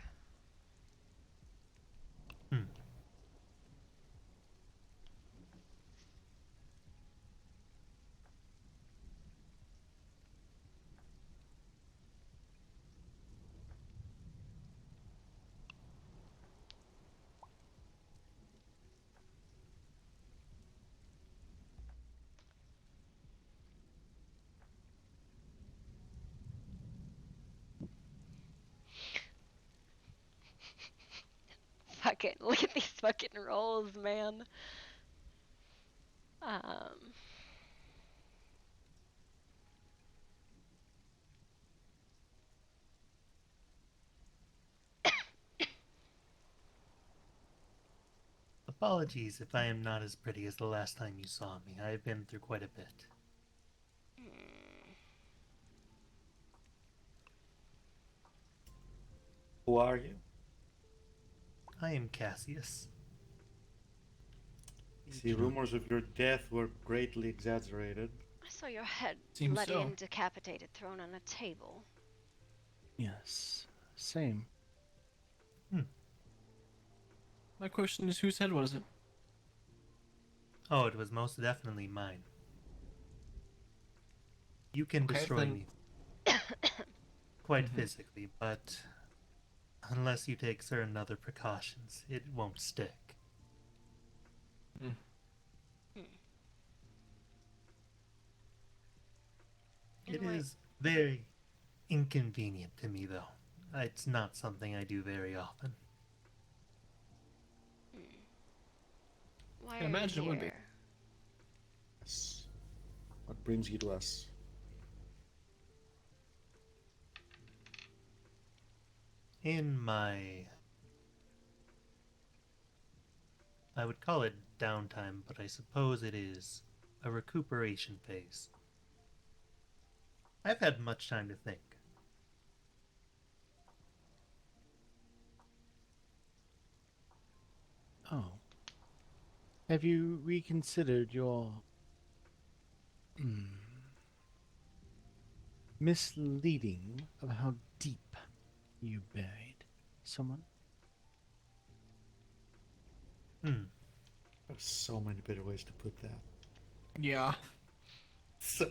Fucking look at these fucking rolls, man. Apologies if I am not as pretty as the last time you saw me. I have been through quite a bit. Who are you? I am Cassius. See, rumors of your death were greatly exaggerated. I saw your head Seems bloody so. and decapitated, thrown on a table. Yes, same. My question is, whose head was it? Oh, it was most definitely mine. You can Okay, destroy then- me quite physically, but unless you take certain other precautions, it won't stick. It is very inconvenient to me, though. It's not something I do very often. Why I are imagine you it would be. here? What brings you to us? In my... I would call it downtime, but I suppose it is a recuperation phase. I've had much time to think. Oh. Have you reconsidered your misleading of how deep you buried someone? There's so many better ways to put that. Yeah. So,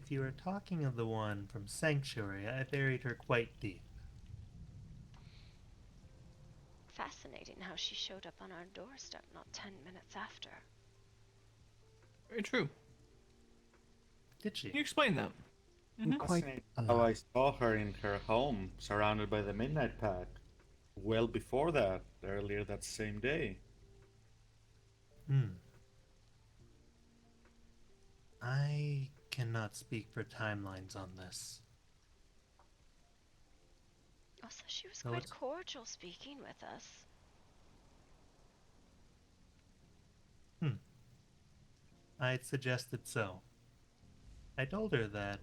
If you are talking of the one from Sanctuary, I buried her quite deep. Fascinating how she showed up on our doorstep not 10 minutes after. Very true. Did she? Can you explain that? Fascinating how I saw her in her home, surrounded by the Midnight Pack. Well before that, earlier that same day. I cannot speak for timelines on this. Also, she was So quite it's- cordial speaking with us. I had suggested so. I told her that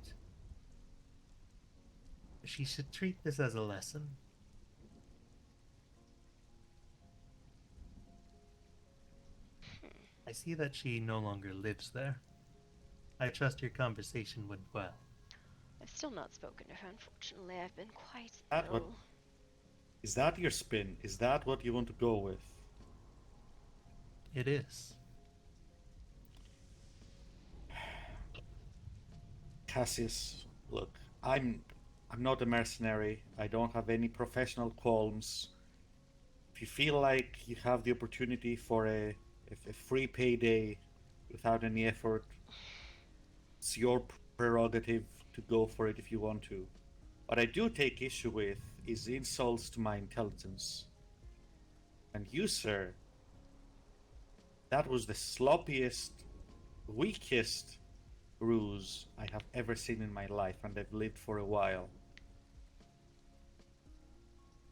she should treat this as a lesson. I see that she no longer lives there. I trust your conversation went well. I've still not spoken to her, unfortunately. I've been quite That what? ill. Is that your spin? Is that what you want to go with? It is. Cassius, look, I'm not a mercenary. I don't have any professional qualms. If you feel like you have the opportunity for a free payday without any effort, it's your prerogative to go for it if you want to. What I do take issue with is insults to my intelligence. And you, sir, that was the sloppiest, weakest ruse I have ever seen in my life, and I've lived for a while.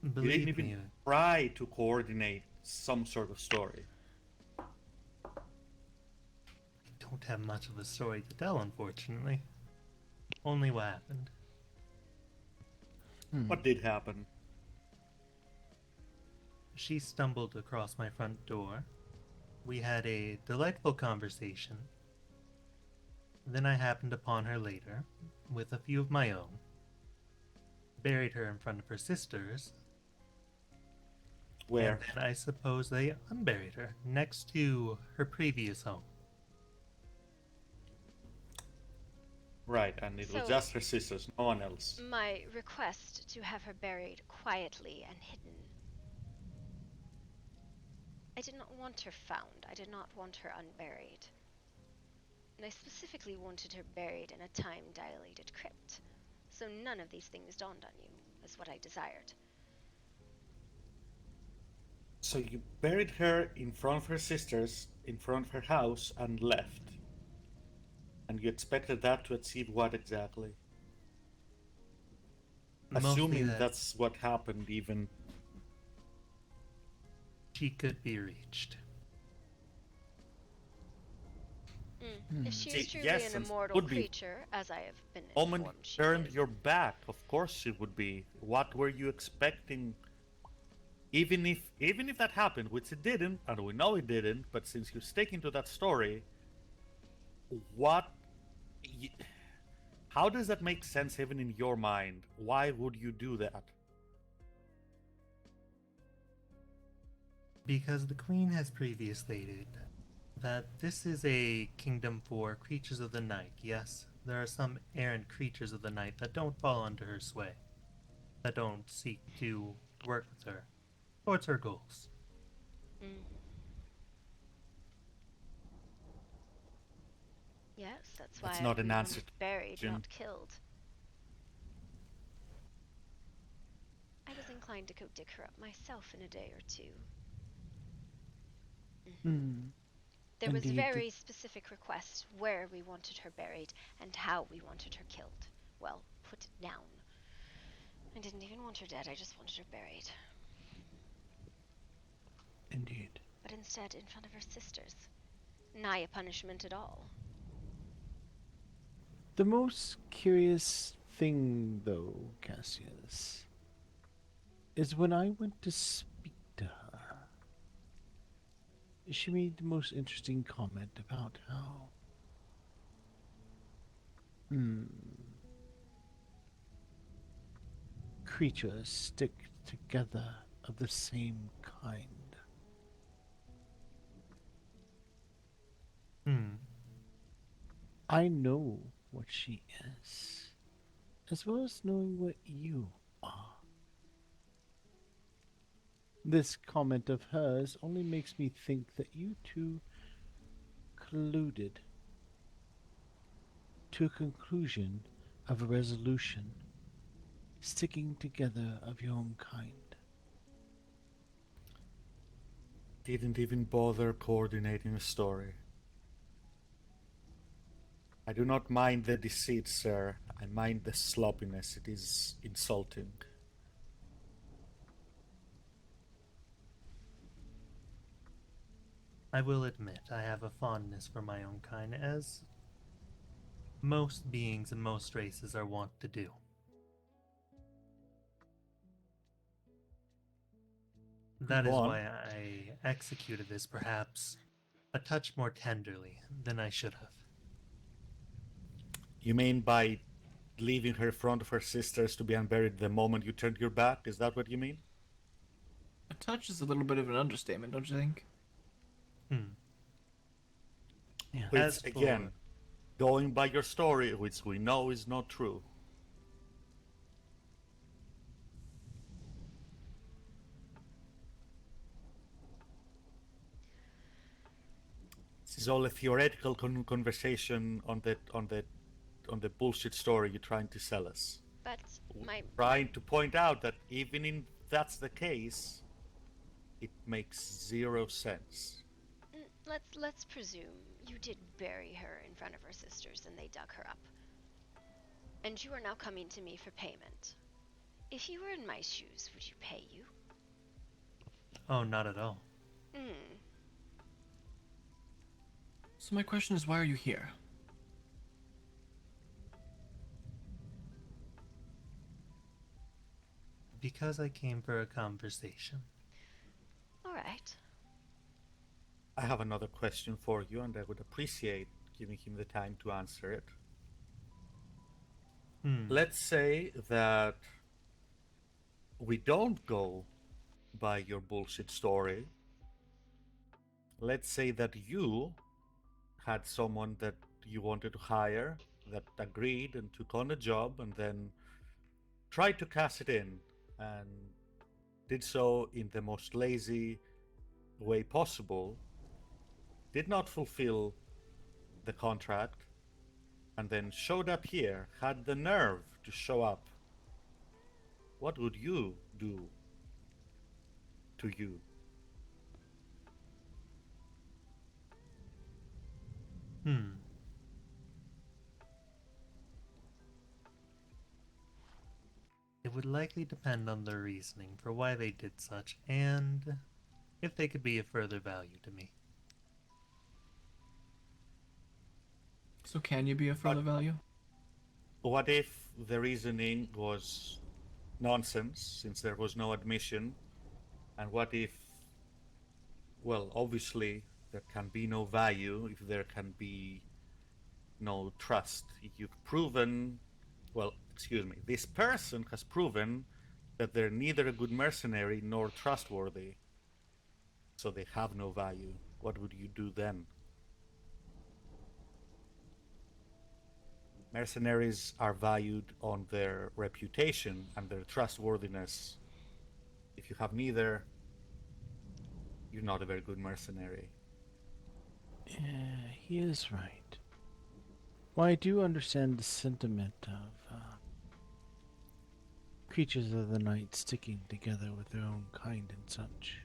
You Believe didn't me, even try to coordinate some sort of story. I don't have much of a story to tell, unfortunately. Only what happened. What did happen? She stumbled across my front door. We had a delightful conversation. Then I happened upon her later, with a few of my own. Buried her in front of her sisters. Where? And then I suppose they unburied her, next to her previous home. Right, and it was So- just her sisters, no one else. My request to have her buried quietly and hidden. I did not want her found. I did not want her unburied. And I specifically wanted her buried in a time-dilated crypt. So none of these things dawned on you, is what I desired. So you buried her in front of her sisters, in front of her house, and left. And you expected that to achieve what exactly? Mostly Assuming that that's what happened, even. she could be reached. If she See, is truly yes, an and immortal would be. creature, as I have been Moment informed she turned is, your back, of course it would be. What were you expecting even if that happened, which it didn't, and we know it didn't, but since you're sticking to that story, how does that make sense even in your mind? Why would you do that? Because the Queen has previously stated that this is a kingdom for creatures of the night. Yes, there are some errant creatures of the night that don't fall under her sway, that don't seek to work with her towards her goals. Yes, that's why That's not an we answer wanted buried, Jim. not killed. I was inclined to go dig her up myself in a day or two. There was a Indeed. very specific request where we wanted her buried and how we wanted her killed. Well, put down. I didn't even want her dead, I just wanted her buried. Indeed. But instead, in front of her sisters. Nigh a punishment at all. The most curious thing, though, Cassius, is when I went to speak to her, she made the most interesting comment about how creatures stick together of the same kind. I know what she is, as well as knowing what you are. This comment of hers only makes me think that you two colluded to a conclusion of a resolution, sticking together of your own kind. Didn't even bother coordinating a story. I do not mind the deceit, sir. I mind the sloppiness. It is insulting. I will admit I have a fondness for my own kind, as most beings in most races are wont to do. That is why I executed this perhaps a touch more tenderly than I should have. You mean by leaving her in front of her sisters to be unburied the moment you turned your back? Is that what you mean? A touch is a little bit of an understatement, don't you think? Yeah. Which, again, going by your story, which we know is not true. This is all a theoretical conversation on the bullshit story you're trying to sell us. But Trying to point out that even if that's the case, it makes zero sense. Let's presume you did bury her in front of her sisters and they dug her up. And you are now coming to me for payment. If you were in my shoes, would you pay you? Oh, not at all. So my question is, why are you here? Because I came for a conversation. All right. I have another question for you, and I would appreciate giving him the time to answer it. Let's say that we don't go by your bullshit story. Let's say that you had someone that you wanted to hire that agreed and took on a job and then tried to cash it in and did so in the most lazy way possible, did not fulfill the contract, and then showed up here, had the nerve to show up. What would you do to you? It would likely depend on their reasoning for why they did such, and if they could be of further value to me. So can you be of further value? What if the reasoning was nonsense, since there was no admission, And what if, well, obviously there can be no value if there can be no trust. You've proven, well, excuse me, this person has proven that they're neither a good mercenary nor trustworthy. So they have no value. What would you do then? Mercenaries are valued on their reputation and their trustworthiness. If you have neither, you're not a very good mercenary. Yeah, he is right. Well, I do understand the sentiment of creatures of the night sticking together with their own kind and such.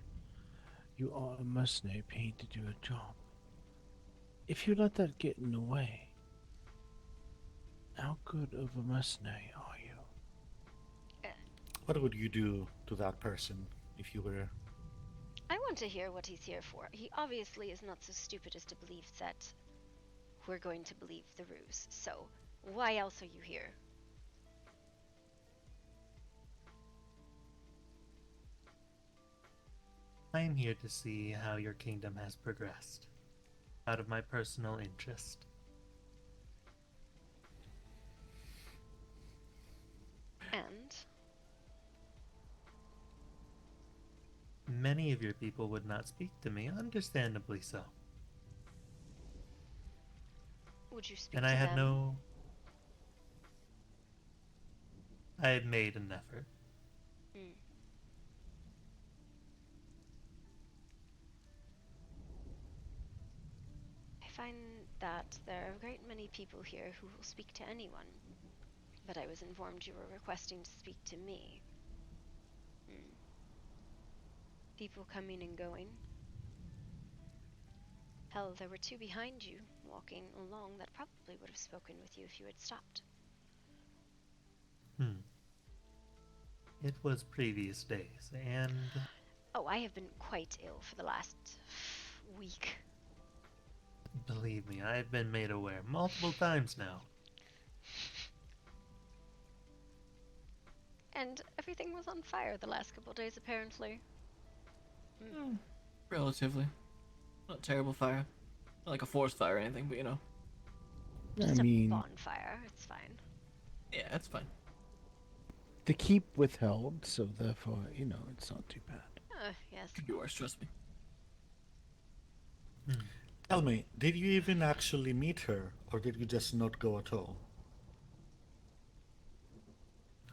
You are a mercenary paid to do a job. If you let that get in the way, how good of a mercenary are you? What would you do to that person if you were... I want to hear what he's here for. He obviously is not so stupid as to believe that we're going to believe the ruse. So, why else are you here? I am here to see how your kingdom has progressed, out of my personal interest. And? Many of your people would not speak to me, understandably so. Would you speak and to I had them? no... I had made an effort. I find that there are a great many people here who will speak to anyone, but I was informed you were requesting to speak to me. People coming and going. Hell, there were two behind you, walking along, that probably would have spoken with you if you had stopped. It was previous days, and... Oh, I have been quite ill for the last week. Believe me, I've been made aware multiple times now. And everything was on fire the last couple days, apparently. Relatively. Not terrible fire. Not like a forest fire or anything, but you know. Just a bonfire, it's fine. Yeah, it's fine. The keep withheld, so therefore, you know, it's not too bad. Yes. Could be worse, trust me. Tell me, did you even actually meet her, or did you just not go at all?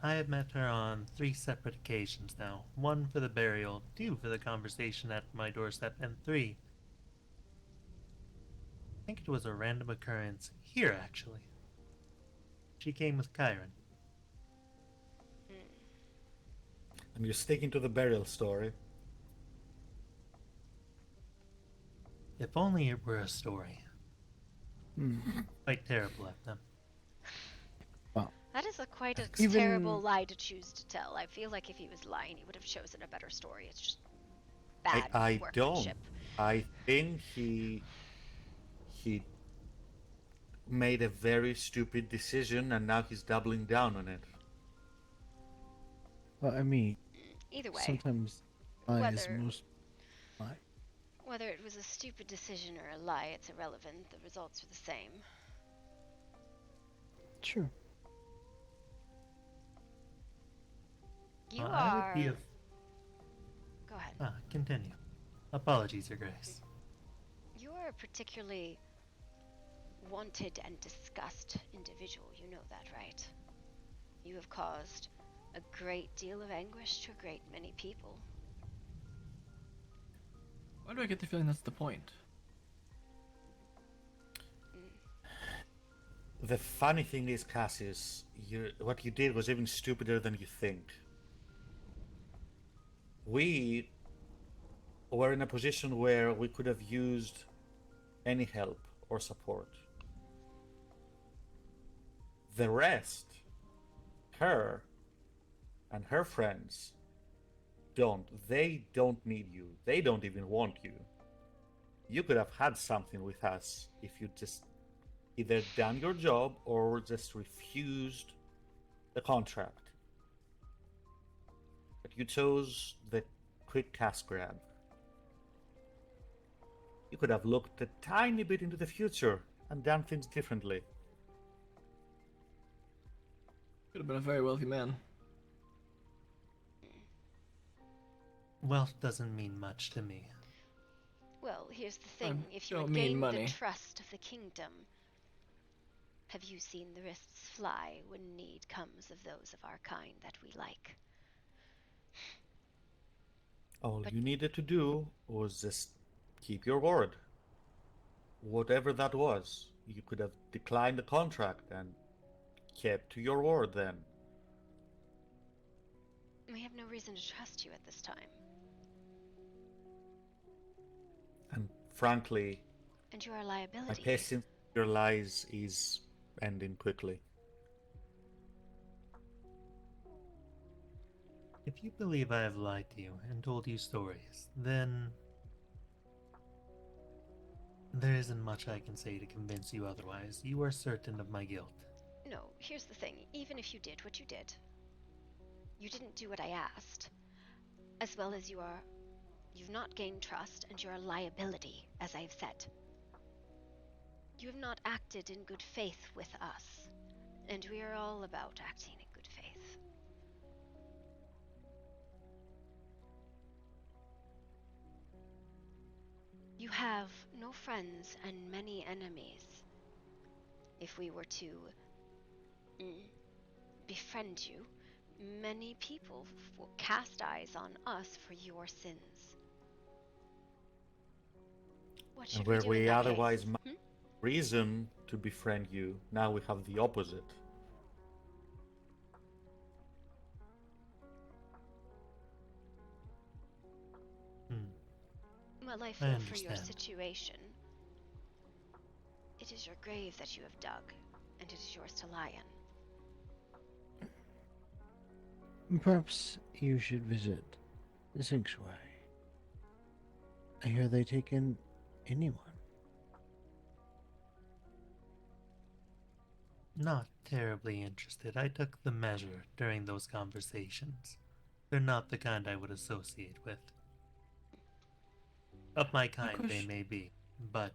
I have met her on 3 separate occasions now. 1 for the burial, 2 for the conversation at my doorstep, and 3... I think it was a random occurrence here, actually. She came with Kyron. And you're sticking to the burial story. If only it were a story. Quite terrible at them. Well, that is quite a even... terrible lie to choose to tell. I feel like if he was lying, he would have chosen a better story. It's just bad I workmanship. don't. I think he made a very stupid decision, and now he's doubling down on it. Well, I mean, either way, sometimes lie is most lie. Whether it was a stupid decision or a lie, it's irrelevant. The results are the same. True. You I are... would be of... Go ahead. Continue. Apologies, Your Grace. You are a particularly wanted and discussed individual. You know that, right? You have caused a great deal of anguish to a great many people. Why do I get the feeling that's the point? The funny thing is, Cassius, what you did was even stupider than you think. We were in a position where we could have used any help or support. The rest, her and her friends, don't. They don't need you. They don't even want you. You could have had something with us if you just either done your job or just refused the contract. But you chose the quick cash grab. You could have looked a tiny bit into the future and done things differently. Could have been a very wealthy man. Wealth doesn't mean much to me. Well, here's the thing. If you don't would mean gain money. the trust of the kingdom, have you seen the wrists fly when need comes of those of our kind that we like? All you needed to do was just keep your word. Whatever that was, you could have declined the contract and kept to your word then. We have no reason to trust you at this time. And frankly, And you are a my liability. patience with your lies is ending quickly. If you believe I have lied to you and told you stories, then there isn't much I can say to convince you otherwise. You are certain of my guilt. No, here's the thing. Even if you did what you did, you didn't do what I asked. As well as you've not gained trust and you're a liability, as I've said. You have not acted in good faith with us, and we are all about acting in good faith. You have no friends and many enemies. If we were to befriend you, many people will cast eyes on us for your sins. What should And where we do in we that otherwise case? might have reason to befriend you, now we have the opposite. Well, I I feel for your understand. situation. It is your grave that you have dug, and it is yours to lie in. Perhaps you should visit the sanctuary. I hear they take in anyone. Not terribly interested. I took the measure during those conversations. They're not the kind I would associate with. Of my kind, they may be, but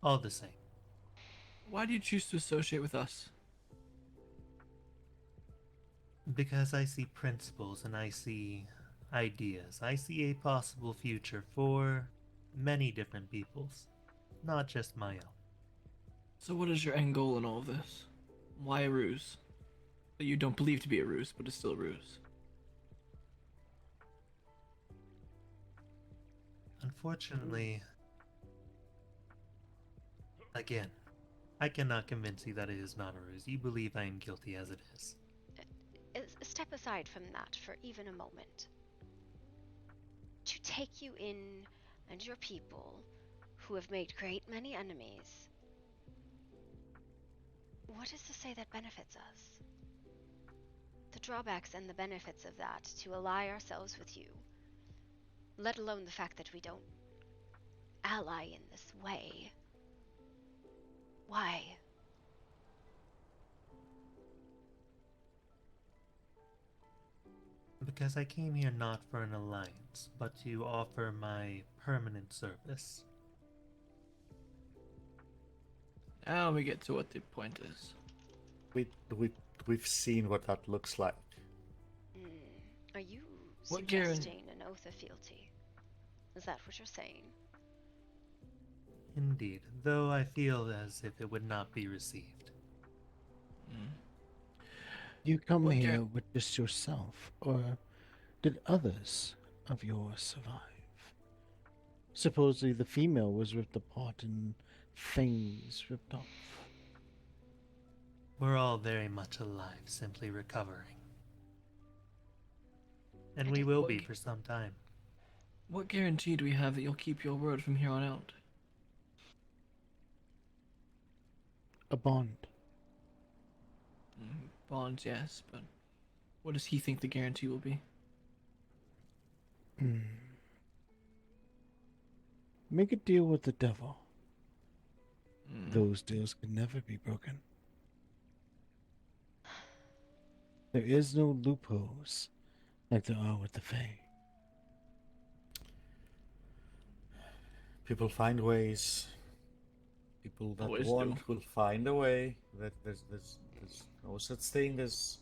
all the same. Why do you choose to associate with us? Because I see principles and I see ideas. I see a possible future for many different peoples, not just my own. So what is your end goal in all of this? Why a ruse? That you don't believe to be a ruse, but it's still a ruse. Unfortunately, again, I cannot convince you that it is not a ruse. You believe I am guilty as it is. Step aside from that for even a moment. To take you in and your people, who have made great many enemies, what is to say that benefits us? The drawbacks and the benefits of that, to ally ourselves with you, let alone the fact that we don't ally in this way. Why? Because I came here not for an alliance, but to offer my permanent service. Now we get to what the point is. We've seen what that looks like. Are you What suggesting an oath of fealty? Is that what you're saying? Indeed, though I feel as if it would not be received. You come here with just yourself, or did others of yours survive? Supposedly the female was ripped apart and fangs ripped off. We're all very much alive, simply recovering. And we will be for some time. What guarantee do we have that you'll keep your word from here on out? A bond. Bonds, yes, but what does he think the guarantee will be? Make a deal with the devil. Those deals can never be broken. There is no loopholes like there are with the Fae. People find ways. People that Always want do. will find a way. That there's no such thing as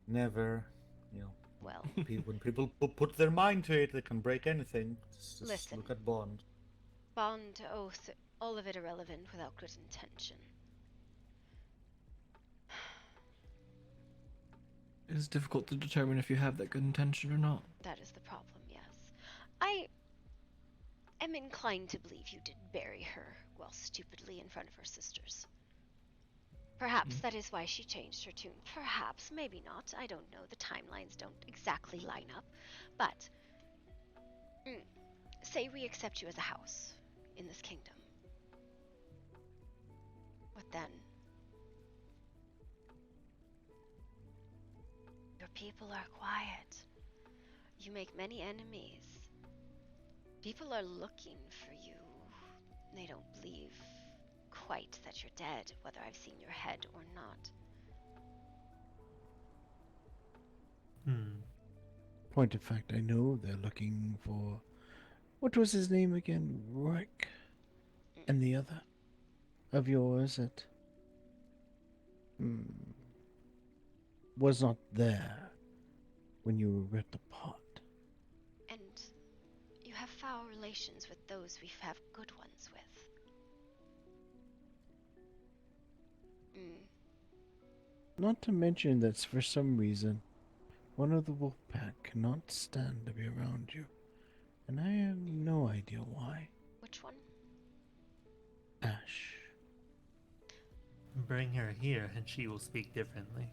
never, you know. Well, When people put their mind to it, they can break anything. Just listen. look at Bond. Bond, oath, all of it irrelevant without good intention. It is difficult to determine if you have that good intention or not. That is the problem, yes. I am inclined to believe you did bury her, well, stupidly in front of her sisters. Perhaps that is why she changed her tune. Perhaps, maybe not. I don't know. The timelines don't exactly line up. But, say we accept you as a house in this kingdom. What then? Your people are quiet. You make many enemies. People are looking for you. They don't believe quite that you're dead, whether I've seen your head or not. Point of fact, I know they're looking for... What was his name again? Rick? And the other? Of yours that... was not there when you were at the pot. And you have foul relations with those we have good ones with. Not to mention that for some reason, one of the wolf pack cannot stand to be around you. And I have no idea why. Which one? Ash. Bring her here and she will speak differently.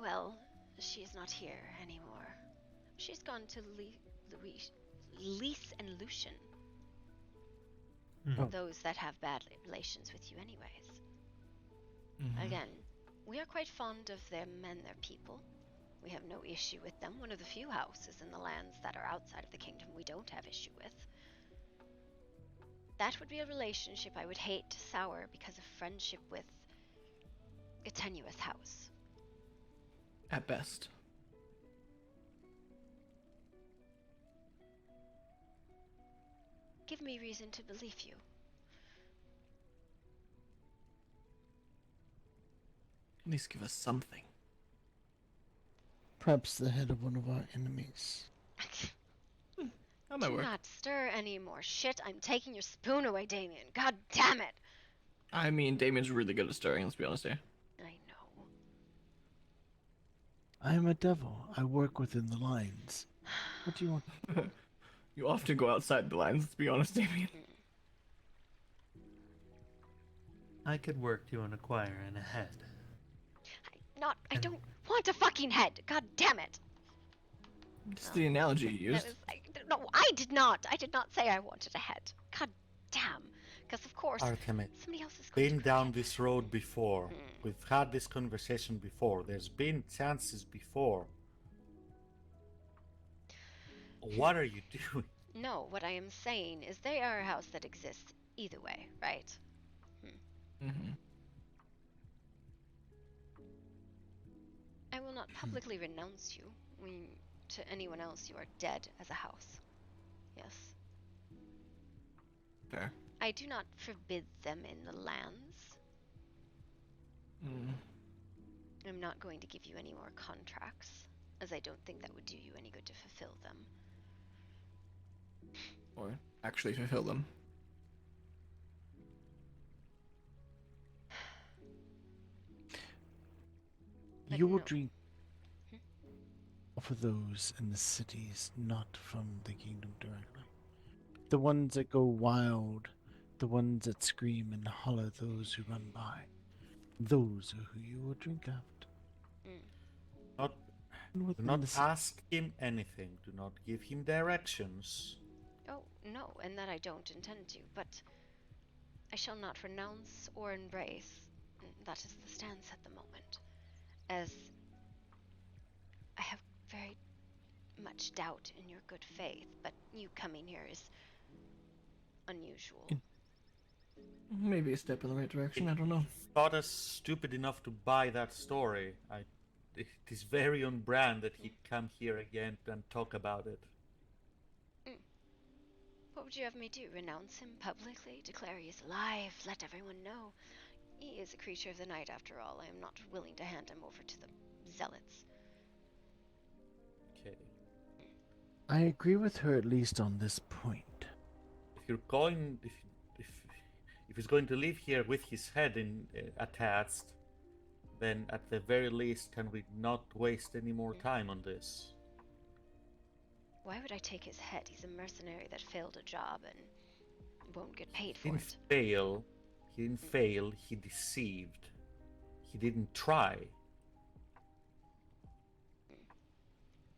Well, she is not here anymore. She's gone to Lise and Lucian. Those that have bad relations with you anyways. Again, we are quite fond of them and their people. We have no issue with them. One of the few houses in the lands that are outside of the kingdom we don't have issue with. That would be a relationship I would hate to sour because of friendship with a tenuous house. At best. Give me reason to believe you. At least give us something. Perhaps the head of one of our enemies. That might Do work. not stir any more shit. I'm taking your spoon away, Damien. God damn it. I mean, Damien's really good at stirring, let's be honest here. I know. I am a devil. I work within the lines. What do you want? You often go outside the lines, let's be honest, Damien. I could work to acquire a head. I don't want a fucking head. God damn it. Just the analogy you used. No, I did not. I did not say I wanted a head. God damn. Because of course, Artemis, somebody else is going been to down this road before. We've had this conversation before. There's been chances before. What are you doing? No, what I am saying is they are a house that exists either way, right? I will not publicly renounce you. To anyone else, you are dead as a house. Yes. Fair. I do not forbid them in the lands. I'm not going to give you any more contracts, as I don't think that would do you any good to fulfill them. Or actually fulfill them. You will drink for those in the cities, not from the kingdom directly. The ones that go wild, the ones that scream and holler those who run by. Those are who you will drink after. Do not ask him anything. Do not give him directions. Oh, no, and that I don't intend to, but I shall not renounce or embrace. That is the stance at the moment. As I have very much doubt in your good faith, but you coming here is unusual. Maybe a step in the right direction, I don't know. Thought us stupid enough to buy that story. It is very on brand that he come here again and talk about it. Well, would you have me do? Renounce him publicly? Declare he is alive? Let everyone know? He is a creature of the night after all. I am not willing to hand him over to the zealots. Okay. I agree with her at least on this point. If you're going, if he's going to live here with his head attached, then at the very least, can we not waste any more time on this? Why would I take his head? He's a mercenary that failed a job and won't get paid He for didn't it. fail. He didn't fail. He deceived. He didn't try.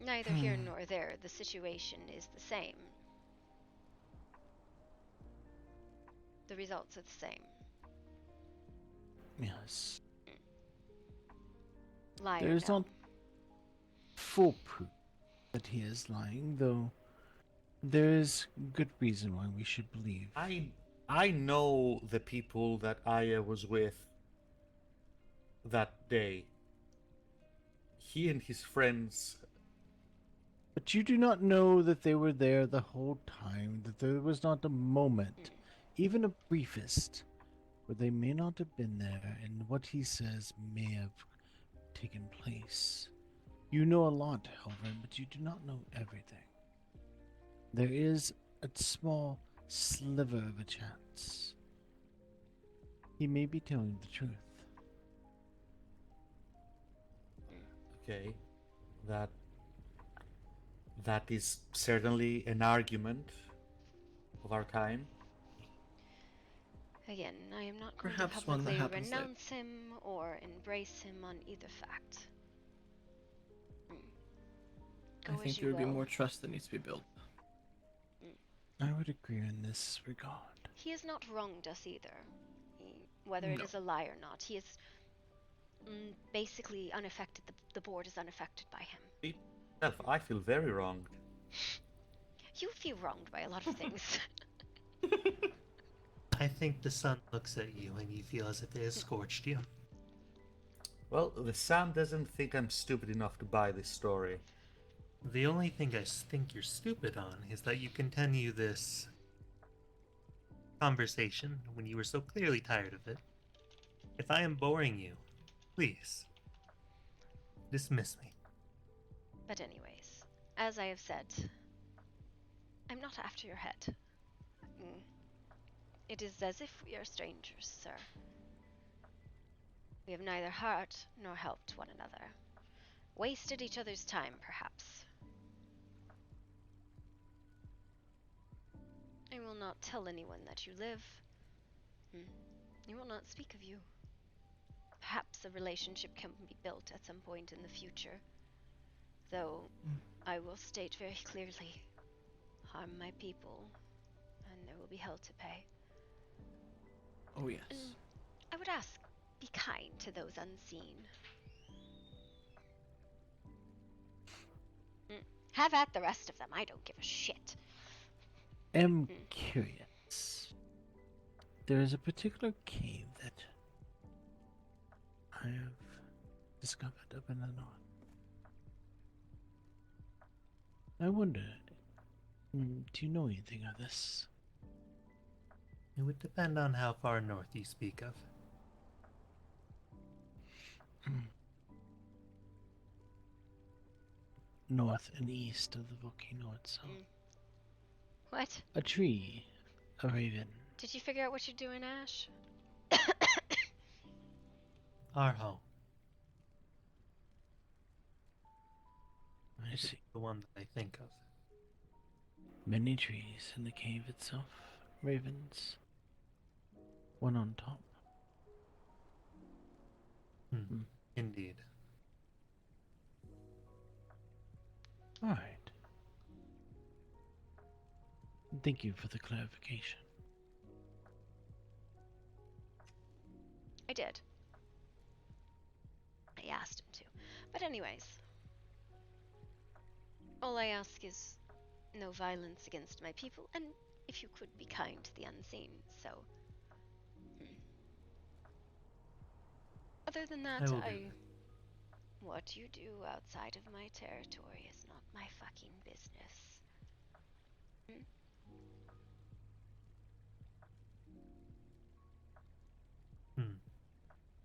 Neither here nor there. The situation is the same. The results are the same. Yes. Liar There is no. not full proof that he is lying, though there is good reason why we should believe. I know the people that Aya was with that day. He and his friends. But you do not know that they were there the whole time, that there was not a moment, even a briefest, where they may not have been there, and what he says may have taken place. You know a lot, Helvin, but you do not know everything. There is a small sliver of a chance. He may be telling the truth. Okay, that is certainly an argument of our time. Again, I am not going Perhaps to one that publicly happens later. renounce him or embrace him on either fact. Go I as think you there would be will. more trust that needs to be built. I would agree in this regard. He has not wronged us either. Whether it No. is a lie or not, he is basically unaffected. The board is unaffected by him. I feel very wronged. You feel wronged by a lot of things. I think the sun looks at you and you feel as if it has scorched you. Well, the sun doesn't think I'm stupid enough to buy this story. The only thing I think you're stupid on is that you continue this conversation when you were so clearly tired of it. If I am boring you, please, dismiss me. But anyways, as I have said, I'm not after your head. It is as if we are strangers, sir. We have neither hurt nor helped one another. Wasted each other's time, perhaps. I will not tell anyone that you live. I will not speak of you. Perhaps a relationship can be built at some point in the future. Though, I will state very clearly, harm my people, and there will be hell to pay. Oh yes. And I would ask, be kind to those unseen. Have at the rest of them, I don't give a shit. Am curious. There is a particular cave that I have discovered up in the north. I wonder, do you know anything of this? It would depend on how far north you speak of. North and east of the volcano itself. What? A tree, a raven. Did you figure out what you're doing, Ash? Our home. I see. The one that I think of. Many trees in the cave itself. Ravens. One on top. Indeed. Alright. Thank you for the clarification. I did. I asked him to. But anyways. All I ask is no violence against my people, and if you could be kind to the unseen, so... Other than that, what you do outside of my territory is not my fucking business.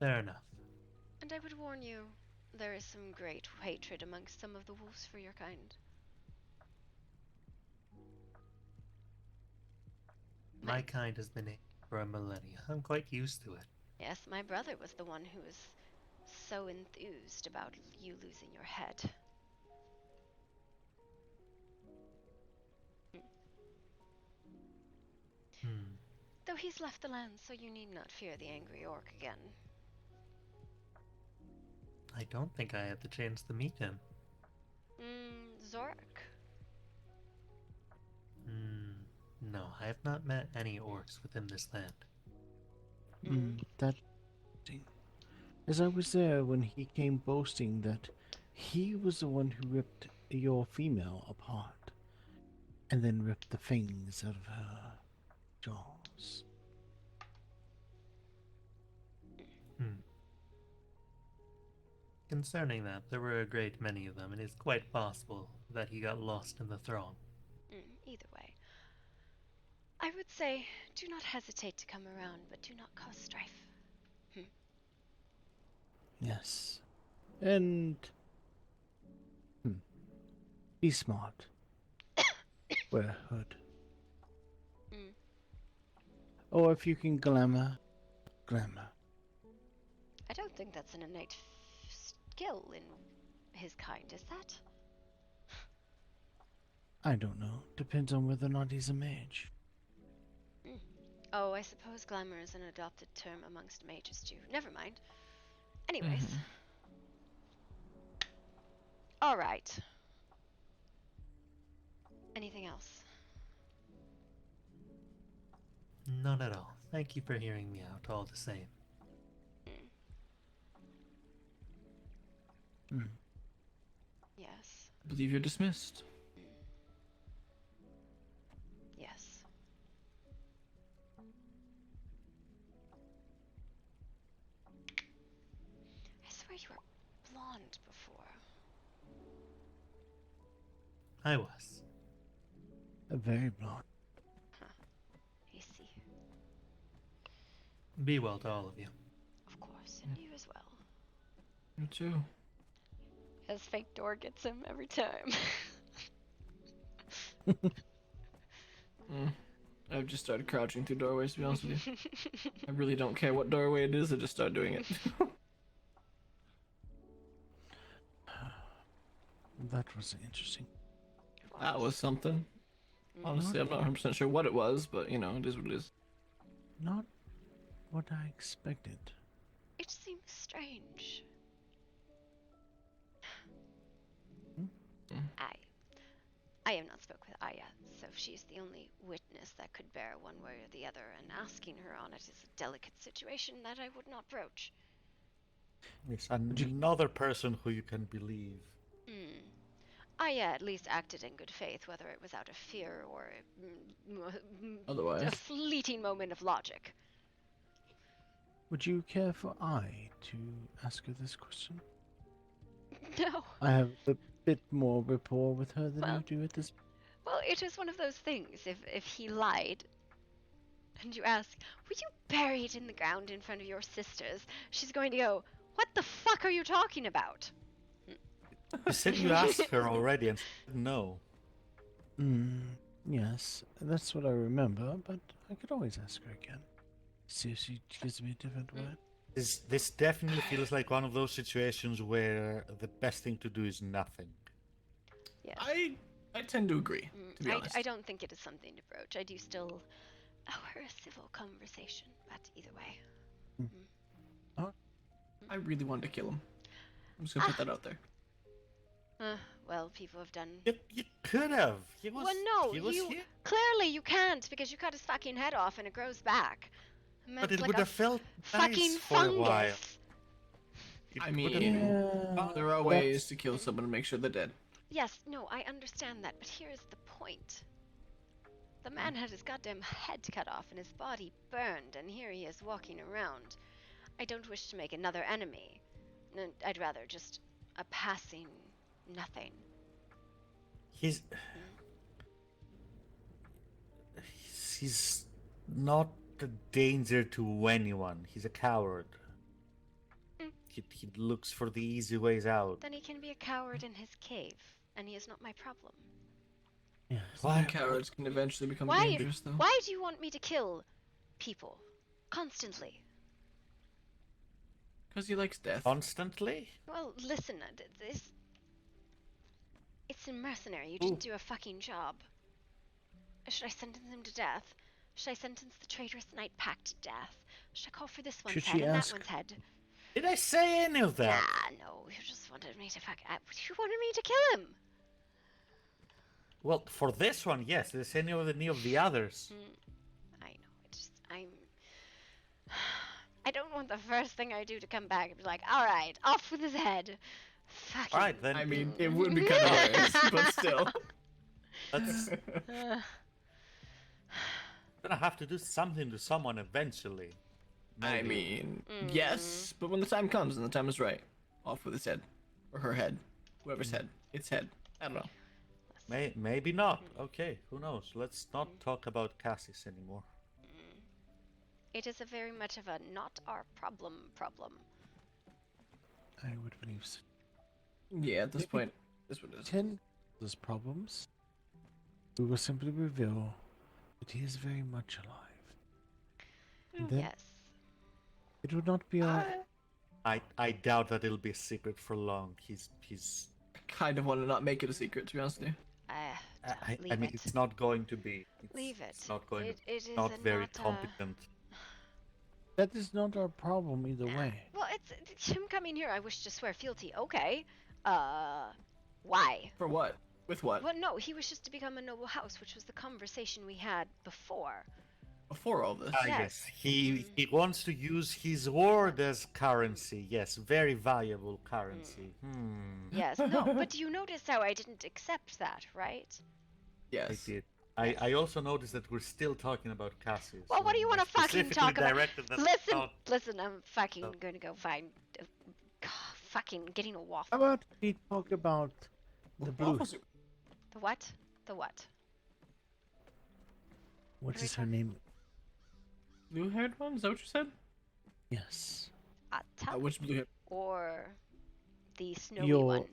Fair enough. And I would warn you, there is some great hatred amongst some of the wolves for your kind. My kind has been aiming for a millennia. I'm quite used to it. Yes, my brother was the one who was so enthused about you losing your head. Though he's left the land, so you need not fear the angry orc again. I don't think I had the chance to meet him. Zorak? No, I have not met any orcs within this land. That. As I was there when he came boasting that he was the one who ripped your female apart, and then ripped the fangs out of her jaws. Concerning that, there were a great many of them, and it's quite possible that he got lost in the throng. Either way. I would say, do not hesitate to come around, but do not cause strife. Yes. And... be smart. Wear a hood. Or if you can glamour, glamour. I don't think that's an innate skill in his kind, is that? I don't know. Depends on whether or not he's a mage. Oh, I suppose glamour is an adopted term amongst mages too. Never mind. Anyways. Alright. Anything else? None at all. Thank you for hearing me out, all the same. Yes. I believe you're dismissed. Yes. I swear you were blonde before. I was. Very blonde. I see. Be well to all of you. Of course, and you as well. You too. His fake door gets him every time. I've just started crouching through doorways, to be honest with you. I really don't care what doorway it is, I just start doing it. That was interesting. That was something. Honestly, I'm not 100% sure what it was, but you know, it is what it is. Not what I expected. It seems strange. I have not spoke with Aya, so she's the only witness that could bear one way or the other, and asking her on it is a delicate situation that I would not broach. It's another person who you can believe. Aya at least acted in good faith, whether it was out of fear or otherwise a fleeting moment of logic. Would you care for I to ask her this question? No. I have a bit more rapport with her than you do at this. Well, it is one of those things. If he lied, and you ask, "Were you buried in the ground in front of your sisters?" She's going to go, "What the fuck are you talking about?" You said you asked her already and said no. Yes, that's what I remember, but I could always ask her again. See if she gives me a different word. This definitely feels like one of those situations where the best thing to do is nothing. Yes. I tend to agree, to be honest. I don't think it is something to broach. I do still owe her a civil conversation, but either way. I really wanted to kill him. I'm just gonna put that out there. Well, people have done... You could have. Well, no, clearly you can't, because you cut his fucking head off and it grows back. But it like would a have felt fucking nice for a while. fungus. I mean, there are ways to kill someone and make sure they're dead. Yes, no, I understand that, but here is the point. The man had his goddamn head cut off and his body burned, and here he is walking around. I don't wish to make another enemy. I'd rather just a passing nothing. He's not a danger to anyone. He's a coward. he looks for the easy ways out. Then he can be a coward in his cave, and he is not my problem. Some cowards can eventually become Why? dangerous, though. Why do you want me to kill people constantly? Because he likes death. Constantly? Well, listen, it's a mercenary. You didn't do a fucking job. Should I sentence him to death? Should I sentence the traitorous Night Pact to death? Should I call for this one's Should head she and ask- that one's head? Did I say any of that? No, you just wanted me to you wanted me to kill him. Well, for this one, yes. There's any of the others. I know. I don't want the first thing I do to come back and be like, all right, off with his head. Fucking. All right, then. I mean, it would be kind of hilarious, but still. That's gonna have to do something to someone eventually. I Maybe. mean, yes, but when the time comes and the time is right, off with his head. Or her head. Whoever's head. Its head. I don't know. Maybe not. Okay, who knows? Let's not talk about Cassis anymore. It is a very much of a not our problem. I would believe so. Yeah, at this point, this one is. 10 those problems. We will simply reveal that he is very much alive. And then Yes. it would not be our. I doubt that it'll be a secret for long. He's. I kind of want to not make it a secret, to be honest with you. I mean, it's not going to be. Leave it. It's not going. It is not very not, competent. That is not our problem either way. Well, it's him coming here. I wish to swear fealty. Okay. Why? For what? With what? Well, no, he wishes to become a noble house, which was the conversation we had before. Before all this. Yes. He wants to use his word as currency. Yes, very valuable currency. Yes, no, but you noticed how I didn't accept that, right? Yes. I did. I also noticed that we're still talking about Cassius. Well, what do you want to fucking talk about? Listen, I'm fucking Oh. gonna go find fucking getting a waffle. How about we talk about the blue? The what? The what? What is her name? Blue-haired one? Is that what you said? Yes. Atta? Which blue-haired? Or the snowy Your-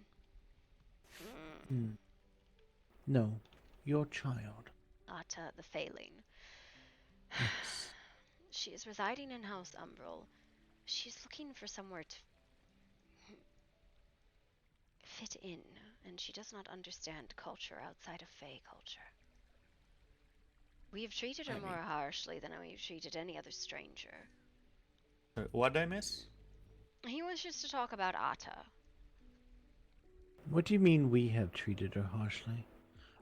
one? No, your child. Atta the Failing. Yes. She is residing in House Umbral. She's looking for somewhere to fit in, and she does not understand culture outside of Fey culture. We have treated her more harshly than we've treated any other stranger. What I miss? He wishes to talk about Atta. What do you mean we have treated her harshly?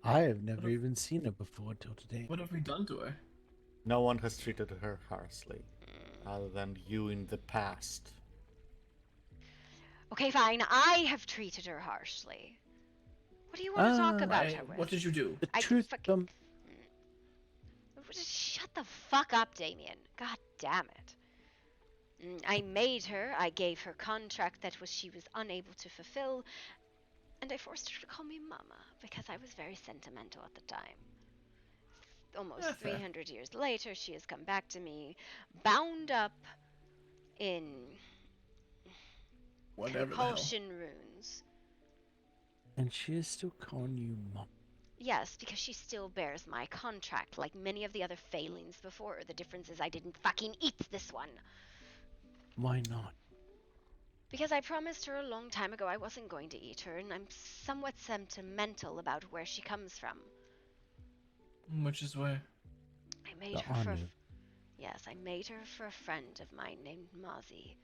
I have never even seen her before till today. What have we done to her? No one has treated her harshly, other than you in the past. Okay, fine. I have treated her harshly. What do you want to talk about her with? What did you do? The truth, Shut the fuck up, Damien. God damn it. I made her. I gave her contract that she was unable to fulfill, and I forced her to call me Mama because I was very sentimental at the time. Almost 300 years later, she has come back to me, bound up in whatever the hell. compulsion runes. And she is still calling you Mom. Yes, because she still bears my contract, like many of the other failings before her. The difference is I didn't fucking eat this one. Why not? Because I promised her a long time ago I wasn't going to eat her, and I'm somewhat sentimental about where she comes from. Which is where? I made her for... Yes, I made her for a friend of mine named Mozzie,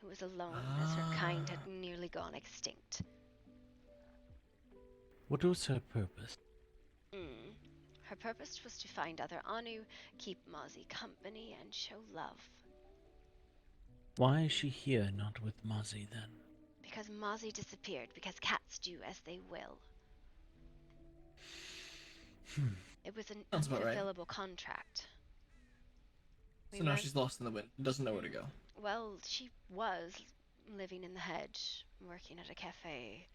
who was alone as her kind had nearly gone extinct. What was her purpose? Her purpose was to find other Anu, keep Mozzie company, and show love. Why is she here, not with Mozzie then? Because Mozzie disappeared, because cats do as they will. It was an Sounds about right. unfulfillable contract. So now she's lost in the wind. Doesn't know where to go. Well, she was living in the hedge, working at a cafe.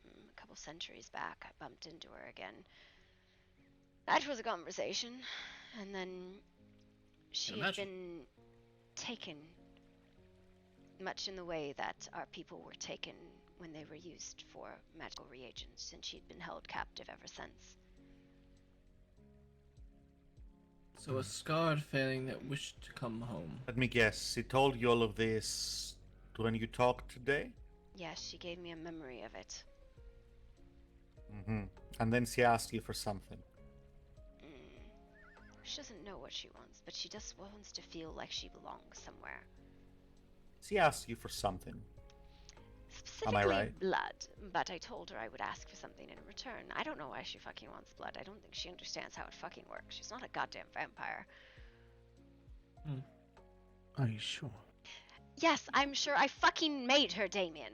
A couple centuries back, I bumped into her again. That was a conversation, and then she had been taken much in the way that our people were taken when they were used for magical reagents, and she'd been held captive ever since. So a scarred failing that wished to come home. Let me guess, he told you all of this when you talked today? Yes, she gave me a memory of it. Mm-hmm. And then she asked you for something. She doesn't know what she wants, but she just wants to feel like she belongs somewhere. She asked you for something. Specifically Am I right? blood, but I told her I would ask for something in return. I don't know why she fucking wants blood. I don't think she understands how it fucking works. She's not a goddamn vampire. Are you sure? Yes, I'm sure I fucking made her, Damien.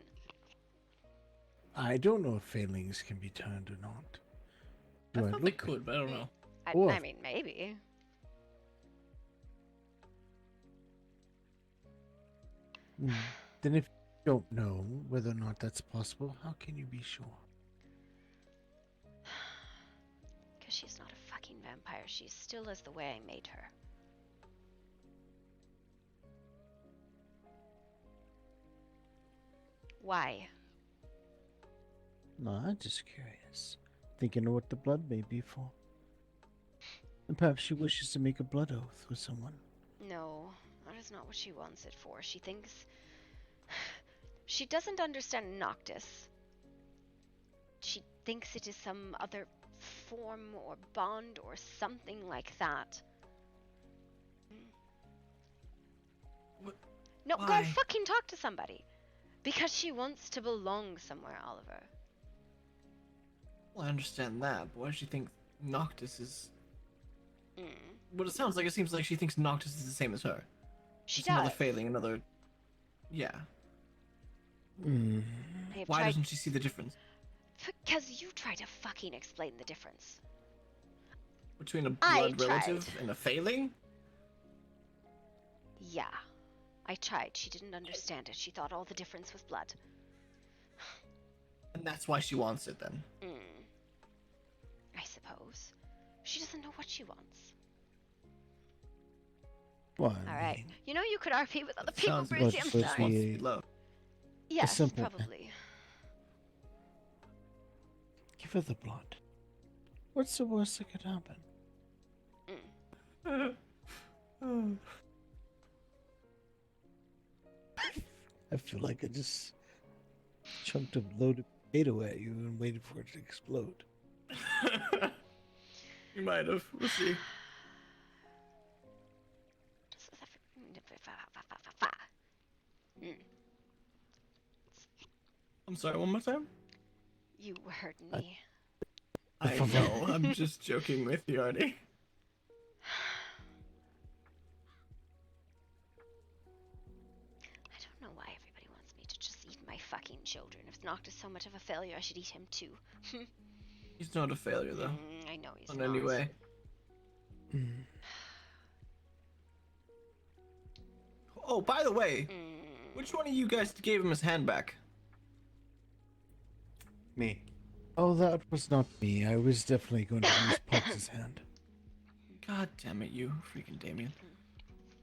I don't know if failings can be turned or not. I thought they could, but I don't know. I mean, maybe. Then if you don't know whether or not that's possible, how can you be sure? Because she's not a fucking vampire. She still is the way I made her. Why? No, I'm just curious. Thinking of what the blood may be for. And perhaps she wishes to make a blood oath with someone. No, that is not what she wants it for. She thinks... She doesn't understand Noctis. She thinks it is some other form or bond or something like that. No, go Why? fucking talk to somebody. Because she wants to belong somewhere, Oliver. Well, I understand that, but why does she think Noctis is... What it sounds like, it seems like she thinks Noctis is the same as her. She It's does. another failing, another... Yeah. Why doesn't she see the difference? Because you try to fucking explain the difference. Between a I blood relative and a failing? Yeah. I tried. She didn't understand it. She thought all the difference was blood. And that's why she wants it, then. I suppose. She doesn't know what she wants. Well, Alright. You know you could RP with other people, sounds Brucey. like I'm supposed to sorry. be Yes, simple. probably. Give her the blood. What's the worst that could happen? I feel like I just chunked a loaded potato at you and waited for it to explode. You might have. We'll see. I'm sorry, one more time? You heard me. I know, I'm just joking with you, Artie. I don't know why everybody wants me to just eat my fucking children. If Noctis is so much of a failure, I should eat him too. He's not a failure, though. I know he's In not. any way. Oh, by the way, which one of you guys gave him his hand back? Me. Oh, that was not me. I was definitely going to use Pux's hand. God damn it, you freaking Damien.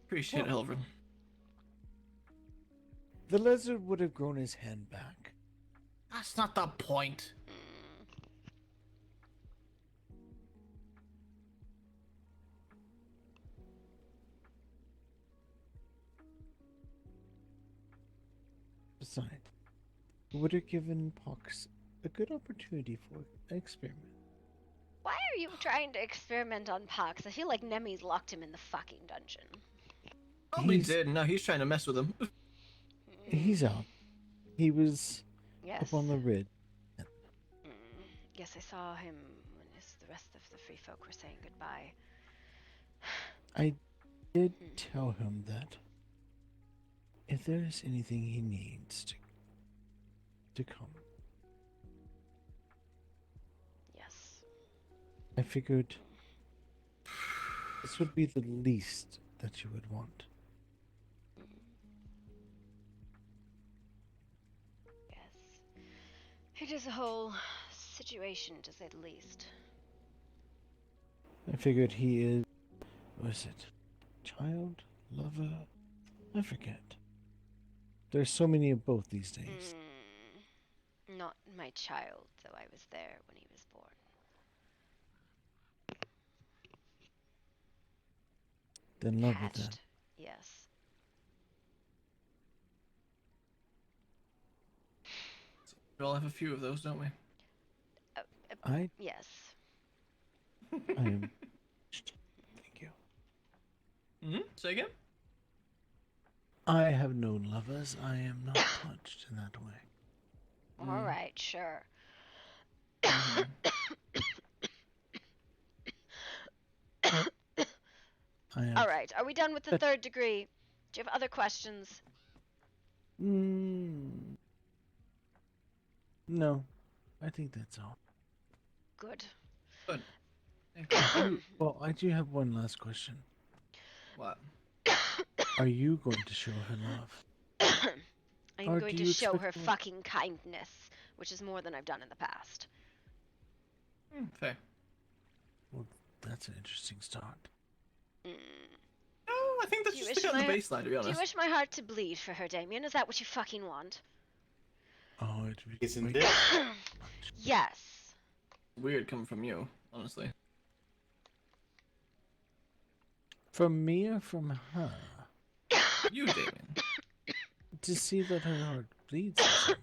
Appreciate it, Elvin. The lizard would have grown his hand back. That's not the point. Besides, it would have given Pox a good opportunity for an experiment. Why are you trying to experiment on Pox? I feel like Nemi's locked him in the fucking dungeon. Probably did. Now he's trying to mess with him. He's out. He was Yes. up on the ridge. Yes, I saw him when the rest of the free folk were saying goodbye. I did tell him that if there is anything he needs to come. Yes. I figured this would be the least that you would want. It is a whole situation, to say the least. I figured he is, what is it, child, lover, I forget. There's so many of both these days. Not my child, though I was there when he was born. Then love it then. Hatched. Yes. We all have a few of those, don't we? Yes. I am. Thank you. Say again? I have known lovers. I am not touched in that way. All right, sure. All right, are we done with the third degree? Do you have other questions? No, I think that's all. Good. Good. Well, I do have one last question. What? Are you going to show her love? I'm Or going do to you show her expect more? fucking kindness, which is more than I've done in the past. Fair. Well, that's an interesting start. No, I think that's Do you just wish the my- baseline, to be honest. Do you wish my heart to bleed for her, Damien? Is that what you fucking want? Oh, it would be Isn't great. it? Yes. Weird coming from you, honestly. From me or from her? You, Damien. To see that her heart bleeds for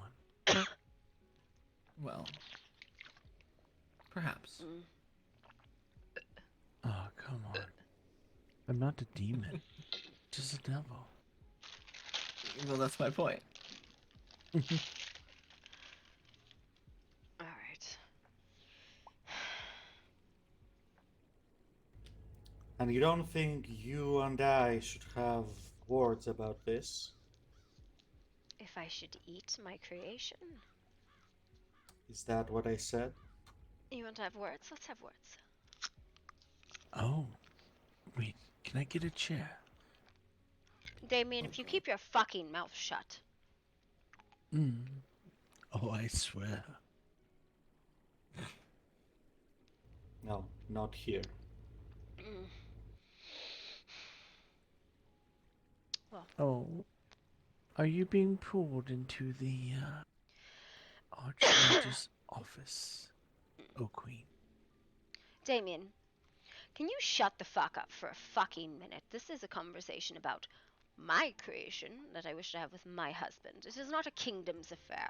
someone. Well, perhaps. Oh, come on. I'm not a demon. Just a devil. Well, that's my point. All right. And you don't think you and I should have words about this? If I should eat my creation? Is that what I said? You want to have words? Let's have words. Oh. Wait, can I get a chair? Damien, if you keep your fucking mouth shut. Oh, I swear. No, not here. Well. Oh. Are you being pulled into the Archmage's office, O Queen? Damien, can you shut the fuck up for a fucking minute? This is a conversation about my creation that I wish to have with my husband. It is not a kingdom's affair.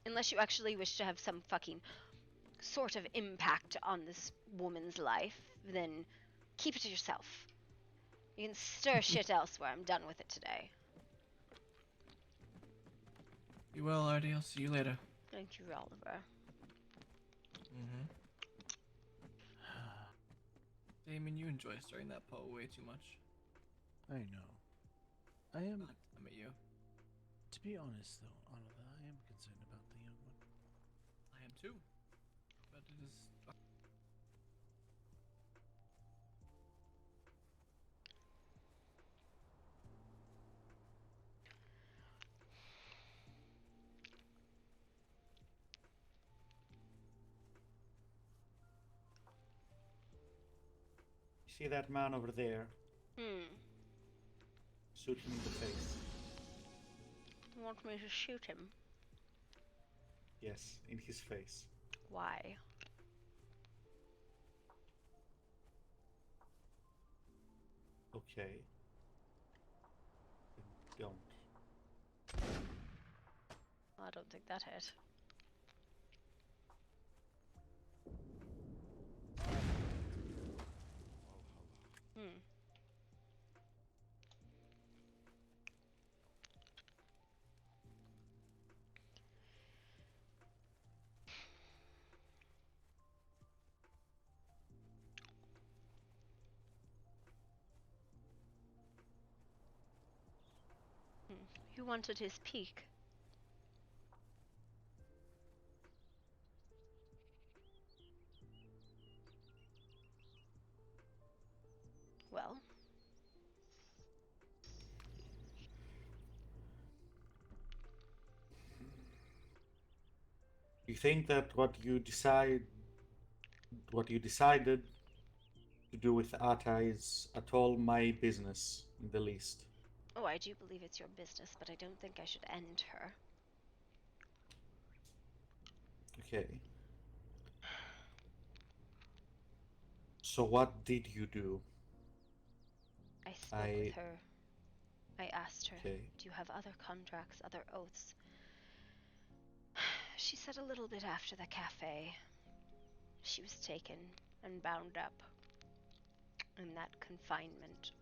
Unless you actually wish to have some fucking sort of impact on this woman's life, then keep it to yourself. You can stir shit elsewhere. I'm done with it today. You will, Artie. I'll see you later. Thank you, Oliver. Damien, you enjoy stirring that pot way too much. I know. I am. I'm at you. To be honest, though, Oliver, I am concerned about the young one. I am too. But it is. See that man over there? Hmm. Shoot him in the face. You want me to shoot him? Yes, in his face. Why? Okay. Then don't. I don't think that hit. Hmm. You wanted his peak. Well. You think that what you decided to do with Ata is at all my business? in the least. Oh, I do believe it's your business, but I don't think I should end her. Okay. So what did you do? I spoke with her. I asked her, Okay. do you have other contracts, other oaths? She said a little bit after the cafe. She was taken and bound up in that confinement.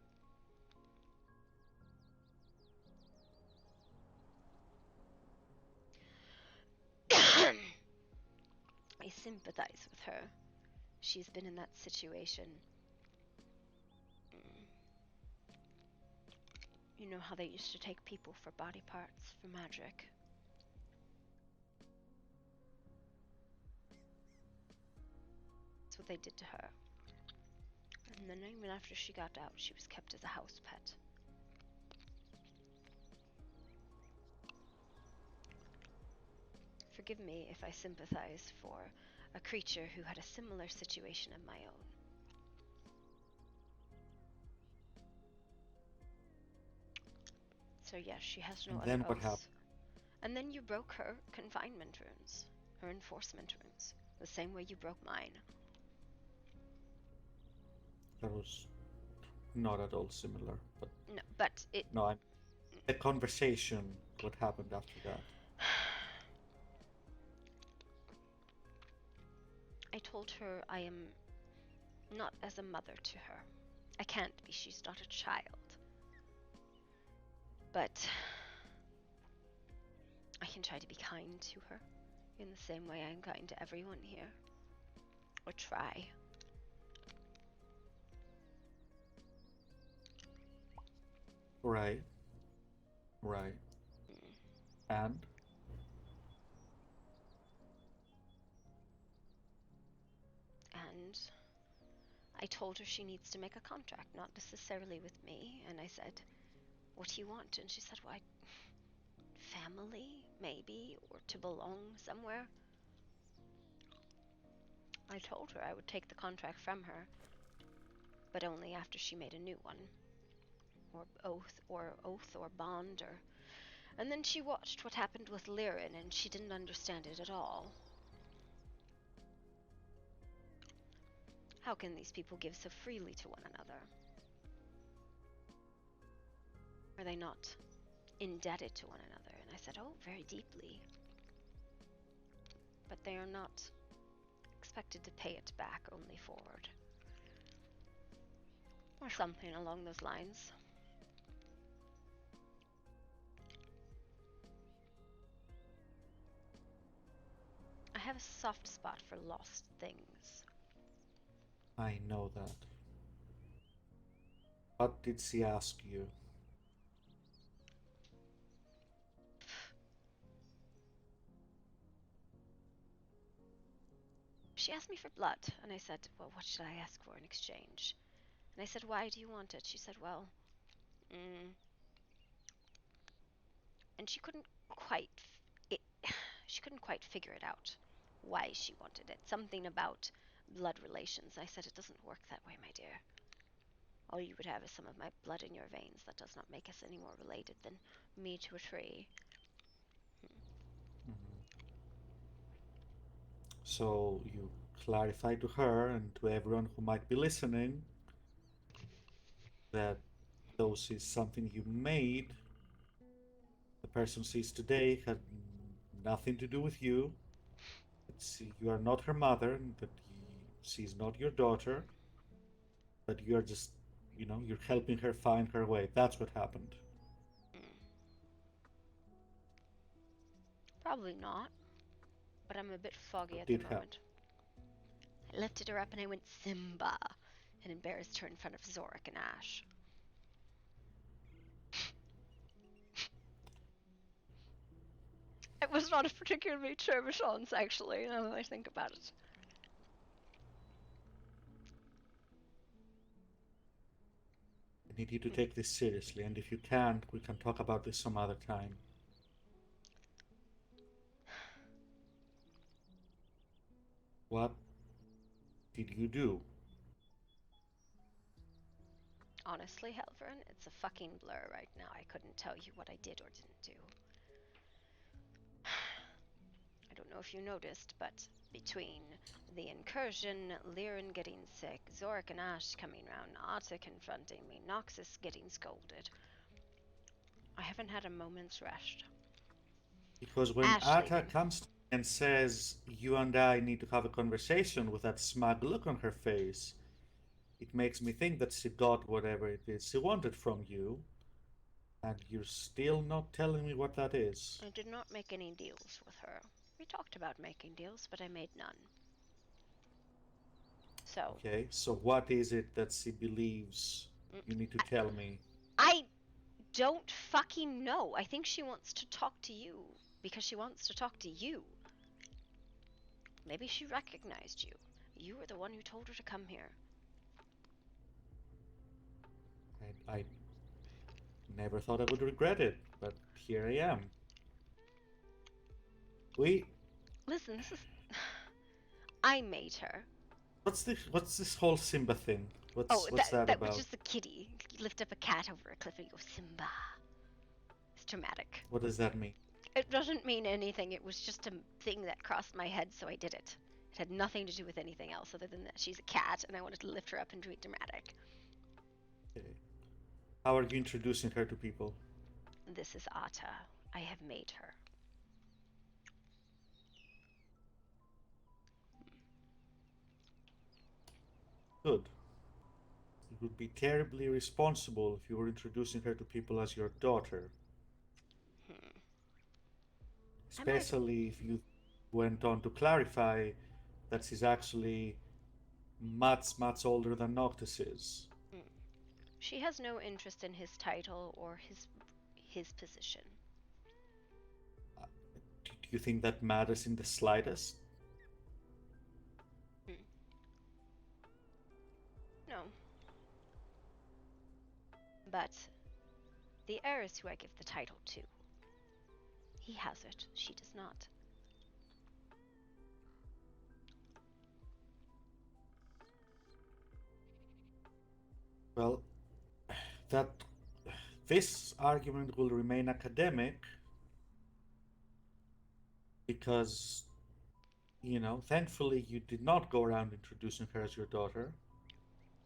I sympathize with her. She's been in that situation. You know how they used to take people for body parts for magic? That's what they did to her. And then even after she got out, she was kept as a house pet. Forgive me if I sympathize for a creature who had a similar situation of my own. So yes, she has no And other then what oaths. happened? And then you broke her confinement runes, her enforcement runes, the same way you broke mine. That was not at all similar, but No, but it... No, I'm... The conversation, what happened after that? I told her I am not as a mother to her. I can't be, she's not a child. But I can try to be kind to her in the same way I'm kind to everyone here. Or try. Right. Right. And? And I told her she needs to make a contract, not necessarily with me. And I said, what do you want? And she said, well, family, maybe, or to belong somewhere. I told her I would take the contract from her, but only after she made a new one. Or oath or bond, or... And then she watched what happened with Lirin, and she didn't understand it at all. How can these people give so freely to one another? Are they not indebted to one another? And I said, oh, very deeply. But they are not expected to pay it back, only forward. Or something along those lines. I have a soft spot for lost things. I know that. What did she ask you? She asked me for blood, and I said, well, what should I ask for in exchange? And I said, why do you want it? She said, well, and she couldn't quite figure it out why she wanted it. Something about blood relations. I said, it doesn't work that way, my dear. All you would have is some of my blood in your veins. That does not make us any more related than me to a tree. So you clarify to her and to everyone who might be listening that those is something you made. The person sees today had nothing to do with you. You are not her mother, that she's not your daughter, but you are just, you're helping her find her way. That's what happened. Probably not, but I'm a bit foggy What at the did moment. I lifted her up and I went, Simba, and embarrassed her in front of Zorik and Ash. It was not a particularly chance, actually, now that I think about it. I need you to take this seriously, and if you can't, we can talk about this some other time. What did you do? Honestly, Helvern, it's a fucking blur right now. I couldn't tell you what I did or didn't do. I don't know if you noticed, but between the incursion, Liren getting sick, Zorik and Ash coming round, Ata confronting me, Noxus getting scolded, I haven't had a moment's rest. Because when Ash Ata leaving. comes to me and says, you and I need to have a conversation with that smug look on her face, it makes me think that she got whatever it is she wanted from you, and you're still not telling me what that is. I did not make any deals with her. We talked about making deals, but I made none. So. Okay, so what is it that she believes you need to tell me? I don't fucking know. I think she wants to talk to you because she wants to talk to you. Maybe she recognized you. You were the one who told her to come here. I never thought I would regret it, but here I am. Listen, this is... I made her. What's this whole Simba thing? What's that that about? was just a kitty. You lift up a cat over a cliff and you go, Simba. It's dramatic. What does that mean? It doesn't mean anything. It was just a thing that crossed my head, so I did it. It had nothing to do with anything else other than that she's a cat and I wanted to lift her up and do it dramatic. Okay. How are you introducing her to people? This is Ata. I have made her. Good. It would be terribly irresponsible if you were introducing her to people as your daughter. Especially if you went on to clarify that she's actually much, much older than Noctis is. She has no interest in his title or his position. Do you think that matters in the slightest? No. But the heir is who I give the title to. He has it, she does not. Well, this argument will remain academic because, thankfully you did not go around introducing her as your daughter.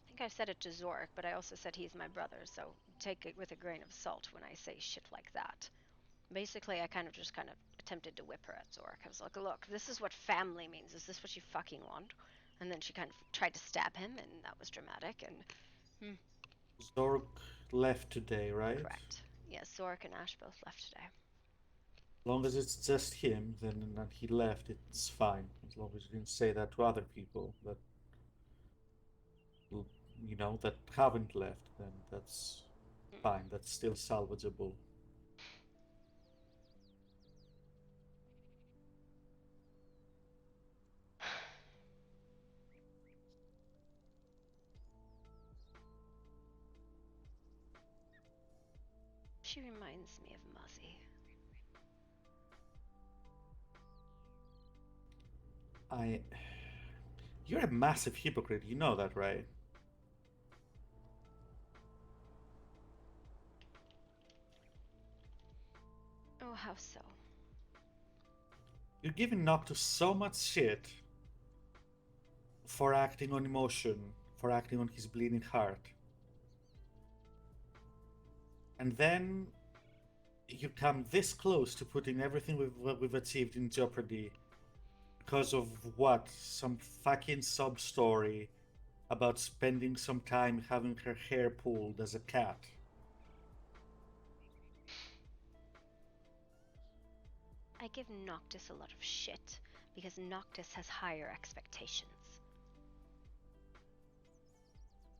I think I said it to Zorik, but I also said he's my brother, so take it with a grain of salt when I say shit like that. Basically, I kind of attempted to whip her at Zorik. I was like, look, this is what family means. Is this what you fucking want? And then she kind of tried to stab him, and that was dramatic, and... Zorik left today, right? Correct. Yes, Zorik and Ash both left today. As long as it's just him, then he left, it's fine. As long as you didn't say that to other people that, that haven't left, then that's fine. That's still salvageable. She reminds me of Muzzy. You're a massive hypocrite, you know that, right? Oh, how so? You're giving Noctis so much shit for acting on emotion, for acting on his bleeding heart. And then you come this close to putting everything we've achieved in jeopardy because of what? Some fucking sub story about spending some time having her hair pulled as a cat. I give Noctis a lot of shit because Noctis has higher expectations.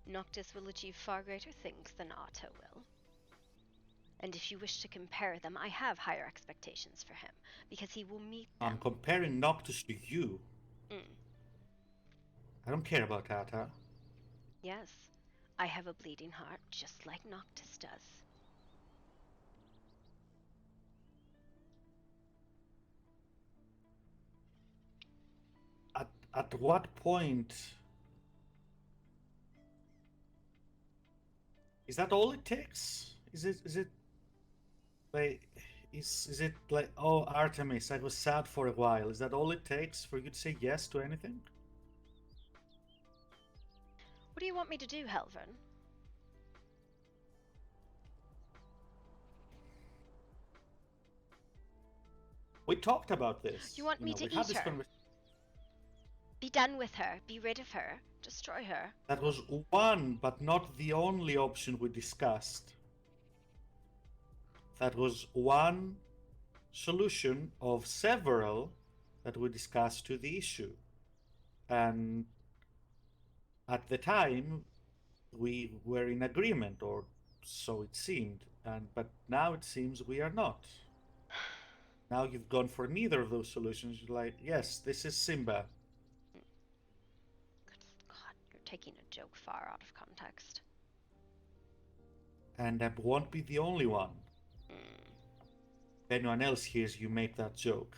Noctis will achieve far greater things than Otto will. And if you wish to compare them, I have higher expectations for him, because he will meet them. I'm comparing Noctis to you. I don't care about Ata. Yes, I have a bleeding heart just like Noctis does. At what point Is that all it takes? Is it like is it like, oh, Artemis, I was sad for a while. Is that all it takes for you to say yes to anything? What do you want me to do, Helvern? We talked about this. You want me to we had eat this her? conversation. Be done with her. Be rid of her. Destroy her. That was one, but not the only option we discussed. That was one solution of several that we discussed to the issue. And at the time, we were in agreement, or so it seemed. But now it seems we are not. Now you've gone for neither of those solutions. You're like, yes, this is Simba. God, you're taking a joke far out of context. And I won't be the only one. If anyone else hears you make that joke.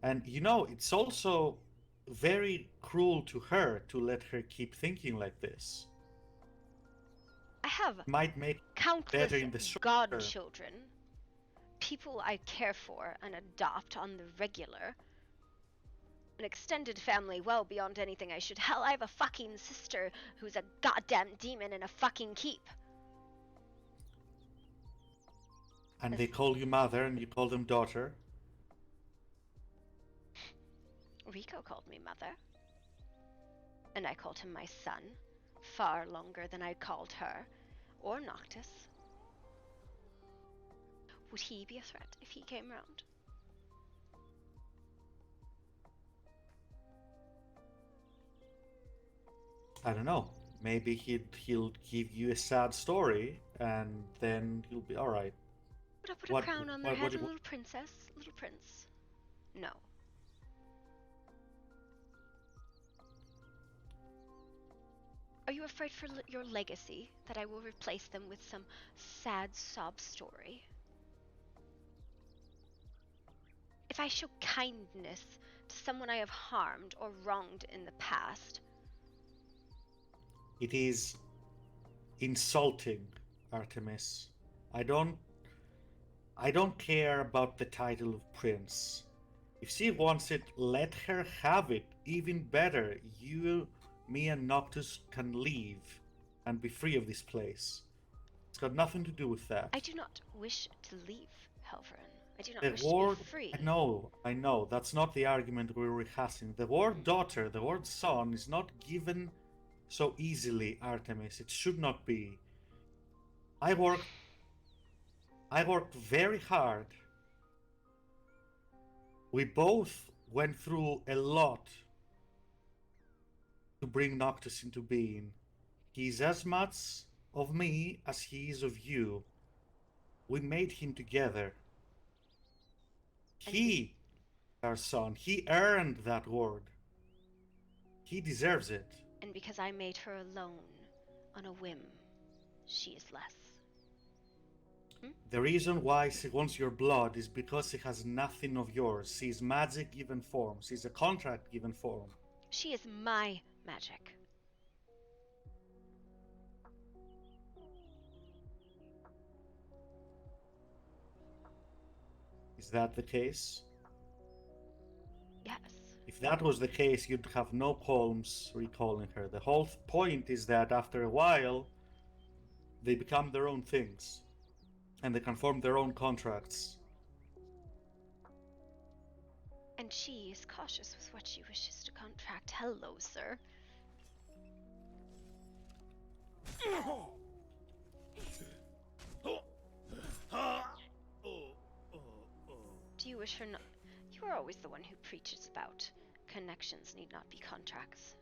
And it's also very cruel to her to let her keep thinking like this. I have Might make countless better in the short godchildren, people I care for and adopt on the regular. An extended family well beyond anything I should. Hell, I have a fucking sister who's a goddamn demon in a fucking keep. And they call you mother and you call them daughter. Rico called me mother. And I called him my son. Far longer than I called her. Or Noctis. Would he be a threat if he came round? I don't know. Maybe he'll give you a sad story and then he'll be alright. Would I put a crown on their head, a little princess? Little prince? No. Are you afraid for your legacy, that I will replace them with some sad sob story? If I show kindness to someone I have harmed or wronged in the past... It is insulting, Artemis. I don't care about the title of prince. If she wants it, let her have it. Even better, me and Noctis can leave and be free of this place. It's got nothing to do with that. I do not wish to leave, Helvern. I do not The wish word, to be free. I know. That's not the argument we're rehearsing. The word daughter, the word son is not given so easily, Artemis. It should not be. I worked very hard. We both went through a lot to bring Noctis into being. He's as much of me as he is of you. We made him together. He, our son, he earned that word. He deserves it. And because I made her alone, on a whim, she is less. The reason why she wants your blood is because she has nothing of yours. She's magic given form. She's a contract given form. She is my magic. Is that the case? Yes. If that was the case, you'd have no qualms recalling her. The whole point is that after a while, they become their own things. And they can form their own contracts. And she is cautious with what she wishes to contract. Hello, sir. Do you wish her not? You are always the one who preaches about connections need not be contracts.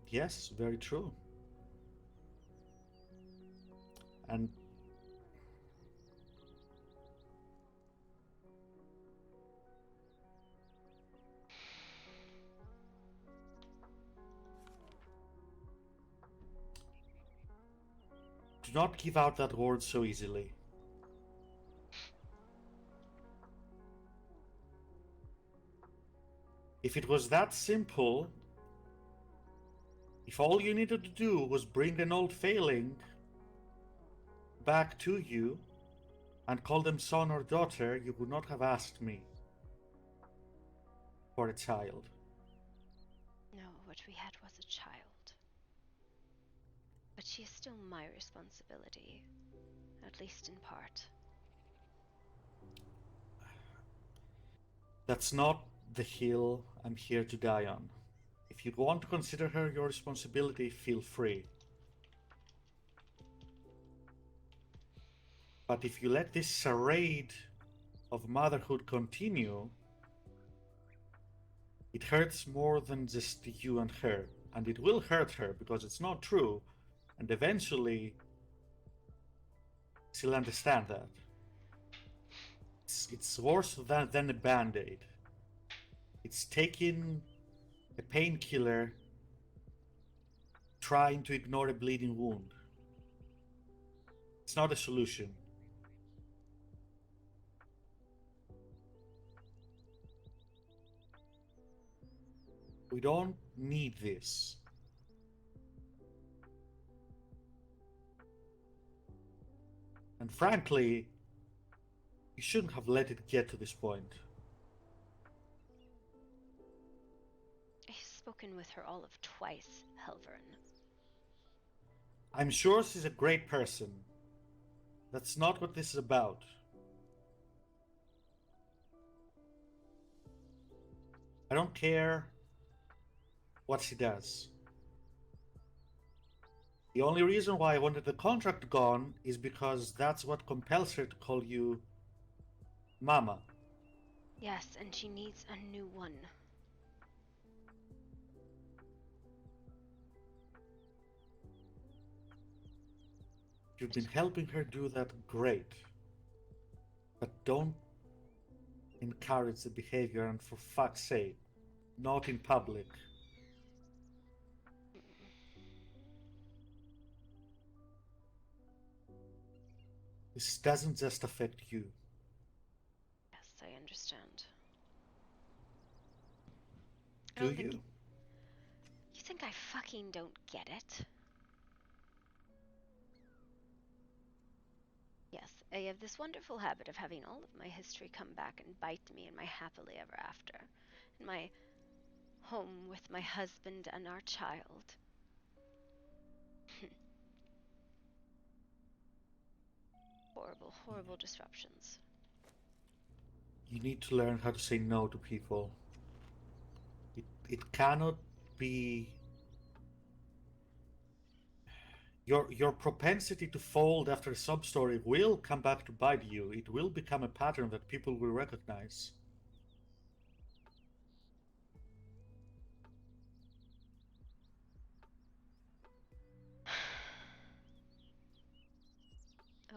Yes, very true. And do not give out that word so easily. If it was that simple, If all you needed to do was bring an old failing back to you and call them son or daughter, you would not have asked me for a child. No, what we had was a child. But she is still my responsibility, at least in part. That's not the hill I'm here to die on. If you want to consider her your responsibility, feel free. But if you let this charade of motherhood continue, it hurts more than just you and her. And it will hurt her because it's not true. And eventually, she'll understand that. It's worse than a band-aid. It's taking a painkiller, trying to ignore a bleeding wound. It's not a solution. We don't need this. And frankly, you shouldn't have let it get to this point. I've spoken with her all of twice, Helvern. I'm sure she's a great person. That's not what this is about. I don't care what she does. The only reason why I wanted the contract gone is because that's what compels her to call you Mama. Yes, and she needs a new one. You've been helping her do that, great. But don't encourage the behavior, and for fuck's sake, not in public. This doesn't just affect you. Yes, I understand. Do you? You think I fucking don't get it? Yes, I have this wonderful habit of having all of my history come back and bite me in my happily ever after. In my home with my husband and our child. Horrible, horrible disruptions. You need to learn how to say no to people. It cannot be... Your propensity to fold after a sub-story will come back to bite you. It will become a pattern that people will recognize.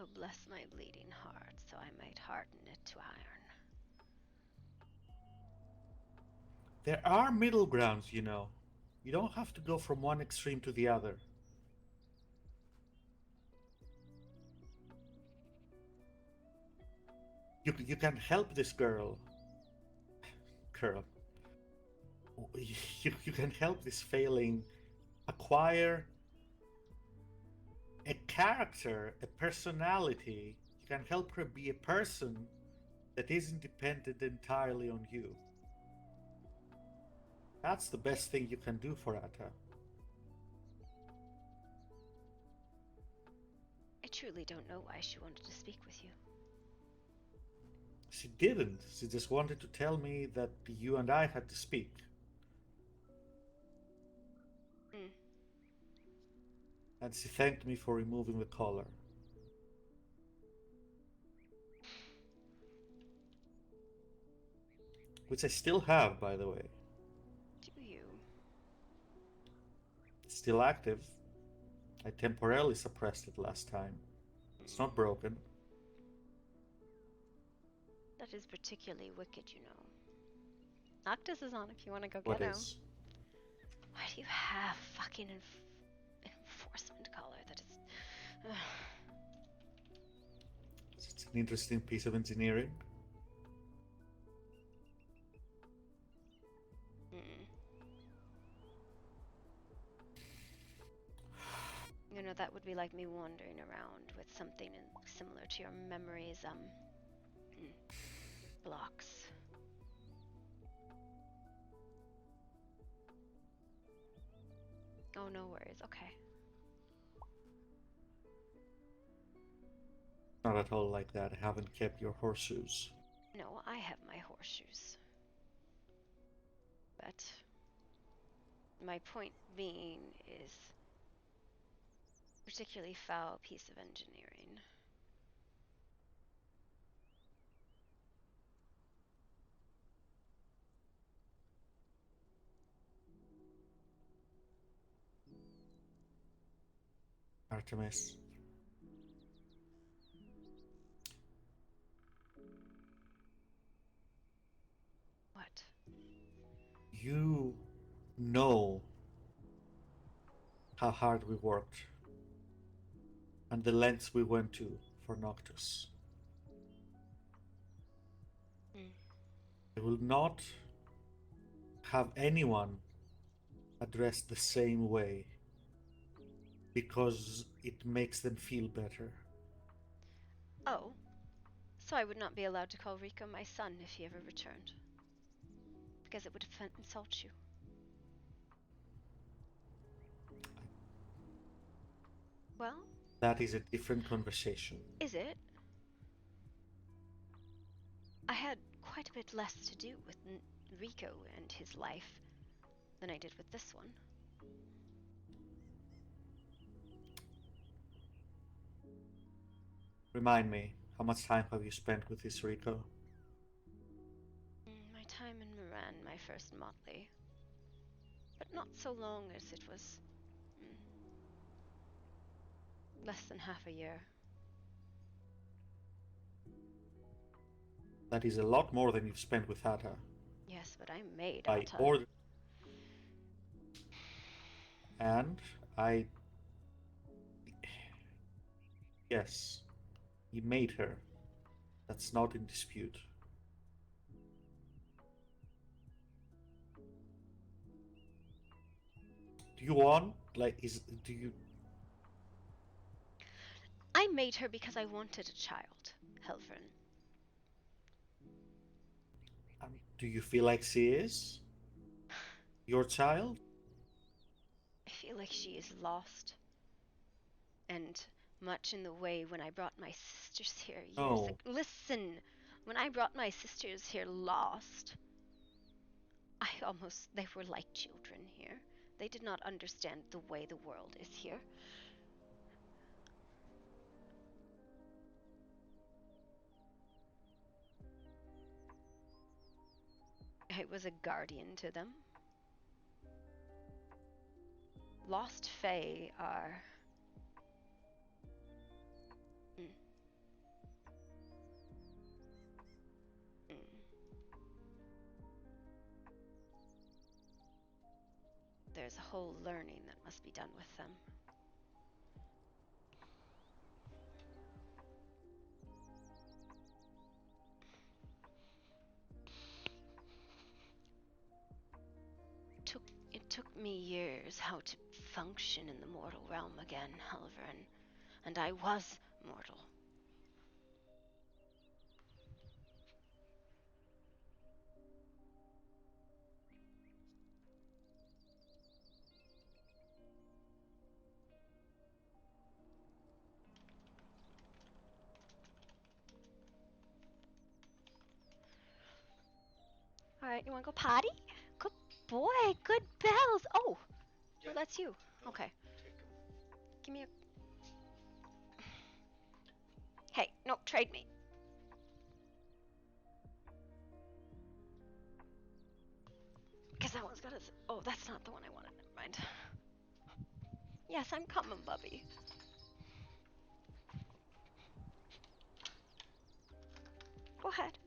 Oh, bless my bleeding heart, so I might harden it to iron. There are middle grounds, you know. You don't have to go from one extreme to the other. You can help this girl. You can help this failing acquire a character, a personality. You can help her be a person that isn't dependent entirely on you. That's the best thing you can do for Atta. I truly don't know why she wanted to speak with you. She didn't. She just wanted to tell me that you and I had to speak. And she thanked me for removing the collar. Which I still have, by the way. Do you? It's still active. I temporarily suppressed it last time. It's not broken. That is particularly wicked, you know. Noctis is on if you want to go What get him. is? Why do you have fucking enforcement collar that is... It's an interesting piece of engineering. know, that would be like me wandering around with something similar to your memories, blocks. Oh, no worries. Okay. Not at all like that. I haven't kept your horseshoes. No, I have my horseshoes. But my point being is particularly foul piece of engineering. Artemis. What? You know how hard we worked and the lengths we went to for Noctis. I will not have anyone addressed the same way because it makes them feel better. Oh, so I would not be allowed to call Rico my son if he ever returned. Because it would insult you. Well? That is a different conversation. Is it? I had quite a bit less to do with Rico and his life than I did with this one. Remind me, how much time have you spent with this Rico? My time in Moran, my first motley. But not so long as it was less than half a year. That is a lot more than you've spent with Hata. Yes, but I made I Atta. ordered. And I. Yes, you made her. That's not in dispute. Do you want, do you... I made her because I wanted a child, Helvern. Do you feel like she is your child? I feel like she is lost. And much in the way when I brought my sisters here years ago. Listen! When I brought my sisters here lost, they were like children here. They did not understand the way the world is here. I was a guardian to them. Lost Fae are... There's a whole learning that must be done with them. It took me years how to function in the mortal realm again, Helvern, and I was mortal. Alright, you wanna go potty? Good boy, good bells! Oh! Well, that's you. Okay. Give me a... Hey, no, trade me. Because that one's got a... Oh, that's not the one I wanted. Never mind. Yes, I'm coming, Bubby. Go ahead.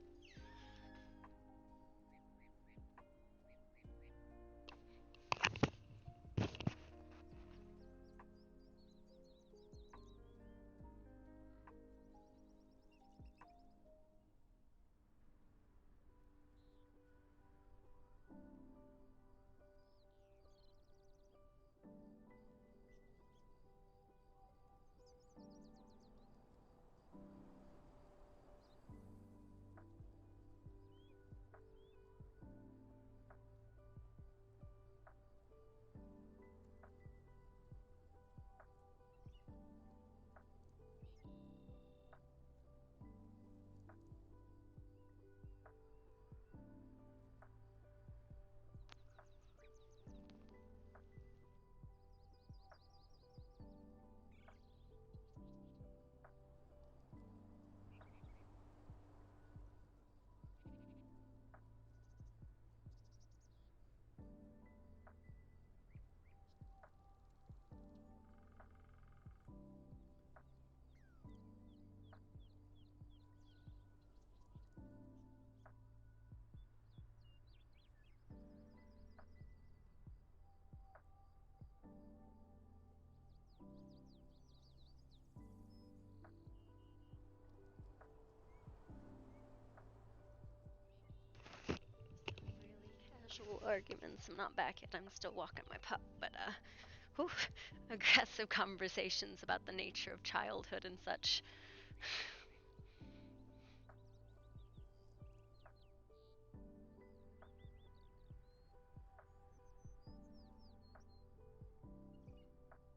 casual arguments. I'm not back yet. I'm still walking my pup, but whew, aggressive conversations about the nature of childhood and such.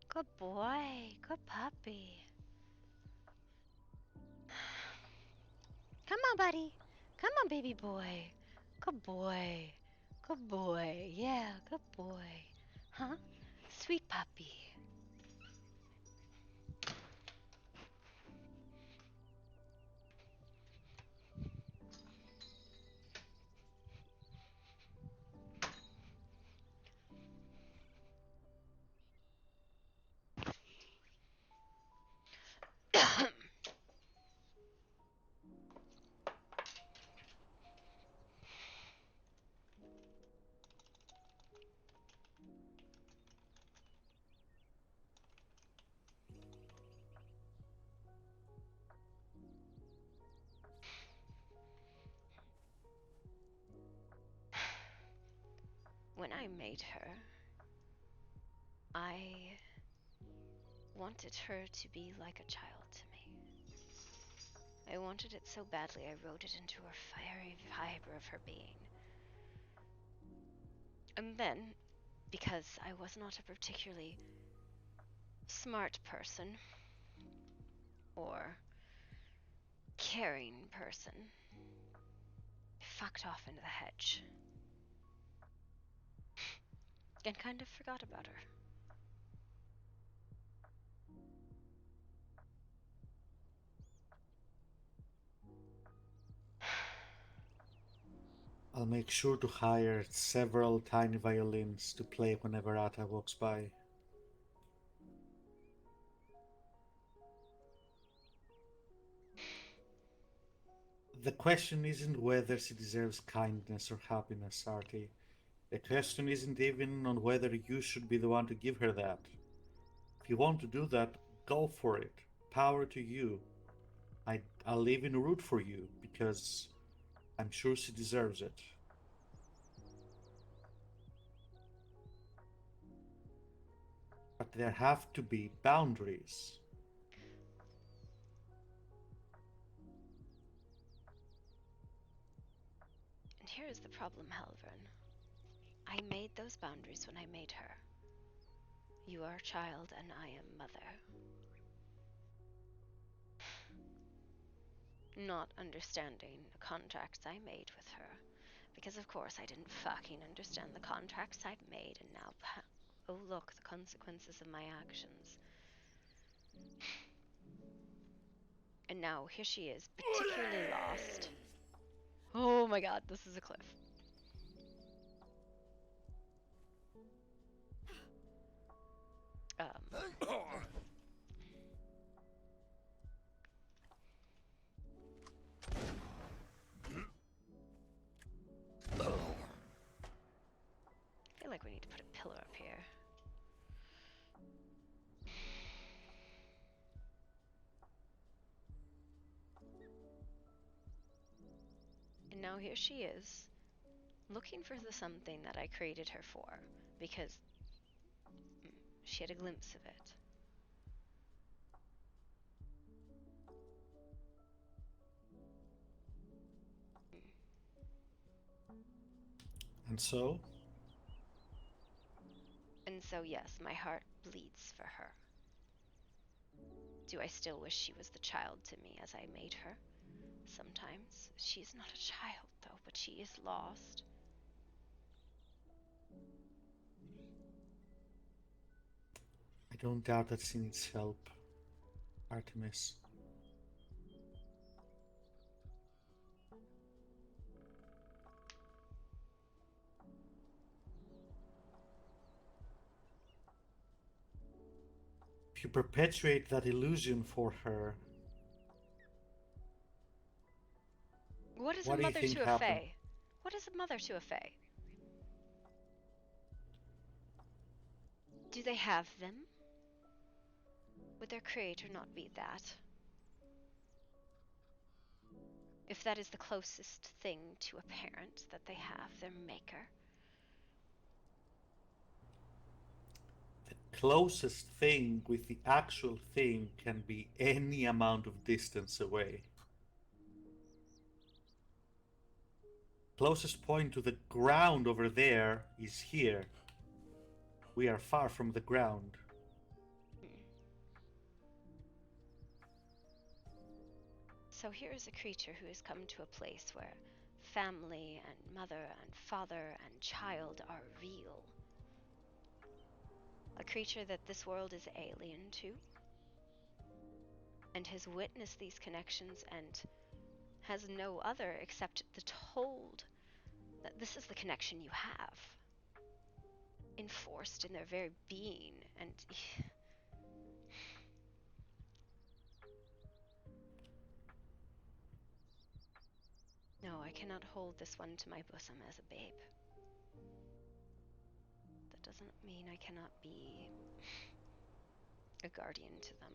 Good boy. Good puppy. Come on, buddy. Come on, baby boy. Good boy. Good boy. Yeah, good boy. Huh? Sweet puppy. When I made her, I wanted her to be like a child to me. I wanted it so badly I wrote it into her very fiber of her being. And then, because I was not a particularly smart person or caring person, I fucked off into the hedge and kind of forgot about her. I'll make sure to hire several tiny violins to play whenever Atta walks by. The question isn't whether she deserves kindness or happiness, Artie. The question isn't even on whether you should be the one to give her that. If you want to do that, go for it. Power to you. I'll even root for you, because I'm sure she deserves it. But there have to be boundaries. And here is the problem, Halvern. I made those boundaries when I made her. You are child and I am mother. Not understanding the contracts I made with her. Because of course I didn't fucking understand the contracts I'd made, and now, oh look, the consequences of my actions. And now here she is, particularly lost. Oh my god, this is a cliff. I feel like we need to put a pillar up here. And now here she is, looking for the something that I created her for, because she had a glimpse of it. And so? And so yes, my heart bleeds for her. Do I still wish she was the child to me as I made her? Sometimes. She's not a child though, but she is lost. I don't doubt that she needs help, Artemis. If you perpetuate that illusion for her, What is what a do you mother think to a happened? fae? What is a mother to a fae? Do they have them? Would their creator not be that? If that is the closest thing to a parent that they have, their maker, closest thing with the actual thing can be any amount of distance away. Closest point to the ground over there is here. We are far from the ground. So here is a creature who has come to a place where family and mother and father and child are real. A creature that this world is alien to, and has witnessed these connections and has no other except the told that this is the connection you have, enforced in their very being. And no, I cannot hold this one to my bosom as a babe. That doesn't mean I cannot be a guardian to them.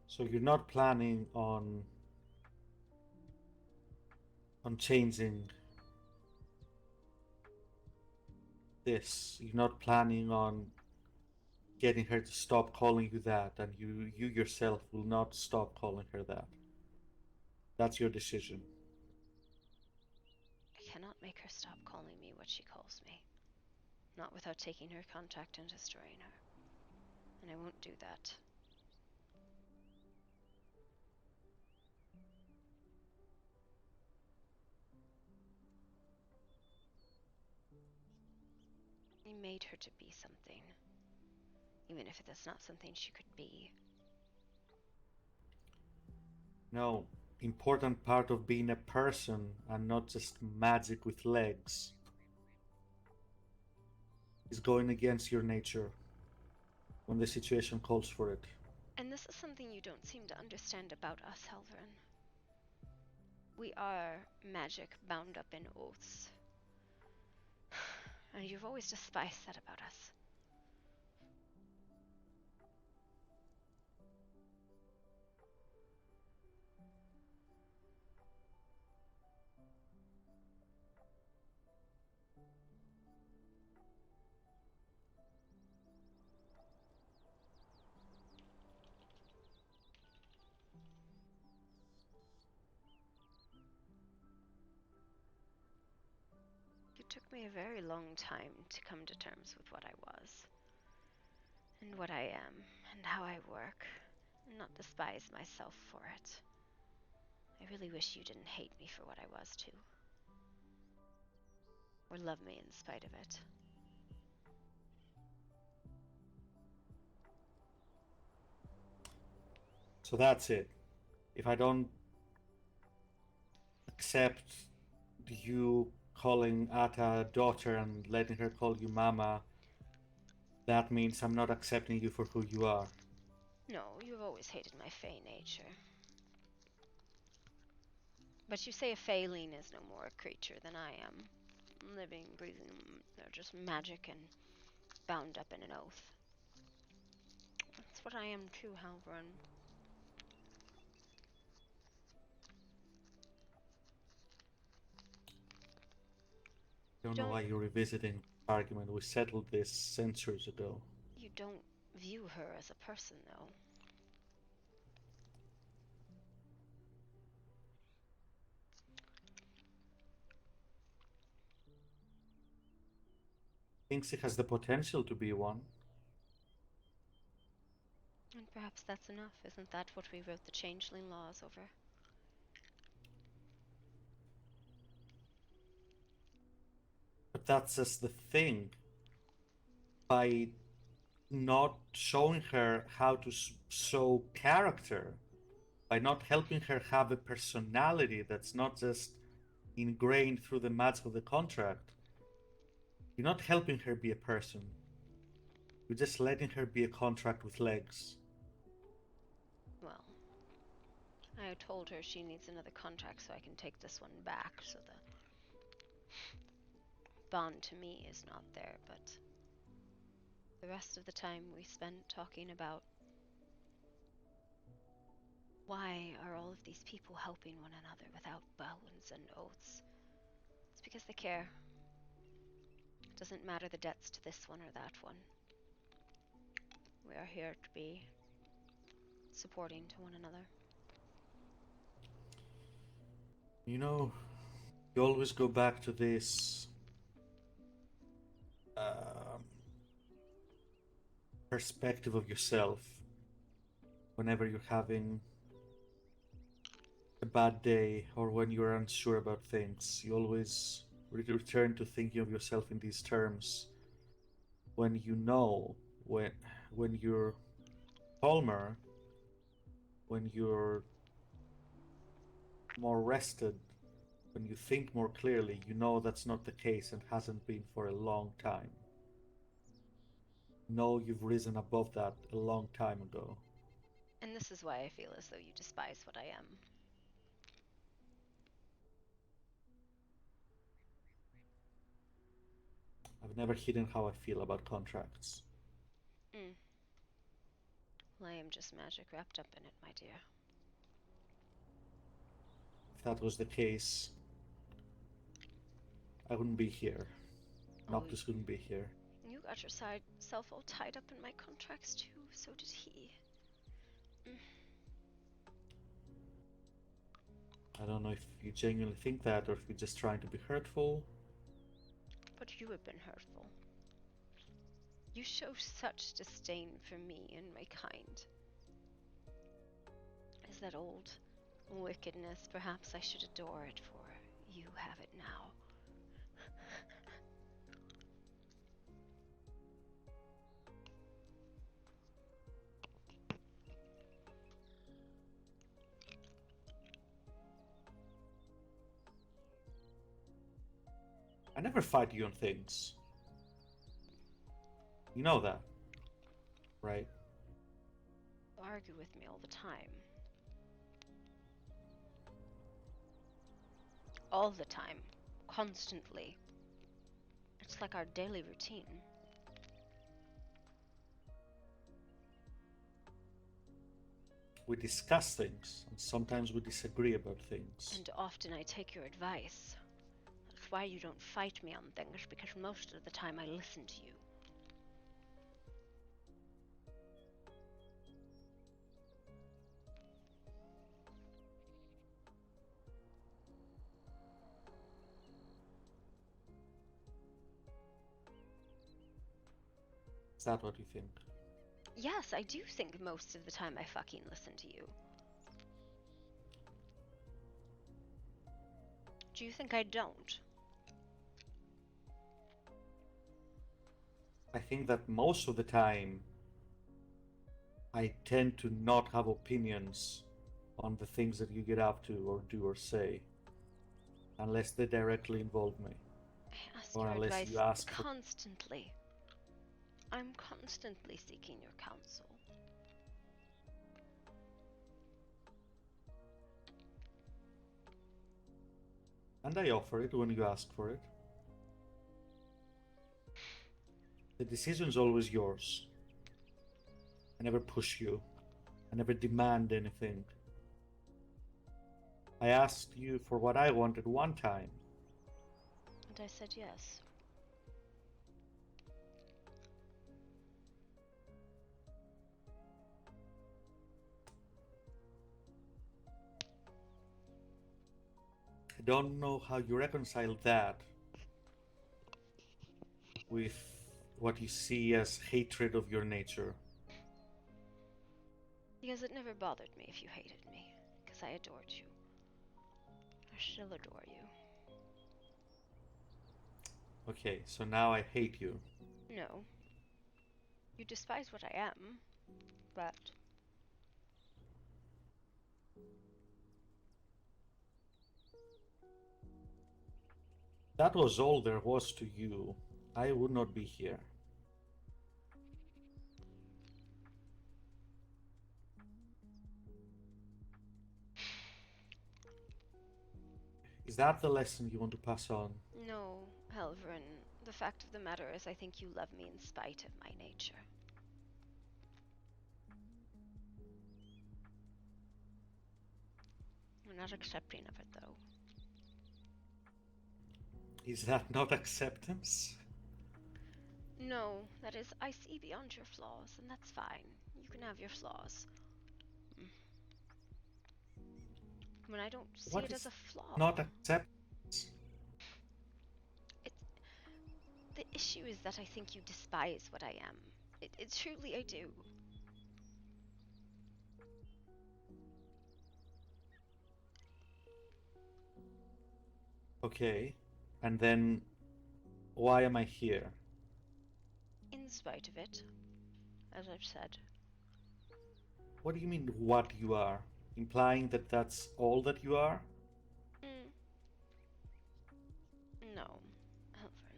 So you're not planning on changing this. You're not planning on getting her to stop calling you that, and you yourself will not stop calling her that. That's your decision. I cannot make her stop calling me what she calls me. Not without taking her contact and destroying her. And I won't do that. I made her to be something, even if it is not something she could be. No, important part of being a person and not just magic with legs is going against your nature when the situation calls for it. And this is something you don't seem to understand about us, Halvarin. We are magic bound up in oaths. And you've always despised that about us. It took me a very long time to come to terms with what I was, and what I am, and how I work, and not despise myself for it. I really wish you didn't hate me for what I was, too. Or love me in spite of it. So that's it. If I don't accept you calling Ata daughter and letting her call you mama, that means I'm not accepting you for who you are. No, you've always hated my fey nature. But you say a Phaeline is no more a creature than I am. Living, breathing, they're just magic and bound up in an oath. That's what I am too, Halbrun. I don't know why you're revisiting the argument. We settled this centuries ago. You don't view her as a person, though. Thinks it has the potential to be one. And perhaps that's enough. Isn't that what we wrote the changeling laws over? But that's just the thing. By not showing her how to show character, by not helping her have a personality that's not just ingrained through the magic of the contract, you're not helping her be a person. You're just letting her be a contract with legs. Well, I told her she needs another contract so I can take this one back, so the bond to me is not there, but the rest of the time we spent talking about why are all of these people helping one another without bounds and oaths. It's because they care. It doesn't matter the debts to this one or that one. We are here to be supporting to one another. You know, you always go back to this perspective of yourself whenever you're having a bad day or when you're unsure about things. You always return to thinking of yourself in these terms when you know, when you're calmer, when you're more rested, when you think more clearly, you know that's not the case and hasn't been for a long time. Know you've risen above that a long time ago. And this is why I feel as though you despise what I am. I've never hidden how I feel about contracts. Well, I am just magic wrapped up in it, my dear. If that was the case, I wouldn't be here. Noctis wouldn't be here. You got yourself all tied up in my contracts too, so did he. I don't know if you genuinely think that or if you're just trying to be hurtful. But you have been hurtful. You show such disdain for me and my kind. Is that old wickedness? Perhaps I should adore it, for you have it now. I never fight you on things. You know that, right? You argue with me all the time. All the time. Constantly. It's like our daily routine. We discuss things, and sometimes we disagree about things. And often I take your advice. That's why you don't fight me on things, because most of the time I listen to you. Is that what you think? Yes, I do think most of the time I fucking listen to you. Do you think I don't? I think that most of the time I tend to not have opinions on the things that you get up to or do or say unless they directly involve me. I ask or your unless advice you ask constantly. I'm constantly seeking your counsel. And I offer it when you ask for it. The decision's always yours. I never push you. I never demand anything. I asked you for what I wanted one time. And I said yes. I don't know how you reconcile that with what you see as hatred of your nature. Because it never bothered me if you hated me, because I adored you. I still adore you. Okay, so now I hate you. No. You despise what I am, but... That was all there was to you. I would not be here. Is that the lesson you want to pass on? No, Helverin. The fact of the matter is I think you love me in spite of my nature. You're not accepting of it, though. Is that not acceptance? No, that is, I see beyond your flaws, and that's fine. You can have your flaws. When I don't see What it is as a flaw. not acceptance? The issue is that I think you despise what I am. It truly I do. Okay, and then why am I here? In spite of it, as I've said. What do you mean, what you are? Implying that that's all that you are? No, Helverin.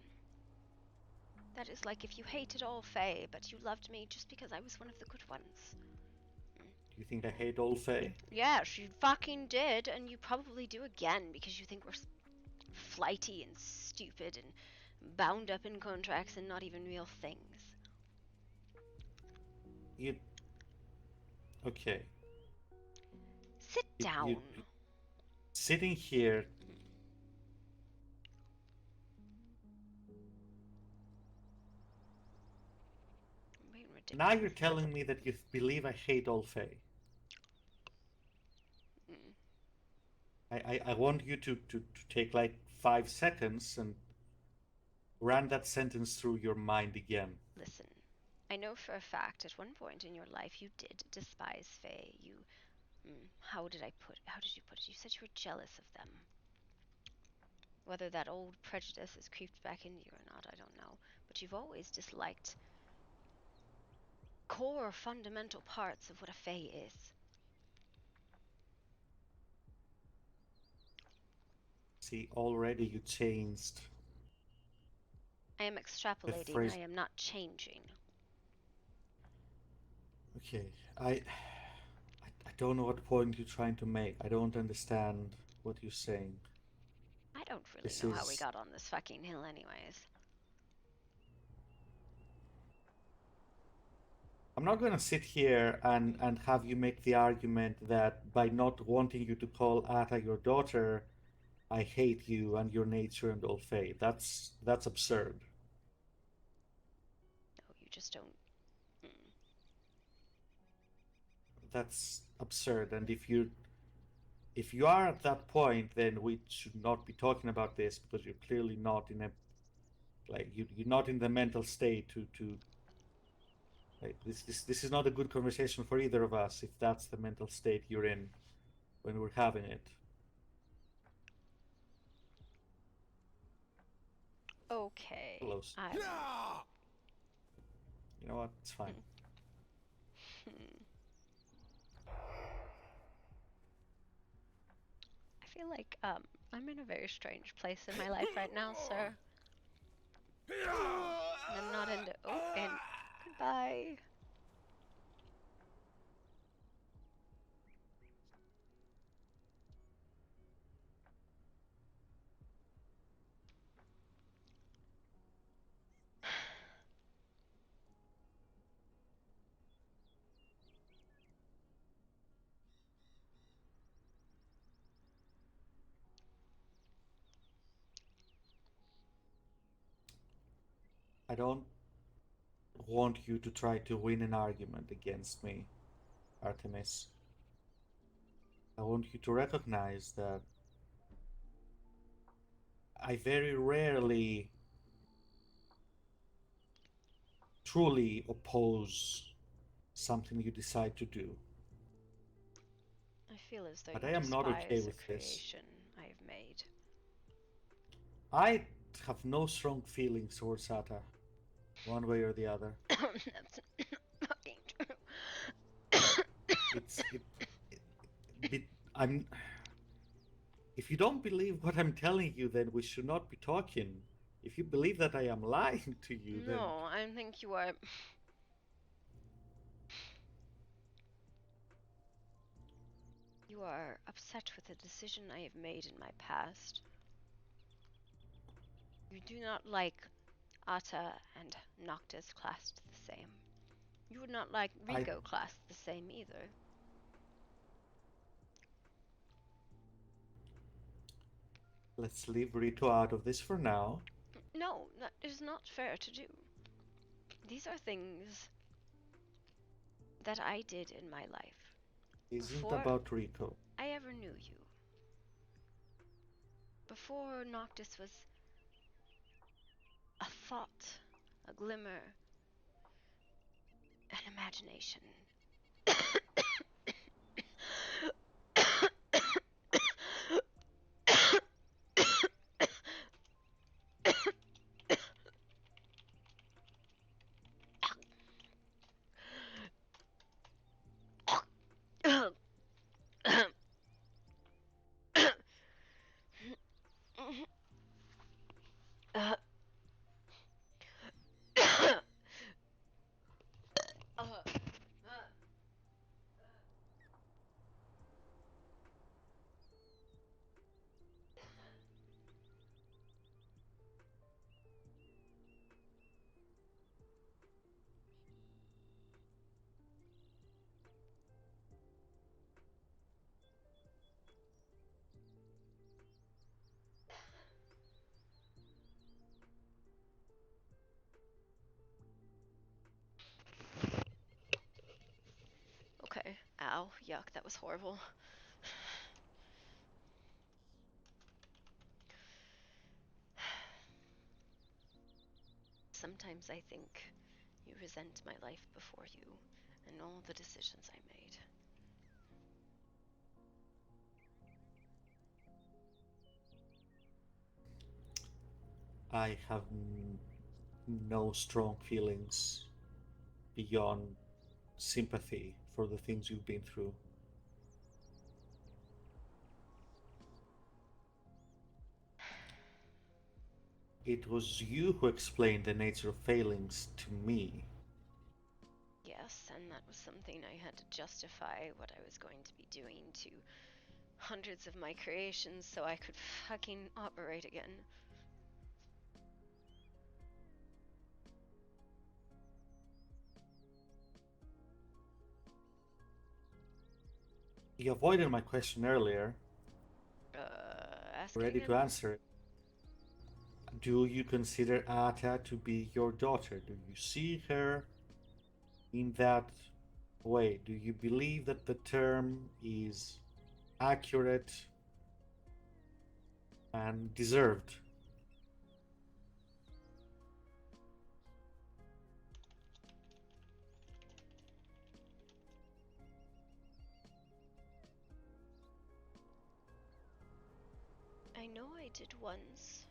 That is like if you hated all Fae, but you loved me just because I was one of the good ones. Do you think I hate all Fae? Yes, you fucking did, and you probably do again because you think we're flighty and stupid and bound up in contracts and not even real things. You... Okay. Sit down. Sitting here... Now you're telling me that you believe I hate all Fae. I want you to take like 5 seconds and run that sentence through your mind again. Listen, I know for a fact at one point in your life you did despise Fae. You, how did you put it? You said you were jealous of them. Whether that old prejudice has creeped back into you or not, I don't know. But you've always disliked core fundamental parts of what a Fae is. See, already you changed. I am extrapolating, I am not changing. Okay, I don't know what point you're trying to make. I don't understand what you're saying. I don't really know how we got on this fucking hill anyways. I'm not gonna sit here and have you make the argument that by not wanting you to call Ata your daughter, I hate you and your nature and all Fae. That's absurd. No, you just don't. That's absurd. And if you are at that point, then we should not be talking about this because you're clearly not in a you're not in the mental state to like this is not a good conversation for either of us if that's the mental state you're in when we're having it. Okay. Close. You know what? It's fine. I feel like I'm in a very strange place in my life right now, sir. And I'm not into and goodbye. I don't want you to try to win an argument against me, Artemis. I want you to recognize that I very rarely truly oppose something you decide to do. I feel as though But you I am not okay despise with the this. creation I have made. I have no strong feelings towards Ata, one way or the other. That's fucking true. I'm. If you don't believe what I'm telling you, then we should not be talking. If you believe that I am lying to you, then No, I think you are. You are upset with the decision I have made in my past. You do not like Atta and Noctis classed the same. You would not like Rico classed the same either. Let's leave Rito out of this for now. No, that is not fair to do. These are things that I did in my life. Isn't Before about Rico. I ever knew you. Before Noctis was a thought, a glimmer, an imagination. Okay. Ow. Yuck. That was horrible. Sometimes I think you resent my life before you and all the decisions I made. I have no strong feelings beyond sympathy for the things you've been through. It was you who explained the nature of failings to me. Yes, and that was something I had to justify what I was going to be doing to hundreds of my creations so I could fucking operate again. You avoided my question earlier. Ask it Ready again. to answer it. Do you consider Ata to be your daughter? Do you see her in that way? Do you believe that the term is accurate and deserved? I know I did once.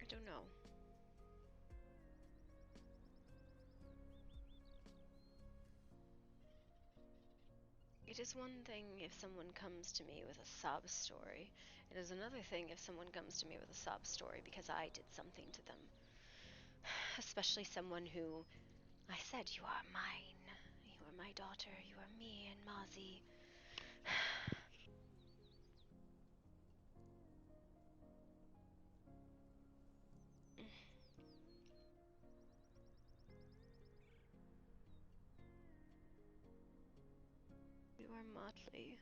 I don't know. It is one thing if someone comes to me with a sob story. It is another thing if someone comes to me with a sob story because I did something to them. Especially someone who I said, you are mine. You are my daughter. You are me and Mozzie. You are Motley.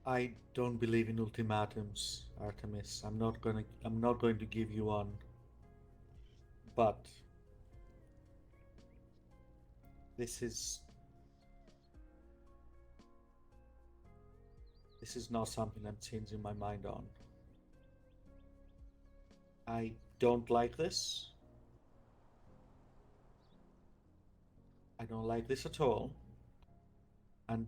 I don't believe in ultimatums, Artemis. I'm not going to give you one. But this is not something I'm changing my mind on. I don't like this. I don't like this at all. And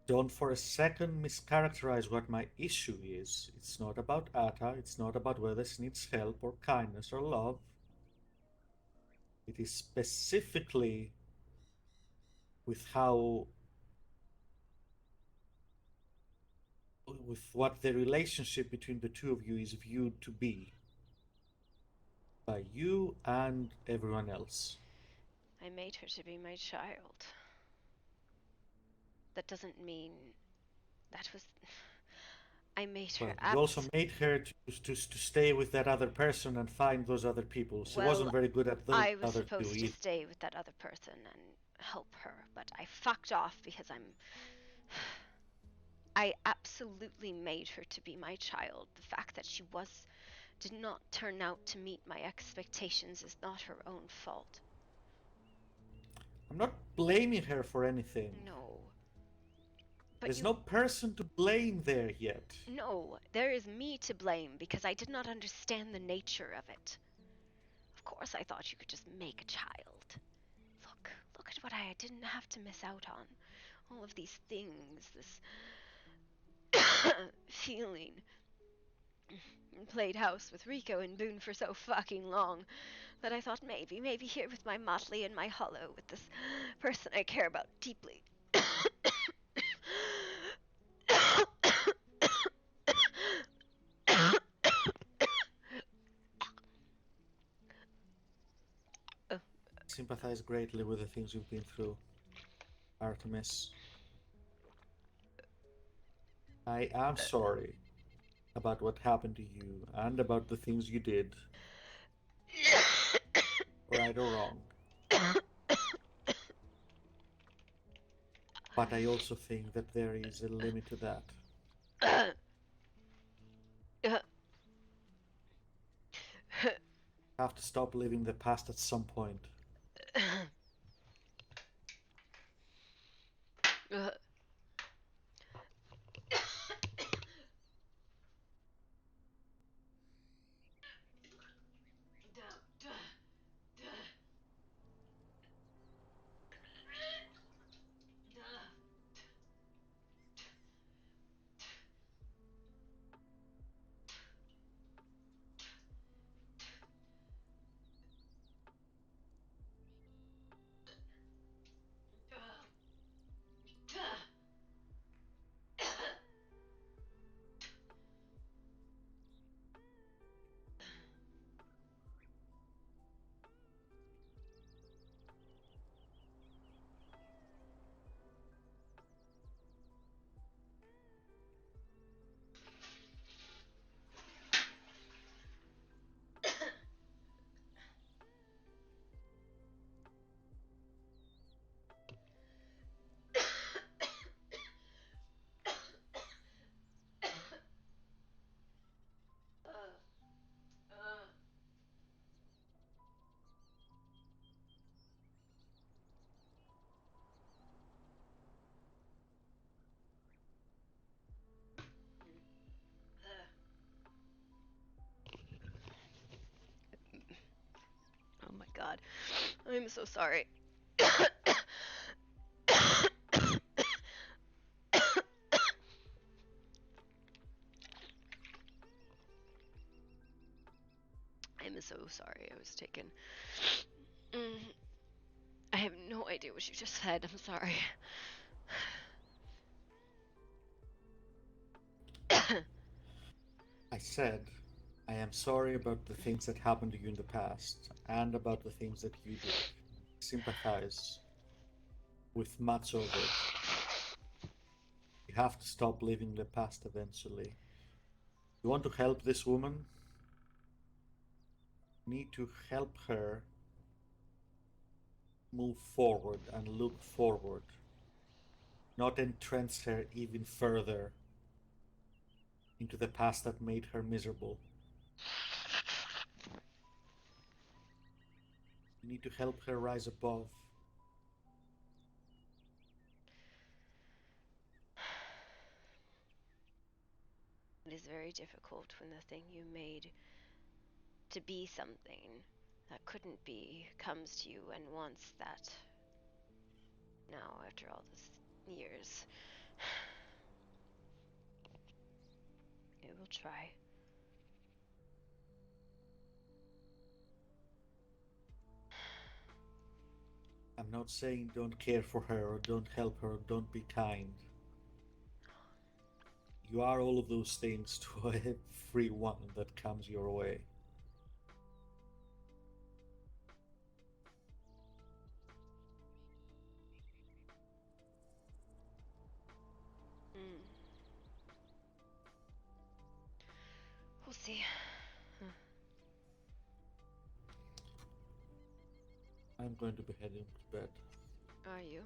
Don't for a second mischaracterize what my issue is. It's not about Atta, it's not about whether she needs help or kindness or love. It is specifically with what the relationship between the two of you is viewed to be by you and everyone else. I made her to be my child. That doesn't mean that was. I made her. Well, you also made her to stay with that other person and find those other people. She wasn't very good at those I was other two supposed to either. stay with that other person and help her, but I fucked off because I absolutely made her to be my child. The fact that she did not turn out to meet my expectations is not her own fault. I'm not blaming her for anything. No. There's no person to blame there yet. No, there is me to blame because I did not understand the nature of it. Of course I thought you could just make a child. Look at what I didn't have to miss out on. All of these things, this feeling. Played house with Rico and Boone for so fucking long that I thought maybe here with my motley and my hollow, with this person I care about deeply. Sympathize greatly with the things you've been through, Artemis. I am sorry about what happened to you and about the things you did, right or wrong. But I also think that there is a limit to that. Have to stop living the past at some point. Oh my god. I'm so sorry. I'm so sorry I was taken. I have no idea what you just said. I'm sorry. I said, I am sorry about the things that happened to you in the past and about the things that you did. Sympathize with much of it. You have to stop living the past eventually. You want to help this woman? You need to help her move forward and look forward, not entrench her even further into the past that made her miserable. You need to help her rise above. It is very difficult when the thing you made to be something that couldn't be comes to you and wants that. Now, after all these years, We will try. I'm not saying don't care for her or don't help her or don't be kind. You are all of those things to everyone that comes your way. Mm. We'll see. I'm going to be heading to bed. Are you?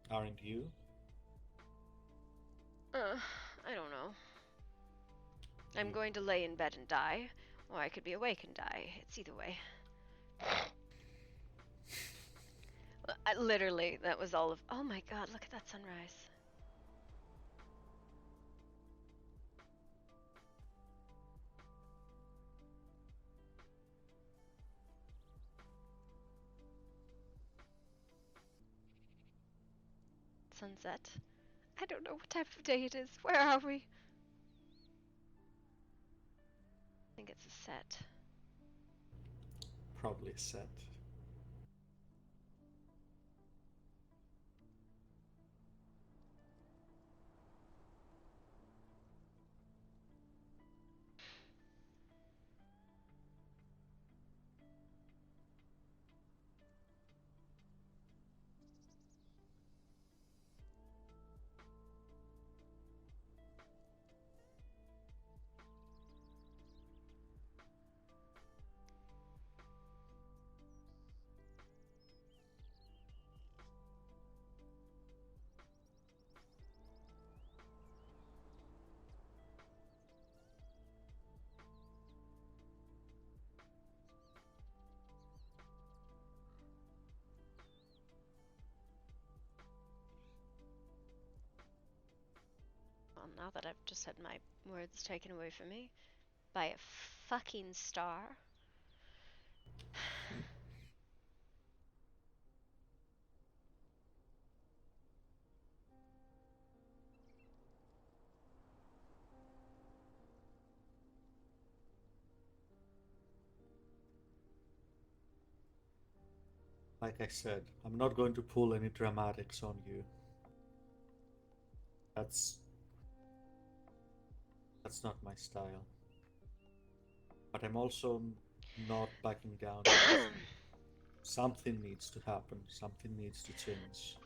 Aren't you? I don't know. I'm going to lay in bed and die, or I could be awake and die. It's either way. Literally, that was all of. Oh my god, look at that sunrise. Sunset. I don't know what type of day it is. Where are we? I think it's a set. Probably a set. Well, now that I've just had my words taken away from me by a fucking star. Like I said, I'm not going to pull any dramatics on you. That's not my style. But I'm also not backing down. Something needs to happen. Something needs to change.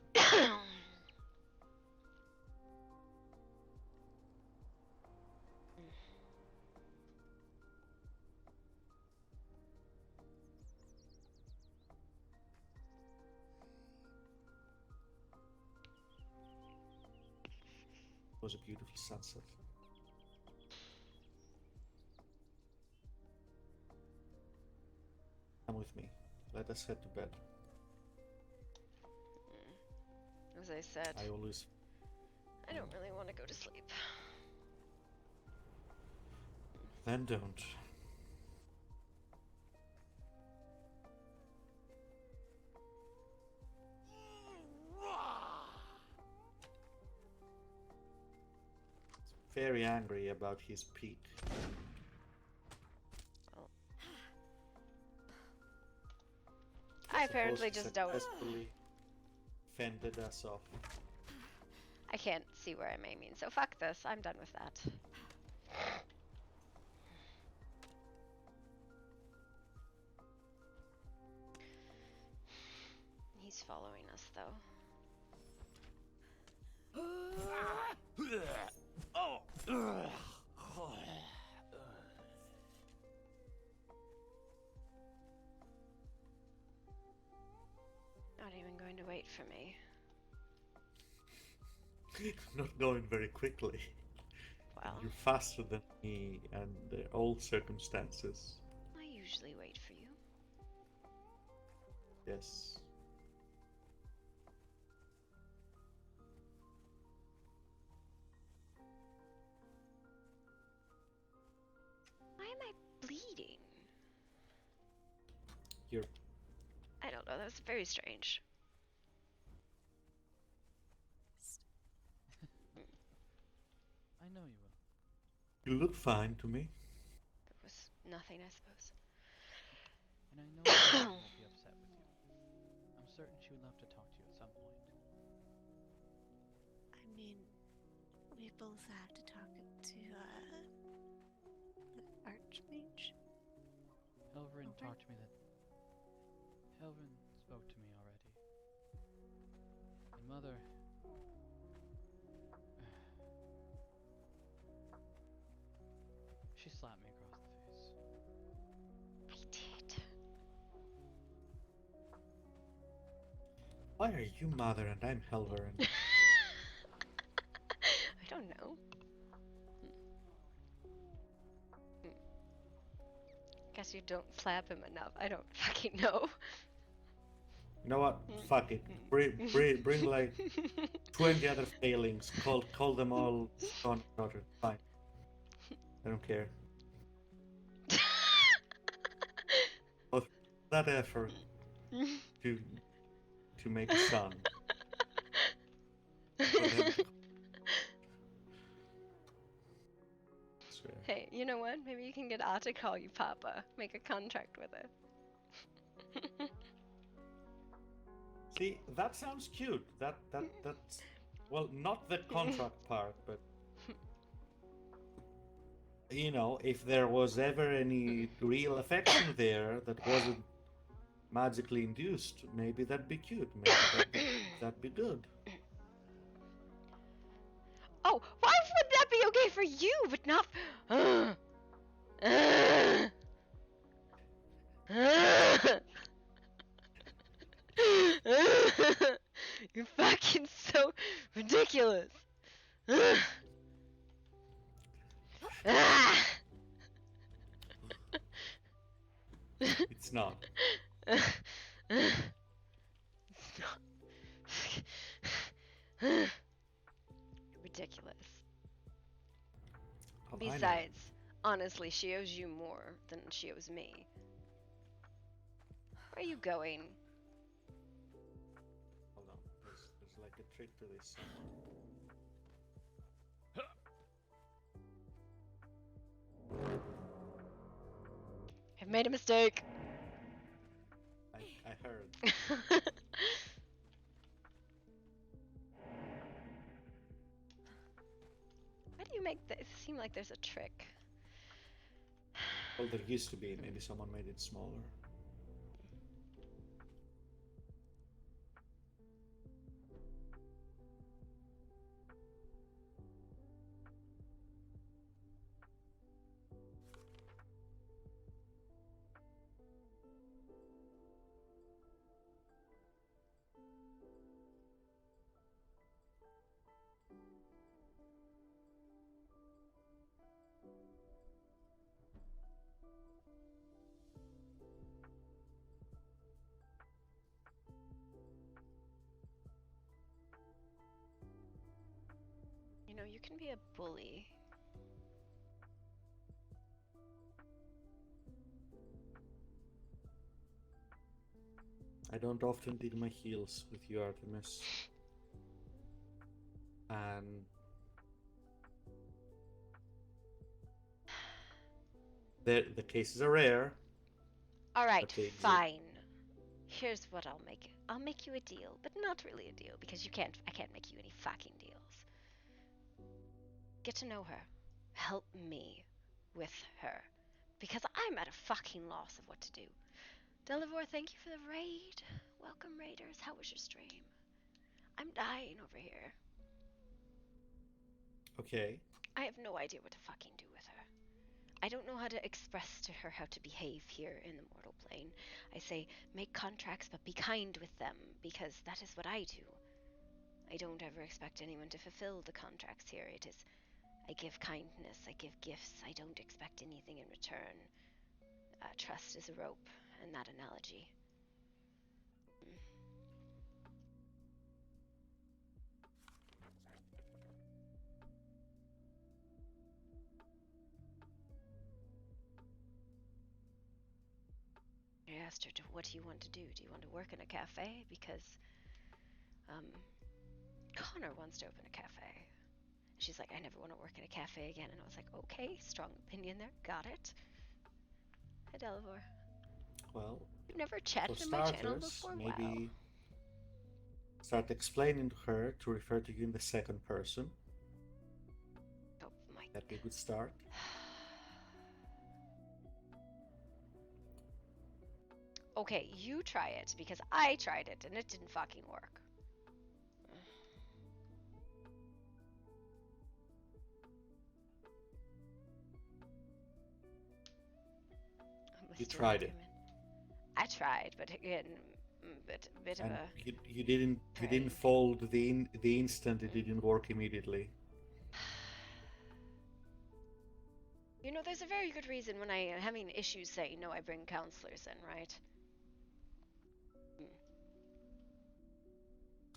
It was a beautiful sunset. Come with me. Let us head to bed. As I said, I always. I don't really want to go to sleep. Then don't. Very angry about his peak. Well, I apparently just don't. Successfully fended us off. I can't see where I'm aiming, so fuck this. I'm done with that. He's following us, though. Not even going to wait for me. Not going very quickly. Well, You're faster than me under all circumstances. I usually wait for you. Yes. Why am I bleeding? You're. I don't know, that's very strange. know you will. You look fine to me. There was nothing, I suppose. And I know Mother won't be upset with you. I'm certain she would love to talk to you at some point. I mean, we both have to talk to, the Archmage. Helverin talked to me that... Helverin spoke to me already. And Mother... She slapped me across the face. I did. Why are you Mother and I'm Helverin? I don't know. Guess you don't slap him enough. I don't fucking know. You know what? Fuck it. Bring like 20 other failings. Call them all son and daughter. Fine. I don't care. But that effort to make a son. For them to... Hey, you know what? Maybe you can get Art to call you Papa. Make a contract with her. See, that sounds cute. That's well, not the contract part, but you know, if there was ever any real affection there that wasn't magically induced, maybe that'd be cute. Maybe that'd be good. Oh, why would that be okay for you, but not? You're fucking so ridiculous. It's not. Ridiculous. Oh, Besides, honestly, she owes you more than she owes me. Where are you going? Hold on. There's like a trick to this. I've made a mistake. I heard. Why do you make this seem like there's a trick? Well, there used to be. Maybe someone made it smaller. You know, you can be a bully. I don't often dig my heels with you, Artemis. And the cases are rare. All right, but they exist. fine. Here's what I'll make. I'll make you a deal, but not really a deal because I can't make you any fucking deals. Get to know her. Help me with her. Because I'm at a fucking loss of what to do. Delivore, thank you for the raid. Welcome, raiders. How was your stream? I'm dying over here. Okay. I have no idea what to fucking do with her. I don't know how to express to her how to behave here in the mortal plane. I say, make contracts, but be kind with them, because that is what I do. I don't ever expect anyone to fulfill the contracts here. It is, I give kindness, I give gifts, I don't expect anything in return. Trust is a rope, in that analogy. I asked her, what do you want to do? Do you want to work in a cafe? Because, Connor wants to open a cafe. She's like, I never want to work at a cafe again. And I was like, okay, strong opinion there. Got it. Hi, Delivore. Well, You've never for chatted in my channel starters, before? Wow. maybe start explaining to her to refer to you in the second person. Oh my. That'd be a good start. Okay, you try it, because I tried it and it didn't fucking work. You tried it. I tried, but again, bit of And a. you didn't fold the instant it didn't work immediately. You know, there's a very good reason when I am having issues saying no, I bring counselors in, right?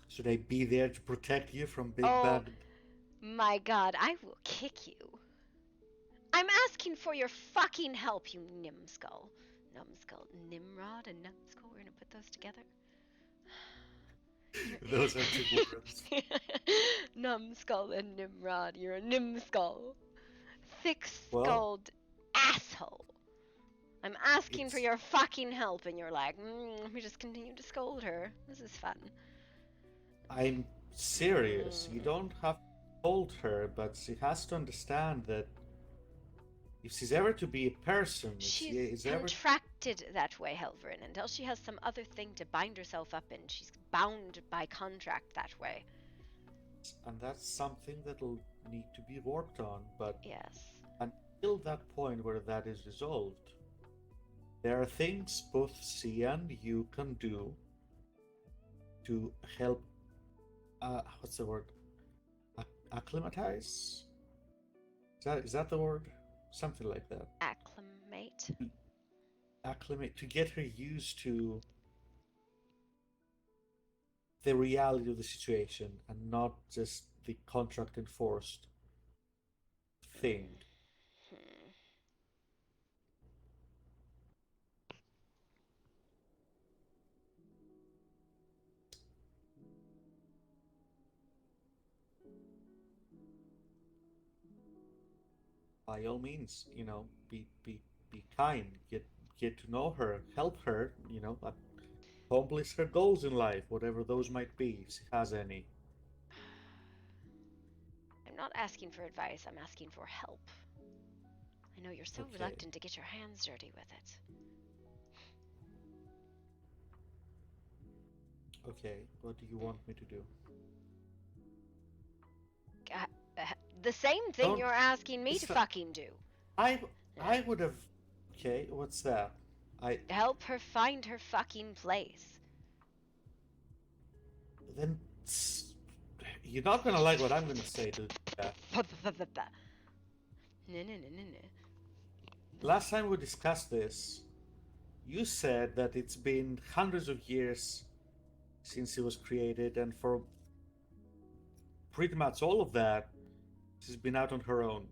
Should I be there to protect you from big Oh bad? my god, I will kick you. I'm asking for your fucking help, you numbskull. Numbskull. Nimrod and numbskull, we're gonna put those together. Those are two words. Numbskull and Nimrod, you're a nimskull. Thick-skulled asshole. I'm asking for your fucking help and you're like, let me just continue to scold her. This is fun. I'm serious. You don't have to hold her, but she has to understand that if she's ever to be a person, if she She's is ever contracted that way, Helverin. Until she has some other thing to bind herself up in, she's bound by contract that way. and that's something that'll need to be worked on, but yes, until that point where that is resolved, there are things both she and you can do to help what's the word, acclimatize, is that the word, something like that, acclimate, to get her used to the reality of the situation and not just the contract enforced thing. By all means, be kind, get to know her, help her, accomplish her goals in life, whatever those might be, if she has any. I'm not asking for advice, I'm asking for help. I know you're so reluctant to get your hands dirty with it. Okay, what do you want me to do? The same thing you're asking me to fucking do. I would have. Okay, what's that? Help her find her fucking place. Then you're not gonna like what I'm gonna say to that. Last time we discussed this, you said that it's been hundreds of years since it was created, and for pretty much all of that, she's been out on her own.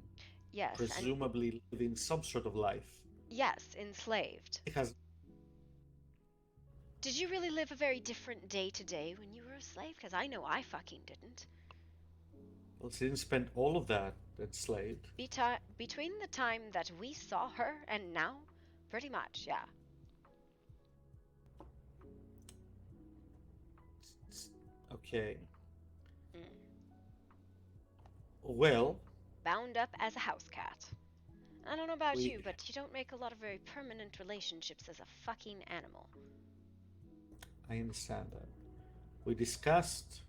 Yes. Presumably living some sort of life. Yes, enslaved. Because did you really live a very different day to day when you were a slave? Because I know I fucking didn't. Well, she didn't spend all of that enslaved. Between the time that we saw her and now, pretty much, yeah. Okay. Well. Bound up as a house cat. I don't know about you, but you don't make a lot of very permanent relationships as a fucking animal. I understand that. We discussed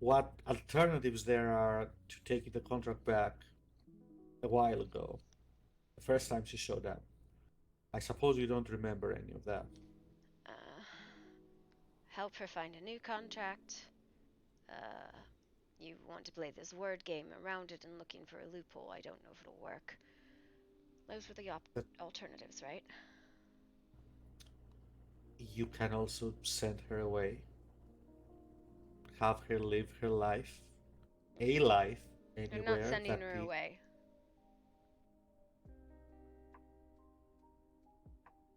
what alternatives there are to taking the contract back a while ago. The first time she showed up. I suppose you don't remember any of that. Help her find a new contract. You want to play this word game around it and looking for a loophole. I don't know if it'll work. Those were the alternatives, right? You can also send her away. Have her live her life. A life anywhere. I'm not sending her away.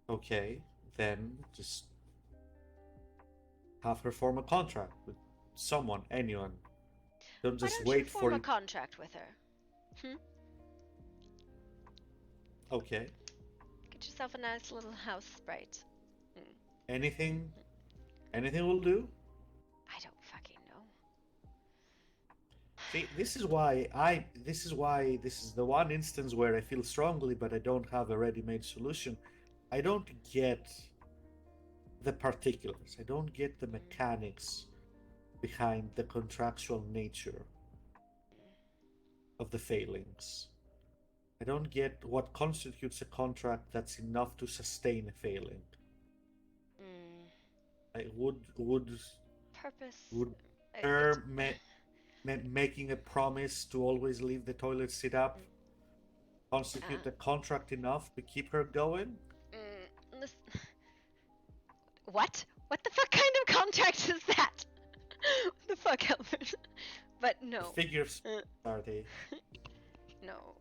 Okay, then just have her form a contract with someone, anyone. Don't Why just don't wait you form for a contract with her? Okay. Get yourself a nice little house sprite. Anything will do. I don't fucking know. See, this is the one instance where I feel strongly, but I don't have a ready-made solution. I don't get the particulars. I don't get the mechanics behind the contractual nature of the failings. I don't get what constitutes a contract that's enough to sustain a failing. I would Purpose. her making a promise to always leave the toilet seat up constitute a contract enough to keep her going? Listen. What? What the fuck kind of contract is that? What the fuck, Albert? But no. Figure of speech, are they? No.